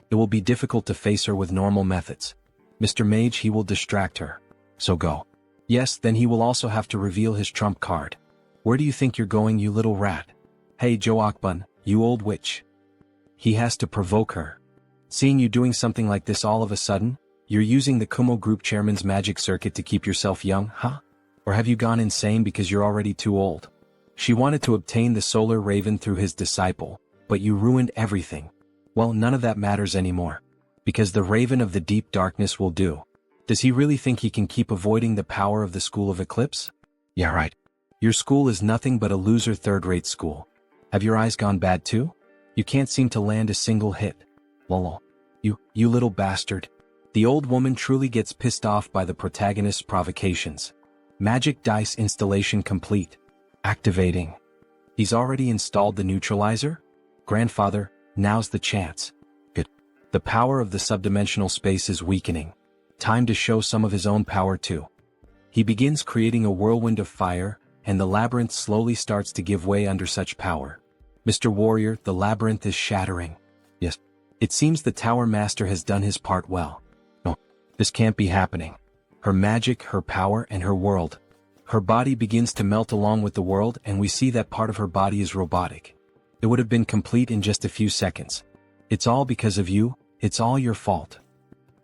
It will be difficult to face her with normal methods. Mr. Mage, he will distract her. So go. Yes, then he will also have to reveal his trump card. Where do you think you're going, you little rat? Hey Joe Akbun, you old witch. He has to provoke her. Seeing you doing something like this all of a sudden, you're using the Kumo group chairman's magic circuit to keep yourself young, huh? Or have you gone insane because you're already too old? She wanted to obtain the solar raven through his disciple, but you ruined everything. Well, none of that matters anymore. Because the raven of the deep darkness will do. Does he really think he can keep avoiding the power of the School of Eclipse? Yeah, right. Your school is nothing but a loser third-rate school. Have your eyes gone bad too? You can't seem to land a single hit. Lol. You little bastard. The old woman truly gets pissed off by the protagonist's provocations. Magic dice installation complete. Activating. He's already installed the neutralizer? Grandfather, now's the chance. Good. The power of the subdimensional space is weakening. Time to show some of his own power too. He begins creating a whirlwind of fire, and the labyrinth slowly starts to give way under such power. Mr. Warrior, the labyrinth is shattering. Yes. It seems the Tower Master has done his part well. No, this can't be happening. Her magic, her power, and her world. Her body begins to melt along with the world, and we see that part of her body is robotic. It would have been complete in just a few seconds. It's all because of you, it's all your fault.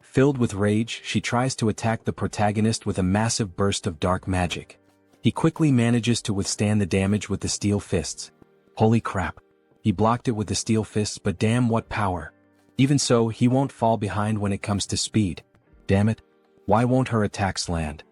Filled with rage, she tries to attack the protagonist with a massive burst of dark magic. He quickly manages to withstand the damage with the steel fists. Holy crap. He blocked it with the steel fists, but damn, what power. Even so, he won't fall behind when it comes to speed. Damn it. Why won't her attacks land?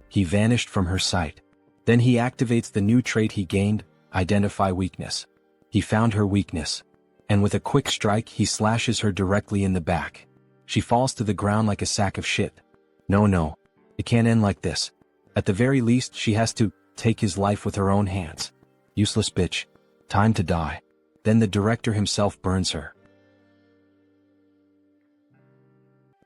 He vanished from her sight. Then he activates the new trait he gained, Identify Weakness. He found her weakness. And with a quick strike, he slashes her directly in the back. She falls to the ground like a sack of shit. No. It can't end like this. At the very least, she has to take his life with her own hands. Useless bitch. Time to die. Then the director himself burns her.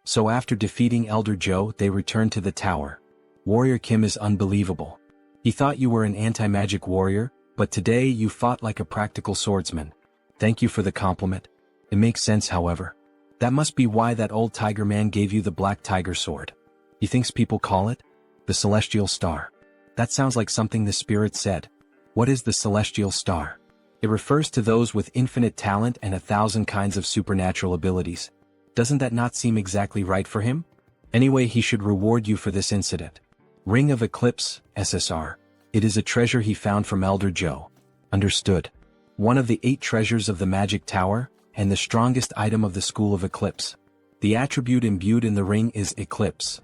So after defeating Elder Joe, they return to the tower. Warrior Kim is unbelievable. He thought you were an anti-magic warrior, but today you fought like a practical swordsman. Thank you for the compliment. It makes sense, however. That must be why that old tiger man gave you the black tiger sword. He thinks people call it the Celestial Star. That sounds like something the spirit said. What is the Celestial Star? It refers to those with infinite talent and 1,000 kinds of supernatural abilities. Doesn't that not seem exactly right for him? Anyway, he should reward you for this incident. Ring of Eclipse, SSR. It is a treasure he found from Elder Joe. Understood. One of the 8 treasures of the Magic Tower, and the strongest item of the School of Eclipse. The attribute imbued in the ring is Eclipse.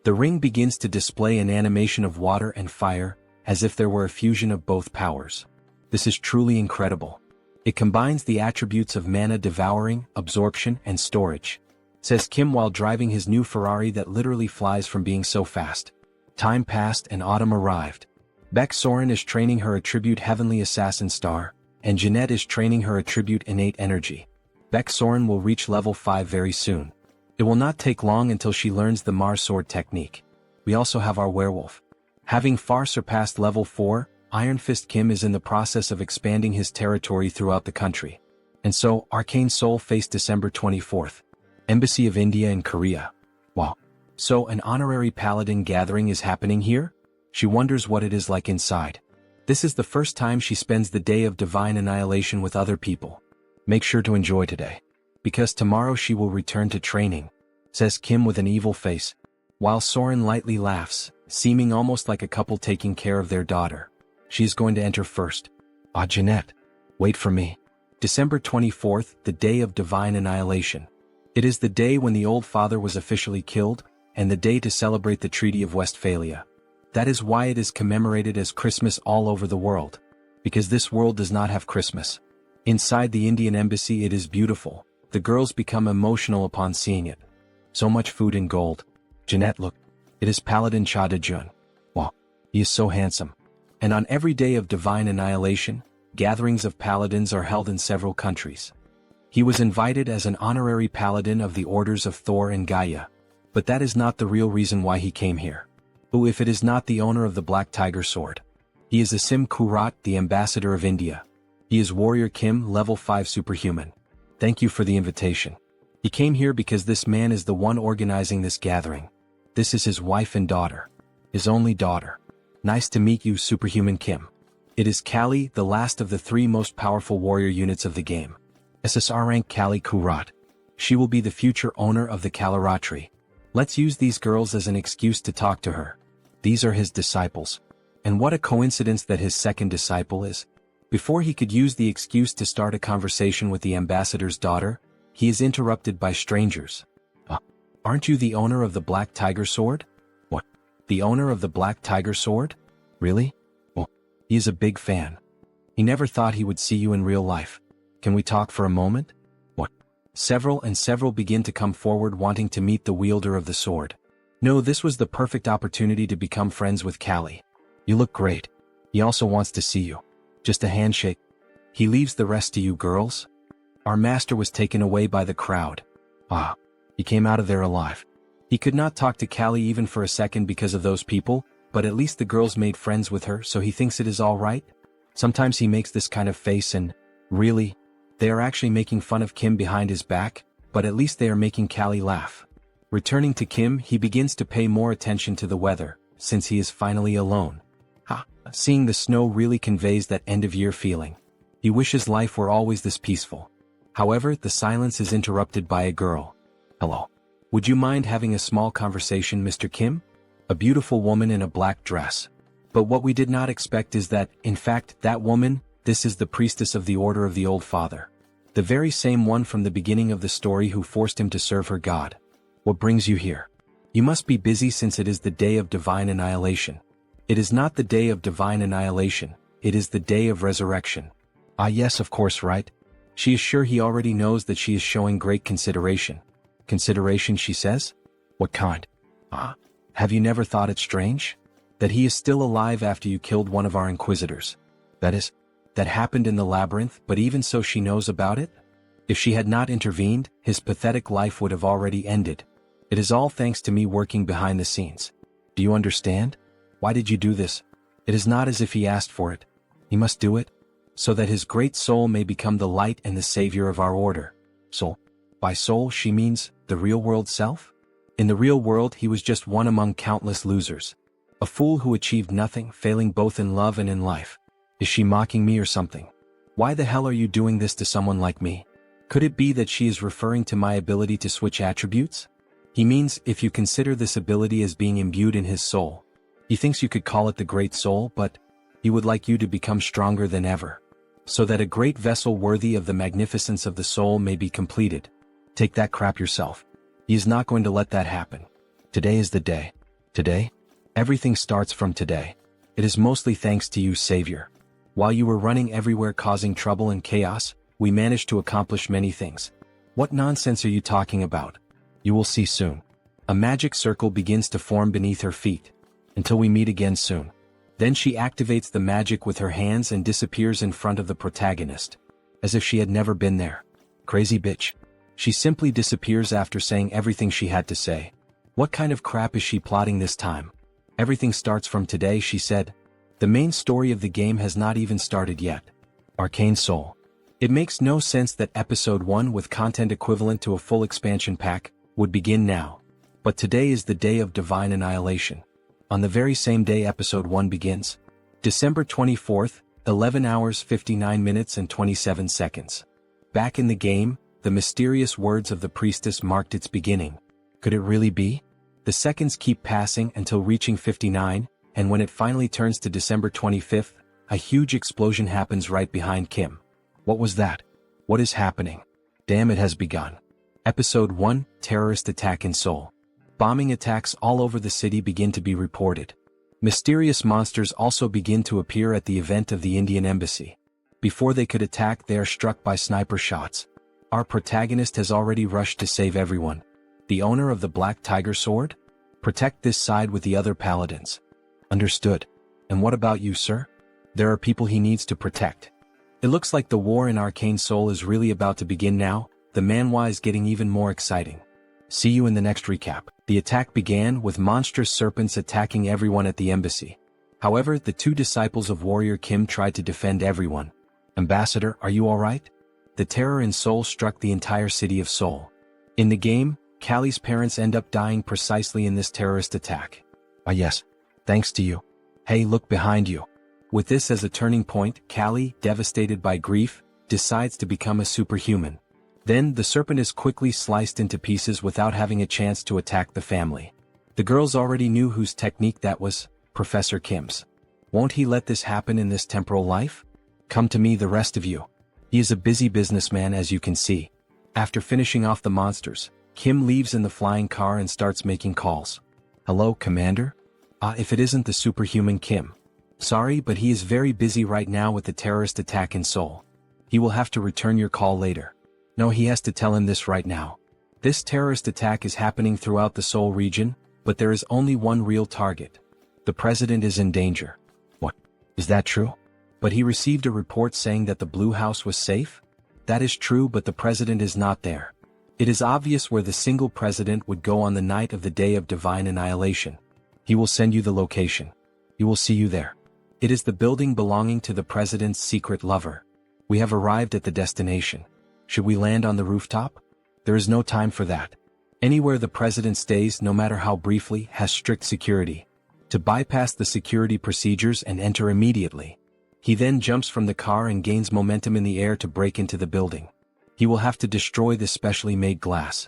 The ring begins to display an animation of water and fire, as if there were a fusion of both powers. This is truly incredible. It combines the attributes of mana devouring, absorption, and storage. Says Kim while driving his new Ferrari that literally flies from being so fast. Time passed and autumn arrived. Beck Soren is training her attribute Heavenly Assassin Star, and Jeanette is training her attribute Innate Energy. Beck Soren will reach level 5 very soon. It will not take long until she learns the Mars Sword technique. we also have our werewolf. Having far surpassed level 4, Iron Fist Kim is in the process of expanding his territory throughout the country. And so, Arcane Seoul faced December 24th. Embassy of India in Korea. Wow. So an honorary paladin gathering is happening here? She wonders what it is like inside. This is the first time she spends the day of divine annihilation with other people. Make sure to enjoy today. Because tomorrow she will return to training, says Kim with an evil face, while Soren lightly laughs, seeming almost like a couple taking care of their daughter. She is going to enter first. Ah, Jeanette. Wait for me. December 24th, the day of divine annihilation. It is the day when the old father was officially killed, and the day to celebrate the Treaty of Westphalia. That is why it is commemorated as Christmas all over the world. Because this world does not have Christmas. Inside the Indian embassy it is beautiful. The girls become emotional upon seeing it. So much food and gold. Jeanette, look. It is Paladin Cha De-jun. Wow. He is so handsome. And on every day of divine annihilation, gatherings of paladins are held in several countries. He was invited as an honorary paladin of the orders of Thor and Gaia. But that is not the real reason why he came here. Who if it is not the owner of the Black Tiger Sword? He is Asim Kurat, the ambassador of India. He is Warrior Kim, level 5 superhuman. Thank you for the invitation. He came here because this man is the one organizing this gathering. This is his wife and daughter. His only daughter. Nice to meet you, Superhuman Kim. It is Kali, the last of the 3 most powerful warrior units of the game. SSR rank Kali Kurat. She will be the future owner of the Kalaratri. Let's use these girls as an excuse to talk to her. These are his disciples. And what a coincidence that his second disciple is. Before he could use the excuse to start a conversation with the ambassador's daughter, he is interrupted by strangers. Aren't you the owner of the Black Tiger Sword? What? The owner of the Black Tiger Sword? Really? Well, he is a big fan. He never thought he would see you in real life. Can we talk for a moment? What? Several begin to come forward wanting to meet the wielder of the sword. No, this was the perfect opportunity to become friends with Kali. You look great. He also wants to see you. Just a handshake. He leaves the rest to you girls. Our master was taken away by the crowd. He came out of there alive. He could not talk to Kali even for a second because of those people, but at least the girls made friends with her, so he thinks it is all right. Sometimes he makes this kind of face and, really, they are actually making fun of Kim behind his back, but at least they are making Kali laugh. Returning to Kim, he begins to pay more attention to the weather, since he is finally alone. Seeing the snow really conveys that end-of-year feeling. He wishes life were always this peaceful. However, the silence is interrupted by a girl. Hello. Would you mind having a small conversation, Mr. Kim? A beautiful woman in a black dress. But what we did not expect is that, in fact, that woman, this is the priestess of the Order of the Old Father. The very same one from the beginning of the story who forced him to serve her god. What brings you here? You must be busy since it is the day of divine annihilation. It is not the day of divine annihilation, it is the day of resurrection. Yes, of course, right? She is sure he already knows that she is showing great consideration. Consideration, she says? What kind? Have you never thought it strange? That he is still alive after you killed one of our inquisitors. That happened in the labyrinth, but even so she knows about it? If she had not intervened, his pathetic life would have already ended. It is all thanks to me working behind the scenes. Do you understand? Why did you do this? It is not as if he asked for it. He must do it, so that his great soul may become the light and the savior of our order. Soul. By soul she means the real world self? In the real world he was just one among countless losers. A fool who achieved nothing, failing both in love and in life. Is she mocking me or something? Why the hell are you doing this to someone like me? Could it be that she is referring to my ability to switch attributes? He means if you consider this ability as being imbued in his soul. He thinks you could call it the Great Soul, but he would like you to become stronger than ever. So that a great vessel worthy of the magnificence of the soul may be completed. Take that crap yourself. He is not going to let that happen. Today is the day. Today? Everything starts from today. It is mostly thanks to you, Savior. While you were running everywhere causing trouble and chaos, we managed to accomplish many things. What nonsense are you talking about? You will see soon. A magic circle begins to form beneath her feet. Until we meet again soon. Then she activates the magic with her hands and disappears in front of the protagonist. As if she had never been there. Crazy bitch. She simply disappears after saying everything she had to say. What kind of crap is she plotting this time? Everything starts from today, she said. The main story of the game has not even started yet. Arcane Seoul. It makes no sense that Episode 1 with content equivalent to a full expansion pack would begin now. But today is the day of divine annihilation. On the very same day Episode 1 begins. December 24th, 11 hours 59 minutes and 27 seconds. Back in the game, the mysterious words of the priestess marked its beginning. Could it really be? The seconds keep passing until reaching 59, and when it finally turns to December 25th, a huge explosion happens right behind Kim. What was that? What is happening? Damn, it has begun. Episode 1, Terrorist Attack in Seoul. Bombing attacks all over the city begin to be reported. Mysterious monsters also begin to appear at the event of the Indian embassy. Before they could attack, they are struck by sniper shots. Our protagonist has already rushed to save everyone. The owner of the Black Tiger Sword? Protect this side with the other paladins. Understood. And what about you, sir? There are people he needs to protect. It looks like the war in Arcane Seoul is really about to begin now. The manhwa is getting even more exciting. See you in the next recap. The attack began with monstrous serpents attacking everyone at the embassy. However, the two disciples of warrior Kim tried to defend everyone. Ambassador, are you alright? The terror in Seoul struck the entire city of Seoul. In the game, Callie's parents end up dying precisely in this terrorist attack. Ah yes, thanks to you. Hey, look behind you. With this as a turning point, Callie, devastated by grief, decides to become a superhuman. Then, the serpent is quickly sliced into pieces without having a chance to attack the family. The girls already knew whose technique that was, Professor Kim's. Won't he let this happen in this temporal life? Come to me, the rest of you. He is a busy businessman, as you can see. After finishing off the monsters, Kim leaves in the flying car and starts making calls. Hello, Commander? If it isn't the superhuman Kim. Sorry, but he is very busy right now with the terrorist attack in Seoul. He will have to return your call later. No, he has to tell him this right now. This terrorist attack is happening throughout the Seoul region, but there is only one real target. The president is in danger. What? Is that true? But he received a report saying that the Blue House was safe? That is true, but the president is not there. It is obvious where the single president would go on the night of the day of divine annihilation. He will send you the location. He will see you there. It is the building belonging to the president's secret lover. We have arrived at the destination. Should we land on the rooftop? There is no time for that. Anywhere the president stays, no matter how briefly, has strict security. To bypass the security procedures and enter immediately. He then jumps from the car and gains momentum in the air to break into the building. He will have to destroy the specially made glass.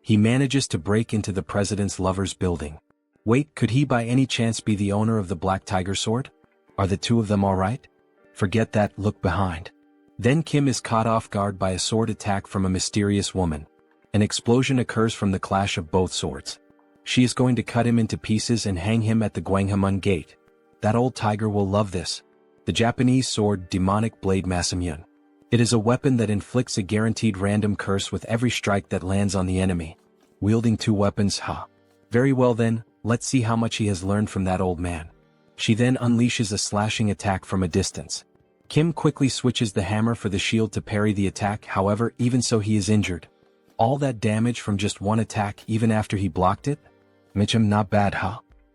He manages to break into the president's lover's building. Wait, could he by any chance be the owner of the Black Tiger Sword? Are the two of them alright? Forget that, look behind. Then Kim is caught off guard by a sword attack from a mysterious woman. An explosion occurs from the clash of both swords. She is going to cut him into pieces and hang him at the Gwanghwamun gate. That old tiger will love this. The Japanese sword Demonic Blade Masamyun. It is a weapon that inflicts a guaranteed random curse with every strike that lands on the enemy. Wielding two weapons, Very well then, let's see how much he has learned from that old man. She then unleashes a slashing attack from a distance. Kim quickly switches the hammer for the shield to parry the attack, however, even so he is injured. All that damage from just one attack even after he blocked it? Mitchum, not bad,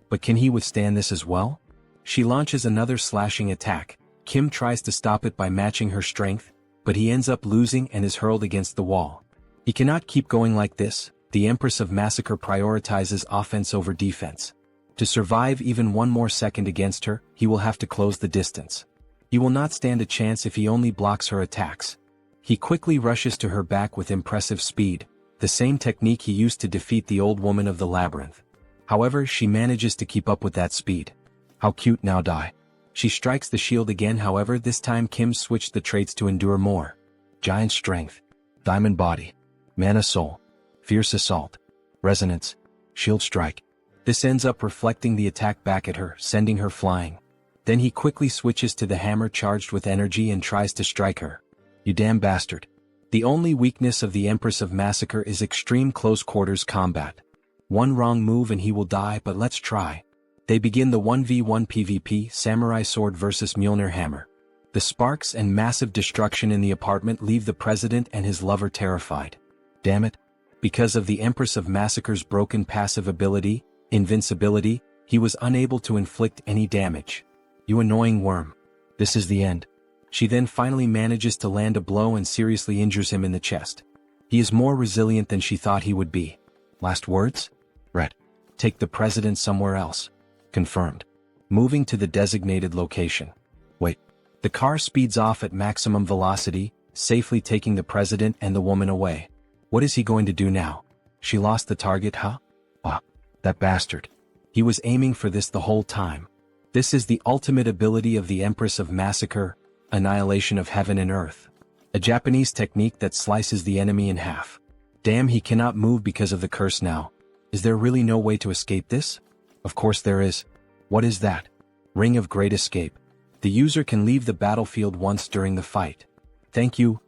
But can he withstand this as well? She launches another slashing attack. Kim tries to stop it by matching her strength, but he ends up losing and is hurled against the wall. He cannot keep going like this. The Empress of Massacre prioritizes offense over defense. To survive even one more second against her, he will have to close the distance. He will not stand a chance if he only blocks her attacks. He quickly rushes to her back with impressive speed, the same technique he used to defeat the old woman of the labyrinth. However, she manages to keep up with that speed. How cute, now die. She strikes the shield again, however this time Kim switched the traits to endure more. Giant Strength, Diamond Body, Mana Soul, Fierce Assault, Resonance, Shield Strike. This ends up reflecting the attack back at her, sending her flying. Then he quickly switches to the hammer charged with energy and tries to strike her. You damn bastard. The only weakness of the Empress of Massacre is extreme close quarters combat. One wrong move and he will die, but let's try. They begin the 1v1 PvP Samurai Sword vs Mjolnir Hammer. The sparks and massive destruction in the apartment leave the president and his lover terrified. Damn it. Because of the Empress of Massacre's broken passive ability, Invincibility, He was unable to inflict any damage. You annoying worm. This is the end. She then finally manages to land a blow and seriously injures him in the chest. He is more resilient than she thought he would be. Last words? Red. Take the president somewhere else. Confirmed. Moving to the designated location. Wait. The car speeds off at maximum velocity, safely taking the president and the woman away. What is he going to do now? She lost the target, huh? Ah, that bastard. He was aiming for this the whole time. This is the ultimate ability of the Empress of Massacre, annihilation of heaven and earth. A Japanese technique that slices the enemy in half. Damn, he cannot move because of the curse now. Is there really no way to escape this? Of course there is. What is that? Ring of Great Escape. The user can leave the battlefield once during the fight. Thank you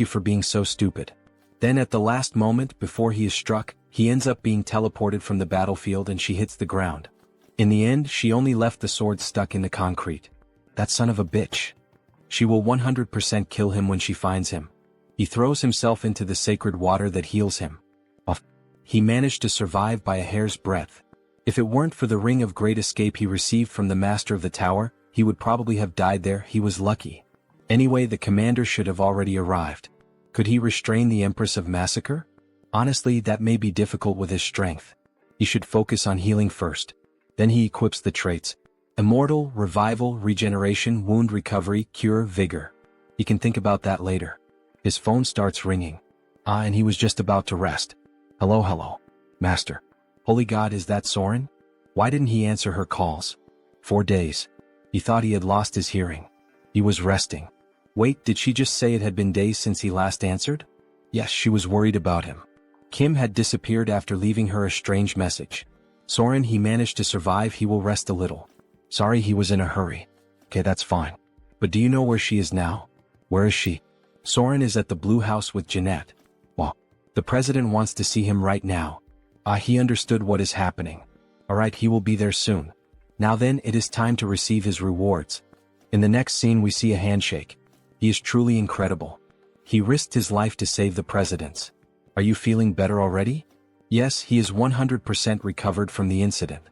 for being so stupid. Then at the last moment before he is struck, he ends up being teleported from the battlefield and she hits the ground. In the end, she only left the sword stuck in the concrete. That son of a bitch. She will 100% kill him when she finds him. He throws himself into the sacred water that heals him. He managed to survive by a hair's breadth. If it weren't for the Ring of Great Escape he received from the Master of the Tower, he would probably have died there. He was lucky. Anyway, the commander should have already arrived. Could he restrain the Empress of Massacre? Honestly, that may be difficult with his strength. He should focus on healing first. Then he equips the traits. Immortal, Revival, Regeneration, Wound Recovery, Cure, Vigor. He can think about that later. His phone starts ringing. And he was just about to rest. Hello, Master. Holy God, is that Soren? Why didn't he answer her calls? 4 days. He thought he had lost his hearing. He was resting. Wait, did she just say it had been days since he last answered? Yes, she was worried about him. Kim had disappeared after leaving her a strange message. Soren, he managed to survive, he will rest a little. Sorry, he was in a hurry. Okay, that's fine. But do you know where she is now? Where is she? Soren is at the Blue House with Jeanette. Well, the president wants to see him right now. He understood what is happening. Alright, he will be there soon. Now then, it is time to receive his rewards. In the next scene we see a handshake. He is truly incredible. He risked his life to save the presidents. Are you feeling better already? Yes, he is 100% recovered from the incident.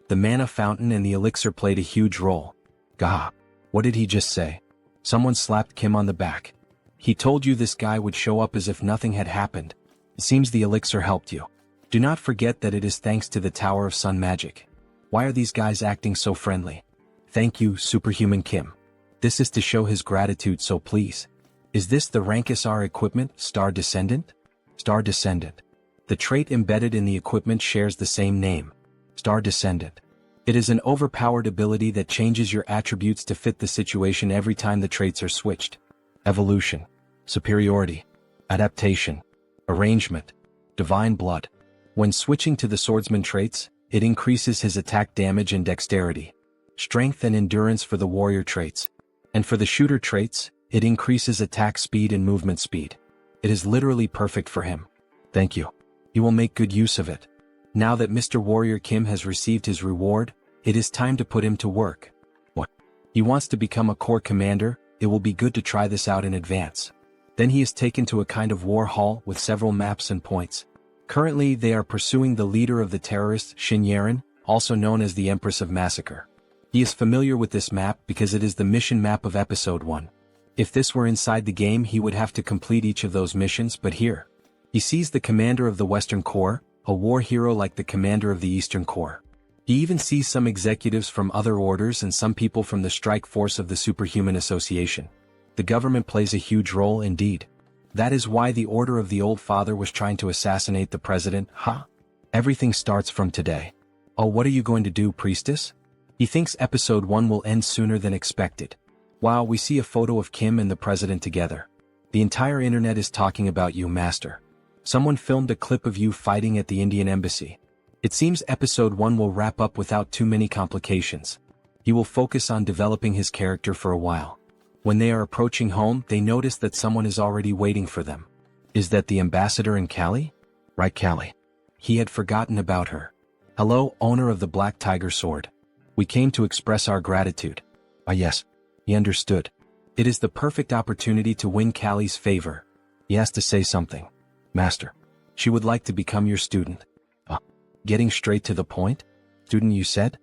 The mana fountain and the elixir played a huge role. Gah. What did he just say? Someone slapped Kim on the back. He told you this guy would show up as if nothing had happened. It seems the elixir helped you. Do not forget that it is thanks to the Tower of Sun Magic. Why are these guys acting so friendly? Thank you, Superhuman Kim. This is to show his gratitude, so please. Is this the Rankisar equipment, Star Descendant? Star Descendant. The trait embedded in the equipment shares the same name. Star Descendant. It is an overpowered ability that changes your attributes to fit the situation every time the traits are switched. Evolution. Superiority. Adaptation. Arrangement. Divine Blood. When switching to the swordsman traits, it increases his attack damage and dexterity. Strength and endurance for the warrior traits. And for the shooter traits, it increases attack speed and movement speed. It is literally perfect for him. Thank you. He will make good use of it. Now that Mr. Warrior Kim has received his reward, it is time to put him to work. What? He wants to become a corps commander. It will be good to try this out in advance. Then he is taken to a kind of war hall with several maps and points. Currently, they are pursuing the leader of the terrorists, Shin Yaren, also known as the Empress of Massacre. He is familiar with this map because it is the mission map of Episode 1. If this were inside the game, he would have to complete each of those missions, but here, he sees the commander of the Western Corps, a war hero like the commander of the Eastern Corps. He even sees some executives from other orders and some people from the strike force of the Superhuman Association. The government plays a huge role indeed. That is why the Order of the Old Father was trying to assassinate the president, huh? Everything starts from today. Oh, what are you going to do, priestess? He thinks Episode 1 will end sooner than expected. Wow, we see a photo of Kim and the president together. The entire internet is talking about you, Master. Someone filmed a clip of you fighting at the Indian embassy. It seems Episode 1 will wrap up without too many complications. He will focus on developing his character for a while. When they are approaching home, they notice that someone is already waiting for them. Is that the ambassador in Cali? Right, Cali. He had forgotten about her. Hello, owner of the Black Tiger Sword. We came to express our gratitude. Ah yes, he understood. It is the perfect opportunity to win Cali's favor. He has to say something. Master, she would like to become your student. Getting straight to the point? Student, you said?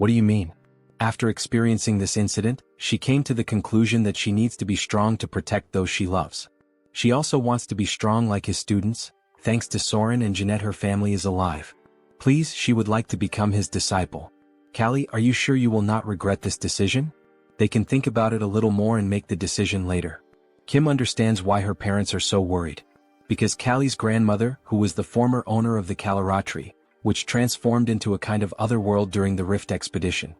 What do you mean? After experiencing this incident, she came to the conclusion that she needs to be strong to protect those she loves. She also wants to be strong like his students. Thanks to Soren and Jeanette, her family is alive. Please, she would like to become his disciple. Callie, are you sure you will not regret this decision? They can think about it a little more and make the decision later. Kim understands why her parents are so worried. Because Callie's grandmother, who was the former owner of the Kalaratri, which transformed into a kind of other world during the Rift expedition.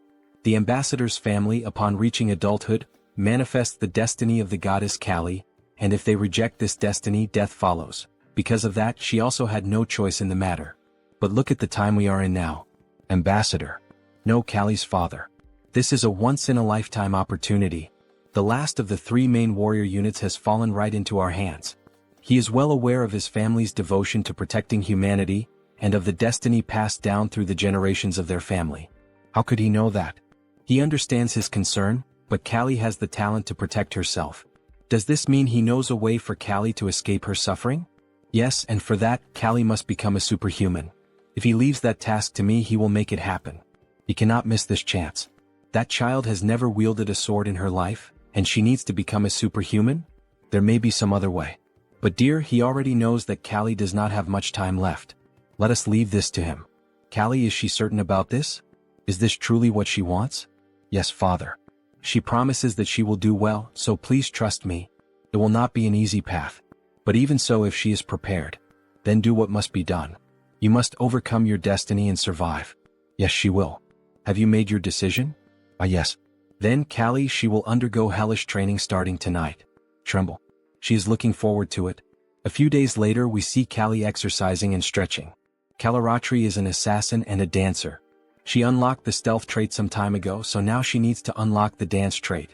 The ambassador's family, upon reaching adulthood, manifests the destiny of the goddess Callie, and if they reject this destiny, death follows. Because of that, she also had no choice in the matter. But look at the time we are in now. Ambassador. No, Callie's father. This is a once-in-a-lifetime opportunity. The last of the 3 main warrior units has fallen right into our hands. He is well aware of his family's devotion to protecting humanity, and of the destiny passed down through the generations of their family. How could he know that? He understands his concern, but Callie has the talent to protect herself. Does this mean he knows a way for Callie to escape her suffering? Yes, and for that, Callie must become a superhuman. If he leaves that task to me, he will make it happen. He cannot miss this chance. That child has never wielded a sword in her life, and she needs to become a superhuman? There may be some other way. But dear, he already knows that Callie does not have much time left. Let us leave this to him. Callie, is she certain about this? Is this truly what she wants? Yes, father. She promises that she will do well, so please trust me. It will not be an easy path. But even so, if she is prepared, then do what must be done. You must overcome your destiny and survive. Yes, she will. Have you made your decision? Ah, yes. Then, Callie, she will undergo hellish training starting tonight. Tremble. She is looking forward to it. A few days later, we see Callie exercising and stretching. Kalaratri is an assassin and a dancer. She unlocked the stealth trait some time ago, so now she needs to unlock the dance trait.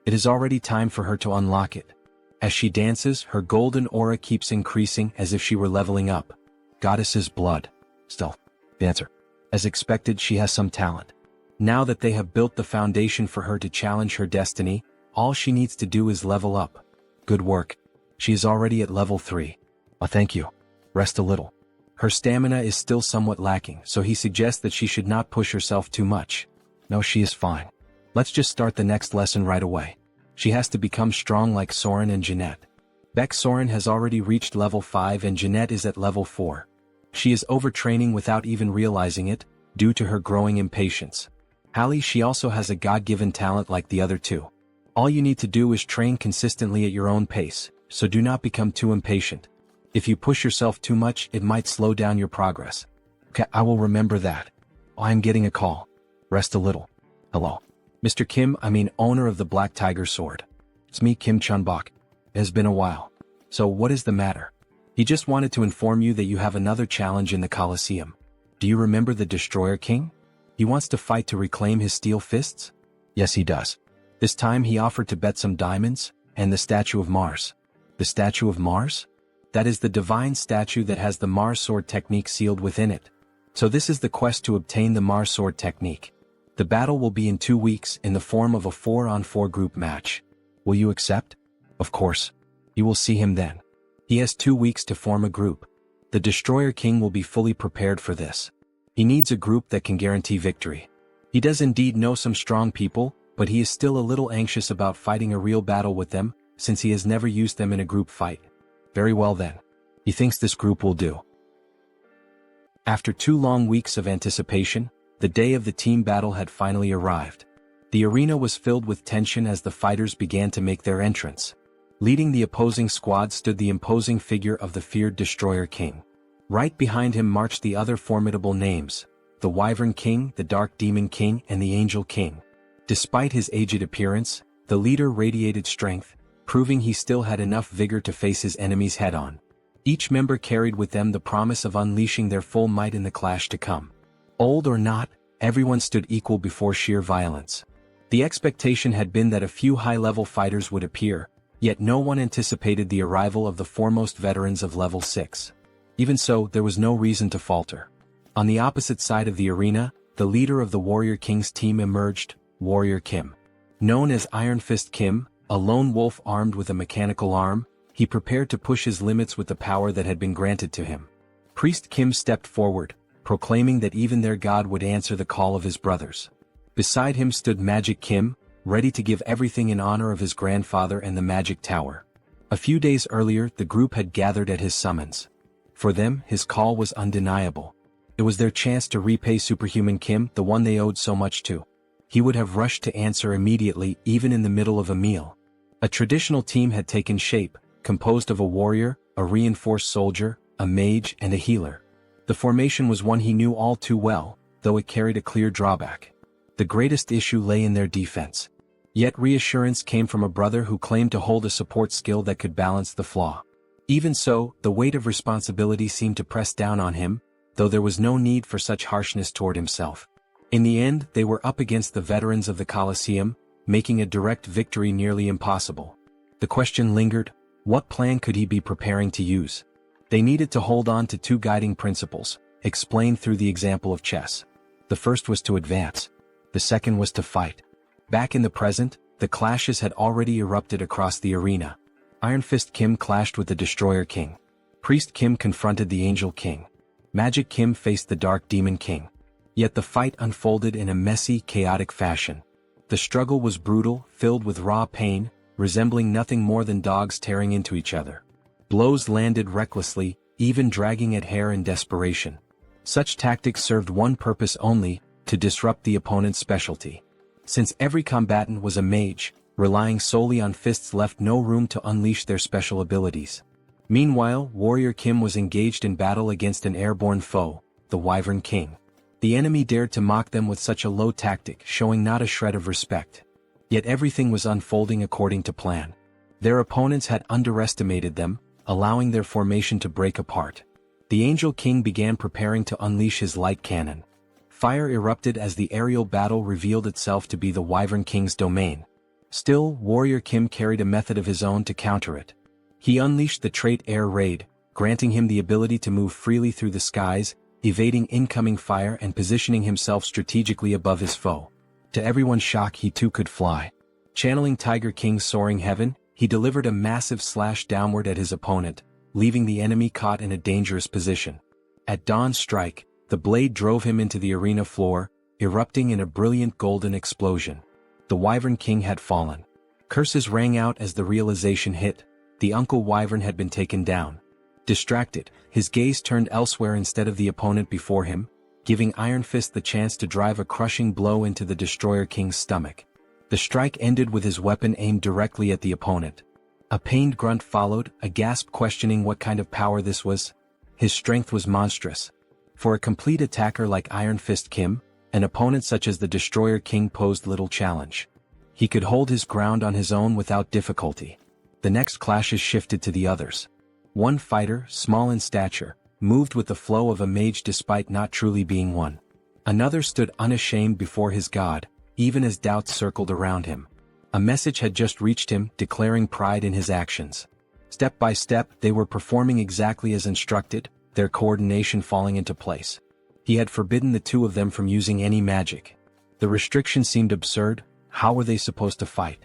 It is already time for her to unlock it. As she dances, her golden aura keeps increasing as if she were leveling up. Goddess's blood. Stealth. Dancer. As expected, she has some talent. Now that they have built the foundation for her to challenge her destiny, all she needs to do is level up. Good work. She is already at level 3. Thank you. Rest a little. Her stamina is still somewhat lacking, so he suggests that she should not push herself too much. No, she is fine. Let's just start the next lesson right away. She has to become strong like Soren and Jeanette. Soren has already reached level 5 and Jeanette is at level 4. She is overtraining without even realizing it, due to her growing impatience. Hallie, she also has a God-given talent like the other two. All you need to do is train consistently at your own pace, so do not become too impatient. If you push yourself too much, it might slow down your progress. Okay, I will remember that. Oh, I am getting a call. Rest a little. Hello. Mr. Kim, owner of the Black Tiger Sword. It's me, Kim Chunbok. It has been a while. So what is the matter? He just wanted to inform you that you have another challenge in the Colosseum. Do you remember the Destroyer King? He wants to fight to reclaim his steel fists? Yes, he does. This time he offered to bet some diamonds, and the statue of Mars. The statue of Mars? That is the divine statue that has the Mars sword technique sealed within it. So this is the quest to obtain the Mars sword technique. The battle will be in 2 weeks in the form of a 4-on-4 group match. Will you accept? Of course. You will see him then. He has 2 weeks to form a group. The Destroyer King will be fully prepared for this. He needs a group that can guarantee victory. He does indeed know some strong people, but he is still a little anxious about fighting a real battle with them, since he has never used them in a group fight. Very well then. He thinks this group will do. After 2 long weeks of anticipation, the day of the team battle had finally arrived. The arena was filled with tension as the fighters began to make their entrance. Leading the opposing squad stood the imposing figure of the feared Destroyer King. Right behind him marched the other formidable names, the Wyvern King, the Dark Demon King, and the Angel King. Despite his aged appearance, the leader radiated strength, proving he still had enough vigor to face his enemies head-on. Each member carried with them the promise of unleashing their full might in the clash to come. Old or not, everyone stood equal before sheer violence. The expectation had been that a few high-level fighters would appear, yet no one anticipated the arrival of the foremost veterans of level 6. Even so, there was no reason to falter. On the opposite side of the arena, the leader of the Warrior King's team emerged, Warrior Kim. Known as Iron Fist Kim, a lone wolf armed with a mechanical arm, he prepared to push his limits with the power that had been granted to him. Priest Kim stepped forward, proclaiming that even their god would answer the call of his brothers. Beside him stood Magic Kim, ready to give everything in honor of his grandfather and the Magic Tower. A few days earlier the group had gathered at his summons. For them, his call was undeniable. It was their chance to repay Superhuman Kim, the one they owed so much to. He would have rushed to answer immediately, even in the middle of a meal. A traditional team had taken shape, composed of a warrior, a reinforced soldier, a mage, and a healer. The formation was one he knew all too well, though it carried a clear drawback. The greatest issue lay in their defense. Yet reassurance came from a brother who claimed to hold a support skill that could balance the flaw. Even so, the weight of responsibility seemed to press down on him, though there was no need for such harshness toward himself. In the end, they were up against the veterans of the Colosseum, making a direct victory nearly impossible. The question lingered: what plan could he be preparing to use? They needed to hold on to two guiding principles, explained through the example of chess. The first was to advance. The second was to fight. Back in the present, the clashes had already erupted across the arena. Iron Fist Kim clashed with the Destroyer King. Priest Kim confronted the Angel King. Magic Kim faced the Dark Demon King. Yet the fight unfolded in a messy, chaotic fashion. The struggle was brutal, filled with raw pain, resembling nothing more than dogs tearing into each other. Blows landed recklessly, even dragging at hair in desperation. Such tactics served one purpose only: to disrupt the opponent's specialty. Since every combatant was a mage, relying solely on fists left no room to unleash their special abilities. Meanwhile, Warrior Kim was engaged in battle against an airborne foe, the Wyvern King. The enemy dared to mock them with such a low tactic, showing not a shred of respect. Yet everything was unfolding according to plan. Their opponents had underestimated them, allowing their formation to break apart. The Angel King began preparing to unleash his light cannon. Fire erupted as the aerial battle revealed itself to be the Wyvern King's domain. Still, Warrior Kim carried a method of his own to counter it. He unleashed the trait Air Raid, granting him the ability to move freely through the skies, evading incoming fire and positioning himself strategically above his foe. To everyone's shock, he too could fly. Channeling Tiger King's soaring heaven, he delivered a massive slash downward at his opponent, leaving the enemy caught in a dangerous position. At Dawn's strike, the blade drove him into the arena floor, erupting in a brilliant golden explosion. The Wyvern King had fallen. Curses rang out as the realization hit: the Uncle Wyvern had been taken down. Distracted, his gaze turned elsewhere instead of the opponent before him, giving Iron Fist the chance to drive a crushing blow into the Destroyer King's stomach. The strike ended with his weapon aimed directly at the opponent. A pained grunt followed, a gasp questioning what kind of power this was. His strength was monstrous. For a complete attacker like Iron Fist Kim, an opponent such as the Destroyer King posed little challenge. He could hold his ground on his own without difficulty. The next clashes shifted to the others. One fighter, small in stature, moved with the flow of a mage despite not truly being one. Another stood unashamed before his god, even as doubts circled around him. A message had just reached him, declaring pride in his actions. Step by step, they were performing exactly as instructed, their coordination falling into place. He had forbidden the two of them from using any magic. The restriction seemed absurd. How were they supposed to fight?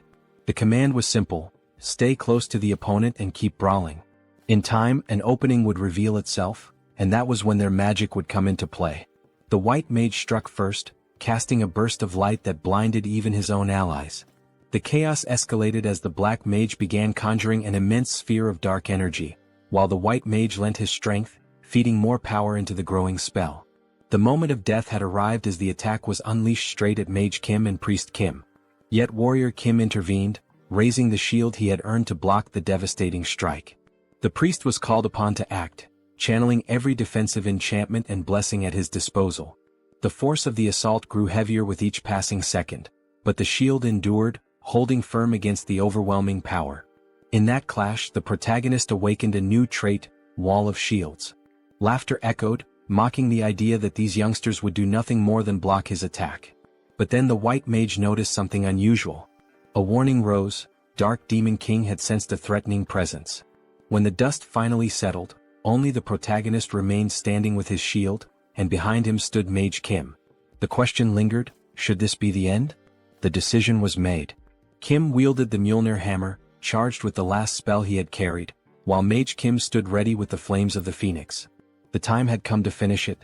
The command was simple: stay close to the opponent and keep brawling. In time, an opening would reveal itself, and that was when their magic would come into play. The white mage struck first, casting a burst of light that blinded even his own allies. The chaos escalated as the black mage began conjuring an immense sphere of dark energy, while the white mage lent his strength, feeding more power into the growing spell. The moment of death had arrived as the attack was unleashed straight at Mage Kim and Priest Kim. Yet Warrior Kim intervened, raising the shield he had earned to block the devastating strike. The priest was called upon to act, channeling every defensive enchantment and blessing at his disposal. The force of the assault grew heavier with each passing second, but the shield endured, holding firm against the overwhelming power. In that clash, the protagonist awakened a new trait: Wall of Shields. Laughter echoed, mocking the idea that these youngsters would do nothing more than block his attack. But then the white mage noticed something unusual. A warning rose: Dark Demon King had sensed a threatening presence. When the dust finally settled, only the protagonist remained standing with his shield, and behind him stood Mage Kim. The question lingered: should this be the end? The decision was made. Kim wielded the Mjolnir hammer, charged with the last spell he had carried, while Mage Kim stood ready with the flames of the Phoenix. The time had come to finish it.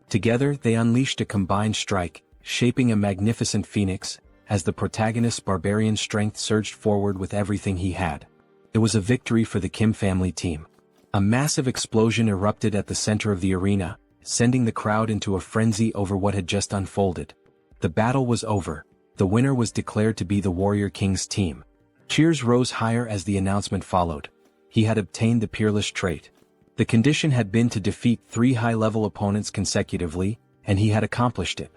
Together they unleashed a combined strike, shaping a magnificent phoenix, as the protagonist's barbarian strength surged forward with everything he had. It was a victory for the Kim family team. A massive explosion erupted at the center of the arena, sending the crowd into a frenzy over what had just unfolded. The battle was over. The winner was declared to be the Warrior King's team. Cheers rose higher as the announcement followed. He had obtained the peerless trait. The condition had been to defeat 3 high-level opponents consecutively, and he had accomplished it.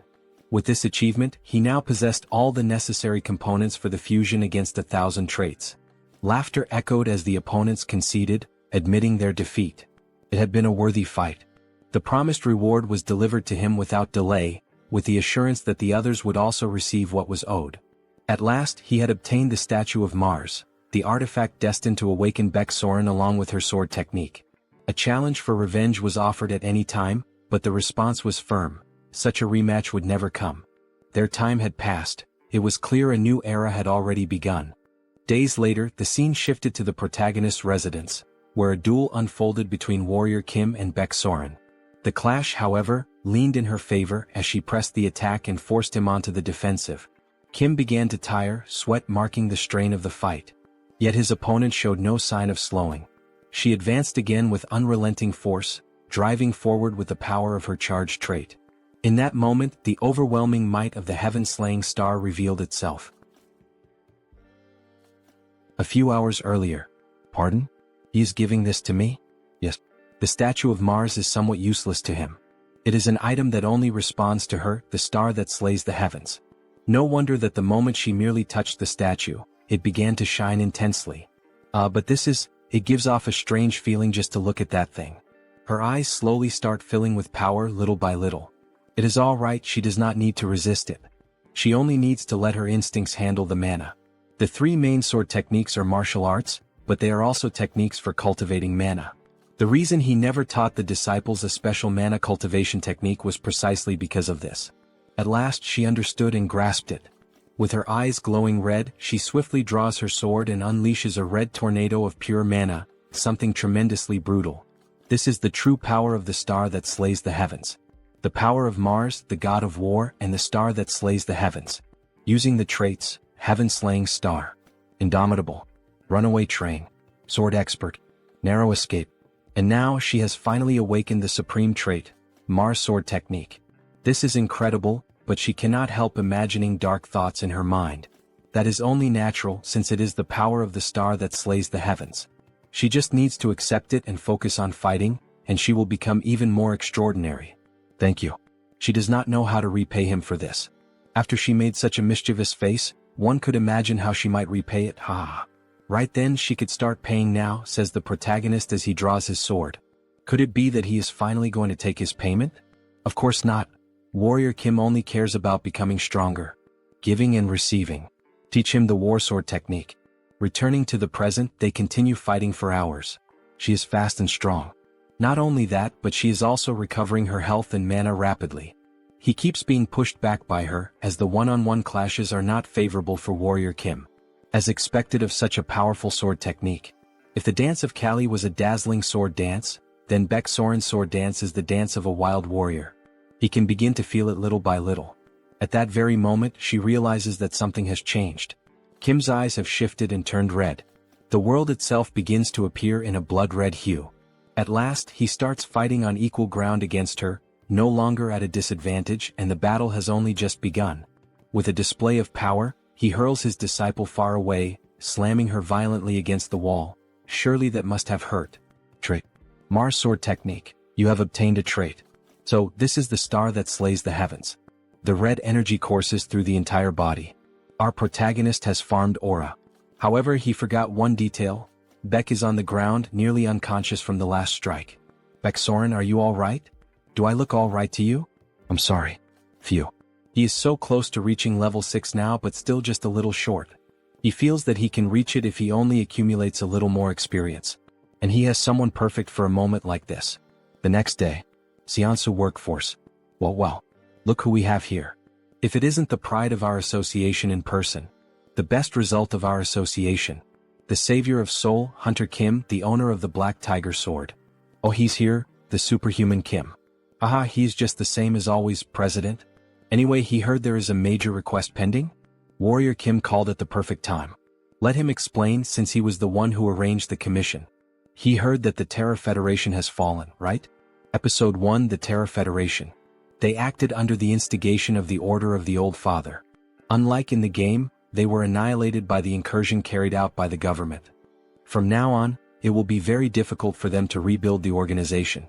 With this achievement, he now possessed all the necessary components for the fusion against 1,000 traits. Laughter echoed as the opponents conceded, admitting their defeat. It had been a worthy fight. The promised reward was delivered to him without delay, with the assurance that the others would also receive what was owed. At last he had obtained the statue of Mars, the artifact destined to awaken Baek-Soren along with her sword technique. A challenge for revenge was offered at any time, but the response was firm. Such a rematch would never come. Their time had passed. It was clear a new era had already begun. Days later, the scene shifted to the protagonist's residence, where a duel unfolded between Warrior Kim and Baek-Soren. The clash, however, leaned in her favor as she pressed the attack and forced him onto the defensive. Kim began to tire, sweat marking the strain of the fight. Yet his opponent showed no sign of slowing. She advanced again with unrelenting force, driving forward with the power of her charged trait. In that moment, the overwhelming might of the heaven-slaying star revealed itself. A few hours earlier. Pardon? He is giving this to me? Yes. The statue of Mars is somewhat useless to him. It is an item that only responds to her, the star that slays the heavens. No wonder that the moment she merely touched the statue, it began to shine intensely. But it gives off a strange feeling just to look at that thing. Her eyes slowly start filling with power little by little. It is all right, she does not need to resist it. She only needs to let her instincts handle the mana. The 3 main sword techniques are martial arts, but they are also techniques for cultivating mana. The reason he never taught the disciples a special mana cultivation technique was precisely because of this. At last she understood and grasped it. With her eyes glowing red, she swiftly draws her sword and unleashes a red tornado of pure mana, something tremendously brutal. This is the true power of the star that slays the heavens. The power of Mars, the god of war, and the star that slays the heavens. Using the traits, heaven-slaying star, indomitable, runaway train, sword expert, narrow escape. And now she has finally awakened the supreme trait, Mars sword technique. This is incredible, but she cannot help imagining dark thoughts in her mind. That is only natural since it is the power of the star that slays the heavens. She just needs to accept it and focus on fighting, and she will become even more extraordinary. Thank you. She does not know how to repay him for this. After she made such a mischievous face, one could imagine how she might repay it. Right then she could start paying now, says the protagonist as he draws his sword. Could it be that he is finally going to take his payment? Of course not. Warrior Kim only cares about becoming stronger. Giving and receiving. Teach him the war sword technique. Returning to the present, they continue fighting for hours. She is fast and strong. Not only that, but she is also recovering her health and mana rapidly. He keeps being pushed back by her, as the one-on-one clashes are not favorable for Warrior Kim. As expected of such a powerful sword technique. If the dance of Kali was a dazzling sword dance, then Baek-Soren's sword dance is the dance of a wild warrior. He can begin to feel it little by little. At that very moment, she realizes that something has changed. Kim's eyes have shifted and turned red. The world itself begins to appear in a blood-red hue. At last, he starts fighting on equal ground against her, no longer at a disadvantage, and the battle has only just begun. With a display of power, he hurls his disciple far away, slamming her violently against the wall. Surely that must have hurt. Trait. Mars sword technique. You have obtained a trait. So, this is the star that slays the heavens. The red energy courses through the entire body. Our protagonist has farmed aura. However, he forgot one detail. Beck is on the ground, nearly unconscious from the last strike. Baek-Soren, are you all right? Do I look all right to you? I'm sorry. Phew. He is so close to reaching level 6 now, but still just a little short. He feels that he can reach it if he only accumulates a little more experience. And he has someone perfect for a moment like this. The next day. Joonsoo workforce. Well, look who we have here. If it isn't the pride of our association in person. The best result of our association. The savior of Seoul, Hunter Kim, the owner of the Black Tiger Sword. Oh, he's here, the superhuman Kim. He's just the same as always, President. Anyway, he heard there is a major request pending? Warrior Kim called at the perfect time. Let him explain, since he was the one who arranged the commission. He heard that the Terra Federation has fallen, right? Episode 1, The Terra Federation. They acted under the instigation of the Order of the Old Father. Unlike in the game, they were annihilated by the incursion carried out by the government. From now on, it will be very difficult for them to rebuild the organization.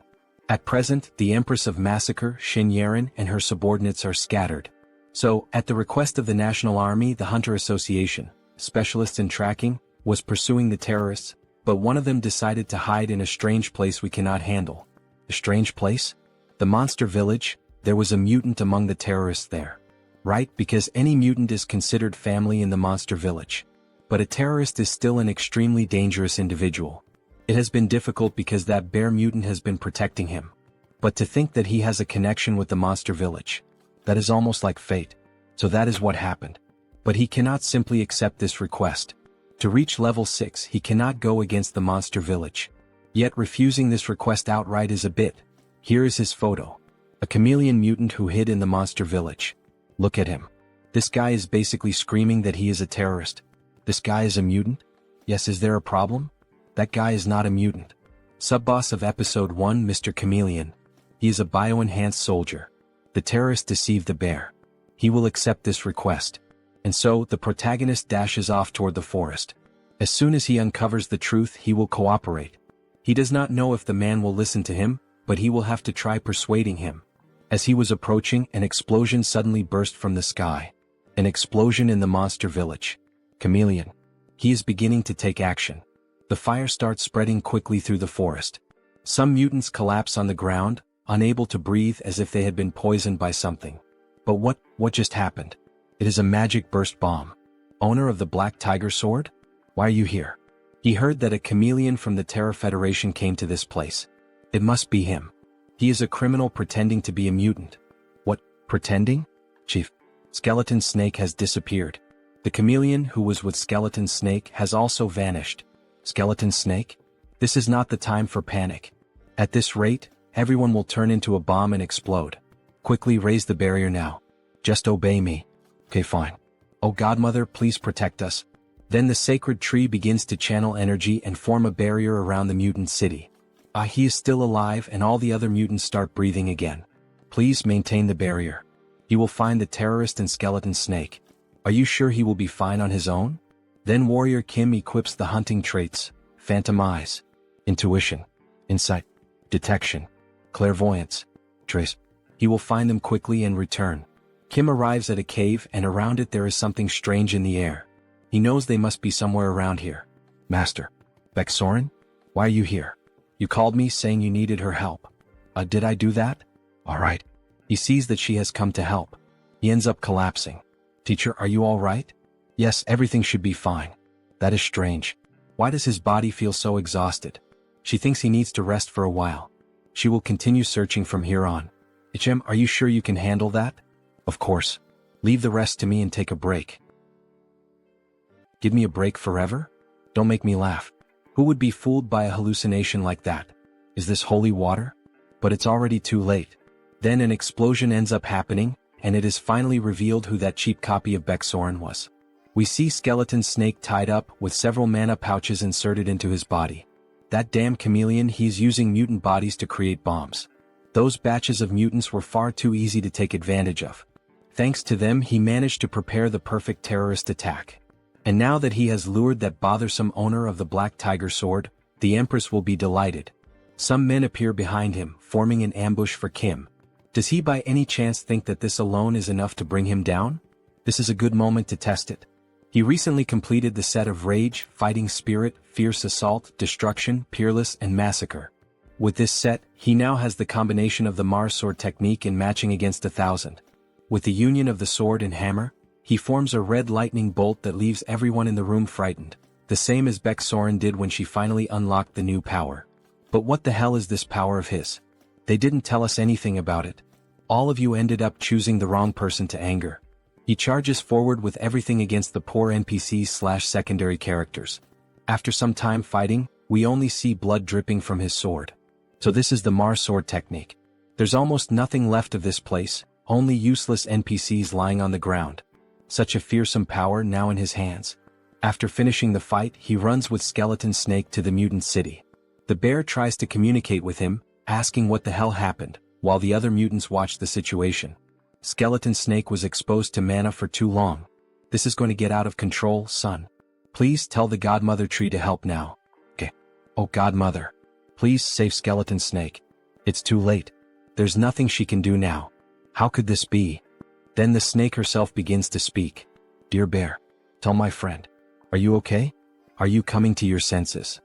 At present, the Empress of Massacre, Shin Yaren, and her subordinates are scattered. So, at the request of the National Army, the Hunter Association, specialists in tracking, was pursuing the terrorists, but one of them decided to hide in a strange place we cannot handle. A strange place? The monster village. There was a mutant among the terrorists there. Right, because any mutant is considered family in the monster village. But a terrorist is still an extremely dangerous individual. It has been difficult because that bear mutant has been protecting him. But to think that he has a connection with the monster village. That is almost like fate. So that is what happened. But he cannot simply accept this request. To reach level 6, he cannot go against the monster village. Yet refusing this request outright is a bit. Here is his photo. A chameleon mutant who hid in the monster village. Look at him. This guy is basically screaming that he is a terrorist. This guy is a mutant? Yes, is there a problem? That guy is not a mutant. Sub-boss of episode 1, Mr. Chameleon. He is a bio-enhanced soldier. The terrorist deceived the bear. He will accept this request. And so, the protagonist dashes off toward the forest. As soon as he uncovers the truth, he will cooperate. He does not know if the man will listen to him, but he will have to try persuading him. As he was approaching, an explosion suddenly burst from the sky. An explosion in the monster village. Chameleon. He is beginning to take action. The fire starts spreading quickly through the forest. Some mutants collapse on the ground, unable to breathe as if they had been poisoned by something. But what just happened? It is a magic burst bomb. Owner of the Black Tiger Sword? Why are you here? He heard that a chameleon from the Terra Federation came to this place. It must be him. He is a criminal pretending to be a mutant. What, pretending? Chief, Skeleton Snake has disappeared. The chameleon who was with Skeleton Snake has also vanished. Skeleton Snake? This is not the time for panic. At this rate, everyone will turn into a bomb and explode. Quickly raise the barrier now. Just obey me. Okay, fine. Oh Godmother, please protect us. Then the sacred tree begins to channel energy and form a barrier around the mutant city. He is still alive and all the other mutants start breathing again. Please maintain the barrier. He will find the terrorist and Skeleton Snake. Are you sure he will be fine on his own? Then Warrior Kim equips the hunting traits, Phantom Eyes, Intuition, Insight, Detection, Clairvoyance, Trace. He will find them quickly and return. Kim arrives at a cave and around it there is something strange in the air. He knows they must be somewhere around here. Master. Beksoren? Why are you here? You called me saying you needed her help. Did I do that? Alright. He sees that she has come to help. He ends up collapsing. Teacher, are you alright? Yes, everything should be fine. That is strange. Why does his body feel so exhausted? She thinks he needs to rest for a while. She will continue searching from here on. HM, are you sure you can handle that? Of course. Leave the rest to me and take a break. Give me a break forever? Don't make me laugh. Who would be fooled by a hallucination like that? Is this holy water? But it's already too late. Then an explosion ends up happening, and it is finally revealed who that cheap copy of Beksoren was. We see Skeleton Snake tied up with several mana pouches inserted into his body. That damn chameleon, he's using mutant bodies to create bombs. Those batches of mutants were far too easy to take advantage of. Thanks to them, he managed to prepare the perfect terrorist attack. And now that he has lured that bothersome owner of the Black Tiger Sword, the Empress will be delighted. Some men appear behind him, forming an ambush for Kim. Does he by any chance think that this alone is enough to bring him down? This is a good moment to test it. He recently completed the set of Rage, Fighting Spirit, Fierce Assault, Destruction, Peerless, and Massacre. With this set, he now has the combination of the Mars Sword technique in matching against 1,000. With the union of the sword and hammer, he forms a red lightning bolt that leaves everyone in the room frightened, the same as Beksoren did when she finally unlocked the new power. But what the hell is this power of his? They didn't tell us anything about it. All of you ended up choosing the wrong person to anger. He charges forward with everything against the poor NPCs/secondary characters. After some time fighting, we only see blood dripping from his sword. So this is the Mars Sword technique. There's almost nothing left of this place, only useless NPCs lying on the ground. Such a fearsome power now in his hands. After finishing the fight, he runs with Skeleton Snake to the mutant city. The bear tries to communicate with him, asking what the hell happened, while the other mutants watch the situation. Skeleton Snake was exposed to mana for too long. This is going to get out of control, son. Please tell the Godmother tree to help now. Okay. Oh Godmother. Please save Skeleton Snake. It's too late. There's nothing she can do now. How could this be? Then the snake herself begins to speak. Dear bear, tell my friend. Are you okay? Are you coming to your senses?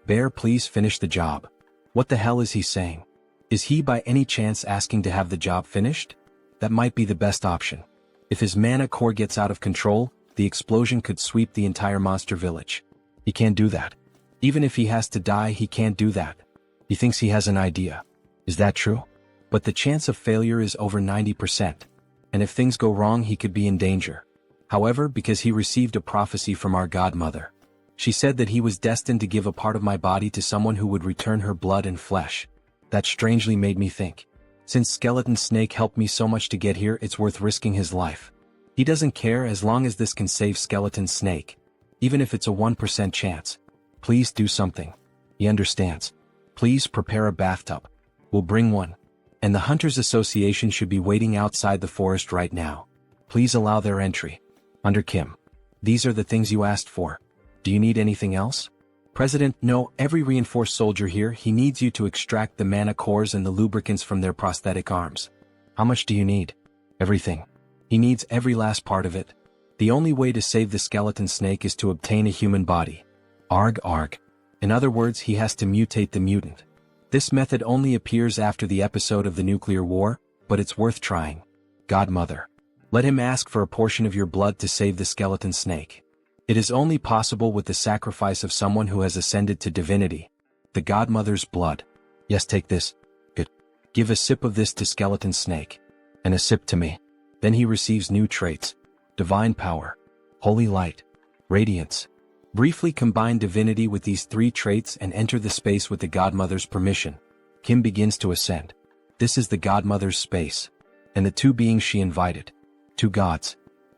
Bear, please finish the job. What the hell is he saying? Is he by any chance asking to have the job finished? That might be the best option. If his mana core gets out of control, the explosion could sweep the entire monster village. He can't do that. Even if he has to die, he can't do that. He thinks he has an idea. Is that true? But the chance of failure is over 90%. And if things go wrong, he could be in danger. However, because he received a prophecy from our Godmother. She said that he was destined to give a part of my body to someone who would return her blood and flesh. That strangely made me think. Since Skeleton Snake helped me so much to get here, it's worth risking his life. He doesn't care as long as this can save Skeleton Snake. Even if it's a 1% chance. Please do something. He understands. Please prepare a bathtub. We'll bring one. And the Hunters Association should be waiting outside the forest right now. Please allow their entry. Under Kim. These are the things you asked for. Do you need anything else? President, no, every reinforced soldier here, he needs you to extract the mana cores and the lubricants from their prosthetic arms. How much do you need? Everything. He needs every last part of it. The only way to save the Skeleton Snake is to obtain a human body. Arg arg. In other words, he has to mutate the mutant. This method only appears after the episode of the nuclear war, but it's worth trying. Godmother. Let him ask for a portion of your blood to save the Skeleton Snake. It is only possible with the sacrifice of someone who has ascended to divinity. The Godmother's blood. Yes, take this. Good. Give a sip of this to Skeleton Snake. And a sip to me. Then he receives new traits. Divine power. Holy light. Radiance. Briefly combine divinity with these 3 traits and enter the space with the Godmother's permission. Kim begins to ascend. This is the Godmother's space. And the 2 beings she invited. 2 gods.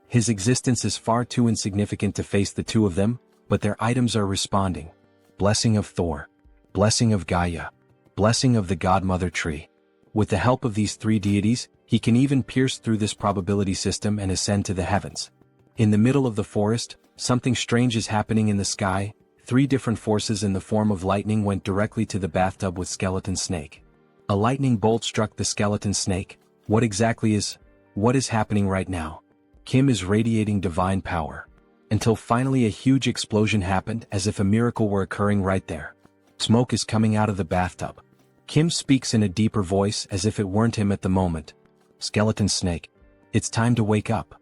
His existence is far too insignificant to face the 2 of them, but their items are responding. Blessing of Thor. Blessing of Gaia. Blessing of the Godmother tree. With the help of these 3 deities, he can even pierce through this probability system and ascend to the heavens. In the middle of the forest, something strange is happening in the sky. 3 different forces in the form of lightning went directly to the bathtub with Skeleton Snake. A lightning bolt struck the Skeleton Snake. What is happening right now? Kim is radiating divine power. Until finally a huge explosion happened as if a miracle were occurring right there. Smoke is coming out of the bathtub. Kim speaks in a deeper voice as if it weren't him at the moment. Skeleton Snake. It's time to wake up.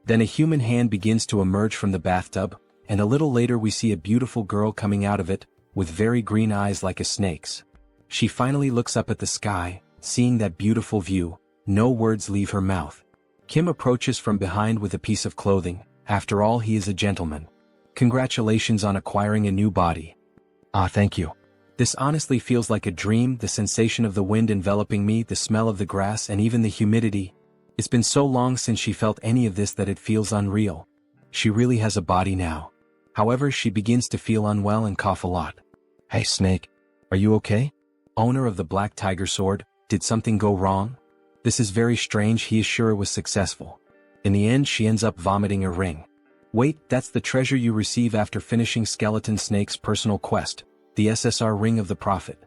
Then a human hand begins to emerge from the bathtub, and a little later we see a beautiful girl coming out of it, with very green eyes like a snake's. She finally looks up at the sky, seeing that beautiful view. No words leave her mouth. Kim approaches from behind with a piece of clothing. After all, he is a gentleman. Congratulations on acquiring a new body. Ah, thank you. This honestly feels like a dream, the sensation of the wind enveloping me, the smell of the grass, and even the humidity. It's been so long since she felt any of this that it feels unreal. She really has a body now. However, she begins to feel unwell and cough a lot. Hey Snake, are you okay? Owner of the Black Tiger Sword, did something go wrong? This is very strange. He is sure it was successful. In the end, she ends up vomiting a ring. Wait, that's the treasure you receive after finishing Skeleton Snake's personal quest, the SSR Ring of the Prophet.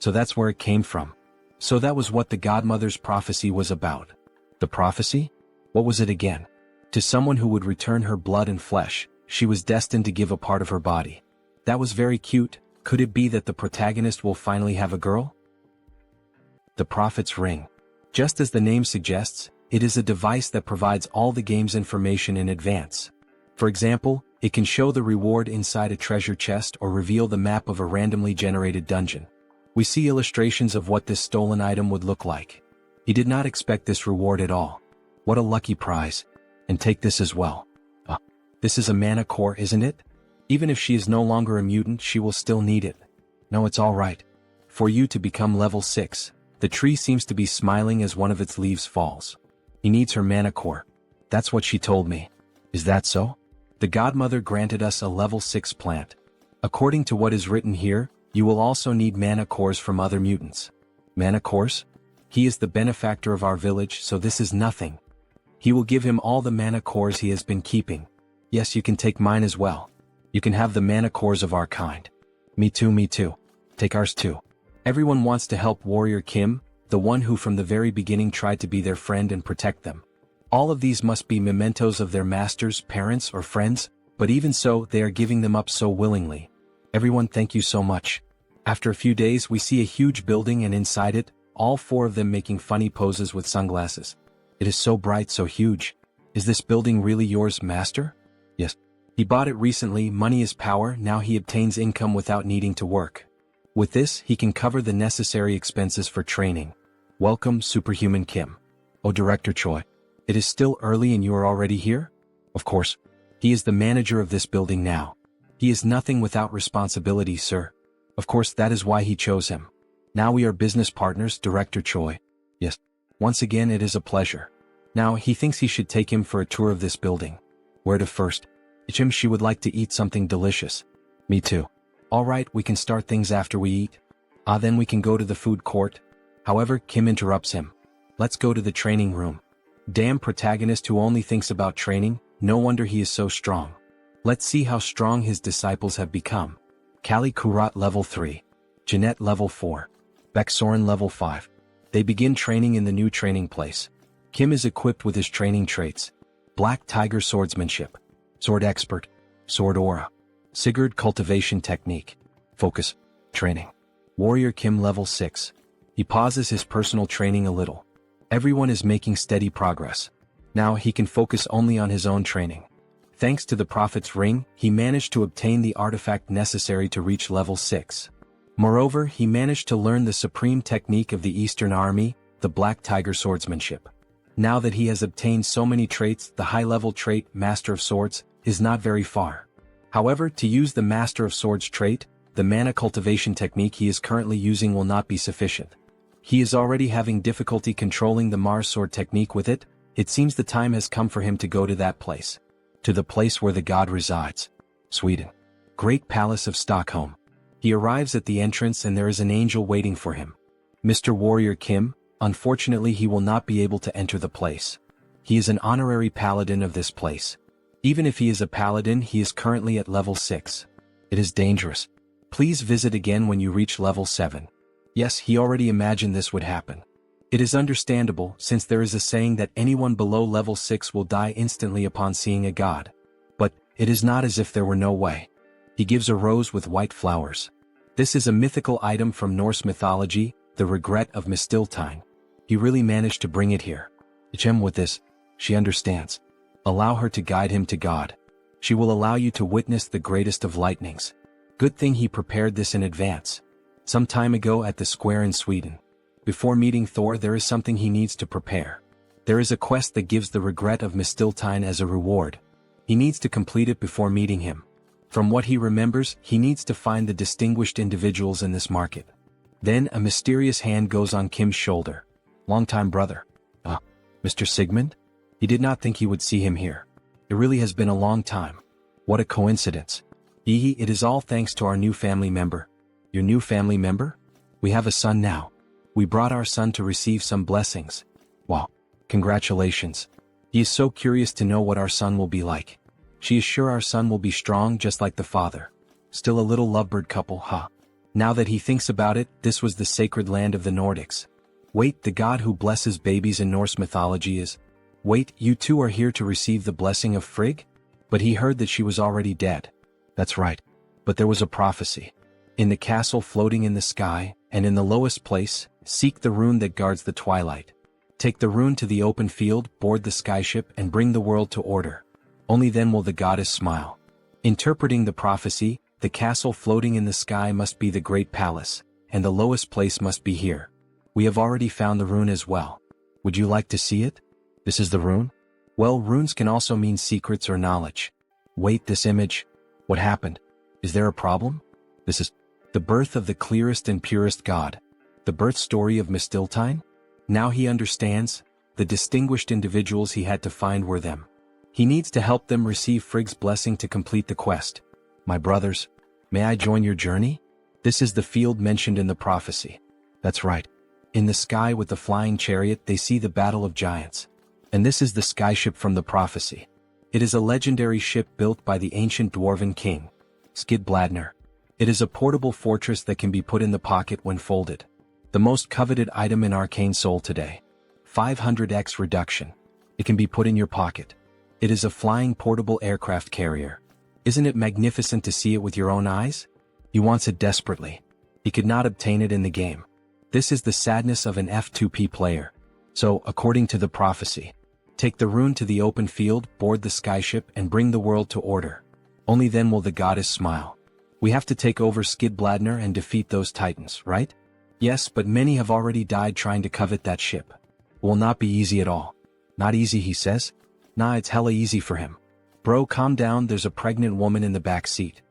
So that's where it came from. So that was what the Godmother's prophecy was about. The prophecy? What was it again? To someone who would return her blood and flesh, she was destined to give a part of her body. That was very cute. Could it be that the protagonist will finally have a girl? The Prophet's Ring. Just as the name suggests, it is a device that provides all the game's information in advance. For example, it can show the reward inside a treasure chest or reveal the map of a randomly generated dungeon. We see illustrations of what this stolen item would look like. He did not expect this reward at all. What a lucky prize. And take this as well. This is a mana core, isn't it? Even if she is no longer a mutant, she will still need it. No, it's all right. For you to become level 6. The tree seems to be smiling as one of its leaves falls. He needs her mana core. That's what she told me. Is that so? The godmother granted us a level 6 plant. According to what is written here, you will also need mana cores from other mutants. Mana cores? He is the benefactor of our village, so this is nothing. He will give him all the mana cores he has been keeping. Yes, you can take mine as well. You can have the mana cores of our kind. Me too, me too. Take ours too. Everyone wants to help Warrior Kim, the one who from the very beginning tried to be their friend and protect them. All of these must be mementos of their masters, parents, or friends, but even so, they are giving them up so willingly. Everyone, thank you so much. After a few days, we see a huge building, and inside it, all 4 of them making funny poses with sunglasses. It is so bright, so huge. Is this building really yours, master? Yes. He bought it recently. Money is power. Now he obtains income without needing to work. With this, he can cover the necessary expenses for training. Welcome, Superhuman Kim. Oh, Director Choi. It is still early and you are already here? Of course. He is the manager of this building now. He is nothing without responsibility, sir. Of course, that is why he chose him. Now we are business partners, Director Choi. Yes. Once again, it is a pleasure. Now, he thinks he should take him for a tour of this building. Where to first? Jim, she would like to eat something delicious. Me too. All right, we can start things after we eat. Then we can go to the food court. However, Kim interrupts him. Let's go to the training room. Damn protagonist who only thinks about training, no wonder he is so strong. Let's see how strong his disciples have become. Kali Kurat level 3. Jeanette level 4. Beksoren level 5. They begin training in the new training place. Kim is equipped with his training traits. Black Tiger Swordsmanship. Sword Expert. Sword Aura. Sigurd Cultivation Technique. Focus. Training. Warrior Kim level 6. He pauses his personal training a little. Everyone is making steady progress. Now he can focus only on his own training. Thanks to the Prophet's Ring, he managed to obtain the artifact necessary to reach level 6. Moreover, he managed to learn the supreme technique of the Eastern Army, the Black Tiger Swordsmanship. Now that he has obtained so many traits, the high-level trait, Master of Swords, is not very far. However, to use the Master of Swords trait, the mana cultivation technique he is currently using will not be sufficient. He is already having difficulty controlling the Mars sword technique with it. It seems the time has come for him to go to that place. To the place where the god resides. Sweden. Great Palace of Stockholm. He arrives at the entrance and there is an angel waiting for him. Mr. Warrior Kim, unfortunately he will not be able to enter the place. He is an honorary paladin of this place. Even if he is a paladin, he is currently at level 6. It is dangerous. Please visit again when you reach level 7. Yes, he already imagined this would happen. It is understandable, since there is a saying that anyone below level 6 will die instantly upon seeing a god. But, it is not as if there were no way. He gives a rose with white flowers. This is a mythical item from Norse mythology, the regret of Mistiltine. He really managed to bring it here. Gem with this, she understands. Allow her to guide him to God. She will allow you to witness the greatest of lightnings. Good thing he prepared this in advance. Some time ago at the square in Sweden. Before meeting Thor, there is something he needs to prepare. There is a quest that gives the regret of Mistiltine as a reward. He needs to complete it before meeting him. From what he remembers, he needs to find the distinguished individuals in this market. Then a mysterious hand goes on Kim's shoulder. Longtime brother. Mr. Sigmund? He did not think he would see him here. It really has been a long time. What a coincidence. It is all thanks to our new family member. Your new family member? We have a son now. We brought our son to receive some blessings. Wow. Congratulations. He is so curious to know what our son will be like. She is sure our son will be strong just like the father. Still a little lovebird couple, huh? Now that he thinks about it, this was the sacred land of the Nordics. Wait, the god who blesses babies in Norse mythology is... Wait, you two are here to receive the blessing of Frigg? But he heard that she was already dead. That's right. But there was a prophecy. In the castle floating in the sky, and in the lowest place, seek the rune that guards the twilight. Take the rune to the open field, board the skyship, and bring the world to order. Only then will the goddess smile. Interpreting the prophecy, the castle floating in the sky must be the great palace, and the lowest place must be here. We have already found the rune as well. Would you like to see it? This is the rune? Well, runes can also mean secrets or knowledge. Wait, this image? What happened? Is there a problem? This is the birth of the clearest and purest god. The birth story of Mistiltine? Now he understands. the distinguished individuals he had to find were them. He needs to help them receive Frigg's blessing to complete the quest. My brothers, may I join your journey? This is the field mentioned in the prophecy. That's right. In the sky with the flying chariot they see the battle of giants. And this is the skyship from the prophecy. It is a legendary ship built by the ancient dwarven king, Skidbladner. It is a portable fortress that can be put in the pocket when folded. The most coveted item in Arcane Seoul today. 500x reduction. It can be put in your pocket. It is a flying portable aircraft carrier. Isn't it magnificent to see it with your own eyes? He wants it desperately. He could not obtain it in the game. This is the sadness of an F2P player. So, according to the prophecy, take the rune to the open field, board the skyship, and bring the world to order. Only then will the goddess smile. We have to take over Skidbladner and defeat those titans, right? Yes, but many have already died trying to covet that ship. Will not be easy at all. Not easy, he says? Nah, it's hella easy for him. Bro, calm down, there's a pregnant woman in the back seat.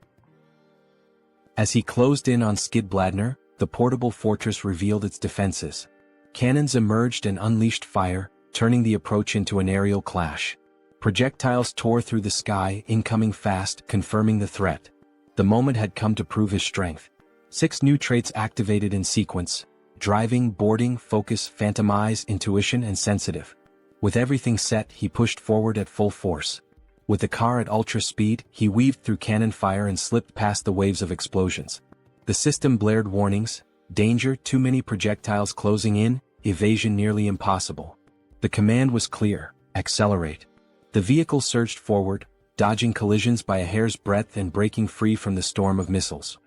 As he closed in on Skidbladner, the portable fortress revealed its defenses. Cannons emerged and unleashed fire, turning the approach into an aerial clash. Projectiles tore through the sky, incoming fast, confirming the threat. The moment had come to prove his strength. 6 new traits activated in sequence: driving, boarding, focus, phantom eyes, intuition, and sensitive. With everything set, he pushed forward at full force. With the car at ultra speed, he weaved through cannon fire and slipped past the waves of explosions. The system blared warnings: danger, too many projectiles closing in, evasion nearly impossible. The command was clear: accelerate. The vehicle surged forward, dodging collisions by a hair's breadth and breaking free from the storm of missiles.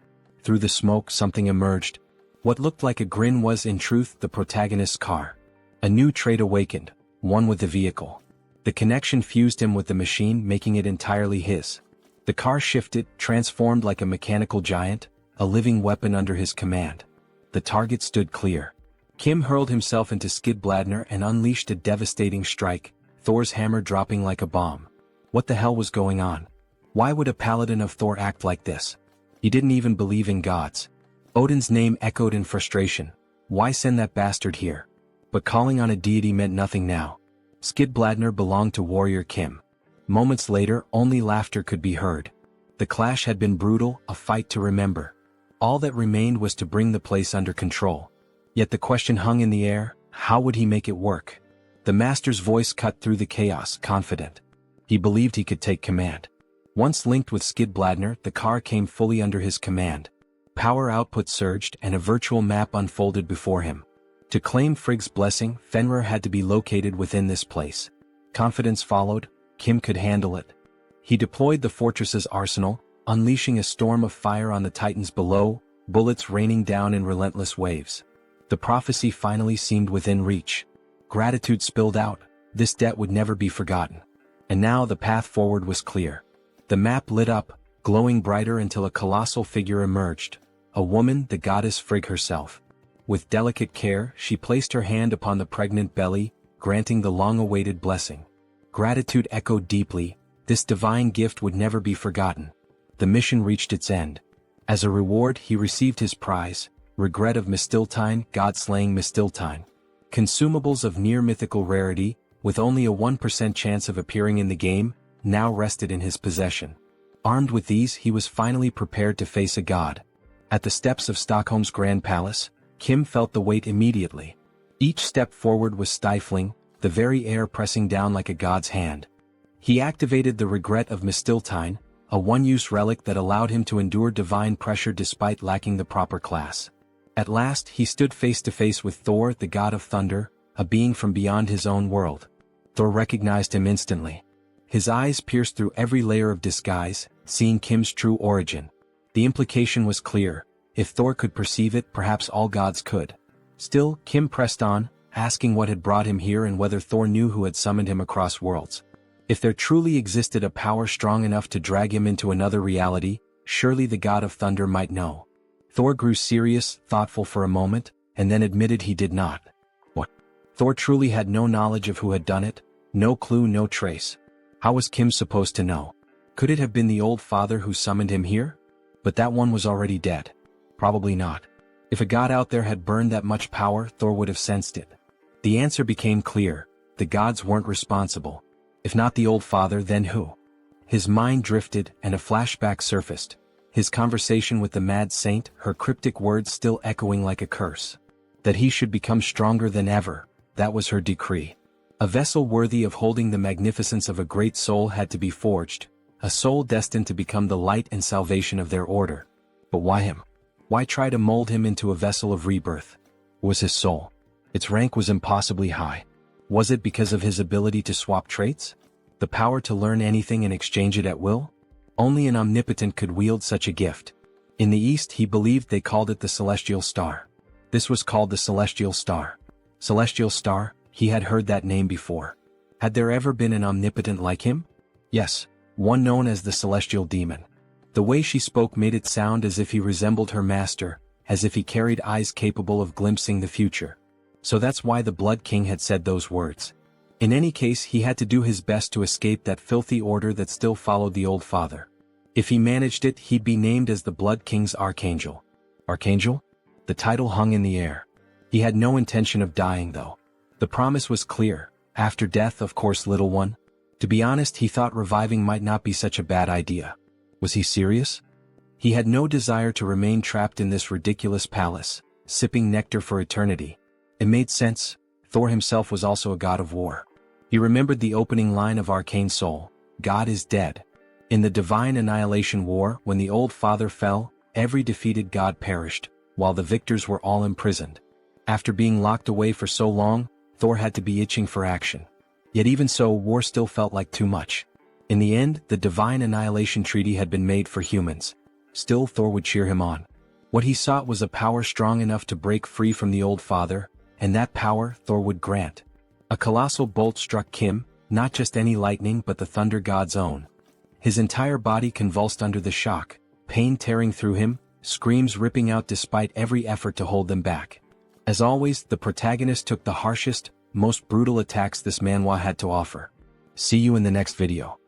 Through the smoke something emerged. What looked like a grin was in truth the protagonist's car. A new trait awakened, one with the vehicle. The connection fused him with the machine, making it entirely his. The car shifted, transformed like a mechanical giant, a living weapon under his command. The target stood clear. Kim hurled himself into Skidbladner and unleashed a devastating strike, Thor's hammer dropping like a bomb. What the hell was going on? Why would a paladin of Thor act like this? He didn't even believe in gods. Odin's name echoed in frustration. Why send that bastard here? But calling on a deity meant nothing now. Skidbladner belonged to warrior Kim. Moments later, only laughter could be heard. The clash had been brutal, a fight to remember. All that remained was to bring the place under control. Yet the question hung in the air: how would he make it work? The master's voice cut through the chaos, confident. He believed he could take command. Once linked with Skidbladner, the car came fully under his command. Power output surged and a virtual map unfolded before him. To claim Frigg's blessing, Fenrir had to be located within this place. Confidence followed. Kim could handle it. He deployed the fortress's arsenal, unleashing a storm of fire on the titans below, bullets raining down in relentless waves. The prophecy finally seemed within reach. Gratitude spilled out. This debt would never be forgotten. And now the path forward was clear. The map lit up, glowing brighter until a colossal figure emerged. A woman, the goddess Frigg herself. With delicate care, she placed her hand upon the pregnant belly, granting the long-awaited blessing. Gratitude echoed deeply. This divine gift would never be forgotten. The mission reached its end. As a reward, he received his prize: regret of Mistiltine, god-slaying Mistiltine. Consumables of near-mythical rarity, with only a 1% chance of appearing in the game, now rested in his possession. Armed with these, he was finally prepared to face a god. At the steps of Stockholm's Grand Palace, Kim felt the weight immediately. Each step forward was stifling, the very air pressing down like a god's hand. He activated the regret of Mistiltine, a one-use relic that allowed him to endure divine pressure despite lacking the proper class. At last, he stood face to face with Thor, the god of thunder, a being from beyond his own world. Thor recognized him instantly. His eyes pierced through every layer of disguise, seeing Kim's true origin. The implication was clear: if Thor could perceive it, perhaps all gods could. Still, Kim pressed on, asking what had brought him here and whether Thor knew who had summoned him across worlds. If there truly existed a power strong enough to drag him into another reality, surely the god of thunder might know. Thor grew serious, thoughtful for a moment, and then admitted he did not. What? Thor truly had no knowledge of who had done it, no clue, no trace. How was Kim supposed to know? Could it have been the old father who summoned him here? But that one was already dead. Probably not. If a god out there had burned that much power, Thor would have sensed it. The answer became clear: the gods weren't responsible. If not the old father, then who? His mind drifted and a flashback surfaced. His conversation with the mad saint, her cryptic words still echoing like a curse. That he should become stronger than ever, that was her decree. A vessel worthy of holding the magnificence of a great soul had to be forged, a soul destined to become the light and salvation of their order. But why him? Why try to mold him into a vessel of rebirth? Was his soul? Its rank was impossibly high. Was it because of his ability to swap traits? The power to learn anything and exchange it at will? Only an omnipotent could wield such a gift. In the East he believed they called it the Celestial Star. This was called the Celestial Star. Celestial Star, he had heard that name before. Had there ever been an omnipotent like him? Yes, one known as the Celestial Demon. The way she spoke made it sound as if he resembled her master, as if he carried eyes capable of glimpsing the future. So that's why the Blood King had said those words. In any case, he had to do his best to escape that filthy order that still followed the old father. If he managed it, he'd be named as the Blood King's Archangel. Archangel? The title hung in the air. He had no intention of dying though. The promise was clear. After death, of course, little one. To be honest, he thought reviving might not be such a bad idea. Was he serious? He had no desire to remain trapped in this ridiculous palace, sipping nectar for eternity. It made sense. Thor himself was also a god of war. He remembered the opening line of Arcane Seoul, God is dead. In the divine annihilation war, when the old father fell, every defeated god perished, while the victors were all imprisoned. After being locked away for so long, Thor had to be itching for action. Yet even so, war still felt like too much. In the end, the divine annihilation treaty had been made for humans. Still, Thor would cheer him on. What he sought was a power strong enough to break free from the old father, and that power Thor would grant. A colossal bolt struck Kim, not just any lightning but the thunder god's own. His entire body convulsed under the shock, pain tearing through him, screams ripping out despite every effort to hold them back. As always, the protagonist took the harshest, most brutal attacks this manhwa had to offer. See you in the next video.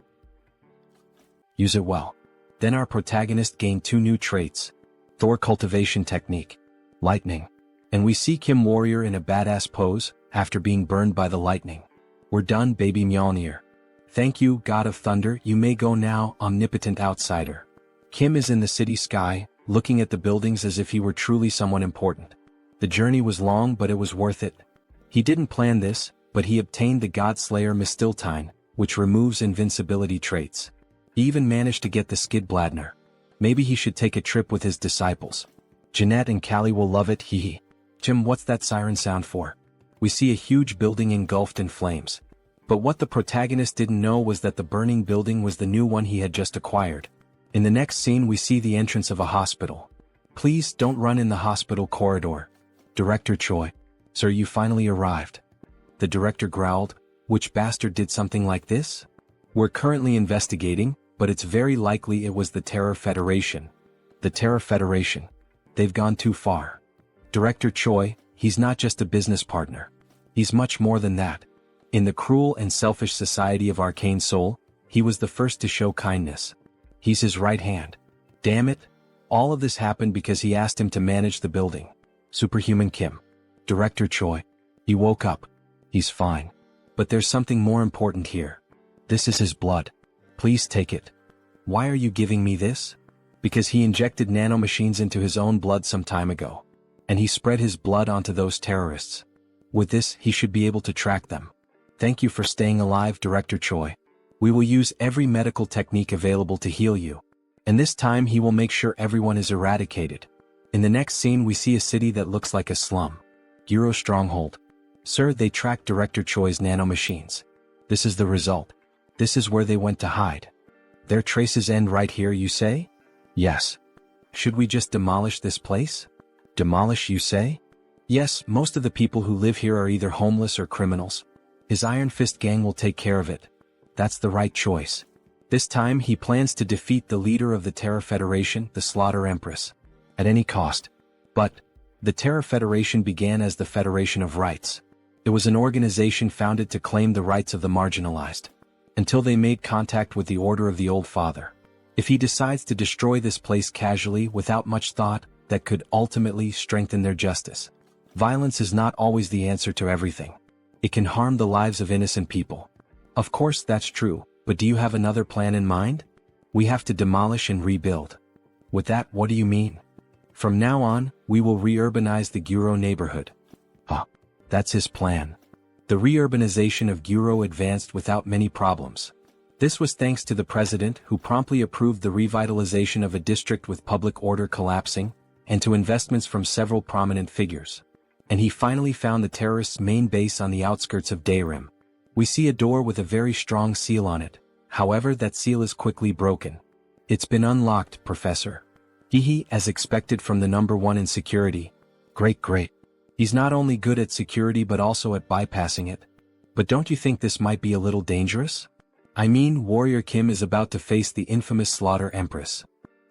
Use it well. Then our protagonist gained 2 new traits. Thor cultivation technique. Lightning. And we see Kim warrior in a badass pose, after being burned by the lightning. We're done, baby Mjolnir. Thank you, God of Thunder, you may go now, omnipotent outsider. Kim is in the city sky, looking at the buildings as if he were truly someone important. The journey was long, but it was worth it. He didn't plan this, but he obtained the Godslayer Mistiltine, which removes invincibility traits. He even managed to get the Skidbladner. Maybe he should take a trip with his disciples. Jeanette and Callie will love it, hee hee. Jim, what's that siren sound for? We see a huge building engulfed in flames. But what the protagonist didn't know was that the burning building was the new one he had just acquired. In the next scene we see the entrance of a hospital. Please don't run in the hospital corridor. Director Choi. Sir, you finally arrived. The director growled, which bastard did something like this? We're currently investigating, but it's very likely it was the Terror Federation. The Terror Federation. They've gone too far. Director Choi, he's not just a business partner. He's much more than that. In the cruel and selfish society of Arcane Seoul, he was the first to show kindness. He's his right hand. Damn it. All of this happened because he asked him to manage the building. Superhuman Kim. Director Choi. He woke up. He's fine. But there's something more important here. This is his blood. Please take it. Why are you giving me this? Because he injected nanomachines into his own blood some time ago. And he spread his blood onto those terrorists. With this, he should be able to track them. Thank you for staying alive, Director Choi. We will use every medical technique available to heal you. And this time he will make sure everyone is eradicated. In the next scene we see a city that looks like a slum. Giro Stronghold. Sir, they tracked Director Choi's nanomachines. This is the result. This is where they went to hide. Their traces end right here, you say? Yes. Should we just demolish this place? Demolish, you say? Yes, most of the people who live here are either homeless or criminals. His Iron Fist gang will take care of it. That's the right choice. This time he plans to defeat the leader of the Terror Federation, the Slaughter Empress. At any cost. But the Terror Federation began as the Federation of Rights. It was an organization founded to claim the rights of the marginalized. Until they made contact with the Order of the Old Father. If he decides to destroy this place casually without much thought, that could ultimately strengthen their justice. Violence is not always the answer to everything. It can harm the lives of innocent people. Of course that's true, but do you have another plan in mind? We have to demolish and rebuild. With that, what do you mean? From now on, we will re-urbanize the Guro neighborhood. That's his plan. The re-urbanization of Guro advanced without many problems. This was thanks to the president who promptly approved the revitalization of a district with public order collapsing, and to investments from several prominent figures. And he finally found the terrorists' main base on the outskirts of Harem. We see a door with a very strong seal on it, however that seal is quickly broken. It's been unlocked, Professor. Hehe, as expected from the number one in security. Great. He's not only good at security but also at bypassing it. But don't you think this might be a little dangerous? I mean, Warrior Kim is about to face the infamous Slaughter Empress.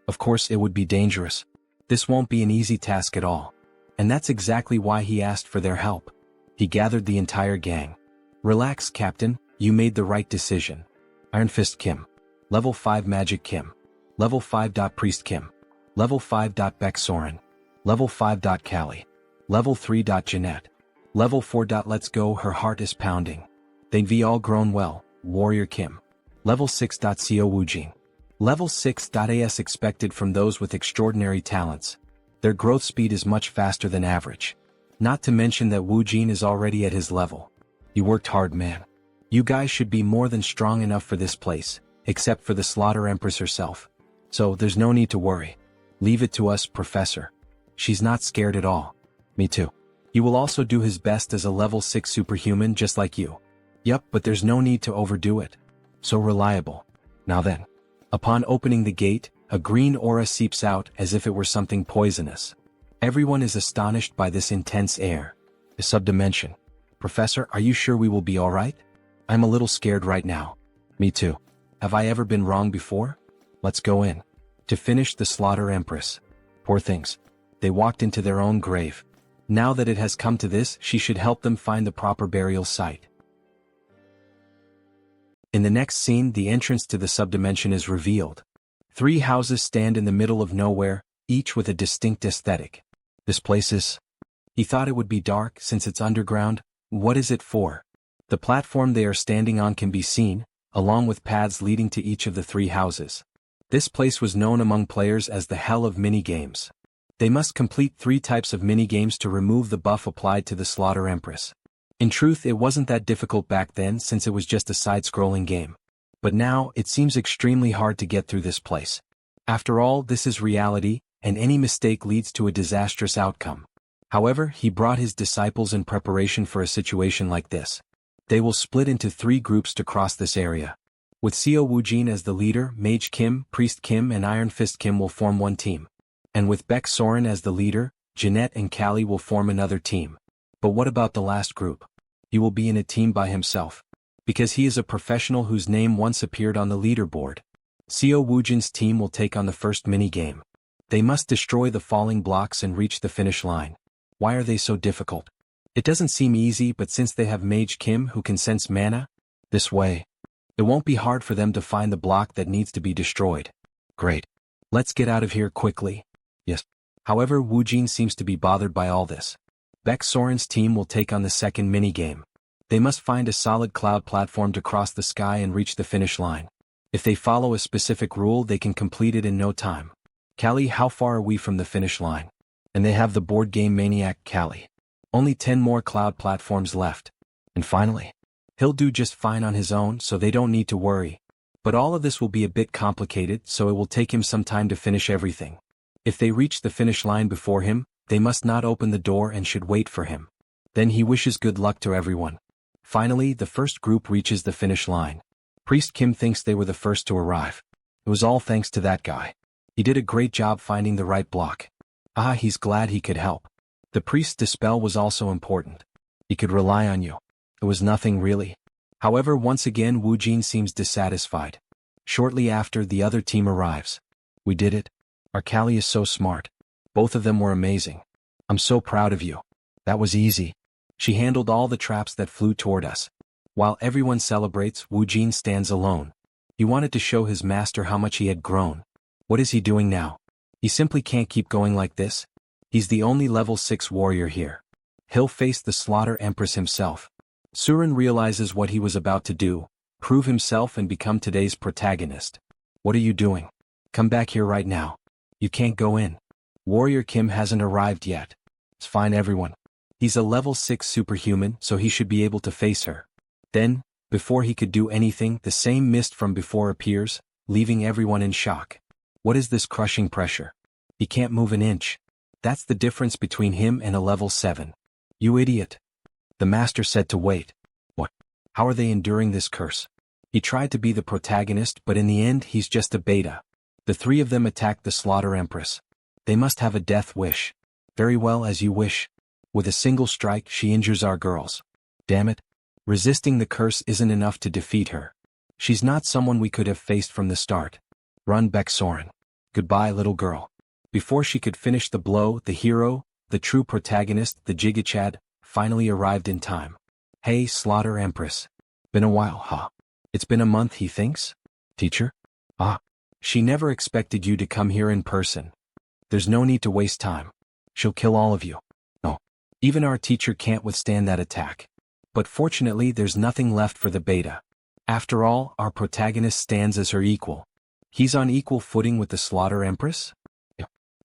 Of course it would be dangerous. This won't be an easy task at all. And that's exactly why he asked for their help. He gathered the entire gang. Relax, Captain, you made the right decision. Iron Fist Kim. Level 5 Magic Kim. Level 5. Priest Kim. Level 5. Beck Soren. Level 5. Callie. Level 3. Jeanette. Level 4. Let's go, her heart is pounding. They've all grown well, Warrior Kim. Level 6. Seo Woojin. Level 6. As expected from those with extraordinary talents. Their growth speed is much faster than average. Not to mention that Woojin is already at his level. You worked hard, man. You guys should be more than strong enough for this place, except for the Slaughter Empress herself. So there's no need to worry. Leave it to us, Professor. She's not scared at all. Me too. He will also do his best as a level 6 superhuman just like you. Yup, but there's no need to overdo it. So reliable. Now then. Upon opening the gate, a green aura seeps out as if it were something poisonous. Everyone is astonished by this intense air. The subdimension. Professor, are you sure we will be alright? I'm a little scared right now. Me too. Have I ever been wrong before? Let's go in. To finish the Slaughter Empress. Poor things. They walked into their own grave. Now that it has come to this, she should help them find the proper burial site. In the next scene, the entrance to the subdimension is revealed. 3 houses stand in the middle of nowhere, each with a distinct aesthetic. This place is... He thought it would be dark since it's underground. What is it for? The platform they are standing on can be seen, along with paths leading to each of the 3 houses. This place was known among players as the Hell of Minigames. They must complete 3 types of minigames to remove the buff applied to the Slaughter Empress. In truth, it wasn't that difficult back then since it was just a side-scrolling game. But now, it seems extremely hard to get through this place. After all, this is reality, and any mistake leads to a disastrous outcome. However, he brought his disciples in preparation for a situation like this. They will split into 3 groups to cross this area. With Seo Woojin as the leader, Mage Kim, Priest Kim and Iron Fist Kim will form one team. And with Beck Soren as the leader, Jeanette and Callie will form another team. But what about the last group? He will be in a team by himself. Because he is a professional whose name once appeared on the leaderboard. Seo Woojin's team will take on the first minigame. They must destroy the falling blocks and reach the finish line. Why are they so difficult? It doesn't seem easy, but since they have Mage Kim who can sense mana, this way, it won't be hard for them to find the block that needs to be destroyed. Great. Let's get out of here quickly. Yes. However, Woojin seems to be bothered by all this. Beck Soren's team will take on the second minigame. They must find a solid cloud platform to cross the sky and reach the finish line. If they follow a specific rule, they can complete it in no time. Callie, how far are we from the finish line? And they have the board game maniac Callie. Only 10 more cloud platforms left. And finally, he'll do just fine on his own, so they don't need to worry. But all of this will be a bit complicated, so it will take him some time to finish everything. If they reach the finish line before him, they must not open the door and should wait for him. Then he wishes good luck to everyone. Finally, the first group reaches the finish line. Priest Kim thinks they were the first to arrive. It was all thanks to that guy. He did a great job finding the right block. He's glad he could help. The priest's dispel was also important. He could rely on you. It was nothing really. However, once again Woojin seems dissatisfied. Shortly after, the other team arrives. We did it. Our Callie is so smart. Both of them were amazing. I'm so proud of you. That was easy. She handled all the traps that flew toward us. While everyone celebrates, Woojin stands alone. He wanted to show his master how much he had grown. What is he doing now? He simply can't keep going like this. He's the only level 6 warrior here. He'll face the Slaughter Empress himself. Surin realizes what he was about to do, prove himself and become today's protagonist. What are you doing? Come back here right now. You can't go in. Warrior Kim hasn't arrived yet. It's fine everyone. He's a level 6 superhuman, so he should be able to face her. Then, before he could do anything, the same mist from before appears, leaving everyone in shock. What is this crushing pressure? He can't move an inch. That's the difference between him and a level 7. You idiot. The master said to wait. What? How are they enduring this curse? He tried to be the protagonist, but in the end he's just a beta. The three of them attacked the Slaughter Empress. They must have a death wish. Very well, as you wish. With a single strike she injures our girls. Damn it. Resisting the curse isn't enough to defeat her. She's not someone we could have faced from the start. Run back, Soren. Goodbye, little girl. Before she could finish the blow, the hero, the true protagonist, the Jigachad, finally arrived in time. Hey, Slaughter Empress. Been a while, huh? It's been a month, he thinks? Teacher? Ah. She never expected you to come here in person. There's no need to waste time. She'll kill all of you. No. Even our teacher can't withstand that attack. But fortunately there's nothing left for the beta. After all, our protagonist stands as her equal. He's on equal footing with the Slaughter Empress?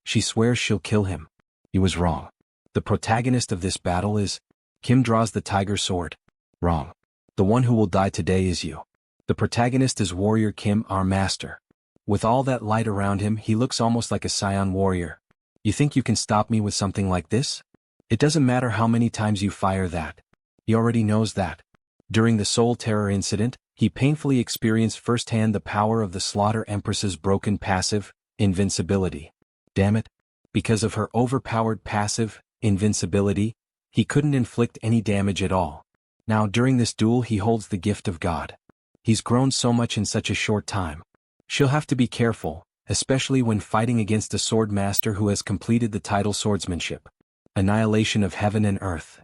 She swears she'll kill him. He was wrong. The protagonist of this battle is... Kim draws the tiger sword. Wrong. The one who will die today is you. The protagonist is Warrior Kim, our master. With all that light around him, he looks almost like a scion warrior. You think you can stop me with something like this? It doesn't matter how many times you fire that. He already knows that. During the Soul Terror incident, he painfully experienced firsthand the power of the Slaughter Empress's broken passive, invincibility. Damn it. Because of her overpowered passive, invincibility, he couldn't inflict any damage at all. Now during this duel he holds the gift of God. He's grown so much in such a short time. She'll have to be careful, especially when fighting against a sword master who has completed the title swordsmanship. Annihilation of heaven and earth.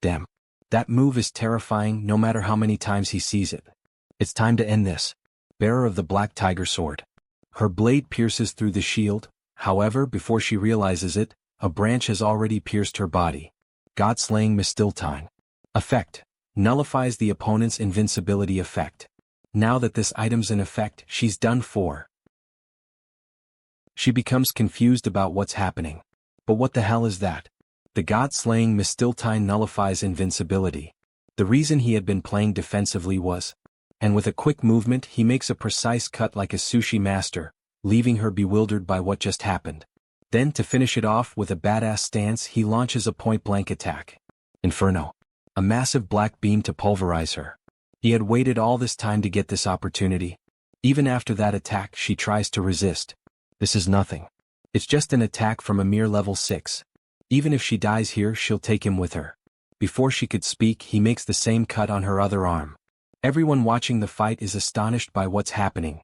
Damn. That move is terrifying no matter how many times he sees it. It's time to end this. Bearer of the Black Tiger Sword. Her blade pierces through the shield, however before she realizes it, a branch has already pierced her body. God-slaying Mistiltine. Effect. Nullifies the opponent's invincibility effect. Now that this item's in effect, she's done for. She becomes confused about what's happening. But what the hell is that? The God-slaying Mistiltine nullifies invincibility. The reason he had been playing defensively was... And with a quick movement he makes a precise cut like a sushi master, leaving her bewildered by what just happened. Then to finish it off with a badass stance he launches a point-blank attack. Inferno. A massive black beam to pulverize her. He had waited all this time to get this opportunity. Even after that attack she tries to resist. This is nothing. It's just an attack from a mere level 6. Even if she dies here she'll take him with her. Before she could speak he makes the same cut on her other arm. Everyone watching the fight is astonished by what's happening.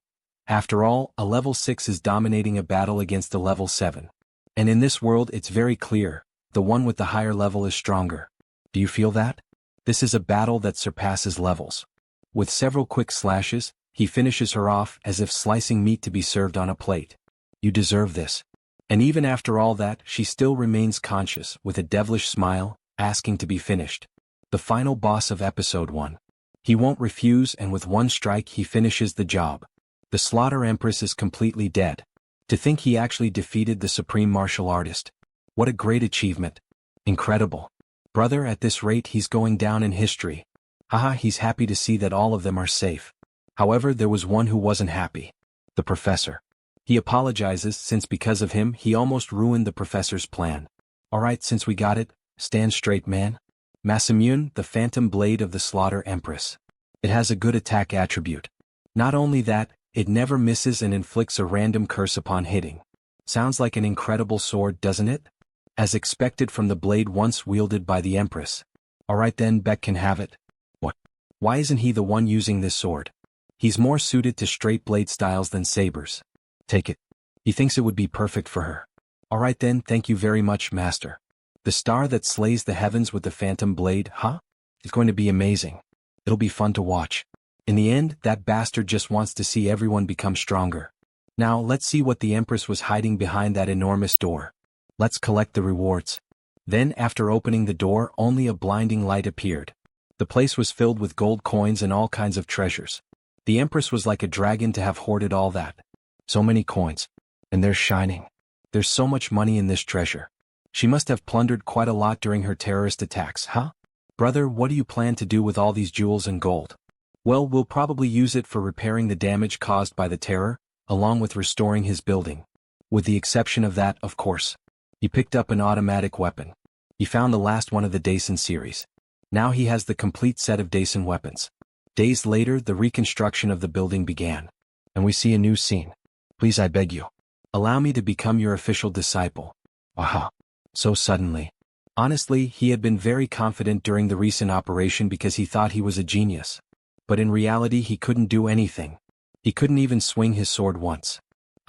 After all, a level 6 is dominating a battle against a level 7. And in this world it's very clear, the one with the higher level is stronger. Do you feel that? This is a battle that surpasses levels. With several quick slashes, he finishes her off as if slicing meat to be served on a plate. You deserve this. And even after all that, she still remains conscious, with a devilish smile, asking to be finished. The final boss of episode 1. He won't refuse, and with one strike he finishes the job. The Slaughter Empress is completely dead. To think he actually defeated the supreme martial artist. What a great achievement. Incredible. Brother, at this rate he's going down in history. Haha, he's happy to see that all of them are safe. However, there was one who wasn't happy. The professor. He apologizes since because of him he almost ruined the professor's plan. Alright, since we got it, stand straight, man. Masamune, the phantom blade of the Slaughter Empress. It has a good attack attribute. Not only that, it never misses and inflicts a random curse upon hitting. Sounds like an incredible sword, doesn't it? As expected from the blade once wielded by the Empress. Alright then, Beck can have it. What? Why isn't he the one using this sword? He's more suited to straight blade styles than sabers. Take it. He thinks it would be perfect for her. Alright then, thank you very much, Master. The star that slays the heavens with the phantom blade, huh? It's going to be amazing. It'll be fun to watch. In the end, that bastard just wants to see everyone become stronger. Now let's see what the Empress was hiding behind that enormous door. Let's collect the rewards. Then after opening the door only a blinding light appeared. The place was filled with gold coins and all kinds of treasures. The Empress was like a dragon to have hoarded all that. So many coins. And they're shining. There's so much money in this treasure. She must have plundered quite a lot during her terrorist attacks, huh? Brother, what do you plan to do with all these jewels and gold? Well, we'll probably use it for repairing the damage caused by the terror, along with restoring his building. With the exception of that, of course. He picked up an automatic weapon. He found the last one of the Daisen series. Now he has the complete set of Daisen weapons. Days later, the reconstruction of the building began. And we see a new scene. Please, I beg you. Allow me to become your official disciple. Aha. So suddenly. Honestly, he had been very confident during the recent operation because he thought he was a genius. But in reality he couldn't do anything. He couldn't even swing his sword once.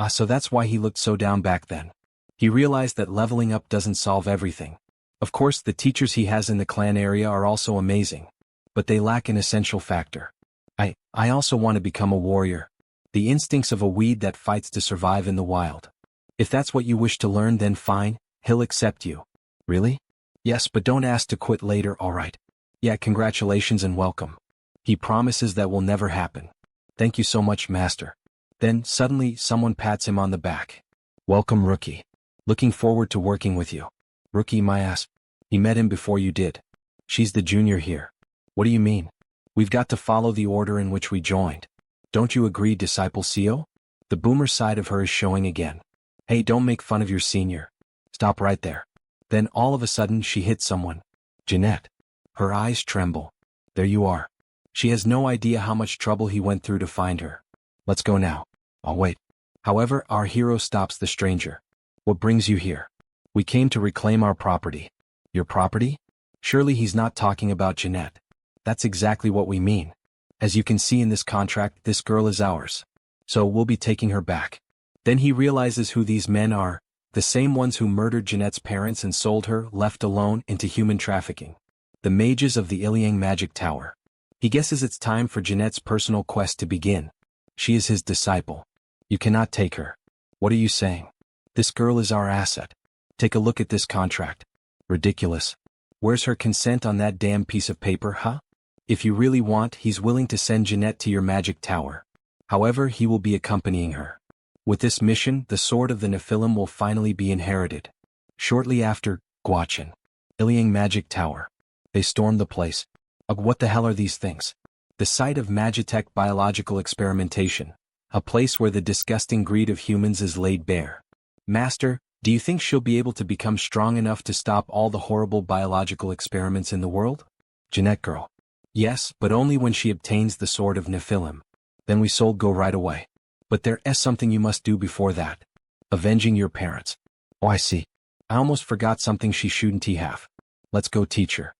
So that's why he looked so down back then. He realized that leveling up doesn't solve everything. Of course, the teachers he has in the clan area are also amazing. But they lack an essential factor. I also want to become a warrior. The instincts of a weed that fights to survive in the wild. If that's what you wish to learn, then fine, he'll accept you. Really? Yes, but don't ask to quit later, alright? Yeah, congratulations and welcome. He promises that will never happen. Thank you so much, Master. Then, suddenly, someone pats him on the back. Welcome, Rookie. Looking forward to working with you. Rookie, my ass. He met him before you did. She's the junior here. What do you mean? We've got to follow the order in which we joined. Don't you agree, Disciple Seo? The boomer side of her is showing again. Hey, don't make fun of your senior. Stop right there. Then all of a sudden she hits someone. Jeanette. Her eyes tremble. There you are. She has no idea how much trouble he went through to find her. Let's go now. I'll wait. However, our hero stops the stranger. What brings you here? We came to reclaim our property. Your property? Surely he's not talking about Jeanette. That's exactly what we mean. As you can see in this contract, this girl is ours. So we'll be taking her back. Then he realizes who these men are, the same ones who murdered Jeanette's parents and sold her, left alone, into human trafficking. The mages of the Iliang Magic Tower. He guesses it's time for Jeanette's personal quest to begin. She is his disciple. You cannot take her. What are you saying? This girl is our asset. Take a look at this contract. Ridiculous. Where's her consent on that damn piece of paper, huh? If you really want, he's willing to send Jeanette to your magic tower. However, he will be accompanying her. With this mission, the sword of the Nephilim will finally be inherited. Shortly after, Guachin. Iliang Magic Tower. They stormed the place. Ugh, what the hell are these things? The site of Magitech biological experimentation. A place where the disgusting greed of humans is laid bare. Master, do you think she'll be able to become strong enough to stop all the horrible biological experiments in the world? Jeanette girl. Yes, but only when she obtains the sword of Nephilim. Then we sold go right away. But there is something you must do before that. Avenging your parents. Oh, I see. I almost forgot something she shouldn't have. Let's go teach her.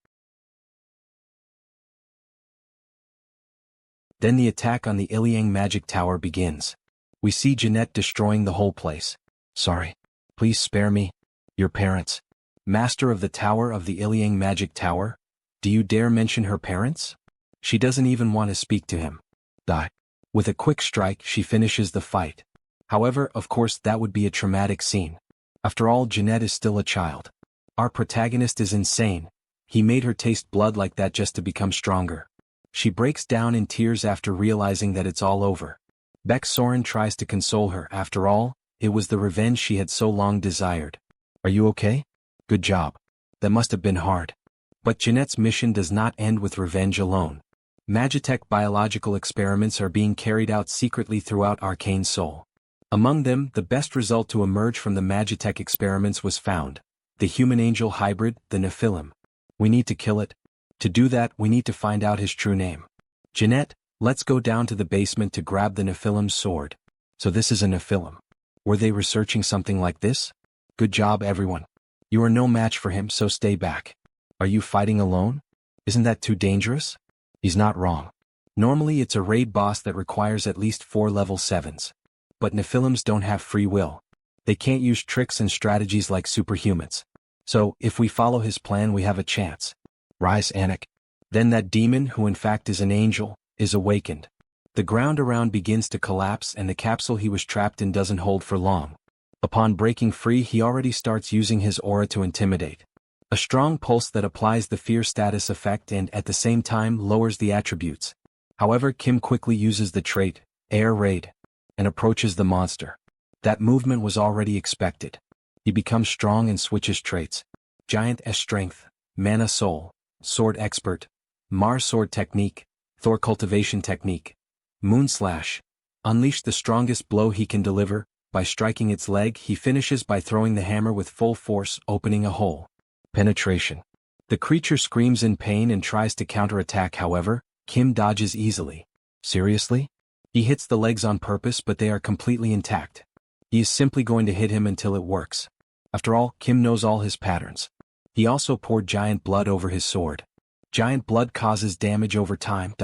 Then the attack on the Iliang Magic Tower begins. We see Jeanette destroying the whole place. Sorry. Please spare me. Your parents. Master of the Tower of the Iliang Magic Tower? Do you dare mention her parents? She doesn't even want to speak to him. Die. With a quick strike, she finishes the fight. However, of course, that would be a traumatic scene. After all, Jeanette is still a child. Our protagonist is insane. He made her taste blood like that just to become stronger. She breaks down in tears after realizing that it's all over. Beck Soren tries to console her. After all, it was the revenge she had so long desired. Are you okay? Good job. That must have been hard. But Jeanette's mission does not end with revenge alone. Magitech biological experiments are being carried out secretly throughout Arcane Seoul. Among them, the best result to emerge from the Magitech experiments was found. The human-angel hybrid, the Nephilim. We need to kill it. To do that, we need to find out his true name. Jeanette, let's go down to the basement to grab the Nephilim's sword. So this is a Nephilim. Were they researching something like this? Good job, everyone. You are no match for him, so stay back. Are you fighting alone? Isn't that too dangerous? He's not wrong. Normally it's a raid boss that requires at least 4 level 7s. But Nephilims don't have free will. They can't use tricks and strategies like superhumans. So, if we follow his plan, we have a chance. Rise, Anik. Then that demon, who in fact is an angel, is awakened. The ground around begins to collapse and the capsule he was trapped in doesn't hold for long. Upon breaking free, he already starts using his aura to intimidate. A strong pulse that applies the fear status effect and at the same time lowers the attributes. However, Kim quickly uses the trait, Air Raid, and approaches the monster. That movement was already expected. He becomes strong and switches traits. Giant S Strength, Mana Soul, Sword Expert, Mars Sword Technique, Thor Cultivation Technique, Moon Slash. Unleash the strongest blow he can deliver. By striking its leg, he finishes by throwing the hammer with full force, opening a hole. Penetration. The creature screams in pain and tries to counterattack. However, Kim dodges easily. Seriously? He hits the legs on purpose, but they are completely intact. He is simply going to hit him until it works. After all, Kim knows all his patterns. He also poured giant blood over his sword. Giant blood causes damage over time.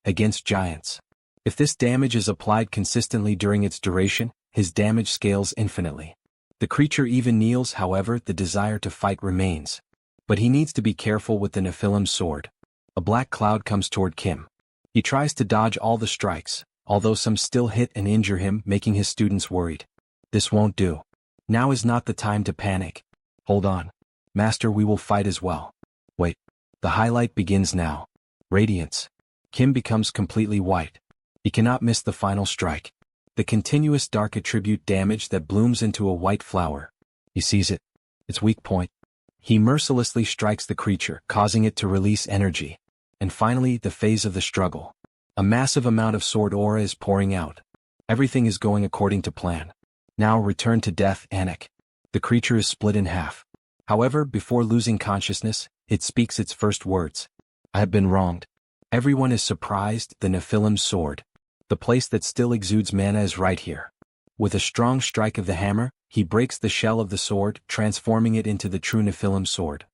Against giants. If this damage is applied consistently during its duration, his damage scales infinitely. The creature even kneels. However, the desire to fight remains. But he needs to be careful with the Nephilim's sword. A black cloud comes toward Kim. He tries to dodge all the strikes, although some still hit and injure him, making his students worried. This won't do. Now is not the time to panic. Hold on. Master, we will fight as well. Wait. The highlight begins now. Radiance. Kim becomes completely white. He cannot miss the final strike. The continuous dark attribute damage that blooms into a white flower. He sees it. Its weak point. He mercilessly strikes the creature, causing it to release energy. And finally, the phase of the struggle. A massive amount of sword aura is pouring out. Everything is going according to plan. Now return to death, Anik. The creature is split in half. However, before losing consciousness, it speaks its first words. I have been wronged. Everyone is surprised. The Nephilim's sword. The place that still exudes mana is right here. With a strong strike of the hammer, he breaks the shell of the sword, transforming it into the true Nephilim sword.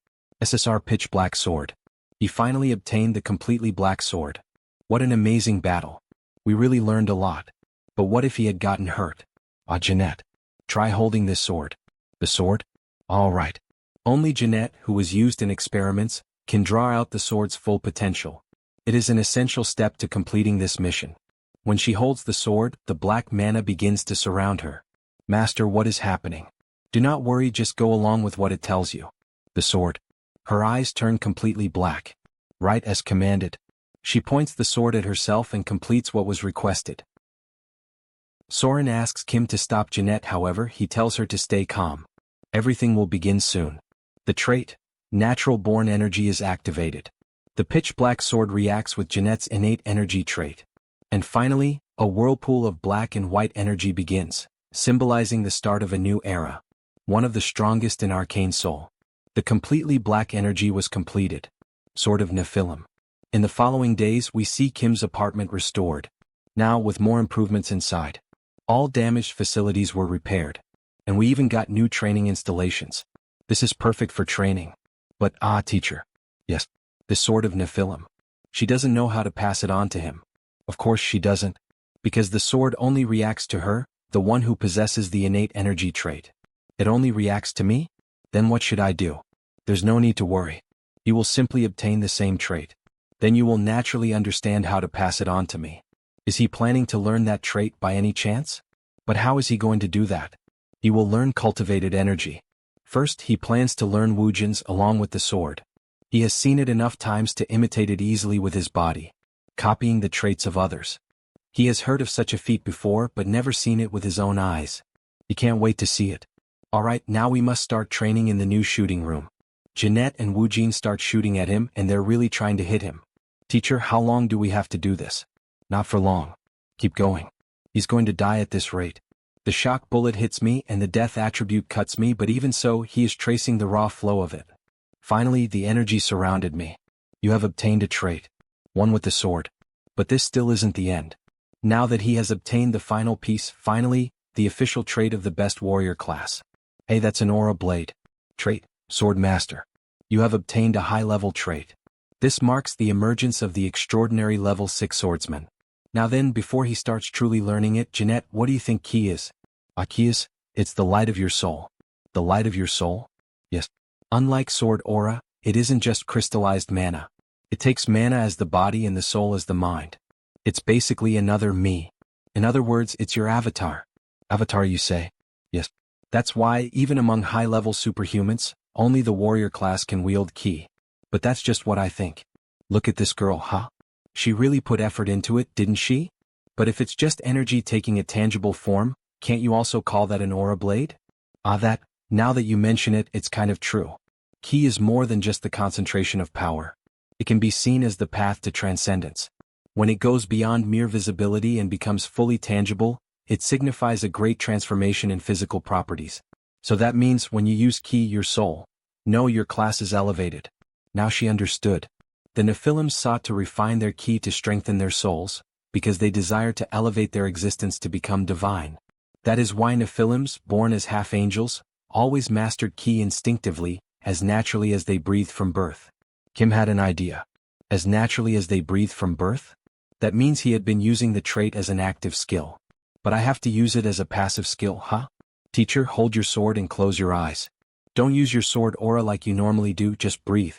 SSR Pitch Black Sword. He finally obtained the completely black sword. What an amazing battle. We really learned a lot. But what if he had gotten hurt? Jeanette. Try holding this sword. The sword? All right. Only Jeanette, who was used in experiments, can draw out the sword's full potential. It is an essential step to completing this mission. When she holds the sword, the black mana begins to surround her. Master, what is happening? Do not worry, just go along with what it tells you. The sword. Her eyes turn completely black. Right as commanded. She points the sword at herself and completes what was requested. Soren asks Kim to stop Jeanette, however, he tells her to stay calm. Everything will begin soon. The trait, Natural Born Energy, is activated. The pitch black sword reacts with Jeanette's innate energy trait. And finally, a whirlpool of black and white energy begins, symbolizing the start of a new era. One of the strongest in Arcane Seoul. The completely black energy was completed. Sword of Nephilim. In the following days, we see Kim's apartment restored. Now with more improvements inside. All damaged facilities were repaired. And we even got new training installations. This is perfect for training. But teacher. Yes. The sword of Nephilim. She doesn't know how to pass it on to him. Of course she doesn't. Because the sword only reacts to her, the one who possesses the innate energy trait. It only reacts to me? Then what should I do? There's no need to worry. You will simply obtain the same trait. Then you will naturally understand how to pass it on to me. Is he planning to learn that trait by any chance? But how is he going to do that? He will learn cultivated energy. First, he plans to learn Wujin's along with the sword. He has seen it enough times to imitate it easily with his body, copying the traits of others. He has heard of such a feat before but never seen it with his own eyes. He can't wait to see it. Alright, now we must start training in the new shooting room. Jeanette and Wujin start shooting at him and they're really trying to hit him. Teacher, how long do we have to do this? Not for long. Keep going. He's going to die at this rate. The shock bullet hits me and the death attribute cuts me, but even so, he is tracing the raw flow of it. Finally, the energy surrounded me. You have obtained a trait. One with the sword. But this still isn't the end. Now that he has obtained the final piece, finally, the official trait of the best warrior class. Hey, that's an aura blade. Trait, Sword Master. You have obtained a high-level trait. This marks the emergence of the extraordinary level 6 swordsman. Now then, before he starts truly learning it, Jeanette, what do you think key is? Key is? It's the light of your soul. The light of your soul? Yes. Unlike sword aura, it isn't just crystallized mana. It takes mana as the body and the soul as the mind. It's basically another me. In other words, it's your avatar. Avatar, you say? Yes. That's why, even among high-level superhumans, Only the warrior class can wield ki. But that's just what I think. Look at this girl, huh? She really put effort into it, didn't she? But if it's just energy taking a tangible form, can't you also call that an aura blade? Now that you mention it, it's kind of true. Ki is more than just the concentration of power. It can be seen as the path to transcendence. When it goes beyond mere visibility and becomes fully tangible, it signifies a great transformation in physical properties. So that means when you use ki, your soul. No, your class is elevated. Now she understood. The Nephilims sought to refine their ki to strengthen their souls, because they desired to elevate their existence to become divine. That is why Nephilims, born as half-angels, always mastered ki instinctively, as naturally as they breathed from birth. Kim had an idea. As naturally as they breathed from birth? That means he had been using the trait as an active skill. But I have to use it as a passive skill, huh? Teacher, hold your sword and close your eyes. Don't use your sword aura like you normally do, just breathe.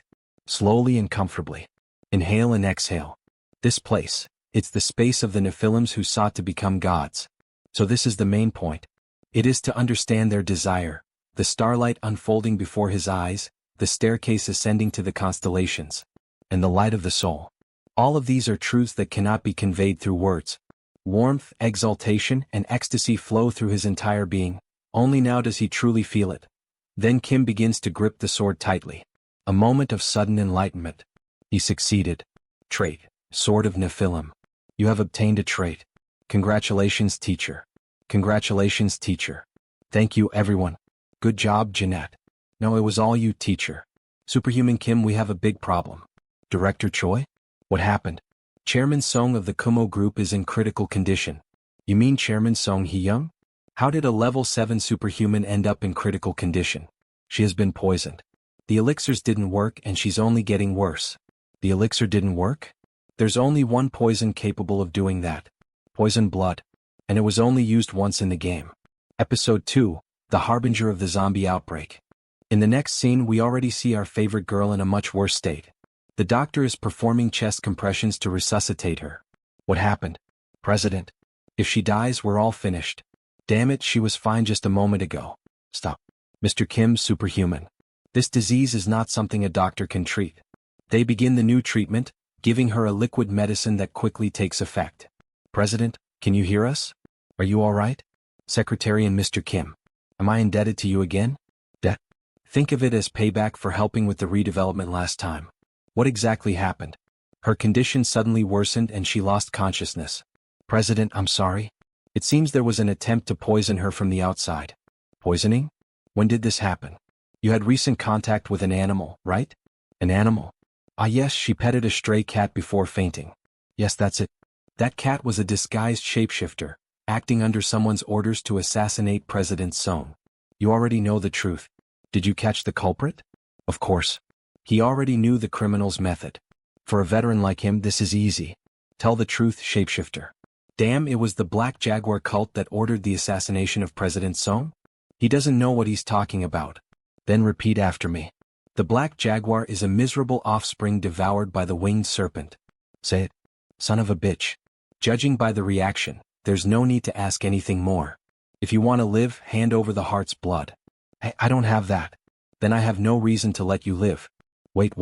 Slowly and comfortably. Inhale and exhale. This place, it's the space of the Nephilims who sought to become gods. So this is the main point. It is to understand their desire, the starlight unfolding before his eyes, the staircase ascending to the constellations, and the light of the soul. All of these are truths that cannot be conveyed through words. Warmth, exaltation, and ecstasy flow through his entire being. Only now does he truly feel it. Then Kim begins to grip the sword tightly. A moment of sudden enlightenment. He succeeded. Trait, Sword of Nephilim. You have obtained a trait. Congratulations, teacher. Congratulations, teacher. Thank you, everyone. Good job, Jeanette. No, it was all you, teacher. Superhuman Kim, we have a big problem. Director Choi? What happened? Chairman Song of the Kumo group is in critical condition. You mean Chairman Song Hee-young? How did a level 7 superhuman end up in critical condition? She has been poisoned. The elixirs didn't work and she's only getting worse. The elixir didn't work? There's only one poison capable of doing that. Poison blood. And it was only used once in the game. Episode 2, The Harbinger of the Zombie Outbreak. In the next scene we already see our favorite girl in a much worse state. The doctor is performing chest compressions to resuscitate her. What happened? President. If she dies, we're all finished. Damn it, she was fine just a moment ago. Stop. Mr. Kim, superhuman. This disease is not something a doctor can treat. They begin the new treatment, giving her a liquid medicine that quickly takes effect. President, can you hear us? Are you all right? Secretary and Mr. Kim. Am I indebted to you again? Debt? Think of it as payback for helping with the redevelopment last time. What exactly happened? Her condition suddenly worsened and she lost consciousness. President, I'm sorry. It seems there was an attempt to poison her from the outside. Poisoning? When did this happen? You had recent contact with an animal, right? An animal? Ah yes, she petted a stray cat before fainting. Yes, that's it. That cat was a disguised shapeshifter, acting under someone's orders to assassinate President Song. You already know the truth. Did you catch the culprit? Of course. He already knew the criminal's method. For a veteran like him, this is easy. Tell the truth, shapeshifter. Damn, it was the Black Jaguar cult that ordered the assassination of President Song? He doesn't know what he's talking about. Then repeat after me. The Black Jaguar is a miserable offspring devoured by the winged serpent. Say it. Son of a bitch. Judging by the reaction, there's no need to ask anything more. If you want to live, hand over the heart's blood. Hey, I don't have that. Then I have no reason to let you live. Wait.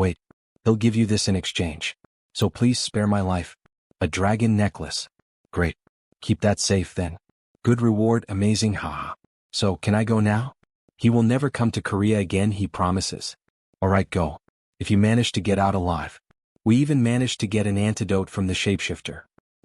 He'll give you this in exchange. So please spare my life. A dragon necklace. Great. Keep that safe then. Good reward, amazing, haha. So, can I go now? He will never come to Korea again, he promises. Alright, go. If you manage to get out alive. We even managed to get an antidote from the shapeshifter.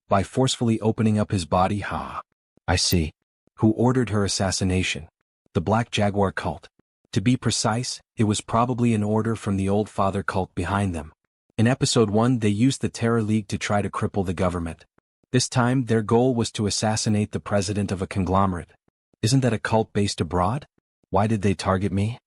By forcefully opening up his body, haha. I see. Who ordered her assassination? The Black Jaguar cult. To be precise, it was probably an order from the Old Father cult behind them. In episode 1 they used the Terror League to try to cripple the government. This time their goal was to assassinate the president of a conglomerate. Isn't that a cult based abroad? Why did they target me?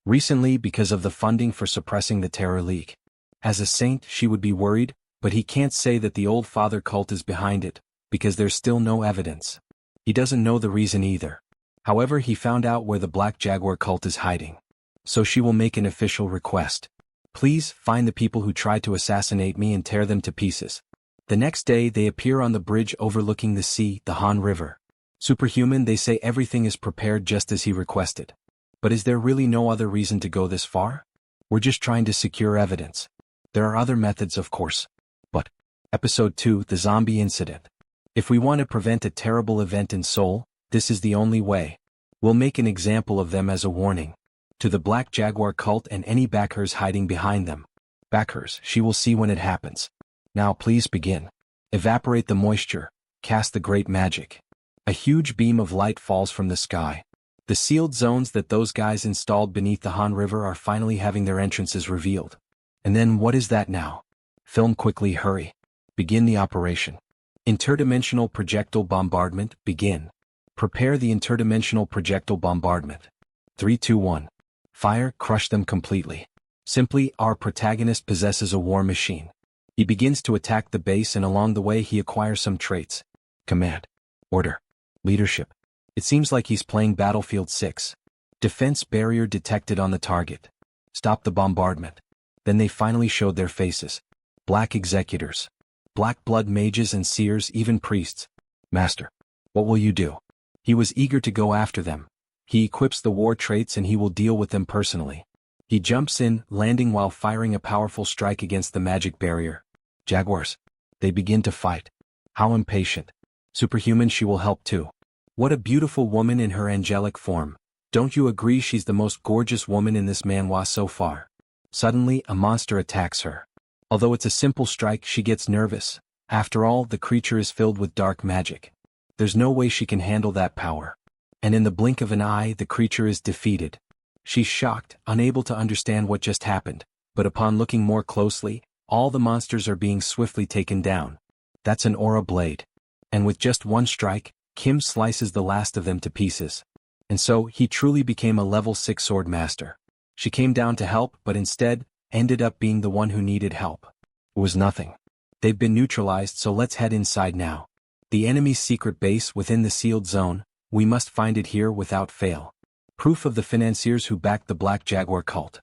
Recently because of the funding for suppressing the Terror League. As a saint she would be worried, but he can't say that the Old Father cult is behind it, because there's still no evidence. He doesn't know the reason either. However, he found out where the Black Jaguar cult is hiding. So she will make an official request. Please, find the people who tried to assassinate me and tear them to pieces. The next day they appear on the bridge overlooking the sea, the Han River. Superhuman, they say everything is prepared just as he requested. But is there really no other reason to go this far? We're just trying to secure evidence. There are other methods, of course. But Episode 2, The Zombie Incident. If we want to prevent a terrible event in Seoul, this is the only way. We'll make an example of them as a warning. To the Black Jaguar cult and any backers hiding behind them. Backers, she will see when it happens. Now please begin. Evaporate the moisture, cast the great magic. A huge beam of light falls from the sky. The sealed zones that those guys installed beneath the Han River are finally having their entrances revealed. And then what is that now? Film quickly, hurry. Begin the operation. Interdimensional projectile bombardment, begin. Prepare the interdimensional projectile bombardment. 3, 2, 1. Fire, crush them completely. Simply, our protagonist possesses a war machine. He begins to attack the base and along the way he acquires some traits. Command. Order. Leadership. It seems like he's playing Battlefield 6. Defense barrier detected on the target. Stop the bombardment. Then they finally showed their faces. Black executors. Black blood mages and seers, even priests. Master. What will you do? He was eager to go after them. He equips the war traits and he will deal with them personally. He jumps in, landing while firing a powerful strike against the magic barrier. Jaguars. They begin to fight. How impatient. Superhuman, she will help too. What a beautiful woman in her angelic form. Don't you agree she's the most gorgeous woman in this manhwa so far? Suddenly, a monster attacks her. Although it's a simple strike, she gets nervous. After all, the creature is filled with dark magic. There's no way she can handle that power. And in the blink of an eye, the creature is defeated. She's shocked, unable to understand what just happened, but upon looking more closely, all the monsters are being swiftly taken down. That's an aura blade. And with just one strike, Kim slices the last of them to pieces. And so, he truly became a level 6 sword master. She came down to help, but instead, ended up being the one who needed help. It was nothing. They've been neutralized, so let's head inside now. The enemy's secret base within the sealed zone, we must find it here without fail. Proof of the financiers who backed the Black Jaguar cult.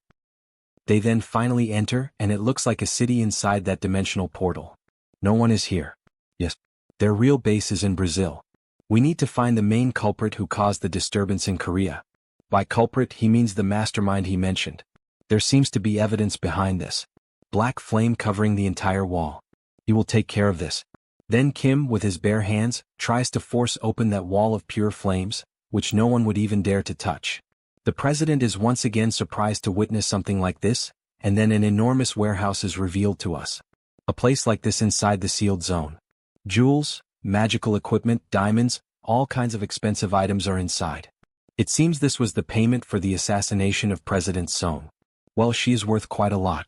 They then finally enter, and it looks like a city inside that dimensional portal. No one is here. Yes. Their real base is in Brazil. We need to find the main culprit who caused the disturbance in Korea. By culprit, he means the mastermind he mentioned. There seems to be evidence behind this. Black flame covering the entire wall. He will take care of this. Then Kim, with his bare hands, tries to force open that wall of pure flames, which no one would even dare to touch. The president is once again surprised to witness something like this, and then an enormous warehouse is revealed to us. A place like this inside the sealed zone. Jewels, magical equipment, diamonds, all kinds of expensive items are inside. It seems this was the payment for the assassination of President Song. Well, she is worth quite a lot.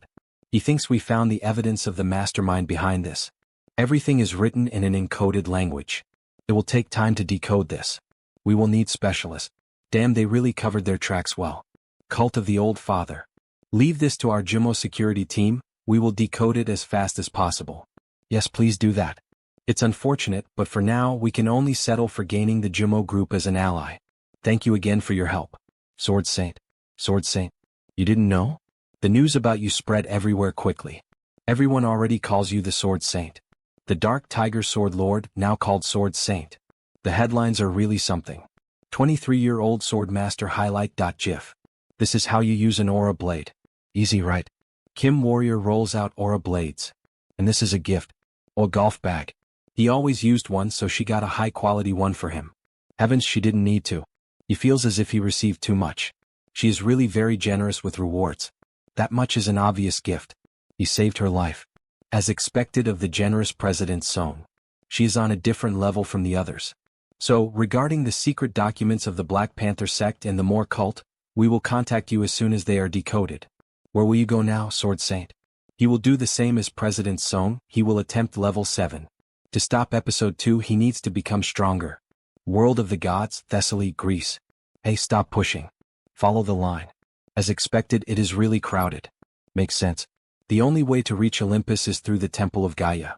He thinks we found the evidence of the mastermind behind this. Everything is written in an encoded language. It will take time to decode this. We will need specialists. Damn, they really covered their tracks well. Cult of the Old Father. Leave this to our Jumo security team, we will decode it as fast as possible. Yes, please do that. It's unfortunate, but for now we can only settle for gaining the Jumo group as an ally. Thank you again for your help. Sword Saint. Sword Saint. You didn't know? The news about you spread everywhere quickly. Everyone already calls you the Sword Saint. The Dark Tiger Sword Lord, now called Sword Saint. The headlines are really something. 23-year-old Sword Master highlight.gif. This is how you use an aura blade. Easy, right? Kim Warrior rolls out aura blades. And this is a gift. Or golf bag. He always used one, so she got a high-quality one for him. Heavens, she didn't need to. He feels as if he received too much. She is really very generous with rewards. That much is an obvious gift. He saved her life. As expected of the generous President Song. She is on a different level from the others. So, regarding the secret documents of the Black Panther sect and the Moor cult, we will contact you as soon as they are decoded. Where will you go now, Sword Saint? He will do the same as President Song, he will attempt level 7. To stop episode 2 he needs to become stronger. World of the Gods, Thessaly, Greece. Hey, stop pushing. Follow the line. As expected, it is really crowded. Makes sense. The only way to reach Olympus is through the Temple of Gaia.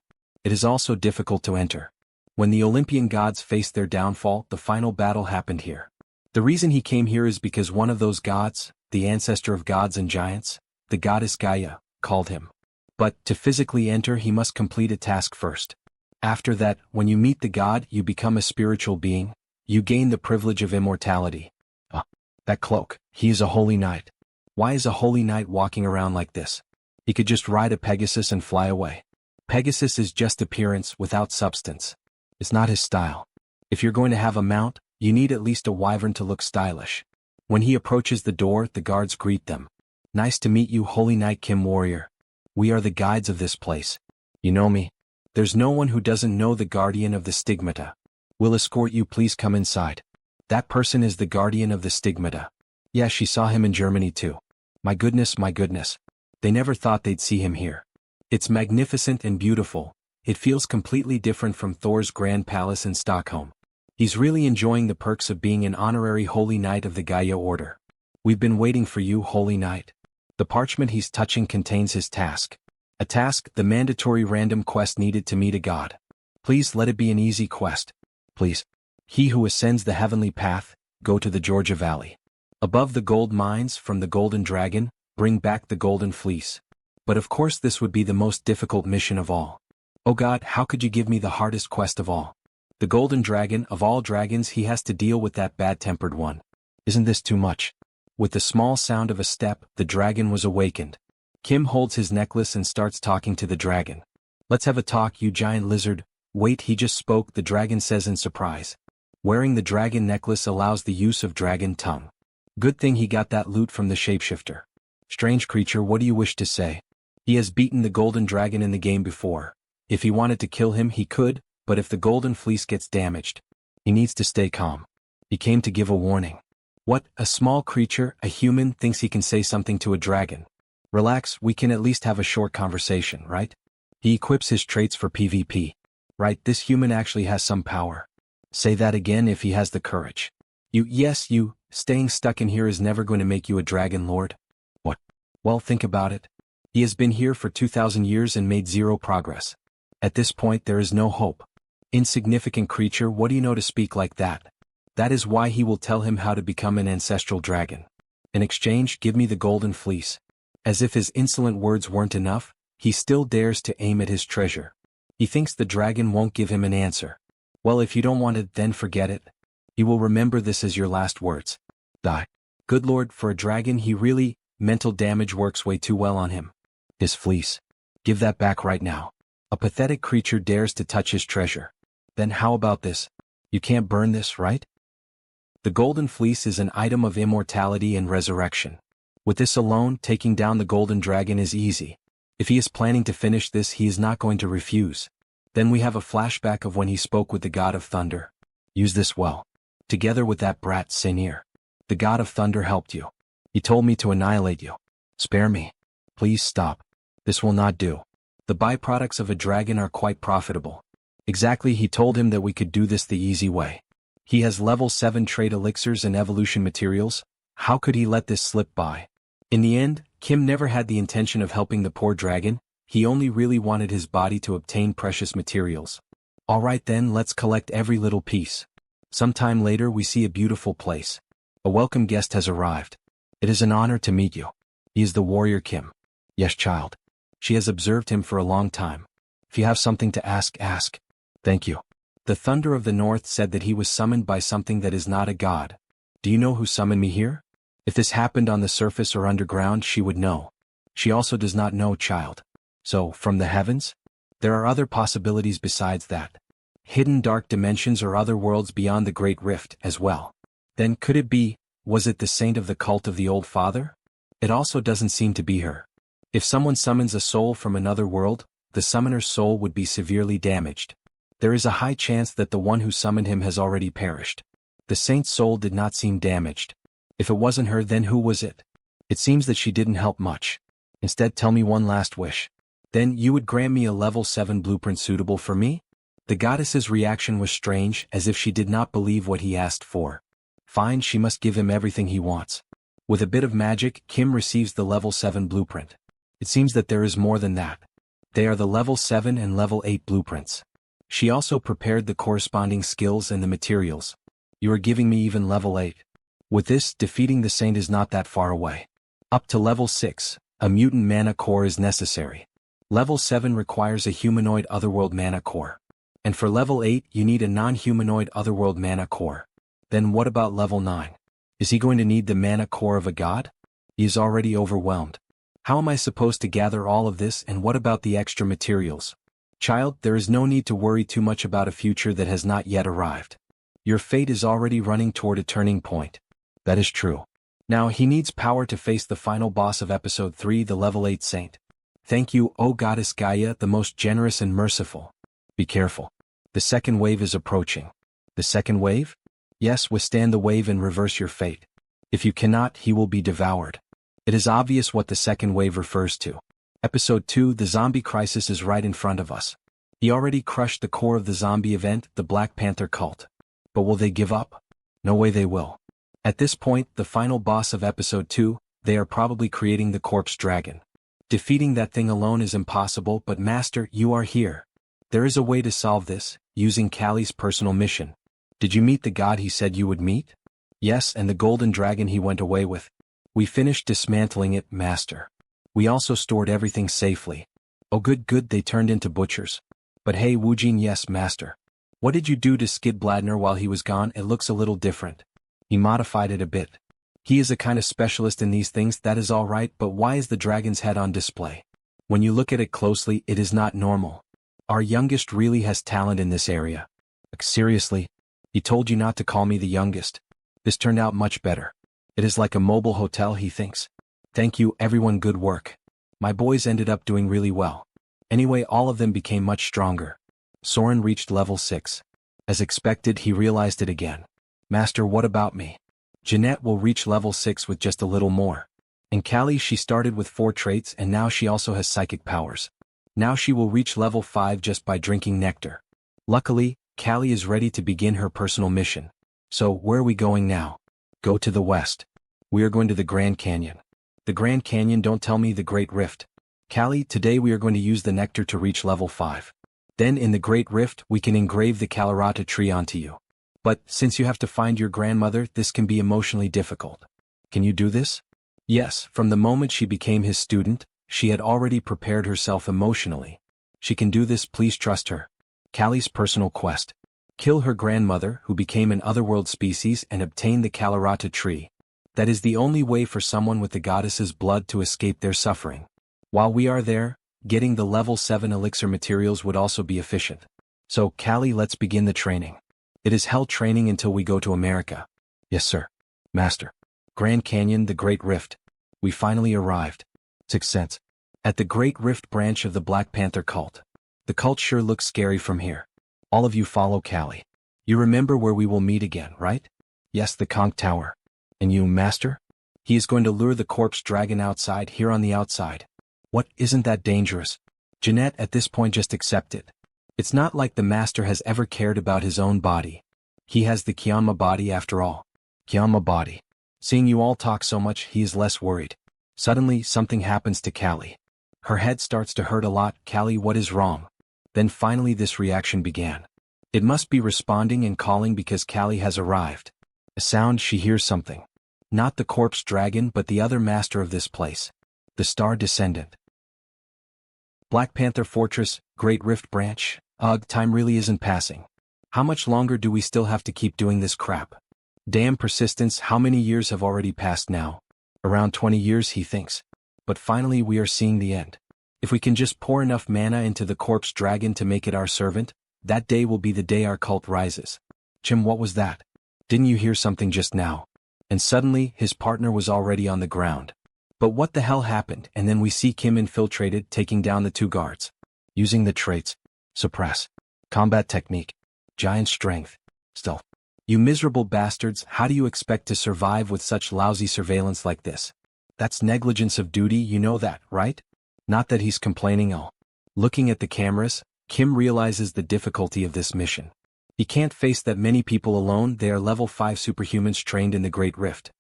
It is also difficult to enter. When the Olympian gods faced their downfall, the final battle happened here. The reason he came here is because one of those gods, the ancestor of gods and giants, the goddess Gaia, called him. But, to physically enter he must complete a task first. After that, when you meet the god, you become a spiritual being, you gain the privilege of immortality. That cloak, he is a holy knight. Why is a holy knight walking around like this? He could just ride a Pegasus and fly away. Pegasus is just appearance without substance. It's not his style. If you're going to have a mount, you need at least a wyvern to look stylish. When he approaches the door, the guards greet them. Nice to meet you, Holy Knight Kim Warrior. We are the guides of this place. You know me? There's no one who doesn't know the guardian of the stigmata. We'll escort you, please come inside. That person is the guardian of the stigmata. Yeah, she saw him in Germany too. My goodness, my goodness. They never thought they'd see him here. It's magnificent and beautiful. It feels completely different from Thor's Grand Palace in Stockholm. He's really enjoying the perks of being an honorary Holy Knight of the Gaia Order. We've been waiting for you, Holy Knight. The parchment he's touching contains his task. A task, the mandatory random quest needed to meet a god. Please let it be an easy quest. Please. He who ascends the heavenly path, go to the Georgia Valley. Above the gold mines from the Golden Dragon, bring back the Golden Fleece. But of course this would be the most difficult mission of all. Oh God, how could you give me the hardest quest of all? The Golden Dragon, of all dragons, he has to deal with that bad-tempered one. Isn't this too much? With the small sound of a step, the dragon was awakened. Kim holds his necklace and starts talking to the dragon. Let's have a talk, you giant lizard. Wait, he just spoke, the dragon says in surprise. Wearing the dragon necklace allows the use of dragon tongue. Good thing he got that loot from the shapeshifter. Strange creature, what do you wish to say? He has beaten the Golden Dragon in the game before. If he wanted to kill him, he could, but if the Golden Fleece gets damaged, he needs to stay calm. He came to give a warning. What, a small creature, a human, thinks he can say something to a dragon? Relax, we can at least have a short conversation, right? He equips his traits for PvP. Right, this human actually has some power. Say that again if he has the courage. Yes, staying stuck in here is never going to make you a dragon lord. What? Well, think about it. He has been here for 2,000 years and made zero progress. At this point there is no hope. Insignificant creature, what do you know to speak like that? That is why he will tell him how to become an ancestral dragon. In exchange, give me the Golden Fleece. As if his insolent words weren't enough, he still dares to aim at his treasure. He thinks the dragon won't give him an answer. Well, if you don't want it, then forget it. You will remember this as your last words. Die. Good lord, for a dragon mental damage works way too well on him. His fleece. Give that back right now. A pathetic creature dares to touch his treasure. Then how about this? You can't burn this, right? The Golden Fleece is an item of immortality and resurrection. With this alone, taking down the Golden Dragon is easy. If he is planning to finish this, he is not going to refuse. Then we have a flashback of when he spoke with the God of Thunder. Use this well. Together with that brat Senir. The God of Thunder helped you. He told me to annihilate you. Spare me. Please stop. This will not do. The byproducts of a dragon are quite profitable. Exactly, he told him that we could do this the easy way. He has level 7 trait elixirs and evolution materials. How could he let this slip by? In the end, Kim never had the intention of helping the poor dragon. He only really wanted his body to obtain precious materials. Alright then, let's collect every little piece. Sometime later we see a beautiful place. A welcome guest has arrived. It is an honor to meet you. He is the warrior Kim. Yes, child. She has observed him for a long time. If you have something to ask, ask. Thank you. The Thunder of the North said that he was summoned by something that is not a god. Do you know who summoned me here? If this happened on the surface or underground, she would know. She also does not know, child. So, from the heavens? There are other possibilities besides that. Hidden dark dimensions or other worlds beyond the Great Rift as well. Then could it be, was it the saint of the cult of the Old Father? It also doesn't seem to be her. If someone summons a soul from another world, the summoner's soul would be severely damaged. There is a high chance that the one who summoned him has already perished. The saint's soul did not seem damaged. If it wasn't her, then who was it? It seems that she didn't help much. Instead, tell me one last wish. Then you would grant me a level 7 blueprint suitable for me? The goddess's reaction was strange, as if she did not believe what he asked for. Fine, she must give him everything he wants. With a bit of magic, Kim receives the level 7 blueprint. It seems that there is more than that. They are the level 7 and level 8 blueprints. She also prepared the corresponding skills and the materials. You are giving me even level 8. With this, defeating the saint is not that far away. Up to level 6, a mutant mana core is necessary. Level 7 requires a humanoid otherworld mana core. And for level 8, you need a non-humanoid otherworld mana core. Then what about level 9? Is he going to need the mana core of a god? He is already overwhelmed. How am I supposed to gather all of this, and what about the extra materials? Child, there is no need to worry too much about a future that has not yet arrived. Your fate is already running toward a turning point. That is true. Now he needs power to face the final boss of episode 3, the level 8 saint. Thank you, O Goddess Gaia, the most generous and merciful. Be careful. The second wave is approaching. The second wave? Yes, withstand the wave and reverse your fate. If you cannot, he will be devoured. It is obvious what the second wave refers to. Episode 2, the zombie crisis, is right in front of us. He already crushed the core of the zombie event, the Black Panther cult. But will they give up? No way they will. At this point, the final boss of episode 2, they are probably creating the corpse dragon. Defeating that thing alone is impossible, but Master, you are here. There is a way to solve this, using Callie's personal mission. Did you meet the god he said you would meet? Yes, and the golden dragon he went away with. We finished dismantling it, Master. We also stored everything safely. Oh good, they turned into butchers. But hey Woojin, yes Master. What did you do to Skid Bladner while he was gone? It looks a little different. He modified it a bit. He is a kind of specialist in these things, that is all right, but why is the dragon's head on display? When you look at it closely, it is not normal. Our youngest really has talent in this area. Like, seriously? He told you not to call me the youngest. This turned out much better. It is like a mobile hotel, he thinks. Thank you, everyone, good work. My boys ended up doing really well. Anyway, all of them became much stronger. Soren reached level 6. As expected, he realized it again. Master, what about me? Jeanette will reach level 6 with just a little more. And Callie, she started with 4 traits and now she also has psychic powers. Now she will reach level 5 just by drinking nectar. Luckily, Callie is ready to begin her personal mission. So, where are we going now? Go to the west. We are going to the Grand Canyon. The Grand Canyon, don't tell me the Great Rift. Callie, today we are going to use the nectar to reach level 5. Then in the Great Rift, we can engrave the Kalarata tree onto you. But, since you have to find your grandmother, this can be emotionally difficult. Can you do this? Yes, from the moment she became his student, she had already prepared herself emotionally. She can do this, please trust her. Callie's personal quest. Kill her grandmother, who became an otherworld species, and obtain the Kalarata tree. That is the only way for someone with the goddess's blood to escape their suffering. While we are there, getting the level 7 elixir materials would also be efficient. So, Callie, let's begin the training. It is hell training until we go to America. Yes, sir. Master. Grand Canyon, the Great Rift. We finally arrived. 6 cents. At the Great Rift branch of the Black Panther cult. The cult sure looks scary from here. All of you follow Callie. You remember where we will meet again, right? Yes, the Conch Tower. And you, Master? He is going to lure the corpse dragon outside, here on the outside. What, isn't that dangerous? Jeanette, at this point, just accept it. It's not like the Master has ever cared about his own body. He has the Kianma body after all. Kianma body. Seeing you all talk so much, he is less worried. Suddenly, something happens to Callie. Her head starts to hurt a lot. Callie, what is wrong? Then finally this reaction began. It must be responding and calling because Callie has arrived. A sound, she hears something. Not the corpse dragon, but the other master of this place. The Star Descendant. Black Panther Fortress, Great Rift Branch. Ugh, time really isn't passing. How much longer do we still have to keep doing this crap? Damn persistence, how many years have already passed now? Around 20 years, he thinks. But finally we are seeing the end. If we can just pour enough mana into the corpse dragon to make it our servant, that day will be the day our cult rises. Jim, what was that? Didn't you hear something just now? And suddenly, his partner was already on the ground. But what the hell happened? And then we see Kim infiltrated, taking down the 2 guards. Using the traits. Suppress. Combat technique. Giant strength. Stealth. You miserable bastards, how do you expect to survive with such lousy surveillance like this? That's negligence of duty, you know that, right? Not that he's complaining. Oh. Looking at the cameras, Kim realizes the difficulty of this mission. He can't face that many people alone. They are level 5 superhumans trained in the Great Rift.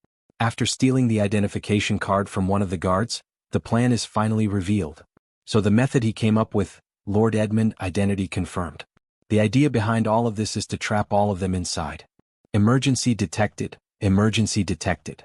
After stealing the identification card from one of the guards, the plan is finally revealed. So the method he came up with, Lord Edmund, identity confirmed. The idea behind all of this is to trap all of them inside. Emergency detected. Emergency detected.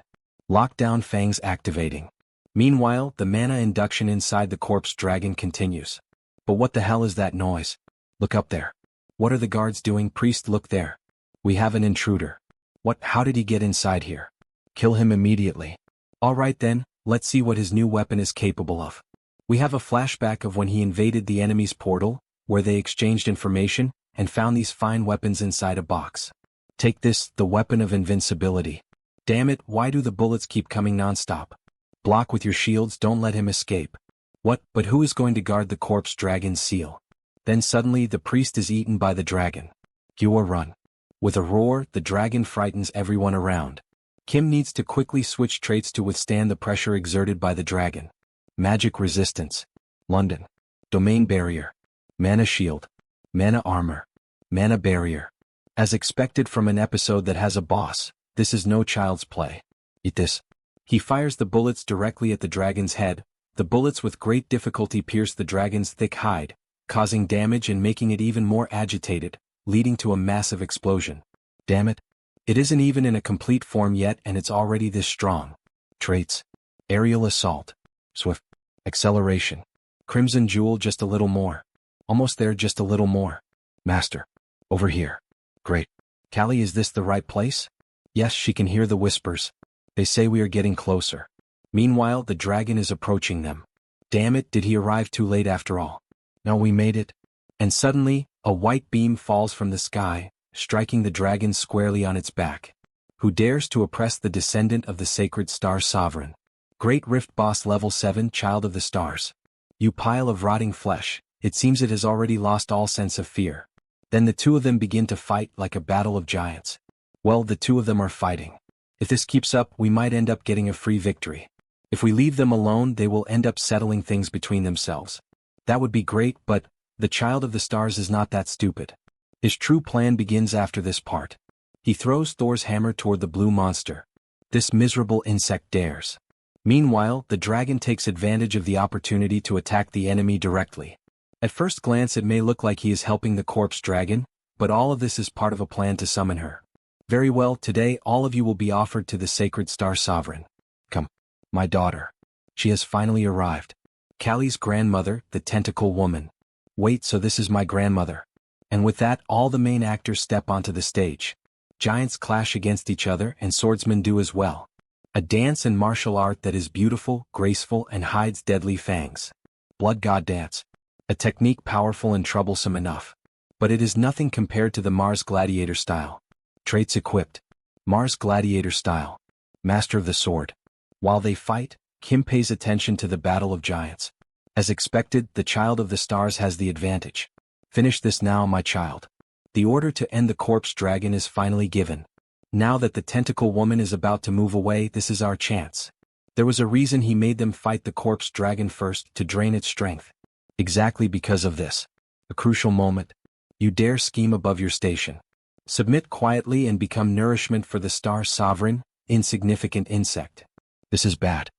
Lockdown fangs activating. Meanwhile, the mana induction inside the corpse dragon continues. But what the hell is that noise? Look up there. What are the guards doing? Priest, look there. We have an intruder. What? How did he get inside here? Kill him immediately. Alright then, let's see what his new weapon is capable of. We have a flashback of when he invaded the enemy's portal, where they exchanged information, and found these fine weapons inside a box. Take this, the weapon of invincibility. Damn it, why do the bullets keep coming non-stop? Block with your shields, don't let him escape. What, but who is going to guard the corpse dragon's seal? Then suddenly the priest is eaten by the dragon. You run. With a roar, the dragon frightens everyone around. Kim needs to quickly switch traits to withstand the pressure exerted by the dragon. Magic resistance. London. Domain barrier. Mana shield. Mana armor. Mana barrier. As expected from an episode that has a boss, this is no child's play. Eat this. He fires the bullets directly at the dragon's head. The bullets with great difficulty pierce the dragon's thick hide, causing damage and making it even more agitated, leading to a massive explosion. Damn it. It isn't even in a complete form yet and it's already this strong. Traits. Aerial assault. Swift. Acceleration. Crimson jewel just a little more. Almost there, just a little more. Master. Over here. Great. Callie, is this the right place? Yes, she can hear the whispers. They say we are getting closer. Meanwhile, the dragon is approaching them. Damn it, did he arrive too late after all? No, we made it. And suddenly, a white beam falls from the sky, striking the dragon squarely on its back. Who dares to oppress the descendant of the sacred star sovereign? Great Rift Boss Level 7 Child of the Stars. You pile of rotting flesh, it seems it has already lost all sense of fear. Then the two of them begin to fight like a battle of giants. Well, the two of them are fighting. If this keeps up, we might end up getting a free victory. If we leave them alone, they will end up settling things between themselves. That would be great, but the Child of the Stars is not that stupid. His true plan begins after this part. He throws Thor's hammer toward the blue monster. This miserable insect dares. Meanwhile, the dragon takes advantage of the opportunity to attack the enemy directly. At first glance it may look like he is helping the corpse dragon, but all of this is part of a plan to summon her. Very well, today all of you will be offered to the sacred star sovereign. Come, my daughter. She has finally arrived. Callie's grandmother, the tentacle woman. Wait, so this is my grandmother. And with that, all the main actors step onto the stage. Giants clash against each other and swordsmen do as well. A dance and martial art that is beautiful, graceful, and hides deadly fangs. Blood God dance. A technique powerful and troublesome enough. But it is nothing compared to the Mars Gladiator style. Traits equipped. Mars Gladiator style. Master of the sword. While they fight, Kim pays attention to the battle of giants. As expected, the Child of the Stars has the advantage. Finish this now, my child. The order to end the corpse dragon is finally given. Now that the tentacle woman is about to move away, this is our chance. There was a reason he made them fight the corpse dragon first, to drain its strength. Exactly because of this. A crucial moment. You dare scheme above your station. Submit quietly and become nourishment for the star sovereign, insignificant insect. This is bad.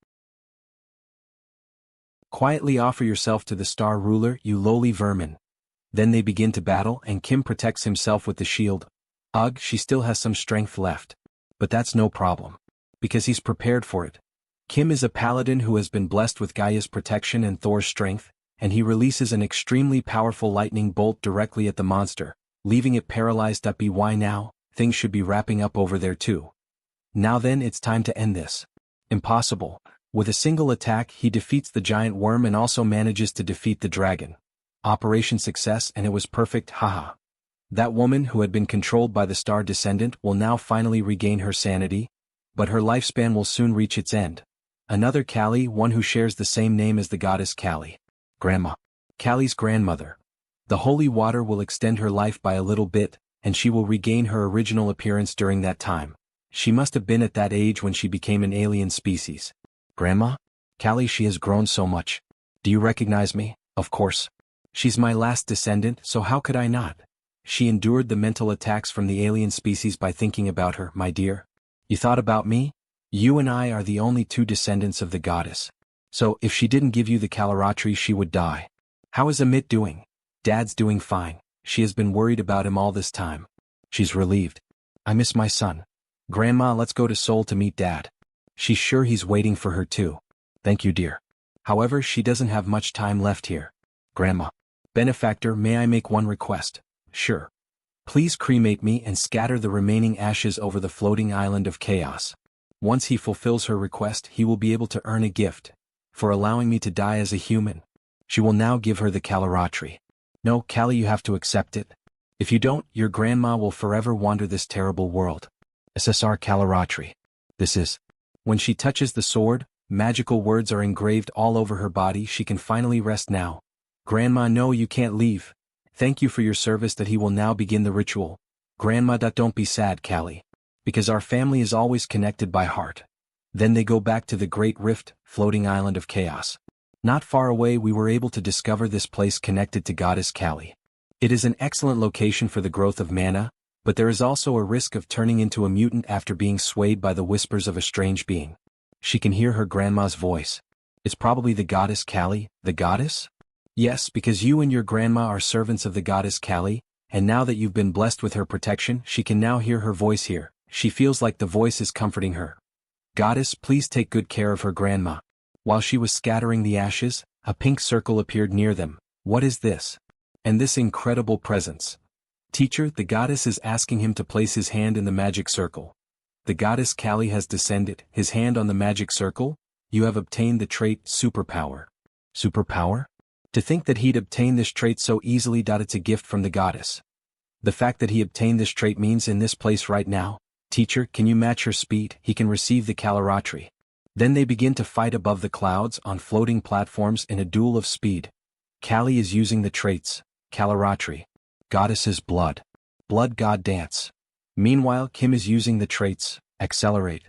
Quietly offer yourself to the star ruler, you lowly vermin. Then they begin to battle and Kim protects himself with the shield. Ugh, she still has some strength left. But that's no problem. Because he's prepared for it. Kim is a paladin who has been blessed with Gaia's protection and Thor's strength, and he releases an extremely powerful lightning bolt directly at the monster, leaving it paralyzed up. Why now? Things should be wrapping up over there too. Now then, it's time to end this. Impossible. With a single attack, he defeats the giant worm and also manages to defeat the dragon. Operation success, and it was perfect, haha. That woman who had been controlled by the star descendant will now finally regain her sanity, but her lifespan will soon reach its end. Another Callie, one who shares the same name as the goddess Callie. Grandma. Callie's grandmother. The holy water will extend her life by a little bit, and she will regain her original appearance during that time. She must have been at that age when she became an alien species. Grandma? Callie, she has grown so much. Do you recognize me? Of course. She's my last descendant, so how could I not? She endured the mental attacks from the alien species by thinking about her, my dear. You thought about me? You and I are the only two descendants of the goddess. So, if she didn't give you the Kalaratri, she would die. How is Amit doing? Dad's doing fine. She has been worried about him all this time. She's relieved. I miss my son. Grandma, let's go to Seoul to meet Dad. She's sure he's waiting for her too. Thank you, dear. However, she doesn't have much time left here. Grandma. Benefactor, may I make one request? Sure. Please cremate me and scatter the remaining ashes over the floating island of chaos. Once he fulfills her request, he will be able to earn a gift. For allowing me to die as a human. She will now give her the Caloratry. No, Callie, you have to accept it. If you don't, your grandma will forever wander this terrible world. SSR Caloratry. This is. When she touches the sword, magical words are engraved all over her body. She can finally rest now. Grandma, no, you can't leave. Thank you for your service. That he will now begin the ritual. Grandma, don't be sad, Callie. Because our family is always connected by heart. Then they go back to the Great Rift, floating island of chaos. Not far away we were able to discover this place connected to Goddess Callie. It is an excellent location for the growth of mana, but there is also a risk of turning into a mutant after being swayed by the whispers of a strange being. She can hear her grandma's voice. It's probably the Goddess Callie, the goddess? Yes, because you and your grandma are servants of the Goddess Callie, and now that you've been blessed with her protection, she can now hear her voice here. She feels like the voice is comforting her. Goddess, please take good care of her grandma. While she was scattering the ashes, a pink circle appeared near them. What is this? And this incredible presence. Teacher, the goddess is asking him to place his hand in the magic circle. The Goddess Callie has descended, his hand on the magic circle. You have obtained the trait Superpower. Superpower? To think that he'd obtain this trait so easily. It's a gift from the goddess. The fact that he obtained this trait means in this place right now. Teacher, can you match her speed? He can receive the Caloratry. Then they begin to fight above the clouds on floating platforms in a duel of speed. Callie is using the traits, Caloratry. Goddess's blood. Blood god dance. Meanwhile, Kim is using the traits, accelerate,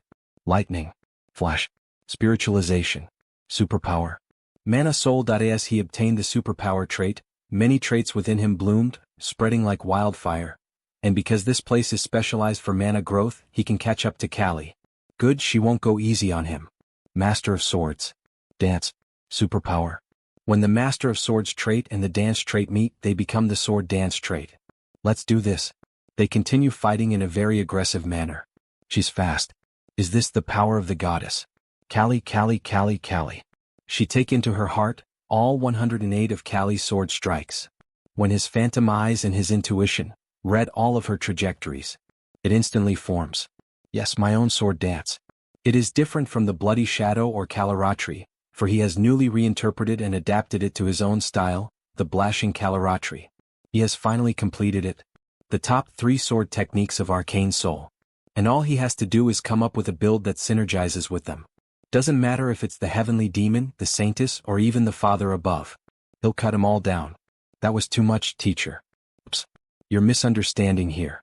lightning, flash, spiritualization, superpower. Mana Soul. As he obtained the superpower trait, many traits within him bloomed, spreading like wildfire. And because this place is specialized for mana growth, he can catch up to Callie. Good, she won't go easy on him. Master of Swords. Dance. Superpower. When the Master of Swords trait and the dance trait meet, they become the sword dance trait. Let's do this. They continue fighting in a very aggressive manner. She's fast. Is this the power of the goddess? Callie, Callie, Callie, Callie. She take into her heart all 108 of Callie's sword strikes. When his phantom eyes and his intuition read all of her trajectories, it instantly forms. Yes, my own sword dance. It is different from the Bloody Shadow or Caloratry, for he has newly reinterpreted and adapted it to his own style, the Blashing Caloratry. He has finally completed it. The top 3 sword techniques of Arcane Seoul. And all he has to do is come up with a build that synergizes with them. Doesn't matter if it's the Heavenly Demon, the Saintess, or even the Father above. He'll cut 'em all down. That was too much, teacher. Oops. You're misunderstanding here.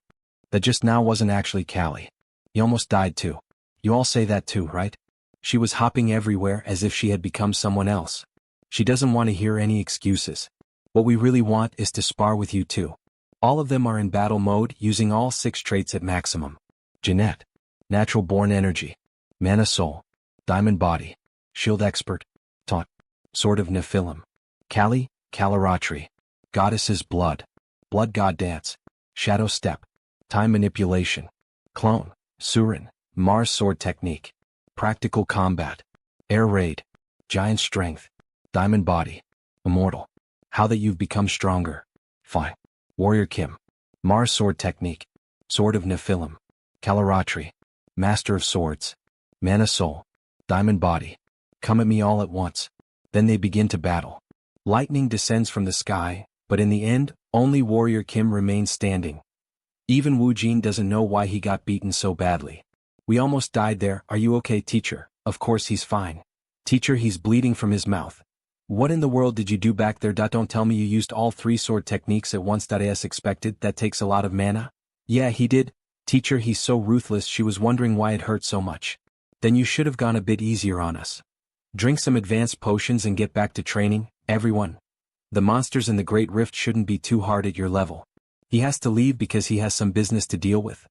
That just now wasn't actually Callie. He almost died too. You all say that too, right? She was hopping everywhere as if she had become someone else. She doesn't want to hear any excuses. What we really want is to spar with you too. All of them are in battle mode, using all 6 traits at maximum. Jeanette. Natural born energy. Mana Soul. Diamond body. Shield expert. Taunt. Sword of Nephilim. Callie, Caloratry. Goddess's blood. Blood god dance. Shadow step. Time manipulation. Clone. Surin. Mars sword technique. Practical combat. Air raid. Giant strength. Diamond body. Immortal. How that you've become stronger. Fine. Warrior Kim. Mars sword technique. Sword of Nephilim. Caloratry. Master of swords. Mana Soul. Diamond body. Come at me all at once. Then they begin to battle. Lightning descends from the sky, but in the end, only Warrior Kim remains standing. Even Wu Jin doesn't know why he got beaten so badly. We almost died there. Are you okay, teacher? Of course he's fine. Teacher, he's bleeding from his mouth. What in the world did you do back there? Don't tell me you used all 3 sword techniques at once. As expected, that takes a lot of mana. Yeah, he did. Teacher, he's so ruthless. She was wondering why it hurt so much. Then you should have gone a bit easier on us. Drink some advanced potions and get back to training, everyone. The monsters in the Great Rift shouldn't be too hard at your level. He has to leave because he has some business to deal with.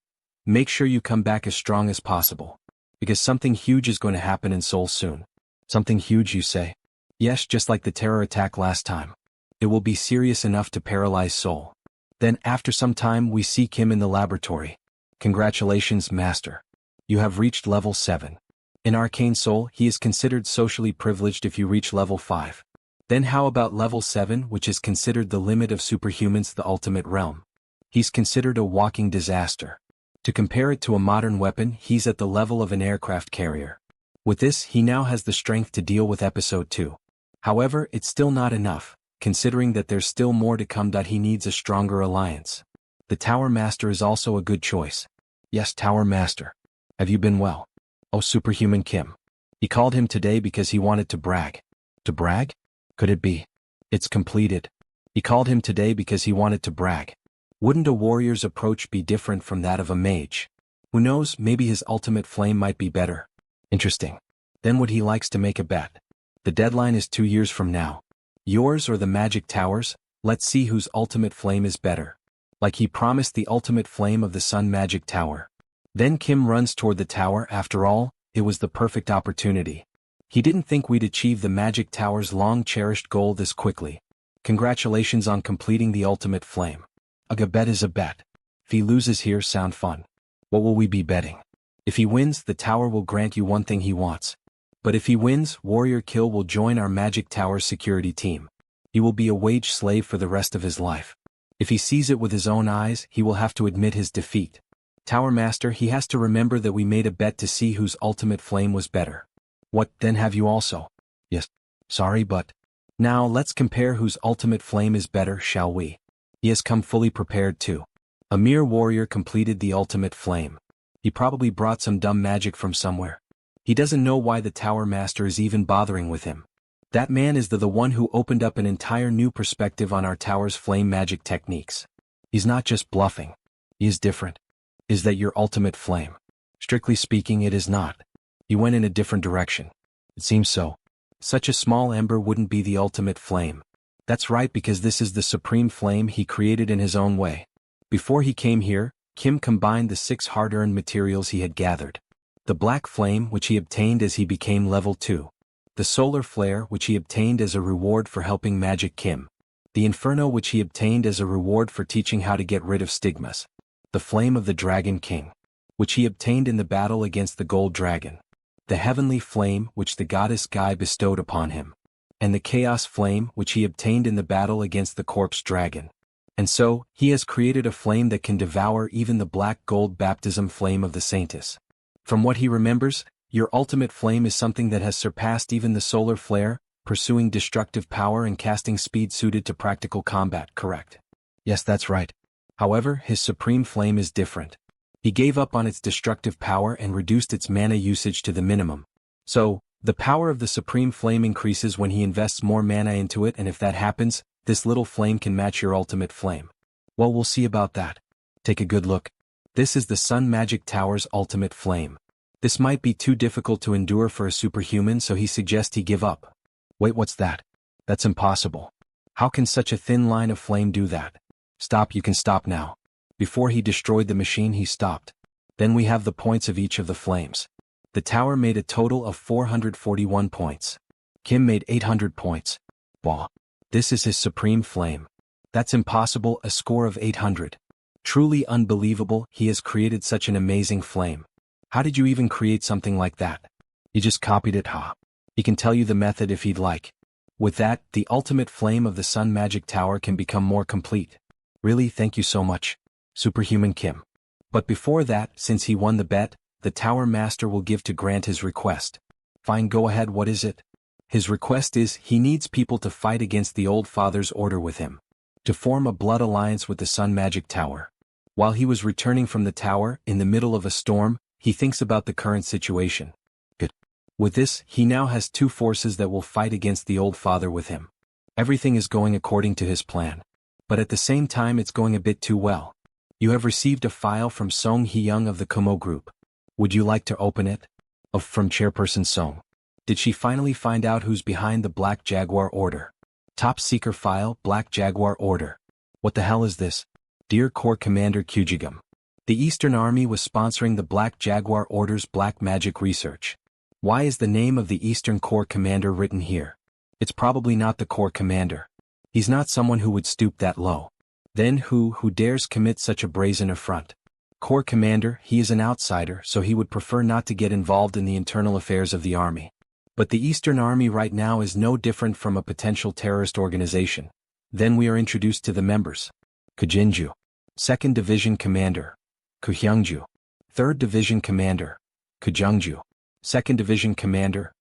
Make sure you come back as strong as possible. Because something huge is going to happen in Seoul soon. Something huge, you say? Yes, just like the terror attack last time. It will be serious enough to paralyze Seoul. Then after some time we see Kim in the laboratory. Congratulations, Master. You have reached level 7. In Arcane Seoul, he is considered socially privileged if you reach level 5. Then how about level 7, which is considered the limit of superhumans, the ultimate realm? He's considered a walking disaster. To compare it to a modern weapon, he's at the level of an aircraft carrier. With this, he now has the strength to deal with Episode 2. However, it's still not enough, considering that there's still more to come. He needs a stronger alliance. The Tower Master is also a good choice. Yes, Tower Master. Have you been well? Oh, Superhuman Kim. He called him today because he wanted to brag. To brag? Could it be? It's completed. He called him today because he wanted to brag. Wouldn't a warrior's approach be different from that of a mage? Who knows, maybe his ultimate flame might be better. Interesting. Then would he likes to make a bet? The deadline is 2 years from now. Yours or the Magic Towers? Let's see whose ultimate flame is better. Like he promised, the ultimate flame of the Sun Magic Tower. Then Kim runs toward the tower. After all, it was the perfect opportunity. He didn't think we'd achieve the Magic Tower's long-cherished goal this quickly. Congratulations on completing the ultimate flame. A bet is a bet. If he loses here, sound fun. What will we be betting? If he wins, the tower will grant you one thing he wants. But if he wins, Warrior Kill will join our Magic Tower security team. He will be a wage slave for the rest of his life. If he sees it with his own eyes, he will have to admit his defeat. Tower Master, he has to remember that we made a bet to see whose ultimate flame was better. What, then have you also? Yes. Sorry, but... Now let's compare whose ultimate flame is better, shall we? He has come fully prepared too. A mere warrior completed the ultimate flame. He probably brought some dumb magic from somewhere. He doesn't know why the Tower Master is even bothering with him. That man is the one who opened up an entire new perspective on our tower's flame magic techniques. He's not just bluffing. He is different. Is that your ultimate flame? Strictly speaking, it is not. He went in a different direction. It seems so. Such a small ember wouldn't be the ultimate flame. That's right, because this is the supreme flame he created in his own way. Before he came here, Kim combined the 6 hard-earned materials he had gathered. The black flame, which he obtained as he became level 2. The solar flare, which he obtained as a reward for helping Magic Kim. The inferno, which he obtained as a reward for teaching how to get rid of stigmas. The flame of the Dragon King, which he obtained in the battle against the Gold Dragon. The heavenly flame, which the goddess Guy bestowed upon him. And the chaos flame, which he obtained in the battle against the corpse dragon. And so, he has created a flame that can devour even the black gold baptism flame of the Saintess. From what he remembers, your ultimate flame is something that has surpassed even the solar flare, pursuing destructive power and casting speed suited to practical combat, correct? Yes, that's right. However, his supreme flame is different. He gave up on its destructive power and reduced its mana usage to the minimum. So, the power of the supreme flame increases when he invests more mana into it, and if that happens, this little flame can match your ultimate flame. Well, we'll see about that. Take a good look. This is the Sun Magic Tower's ultimate flame. This might be too difficult to endure for a superhuman, so he suggests he give up. Wait, what's that? That's impossible. How can such a thin line of flame do that? Stop, you can stop now. Before he destroyed the machine, he stopped. Then we have the points of each of the flames. The tower made a total of 441 points. Kim made 800 points. Wow. This is his supreme flame. That's impossible, a score of 800. Truly unbelievable, he has created such an amazing flame. How did you even create something like that? He just copied it, huh? He can tell you the method if he'd like. With that, the ultimate flame of the Sun Magic Tower can become more complete. Really, thank you so much, Superhuman Kim. But before that, since he won the bet, the Tower Master will give to grant his request. Fine, go ahead, what is it? His request is, he needs people to fight against the Old Father's order with him. To form a blood alliance with the Sun Magic Tower. While he was returning from the tower, in the middle of a storm, he thinks about the current situation. Good. With this, he now has 2 forces that will fight against the Old Father with him. Everything is going according to his plan. But at the same time, it's going a bit too well. You have received a file from Song Hee-young of the Kumo Group. Would you like to open it? From Chairperson Song. Did she finally find out who's behind the Black Jaguar Order? Top Secret File, Black Jaguar Order. What the hell is this? Dear Corps Commander Kyujigam. The Eastern Army was sponsoring the Black Jaguar Order's black magic research. Why is the name of the Eastern Corps Commander written here? It's probably not the Corps Commander. He's not someone who would stoop that low. Then who dares commit such a brazen affront? Corps Commander, he is an outsider, so he would prefer not to get involved in the internal affairs of the army. But the Eastern Army right now is no different from a potential terrorist organization. Then we are introduced to the members. Kujinju. 2nd Division Commander. Kuhyungju. 3rd Division Commander, Kujungju. 2nd Division Commander.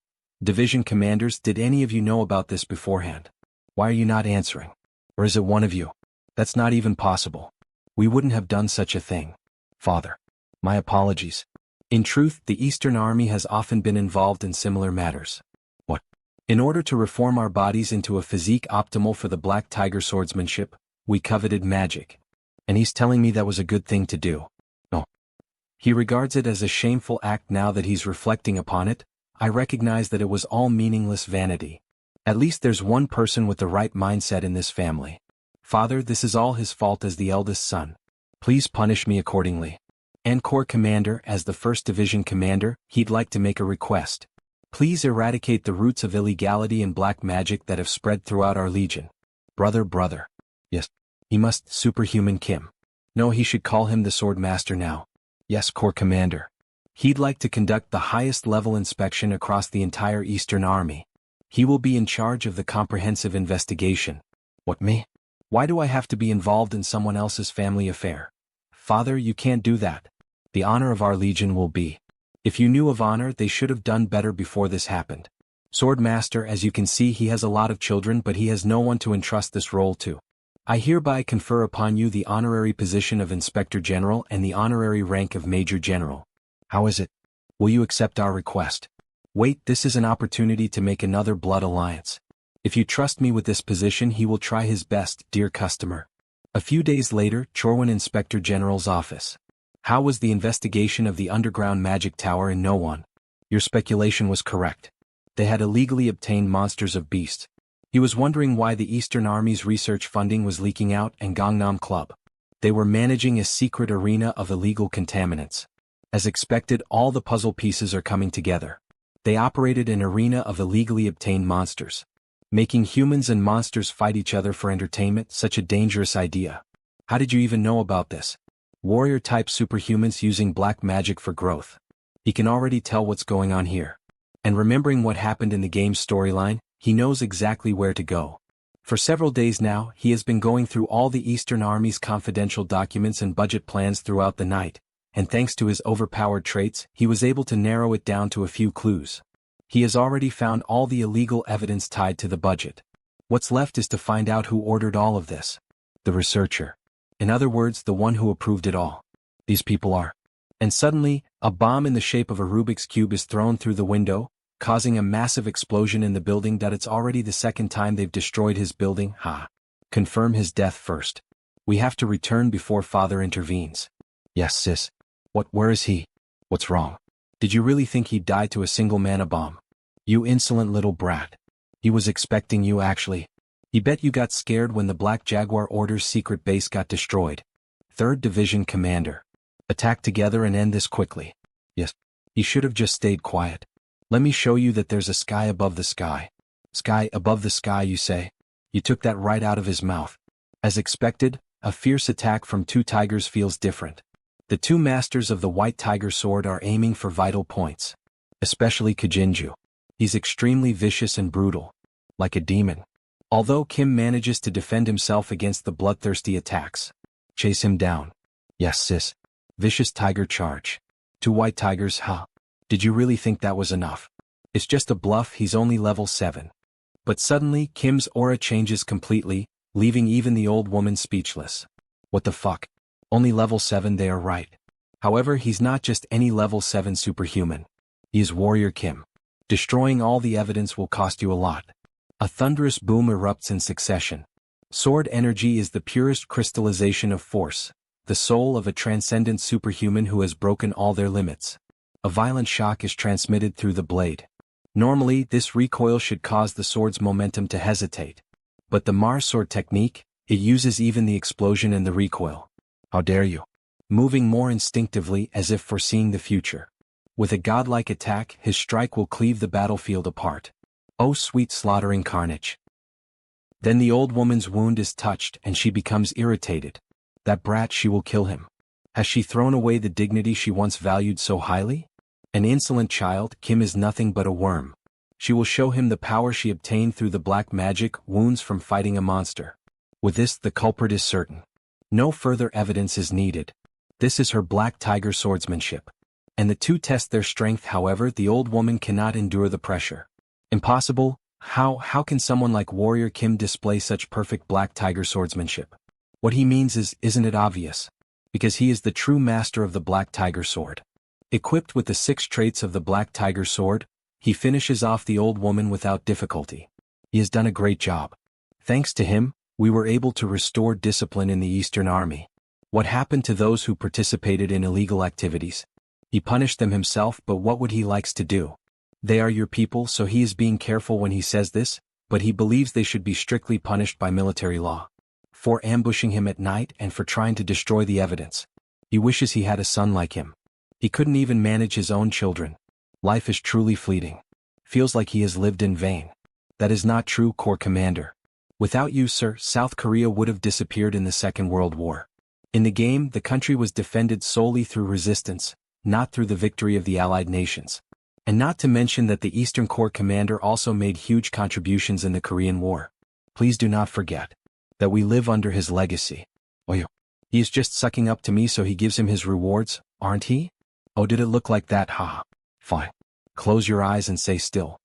Division Commanders, did any of you know about this beforehand? Why are you not answering? Or is it one of you? That's not even possible. We wouldn't have done such a thing. Father. My apologies. In truth, the Eastern Army has often been involved in similar matters. What? In order to reform our bodies into a physique optimal for the Black Tiger swordsmanship, we coveted magic. And he's telling me that was a good thing to do. No. He regards it as a shameful act. Now that he's reflecting upon it, I recognize that it was all meaningless vanity. At least there's one person with the right mindset in this family. Father, this is all his fault as the eldest son. Please punish me accordingly. And Corps Commander, as the 1st Division Commander, he'd like to make a request. Please eradicate the roots of illegality and black magic that have spread throughout our legion. Brother. Yes. He must, Superhuman Kim. No, he should call him the Sword Master now. Yes, Corps Commander. He'd like to conduct the highest level inspection across the entire Eastern Army. He will be in charge of the comprehensive investigation. What, me? Why do I have to be involved in someone else's family affair? Father, you can't do that. The honor of our legion will be. If you knew of honor, they should have done better before this happened. Sword Master, as you can see, he has a lot of children, but he has no one to entrust this role to. I hereby confer upon you the honorary position of Inspector General and the honorary rank of Major General. How is it? Will you accept our request? Wait, this is an opportunity to make another blood alliance. If you trust me with this position, he will try his best, dear customer. A few days later, Chorwin Inspector General's office. How was the investigation of the underground magic tower in No One? Your speculation was correct. They had illegally obtained monsters of beasts. He was wondering why the Eastern Army's research funding was leaking out, and Gangnam Club. They were managing a secret arena of illegal contaminants. As expected, all the puzzle pieces are coming together. They operated an arena of illegally obtained monsters. Making humans and monsters fight each other for entertainment, such a dangerous idea. How did you even know about this? Warrior-type superhumans using black magic for growth. He can already tell what's going on here. And remembering what happened in the game's storyline, he knows exactly where to go. For several days now, he has been going through all the Eastern Army's confidential documents and budget plans throughout the night, and thanks to his overpowered traits, he was able to narrow it down to a few clues. He has already found all the illegal evidence tied to the budget. What's left is to find out who ordered all of this. The researcher. In other words, the one who approved it all. These people are. And suddenly, a bomb in the shape of a Rubik's Cube is thrown through the window, causing a massive explosion in the building. That it's already the second time they've destroyed his building. Confirm his death first. We have to return before father intervenes. Yes, sis. Where is he? What's wrong? Did you really think he'd die to a single mana bomb? You insolent little brat. He was expecting you actually. He bet you got scared when the Black Jaguar Order's secret base got destroyed. 3rd Division Commander. Attack together and end this quickly. Yes. He should have just stayed quiet. Let me show you that there's a sky above the sky. Sky above the sky, you say? You took that right out of his mouth. As expected, a fierce attack from 2 tigers feels different. The 2 masters of the White Tiger Sword are aiming for vital points. Especially Kujinju. He's extremely vicious and brutal. Like a demon. Although Kim manages to defend himself against the bloodthirsty attacks. Chase him down. Yes, sis. Vicious tiger charge. 2 white tigers, Did you really think that was enough? It's just a bluff, he's only level 7. But suddenly, Kim's aura changes completely, leaving even the old woman speechless. What the fuck? Only level 7, they are right. However, he's not just any level 7 superhuman. He is Warrior Kim. Destroying all the evidence will cost you a lot. A thunderous boom erupts in succession. Sword energy is the purest crystallization of force, the soul of a transcendent superhuman who has broken all their limits. A violent shock is transmitted through the blade. Normally, this recoil should cause the sword's momentum to hesitate. But the Mars sword technique, it uses even the explosion and the recoil. How dare you? Moving more instinctively as if foreseeing the future. With a godlike attack, his strike will cleave the battlefield apart. Oh sweet slaughtering carnage. Then the old woman's wound is touched and she becomes irritated. That brat, she will kill him. Has she thrown away the dignity she once valued so highly? An insolent child, Kim is nothing but a worm. She will show him the power she obtained through the black magic wounds from fighting a monster. With this, the culprit is certain. No further evidence is needed. This is her black tiger swordsmanship. And the two test their strength. However, the old woman cannot endure the pressure. Impossible? How can someone like Warrior Kim display such perfect black tiger swordsmanship? What he means is, isn't it obvious? Because he is the true master of the black tiger sword. Equipped with the 6 traits of the black tiger sword, he finishes off the old woman without difficulty. He has done a great job. Thanks to him, we were able to restore discipline in the Eastern Army. What happened to those who participated in illegal activities? He punished them himself, but what would he likes to do? They are your people, so he is being careful when he says this, but he believes they should be strictly punished by military law. For ambushing him at night and for trying to destroy the evidence. He wishes he had a son like him. He couldn't even manage his own children. Life is truly fleeting. Feels like he has lived in vain. That is not true, Corps Commander. Without you, sir, South Korea would have disappeared in the Second World War. In the game, the country was defended solely through resistance, not through the victory of the Allied nations. And not to mention that the Eastern Corps Commander also made huge contributions in the Korean War. Please do not forget that we live under his legacy. Oh, he is just sucking up to me, so he gives him his rewards, aren't he? Oh, did it look like that? Haha. Fine. Close your eyes and stay still.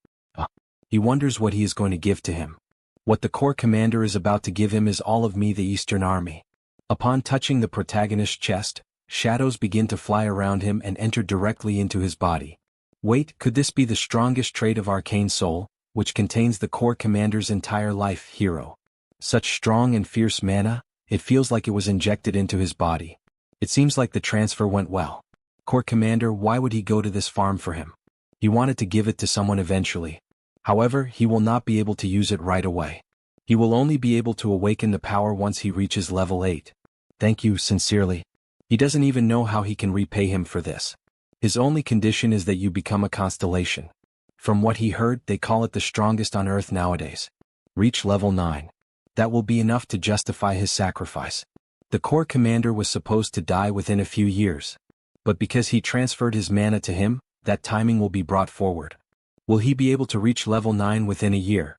He wonders what he is going to give to him. What the Corps Commander is about to give him is all of me, the Eastern Army. Upon touching the protagonist's chest, shadows begin to fly around him and enter directly into his body. Wait, could this be the strongest trait of Arcane Seoul, which contains the Corps Commander's entire life, hero? Such strong and fierce mana, it feels like it was injected into his body. It seems like the transfer went well. Corps Commander, why would he go to this farm for him? He wanted to give it to someone eventually. However, he will not be able to use it right away. He will only be able to awaken the power once he reaches level 8. Thank you, sincerely. He doesn't even know how he can repay him for this. His only condition is that you become a constellation. From what he heard, they call it the strongest on Earth nowadays. Reach level 9. That will be enough to justify his sacrifice. The Corps Commander was supposed to die within a few years. But because he transferred his mana to him, that timing will be brought forward. Will he be able to reach level 9 within a year?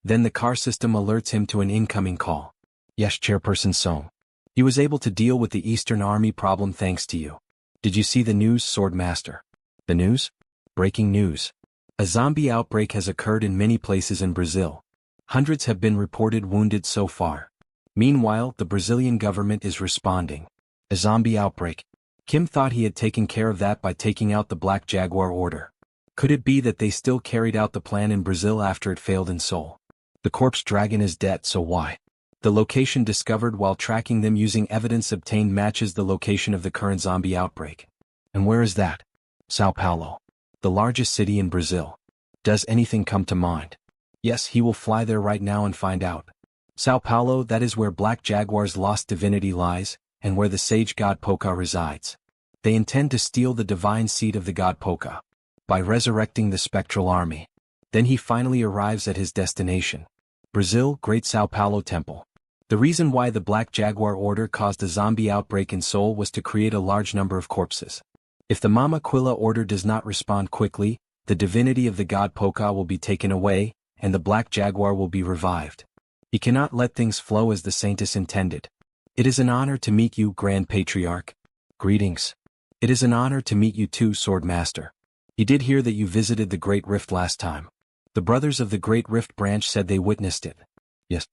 Then the car system alerts him to an incoming call. Yes, Chairperson Song. He was able to deal with the Eastern Army problem thanks to you. Did you see the news, Swordmaster? The news? Breaking news. A zombie outbreak has occurred in many places in Brazil. Hundreds have been reported wounded so far. Meanwhile, the Brazilian government is responding. A zombie outbreak. Kim thought he had taken care of that by taking out the Black Jaguar order. Could it be that they still carried out the plan in Brazil after it failed in Seoul? The corpse dragon is dead, so why? The location discovered while tracking them using evidence obtained matches the location of the current zombie outbreak. And where is that? Sao Paulo. The largest city in Brazil. Does anything come to mind? Yes, he will fly there right now and find out. Sao Paulo, that is where Black Jaguar's lost divinity lies, and where the sage god Poca resides. They intend to steal the divine seed of the god Poca by resurrecting the spectral army. Then he finally arrives at his destination. Brazil, Great Sao Paulo Temple. The reason why the Black Jaguar Order caused a zombie outbreak in Seoul was to create a large number of corpses. If the Mama Quilla Order does not respond quickly, the divinity of the god Poca will be taken away, and the Black Jaguar will be revived. He cannot let things flow as the Saintess intended. It is an honor to meet you, Grand Patriarch. Greetings. It is an honor to meet you too, Swordmaster. He did hear that you visited the Great Rift last time. The brothers of the Great Rift branch said they witnessed it. Yes.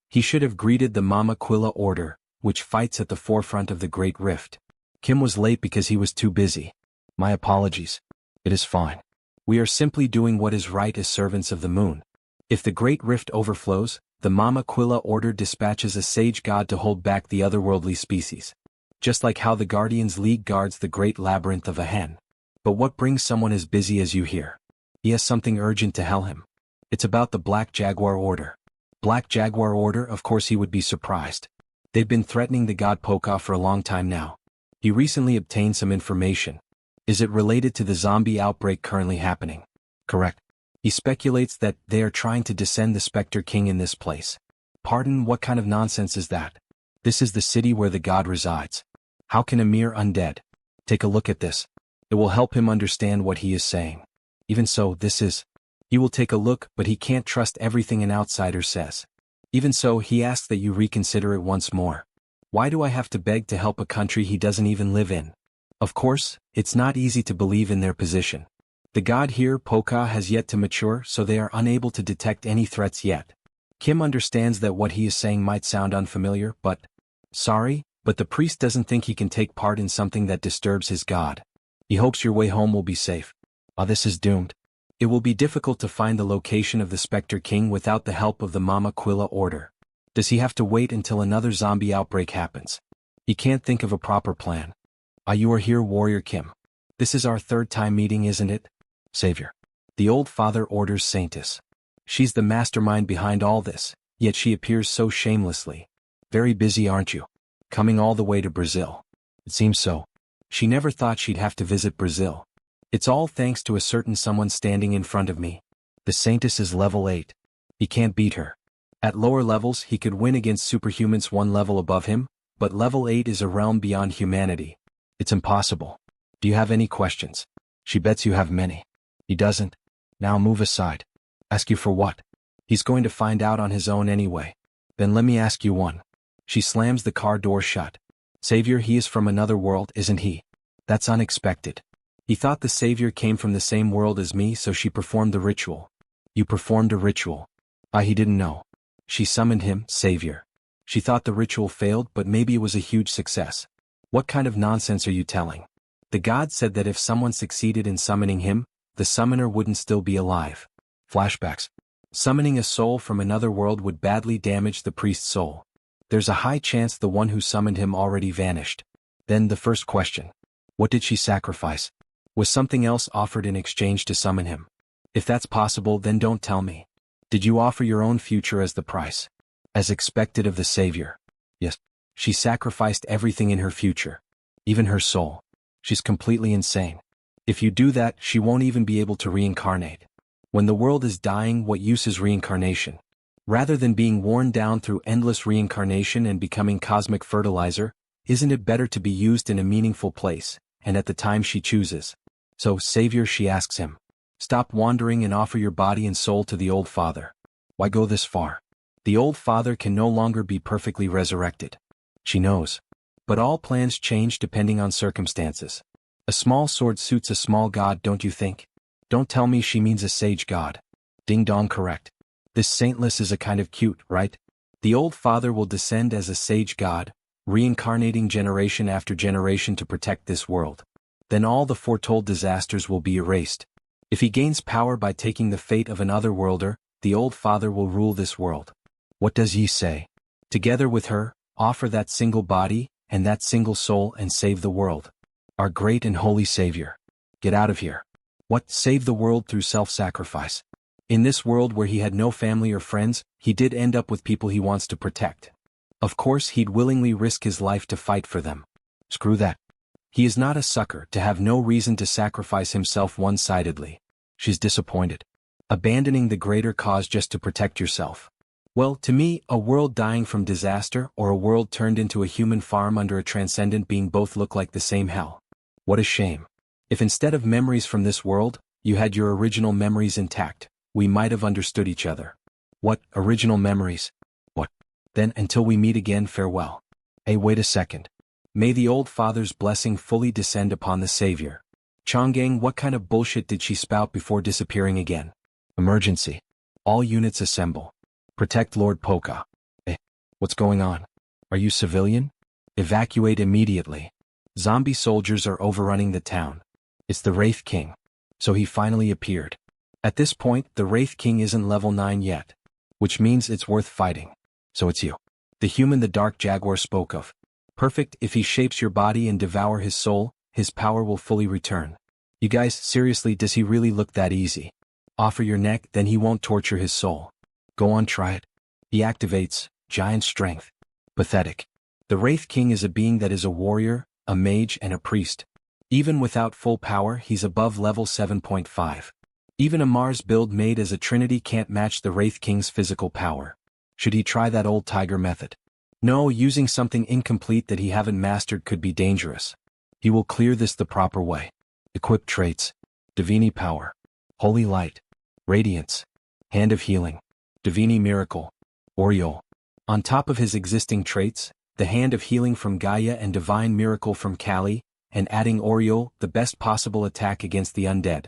He should have greeted the Mama Quilla Order, which fights at the forefront of the Great Rift. Kim was late because he was too busy. My apologies. It is fine. We are simply doing what is right as servants of the moon. If the Great Rift overflows, the Mama Quilla Order dispatches a sage god to hold back the otherworldly species. Just like how the Guardians League guards the Great Labyrinth of a hen. But what brings someone as busy as you here? He has something urgent to tell him. It's about the Black Jaguar Order. Black Jaguar Order, of course he would be surprised. They've been threatening the god Poca for a long time now. He recently obtained some information. Is it related to the zombie outbreak currently happening? Correct. He speculates that they are trying to descend the Spectre King in this place. Pardon, what kind of nonsense is that? This is the city where the god resides. How can a mere undead? Take a look at this. It will help him understand what he is saying. Even so, this is... He will take a look, but he can't trust everything an outsider says. Even so, he asks that you reconsider it once more. Why do I have to beg to help a country he doesn't even live in? Of course, it's not easy to believe in their position. The god here, Poka, has yet to mature, so they are unable to detect any threats yet. Kim understands that what he is saying might sound unfamiliar, but... Sorry, but the priest doesn't think he can take part in something that disturbs his god. He hopes your way home will be safe. This is doomed. It will be difficult to find the location of the Spectre King without the help of the Mama Quilla order. Does he have to wait until another zombie outbreak happens? He can't think of a proper plan. You are here, Warrior Kim. This is our third time meeting, isn't it? Savior. The old father orders Saintess. She's the mastermind behind all this, yet she appears so shamelessly. Very busy, aren't you? Coming all the way to Brazil. It seems so. She never thought she'd have to visit Brazil. It's all thanks to a certain someone standing in front of me. The Saintess is level 8. He can't beat her. At lower levels he could win against superhumans one level above him, but level 8 is a realm beyond humanity. It's impossible. Do you have any questions? She bets you have many. He doesn't. Now move aside. Ask you for what? He's going to find out on his own anyway. Then let me ask you one. She slams the car door shut. Savior, he is from another world, isn't he? That's unexpected. He thought the Savior came from the same world as me, so she performed the ritual. You performed a ritual? He didn't know. She summoned him, Savior. She thought the ritual failed, but maybe it was a huge success. What kind of nonsense are you telling? The god said that if someone succeeded in summoning him, the summoner wouldn't still be alive. Flashbacks. Summoning a soul from another world would badly damage the priest's soul. There's a high chance the one who summoned him already vanished. Then the first question. What did she sacrifice? Was something else offered in exchange to summon him? If that's possible, then don't tell me. Did you offer your own future as the price? As expected of the Savior? Yes. She sacrificed everything in her future. Even her soul. She's completely insane. If you do that, she won't even be able to reincarnate. When the world is dying, what use is reincarnation? Rather than being worn down through endless reincarnation and becoming cosmic fertilizer, isn't it better to be used in a meaningful place, and at the time she chooses? So, Savior, she asks him. Stop wandering and offer your body and soul to the old father. Why go this far? The old father can no longer be perfectly resurrected. She knows. But all plans change depending on circumstances. A small sword suits a small god, don't you think? Don't tell me she means a sage god. Ding dong, correct. This saintless is a kind of cute, right? The old father will descend as a sage god, reincarnating generation after generation to protect this world. Then all the foretold disasters will be erased. If he gains power by taking the fate of an otherworlder, the old father will rule this world. What does he say? Together with her, offer that single body, and that single soul and save the world. Our great and holy Savior. Get out of here. What? Save the world through self-sacrifice. In this world where he had no family or friends, he did end up with people he wants to protect. Of course he'd willingly risk his life to fight for them. Screw that. He is not a sucker to have no reason to sacrifice himself one-sidedly. She's disappointed. Abandoning the greater cause just to protect yourself. Well, to me, a world dying from disaster or a world turned into a human farm under a transcendent being both look like the same hell. What a shame. If instead of memories from this world, you had your original memories intact, we might have understood each other. What, original memories? What? Then, until we meet again, farewell. Hey, wait a second. May the old father's blessing fully descend upon the Savior. Chonggang, what kind of bullshit did she spout before disappearing again? Emergency. All units assemble. Protect Lord Poka. What's going on? Are you civilian? Evacuate immediately. Zombie soldiers are overrunning the town. It's the Wraith King. So he finally appeared. At this point, the Wraith King isn't level 9 yet. Which means it's worth fighting. So it's you. The human the Dark Jaguar spoke of. Perfect. If he shapes your body and devour his soul, his power will fully return. You guys, seriously, does he really look that easy? Offer your neck, then he won't torture his soul. Go on, try it. He activates giant strength. Pathetic. The Wraith King is a being that is a warrior, a mage, and a priest. Even without full power, he's above level 7.5. Even a Mars build made as a trinity can't match the Wraith King's physical power. Should he try that old tiger method? No, using something incomplete that he haven't mastered could be dangerous. He will clear this the proper way. Equip traits. Divini power. Holy light. Radiance. Hand of healing. Divini miracle. Oriole. On top of his existing traits, the Hand of Healing from Gaia and Divine Miracle from Kali, and adding Oriole, the best possible attack against the undead.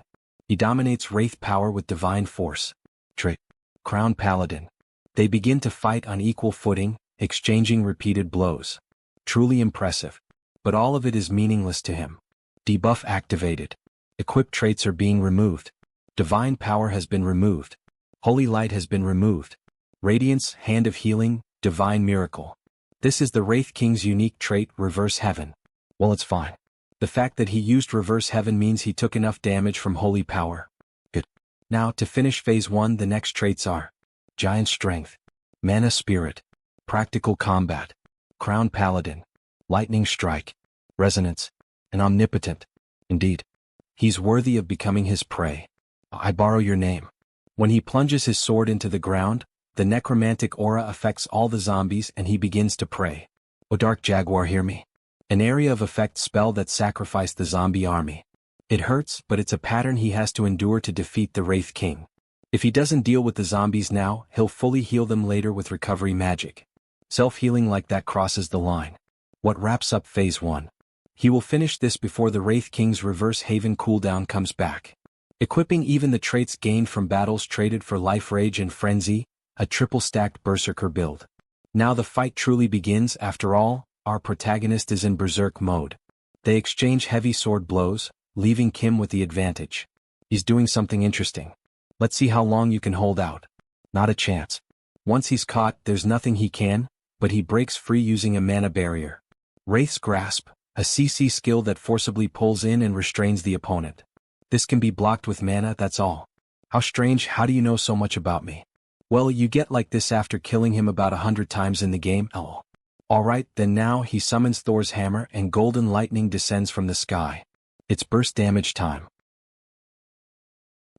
He dominates Wraith power with Divine Force. Trait. Crown Paladin. They begin to fight on equal footing, exchanging repeated blows. Truly impressive. But all of it is meaningless to him. Debuff activated. Equipped traits are being removed. Divine Power has been removed. Holy Light has been removed. Radiance, Hand of Healing, Divine Miracle. This is the Wraith King's unique trait, Reverse Heaven. Well, it's fine. The fact that he used Reverse Heaven means he took enough damage from Holy Power. Good. Now, to finish Phase 1, the next traits are Giant Strength, Mana Spirit, Practical Combat, Crown Paladin, Lightning Strike, Resonance, and Omnipotent. Indeed, he's worthy of becoming his prey. I borrow your name. When he plunges his sword into the ground, the necromantic aura affects all the zombies and he begins to pray. O Dark Jaguar, hear me. An area of effect spell that sacrificed the zombie army. It hurts, but it's a pattern he has to endure to defeat the Wraith King. If he doesn't deal with the zombies now, he'll fully heal them later with recovery magic. Self-healing like that crosses the line. What wraps up Phase 1? He will finish this before the Wraith King's Reverse Haven cooldown comes back. Equipping even the traits gained from battles traded for Life Rage and Frenzy, a triple-stacked Berserker build. Now the fight truly begins. After all, our protagonist is in Berserk mode. They exchange heavy sword blows, leaving Kim with the advantage. He's doing something interesting. Let's see how long you can hold out. Not a chance. Once he's caught, there's nothing he can, but he breaks free using a mana barrier. Wraith's Grasp, a CC skill that forcibly pulls in and restrains the opponent. This can be blocked with mana, that's all. How strange, how do you know so much about me? Well, you get like this after killing him about 100 times in the game. Oh. Alright, then now he summons Thor's hammer and golden lightning descends from the sky. It's burst damage time.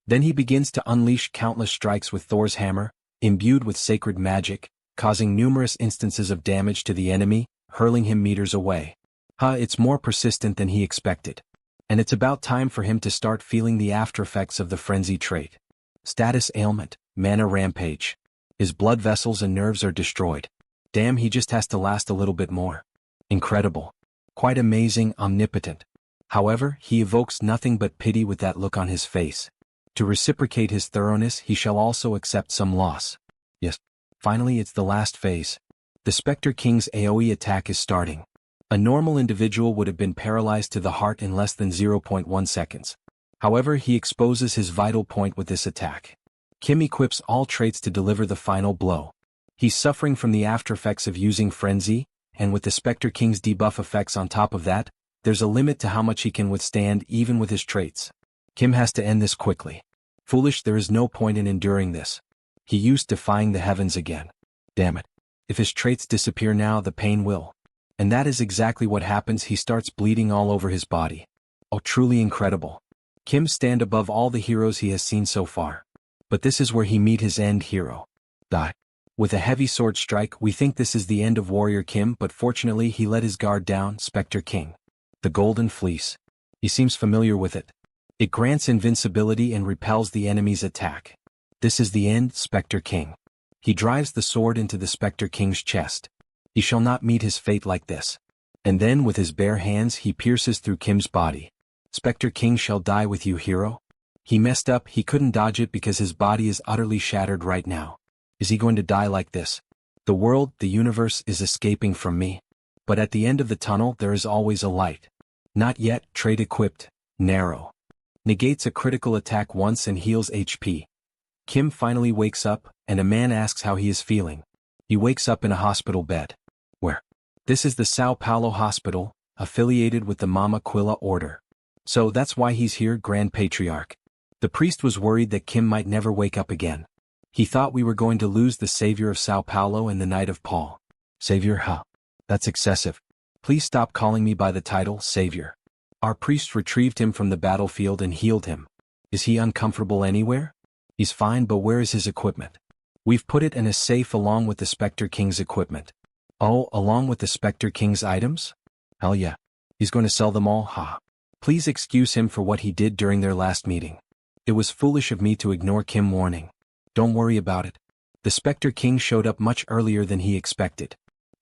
Then he begins to unleash countless strikes with Thor's hammer, imbued with sacred magic, causing numerous instances of damage to the enemy, hurling him meters away. It's more persistent than he expected. And it's about time for him to start feeling the aftereffects of the frenzy trait. Status ailment, mana rampage. His blood vessels and nerves are destroyed. Damn, he just has to last a little bit more. Incredible. Quite amazing, omnipotent. However, he evokes nothing but pity with that look on his face. To reciprocate his thoroughness, he shall also accept some loss. Yes. Finally, it's the last phase. The Spectre King's AoE attack is starting. A normal individual would have been paralyzed to the heart in less than 0.1 seconds. However, he exposes his vital point with this attack. Kim equips all traits to deliver the final blow. He's suffering from the aftereffects of using Frenzy, and with the Spectre King's debuff effects on top of that, there's a limit to how much he can withstand even with his traits. Kim has to end this quickly. Foolish, there is no point in enduring this. He used Defying the Heavens again. Damn it. If his traits disappear now, the pain will. And that is exactly what happens. He starts bleeding all over his body. Oh, truly incredible. Kim stand above all the heroes he has seen so far. But this is where he meet his end hero. Die. With a heavy sword strike, we think this is the end of Warrior Kim, but fortunately he let his guard down. Spectre King. The Golden Fleece. He seems familiar with it. It grants invincibility and repels the enemy's attack. This is the end, Spectre King. He drives the sword into the Spectre King's chest. He shall not meet his fate like this. And then with his bare hands he pierces through Kim's body. Spectre King shall die with you, hero. He messed up, he couldn't dodge it because his body is utterly shattered right now. Is he going to die like this? The world, the universe, is escaping from me. But at the end of the tunnel there is always a light. Not yet, trait equipped, narrow. Negates a critical attack once and heals HP. Kim finally wakes up, and a man asks how he is feeling. He wakes up in a hospital bed. Where? This is the Sao Paulo Hospital, affiliated with the Mama Quilla Order. So that's why he's here, Grand Patriarch. The priest was worried that Kim might never wake up again. He thought we were going to lose the savior of Sao Paulo and the Knight of Paul. Savior, huh? That's excessive. Please stop calling me by the title, Savior. Our priest retrieved him from the battlefield and healed him. Is he uncomfortable anywhere? He's fine, but where is his equipment? We've put it in a safe along with the Spectre King's equipment. Oh, along with the Spectre King's items? Hell yeah. He's going to sell them all, ha. Please excuse him for what he did during their last meeting. It was foolish of me to ignore Kim warning. Don't worry about it. The Spectre King showed up much earlier than he expected.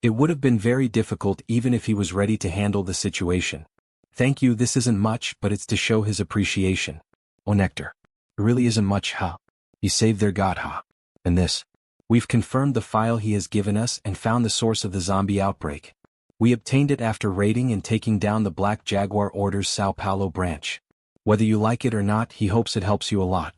It would have been very difficult even if he was ready to handle the situation. Thank you, this isn't much, but it's to show his appreciation. Oh Nectar. It really isn't much, huh? He saved their god, huh? And this. We've confirmed the file he has given us and found the source of the zombie outbreak. We obtained it after raiding and taking down the Black Jaguar Order's Sao Paulo branch. Whether you like it or not, he hopes it helps you a lot.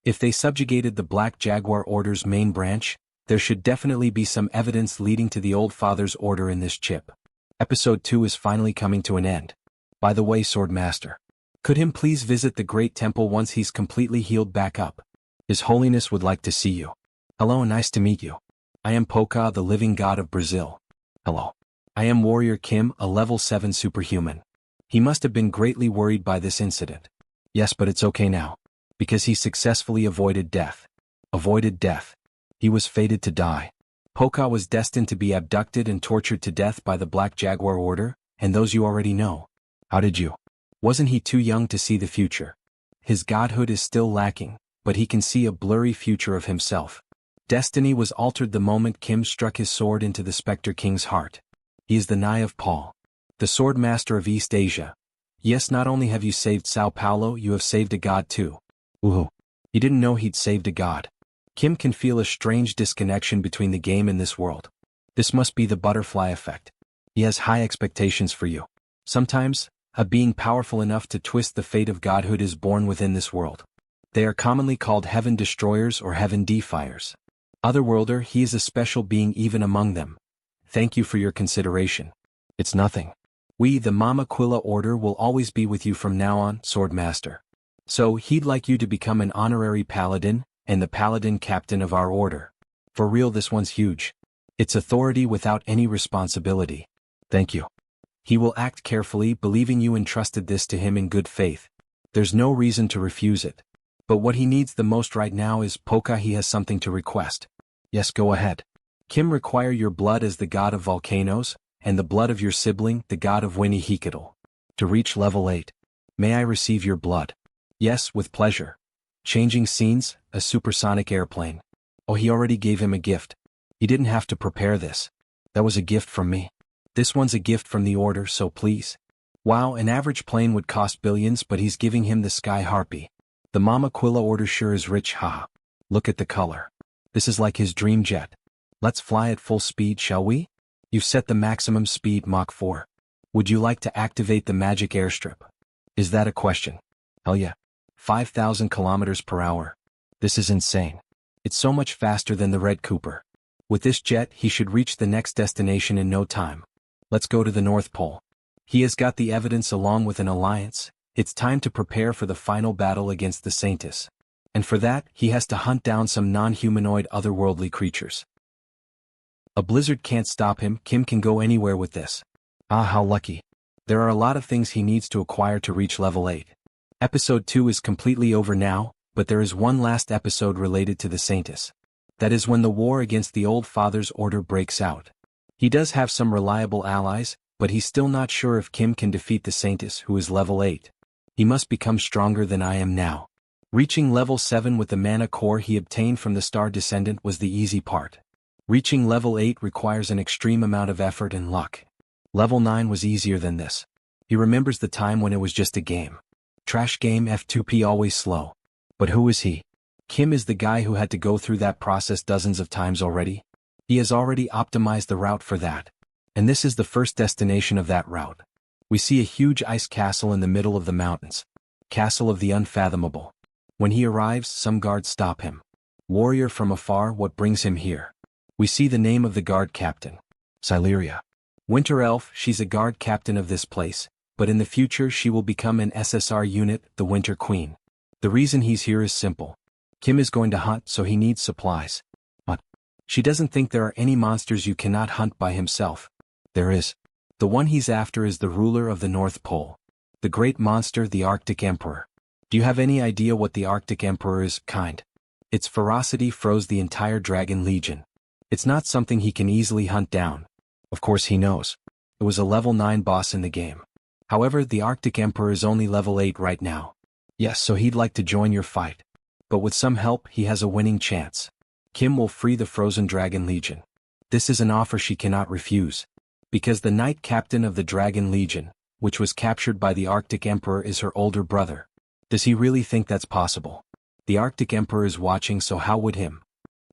If they subjugated the Black Jaguar Order's main branch, there should definitely be some evidence leading to the Old Father's order in this chip. Episode 2 is finally coming to an end. By the way, Swordmaster, could him please visit the Great Temple once he's completely healed back up? His Holiness would like to see you. Hello, nice to meet you. I am Poka, the living god of Brazil. Hello. I am Warrior Kim, a level 7 superhuman. He must have been greatly worried by this incident. Yes, but it's okay now. Because he successfully avoided death. Avoided death. He was fated to die. Poka was destined to be abducted and tortured to death by the Black Jaguar Order, and those you already know. How did you? Wasn't he too young to see the future? His godhood is still lacking, but he can see a blurry future of himself. Destiny was altered the moment Kim struck his sword into the Spectre King's heart. He is the Nai of Paul, the Sword Master of East Asia. Yes, not only have you saved Sao Paulo, you have saved a god too. Ooh. He didn't know he'd saved a god. Kim can feel a strange disconnection between the game and this world. This must be the butterfly effect. He has high expectations for you. Sometimes, a being powerful enough to twist the fate of godhood is born within this world. They are commonly called Heaven Destroyers or Heaven Defiers. Otherworlder, he is a special being even among them. Thank you for your consideration. It's nothing. We, the Mama Quilla Order, will always be with you from now on, Swordmaster. So, he'd like you to become an honorary paladin, and the paladin captain of our order. For real, this one's huge. It's authority without any responsibility. Thank you. He will act carefully, believing you entrusted this to him in good faith. There's no reason to refuse it. But what he needs the most right now is Poka. He has something to request. Yes, go ahead. Kim require your blood as the god of volcanoes, and the blood of your sibling, the god of Winnie-Hikadal. To reach level 8. May I receive your blood? Yes, with pleasure. Changing scenes, a supersonic airplane. Oh, he already gave him a gift. He didn't have to prepare this. That was a gift from me. This one's a gift from the order, so please. Wow, an average plane would cost billions, but he's giving him the Sky Harpy. The Mama Quilla Order sure is rich, haha. Look at the color. This is like his dream jet. Let's fly at full speed, shall we? You've set the maximum speed, Mach 4. Would you like to activate the magic airstrip? Is that a question? Hell yeah. 5,000 kilometers per hour. This is insane. It's so much faster than the Red Cooper. With this jet, he should reach the next destination in no time. Let's go to the North Pole. He has got the evidence along with an alliance. It's time to prepare for the final battle against the Saintis. And for that, he has to hunt down some non-humanoid otherworldly creatures. A blizzard can't stop him. Kim can go anywhere with this. Ah, how lucky. There are a lot of things he needs to acquire to reach level 8. Episode 2 is completely over now, but there is one last episode related to the Saintis. That is when the war against the Old Father's order breaks out. He does have some reliable allies, but he's still not sure if Kim can defeat the Saintis, who is level 8. He must become stronger than I am now. Reaching level 7 with the mana core he obtained from the Star Descendant was the easy part. Reaching level 8 requires an extreme amount of effort and luck. Level 9 was easier than this. He remembers the time when it was just a game. Trash game F2P, always slow. But who is he? Kim is the guy who had to go through that process dozens of times already. He has already optimized the route for that. And this is the first destination of that route. We see a huge ice castle in the middle of the mountains. Castle of the Unfathomable. When he arrives, some guards stop him. Warrior from afar, what brings him here? We see the name of the guard captain. Sileria. Winter Elf, she's a guard captain of this place, but in the future she will become an SSR unit, the Winter Queen. The reason he's here is simple. Kim is going to hunt, so he needs supplies. But she doesn't think there are any monsters you cannot hunt by himself. There is. The one he's after is the ruler of the North Pole. The great monster, the Arctic Emperor. Do you have any idea what the Arctic Emperor is, kind? Its ferocity froze the entire Dragon Legion. It's not something he can easily hunt down. Of course he knows. It was a level 9 boss in the game. However, the Arctic Emperor is only level 8 right now. Yes, so he'd like to join your fight. But with some help, he has a winning chance. Kim will free the Frozen Dragon Legion. This is an offer she cannot refuse. Because the Knight Captain of the Dragon Legion, which was captured by the Arctic Emperor, is her older brother. Does he really think that's possible? The Arctic Emperor is watching, so how would him?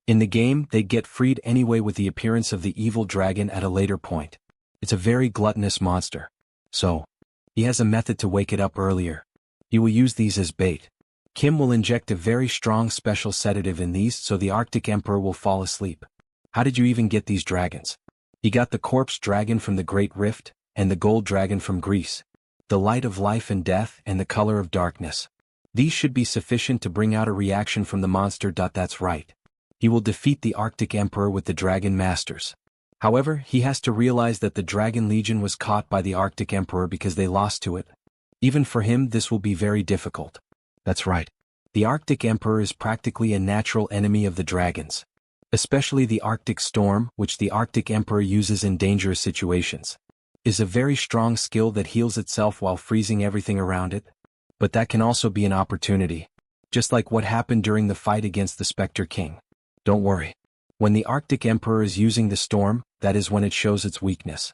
In the game, they'd get freed anyway with the appearance of the evil dragon at a later point. It's a very gluttonous monster. So, he has a method to wake it up earlier. He will use these as bait. Kim will inject a very strong special sedative in these so the Arctic Emperor will fall asleep. How did you even get these dragons? He got the corpse dragon from the Great Rift, and the gold dragon from Greece. The light of life and death and the color of darkness. These should be sufficient to bring out a reaction from the monster. That's right. He will defeat the Arctic Emperor with the Dragon Masters. However, he has to realize that the Dragon Legion was caught by the Arctic Emperor because they lost to it. Even for him, this will be very difficult. That's right. The Arctic Emperor is practically a natural enemy of the dragons. Especially the Arctic Storm, which the Arctic Emperor uses in dangerous situations. Is a very strong skill that heals itself while freezing everything around it. But that can also be an opportunity. Just like what happened during the fight against the Spectre King. Don't worry. When the Arctic Emperor is using the storm, that is when it shows its weakness.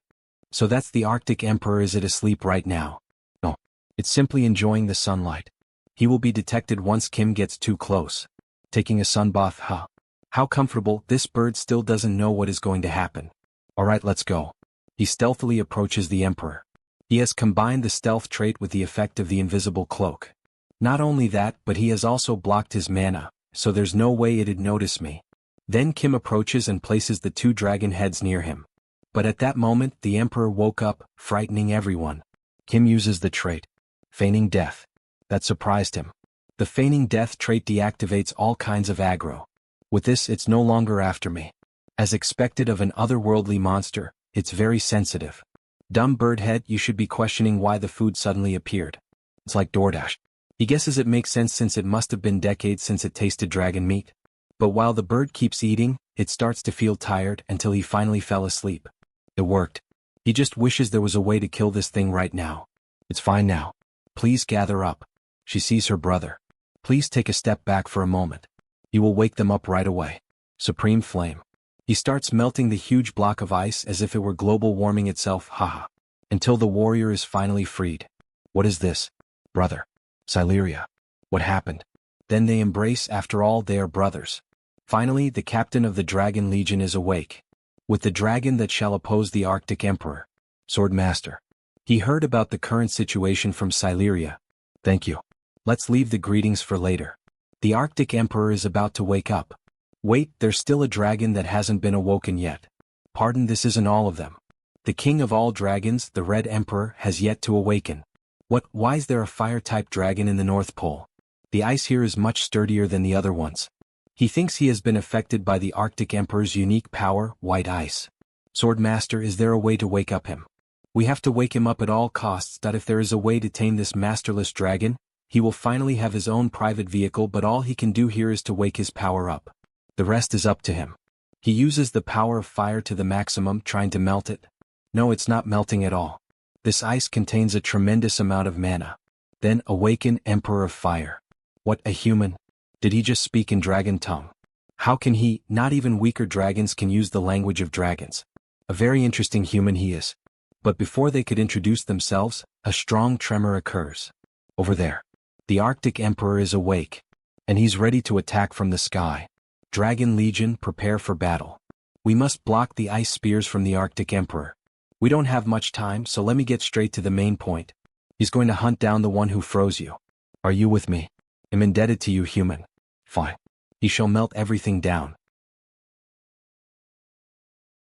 So that's the Arctic Emperor. Is it asleep right now? No. It's simply enjoying the sunlight. He will be detected once Kim gets too close. Taking a sunbath, huh? How comfortable. This bird still doesn't know what is going to happen. Alright, let's go. He stealthily approaches the Emperor. He has combined the stealth trait with the effect of the invisible cloak. Not only that, but he has also blocked his mana, so there's no way it'd notice me. Then Kim approaches and places the two dragon heads near him. But at that moment, the Emperor woke up, frightening everyone. Kim uses the trait, feigning death. That surprised him. The feigning death trait deactivates all kinds of aggro. With this, it's no longer after me. As expected of an otherworldly monster, it's very sensitive. Dumb birdhead, you should be questioning why the food suddenly appeared. It's like DoorDash. He guesses it makes sense since it must have been decades since it tasted dragon meat. But while the bird keeps eating, it starts to feel tired until he finally fell asleep. It worked. He just wishes there was a way to kill this thing right now. It's fine now. Please gather up. She sees her brother. Please take a step back for a moment. You will wake them up right away. Supreme Flame. He starts melting the huge block of ice as if it were global warming itself, haha. Until the warrior is finally freed. What is this? Brother. Sileria. What happened? Then they embrace. After all, they are brothers. Finally, the captain of the Dragon Legion is awake. With the dragon that shall oppose the Arctic Emperor. Swordmaster. He heard about the current situation from Sileria. Thank you. Let's leave the greetings for later. The Arctic Emperor is about to wake up. Wait, there's still a dragon that hasn't been awoken yet. Pardon, this isn't all of them. The king of all dragons, the Red Emperor, has yet to awaken. What? Why is there a fire-type dragon in the North Pole? The ice here is much sturdier than the other ones. He thinks he has been affected by the Arctic Emperor's unique power, white ice. Swordmaster, is there a way to wake up him? We have to wake him up at all costs. If there is a way to tame this masterless dragon, he will finally have his own private vehicle, but all he can do here is to wake his power up. The rest is up to him. He uses the power of fire to the maximum, trying to melt it. No, it's not melting at all. This ice contains a tremendous amount of mana. Then awaken Emperor of Fire. What, a human? Did he just speak in dragon tongue? How can he? Not even weaker dragons can use the language of dragons. A very interesting human he is. But before they could introduce themselves, a strong tremor occurs. Over there. The Arctic Emperor is awake. And he's ready to attack from the sky. Dragon Legion, prepare for battle. We must block the ice spears from the Arctic Emperor. We don't have much time, so let me get straight to the main point. He's going to hunt down the one who froze you. Are you with me? I'm indebted to you, human. Fine. He shall melt everything down.